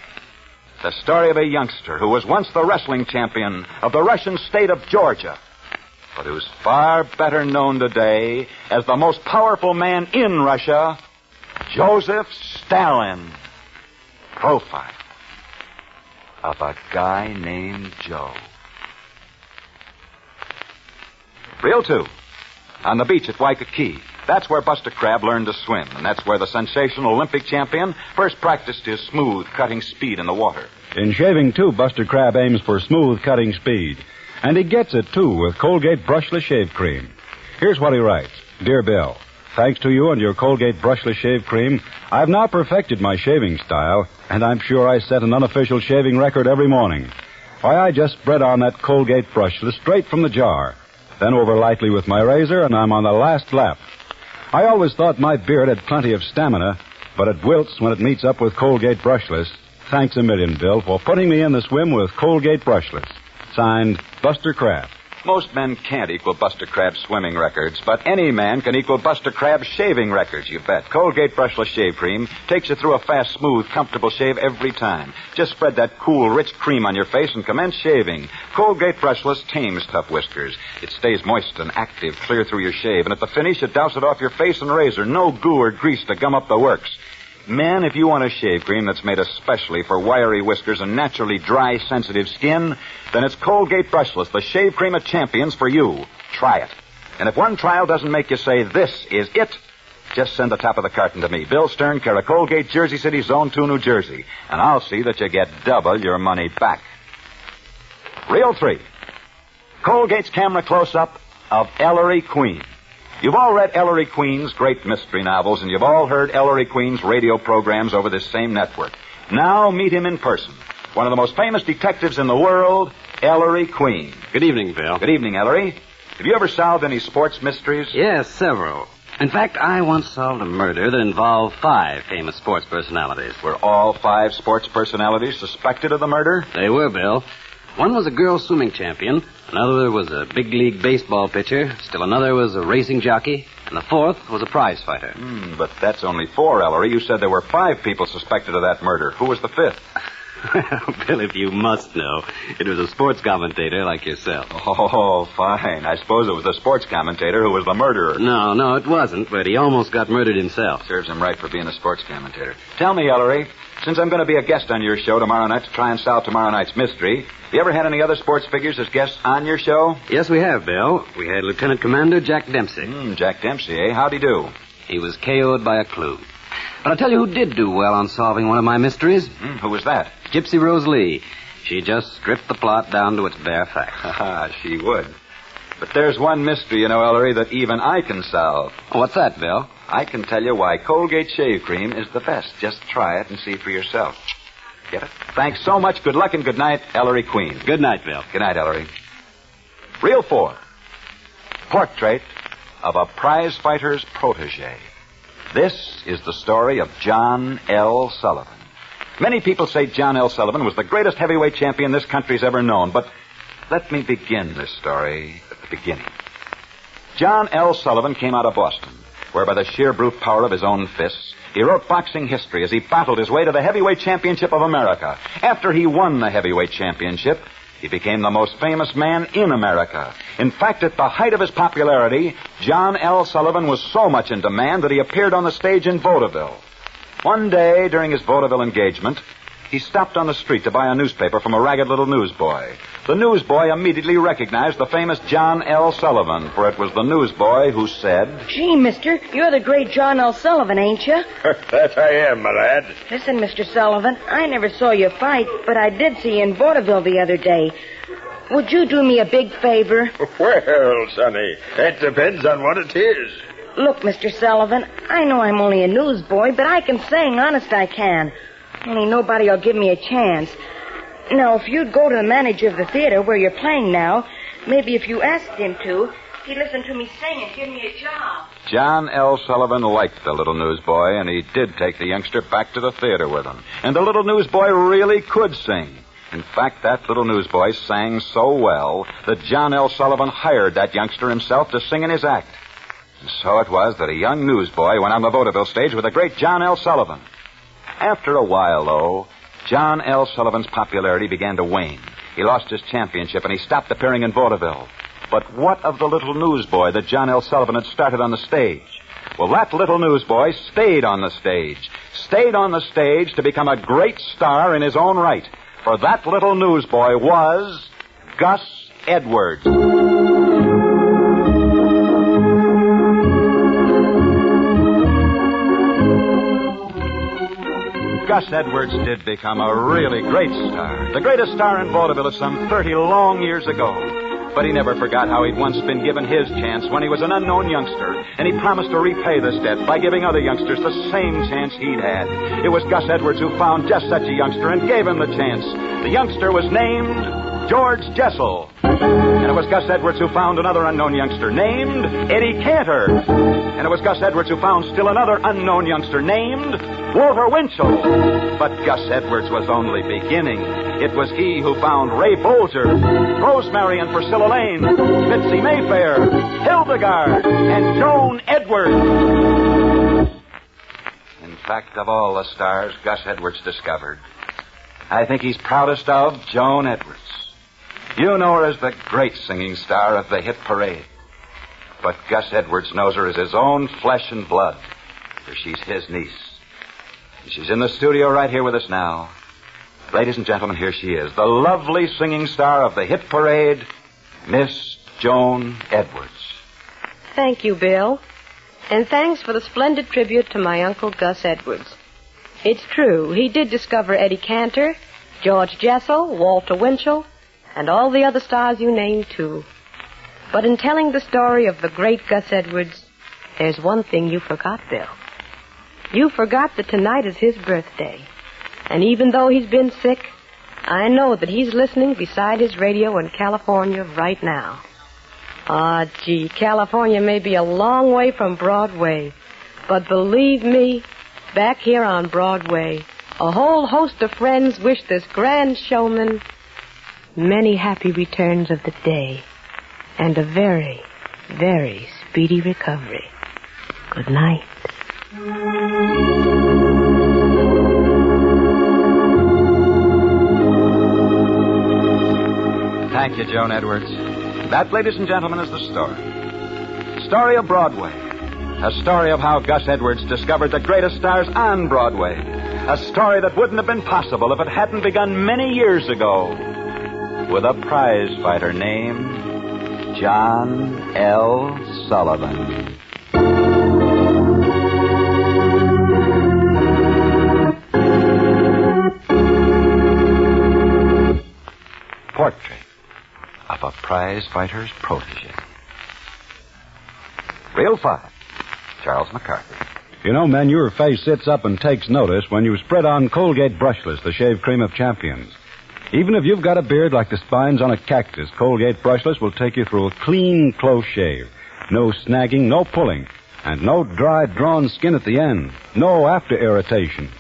The story of a youngster who was once the wrestling champion of the Russian state of Georgia, but who's far better known today as the most powerful man in Russia, Joseph Stalin. Profile of a guy named Joe. Reel 2. On the beach at Waikiki. That's where Buster Crabbe learned to swim, and that's where the sensational Olympic champion first practiced his smooth, cutting speed in the water. In shaving, too, Buster Crabbe aims for smooth, cutting speed. And he gets it, too, with Colgate Brushless Shave Cream. Here's what he writes. Dear Bill, thanks to you and your Colgate Brushless Shave Cream, I've now perfected my shaving style, and I'm sure I set an unofficial shaving record every morning. Why, I just spread on that Colgate Brushless straight from the jar, then over lightly with my razor, and I'm on the last lap. I always thought my beard had plenty of stamina, but it wilts when it meets up with Colgate Brushless. Thanks a million, Bill, for putting me in the swim with Colgate Brushless. Signed, Buster Crabbe. Most men can't equal Buster Crabbe's swimming records, but any man can equal Buster Crabbe's shaving records, you bet. Colgate Brushless Shave Cream takes you through a fast, smooth, comfortable shave every time. Just spread that cool, rich cream on your face and commence shaving. Colgate Brushless tames tough whiskers. It stays moist and active clear through your shave, and at the finish, you douse it off your face and razor. No goo or grease to gum up the works. Men, if you want a shave cream that's made especially for wiry whiskers and naturally dry, sensitive skin, then it's Colgate Brushless, the shave cream of champions for you. Try it. And if one trial doesn't make you say, this is it, just send the top of the carton to me. Bill Stern, care of Colgate, Jersey City, Zone 2, New Jersey. And I'll see that you get double your money back. Reel 3. Colgate's camera close-up of Ellery Queen. You've all read Ellery Queen's great mystery novels, and you've all heard Ellery Queen's radio programs over this same network. Now meet him in person. One of the most famous detectives in the world, Ellery Queen. Good evening, Bill. Good evening, Ellery. Have you ever solved any sports mysteries? Yes, several. In fact, I once solved a murder that involved 5 famous sports personalities. Were all 5 sports personalities suspected of the murder? They were, Bill. One was a girls' swimming champion, another was a big league baseball pitcher, still another was a racing jockey, and the 4th was a prize fighter. But that's only 4, Ellery. You said there were 5 people suspected of that murder. Who was the 5th? Well, Bill, if you must know, it was a sports commentator like yourself. Oh, fine. I suppose it was the sports commentator who was the murderer. No, it wasn't, but he almost got murdered himself. Serves him right for being a sports commentator. Tell me, Ellery, since I'm going to be a guest on your show tomorrow night to try and solve tomorrow night's mystery, you ever had any other sports figures as guests on your show? Yes, we have, Bill. We had Lieutenant Commander Jack Dempsey. Jack Dempsey, eh? How'd he do? He was KO'd by a clue. But I'll tell you who did do well on solving one of my mysteries. Who was that? Gypsy Rose Lee. She just stripped the plot down to its bare facts. She would. But there's one mystery, you know, Ellery, that even I can solve. What's that, Bill? I can tell you why Colgate Shave Cream is the best. Just try it and see for yourself. Get it? Thanks so much. Good luck and good night, Ellery Queen. Good night, Bill. Good night, Ellery. Reel 4. Portrait of a prize fighter's protege. This is the story of John L. Sullivan. Many people say John L. Sullivan was the greatest heavyweight champion this country's ever known, but let me begin this story at the beginning. John L. Sullivan came out of Boston, where by the sheer brute power of his own fists, he wrote boxing history as he battled his way to the heavyweight championship of America. After he won the heavyweight championship, he became the most famous man in America. In fact, at the height of his popularity, John L. Sullivan was so much in demand that he appeared on the stage in vaudeville. One day, during his vaudeville engagement, he stopped on the street to buy a newspaper from a ragged little newsboy. The newsboy immediately recognized the famous John L. Sullivan, for it was the newsboy who said, "Gee, mister, you're the great John L. Sullivan, ain't you?" That I am, my lad. Listen, Mr. Sullivan, I never saw you fight, but I did see you in vaudeville the other day. Would you do me a big favor? Well, sonny, it depends on what it is. Look, Mr. Sullivan, I know I'm only a newsboy, but I can sing, honest I can. Only nobody'll give me a chance. Now, if you'd go to the manager of the theater where you're playing now, maybe if you asked him to, he'd listen to me sing and give me a job. John L. Sullivan liked the little newsboy, and he did take the youngster back to the theater with him. And the little newsboy really could sing. In fact, that little newsboy sang so well that John L. Sullivan hired that youngster himself to sing in his act. And so it was that a young newsboy went on the vaudeville stage with the great John L. Sullivan. After a while, though, John L. Sullivan's popularity began to wane. He lost his championship, and he stopped appearing in vaudeville. But what of the little newsboy that John L. Sullivan had started on the stage? Well, that little newsboy stayed on the stage. Stayed on the stage to become a great star in his own right. For that little newsboy was Gus Edwards. Gus Edwards did become a really great star. The greatest star in vaudeville of some 30 long years ago. But he never forgot how he'd once been given his chance when he was an unknown youngster, and he promised to repay this debt by giving other youngsters the same chance he'd had. It was Gus Edwards who found just such a youngster and gave him the chance. The youngster was named George Jessel. And it was Gus Edwards who found another unknown youngster named Eddie Cantor. And it was Gus Edwards who found still another unknown youngster named Walter Winchell. But Gus Edwards was only beginning. It was he who found Ray Bolger, Rosemary and Priscilla Lane, Bitsy Mayfair, Hildegard, and Joan Edwards. In fact, of all the stars Gus Edwards discovered, I think he's proudest of Joan Edwards. You know her as the great singing star of the hit parade. But Gus Edwards knows her as his own flesh and blood, for she's his niece. And she's in the studio right here with us now. Ladies and gentlemen, here she is, the lovely singing star of the hit parade, Miss Joan Edwards. Thank you, Bill. And thanks for the splendid tribute to my Uncle Gus Edwards. It's true, he did discover Eddie Cantor, George Jessel, Walter Winchell, and all the other stars you named, too. But in telling the story of the great Gus Edwards, there's one thing you forgot, Bill. You forgot that tonight is his birthday. And even though he's been sick, I know that he's listening beside his radio in California right now. Ah, gee, California may be a long way from Broadway, but believe me, back here on Broadway, a whole host of friends wish this grand showman many happy returns of the day and a very, very speedy recovery. Good night. Thank you, Joan Edwards. That, ladies and gentlemen, is the story. Story of Broadway. A story of how Gus Edwards discovered the greatest stars on Broadway. A story that wouldn't have been possible if it hadn't begun many years ago with a prize fighter named John L. Sullivan. Portrait of a prize fighter's protege. Reel 5, Charles McCarthy. You know, men, your face sits up and takes notice when you spread on Colgate Brushless, the shave cream of champions. Even if you've got a beard like the spines on a cactus, Colgate Brushless will take you through a clean, close shave. No snagging, no pulling, and no dry, drawn skin at the end. No after irritation.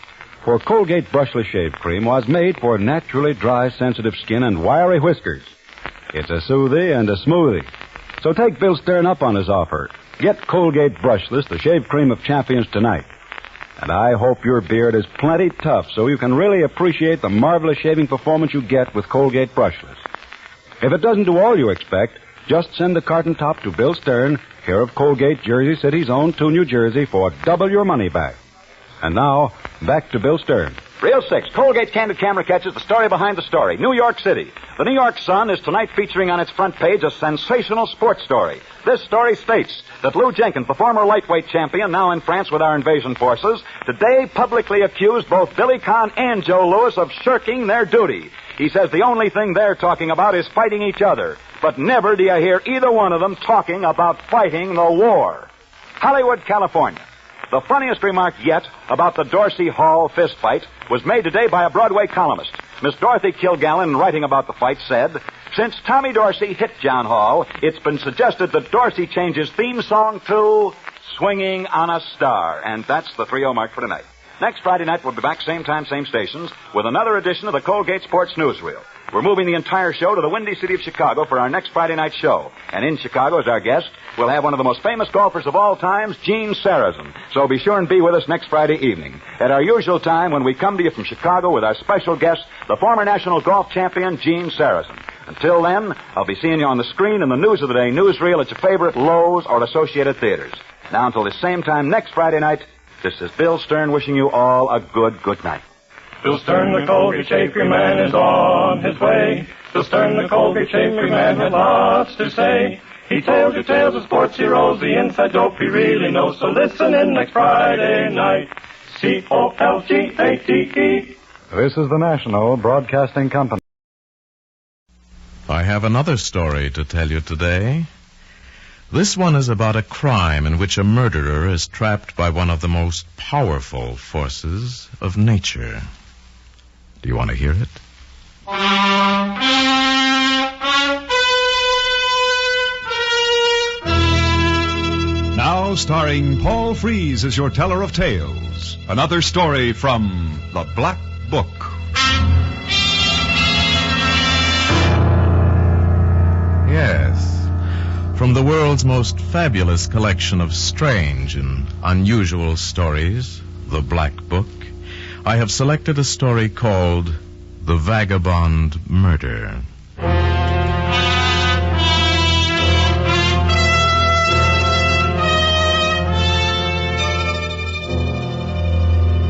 For Colgate Brushless Shave Cream was made for naturally dry, sensitive skin and wiry whiskers. It's a soothie and a smoothie. So take Bill Stern up on his offer. Get Colgate Brushless, the shave cream of champions, tonight. And I hope your beard is plenty tough so you can really appreciate the marvelous shaving performance you get with Colgate Brushless. If it doesn't do all you expect, just send the carton top to Bill Stern, care of Colgate, Jersey City's own, to New Jersey, for double your money back. And now, back to Bill Stern. Reel 6, Colgate Candid Camera catches the story behind the story. New York City. The New York Sun is tonight featuring on its front page a sensational sports story. This story states that Lou Jenkins, the former lightweight champion, now in France with our invasion forces, today publicly accused both Billy Conn and Joe Louis of shirking their duty. He says the only thing they're talking about is fighting each other. But never do you hear either one of them talking about fighting the war. Hollywood, California. The funniest remark yet about the Dorsey Hall fist fight was made today by a Broadway columnist. Miss Dorothy Kilgallen, writing about the fight, said, "Since Tommy Dorsey hit John Hall, it's been suggested that Dorsey change his theme song to Swinging on a Star." And that's the 3-0 mark for tonight. Next Friday night, we'll be back same time, same stations, with another edition of the Colgate Sports Newsreel. We're moving the entire show to the windy city of Chicago for our next Friday night show. And in Chicago, as our guest, we'll have one of the most famous golfers of all times, Gene Sarazen. So be sure and be with us next Friday evening at our usual time when we come to you from Chicago with our special guest, the former national golf champion, Gene Sarazen. Until then, I'll be seeing you on the screen in the News of the Day newsreel at your favorite Lowe's or Associated Theaters. Now, until the same time next Friday night, this is Bill Stern wishing you all a good night. Bill Stern, the Colgate Shaving Man, is on his way. Bill Stern, the Colgate Shaving Man, has lots to say. He tells you tales of sports heroes, the inside dope he really knows. So listen in next Friday night. COLGATE. This is the National Broadcasting Company. I have another story to tell you today. This one is about a crime in which a murderer is trapped by one of the most powerful forces of nature. Do you want to hear it? Now starring Paul Frees as your teller of tales. Another story from The Black Book. Yes. From the world's most fabulous collection of strange and unusual stories, The Black Book, I have selected a story called The Vagabond Murder.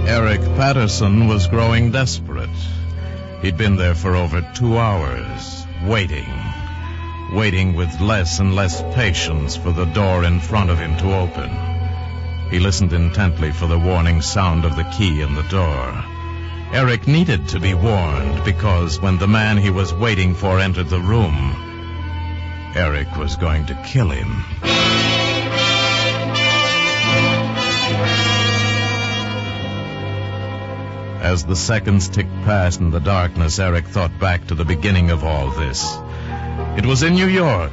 Eric Patterson was growing desperate. He'd been there for over 2 hours, waiting with less and less patience for the door in front of him to open. He listened intently for the warning sound of the key in the door. Eric needed to be warned because when the man he was waiting for entered the room, Eric was going to kill him. As the seconds ticked past in the darkness, Eric thought back to the beginning of all this. It was in New York.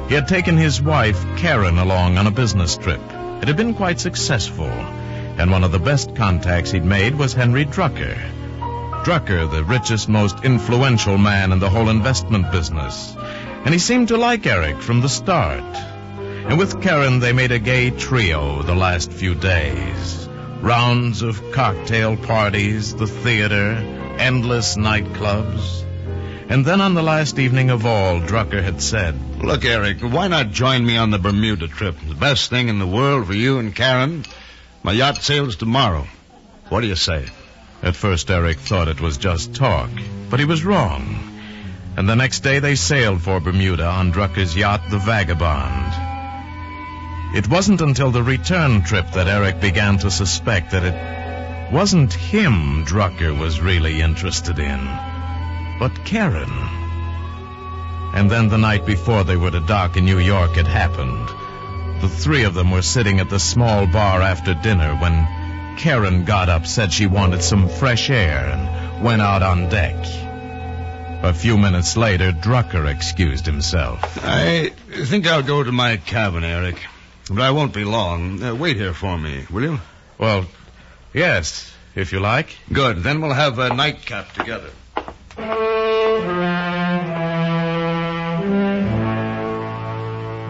He had taken his wife, Karen, along on a business trip. It had been quite successful, and one of the best contacts he'd made was Henry Drucker. Drucker, the richest, most influential man in the whole investment business. And he seemed to like Eric from the start. And with Karen, they made a gay trio the last few days. Rounds of cocktail parties, the theater, endless nightclubs. And then on the last evening of all, Drucker had said, "Look, Eric, why not join me on the Bermuda trip? The best thing in the world for you and Karen. My yacht sails tomorrow. What do you say?" At first, Eric thought it was just talk, but he was wrong. And the next day, they sailed for Bermuda on Drucker's yacht, the Vagabond. It wasn't until the return trip that Eric began to suspect that it wasn't him Drucker was really interested in, but Karen. And then the night before they were to dock in New York, it happened. The three of them were sitting at the small bar after dinner when Karen got up, said she wanted some fresh air, and went out on deck. A few minutes later, Drucker excused himself. "I think I'll go to my cabin, Eric. But I won't be long. Wait here for me, will you?" "Well, yes, if you like." "Good. Then we'll have a nightcap together."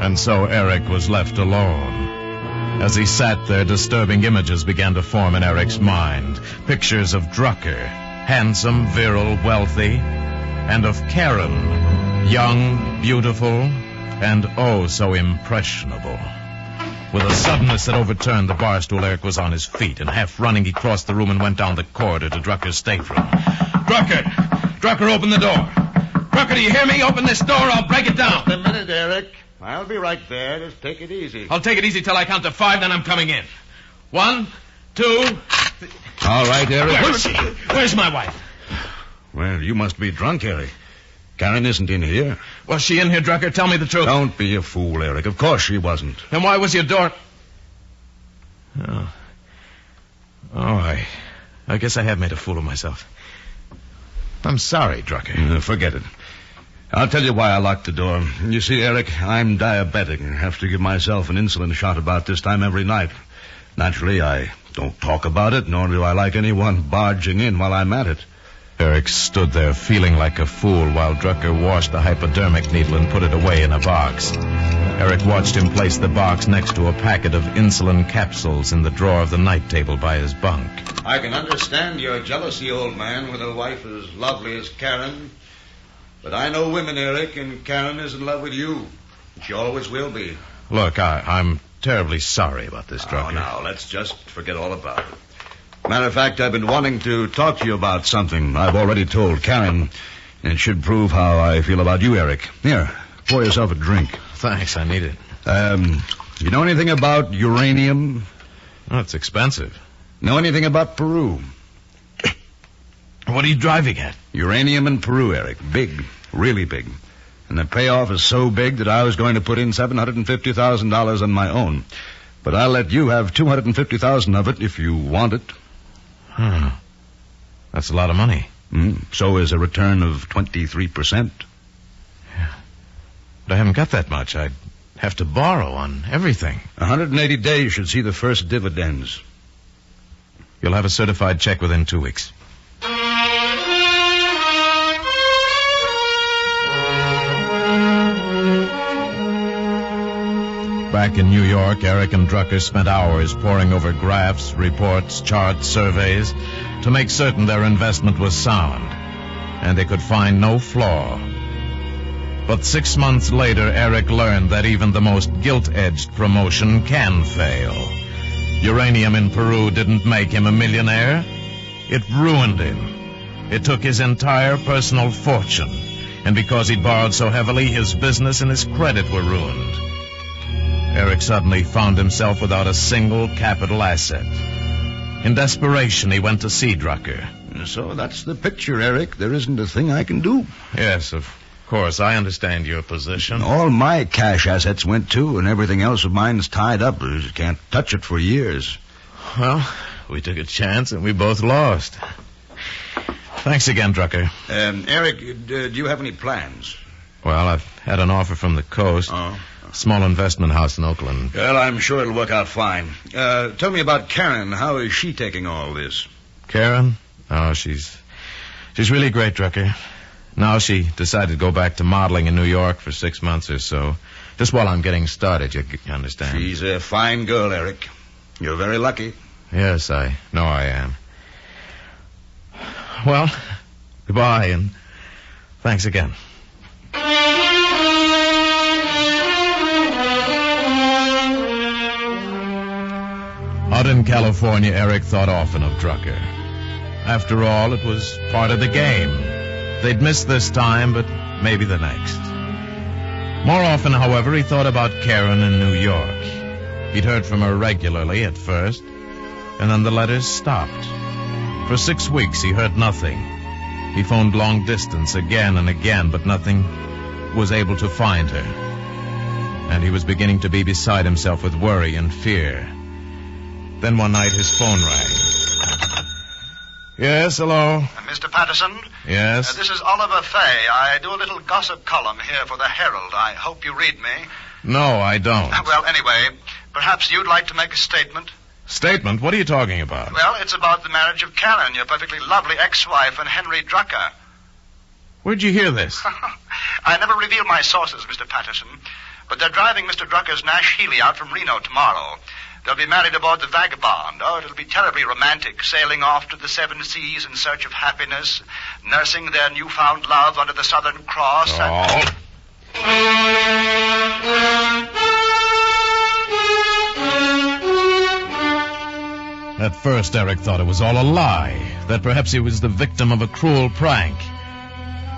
And so Eric was left alone. As he sat there, disturbing images began to form in Eric's mind. Pictures of Drucker, handsome, virile, wealthy, and of Karen, young, beautiful, and oh so impressionable. With a suddenness that overturned the bar stool, Eric was on his feet, and half running, he crossed the room and went down the corridor to Drucker's stateroom. Drucker, open the door. Drucker, do you hear me? Open this door, I'll break it down. Just a minute, Eric. I'll be right there. Just take it easy. I'll take it easy till I count to 5, then I'm coming in. 1, 2... All right, Eric. Where's she? Where's my wife? Well, you must be drunk, Eric. Karen isn't in here. Was she in here, Drucker? Tell me the truth. Don't be a fool, Eric. Of course she wasn't. Then why was your door... I guess I have made a fool of myself. I'm sorry, Drucker. Forget it. I'll tell you why I locked the door. You see, Eric, I'm diabetic and have to give myself an insulin shot about this time every night. Naturally, I don't talk about it, nor do I like anyone barging in while I'm at it. Eric stood there feeling like a fool while Drucker washed the hypodermic needle and put it away in a box. Eric watched him place the box next to a packet of insulin capsules in the drawer of the night table by his bunk. I can understand your jealousy, old man, with a wife as lovely as Karen. But I know women, Eric, and Karen is in love with you. She always will be. Look, I'm terribly sorry about this, Drucker. Oh, now, let's just forget all about it. Matter of fact, I've been wanting to talk to you about something I've already told Karen. And it should prove how I feel about you, Eric. Here, pour yourself a drink. Thanks, I need it. You know anything about uranium? Oh, it's expensive. Know anything about Peru? What are you driving at? Uranium in Peru, Eric. Big. Really big. And the payoff is so big that I was going to put in $750,000 on my own. But I'll let you have $250,000 of it if you want it. That's a lot of money. So is a return of 23%. Yeah. But I haven't got that much. I'd have to borrow on everything. 180 days should see the first dividends. You'll have a certified check within 2 weeks. Back in New York, Eric and Drucker spent hours poring over graphs, reports, charts, surveys to make certain their investment was sound, and they could find no flaw. But 6 months later, Eric learned that even the most gilt-edged promotion can fail. Uranium in Peru didn't make him a millionaire. It ruined him. It took his entire personal fortune, and because he'd borrowed so heavily, his business and his credit were ruined. Eric suddenly found himself without a single capital asset. In desperation, he went to see Drucker. So that's the picture, Eric. There isn't a thing I can do. Yes, of course. I understand your position. All my cash assets went too, and everything else of mine's tied up. I just can't touch it for years. Well, we took a chance, and we both lost. Thanks again, Drucker. Eric, do you have any plans? Well, I've had an offer from the coast. Oh. Small investment house in Oakland. Well, I'm sure it'll work out fine. Tell me about Karen. How is she taking all this? Karen? Oh, she's really great, Drucker. Now she decided to go back to modeling in New York for 6 months or so. Just while I'm getting started, you understand. She's a fine girl, Eric. You're very lucky. Yes, I know I am. Well, goodbye, and thanks again. Out in California, Eric thought often of Drucker. After all, it was part of the game. They'd missed this time, but maybe the next. More often, however, he thought about Karen in New York. He'd heard from her regularly at first, and then the letters stopped. For 6 weeks, he heard nothing. He phoned long distance again and again, but nothing was able to find her. And he was beginning to be beside himself with worry and fear. Then one night his phone rang. Yes, hello? Mr. Patterson? Yes? This is Oliver Fay. I do a little gossip column here for the Herald. I hope you read me. No, I don't. Well, anyway, perhaps you'd like to make a statement. Statement? What are you talking about? Well, it's about the marriage of Karen, your perfectly lovely ex-wife, and Henry Drucker. Where'd you hear this? I never reveal my sources, Mr. Patterson, but they're driving Mr. Drucker's Nash Healy out from Reno tomorrow. They'll be married aboard the Vagabond. Oh, it'll be terribly romantic, sailing off to the 7 seas in search of happiness, nursing their newfound love under the Southern Cross. At first, Eric thought it was all a lie, that perhaps he was the victim of a cruel prank.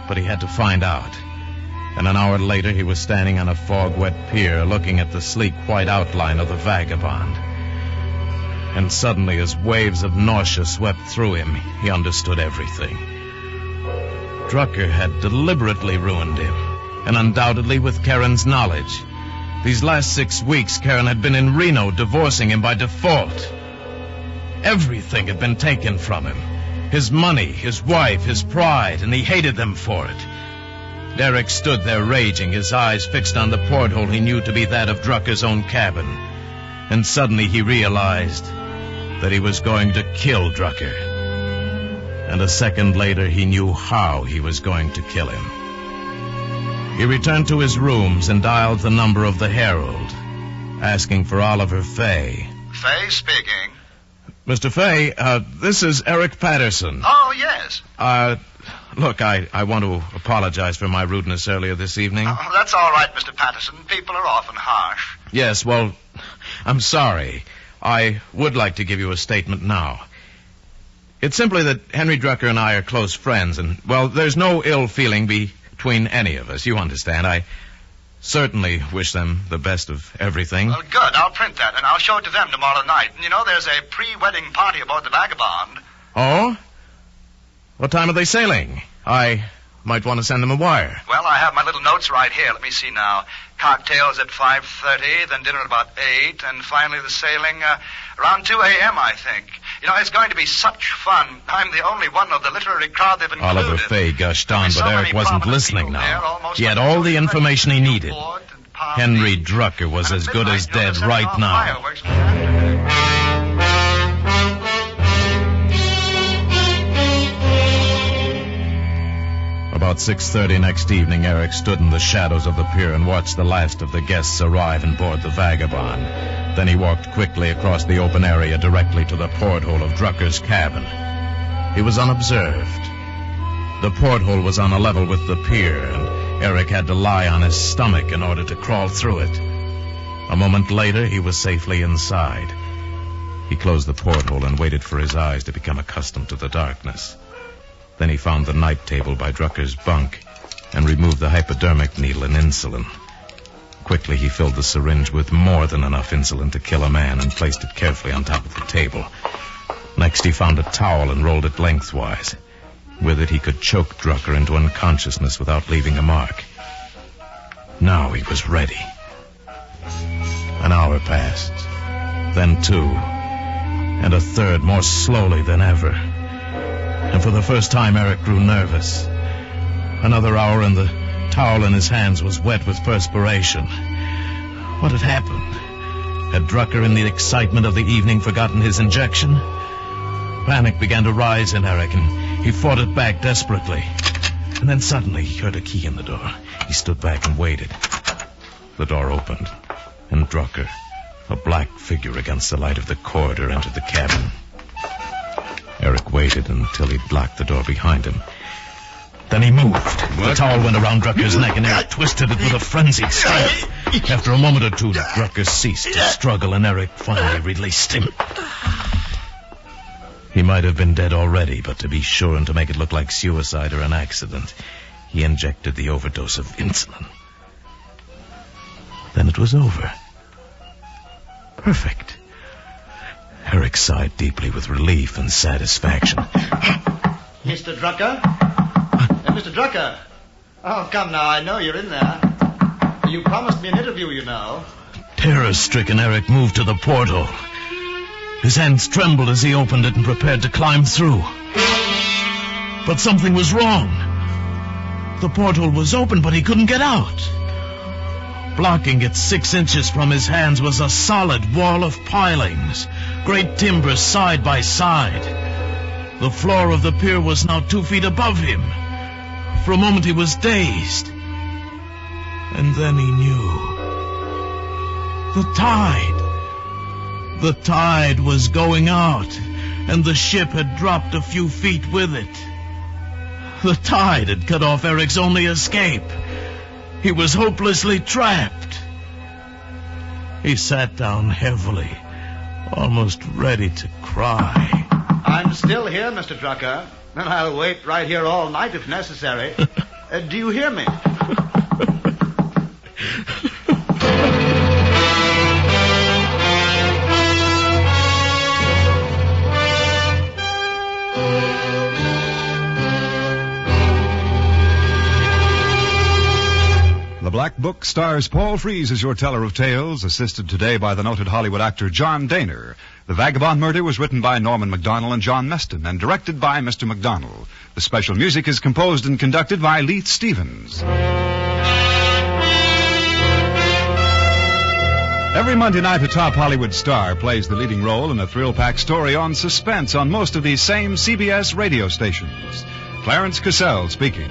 But he had to find out. And an hour later, he was standing on a fog-wet pier looking at the sleek white outline of the Vagabond. And suddenly, as waves of nausea swept through him, he understood everything. Drucker had deliberately ruined him, and undoubtedly with Karen's knowledge. These last 6 weeks, Karen had been in Reno divorcing him by default. Everything had been taken from him. His money, his wife, his pride, and he hated them for it. Eric stood there raging, his eyes fixed on the porthole he knew to be that of Drucker's own cabin. And suddenly he realized that he was going to kill Drucker. And a second later he knew how he was going to kill him. He returned to his rooms and dialed the number of the Herald, asking for Oliver Fay. Fay speaking. Mr. Fay, this is Eric Patterson. Oh, yes. Look, I want to apologize for my rudeness earlier this evening. Oh, that's all right, Mr. Patterson. People are often harsh. Yes, well, I'm sorry. I would like to give you a statement now. It's simply that Henry Drucker and I are close friends, and, well, there's no ill feeling between any of us. You understand. I certainly wish them the best of everything. Well, good. I'll print that, and I'll show it to them tomorrow night. And, you know, there's a pre-wedding party aboard the Vagabond. Oh? What time are they sailing? I might want to send them a wire. Well, I have my little notes right here. Let me see now. Cocktails at 5:30, then dinner at about 8, and finally the sailing around 2 a.m., I think. You know, it's going to be such fun. I'm the only one of the literary crowd they've included. Oliver Fay gushed on, but Eric wasn't listening now. He had all the information he needed. Henry Drucker was as good as dead right now. About 6:30 next evening, Eric stood in the shadows of the pier and watched the last of the guests arrive and board the Vagabond. Then he walked quickly across the open area directly to the porthole of Drucker's cabin. He was unobserved. The porthole was on a level with the pier, and Eric had to lie on his stomach in order to crawl through it. A moment later, he was safely inside. He closed the porthole and waited for his eyes to become accustomed to the darkness. Then he found the night table by Drucker's bunk and removed the hypodermic needle and insulin. Quickly, he filled the syringe with more than enough insulin to kill a man and placed it carefully on top of the table. Next, he found a towel and rolled it lengthwise. With it, he could choke Drucker into unconsciousness without leaving a mark. Now he was ready. An hour passed, then 2, and a third more slowly than ever. And for the first time, Eric grew nervous. Another hour, and the towel in his hands was wet with perspiration. What had happened? Had Drucker, in the excitement of the evening, forgotten his injection? Panic began to rise in Eric, and he fought it back desperately. And then suddenly he heard a key in the door. He stood back and waited. The door opened, and Drucker, a black figure against the light of the corridor, entered the cabin. Eric waited until he'd locked the door behind him. Then he moved. What? The towel went around Drucker's neck, and Eric twisted it with a frenzied strength. After a moment or two, Drucker ceased to struggle, and Eric finally released him. He might have been dead already, but to be sure and to make it look like suicide or an accident, he injected the overdose of insulin. Then it was over. Perfect. Eric sighed deeply with relief and satisfaction. Mr. Drucker? Mr. Drucker! Oh, come now, I know you're in there. You promised me an interview, you know. Terror-stricken, Eric moved to the portal. His hands trembled as he opened it and prepared to climb through. But something was wrong. The portal was open, but he couldn't get out. Blocking it 6 inches from his hands was a solid wall of pilings, great timbers side by side. The floor of the pier was now 2 feet above him. For a moment he was dazed. And then he knew. The tide was going out, and the ship had dropped a few feet with it. The tide had cut off Eric's only escape. He was hopelessly trapped. He sat down heavily, almost ready to cry. I'm still here, Mr. Drucker, and I'll wait right here all night if necessary. Do you hear me? The Black Book stars Paul Frees as your teller of tales, assisted today by the noted Hollywood actor John Dehner. The Vagabond Murder was written by Norman MacDonald and John Meston and directed by Mr. MacDonald. The special music is composed and conducted by Leith Stevens. Every Monday night, a top Hollywood star plays the leading role in a thrill-packed story on suspense on most of these same CBS radio stations. Clarence Cassell speaking.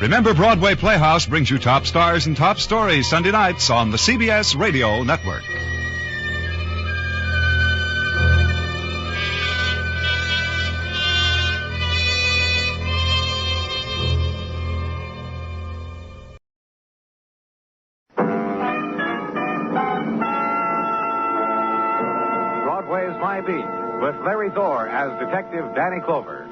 Remember, Broadway Playhouse brings you top stars and top stories Sunday nights on the CBS Radio Network. Broadway's My Beat, with Larry Thor as Detective Danny Clover.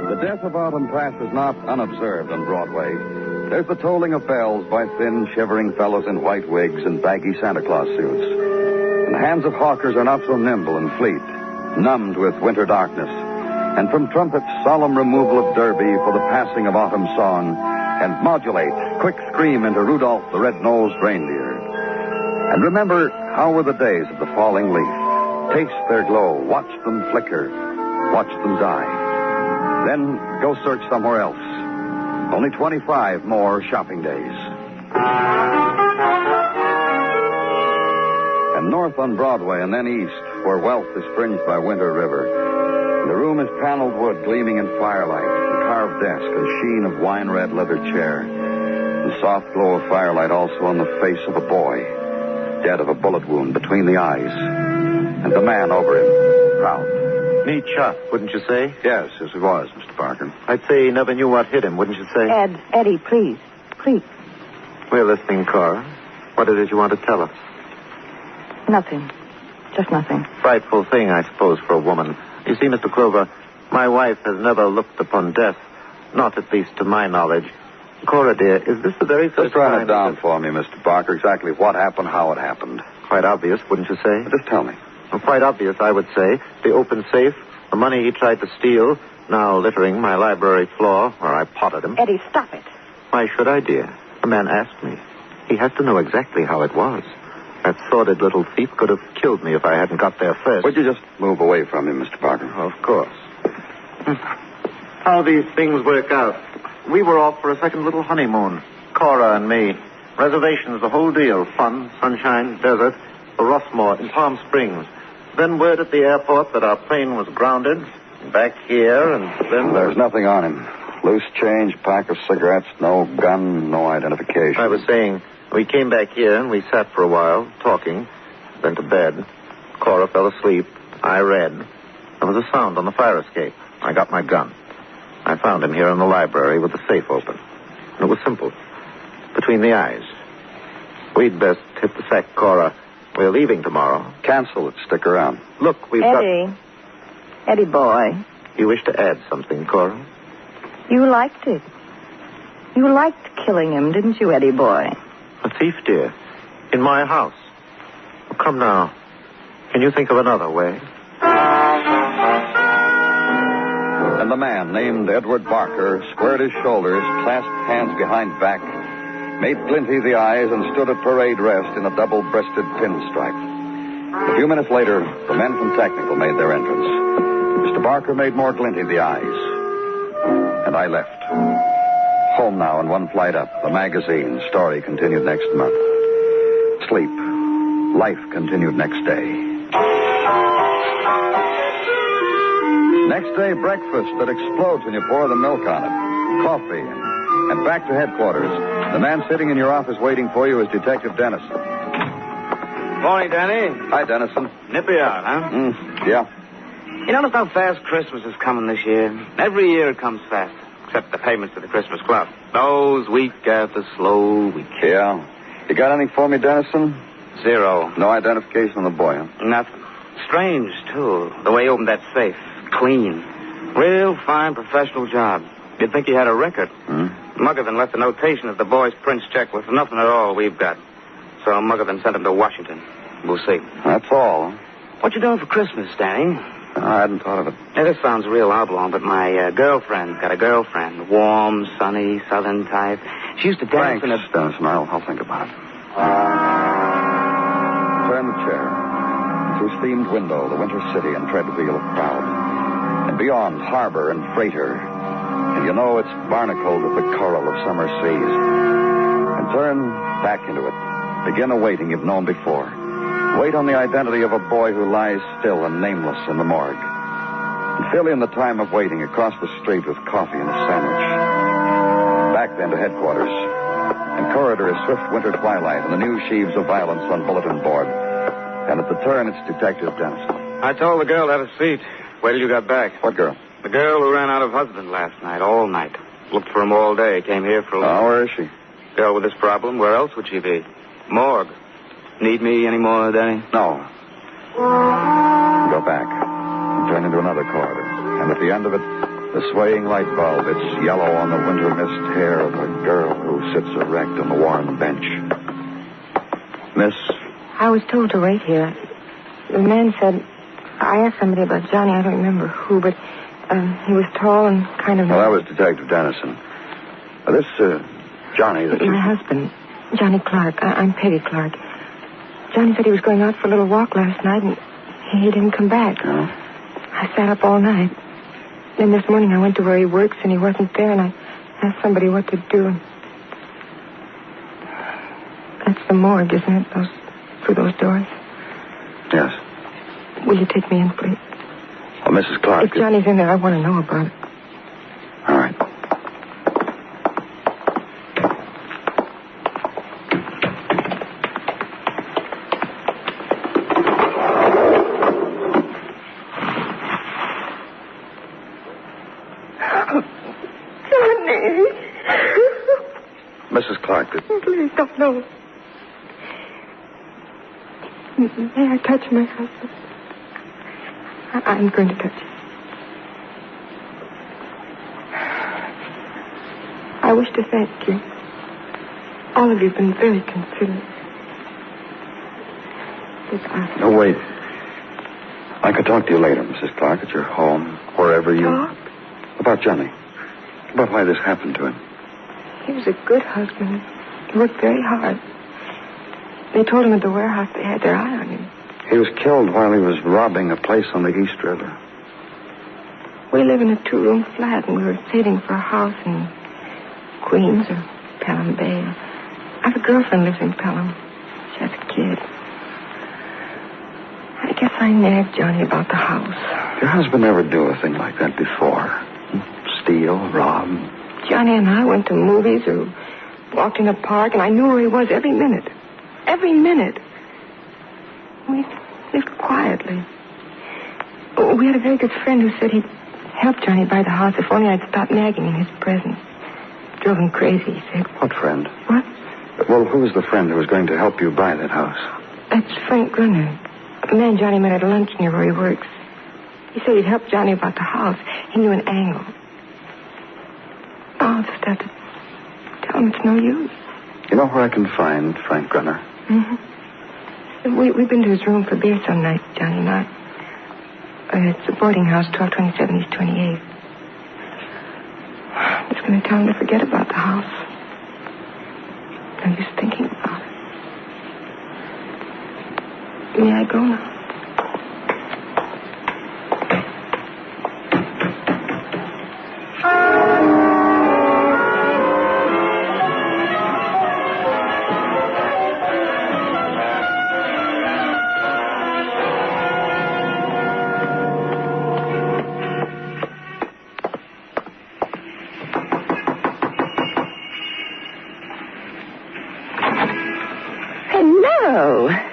The death of autumn passes not unobserved on Broadway. There's the tolling of bells by thin, shivering fellows in white wigs and baggy Santa Claus suits. And the hands of hawkers are not so nimble and fleet, numbed with winter darkness. And from trumpets, solemn removal of derby for the passing of autumn song, and modulate, quick scream into Rudolph the Red-Nosed Reindeer. And remember, how were the days of the falling leaf? Taste their glow, watch them flicker, watch them die. Then go search somewhere else. Only 25 more shopping days. And north on Broadway and then east, where wealth is fringed by Winter River. The room is paneled wood gleaming in firelight, and carved desk and sheen of wine-red leather chair. And soft glow of firelight also on the face of a boy, dead of a bullet wound between the eyes. And the man over him, proud. Neat shot, wouldn't you say? Yes, it was, Mr. Parker. I'd say he never knew what hit him, wouldn't you say? Eddie, please. Please. We're listening, Cora. What it is you want to tell us? Nothing. Just nothing. Frightful thing, I suppose, for a woman. You see, Mr. Clover, my wife has never looked upon death. Not at least to my knowledge. Cora, dear, is this the very first time... Just write it down for me, Mr. Parker, exactly what happened, how it happened. Quite obvious, wouldn't you say? Just tell me. Well, quite obvious, I would say. The open safe, the money he tried to steal, now littering my library floor where I potted him. Eddie, stop it. Why should I, dear? The man asked me. He has to know exactly how it was. That sordid little thief could have killed me if I hadn't got there first. Would you just move away from him, Mr. Parker? Of course. How these things work out. We were off for a second little honeymoon. Cora and me. Reservations, the whole deal. Fun, sunshine, desert. The Rossmore in Palm Springs. Then word at the airport that our plane was grounded. Back here, and then... There's nothing on him. Loose change, pack of cigarettes, no gun, no identification. I was saying, we came back here and we sat for a while, talking, then to bed. Cora fell asleep. I read. There was a sound on the fire escape. I got my gun. I found him here in the library with the safe open. And it was simple. Between the eyes. We'd best hit the sack, Cora. We're leaving tomorrow. Cancel it. Stick around. Look, we've Eddie boy. You wish to add something, Cora? You liked it. You liked killing him, didn't you, Eddie boy? A thief, dear. In my house. Oh, come now. Can you think of another way? And the man, named Edward Barker, squared his shoulders, clasped hands behind back, made glinty the eyes, and stood at parade rest in a double-breasted pinstripe. A few minutes later, the men from Technical made their entrance. Mr. Barker made more glinty the eyes. And I left. Home now and one flight up. The magazine. Story continued next month. Sleep. Life continued next day. Next day, breakfast that explodes when you pour the milk on it. Coffee and back to headquarters. The man sitting in your office waiting for you is Detective Dennison. Morning, Danny. Hi, Dennison. Nippy out, huh? Yeah. You notice how fast Christmas is coming this year? Every year it comes fast, except the payments to the Christmas Club. Those week after slow week. Yeah. You got anything for me, Dennison? Zero. No identification on the boy, huh? Nothing. Strange, too, the way he opened that safe. Clean. Real fine professional job. You'd think he had a record. Muggerthan left a notation that the boy's prince check was nothing at all we've got. So Muggerthan sent him to Washington. We'll see. That's all. What you doing for Christmas, Danny? I hadn't thought of it. Now, this sounds real oblong, but my girlfriend's got a girlfriend. Warm, sunny, southern type. She used to dance in a... Dennison, I'll think about it. Turn the chair. Through steamed window, the winter city and tread wheel of crowd. And beyond, harbor and freighter. And you know it's barnacled with the coral of summer seas. And turn back into it. Begin a waiting you've known before. Wait on the identity of a boy who lies still and nameless in the morgue. And fill in the time of waiting across the street with coffee and a sandwich. Back then to headquarters. And corridor is swift winter twilight and the new sheaves of violence on bulletin board. And at the turn, it's Detective Dennison. I told the girl to have a seat. Wait till you got back. What girl? The girl who ran out of husband last night, all night. Looked for him all day. Came here for a... Oh, where is she? Girl with this problem, where else would she be? Morgue. Need me anymore, Danny? No. Go back. And turn into another corridor. And at the end of it, the swaying light bulb. It's yellow on the winter mist hair of a girl who sits erect on the worn bench. Miss? I was told to wait here. The man said... I asked somebody about Johnny. I don't remember who, but he was tall and kind of... Well, that was Detective Dennison. This, Johnny... My husband, Johnny Clark. I'm Peggy Clark. Johnny said he was going out for a little walk last night, and he didn't come back. Oh. I sat up all night. Then this morning I went to where he works, and he wasn't there, and I asked somebody what to do. That's the morgue, isn't it? Through those doors? Yes. Will you take me in, please? Well, Mrs. Clark... If Johnny's in there, I want to know about it. All right. Johnny! Mrs. Clark, Please don't know. May I touch my husband? I'm going to touch him. I wish to thank you. All of you have been very considerate. No, wait. I could talk to you later, Mrs. Clark, at your home, wherever you... Talk? About Johnny. About why this happened to him. He was a good husband. He worked very hard. They told him at the warehouse they had their eye on him. He was killed while he was robbing a place on the East River. We live in a 2-room flat, and we were saving for a house in Queens or Pelham Bay. I have a girlfriend lives in Pelham. She has a kid. I guess I nagged Johnny about the house. Your husband never do a thing like that before. Steal, rob. Johnny and I went to movies or walked in a park, and I knew where he was every minute. Every minute. We lived quietly. We had a very good friend who said he'd help Johnny buy the house if only I'd stop nagging in his presence. Drove him crazy, he said. What friend? What? Well, who was the friend who was going to help you buy that house? That's Frank Grunner, a man Johnny met at lunch near where he works. He said he'd help Johnny about the house. He knew an angle. I'll just have to tell him it's no use. You know where I can find Frank Grunner? Mm-hmm. We've been to his room for beer some night, Johnny and I. It's a boarding house, 1227 East 28th. I'm just going to tell him to forget about the house. I'm just thinking about it. May I go now?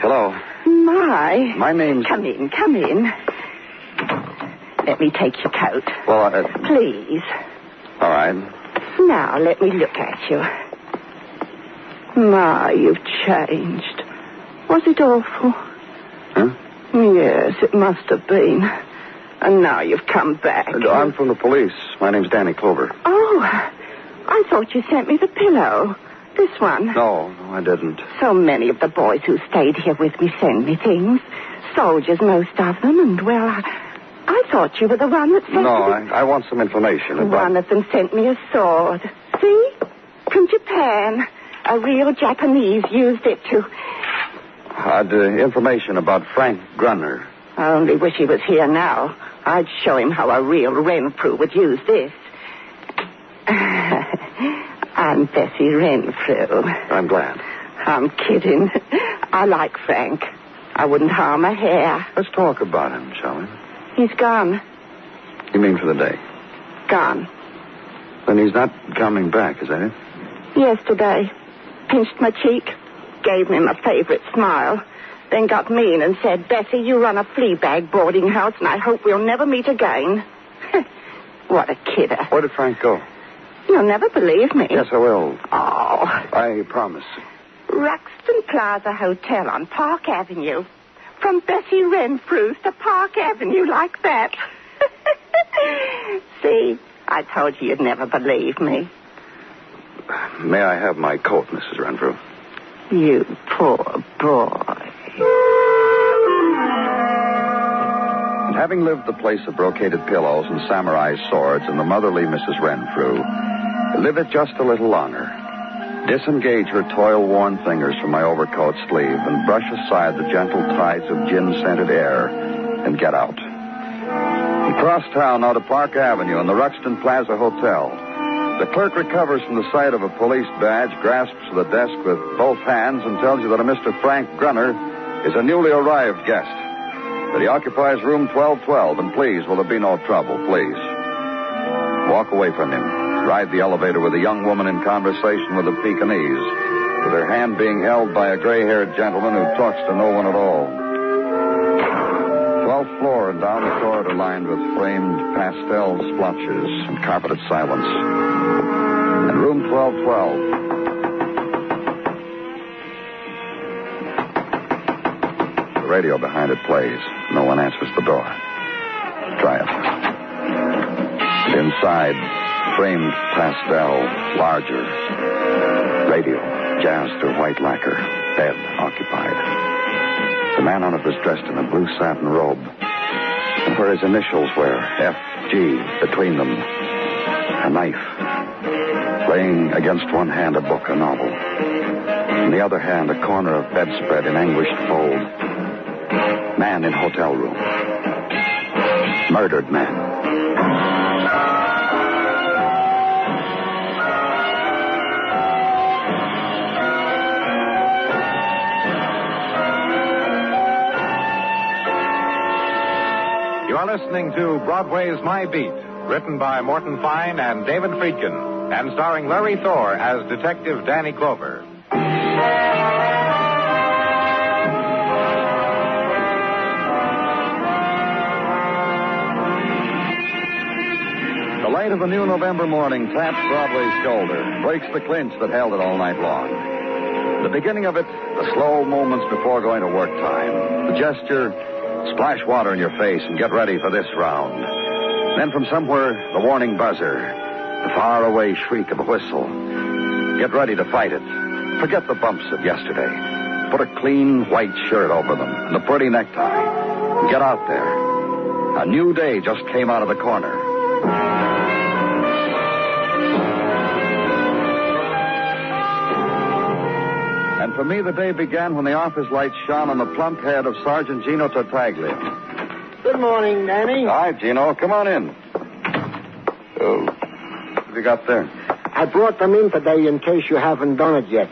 Hello. My name's... Come in. Let me take your coat. Well, Please. All right. Now, let me look at you. My, you've changed. Was it awful? Huh? Yes, it must have been. And now you've come back. I'm from the police. My name's Danny Clover. Oh, I thought you sent me the pillow. This one. No, I didn't. So many of the boys who stayed here with me send me things. Soldiers, most of them, and, well, I thought you were the one that sent No, me. I want some information about... One of them sent me a sword. See? From Japan. A real Japanese used it to... I'd information about Frank Grunner. I only wish he was here now. I'd show him how a real Renfrew would use this. I'm Bessie Renfrew. I'm glad. I'm kidding. I like Frank. I wouldn't harm a hair. Let's talk about him, shall we? He's gone. You mean for the day? Gone. Then he's not coming back, is that it? Yesterday. Pinched my cheek. Gave me my favorite smile. Then got mean and said, Bessie, you run a flea bag boarding house, and I hope we'll never meet again. What a kidder. Where did Frank go? You'll never believe me. Yes, I will. Oh. I promise. Ruxton Plaza Hotel on Park Avenue. From Bessie Renfrew's to Park Avenue like that. See, I told you you'd never believe me. May I have my coat, Mrs. Renfrew? You poor boy. And having lived the place of brocaded pillows and samurai swords in the motherly Mrs. Renfrew, live it just a little longer. Disengage her toil-worn fingers from my overcoat sleeve and brush aside the gentle tides of gin-scented air and get out. And cross town now to Park Avenue and the Ruxton Plaza Hotel. The clerk recovers from the sight of a police badge, grasps the desk with both hands, and tells you that a Mr. Frank Grunner is a newly arrived guest. That he occupies room 1212, and please, will there be no trouble, please. Walk away from him. Ride the elevator with a young woman in conversation with a Pekingese, with her hand being held by a gray-haired gentleman who talks to no one at all. 12th floor and down the corridor lined with framed pastel splotches and carpeted silence. And room 1212. The radio behind it plays. No one answers the door. Try it. And inside, framed pastel, larger. Radio, jazz through white lacquer. Bed occupied. The man on it was dressed in a blue satin robe. And where his initials were, F.G., between them, a knife. Laying against one hand a book, a novel. In the other hand, a corner of bedspread in anguished fold. Man in hotel room. Murdered man. You are listening to Broadway's My Beat, written by Morton Fine and David Friedkin, and starring Larry Thor as Detective Danny Clover. The light of a new November morning taps Broadway's shoulder, breaks the clinch that held it all night long. The beginning of it, the slow moments before going to work time. The gesture, splash water in your face and get ready for this round. Then from somewhere, the warning buzzer, the faraway shriek of a whistle. Get ready to fight it. Forget the bumps of yesterday. Put a clean white shirt over them and a pretty necktie. And get out there. A new day just came out of the corner. And for me, the day began when the office lights shone on the plump head of Sergeant Gino Tartaglia. Good morning, Danny. Hi, Gino. Come on in. Oh, what have you got there? I brought them in today in case you haven't done it yet.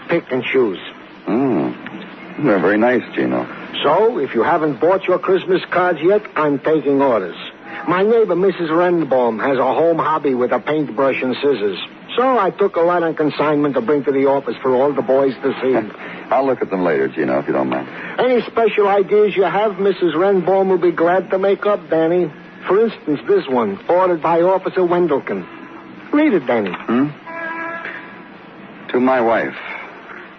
Pick and choose. They're very nice, Gino. So, if you haven't bought your Christmas cards yet, I'm taking orders. My neighbor, Mrs. Renbaum, has a home hobby with a paintbrush and scissors. So I took a lot on consignment to bring to the office for all the boys to see. I'll look at them later, Gino, if you don't mind. Any special ideas you have, Mrs. Renbaum will be glad to make up, Danny. For instance, this one, ordered by Officer Wendelkin. Read it, Danny. To my wife.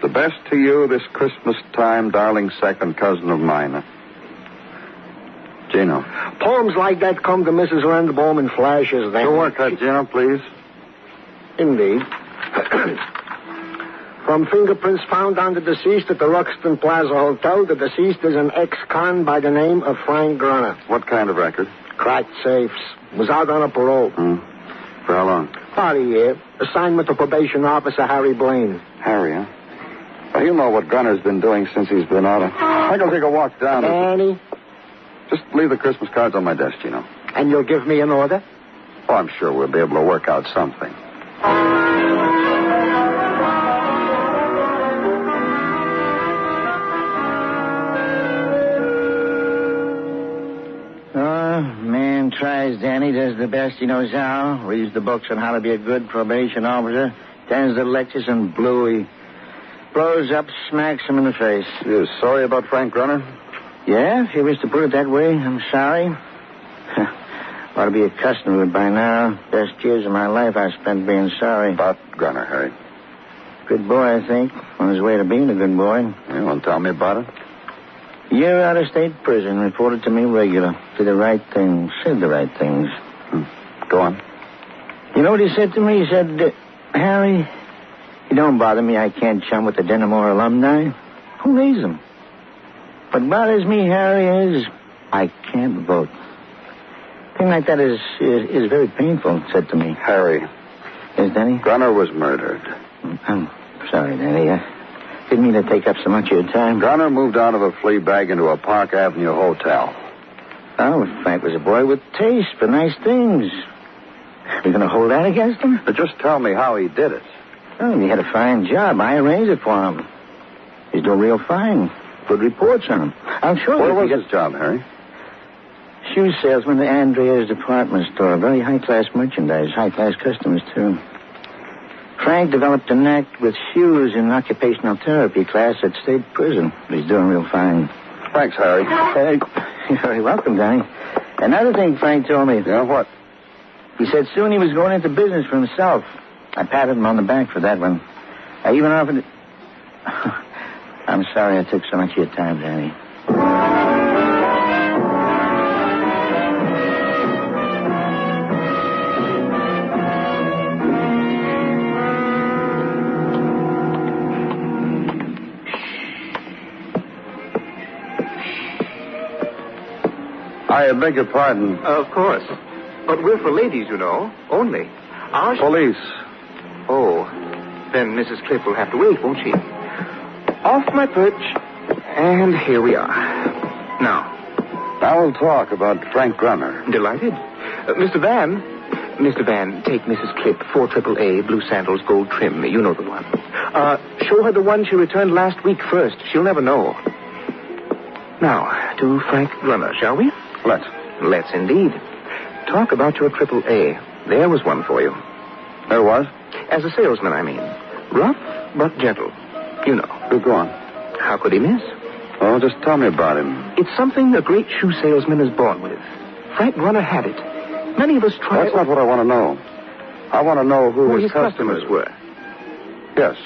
The best to you this Christmas time, darling second cousin of mine. Gino. Poems like that come to Mrs. Renbaum in flashes, Danny. Your work, Gino, please. Indeed. From fingerprints found on the deceased at the Ruxton Plaza Hotel, the deceased is an ex-con by the name of Frank Grunner. What kind of record? Cracked safes. Was out on a parole. For how long? About a year. Assignment to probation officer Harry Blaine. Harry, huh? Well, he'll know what Grunner's been doing since he's been out. I go take a walk down. Annie? Just leave the Christmas cards on my desk, you know. And you'll give me an order? Oh, I'm sure we'll be able to work out something. Man tries, Danny, does the best he knows how. Reads the books on how to be a good probation officer. Attends the lectures, and Blue, he blows up, smacks him in the face. You sorry about Frank Grunner? Yeah, if you wish to put it that way, I'm sorry. Ought to be accustomed to it by now. Best years of my life I spent being sorry. About Grunner, Harry. Good boy, I think. On his way to being a good boy. You want to tell me about it? Year out of state prison, reported to me regular. Did the right things, said the right things. Go on. You know what he said to me? He said, Harry, you don't bother me. I can't chum with the Denimore alumni. Who raised them? What bothers me, Harry, is I can't vote. A thing like that is very painful, said to me. Harry. Yes, Danny? Grunner was murdered. I'm sorry, Danny. Didn't mean to take up so much of your time. Grunner moved out of a flea bag into a Park Avenue hotel. Oh, Frank was a boy with taste for nice things. You going to hold that against him? But just tell me how he did it. Oh, he had a fine job. I arranged it for him. He's doing real fine. Good reports on him. I'm sure. Where was his job, Harry? Shoe salesman at Andrea's department store. Very high-class merchandise. High-class customers, too. Frank developed a knack with shoes in occupational therapy class at state prison. He's doing real fine. Thanks, Harry. You're very welcome, Danny. Another thing Frank told me. Yeah, what? He said soon he was going into business for himself. I patted him on the back for that one. I even offered... I'm sorry I took so much of your time, Danny. I beg your pardon. Of course. But we're for ladies, you know. Only. Police. Oh. Then Mrs. Cliff will have to wait, won't she? Off my perch. And here we are. Now we'll talk about Frank Grunner. Delighted. Mr. Van, take Mrs. Cliff, 4AAA, blue sandals, gold trim. You know the one. Show her the one she returned last week first. She'll never know. Now, to Frank Grunner, shall we? Let's indeed. Talk about your AAA. There was one for you. There was? As a salesman, I mean. Rough, but gentle. You know. Go on. How could he miss? Oh, just tell me about him. It's something a great shoe salesman is born with. Frank Grunner had it. Many of us try... That's not what I want to know. I want to know who his customers were. Yes.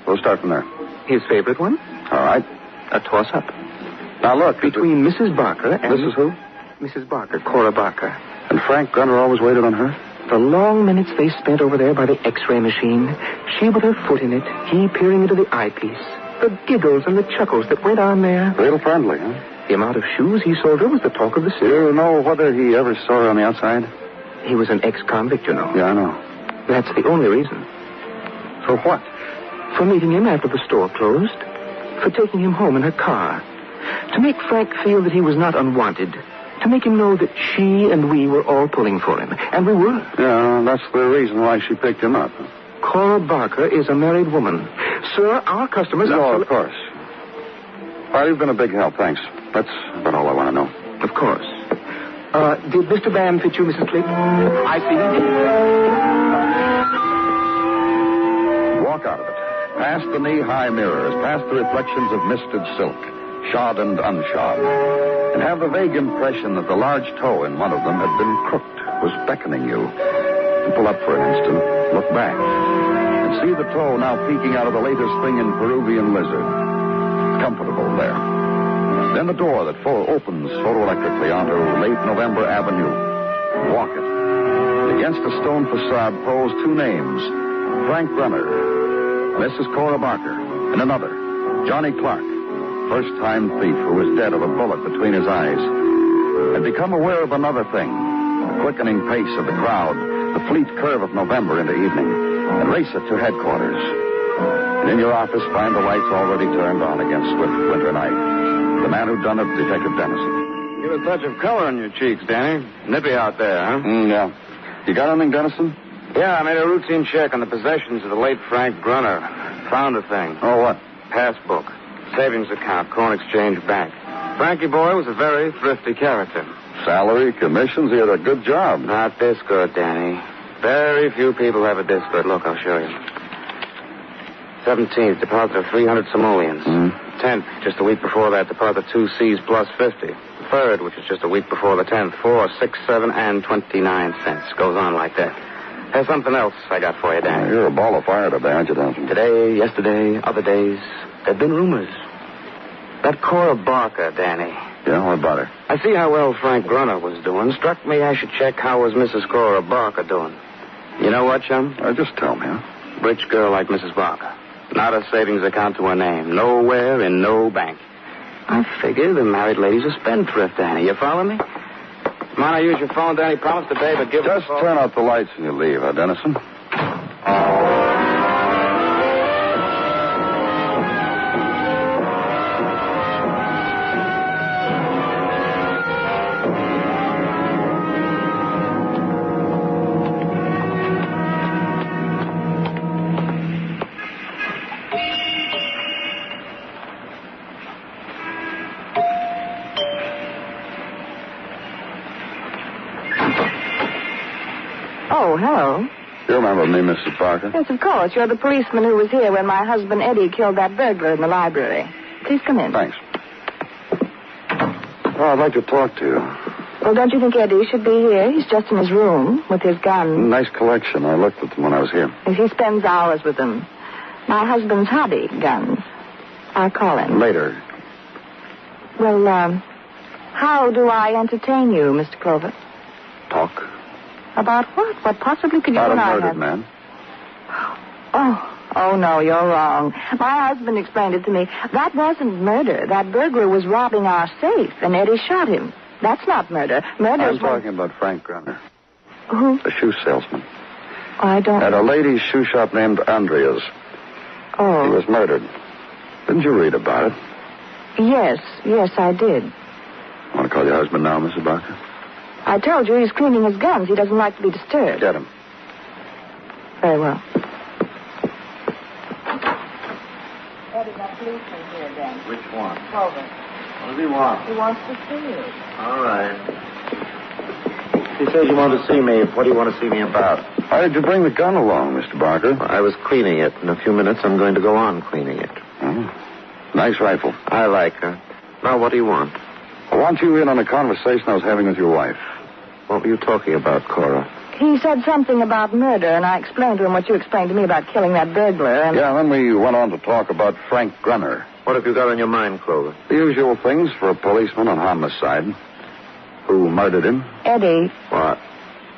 We'll start from there. His favorite one? All right. A toss-up. Now, look. Between Mrs. Barker and... Mrs. who? Mrs. Barker, Cora Barker. And Frank Grunner always waited on her? The long minutes they spent over there by the X-ray machine, she with her foot in it, he peering into the eyepiece. The giggles and the chuckles that went on there. Real friendly, huh? The amount of shoes he sold her was the talk of the city. Do you know whether he ever saw her on the outside? He was an ex-convict, you know. Yeah, I know. That's the only reason. For what? For meeting him after the store closed. For taking him home in her car. To make Frank feel that he was not unwanted. To make him know that she and we were all pulling for him. And we were. Yeah, that's the reason why she picked him up. Cora Barker is a married woman. Sir, our customers... No, of course. Well, you've been a big help, thanks. That's about all I want to know. Of course. Did Mr. Van fit you, Mrs. Cliff? I see he did. Walk out of it. Past the knee-high mirrors, past the reflections of misted silk, shod and unshod, and have the vague impression that the large toe in one of them had been crooked, was beckoning you. Pull up for an instant, look back, and see the toe now peeking out of the latest thing in Peruvian lizard. Comfortable there. Then the door that opens photoelectrically onto late November Avenue. Walk it. Against the stone facade pose two names, Frank Grunner, Mrs. Cora Barker. And another, Johnny Clark, first-time thief who was dead of a bullet between his eyes, had become aware of another thing, the quickening pace of the crowd, the fleet curve of November into evening, and race it to headquarters. And in your office, find the lights already turned on against swift winter night. The man who'd done it, Detective Dennison. Give a touch of color in your cheeks, Danny. Nippy out there, huh? Yeah. You got anything, Dennison? Yeah, I made a routine check on the possessions of the late Frank Grunner. Found a thing. Oh, what? Passbook. Savings account, Corn Exchange Bank. Frankie boy was a very thrifty character. Salary, commissions, he had a good job. Not this good, Danny. Very few people have it this good. Look, I'll show you. 17th, deposit of 300 simoleons. 10th, just a week before that, deposit 2 C's plus 50. 3rd, which is just a week before the 10th, 4, 6, 7, and 29 cents. Goes on like that. There's something else I got for you, Danny. You're a ball of fire today, aren't you, Dennison? Today, yesterday, other days, there've been rumors. That Cora Barker, Danny. Yeah, what about her? I see how well Frank Grunner was doing. Struck me I should check how was Mrs. Cora Barker doing. You know what, chum? Just tell me, huh? Rich girl like Mrs. Barker. Not a savings account to her name. Nowhere in no bank. I figure the married lady's a spendthrift, Danny. You follow me? Mind I use your phone, Danny? Promise today, but give Just turn out the lights and you leave, huh, Dennison? Oh, hello. You remember me, Mrs. Barker? Yes, of course. You're the policeman who was here when my husband Eddie killed that burglar in the library. Please come in. Thanks. Well, I'd like to talk to you. Well, don't you think Eddie should be here? He's just in his room with his gun. Nice collection. I looked at them when I was here. He spends hours with them. My husband's hobby, guns. I'll call him. Later. Well, how do I entertain you, Mr. Clover? Talk. About what? What possibly could you About and a I murdered have? man. Oh, no, you're wrong. My husband explained it to me. That wasn't murder. That burglar was robbing our safe, and Eddie shot him. That's not murder. Murder's I'm talking about Frank Grunner. Who? The shoe salesman. I don't... At a lady's shoe shop named Andrea's. Oh. He was murdered. Didn't you read about it? Yes, I did. Want to call your husband now, Mrs. Barker? I told you he's cleaning his guns. He doesn't like to be disturbed. Get him. Very well. Eddie, that policeman here again. Which one? Clover. What does he want? He wants to see you. All right. He says you want to see me. What do you want to see me about? Why did you bring the gun along, Mr. Barker? Well, I was cleaning it. In a few minutes, I'm going to go on cleaning it. Oh. Nice rifle. I like her. Now, what do you want? I want you in on a conversation I was having with your wife. What were you talking about, Cora? He said something about murder, and I explained to him what you explained to me about killing that burglar, and... Yeah, then we went on to talk about Frank Grunner. What have you got on your mind, Clover? The usual things for a policeman on homicide. Who murdered him? Eddie. What?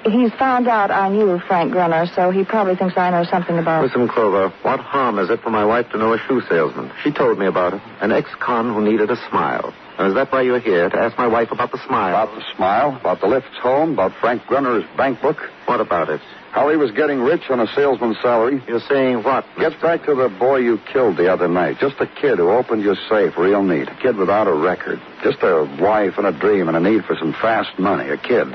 He's found out I knew Frank Grunner, so he probably thinks I know something about... Listen, Clover, what harm is it for my wife to know a shoe salesman? She told me about it. An ex-con who needed a smile. And is that why you're here, to ask my wife about the smile? About the smile? About the lifts home? About Frank Grunner's bank book? What about it? How he was getting rich on a salesman's salary? You're saying what? Gets back to the boy you killed the other night. Just a kid who opened your safe real neat. A kid without a record. Just a wife and a dream and a need for some fast money. A kid.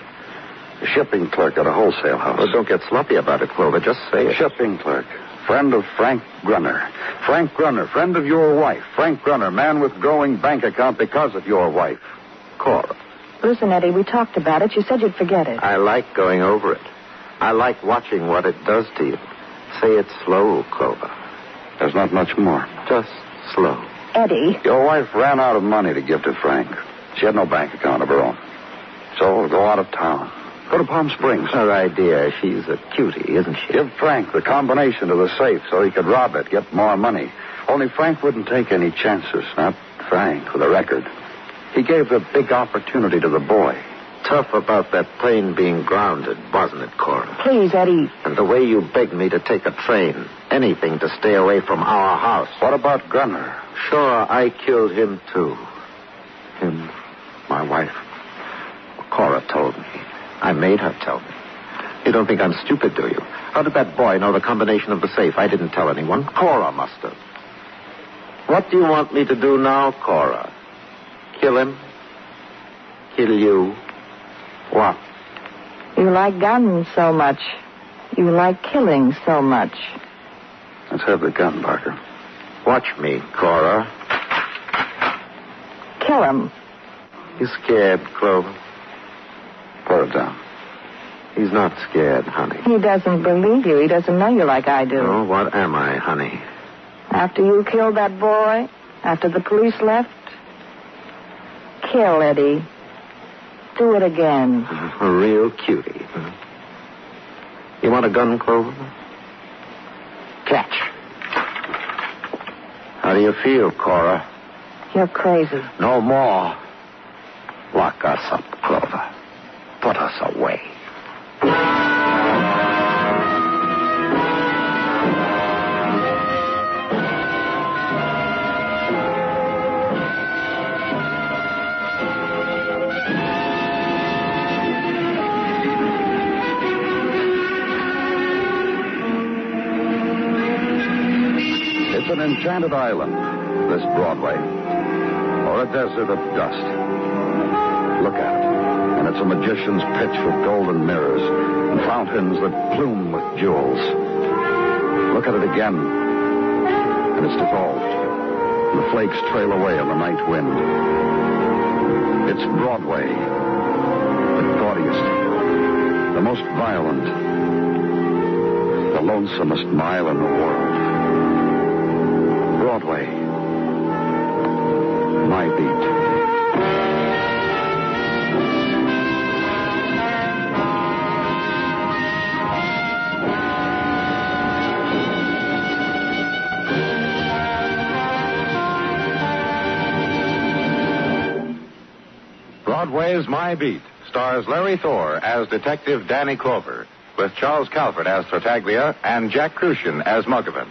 A shipping clerk at a wholesale house. Well, don't get sloppy about it, Clover. Just say it. Shipping clerk. Friend of Frank Grunner. Frank Grunner, friend of your wife. Frank Grunner, man with growing bank account because of your wife. Cora. Listen, Eddie, we talked about it. You said you'd forget it. I like going over it. I like watching what it does to you. Say it slow, Clover. There's not much more. Just slow. Eddie. Your wife ran out of money to give to Frank. She had no bank account of her own. So go out of town. Go to Palm Springs. Her idea. She's a cutie, isn't she? Give Frank the combination to the safe so he could rob it, get more money. Only Frank wouldn't take any chances. Not Frank with a record. He gave the big opportunity to the boy. tough about that plane being grounded, wasn't it, Cora? Please, Eddie. And the way you begged me to take a train. Anything to stay away from our house. What about Gunner? Sure, I killed him, too. Him, my wife. Cora told me. I made her tell me. You don't think I'm stupid, do you? How did that boy know the combination of the safe? I didn't tell anyone. Cora must have. What do you want me to do now, Cora? Kill him? Kill you? What? You like guns so much. You like killing so much. Let's have the gun, Parker. Watch me, Cora. Kill him. You scared, Clover? Put it down. He's not scared, honey. He doesn't believe you. He doesn't know you like I do. Oh, what am I, honey? After you killed that boy, after the police left, kill Eddie. Do it again. A real cutie. You want a gun, Clover? Catch. How do you feel, Cora? You're crazy. No more. Lock us up, Clover. Put us away. It's an enchanted island, this Broadway, or a desert of dust. Look at it, and it's a magician's pitch with golden mirrors and fountains that plume with jewels. Look at it again, and it's dissolved, and the flakes trail away on the night wind. It's Broadway, the gaudiest, the most violent, the lonesomest mile in the world. Broadway, my beat. Broadway's My Beat stars Larry Thor as Detective Danny Clover, with Charles Calvert as Tartaglia and Jack Crucian as Muggavan.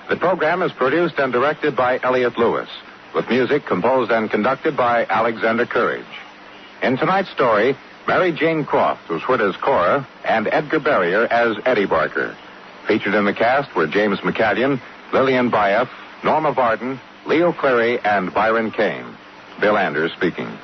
The program is produced and directed by Elliott Lewis, with music composed and conducted by Alexander Courage. In tonight's story, Mary Jane Croft was heard as Cora and Edgar Barrier as Eddie Barker. Featured in the cast were James McCallion, Lillian Bayef, Norma Varden, Leo Cleary, and Byron Kane. Bill Anders speaking.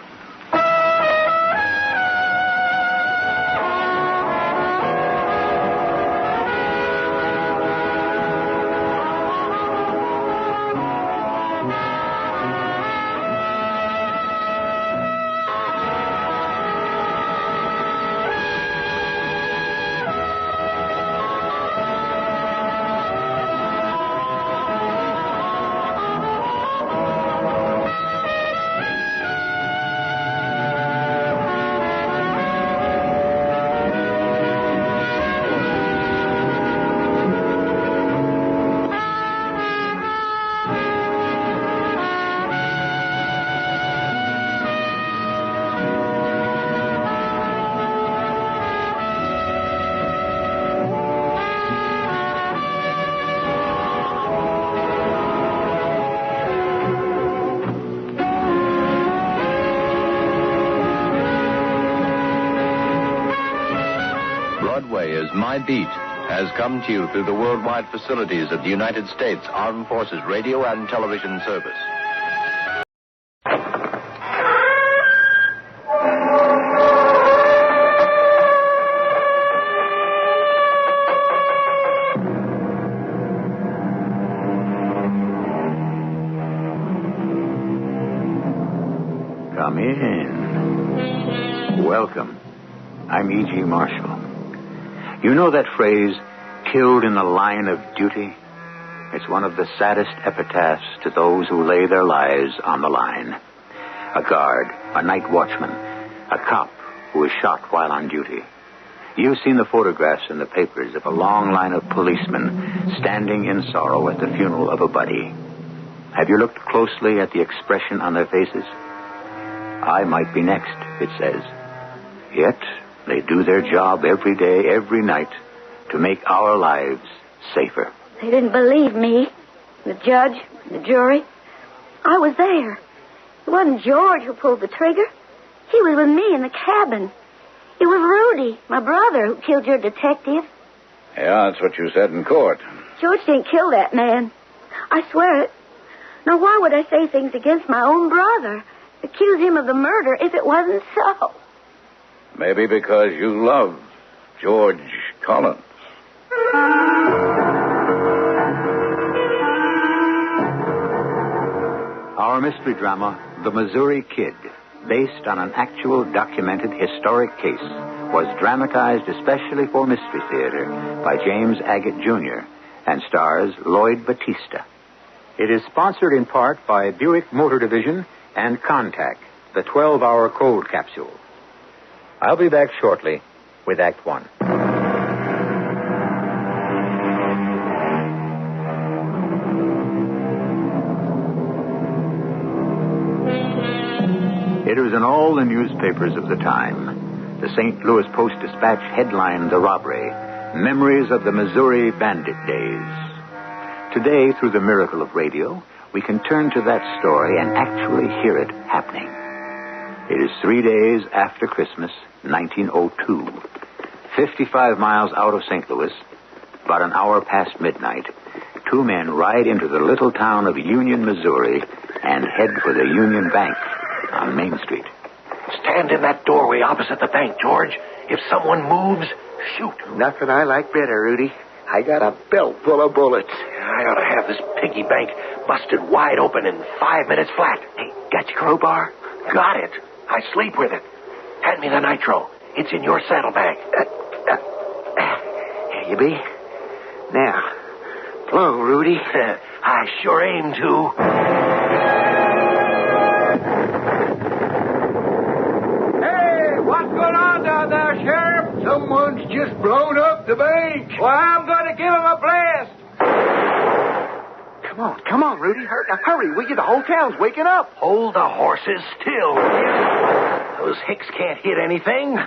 My Beat has come to you through the worldwide facilities of the United States Armed Forces Radio and Television Service. Come in. Welcome. I'm E.G. Marshall. You know that phrase, killed in the line of duty? It's one of the saddest epitaphs to those who lay their lives on the line. A guard, a night watchman, a cop who is shot while on duty. You've seen the photographs in the papers of a long line of policemen standing in sorrow at the funeral of a buddy. Have you looked closely at the expression on their faces? I might be next, it says. Yet they do their job every day, every night, to make our lives safer. They didn't believe me. The judge, the jury. I was there. It wasn't George who pulled the trigger. He was with me in the cabin. It was Rudy, my brother, who killed your detective. Yeah, that's what you said in court. George didn't kill that man. I swear it. Now, why would I say things against my own brother? Accuse him of the murder if it wasn't so? Maybe because you love George Collins. Our mystery drama, The Missouri Kid, based on an actual documented historic case, was dramatized especially for Mystery Theater by James Agate Jr. and stars Lloyd Battista. It is sponsored in part by Buick Motor Division and Contact, the 12-hour cold capsule. I'll be back shortly with Act One. It was in all the newspapers of the time. The St. Louis Post-Dispatch headlined the robbery, Memories of the Missouri Bandit Days. Today, through the miracle of radio, we can turn to that story and actually hear it happening. It is 3 days after Christmas, 1902. 55 miles out of St. Louis, about an hour past midnight, two men ride into the little town of Union, Missouri, and head for the Union Bank on Main Street. Stand in that doorway opposite the bank, George. If someone moves, shoot. Nothing I like better, Rudy. I got a belt full of bullets. I ought to have this piggy bank busted wide open in 5 minutes flat. Hey, got your crowbar? Got it. I sleep with it. Hand me the nitro. It's in your saddlebag. Here you be. Now, blow, Rudy. I sure aim to. What's going on down there, Sheriff? Someone's just blown up the bank. Well, I'm going to give him a blast. Come on, Rudy. Hurry, will you? The whole town's waking up. Hold the horses still. Those hicks can't hit anything.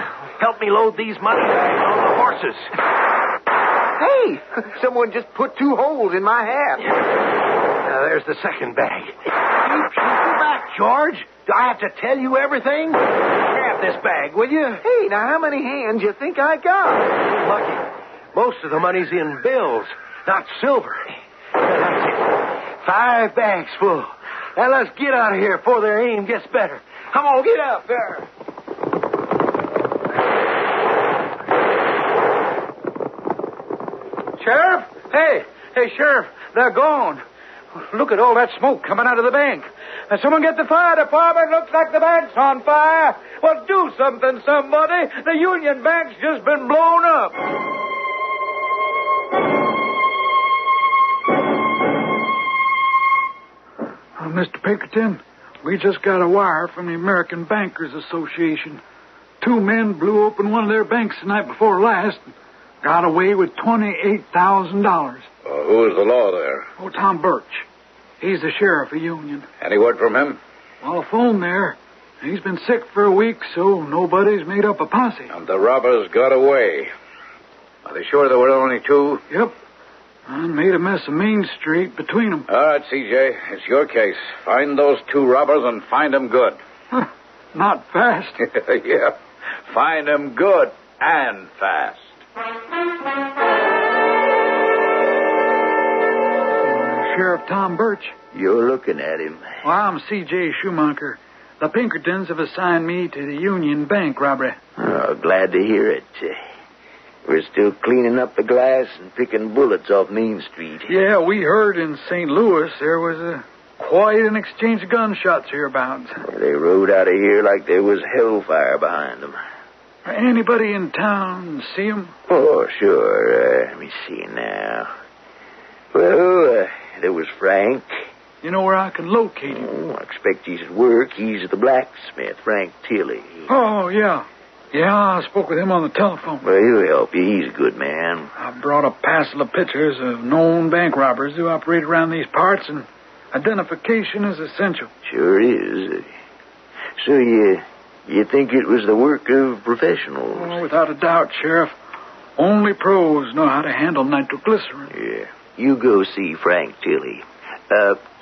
Help me load these money bags on the horses. Hey, someone just put 2 holes in my hat. There's the second bag. Keep shooting back, George. Do I have to tell you everything? Grab this bag, will you? Hey, now how many hands you think I got? Lucky. Most of the money's in bills, not silver. That's it. 5 bags full. Now let's get out of here before their aim gets better. Come on, get out there. Sheriff? Hey, Sheriff, they're gone. Look at all that smoke coming out of the bank. Now, someone get the fire department. Looks like the bank's on fire. Well, do something, somebody. The Union Bank's just been blown up. Mr. Pinkerton, we just got a wire from the American Bankers Association. 2 men blew open one of their banks the night before last and got away with $28,000. Who is the law there? Oh, Tom Birch. He's the sheriff of Union. Any word from him? Well, a phone there. He's been sick for a week, so nobody's made up a posse. And the robbers got away. Are they sure there were only 2? Yep. And made a mess of Main Street between them. All right, CJ. It's your case. Find those 2 robbers and find them good. Huh. Not fast. Yeah. Find them good and fast. Sheriff Tom Birch. You're looking at him. Well, I'm C.J. Schumacher. The Pinkertons have assigned me to the Union Bank robbery. Oh, glad to hear it. We're still cleaning up the glass and picking bullets off Main Street. Yeah, we heard in St. Louis there was quite an exchange of gunshots hereabouts. They rode out of here like there was hellfire behind them. Anybody in town see them? Oh, sure. Let me see now. Well, there was Frank. You know where I can locate him? Oh, I expect he's at work. He's the blacksmith, Frank Tilley. Oh, yeah. Yeah, I spoke with him on the telephone. Well, he'll help you. He's a good man. I brought a passel of pictures of known bank robbers who operate around these parts, and identification is essential. Sure is. So you You think it was the work of professionals? Oh, without a doubt, Sheriff. Only pros know how to handle nitroglycerin. Yeah. You go see Frank Tilley.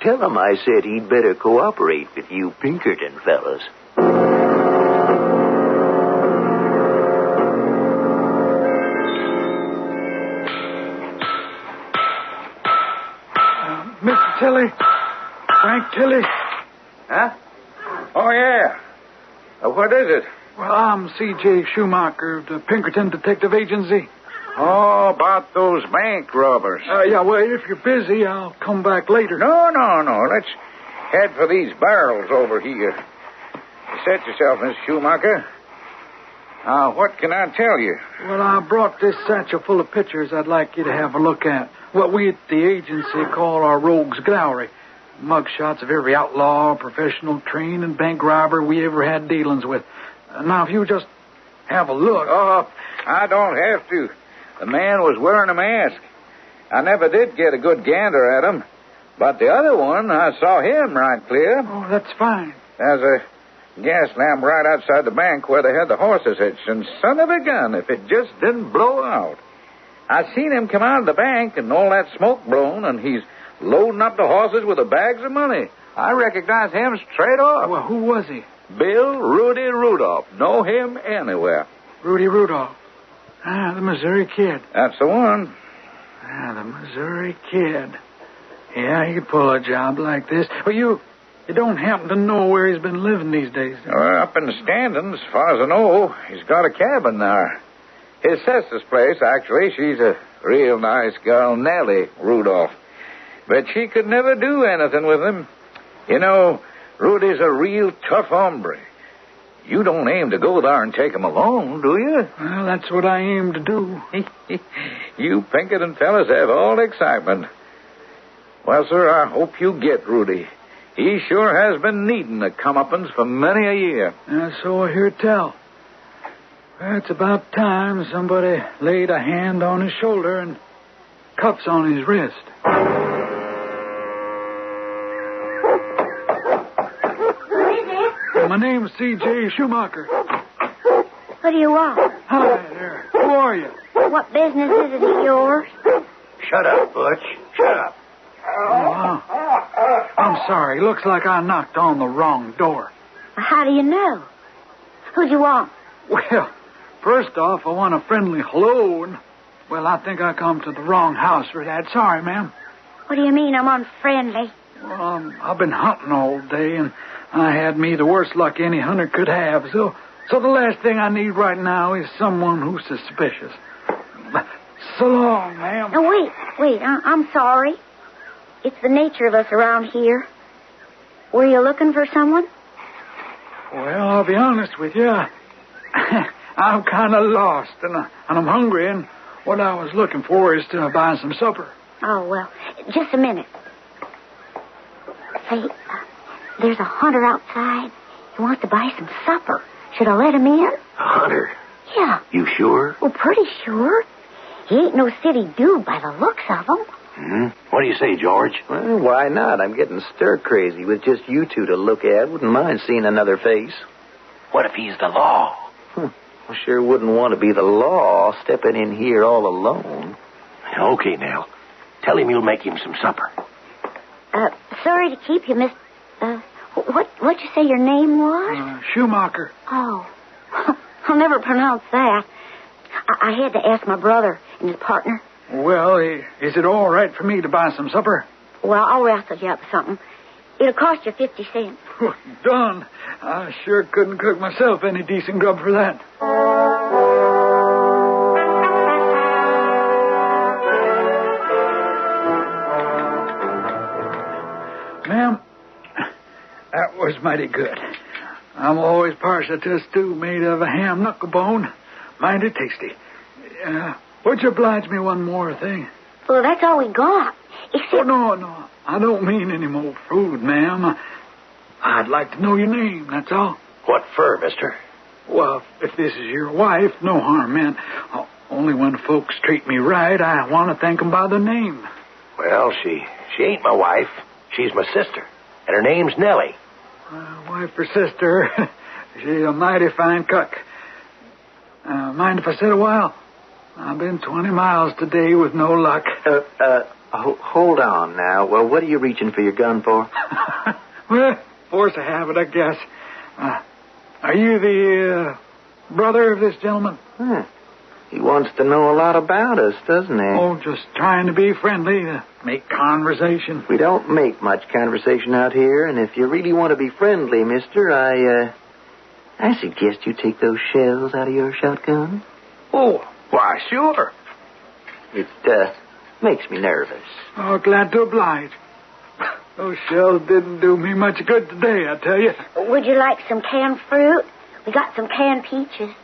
Tell him I said he'd better cooperate with you Pinkerton fellas. Mr. Tilley? Frank Tilley? Huh? Oh, yeah. What is it? Well, I'm C.J. Schumacher of the Pinkerton Detective Agency. Oh, about those bank robbers. Yeah, well, if you're busy, I'll come back later. No. Let's head for these barrels over here. Set yourself, Miss Schumacher. What can I tell you? Well, I brought this satchel full of pictures I'd like you to have a look at. What we at the agency call our rogues gallery. Mugshots of every outlaw, professional, trained, and bank robber we ever had dealings with. Now, if you just have a look. Oh, I don't have to. The man was wearing a mask. I never did get a good gander at him. But the other one, I saw him right clear. Oh, that's fine. There's a gas lamp right outside the bank where they had the horses hitched. And son of a gun, if it just didn't blow out. I seen him come out of the bank and all that smoke blown, and he's loading up the horses with the bags of money. I recognize him straight off. Well, who was he? Bill Rudy Rudolph. Know him anywhere. Rudy Rudolph. The Missouri Kid. That's the one. The Missouri Kid. Yeah, he could pull a job like this. Well, you don't happen to know where he's been living these days? Up in the Standings, as far as I know. He's got a cabin there. His sister's place, actually. She's a real nice girl, Nellie Rudolph. But she could never do anything with him. You know, Rudy's a real tough hombre. You don't aim to go there and take him alone, do you? Well, that's what I aim to do. You Pinkerton fellas have all the excitement. Well, sir, I hope you get Rudy. He sure has been needing the comeuppance for many a year. So I hear tell. Well, it's about time somebody laid a hand on his shoulder and cuffs on his wrist. My name's C.J. Schumacher. What do you want? Hi there. Who are you? What business is it of yours? Shut up, Butch. Shut up. Oh, I'm sorry. Looks like I knocked on the wrong door. How do you know? Who'd you want? Well, first off, I want a friendly hello, and, well, I think I come to the wrong house for that. Sorry, ma'am. What do you mean I'm unfriendly? Well, I've been hunting all day, and I had me the worst luck any hunter could have. So the last thing I need right now is someone who's suspicious. So long, ma'am. Now, wait. I'm sorry. It's the nature of us around here. Were you looking for someone? Well, I'll be honest with you. I'm kind of lost, and I'm hungry, and what I was looking for is to buy some supper. Oh, well, just a minute. Say, there's a hunter outside. He wants to buy some supper. Should I let him in? A hunter? Yeah. You sure? Well, pretty sure. He ain't no city dude by the looks of him. What do you say, George? Well, why not? I'm getting stir-crazy with just you two to look at. Wouldn't mind seeing another face. What if he's the law? I sure wouldn't want to be the law stepping in here all alone. Okay, now. Tell him you'll make him some supper. Sorry to keep you, Miss... what'd you say your name was? Schumacher. Oh. I'll never pronounce that. I had to ask my brother and his partner. Well, is it all right for me to buy some supper? Well, I'll wrestle you up with something. It'll cost you 50 cents. Done. I sure couldn't cook myself any decent grub for that. Ma'am, that was mighty good. I'm always partial to a stew made of a ham knucklebone. Mighty tasty. Would you oblige me one more thing? Well, that's all we got. Except... Oh, no. I don't mean any more food, ma'am. I'd like to know your name, that's all. What for, mister? Well, if this is your wife, no harm meant. Only when folks treat me right, I want to thank them by their name. Well, she ain't my wife. She's my sister. And her name's Nellie. Wife or sister, She's a mighty fine cook. Mind if I sit a while? I've been 20 miles today with no luck. Hold on now. Well, what are you reaching for your gun for? Well, force of habit, I guess. Are you the brother of this gentleman? He wants to know a lot about us, doesn't he? Oh, just trying to be friendly, to make conversation. We don't make much conversation out here, and if you really want to be friendly, mister, I suggest you take those shells out of your shotgun. Oh, why, sure. It makes me nervous. Oh, glad to oblige. Those shells didn't do me much good today, I tell you. Would you like some canned fruit? We got some canned peaches.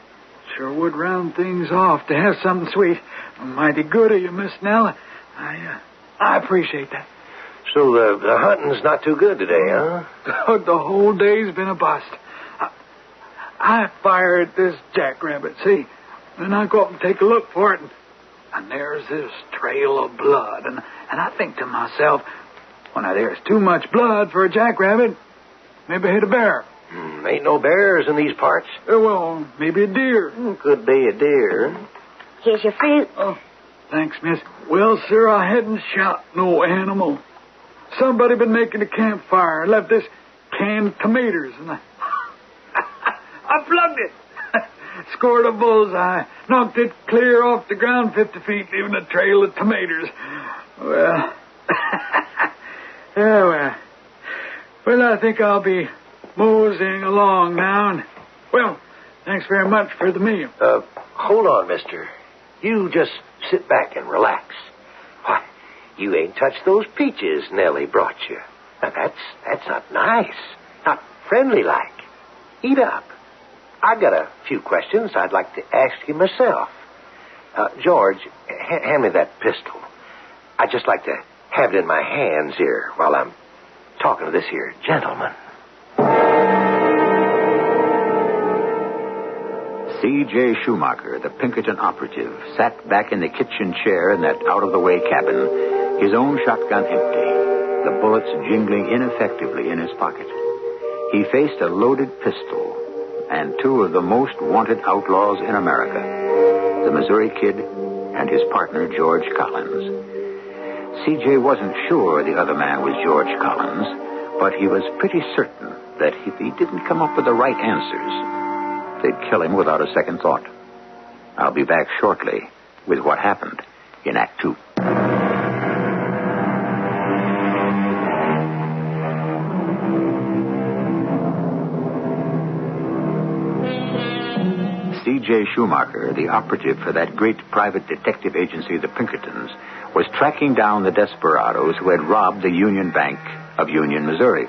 Sure would round things off to have something sweet. Mighty good of you, Miss Nell. I appreciate that. So the hunting's not too good today, huh? The whole day's been a bust. I fired this jackrabbit, see? And I go up and take a look for it. And there's this trail of blood. And I think to myself, well, now there's too much blood for a jackrabbit. Maybe I hit a bear. Ain't no bears in these parts. Well, maybe a deer. Could be a deer. Here's your fruit. Oh, thanks, miss. Well, sir, I hadn't shot no animal. Somebody been making a campfire. Left this canned tomatoes, and I plugged it. Scored a bullseye. Knocked it clear off the ground 50 feet, leaving a trail of tomatoes. Well, well, I think I'll be moseying along now. And, well, thanks very much for the meal. Hold on, mister. You just sit back and relax. Why, you ain't touched those peaches Nellie brought you. Now, that's not nice. Not friendly-like. Eat up. I've got a few questions I'd like to ask you myself. George, hand me that pistol. I'd just like to have it in my hands here while I'm talking to this here gentleman. C.J. Schumacher, the Pinkerton operative, sat back in the kitchen chair in that out-of-the-way cabin, his own shotgun empty, the bullets jingling ineffectively in his pocket. He faced a loaded pistol and two of the most wanted outlaws in America, the Missouri Kid and his partner, George Collins. C.J. wasn't sure the other man was George Collins, but he was pretty certain that if he didn't come up with the right answers, they'd kill him without a second thought. I'll be back shortly with what happened in Act 2. C.J. Schumacher, the operative for that great private detective agency, the Pinkertons, was tracking down the desperados who had robbed the Union Bank of Union, Missouri.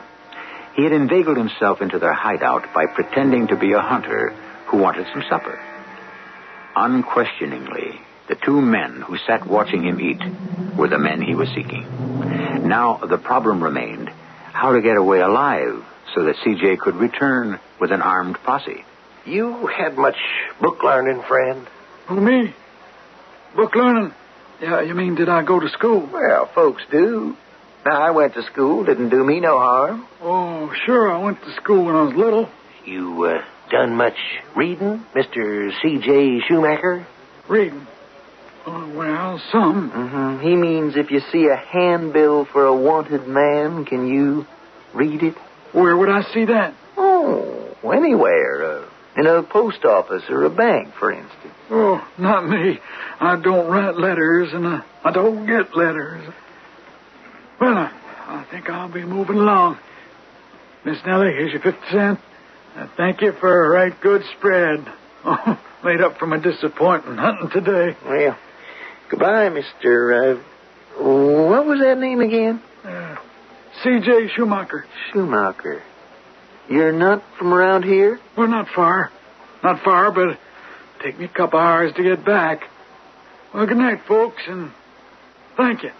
He had inveigled himself into their hideout by pretending to be a hunter who wanted some supper. Unquestioningly, the two men who sat watching him eat were the men he was seeking. Now the problem remained how to get away alive so that C.J. could return with an armed posse. You had much book learning, friend? Who, me? Book learning? Yeah, you mean did I go to school? Well, folks do. Now, I went to school. Didn't do me no harm. Oh, sure, I went to school when I was little. You done much reading, Mr. C.J. Schumacher? Reading? Oh, well, some. Mm-hmm. He means if you see a handbill for a wanted man, can you read it? Where would I see that? Oh, anywhere. In a post office or a bank, for instance. Oh, not me. I don't write letters, and I don't get letters. Well, I think I'll be moving along. Miss Nellie, here's your 50 cents. Thank you for a right good spread. Oh, made up for my disappointment hunting today. Well, goodbye, Mr. What was that name again? C.J. Schumacher. Schumacher. You're not from around here? Well, not far. Not far, but take me a couple hours to get back. Well, good night, folks, and thank you.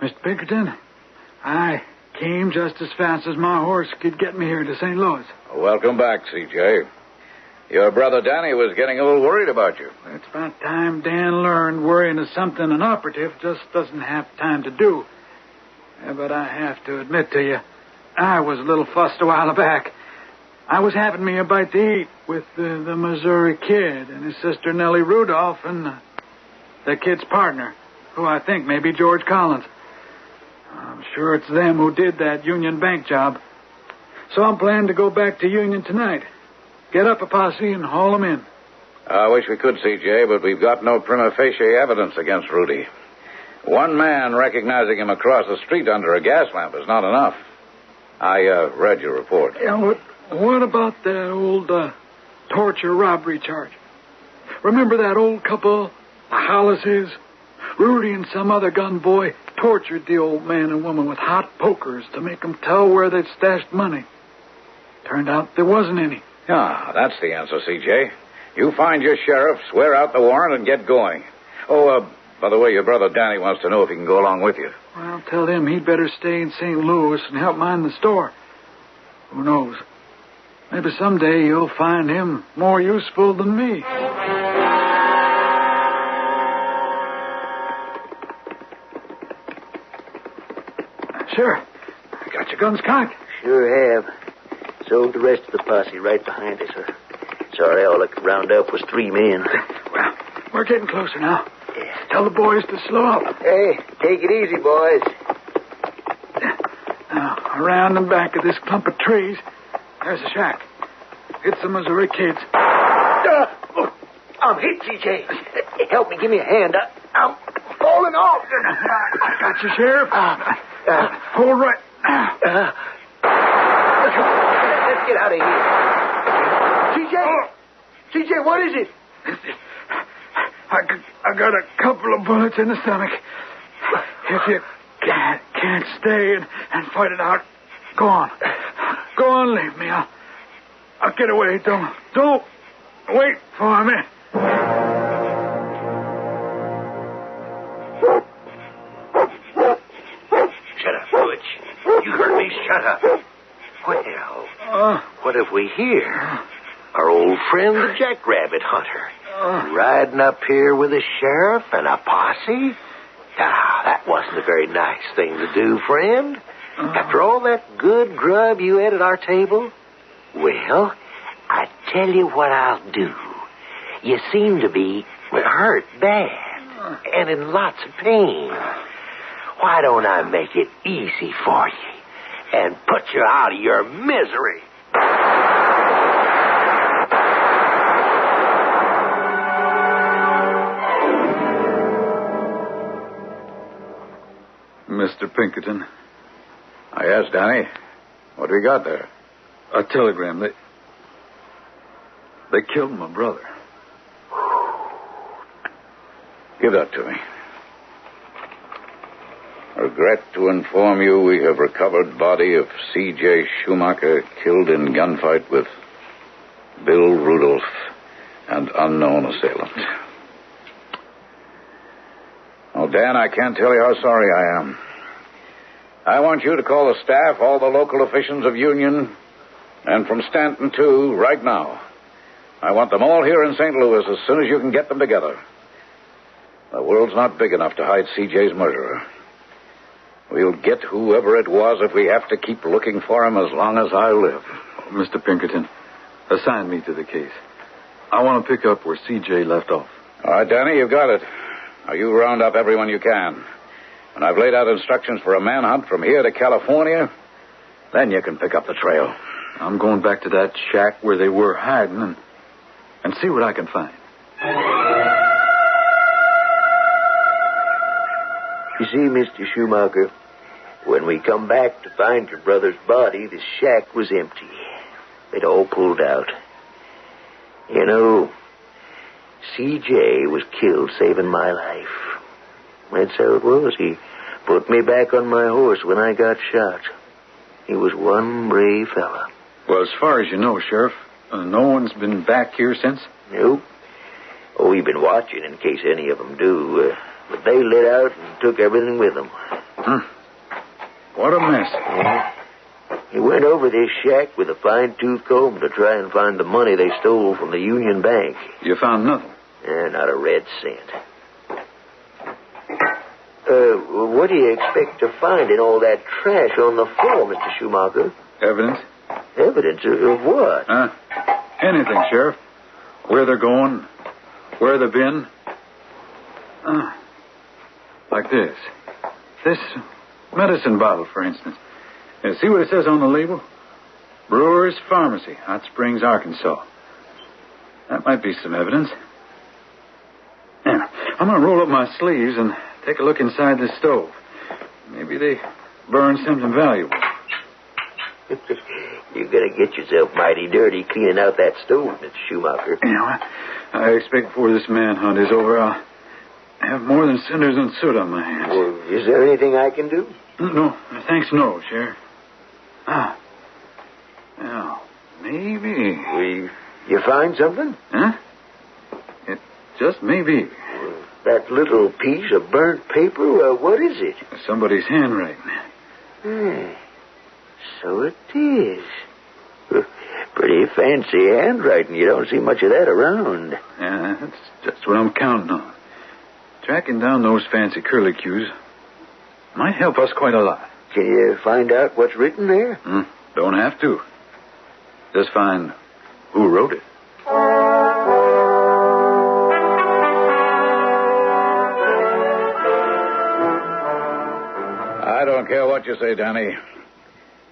Mr. Pinkerton, I came just as fast as my horse could get me here to St. Louis. Welcome back, C.J. Your brother Danny was getting a little worried about you. It's about time Dan learned worrying is something an operative just doesn't have time to do. Yeah, but I have to admit to you, I was a little fussed a while back. I was having me a bite to eat with the Missouri Kid and his sister Nellie Rudolph and the kid's partner, who I think may be George Collins. I'm sure it's them who did that Union Bank job. So I'm planning to go back to Union tonight. Get up a posse and haul them in. I wish we could, C.J., but we've got no prima facie evidence against Rudy. One man recognizing him across the street under a gas lamp is not enough. I read your report. Yeah, what about that old torture robbery charge? Remember that old couple, the Hollises? Rudy and some other gun boy tortured the old man and woman with hot pokers to make them tell where they'd stashed money. Turned out there wasn't any. Ah, that's the answer, C.J. You find your sheriff, swear out the warrant, and get going. Oh, by the way, your brother Danny wants to know if he can go along with you. Well, tell him he'd better stay in St. Louis and help mind the store. Who knows? Maybe someday you'll find him more useful than me. Sure. You got your guns cocked? Sure have. So the rest of the posse right behind us. Sorry, all I could round up was 3 men. Well, we're getting closer now. Tell the boys to slow up. Hey, take it easy, boys. Now, around the back of this clump of trees, there's a shack. It's the Missouri Kids. I'm hit, C.J. Help me, give me a hand. I'm falling off. I got you, Sheriff. Hold right now. Let's get out of here. C.J., what is it? I got a couple of bullets in the stomach. If you can't stay and fight it out, go on. Go on, leave me. I'll get away. Don't wait for me. Shut up, Butch. You heard me. Shut up. Well, what have we here? Our old friend, the jackrabbit hunter. Riding up here with a sheriff and a posse? Ah, that wasn't a very nice thing to do, friend. After all that good grub you ate at our table? Well, I tell you what I'll do. You seem to be hurt bad and in lots of pain. Why don't I make it easy for you and put you out of your misery? Mr. Pinkerton. Yes, Danny. What do we got there? A telegram. They killed my brother. Give that to me. Regret to inform you we have recovered body of C.J. Schumacher killed in gunfight with Bill Rudolph and unknown assailant. Oh, Dan, I can't tell you how sorry I am. I want you to call the staff, all the local officials of Union, and from Stanton, too, right now. I want them all here in St. Louis as soon as you can get them together. The world's not big enough to hide C.J.'s murderer. We'll get whoever it was if we have to keep looking for him as long as I live. Mr. Pinkerton, assign me to the case. I want to pick up where C.J. left off. All right, Danny, you've got it. Now, you round up everyone you can. When I've laid out instructions for a manhunt from here to California, then you can pick up the trail. I'm going back to that shack where they were hiding and see what I can find. You see, Mr. Schumacher, when we come back to find your brother's body, the shack was empty. They'd all pulled out. You know, C.J. was killed saving my life. That's how it was. He put me back on my horse when I got shot. He was one brave fella. Well, as far as you know, Sheriff, no one's been back here since? Nope. Oh, we've been watching in case any of them do. But they lit out and took everything with them. What a mess. Yeah. He went over this shack with a fine-tooth comb to try and find the money they stole from the Union Bank. You found nothing? Not a red cent. Well, what do you expect to find in all that trash on the floor, Mr. Schumacher? Evidence? Evidence of what? Anything, Sheriff. Where they're going, where they've been. Like this. This medicine bottle, for instance. See what it says on the label? Brewer's Pharmacy, Hot Springs, Arkansas. That might be some evidence. Yeah, I'm going to roll up my sleeves and take a look inside this stove. Maybe they burned something valuable. You're going to get yourself mighty dirty cleaning out that stove, Mr. Schumacher. You know, I expect before this manhunt is over, I'll have more than cinders and soot on my hands. Well, is there anything I can do? No, thanks, no, Sheriff. Now, maybe. You find something? Huh? It just may be. That little piece of burnt paper, what is it? Somebody's handwriting. So it is. Pretty fancy handwriting. You don't see much of that around. Yeah, that's just what I'm counting on. Tracking down those fancy curlicues might help us quite a lot. Can you find out what's written there? Don't have to. Just find who wrote it. I don't care what you say, Danny.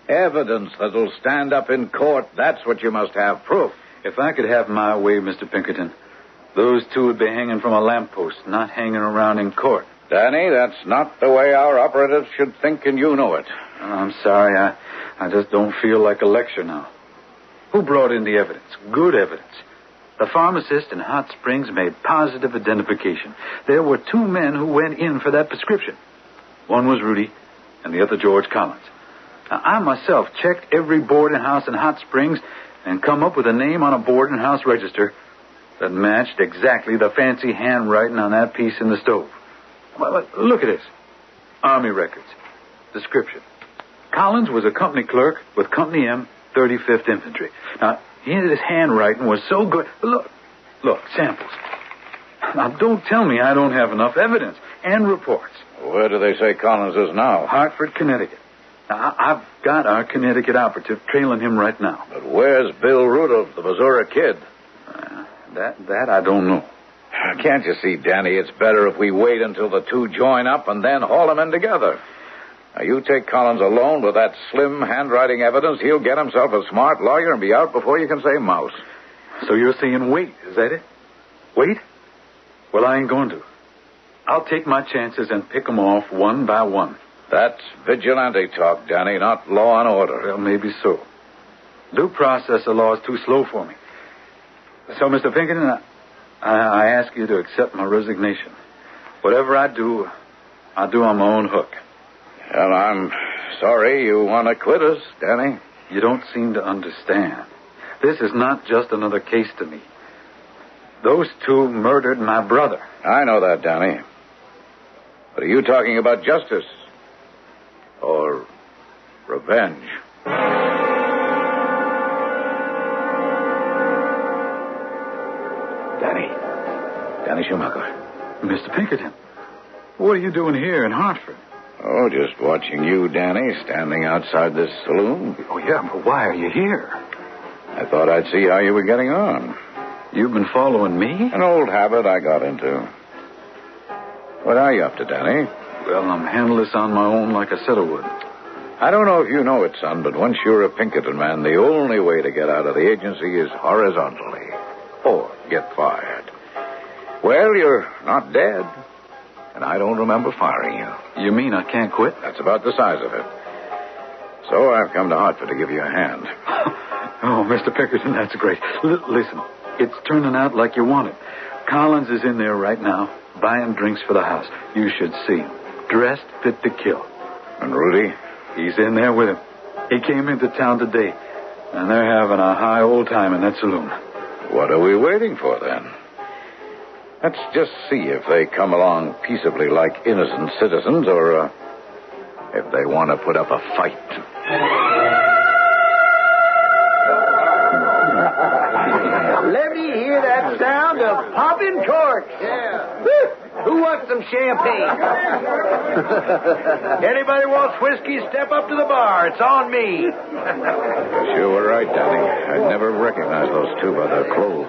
Evidence that'll stand up in court, that's what you must have, proof. If I could have my way, Mr. Pinkerton, those two would be hanging from a lamppost, not hanging around in court. Danny, that's not the way our operatives should think, and you know it. I'm sorry, I just don't feel like a lecture now. Who brought in the evidence? Good evidence. The pharmacist in Hot Springs made positive identification. There were two men who went in for that prescription. One was Rudy, and the other George Collins. Now, I myself checked every boarding house in Hot Springs and come up with a name on a boarding house register that matched exactly the fancy handwriting on that piece in the stove. Well, look at this. Army records. Description. Collins was a company clerk with Company M, 35th Infantry. Now, his handwriting was so good. Look, samples. Now, don't tell me I don't have enough evidence and reports. Where do they say Collins is now? Hartford, Connecticut. Now, I've got our Connecticut operative trailing him right now. But where's Bill Rudolph, the Missouri kid? That I don't know. Can't you see, Danny, it's better if we wait until the two join up and then haul them in together. Now, you take Collins alone with that slim handwriting evidence, he'll get himself a smart lawyer and be out before you can say mouse. So you're saying wait, is that it? Wait? Well, I ain't going to. I'll take my chances and pick them off one by one. That's vigilante talk, Danny, not law and order. Well, maybe so. Due process of law is too slow for me. So, Mr. Pinkerton, I ask you to accept my resignation. Whatever I do, I'll do on my own hook. Well, I'm sorry you want to quit us, Danny. You don't seem to understand. This is not just another case to me. Those two murdered my brother. I know that, Danny. But are you talking about justice? Or revenge? Danny Schumacher. Mr. Pinkerton, what are you doing here in Hartford? Oh, just watching you, Danny, standing outside this saloon. Oh, yeah, but why are you here? I thought I'd see how you were getting on. You've been following me? An old habit I got into. What are you up to, Danny? Well, I'm handling this on my own like I said I would. I don't know if you know it, son, but once you're a Pinkerton man, the only way to get out of the agency is horizontally. Or get fired. Well, you're not dead. And I don't remember firing you. You mean I can't quit? That's about the size of it. So I've come to Hartford to give you a hand. Oh, Mr. Pinkerton, that's great. Listen, it's turning out like you want it. Collins is in there right now, buying drinks for the house. You should see him. Dressed fit to kill. And Rudy? He's in there with him. He came into town today, and they're having a high old time in that saloon. What are we waiting for, then? Let's just see if they come along peaceably like innocent citizens, or if they want to put up a fight. Let me hear that sound of popping corks. Yeah. Who wants some some champagne. Anybody wants whiskey, step up to the bar. It's on me. Sure were right, Danny. I'd never recognized those two by their clothes.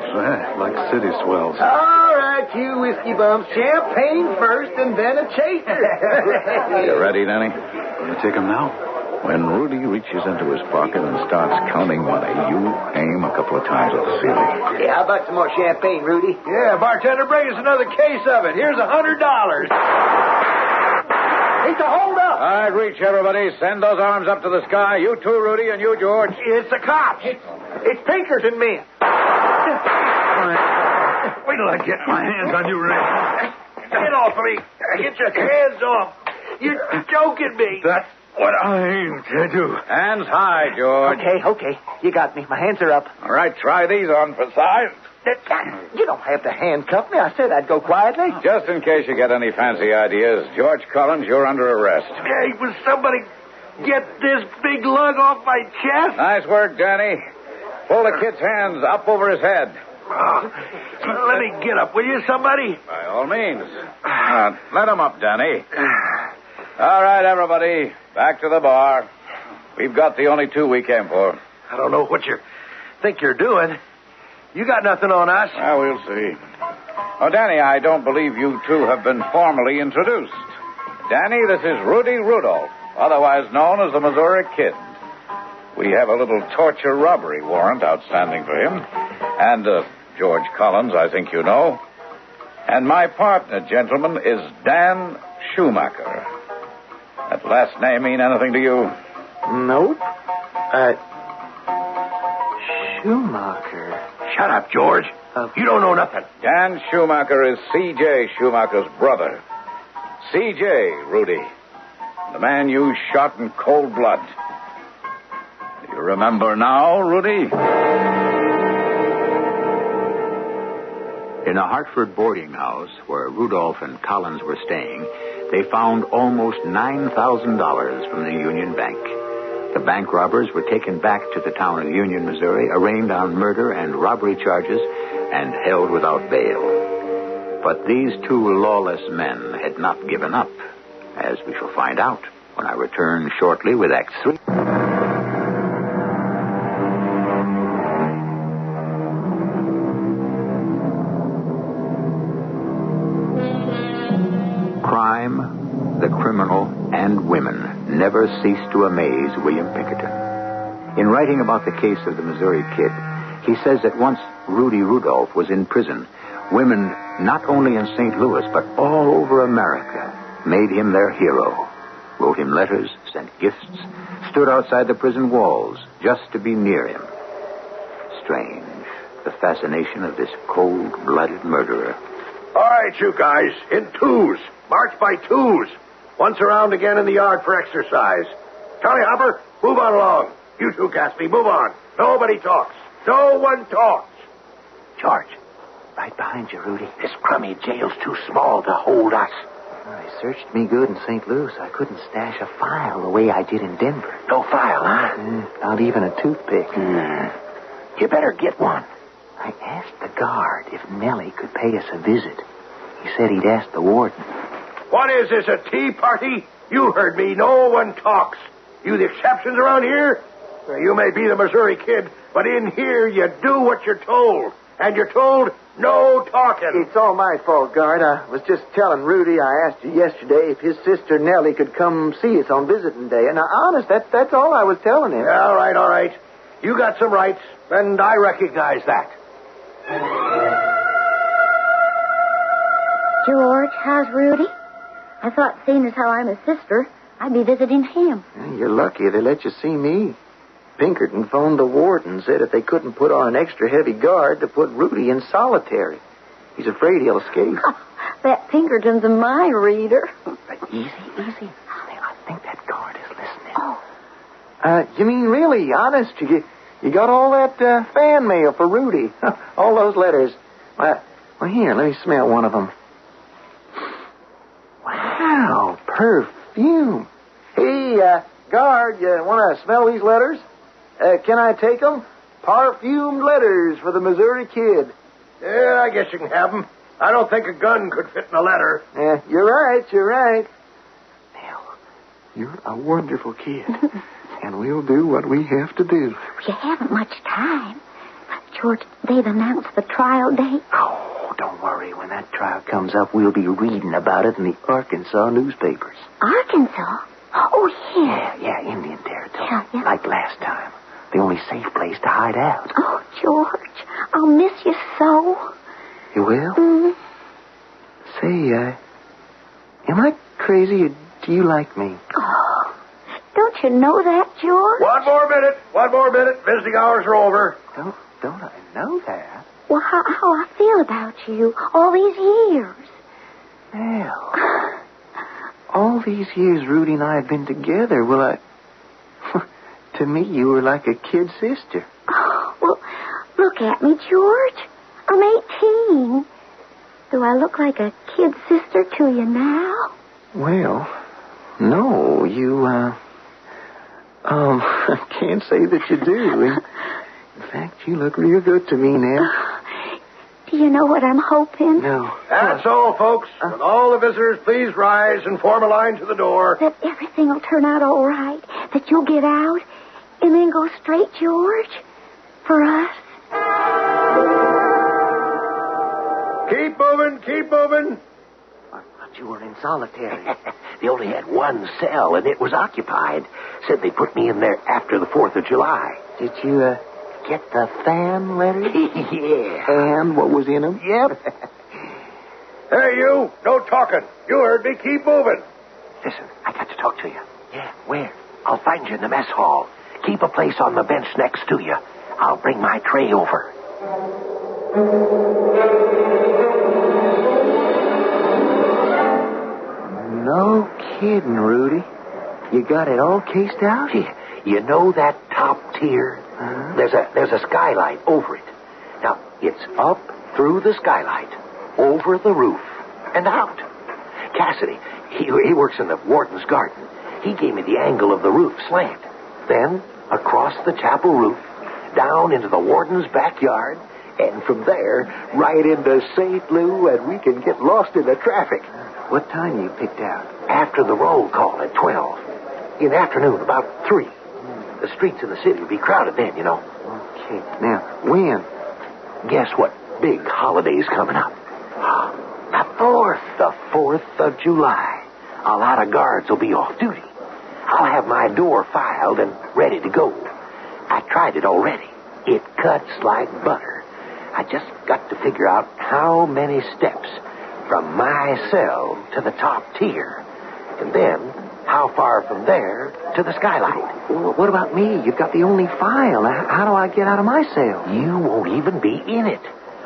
Like city swells. All right, you whiskey bums. Champagne first and then a chaser. You ready, Danny? You take him now? When Rudy reaches into his pocket and starts counting money, you aim a couple of times at the ceiling. Yeah, how about some more champagne, Rudy? Yeah, bartender, bring us another case of it. Here's $100. It's a hold up. All right, reach, everybody. Send those arms up to the sky. You too, Rudy, and you, George. It's the cops. It's Pinkerton men. Wait till I get my hands on you, Ray. Get off of me. Get your hands off. You're joking me. That's what I aim to do. Hands high, George. Okay. You got me. My hands are up. All right, try these on for size. You don't have to handcuff me. I said I'd go quietly. Just in case you get any fancy ideas, George Collins, you're under arrest. Hey, will somebody get this big lug off my chest? Nice work, Danny. Pull the kid's hands up over his head. Let me get up, will you, somebody? By all means. Let him up, Danny. All right, everybody. Back to the bar. We've got the only two we came for. I don't know what you think you're doing. You got nothing on us. Well, we'll see. Oh, Danny, I don't believe you two have been formally introduced. Danny, this is Rudy Rudolph, otherwise known as the Missouri Kid. We have a little torture robbery warrant outstanding for him. And George Collins, I think you know. And my partner, gentlemen, is Dan Schumacher. That last name mean anything to you? Nope. Schumacher. Shut up, George. You don't know nothing. Dan Schumacher is C.J. Schumacher's brother. C.J., Rudy. The man you shot in cold blood. Do you remember now, Rudy? In a Hartford boarding house where Rudolph and Collins were staying, they found almost $9,000 from the Union Bank. The bank robbers were taken back to the town of Union, Missouri, arraigned on murder and robbery charges, and held without bail. But these two lawless men had not given up, as we shall find out when I return shortly with Act 3. Crime, the criminal, and women never ceased to amaze William Pinkerton. In writing about the case of the Missouri Kid, he says that once Rudy Rudolph was in prison, women, not only in St. Louis, but all over America, made him their hero, wrote him letters, sent gifts, stood outside the prison walls just to be near him. Strange, the fascination of this cold-blooded murderer. All right, you guys, in twos. March by twos. Once around again in the yard for exercise. Charlie Hopper, move on along. You two, Gatsby, move on. Nobody talks. No one talks. George, right behind you, Rudy. This crummy jail's too small to hold us. They searched me good in St. Louis. I couldn't stash a file the way I did in Denver. No file, huh? Not even a toothpick. You better get one. I asked the guard if Nellie could pay us a visit. He said he'd ask the warden. What is this, a tea party? You heard me. No one talks. You the exceptions around here? You may be the Missouri Kid, but in here you do what you're told. And you're told no talking. It's all my fault, guard. I was just telling Rudy I asked you yesterday if his sister Nellie could come see us on visiting day. And honest, that's all I was telling him. All right. You got some rights, and I recognize that. George, how's Rudy? I thought, seeing as how I'm his sister, I'd be visiting him. You're lucky they let you see me. Pinkerton phoned the warden, said if they couldn't put on an extra heavy guard to put Rudy in solitary. He's afraid he'll escape. That Pinkerton's a mind reader. Easy. I think that guard is listening. You mean really, honest? You got all that fan mail for Rudy? All those letters. Well, here, let me smell one of them. Wow, perfume. Hey, guard, you want to smell these letters? Can I take them? Perfumed letters for the Missouri Kid. Yeah, I guess you can have them. I don't think a gun could fit in a letter. Yeah, you're right. Nell, you're a wonderful kid. And we'll do what we have to do. You haven't much time. George, they've announced the trial date. Oh, don't worry. When that trial comes up, we'll be reading about it in the Arkansas newspapers. Arkansas? Oh, yeah. Yeah, Indian territory. Yeah. Like last time. The only safe place to hide out. Oh, George, I'll miss you so. You will? Mm-hmm. Say, am I crazy or do you like me? Oh, don't you know that, George? One more minute. Visiting hours are over. Don't I know that? Well, how I feel about you all these years. Well, all these years Rudy and I have been together, to me you were like a kid sister. Oh, well, look at me, George. I'm 18. Do I look like a kid sister to you now? Well, no, you, I can't say that you do. In fact, you look real good to me now. Do you know what I'm hoping? No. That's all, folks. Will all the visitors please rise and form a line to the door? That everything will turn out all right. That you'll get out and then go straight, George, for us. Keep moving. I thought you were in solitary. They only had one cell, and it was occupied. Said they put me in there after the 4th of July. Did you, get the fan letters? Yeah. And what was in them? Yep. Hey, you. No talking. You heard me. Keep moving. Listen, I got to talk to you. Yeah, where? I'll find you in the mess hall. Keep a place on the bench next to you. I'll bring my tray over. No kidding, Rudy. You got it all cased out? You know that top tier? There's a skylight over it. Now, it's up through the skylight, over the roof, and out. Cassidy, he works in the warden's garden. He gave me the angle of the roof slant. Then, across the chapel roof, down into the warden's backyard, and from there, right into St. Lou, and we can get lost in the traffic. What time you picked out? After the roll call at 12. In the afternoon, about 3. The streets in the city will be crowded then, you know. Okay. Now, when? Guess what big holiday's coming up? The 4th. The 4th of July. A lot of guards will be off duty. I'll have my door filed and ready to go. I tried it already. It cuts like butter. I just got to figure out how many steps from my cell to the top tier. And then, how far from there to the skylight. Well, what about me? You've got the only file. How do I get out of my cell? You won't even be in it.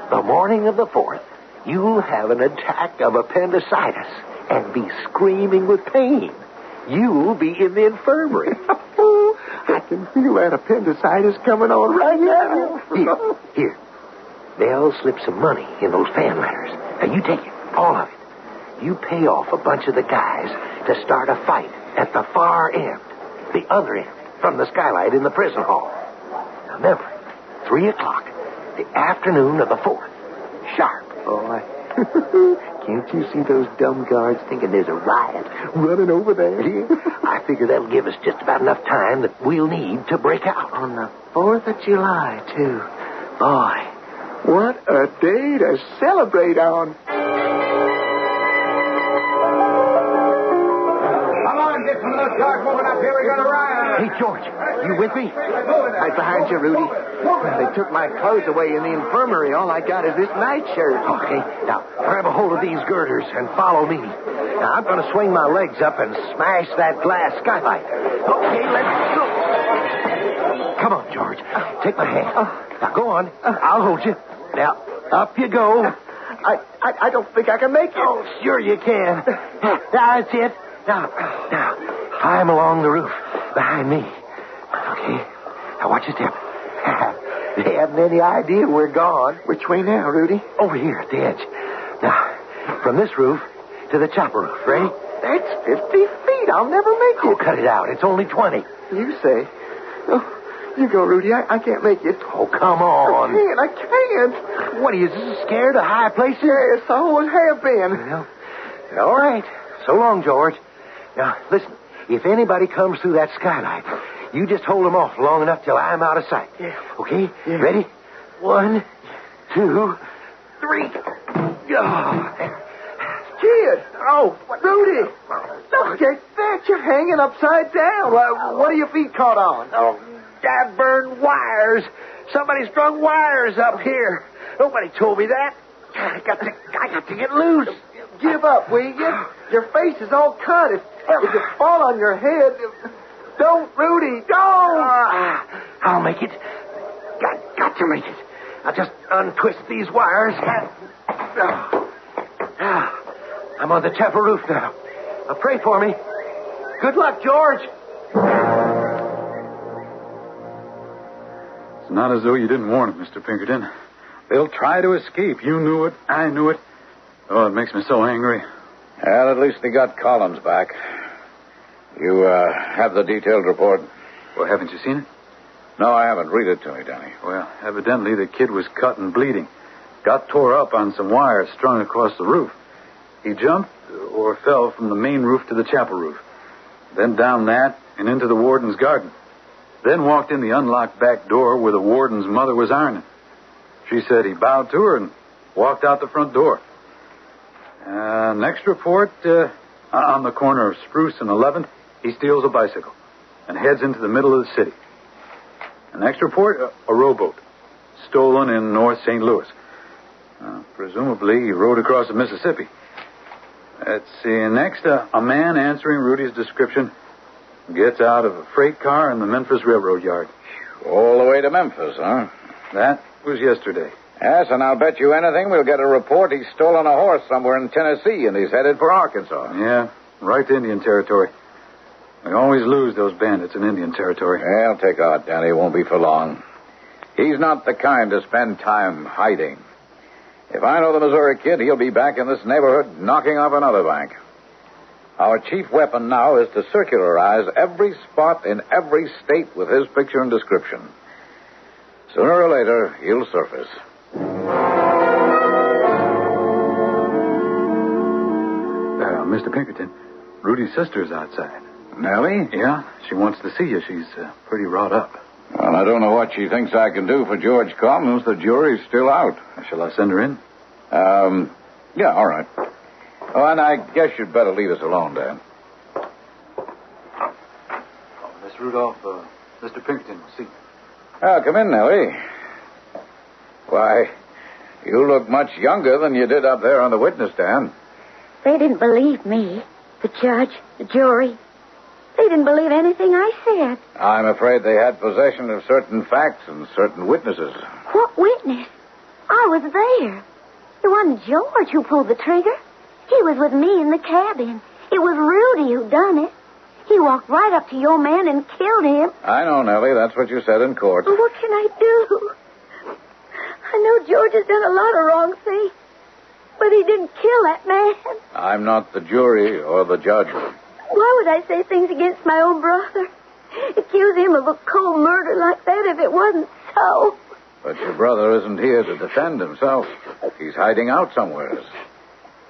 The morning of the 4th, you'll have an attack of appendicitis and be screaming with pain. You'll be in the infirmary. I can feel that appendicitis coming on right now. Here. They'll slip some money in those fan letters. Now, you take it, all of it. You pay off a bunch of the guys to start a fight at the far end, the other end, from the skylight in the prison hall. Now, remember, 3 o'clock, the afternoon of the 4th. Sharp. Boy. Can't you see those dumb guards thinking there's a riot running over there? I figure that'll give us just about enough time that we'll need to break out. On the 4th of July, too. Boy, what a day to celebrate on. Come on, get some of those cars moving up here. We're going to riot. Hey, George, you with me? Right behind you, Rudy. They took my clothes away in the infirmary. All I got is this nightshirt. Okay, now, grab a hold of these girders and follow me. Now, I'm going to swing my legs up and smash that glass skylight. Okay, let's go. Come on, George. Take my hand. Now, go on. I'll hold you. Now, up you go. I don't think I can make it. Oh, sure you can. That's it. Now, climb along the roof behind me. Okay. Now, watch your step. They haven't any idea we're gone. Which way now, Rudy? Over here at the edge. Now, from this roof to the chopper roof. Ready? That's 50 feet. I'll never make it. Oh, cut it out. It's only 20. You say. Oh, You go, Rudy. I can't make it. Oh, come on. I can't. What are you, scared of high places? Yes, I always have been. Well, all right. So long, George. Now, listen. If anybody comes through that skylight, you just hold them off long enough till I'm out of sight. Yeah. Okay? Yeah. Ready? 1, 2, 3. Oh. Kid! Oh, Rudy! Look at that! You're hanging upside down. What are your feet caught on? Oh, dad-burned wires. Somebody strung wires up here. Nobody told me that. I got to get loose. Give up, will you? Your face is all cut. If you fall on your head, don't, Rudy, don't! I'll make it. Got to make it. I'll just untwist these wires. I'm on the chapel roof now. Now pray for me. Good luck, George. It's not as though you didn't warn them, Mr. Pinkerton. They'll try to escape. You knew it. I knew it. Oh, it makes me so angry. Well, at least they got Collins back. You have the detailed report? Well, haven't you seen it? No, I haven't. Read it to me, Danny. Well, evidently the kid was cut and bleeding. Got tore up on some wires strung across the roof. He jumped or fell from the main roof to the chapel roof. Then down that and into the warden's garden. Then walked in the unlocked back door where the warden's mother was ironing. She said he bowed to her and walked out the front door. Next report, on the corner of Spruce and 11th, he steals a bicycle and heads into the middle of the city. Next report, a rowboat stolen in North St. Louis. Presumably, he rode across the Mississippi. Let's see. Next, a man answering Rudy's description gets out of a freight car in the Memphis Railroad yard. All the way to Memphis, huh? That was yesterday. Yes, and I'll bet you anything we'll get a report he's stolen a horse somewhere in Tennessee and he's headed for Arkansas. Yeah, right to Indian territory. We always lose those bandits in Indian territory. Well, take out, Danny. It won't be for long. He's not the kind to spend time hiding. If I know the Missouri kid, he'll be back in this neighborhood knocking off another bank. Our chief weapon now is to circularize every spot in every state with his picture and description. Sooner or later, he'll surface. Mr. Pinkerton, Rudy's sister's outside. Nellie? Yeah, she wants to see you. She's pretty wrought up. Well, I don't know what she thinks I can do for George Collins. The jury's still out. Shall I send her in? Yeah, all right. Oh, and I guess you'd better leave us alone, Dan. Miss Rudolph, Mr. Pinkerton will see you. Oh, come in, Nellie. Why, you look much younger than you did up there on the witness stand. They didn't believe me. The judge, the jury. They didn't believe anything I said. I'm afraid they had possession of certain facts and certain witnesses. What witness? I was there. It wasn't George who pulled the trigger. He was with me in the cabin. It was Rudy who done it. He walked right up to your man and killed him. I know, Nellie. That's what you said in court. Well, what can I do? I know George has done a lot of wrong things, but he didn't kill that man. I'm not the jury or the judge. Why would I say things against my own brother? Accuse him of a cold murder like that if it wasn't so. But your brother isn't here to defend himself. He's hiding out somewhere.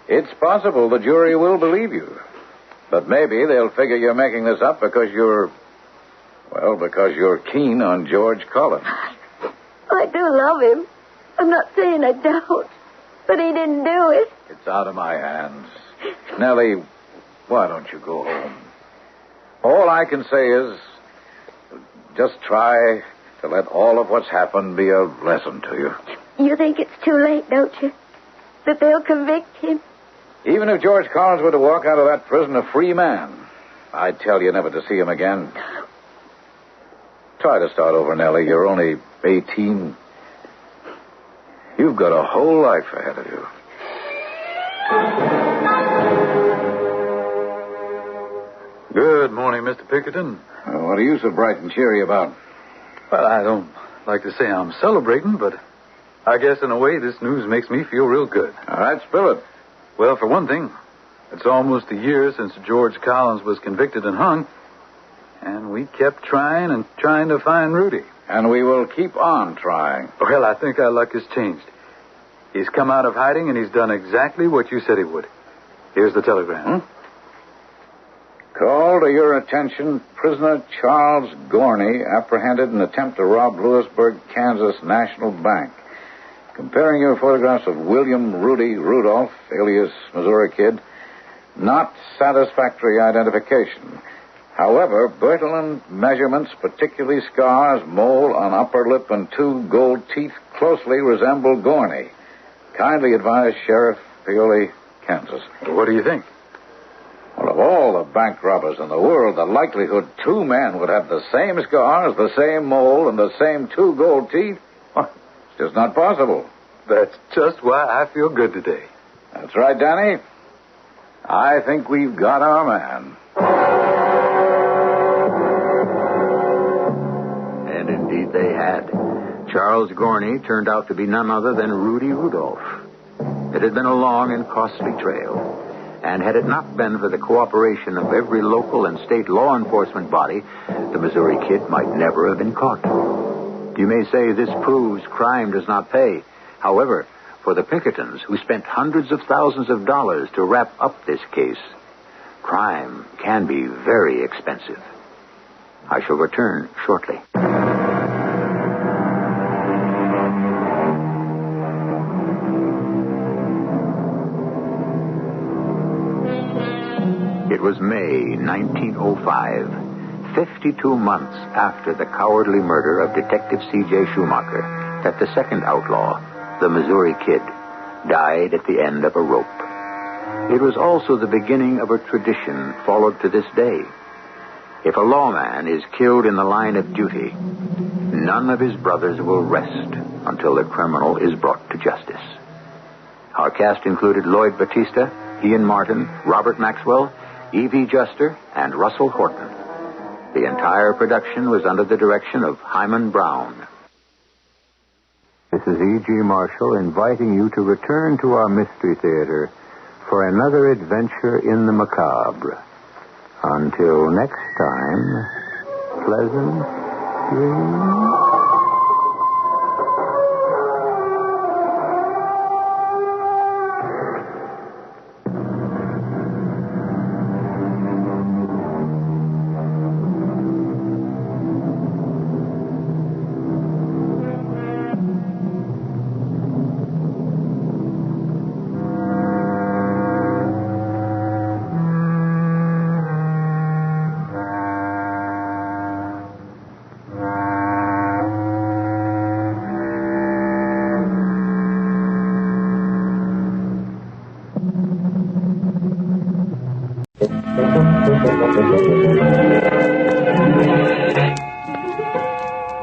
It's possible the jury will believe you. But maybe they'll figure you're making this up because you're keen on George Collins. I do love him. I'm not saying I don't. But he didn't do it. It's out of my hands. Nellie, why don't you go home? All I can say is just try to let all of what's happened be a lesson to you. You think it's too late, don't you? That they'll convict him? Even if George Collins were to walk out of that prison a free man, I'd tell you never to see him again. Try to start over, Nellie. You're only 18. You've got a whole life ahead of you. Good morning, Mr. Pinkerton. What are you so bright and cheery about? Well, I don't like to say I'm celebrating, but I guess in a way this news makes me feel real good. All right, spill it. Well, for one thing, it's almost a year since George Collins was convicted and hung, and we kept trying and trying to find Rudy. and we will keep on trying. Well, I think our luck has changed. He's come out of hiding, and he's done exactly what you said he would. Here's the telegram. Call to your attention, prisoner Charles Gorney, apprehended in attempt to rob Lewisburg, Kansas National Bank. Comparing your photographs of William Rudy Rudolph, alias Missouri Kid, not satisfactory identification. However, Bertillon measurements, particularly scars, mole on upper lip, and 2 gold teeth, closely resemble Gorney. Kindly advise Sheriff Paoli, Kansas. What do you think? Well, of all the bank robbers in the world, the likelihood 2 men would have the same scars, the same mole, and the same 2 gold teeth, well, it's just not possible. That's just why I feel good today. That's right, Danny. I think we've got our man. And indeed they had. Charles Gorney turned out to be none other than Rudy Rudolph. It had been a long and costly trail. And had it not been for the cooperation of every local and state law enforcement body, the Missouri Kid might never have been caught. You may say this proves crime does not pay. However, for the Pinkertons, who spent hundreds of thousands of dollars to wrap up this case, crime can be very expensive. I shall return shortly. It was May 1905, 52 months after the cowardly murder of Detective C.J. Schumacher, that the second outlaw, the Missouri Kid, died at the end of a rope. It was also the beginning of a tradition followed to this day. If a lawman is killed in the line of duty, none of his brothers will rest until the criminal is brought to justice. Our cast included Lloyd Batista, Ian Martin, Robert Maxwell, E.V. Juster, and Russell Horton. The entire production was under the direction of Hyman Brown. This is E.G. Marshall inviting you to return to our Mystery Theater for another adventure in the macabre. Until next time, pleasant dreams.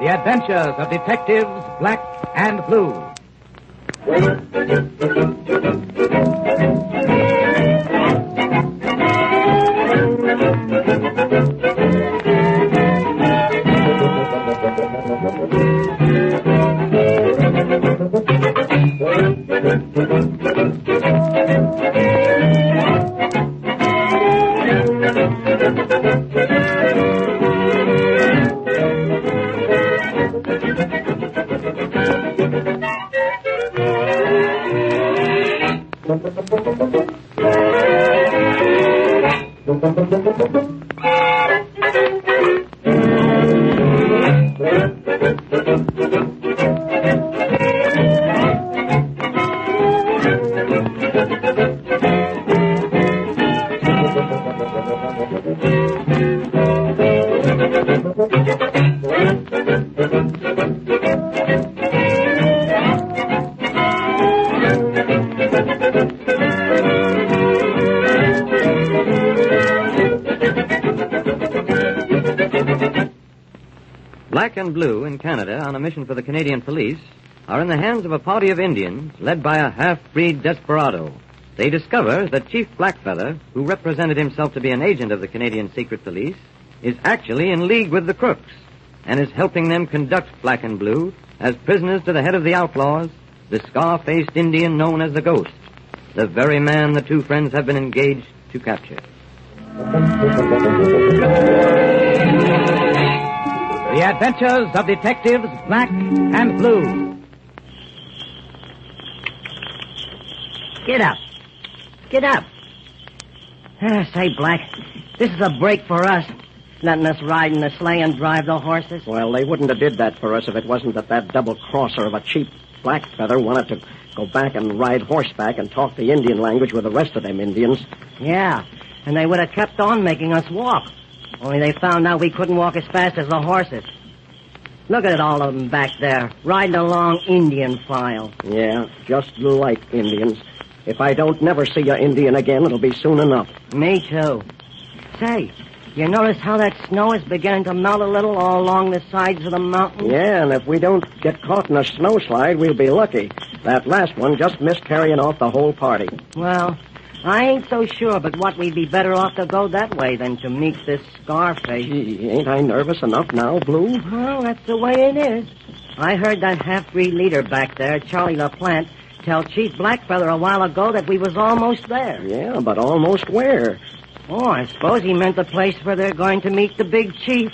The Adventures of Detectives Black and Blue. Black and Blue in Canada, on a mission for the Canadian police, are in the hands of a party of Indians led by a half-breed desperado. They discover that Chief Blackfeather, who represented himself to be an agent of the Canadian Secret Police, is actually in league with the crooks and is helping them conduct Black and Blue as prisoners to the head of the outlaws, the scar-faced Indian known as the Ghost, the very man the two friends have been engaged to capture. The The Adventures of Detectives Black and Blue. Get up. Get up. Say, Black, this is a break for us. Letting us ride in the sleigh and drive the horses. Well, they wouldn't have did that for us if it wasn't that double-crosser of a cheap Blackfeather wanted to go back and ride horseback and talk the Indian language with the rest of them Indians. Yeah, and they would have kept on making us walk. Only they found out we couldn't walk as fast as the horses. Look at all of them back there, riding along Indian file. Yeah, just like Indians. If I don't never see a Indian again, it'll be soon enough. Me too. Say, you notice how that snow is beginning to melt a little all along the sides of the mountain? Yeah, and if we don't get caught in a snowslide, we'll be lucky. That last one just missed carrying off the whole party. Well, I ain't so sure, but what, we'd be better off to go that way than to meet this Scarface. Gee, ain't I nervous enough now, Blue? Well, that's the way it is. I heard that half-breed leader back there, Charlie LaPlante, tell Chief Blackfeather a while ago that we was almost there. Yeah, but almost where? Oh, I suppose he meant the place where they're going to meet the big chief,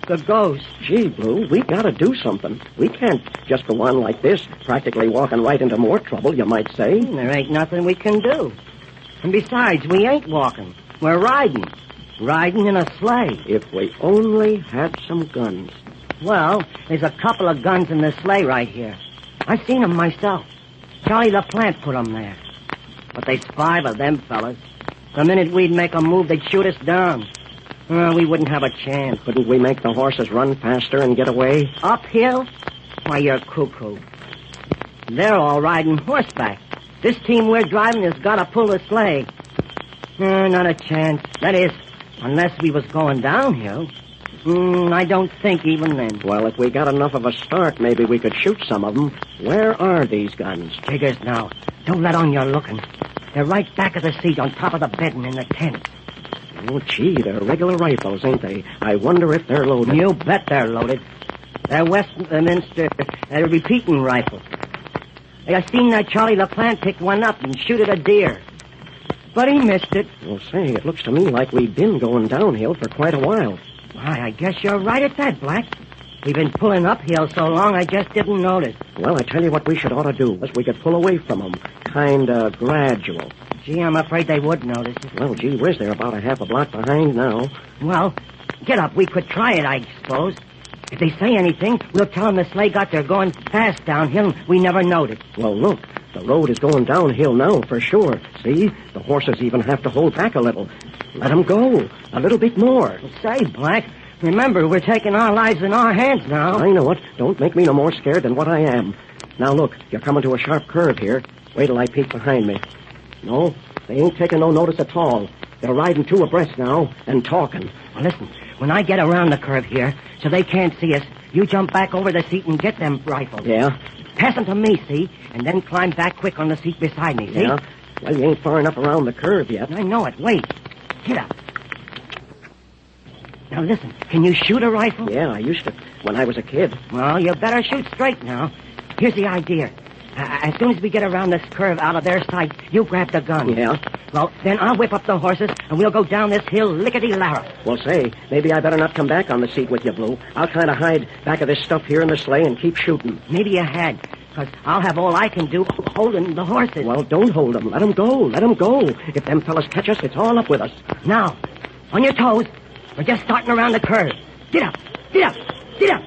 the ghost. Gee, Blue, we gotta do something. We can't just go on like this, practically walking right into more trouble, you might say. There ain't nothing we can do. And besides, we ain't walking. We're riding. Riding in a sleigh. If we only had some guns. Well, there's a couple of guns in the sleigh right here. I seen them myself. Charlie LaPlante put them there. But there's 5 of them fellas. The minute we'd make a move, they'd shoot us down. We wouldn't have a chance. Couldn't we make the horses run faster and get away? Uphill? Why, you're cuckoo. They're all riding horseback. This team we're driving has got to pull the sleigh. Not a chance. That is, unless we was going downhill. I don't think even then. Well, if we got enough of a start, maybe we could shoot some of them. Where are these guns? Figures now. Don't let on you're looking. They're right back of the seat on top of the bedding in the tent. Oh, gee, they're regular rifles, ain't they? I wonder if they're loaded. You bet they're loaded. They're Westminster repeating rifles. I seen that Charlie LaPlante pick one up and shoot at a deer. But he missed it. Well, say, it looks to me like we've been going downhill for quite a while. Why, I guess you're right at that, Black. We've been pulling uphill so long I just didn't notice. Well, I tell you what we should ought to do is we could pull away from them. Kind of gradual. Gee, I'm afraid they would notice it. Well, gee whiz, they're about a half a block behind now. Well, get up. We could try it, I suppose. If they say anything, we'll tell them the sleigh got there going fast downhill and we never noticed. Well, look, the road is going downhill now for sure. See, the horses even have to hold back a little. Let them go. A little bit more. Say, Black, remember, we're taking our lives in our hands now. I know it. Don't make me no more scared than what I am. Now, look, you're coming to a sharp curve here. Wait till I peek behind me. No, they ain't taking no notice at all. They're riding 2 abreast now and talking. Well, listen, when I get around the curve here so they can't see us, you jump back over the seat and get them rifles. Yeah? Pass them to me, see? And then climb back quick on the seat beside me, see? Yeah? Well, you ain't far enough around the curve yet. I know it. Wait. Get up. Now, listen, can you shoot a rifle? Yeah, I used to when I was a kid. Well, you better shoot straight now. Here's the idea. As soon as we get around this curve out of their sight, you grab the gun. Yeah? Well, then I'll whip up the horses, and we'll go down this hill lickety-larry. Well, say, maybe I better not come back on the seat with you, Blue. I'll kind of hide back of this stuff here in the sleigh and keep shooting. Maybe you had, because I'll have all I can do holding the horses. Well, don't hold them. Let them go. Let them go. If them fellas catch us, it's all up with us. Now, on your toes. We're just starting around the curve. Get up. Get up. Get up.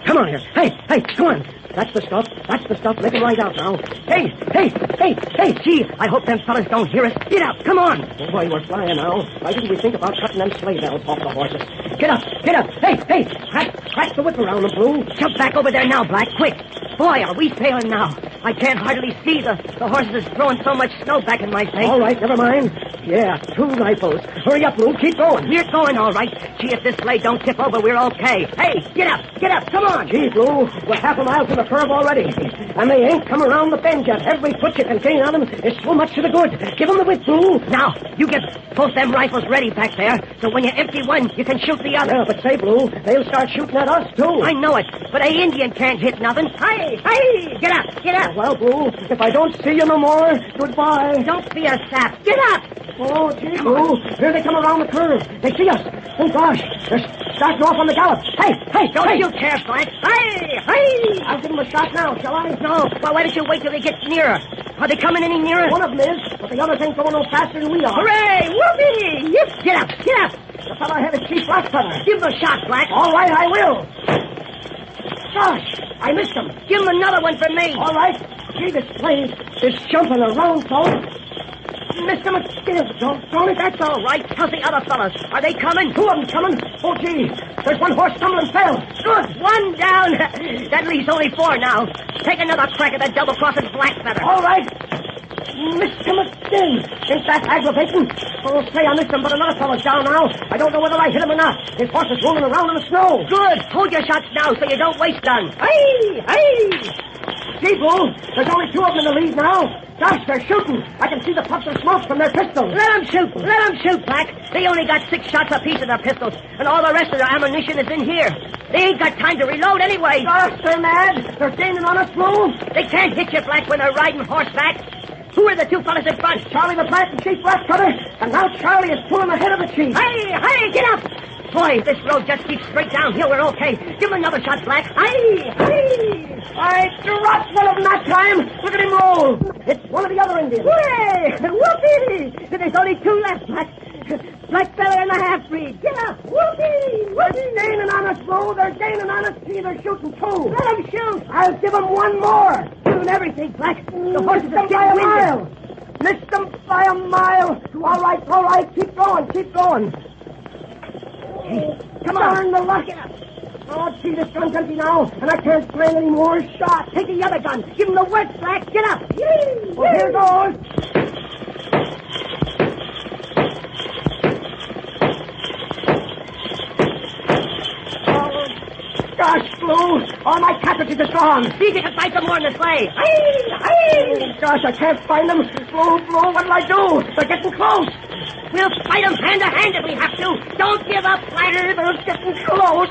Come on here. Hey, come on. That's the stuff. That's the stuff. Let it right out now. Hey. Gee, I hope them fellas don't hear us. Get up. Come on. Oh, boy, we're flying now. Why didn't we think about cutting them sleigh bells off the horses? Get up. Hey. Crack the whip around them, Blue. Jump back over there now, Black. Quick. Boy, are we sailing now. I can't hardly see. The horses is throwing so much snow back in my face. All right, never mind. Yeah, 2 rifles. Hurry up, Blue. Keep going. We're going, all right. Gee, if this sleigh don't tip over, we're okay. Hey, get up. Come on. Gee, Blue, we're half a mile from the curve already. And they ain't come around the bend yet. Every foot you can gain on them is so much to the good. Give them the whip, Blue. Now, you get both them rifles ready back there, so when you empty one, you can shoot the other. Yeah, but say, Blue, they'll start shooting at us, too. I know it, but a Indian can't hit nothing. Hey, get up. Well, Blue, if I don't see you no more, goodbye. Don't be a sap. Get up. Oh, gee, Blue, here they come around the curve. They see us. Oh, gosh, starting off on the gallop. Hey, Don't hey. you care, Black. Hey! I'll give him a shot now, shall I? No. Well, why don't you wait till he gets nearer? Are they coming any nearer? One of them is, but the others ain't going no faster than we are. Hooray! Whoopee! Yep. Get up! The fellow ahead is Chief Blackfeather. Give him a shot, Black. All right, I will. Gosh, I missed him. Give him another one for me. All right. Gee, this place is jumping around, so. Missed him again. Don't it? That's all right. How's the other fellas? Are they coming? Two of them coming. Oh, gee. There's one horse stumbling fell. Good. One down. That leaves only 4 now. Take another crack at that double-crossing Blackfeather. All right. Missed him again. Ain't that aggravating? Oh, say, I missed him, but another fellow's down now. I don't know whether I hit him or not. His horse is rolling around in the snow. Good. Hold your shots now so you don't waste none. Hey! Gee, Blue, there's only 2 of them in the lead now. Gosh, they're shooting. I can see the puffs of smoke from their pistols. Let them shoot, Black. They only got 6 shots apiece of their pistols, and all the rest of their ammunition is in here. They ain't got time to reload anyway. Gosh, they're mad. They're gaining on us, Blue. They can't hit you, Black, when they're riding horseback. Who are the 2 fellas in front? Charlie the Black and Chief Blackfeather. And now Charlie is pulling ahead of the Chief. Hey, get up! Boy, if this road just keeps straight downhill, we're okay. Give him another shot, Black. Hey! I dropped one of them that time. Look at him roll. It's one of the other Indians. Hooray! Whoopee! There's only 2 left, Black. Blackfeather and the half-breed. Get up! Whoopee! They're gaining on us, Bo. They're gaining on us. Gee, they're shooting 2. Let them shoot. I'll give them 1 more. Give them everything, Black. The horses Missed them by a mile. Missed them by a mile. All right. Keep going. Hey, come on. Darn the luck. Oh, gee, this gun's empty now, and I can't spray any more shots. Take the other gun. Give him the works, Black. Get up. Well, here goes. Oh, gosh, Blue. All my cartridges are gone. See if you can find some more in the sleigh. Gosh, I can't find them. Blue, what'll I do? They're getting close. We'll fight them hand to hand if we have to. Don't give up, Black. They're getting close.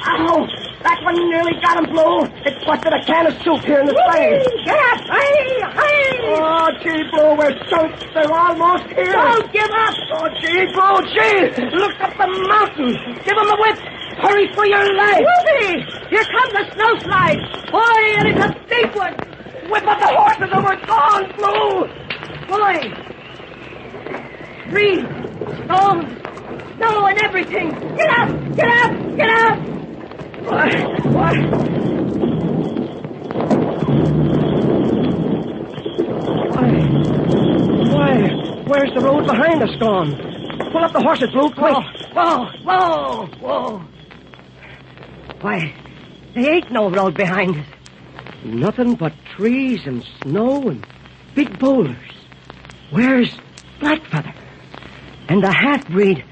Ow! That one nearly got him, Blue. It busted a can of soup here in the sleigh. Get up! Hey! Oh, gee, Blue, we're sunk. They're almost here. Don't give up! Oh, gee, Blue, gee! Look up the mountain. Give him a whip. Hurry for your life. Whoopee! Here comes a snowslide. Boy, and it's a big one. Whip up the horses or we're gone, Blue. Boy. 3 stones. Snow and everything. Get up! What? Why? Where's the road behind us gone? Pull up the horses, Blue, quick. Whoa. Why, there ain't no road behind us. Nothing but trees and snow and big boulders. Where's Blackfeather? And the half-breed,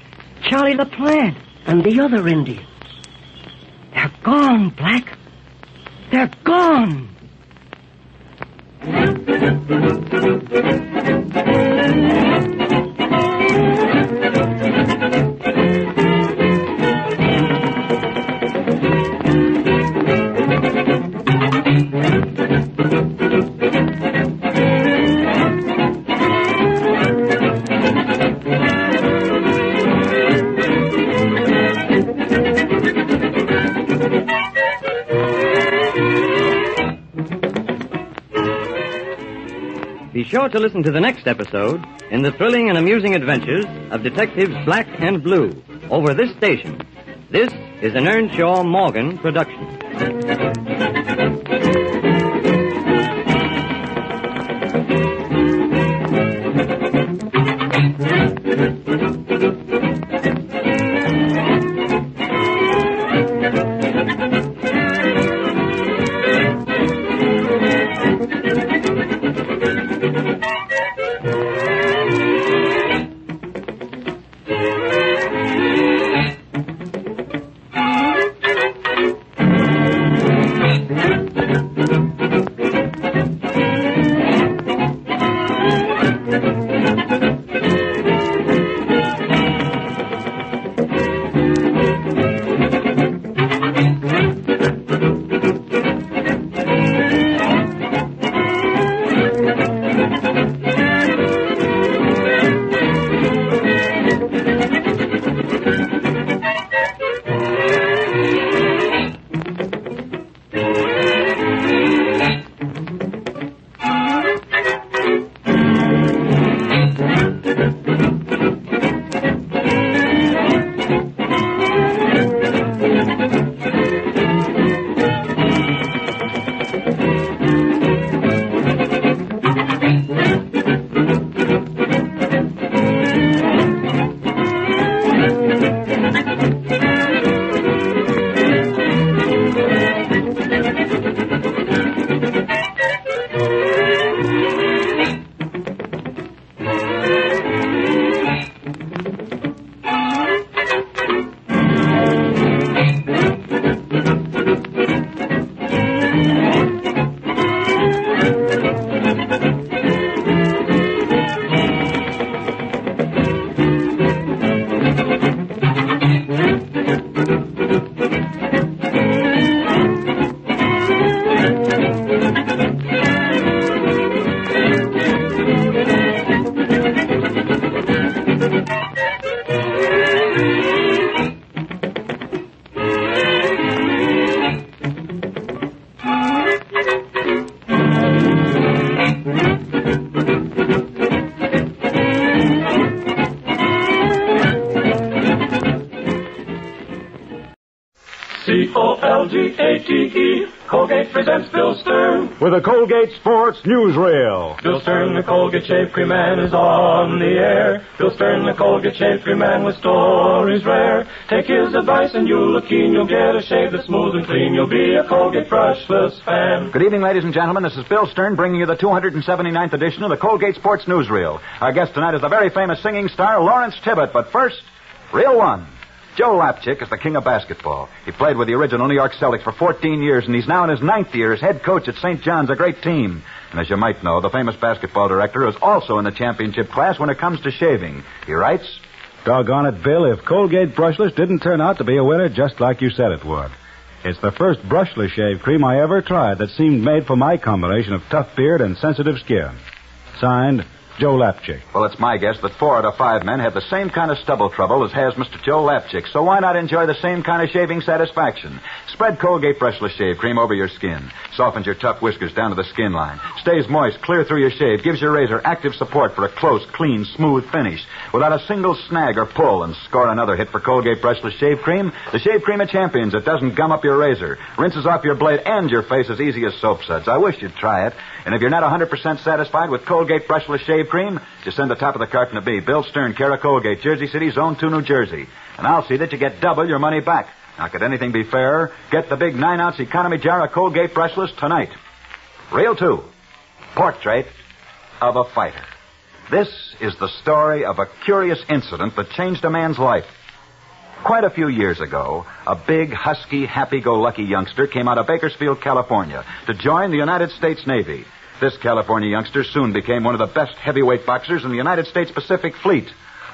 Charlie LaPlante, and the other Indians? They're gone, Black. They're gone. Be sure to listen to the next episode in the thrilling and amusing adventures of Detectives Black and Blue over this station. This is an Earnshaw Morgan production. Colgate, Colgate presents Bill Stern. With a Colgate Sports Newsreel. Bill Stern, the Colgate Shave Cream Man, is on the air. Bill Stern, the Colgate Shave Cream Man, with stories rare. Take his advice and you'll look keen. You'll get a shave that's smooth and clean. You'll be a Colgate brushless fan. Good evening, ladies and gentlemen. This is Bill Stern bringing you the 279th edition of the Colgate Sports Newsreel. Our guest tonight is the very famous singing star Lawrence Tibbet. But first, Reel 1. Joe Lapchick is the king of basketball. He played with the original New York Celtics for 14 years, and he's now in his 9th year as head coach at St. John's, a great team. And as you might know, the famous basketball director is also in the championship class when it comes to shaving. He writes, "Doggone it, Bill, if Colgate Brushless didn't turn out to be a winner just like you said it would. It's the first brushless shave cream I ever tried that seemed made for my combination of tough beard and sensitive skin." Signed, Joe Lapchick. Well, it's my guess that 4 out of 5 men have the same kind of stubble trouble as has Mr. Joe Lapchick, so why not enjoy the same kind of shaving satisfaction? Spread Colgate Brushless Shave Cream over your skin. Softens your tough whiskers down to the skin line. Stays moist clear through your shave. Gives your razor active support for a close, clean, smooth finish. Without a single snag or pull. And score another hit for Colgate Brushless Shave Cream. The shave cream of champions. It doesn't gum up your razor. Rinses off your blade and your face as easy as soap suds. I wish you'd try it. And if you're not 100% satisfied with Colgate Brushless Shave Cream, just send the top of the carton to me, Bill Stern, care of Colgate, Jersey City, Zone 2, New Jersey. And I'll see that you get double your money back. Now, could anything be fairer? Get the big 9-ounce economy jar of Colgate Brushless tonight. Reel 2. Portrait of a Fighter. This is the story of a curious incident that changed a man's life. Quite a few years ago, a big, husky, happy-go-lucky youngster came out of Bakersfield, California, to join the United States Navy. This California youngster soon became one of the best heavyweight boxers in the United States Pacific Fleet.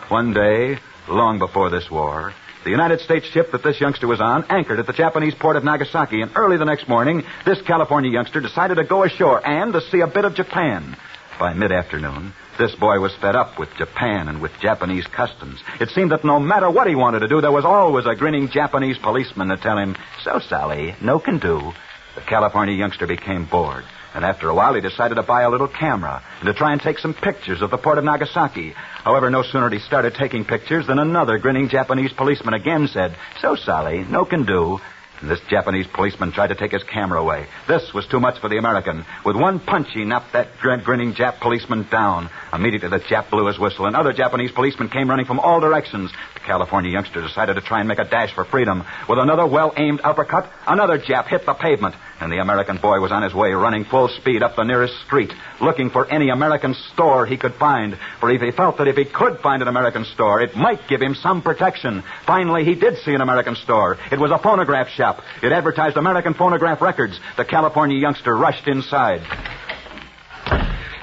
One day, long before this war, the United States ship that this youngster was on anchored at the Japanese port of Nagasaki, and early the next morning, this California youngster decided to go ashore and to see a bit of Japan. By mid-afternoon, this boy was fed up with Japan and with Japanese customs. It seemed that no matter what he wanted to do, there was always a grinning Japanese policeman to tell him, "So, Sally, no can do." The California youngster became bored. And after a while, he decided to buy a little camera and to try and take some pictures of the port of Nagasaki. However, no sooner had he started taking pictures than another grinning Japanese policeman again said, "So, Sally, no can do." And this Japanese policeman tried to take his camera away. This was too much for the American. With one punch, he knocked that grinning Jap policeman down. Immediately, the Jap blew his whistle, and other Japanese policemen came running from all directions. The California youngster decided to try and make a dash for freedom. With another well-aimed uppercut, another Jap hit the pavement, and the American boy was on his way, running full speed up the nearest street, looking for any American store he could find. For he felt that if he could find an American store, it might give him some protection. Finally, he did see an American store. It was a phonograph shop. It advertised American phonograph records. The California youngster rushed inside.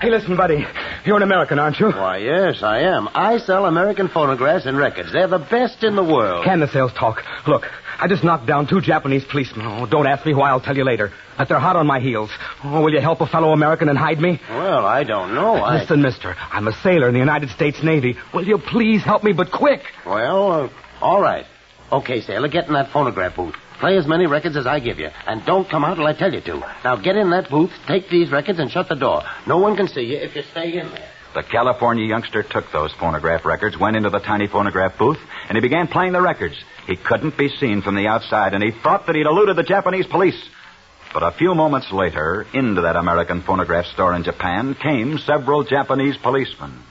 Hey, listen, buddy. You're an American, aren't you? Why, yes, I am. I sell American phonographs and records. They're the best in the world. Can the sales talk? Look, I just knocked down 2 Japanese policemen. Oh, don't ask me why. I'll tell you later. But they're hot on my heels. Oh, will you help a fellow American and hide me? Well, I don't know. Listen, mister. I'm a sailor in the United States Navy. Will you please help me, but quick? Well, all right. Okay, sailor, get in that phonograph booth. Play as many records as I give you. And don't come out till I tell you to. Now get in that booth, take these records, and shut the door. No one can see you if you stay in there. The California youngster took those phonograph records, went into the tiny phonograph booth, and he began playing the records. He couldn't be seen from the outside, and he thought that he'd eluded the Japanese police. But a few moments later, into that American phonograph store in Japan came several Japanese policemen.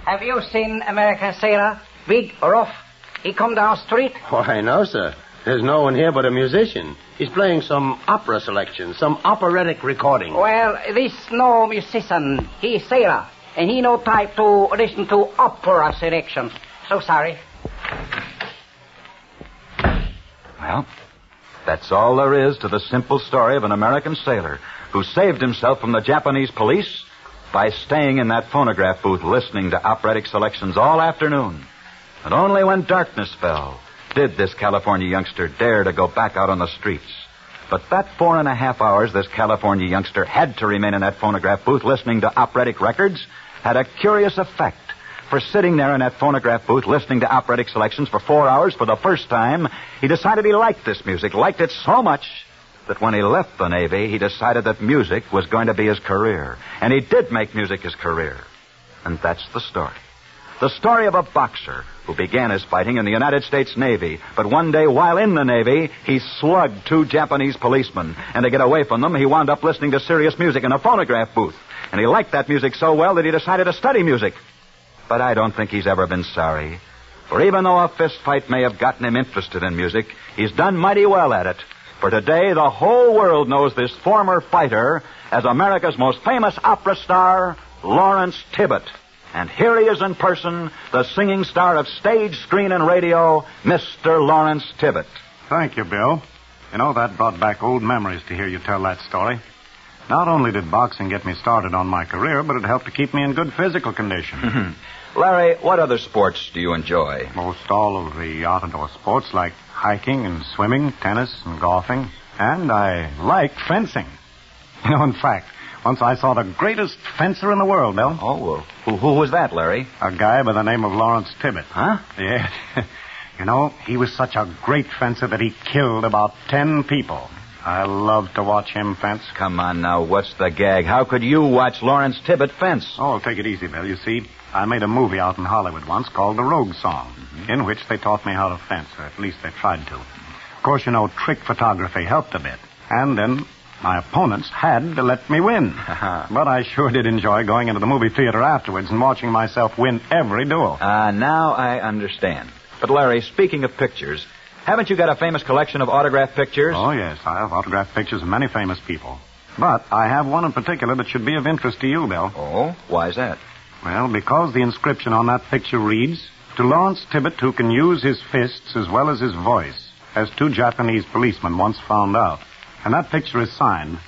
Have you seen American sailor? Big, rough. He come down street? Why, no, sir. There's no one here but a musician. He's playing some opera selection, some operatic recording. Well, this no musician. He sailor. And he no type to listen to opera selection. So sorry. Well, that's all there is to the simple story of an American sailor who saved himself from the Japanese police by staying in that phonograph booth listening to operatic selections all afternoon. And only when darkness fell did this California youngster dare to go back out on the streets. But that 4.5 hours this California youngster had to remain in that phonograph booth listening to operatic records had a curious effect. For sitting there in that phonograph booth listening to operatic selections for 4 hours for the first time, he decided he liked this music, liked it so much that when he left the Navy, he decided that music was going to be his career. And he did make music his career. And that's the story. The story of a boxer who began his fighting in the United States Navy, but one day while in the Navy, he slugged 2 Japanese policemen. And to get away from them, he wound up listening to serious music in a phonograph booth. And he liked that music so well that he decided to study music. But I don't think he's ever been sorry. For even though a fist fight may have gotten him interested in music, he's done mighty well at it. For today, the whole world knows this former fighter as America's most famous opera star, Lawrence Tibbet. And here he is in person, the singing star of stage, screen, and radio, Mr. Lawrence Tibbet. Thank you, Bill. You know, that brought back old memories to hear you tell that story. Not only did boxing get me started on my career, but it helped to keep me in good physical condition. Larry, what other sports do you enjoy? Most all of the outdoor sports, like hiking and swimming, tennis and golfing. And I like fencing. You know, in fact, once I saw the greatest fencer in the world, Bill. Oh, well, who was that, Larry? A guy by the name of Lawrence Tibbet. Huh? Yeah. You know, he was such a great fencer that he killed about 10 people. I love to watch him fence. Come on now, what's the gag? How could you watch Lawrence Tibbet fence? Oh, take it easy, Bill. You see, I made a movie out in Hollywood once called The Rogue Song, in which they taught me how to fence, or at least they tried to. Of course, you know, trick photography helped a bit. And then my opponents had to let me win. But I sure did enjoy going into the movie theater afterwards and watching myself win every duel. Now I understand. But, Larry, speaking of pictures, haven't you got a famous collection of autographed pictures? Oh, yes. I have autographed pictures of many famous people. But I have one in particular that should be of interest to you, Bill. Oh? Why's that? Well, because the inscription on that picture reads, "To Lawrence Tibbet, who can use his fists as well as his voice, as 2 Japanese policemen once found out." And that picture is signed,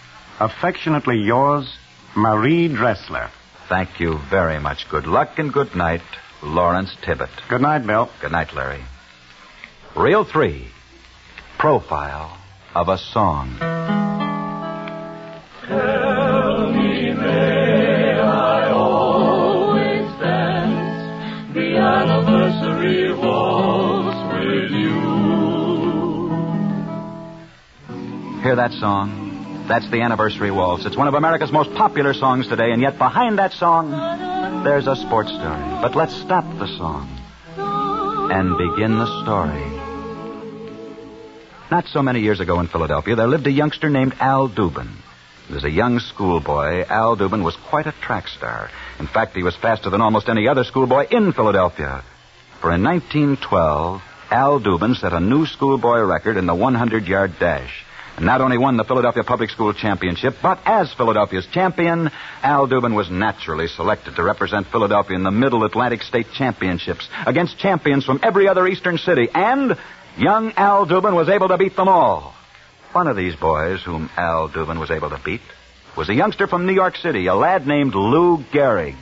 "Affectionately yours, Marie Dressler." Thank you very much. Good luck and good night, Lawrence Tibbet. Good night, Bill. Good night, Larry. Reel 3, Profile of a Song. Tell me, may I always dance the anniversary waltz with you? Hear that song? That's the Anniversary Waltz. It's one of America's most popular songs today, and yet behind that song, there's a sports story. But let's stop the song and begin the story. Not so many years ago in Philadelphia, there lived a youngster named Al Dubin. As a young schoolboy, Al Dubin was quite a track star. In fact, he was faster than almost any other schoolboy in Philadelphia. For in 1912, Al Dubin set a new schoolboy record in the 100-yard dash. And not only won the Philadelphia Public School Championship, but as Philadelphia's champion, Al Dubin was naturally selected to represent Philadelphia in the Middle Atlantic State Championships against champions from every other eastern city. And young Al Dubin was able to beat them all. One of these boys whom Al Dubin was able to beat was a youngster from New York City, a lad named Lou Gehrig.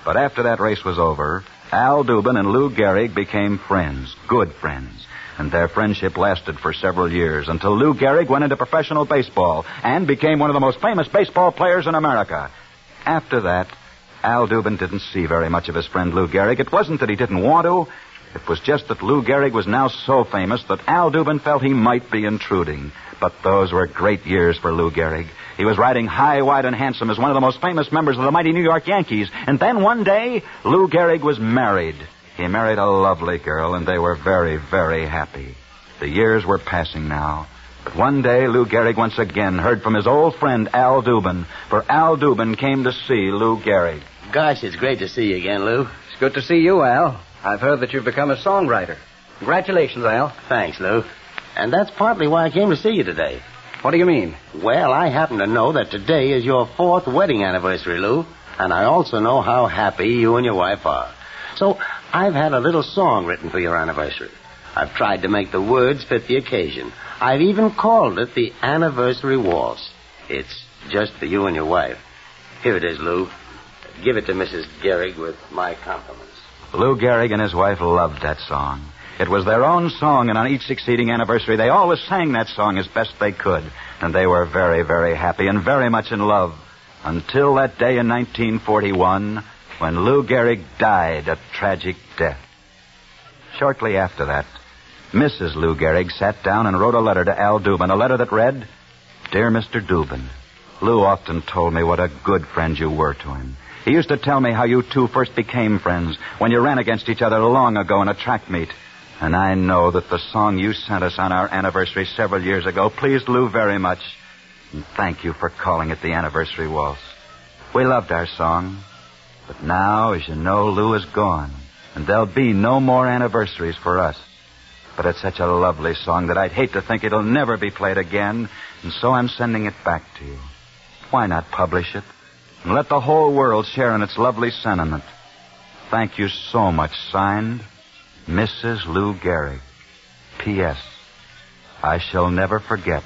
But after that race was over, Al Dubin and Lou Gehrig became friends, good friends. And their friendship lasted for several years until Lou Gehrig went into professional baseball and became one of the most famous baseball players in America. After that, Al Dubin didn't see very much of his friend Lou Gehrig. It wasn't that he didn't want to. It was just that Lou Gehrig was now so famous that Al Dubin felt he might be intruding. But those were great years for Lou Gehrig. He was riding high, wide, and handsome as one of the most famous members of the mighty New York Yankees. And then one day, Lou Gehrig was married. He married a lovely girl, and they were very, very happy. The years were passing now. But one day, Lou Gehrig once again heard from his old friend Al Dubin, for Al Dubin came to see Lou Gehrig. Gosh, it's great to see you again, Lou. It's good to see you, Al. I've heard that you've become a songwriter. Congratulations, Al. Thanks, Lou. And that's partly why I came to see you today. What do you mean? Well, I happen to know that today is your 4th wedding anniversary, Lou. And I also know how happy you and your wife are. So I've had a little song written for your anniversary. I've tried to make the words fit the occasion. I've even called it the Anniversary Waltz. It's just for you and your wife. Here it is, Lou. Give it to Mrs. Gehrig with my compliments. Lou Gehrig and his wife loved that song. It was their own song, and on each succeeding anniversary, they always sang that song as best they could. And they were very, very happy and very much in love until that day in 1941 when Lou Gehrig died a tragic death. Shortly after that, Mrs. Lou Gehrig sat down and wrote a letter to Al Dubin, a letter that read, "Dear Mr. Dubin, Lou often told me what a good friend you were to him. He used to tell me how you two first became friends when you ran against each other long ago in a track meet. And I know that the song you sent us on our anniversary several years ago pleased Lou very much. And thank you for calling it the anniversary waltz. We loved our song. But now, as you know, Lou is gone. And there'll be no more anniversaries for us. But it's such a lovely song that I'd hate to think it'll never be played again. And so I'm sending it back to you. Why not publish it? And let the whole world share in its lovely sentiment. Thank you so much. Signed, Mrs. Lou Gehrig. P.S. I shall never forget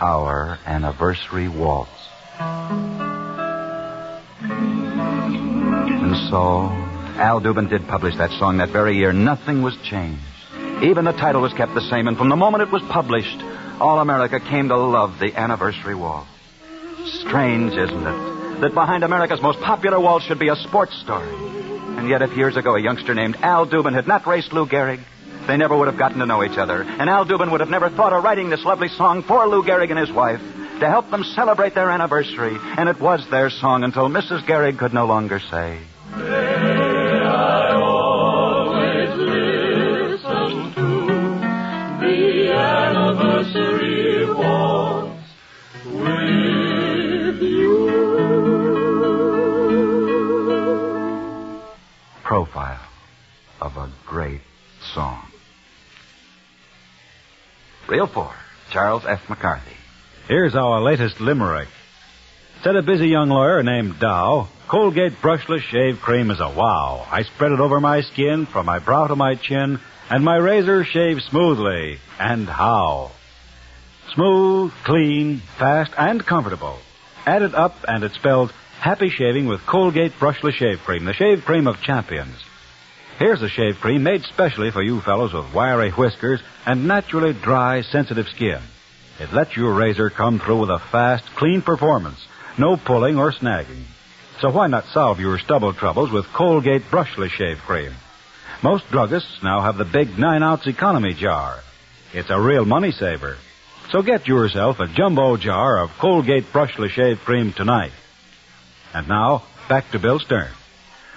our anniversary waltz. And so, Al Dubin did publish that song that very year. Nothing was changed. Even the title was kept the same, and from the moment it was published, all America came to love the anniversary waltz. Strange, isn't it, that behind America's most popular waltz should be a sports story. And yet if years ago a youngster named Al Dubin had not raced Lou Gehrig, they never would have gotten to know each other. And Al Dubin would have never thought of writing this lovely song for Lou Gehrig and his wife to help them celebrate their anniversary. And it was their song until Mrs. Gehrig could no longer say, May I always listen to the anniversary waltz with you. Profile of a great song. Reel 4, Charles F. McCarthy. Here's our latest limerick. Said a busy young lawyer named Dow, Colgate brushless shave cream is a wow. I spread it over my skin from my brow to my chin, and my razor shaves smoothly. And how? Smooth, clean, fast, and comfortable. Add it up, and it spells happy shaving with Colgate brushless shave cream, the shave cream of champions. Here's a shave cream made specially for you fellows with wiry whiskers and naturally dry, sensitive skin. It lets your razor come through with a fast, clean performance. No pulling or snagging. So why not solve your stubble troubles with Colgate brushless shave cream? Most druggists now have the big 9-ounce economy jar. It's a real money saver. So get yourself a jumbo jar of Colgate brushless shave cream tonight. And now, back to Bill Stern.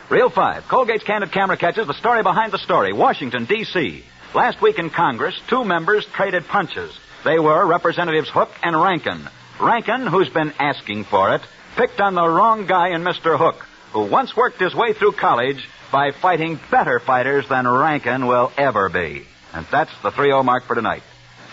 Reel 5, Colgate's Candid Camera catches the story behind the story. Washington, D.C. Last week in Congress, two members traded punches. They were Representatives Hook and Rankin. Rankin, who's been asking for it, picked on the wrong guy in Mr. Hook, who once worked his way through college by fighting better fighters than Rankin will ever be. And that's the 3-0 mark for tonight.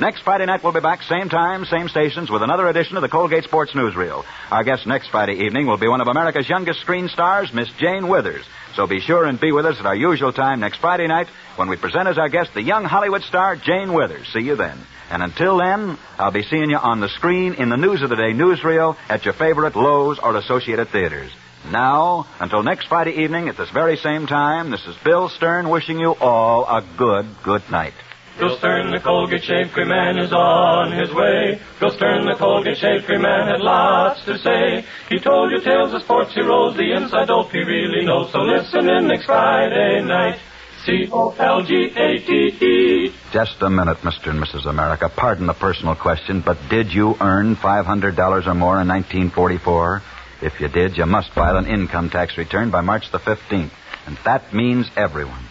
Next Friday night, we'll be back, same time, same stations, with another edition of the Colgate Sports Newsreel. Our guest next Friday evening will be one of America's youngest screen stars, Miss Jane Withers. So be sure and be with us at our usual time next Friday night when we present as our guest the young Hollywood star, Jane Withers. See you then. And until then, I'll be seeing you on the screen in the News of the Day newsreel at your favorite Lowe's or Associated Theaters. Now, until next Friday evening at this very same time, this is Bill Stern wishing you all a good night. Bill Stern, the Colgate Shave Cream Man, is on his way. Bill Stern, the Colgate Shave Cream Man, had lots to say. He told you tales of sports heroes, the inside dope he really knows. So listen in next Friday night. Colgate. Just a minute, Mr. and Mrs. America. Pardon the personal question, but did you earn $500 or more in 1944? If you did, you must file an income tax return by March the 15th. And that means everyone.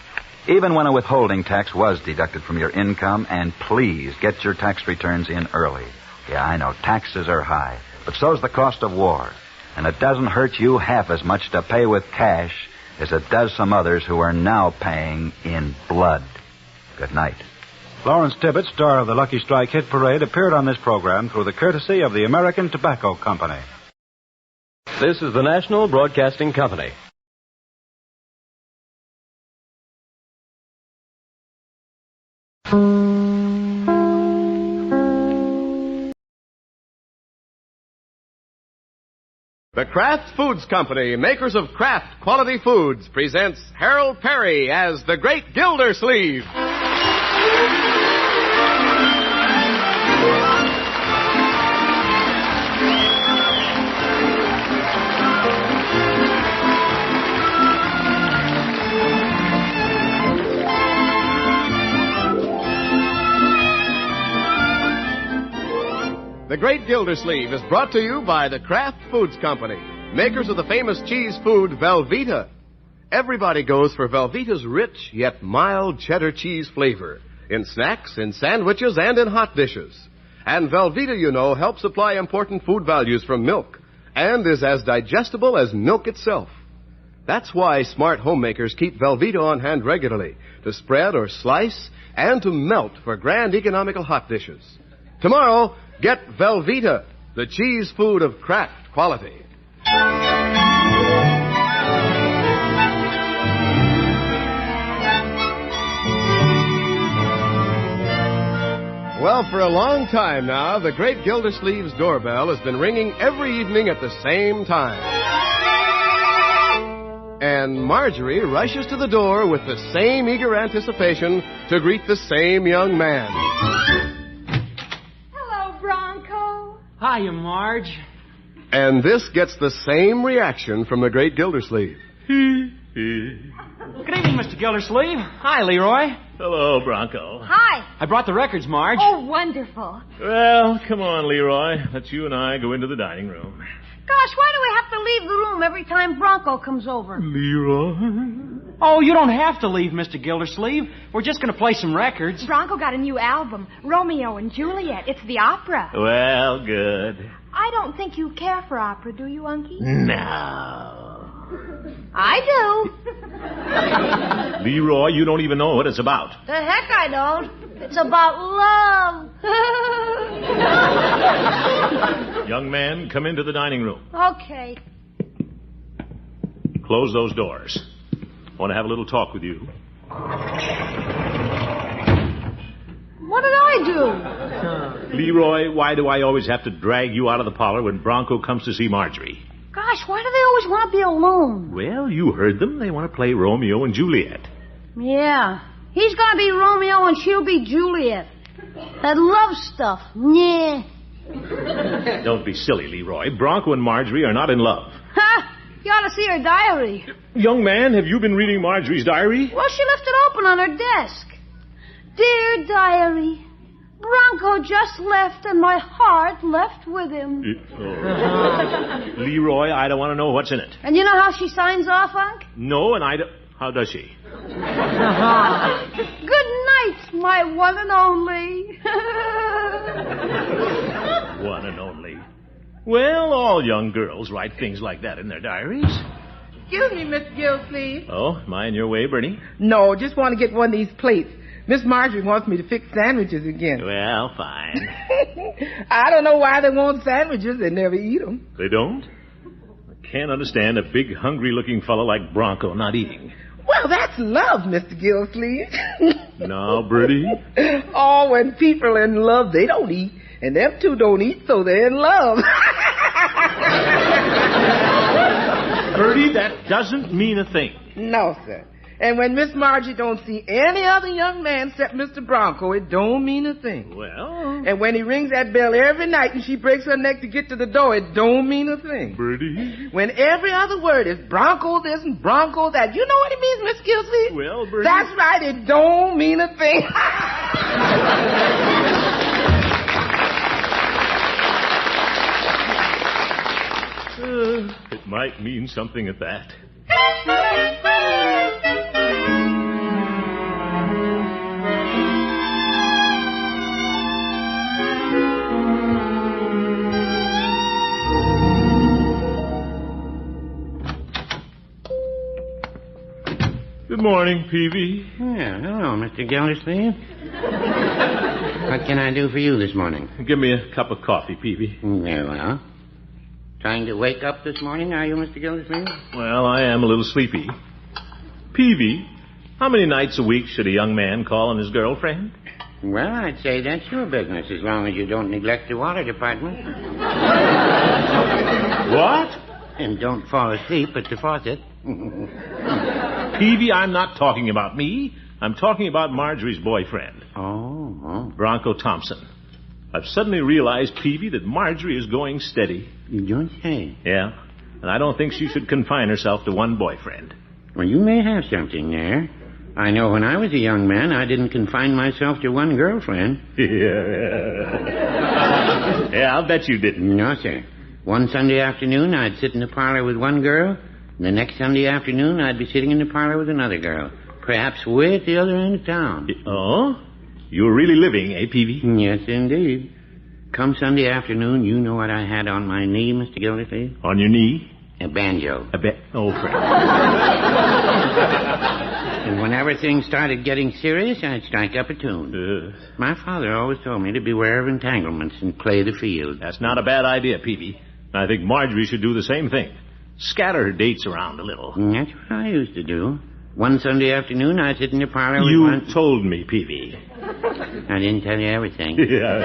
Even when a withholding tax was deducted from your income, and please get your tax returns in early. Yeah, I know, taxes are high, but so's the cost of war. And it doesn't hurt you half as much to pay with cash as it does some others who are now paying in blood. Good night. Lawrence Tibbet, star of the Lucky Strike Hit Parade, appeared on this program through the courtesy of the American Tobacco Company. This is the National Broadcasting Company. The Kraft Foods Company, makers of Kraft Quality Foods, presents Harold Perry as the Great Gildersleeve. The Great Gildersleeve is brought to you by the Kraft Foods Company, makers of the famous cheese food Velveeta. Everybody goes for Velveeta's rich yet mild cheddar cheese flavor in snacks, in sandwiches, and in hot dishes. And Velveeta, you know, helps supply important food values from milk and is as digestible as milk itself. That's why smart homemakers keep Velveeta on hand regularly to spread or slice and to melt for grand economical hot dishes. Tomorrow, get Velveeta, the cheese food of Kraft quality. Well, for a long time now, the Great Gildersleeve's doorbell has been ringing every evening at the same time. And Marjorie rushes to the door with the same eager anticipation to greet the same young man. Hello, Bronco. Hiya, Marge. And this gets the same reaction from the Great Gildersleeve. Good evening, Mr. Gildersleeve. Hi, Leroy. Hello, Bronco. Hi. I brought the records, Marge. Oh, wonderful. Well, come on, Leroy. Let's you and I go into the dining room. Gosh, why do we have to leave the room every time Bronco comes over? Leroy? Oh, you don't have to leave, Mr. Gildersleeve. We're just going to play some records. Bronco got a new album, Romeo and Juliet. It's the opera. Well, good. I don't think you care for opera, do you, Unky? No. I do. Leroy, you don't even know what it's about. The heck I don't. It's about love. Young man, come into the dining room. Okay. Close those doors. I want to have a little talk with you. What did I do? Leroy, why do I always have to drag you out of the parlor when Bronco comes to see Marjorie? Gosh, why do they always want to be alone? Well, you heard them. They want to play Romeo and Juliet. Yeah. He's going to be Romeo and she'll be Juliet. That love stuff. Yeah. Don't be silly, Leroy. Bronco and Marjorie are not in love. Ha! You ought to see her diary. Young man, have you been reading Marjorie's diary? Well, she left it open on her desk. Dear diary, Bronco just left and my heart left with him. Leroy, I don't want to know what's in it. And you know how she signs off, Unc? No, and I don't... How does she? Good night, my one and only. One and only. Well, all young girls write things like that in their diaries. Excuse me, Mr. Gildersleeve. Oh, am I in your way, Bernie? No, just want to get one of these plates. Miss Marjorie wants me to fix sandwiches again. Well, fine. I don't know why they want sandwiches. They never eat them. They don't? I can't understand a big, hungry-looking fellow like Bronco not eating. Well, that's love, Mr. Gildersleeve. Now, Bertie? Oh, when people are in love, they don't eat. And them two don't eat, so they're in love. Bertie, that doesn't mean a thing. No, sir. And when Miss Margie don't see any other young man except Mr. Bronco, it don't mean a thing. Well... And when he rings that bell every night and she breaks her neck to get to the door, it don't mean a thing. Bertie? When every other word is Bronco this and Bronco that, you know what it means, Miss Gilsey? Well, Bertie... That's right, it don't mean a thing. It might mean something at that. Good morning, Peavy. Well, hello, Mr. Gildersleeve. What can I do for you this morning? Give me a cup of coffee, Peavy. Very well. Trying to wake up this morning, are you, Mr. Gildersleeve? Well, I am a little sleepy. Peavy, how many nights a week should a young man call on his girlfriend? Well, I'd say that's your business, as long as you don't neglect the water department. What? And don't fall asleep at the faucet. Peavy, I'm not talking about me. I'm talking about Marjorie's boyfriend. Oh. Bronco Thompson. I've suddenly realized, Peavy, that Marjorie is going steady. You don't say. Yeah, and I don't think she should confine herself to one boyfriend. Well, you may have something there. I know when I was a young man, I didn't confine myself to one girlfriend. Yeah, I'll bet you didn't. No, sir. One Sunday afternoon, I'd sit in the parlor with one girl. And the next Sunday afternoon, I'd be sitting in the parlor with another girl. Perhaps way at the other end of town. Oh? You were really living, eh, Peavy? Yes, indeed. Come Sunday afternoon, you know what I had on my knee, Mr. Gildersleeve? On your knee? A banjo. Oh, friend. And whenever things started getting serious, I'd strike up a tune. My father always told me to beware of entanglements and play the field. That's not a bad idea, Peavy. I think Marjorie should do the same thing. Scatter her dates around a little. That's what I used to do. One Sunday afternoon, I'd sit in the parlor with You told me, Peavy. I didn't tell you everything. Yeah.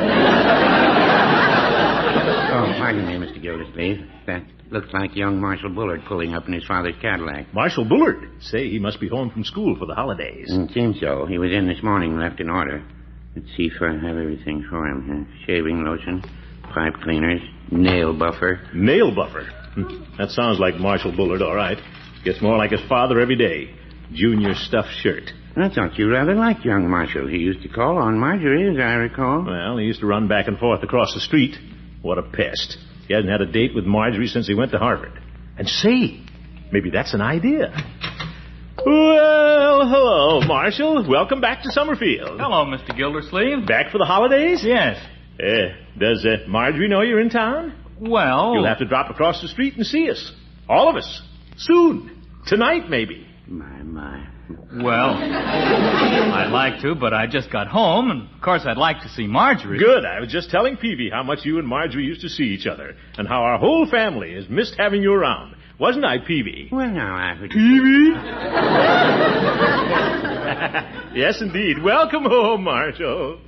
Oh, pardon me, Mr. Gildersleeve. That looks like young Marshal Bullard pulling up in his father's Cadillac. Marshal Bullard? Say, he must be home from school for the holidays. It seems so. He was in this morning, left in order. Let's see if I have everything for him. Shaving lotion, pipe cleaners, nail buffer. Nail buffer? That sounds like Marshal Bullard, all right. Gets more like his father every day. Junior stuffed shirt. I thought you rather liked young Marshal. He used to call on Marjorie, as I recall. Well, he used to run back and forth across the street. What a pest. He hasn't had a date with Marjorie since he went to Harvard. And say, maybe that's an idea. Well, hello, Marshal. Welcome back to Summerfield. Hello, Mr. Gildersleeve. Back for the holidays? Yes. Does Marjorie know you're in town? Well... You'll have to drop across the street and see us. All of us. Soon. Tonight, maybe. My. Well, I'd like to, but I just got home, and of course I'd like to see Marjorie. Good. I was just telling Peavy how much you and Marjorie used to see each other, and how our whole family has missed having you around. Wasn't I, Peavy? Well, now, I would... Peavy? Yes, indeed. Welcome home, Marshal.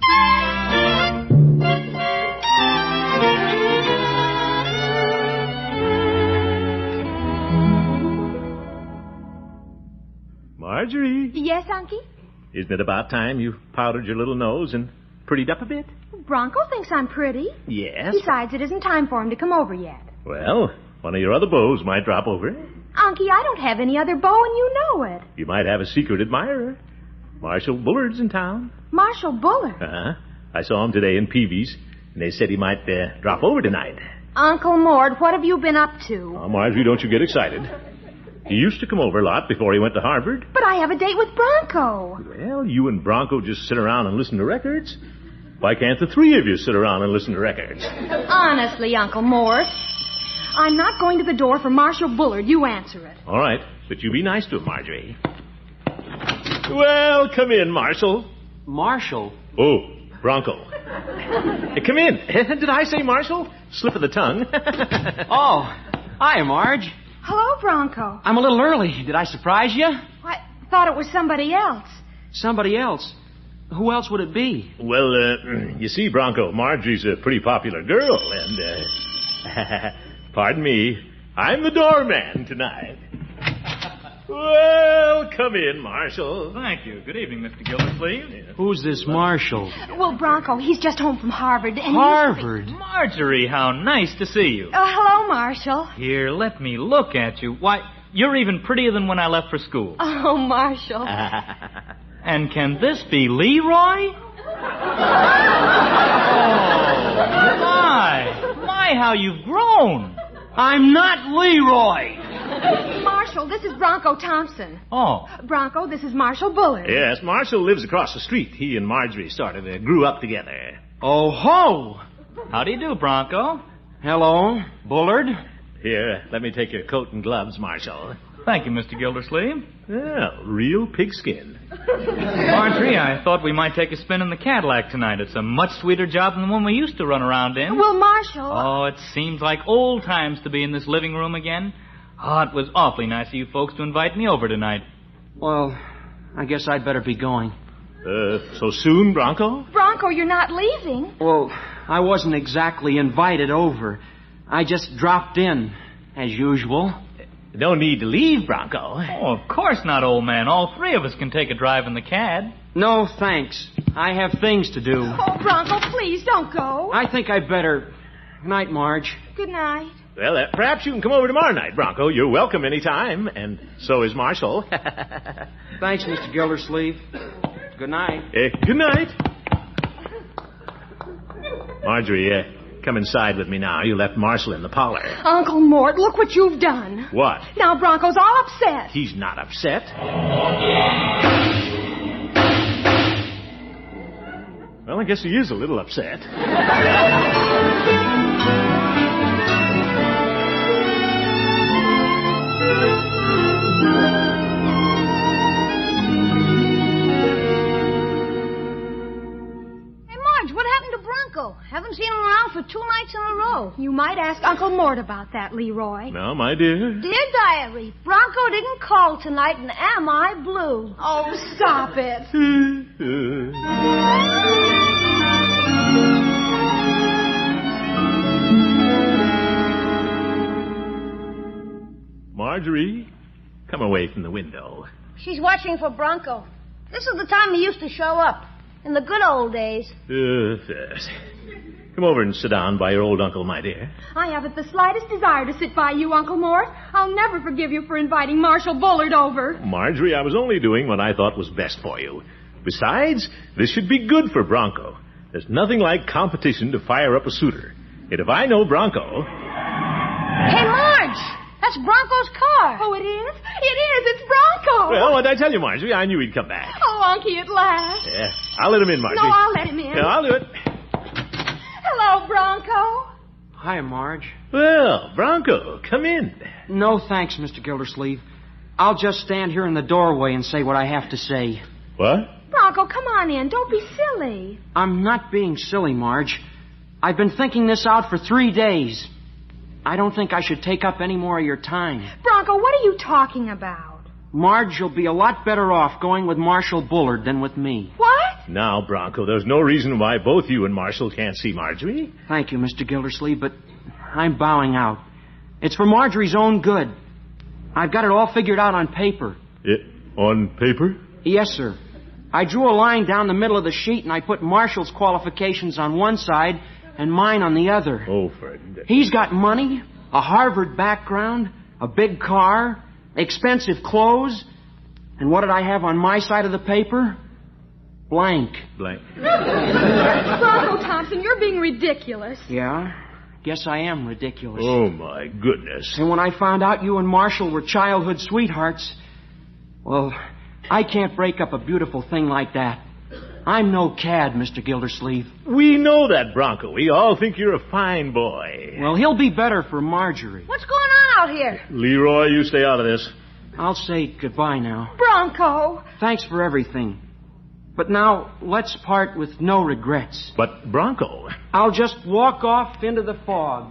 Marjorie. Yes, Unky? Isn't it about time you powdered your little nose and prettied up a bit? Bronco thinks I'm pretty. Yes. Besides, it isn't time for him to come over yet. Well, one of your other beaux might drop over. Unky, I don't have any other beau, and you know it. You might have a secret admirer. Marshal Bullard's in town. Marshal Bullard? Uh-huh. I saw him today in Peavy's, and they said he might drop over tonight. Uncle Mort, what have you been up to? Oh, Marjorie, don't you get excited. He used to come over a lot before he went to Harvard. But I have a date with Bronco. Well, you and Bronco just sit around and listen to records. Why can't the three of you sit around and listen to records? Honestly, Uncle Mort, I'm not going to the door for Marshal Bullard. You answer it. All right, but you be nice to him, Marjorie. Well, come in, Marshal. Marshal? Oh, Bronco. Come in. Did I say Marshal? Slip of the tongue. Oh, hi, Marge. Hello, Bronco. I'm a little early. Did I surprise you? I thought it was somebody else. Somebody else? Who else would it be? Well, you see, Bronco, Marjorie's a pretty popular girl, and, pardon me, I'm the doorman tonight. Well, come in, Marshal. Thank you. Good evening, Mr. Gildersleeve. Who's this Marshal? Well, Bronco, he's just home from Harvard. And Harvard? Marjorie, how nice to see you. Hello, Marshal. Here, let me look at you. Why, you're even prettier than when I left for school. Oh, Marshal. And can this be Leroy? Oh, my, how you've grown. I'm not Leroy. Marshal, this is Bronco Thompson. Oh. Bronco, this is Marshal Bullard. Yes, Marshal lives across the street. He and Marjorie grew up together. Oh, ho! How do you do, Bronco? Hello, Bullard. Here, let me take your coat and gloves, Marshal. Thank you, Mr. Gildersleeve. Well, real pigskin. Marjorie, I thought we might take a spin in the Cadillac tonight. It's a much sweeter job than the one we used to run around in. Well, Marshal... Oh, it seems like old times to be in this living room again. Oh, it was awfully nice of you folks to invite me over tonight. Well, I guess I'd better be going. So soon, Bronco? Bronco, you're not leaving. Well, I wasn't exactly invited over. I just dropped in, as usual. No need to leave, Bronco. Oh, of course not, old man. All three of us can take a drive in the cad. No, thanks. I have things to do. Oh, Bronco, please, don't go. I think I'd better... Good night, Marge. Good night. Well, perhaps you can come over tomorrow night, Bronco. You're welcome any time, and so is Marshal. Thanks, Mr. Gildersleeve. Good night. Good night. Marjorie, Come inside with me now. You left Marshall in the parlor. Uncle Mort, look what you've done. What? Now Bronco's all upset. He's not upset. Well, I guess he is a little upset. Haven't seen him around for 2 nights in a row. You might ask Uncle Mort about that, Leroy. No, my dear. Dear Diary, Bronco didn't call tonight, and am I blue? Oh, stop it. Marjorie, come away from the window. She's watching for Bronco. This is the time he used to show up. In the good old days. Yes. Come over and sit down by your old uncle, my dear. I haven't the slightest desire to sit by you, Uncle Mort. I'll never forgive you for inviting Marshal Bullard over. Marjorie, I was only doing what I thought was best for you. Besides, this should be good for Bronco. There's nothing like competition to fire up a suitor. And if I know Bronco... Hey, Marge! That's Bronco's car. Oh, it is? It is. It's Bronco. Well, what did I tell you, Marjorie? I knew he'd come back. Oh, Unky, at last. Yeah, I'll let him in, Marjorie. No, I'll let him in. Yeah, I'll do it. Hello, Bronco. Hi, Marge. Well, Bronco, come in. No, thanks, Mr. Gildersleeve. I'll just stand here in the doorway and say what I have to say. What? Bronco, come on in. Don't be silly. I'm not being silly, Marge. I've been thinking this out for 3 days. I don't think I should take up any more of your time. Bronco, what are you talking about? Marge, you'll be a lot better off going with Marshal Bullard than with me. What? Now, Bronco, there's no reason why both you and Marshall can't see Marjorie. Thank you, Mr. Gildersleeve, but I'm bowing out. It's for Marjorie's own good. I've got it all figured out on paper. On paper? Yes, sir. I drew a line down the middle of the sheet, and I put Marshall's qualifications on one side and mine on the other. Oh, Fred. He's got money, a Harvard background, a big car, expensive clothes, and what did I have on my side of the paper? Blank. Blank. Bronco Thompson, you're being ridiculous. Yeah? Guess I am ridiculous. Oh, my goodness. And when I found out you and Marshall were childhood sweethearts, well, I can't break up a beautiful thing like that. I'm no cad, Mr. Gildersleeve. We know that, Bronco. We all think you're a fine boy. Well, he'll be better for Marjorie. What's going on out here? Leroy, you stay out of this. I'll say goodbye now. Bronco! Thanks for everything. But now, let's part with no regrets. But, Bronco... I'll just walk off into the fog.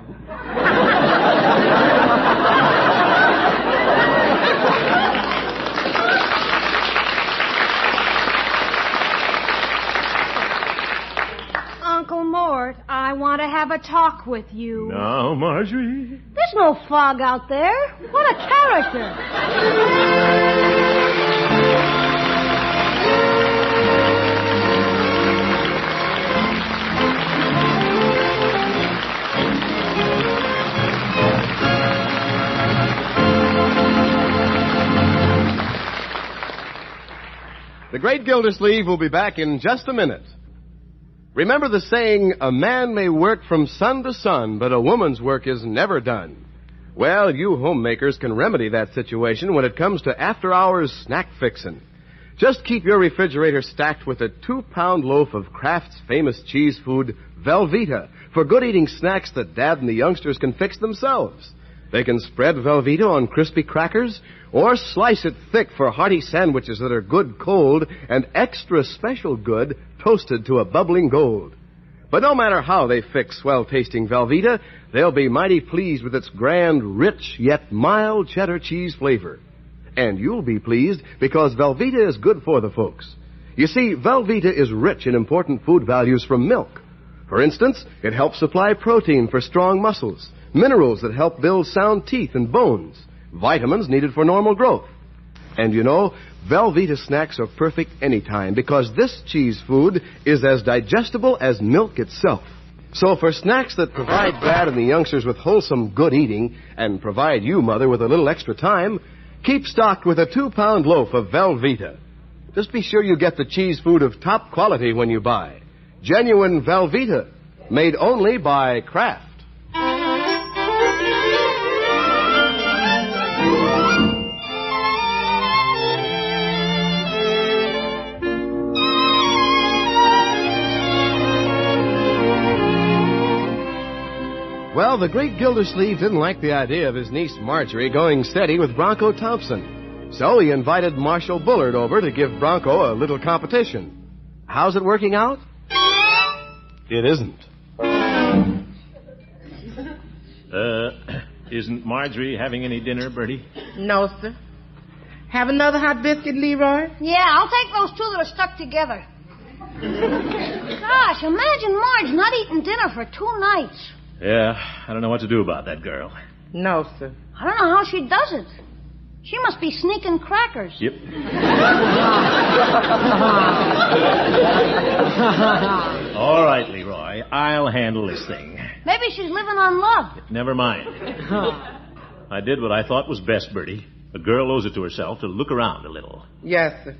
Uncle Mort, I want to have a talk with you. Now, Marjorie... There's no fog out there. What a character. The great Gildersleeve will be back in just a minute. Remember the saying, a man may work from sun to sun, but a woman's work is never done. Well, you homemakers can remedy that situation when it comes to after-hours snack fixin'. Just keep your refrigerator stacked with a 2-pound loaf of Kraft's famous cheese food, Velveeta, for good-eating snacks that Dad and the youngsters can fix themselves. They can spread Velveeta on crispy crackers or slice it thick for hearty sandwiches that are good cold and extra special good toasted to a bubbling gold. But no matter how they fix swell-tasting Velveeta, they'll be mighty pleased with its grand, rich, yet mild cheddar cheese flavor. And you'll be pleased because Velveeta is good for the folks. You see, Velveeta is rich in important food values from milk. For instance, it helps supply protein for strong muscles, minerals that help build sound teeth and bones, vitamins needed for normal growth. And you know, Velveeta snacks are perfect anytime because this cheese food is as digestible as milk itself. So for snacks that provide Dad and the youngsters with wholesome good eating and provide you, Mother, with a little extra time, keep stocked with a 2-pound loaf of Velveeta. Just be sure you get the cheese food of top quality when you buy. Genuine Velveeta. Made only by Kraft. Well, the great Gildersleeve didn't like the idea of his niece Marjorie going steady with Bronco Thompson. So he invited Marshal Bullard over to give Bronco a little competition. How's it working out? It isn't. Isn't Marjorie having any dinner, Bertie? No, sir. Have another hot biscuit, Leroy? Yeah, I'll take those two that are stuck together. Gosh, imagine Marge not eating dinner for 2 nights. Yeah, I don't know what to do about that girl. No, sir. I don't know how she does it. She must be sneaking crackers. Yep. All right, Leroy. I'll handle this thing. Maybe she's living on love. Never mind. I did what I thought was best, Bertie. A girl owes it to herself to look around a little. Yes, sir.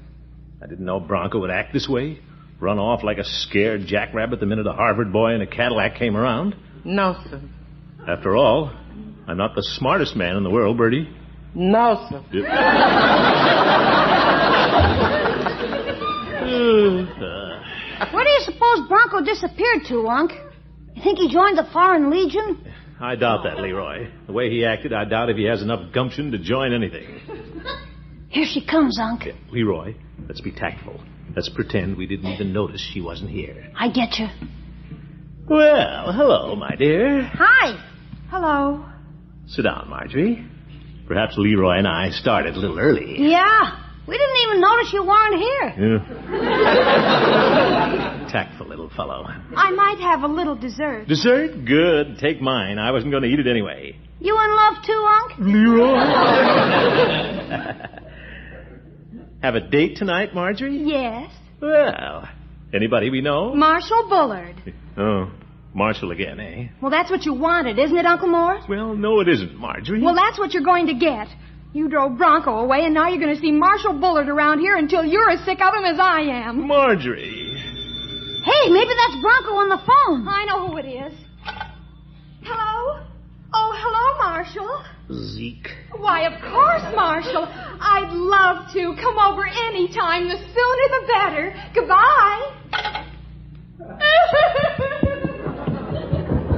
I didn't know Bronco would act this way. Run off like a scared jackrabbit the minute a Harvard boy in a Cadillac came around. No, sir. After all, I'm not the smartest man in the world, Bertie. No, sir. Where do you suppose Bronco disappeared to, Unc? You think he joined the Foreign Legion? I doubt that, Leroy. The way he acted, I doubt if he has enough gumption to join anything. Here she comes, Unc. Leroy, let's be tactful. Let's pretend we didn't even notice she wasn't here. I get you. Well, hello, my dear. Hi. Hello. Sit down, Marjorie. Perhaps Leroy and I started a little early. Yeah. We didn't even notice you weren't here. Yeah. Tactful little fellow. I might have a little dessert. Dessert? Good. Take mine. I wasn't going to eat it anyway. You in love too, Unc? Leroy. Have a date tonight, Marjorie? Yes. Well, anybody we know? Marshal Bullard. Oh, Marshal again, eh? Well, that's what you wanted, isn't it, Uncle Morris? Well, no, it isn't, Marjorie. Well, that's what you're going to get. You drove Bronco away, and now you're going to see Marshal Bullard around here until you're as sick of him as I am. Marjorie. Hey, maybe that's Bronco on the phone. I know who it is. Hello? Oh, hello, Marshal. Zeke. Why, of course, Marshal. I'd love to. Come over any time. The sooner the better. Goodbye.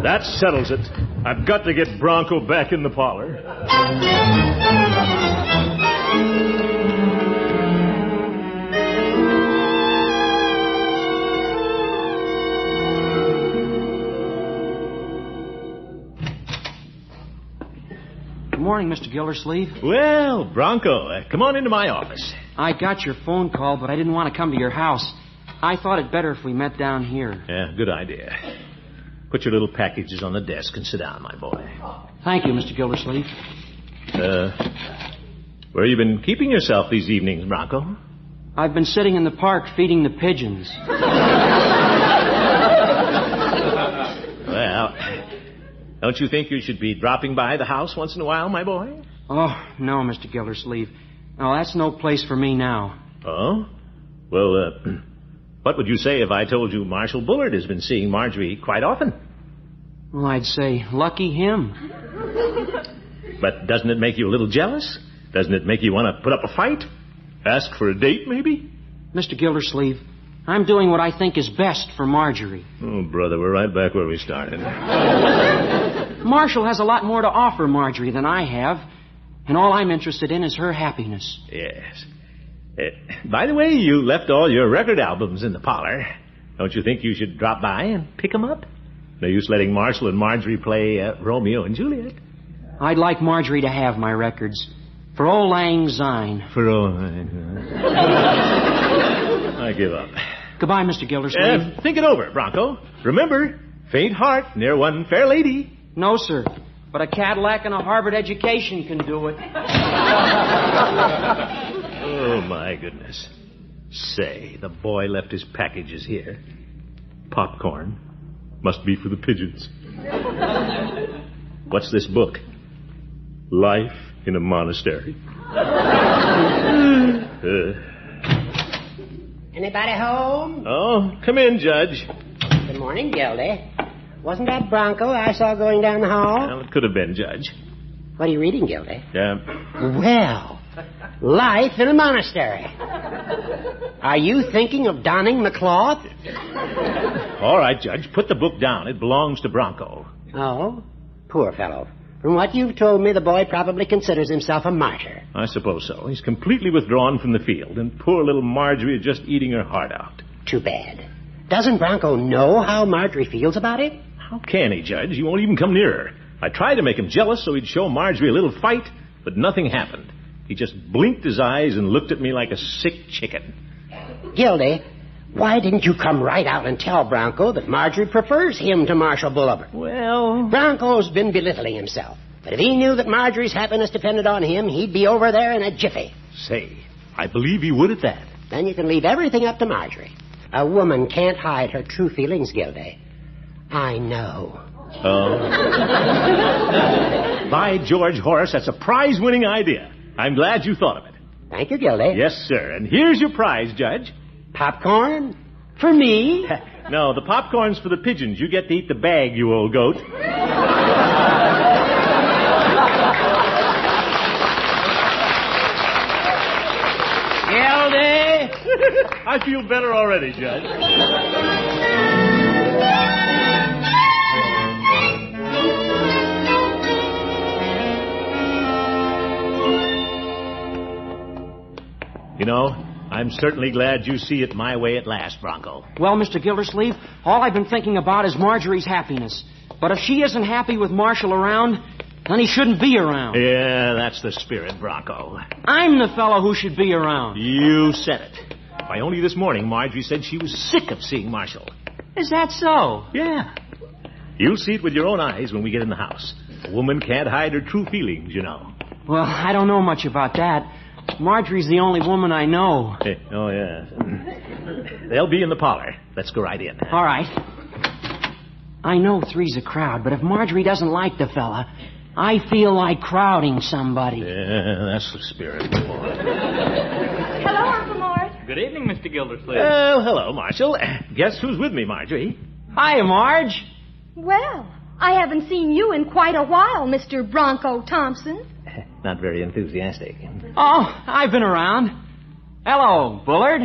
That settles it. I've got to get Bronco back in the parlor. Good morning, Mr. Gildersleeve. Well, Bronco, come on into my office. I got your phone call, but I didn't want to come to your house. I thought it better if we met down here. Yeah, good idea. Put your little packages on the desk and sit down, my boy. Thank you, Mr. Gildersleeve. Where you been keeping yourself these evenings, Bronco? I've been sitting in the park feeding the pigeons. Well, don't you think you should be dropping by the house once in a while, my boy? Oh, no, Mr. Gildersleeve. No, that's no place for me now. Oh? Well, what would you say if I told you Marshal Bullard has been seeing Marjorie quite often? Well, I'd say, lucky him. But doesn't it make you a little jealous? Doesn't it make you want to put up a fight? Ask for a date, maybe? Mr. Gildersleeve, I'm doing what I think is best for Marjorie. Oh, brother, we're right back where we started. Marshall has a lot more to offer Marjorie than I have, and all I'm interested in is her happiness. Yes. By the way, you left all your record albums in the parlor. Don't you think you should drop by and pick them up? No use letting Marshall and Marjorie play Romeo and Juliet. I'd like Marjorie to have my records. For Auld Lang Syne. For Auld Lang Syne. I give up. Goodbye, Mr. Gildersleeve. Think it over, Bronco. Remember, faint heart near one fair lady. No, sir. But a Cadillac and a Harvard education can do it. Oh, my goodness. Say, the boy left his packages here. Popcorn. Must be for the pigeons. What's this book? Life in a Monastery. Anybody home? Oh, come in, Judge. Good morning, Gildy. Wasn't that Bronco I saw going down the hall? Well, it could have been, Judge. What are you reading, Gildy? Well, Life in a Monastery. Are you thinking of donning the cloth? All right, Judge. Put the book down. It belongs to Bronco. Oh? Poor fellow. From what you've told me, the boy probably considers himself a martyr. I suppose so. He's completely withdrawn from the field, and poor little Marjorie is just eating her heart out. Too bad. Doesn't Bronco know how Marjorie feels about it? How can he, Judge? He won't even come near her. I tried to make him jealous so he'd show Marjorie a little fight, but nothing happened. He just blinked his eyes and looked at me like a sick chicken. Gildy, why didn't you come right out and tell Bronco that Marjorie prefers him to Marshal Bullard? Well... Bronco's been belittling himself. But if he knew that Marjorie's happiness depended on him, he'd be over there in a jiffy. Say, I believe he would at that. Then you can leave everything up to Marjorie. A woman can't hide her true feelings, Gildy. I know. Oh. By George, Horace, that's a prize-winning idea. I'm glad you thought of it. Thank you, Gildy. Yes, sir. And here's your prize, Judge. Popcorn? For me? No, the popcorn's for the pigeons. You get to eat the bag, you old goat. Gildy! I feel better already, Judge. You know, I'm certainly glad you see it my way at last, Bronco. Well, Mr. Gildersleeve, all I've been thinking about is Marjorie's happiness. But if she isn't happy with Marshall around, then he shouldn't be around. Yeah, that's the spirit, Bronco. I'm the fellow who should be around. You said it. Why, only this morning, Marjorie said she was sick of seeing Marshall. Is that so? Yeah. You'll see it with your own eyes when we get in the house. A woman can't hide her true feelings, you know. Well, I don't know much about that. Marjorie's the only woman I know. Oh, yeah. They'll be in the parlor. Let's go right in. All right. I know three's a crowd, but if Marjorie doesn't like the fella, I feel like crowding somebody. Yeah, that's the spirit. Hello, Uncle Mort. Good evening, Mr. Gildersleeve. Oh, hello, Marshall. Guess who's with me, Marjorie? Hiya, Marge. Well, I haven't seen you in quite a while, Mr. Bronco Thompson. Not very enthusiastic. Oh, I've been around. Hello, Bullard.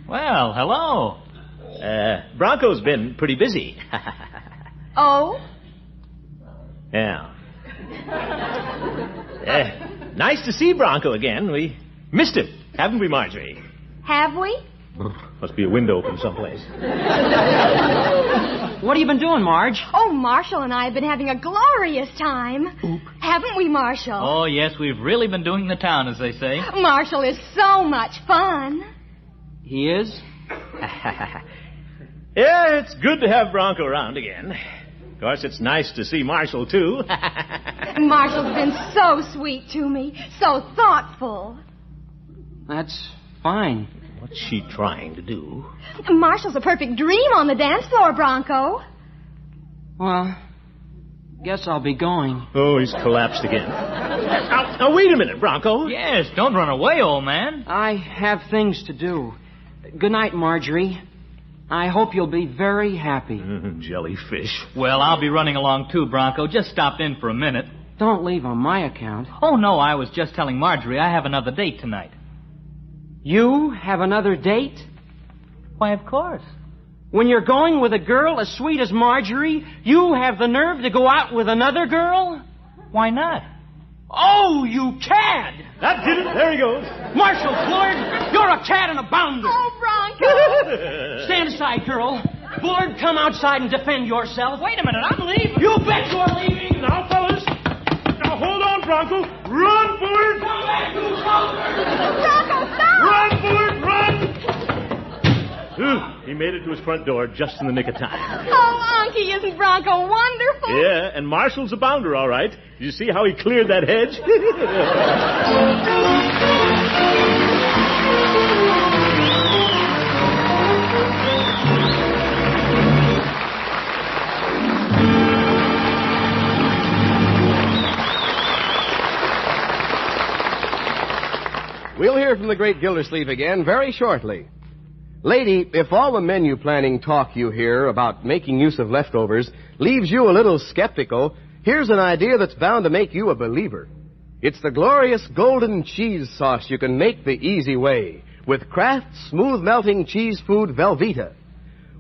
Well, hello. Bronco's been pretty busy. Oh? Yeah. Nice to see Bronco again. We missed him, haven't we, Marjorie? Have we? Must be a window open someplace. What have you been doing, Marge? Oh, Marshall and I have been having a glorious time. Oop. Haven't we, Marshall? Oh, yes, we've really been doing the town, as they say. Marshall is so much fun. He is? Yeah, it's good to have Bronco around again. Of course, it's nice to see Marshall, too. Marshall's been so sweet to me, so thoughtful. That's fine. What's she trying to do? Marshall's a perfect dream on the dance floor, Bronco. Well, guess I'll be going. Oh, he's collapsed again. Now, wait a minute, Bronco. Yes, don't run away, old man. I have things to do. Good night, Marjorie. I hope you'll be very happy. Jellyfish. Well, I'll be running along too, Bronco. Just stopped in for a minute. Don't leave on my account. Oh, no, I was just telling Marjorie I have another date tonight. You have another date? Why, of course. When you're going with a girl as sweet as Marjorie, you have the nerve to go out with another girl? Why not? Oh, you cad! That did it. There he goes. Marshall Bullard, you're a cad and a bounder. Oh, Bronco! Stand aside, girl. Bullard, come outside and defend yourself. Wait a minute, I'm leaving. You bet you're leaving. Now, fellas. Now, hold on, Bronco. Run, Bullard. Come back, you bounder. Bronco, stop! Run, Bullard, run! He made it to his front door just in the nick of time. Oh, Unky, isn't Bronco wonderful? Yeah, and Marshall's a bounder, all right. Did you see how he cleared that hedge? We'll hear from the great Gildersleeve again very shortly. Lady, if all the menu planning talk you hear about making use of leftovers leaves you a little skeptical, here's an idea that's bound to make you a believer. It's the glorious golden cheese sauce you can make the easy way with Kraft's smooth-melting cheese food Velveeta.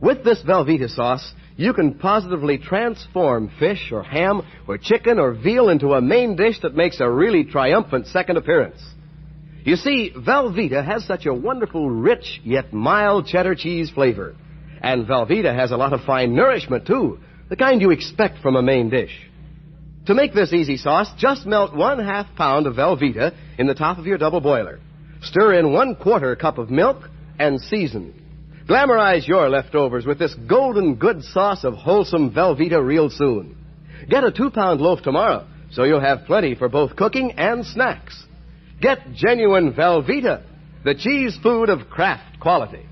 With this Velveeta sauce, you can positively transform fish or ham or chicken or veal into a main dish that makes a really triumphant second appearance. You see, Velveeta has such a wonderful, rich, yet mild cheddar cheese flavor. And Velveeta has a lot of fine nourishment, too, the kind you expect from a main dish. To make this easy sauce, just melt 1/2 pound of Velveeta in the top of your double boiler. Stir in 1/4 cup of milk and season. Glamorize your leftovers with this golden good sauce of wholesome Velveeta real soon. Get a 2-pound loaf tomorrow, so you'll have plenty for both cooking and snacks. Get genuine Velveeta, the cheese food of Kraft quality.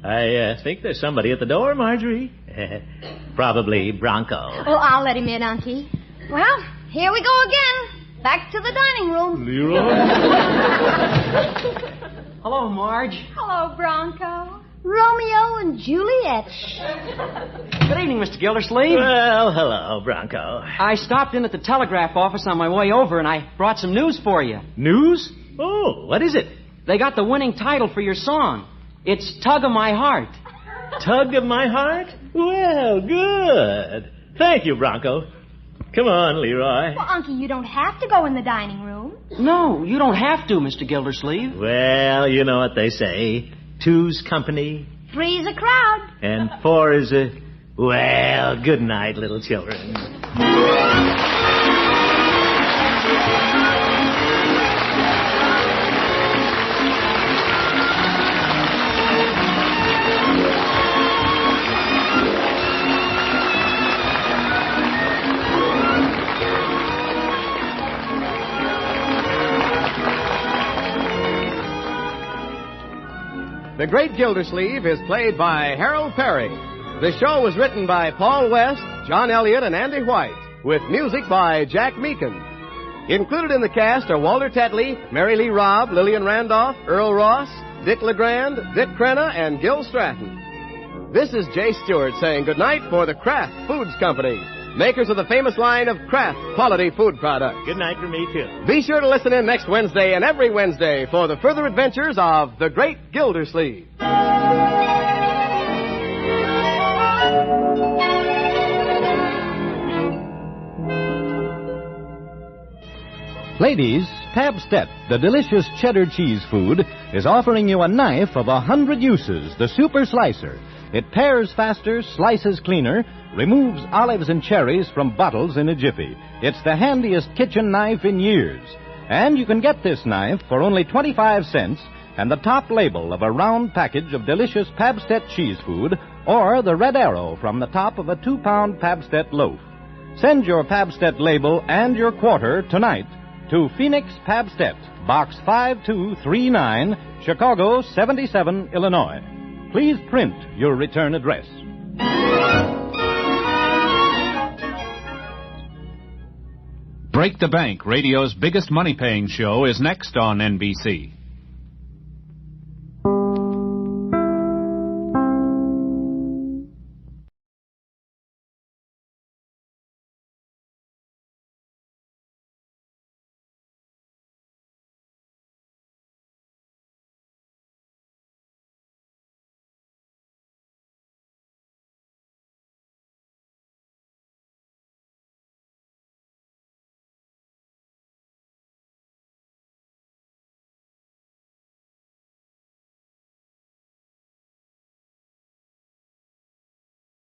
I think there's somebody at the door, Marjorie. Probably Bronco. Oh, I'll let him in, Unky. Well, here we go again. Back to the dining room. Leroy? Hello, Marge. Hello, Bronco. Romeo and Juliet. Good evening, Mr. Gildersleeve. Well, hello, Bronco. I stopped in at the telegraph office on my way over, and I brought some news for you. News? Oh, what is it? They got the winning title for your song. It's Tug of My Heart. Tug of My Heart? Well, good. Thank you, Bronco. Come on, Leroy. Well, Unky, you don't have to go in the dining room. No, you don't have to, Mr. Gildersleeve. Well, you know what they say. 2's company. 3's a crowd. And 4 is a... Well, good night, little children. The Great Gildersleeve is played by Harold Perry. The show was written by Paul West, John Elliott, and Andy White, with music by Jack Meakin. Included in the cast are Walter Tetley, Mary Lee Robb, Lillian Randolph, Earl Ross, Dick LeGrand, Dick Crenna, and Gil Stratton. This is Jay Stewart saying goodnight for the Kraft Foods Company, makers of the famous line of Kraft quality food products. Good night for me, too. Be sure to listen in next Wednesday and every Wednesday for the further adventures of the Great Gildersleeve. Ladies, Pabstet, the delicious cheddar cheese food, is offering you a knife of 100 uses, the Super Slicer. It pares faster, slices cleaner, removes olives and cherries from bottles in a jiffy. It's the handiest kitchen knife in years. And you can get this knife for only 25 cents and the top label of a round package of delicious Pabstet cheese food or the red arrow from the top of a 2-pound Pabstet loaf. Send your Pabstet label and your quarter tonight to Phoenix Pabstet, Box 5239, Chicago 77, Illinois. Please print your return address. Break the Bank, radio's biggest money-paying show, is next on NBC.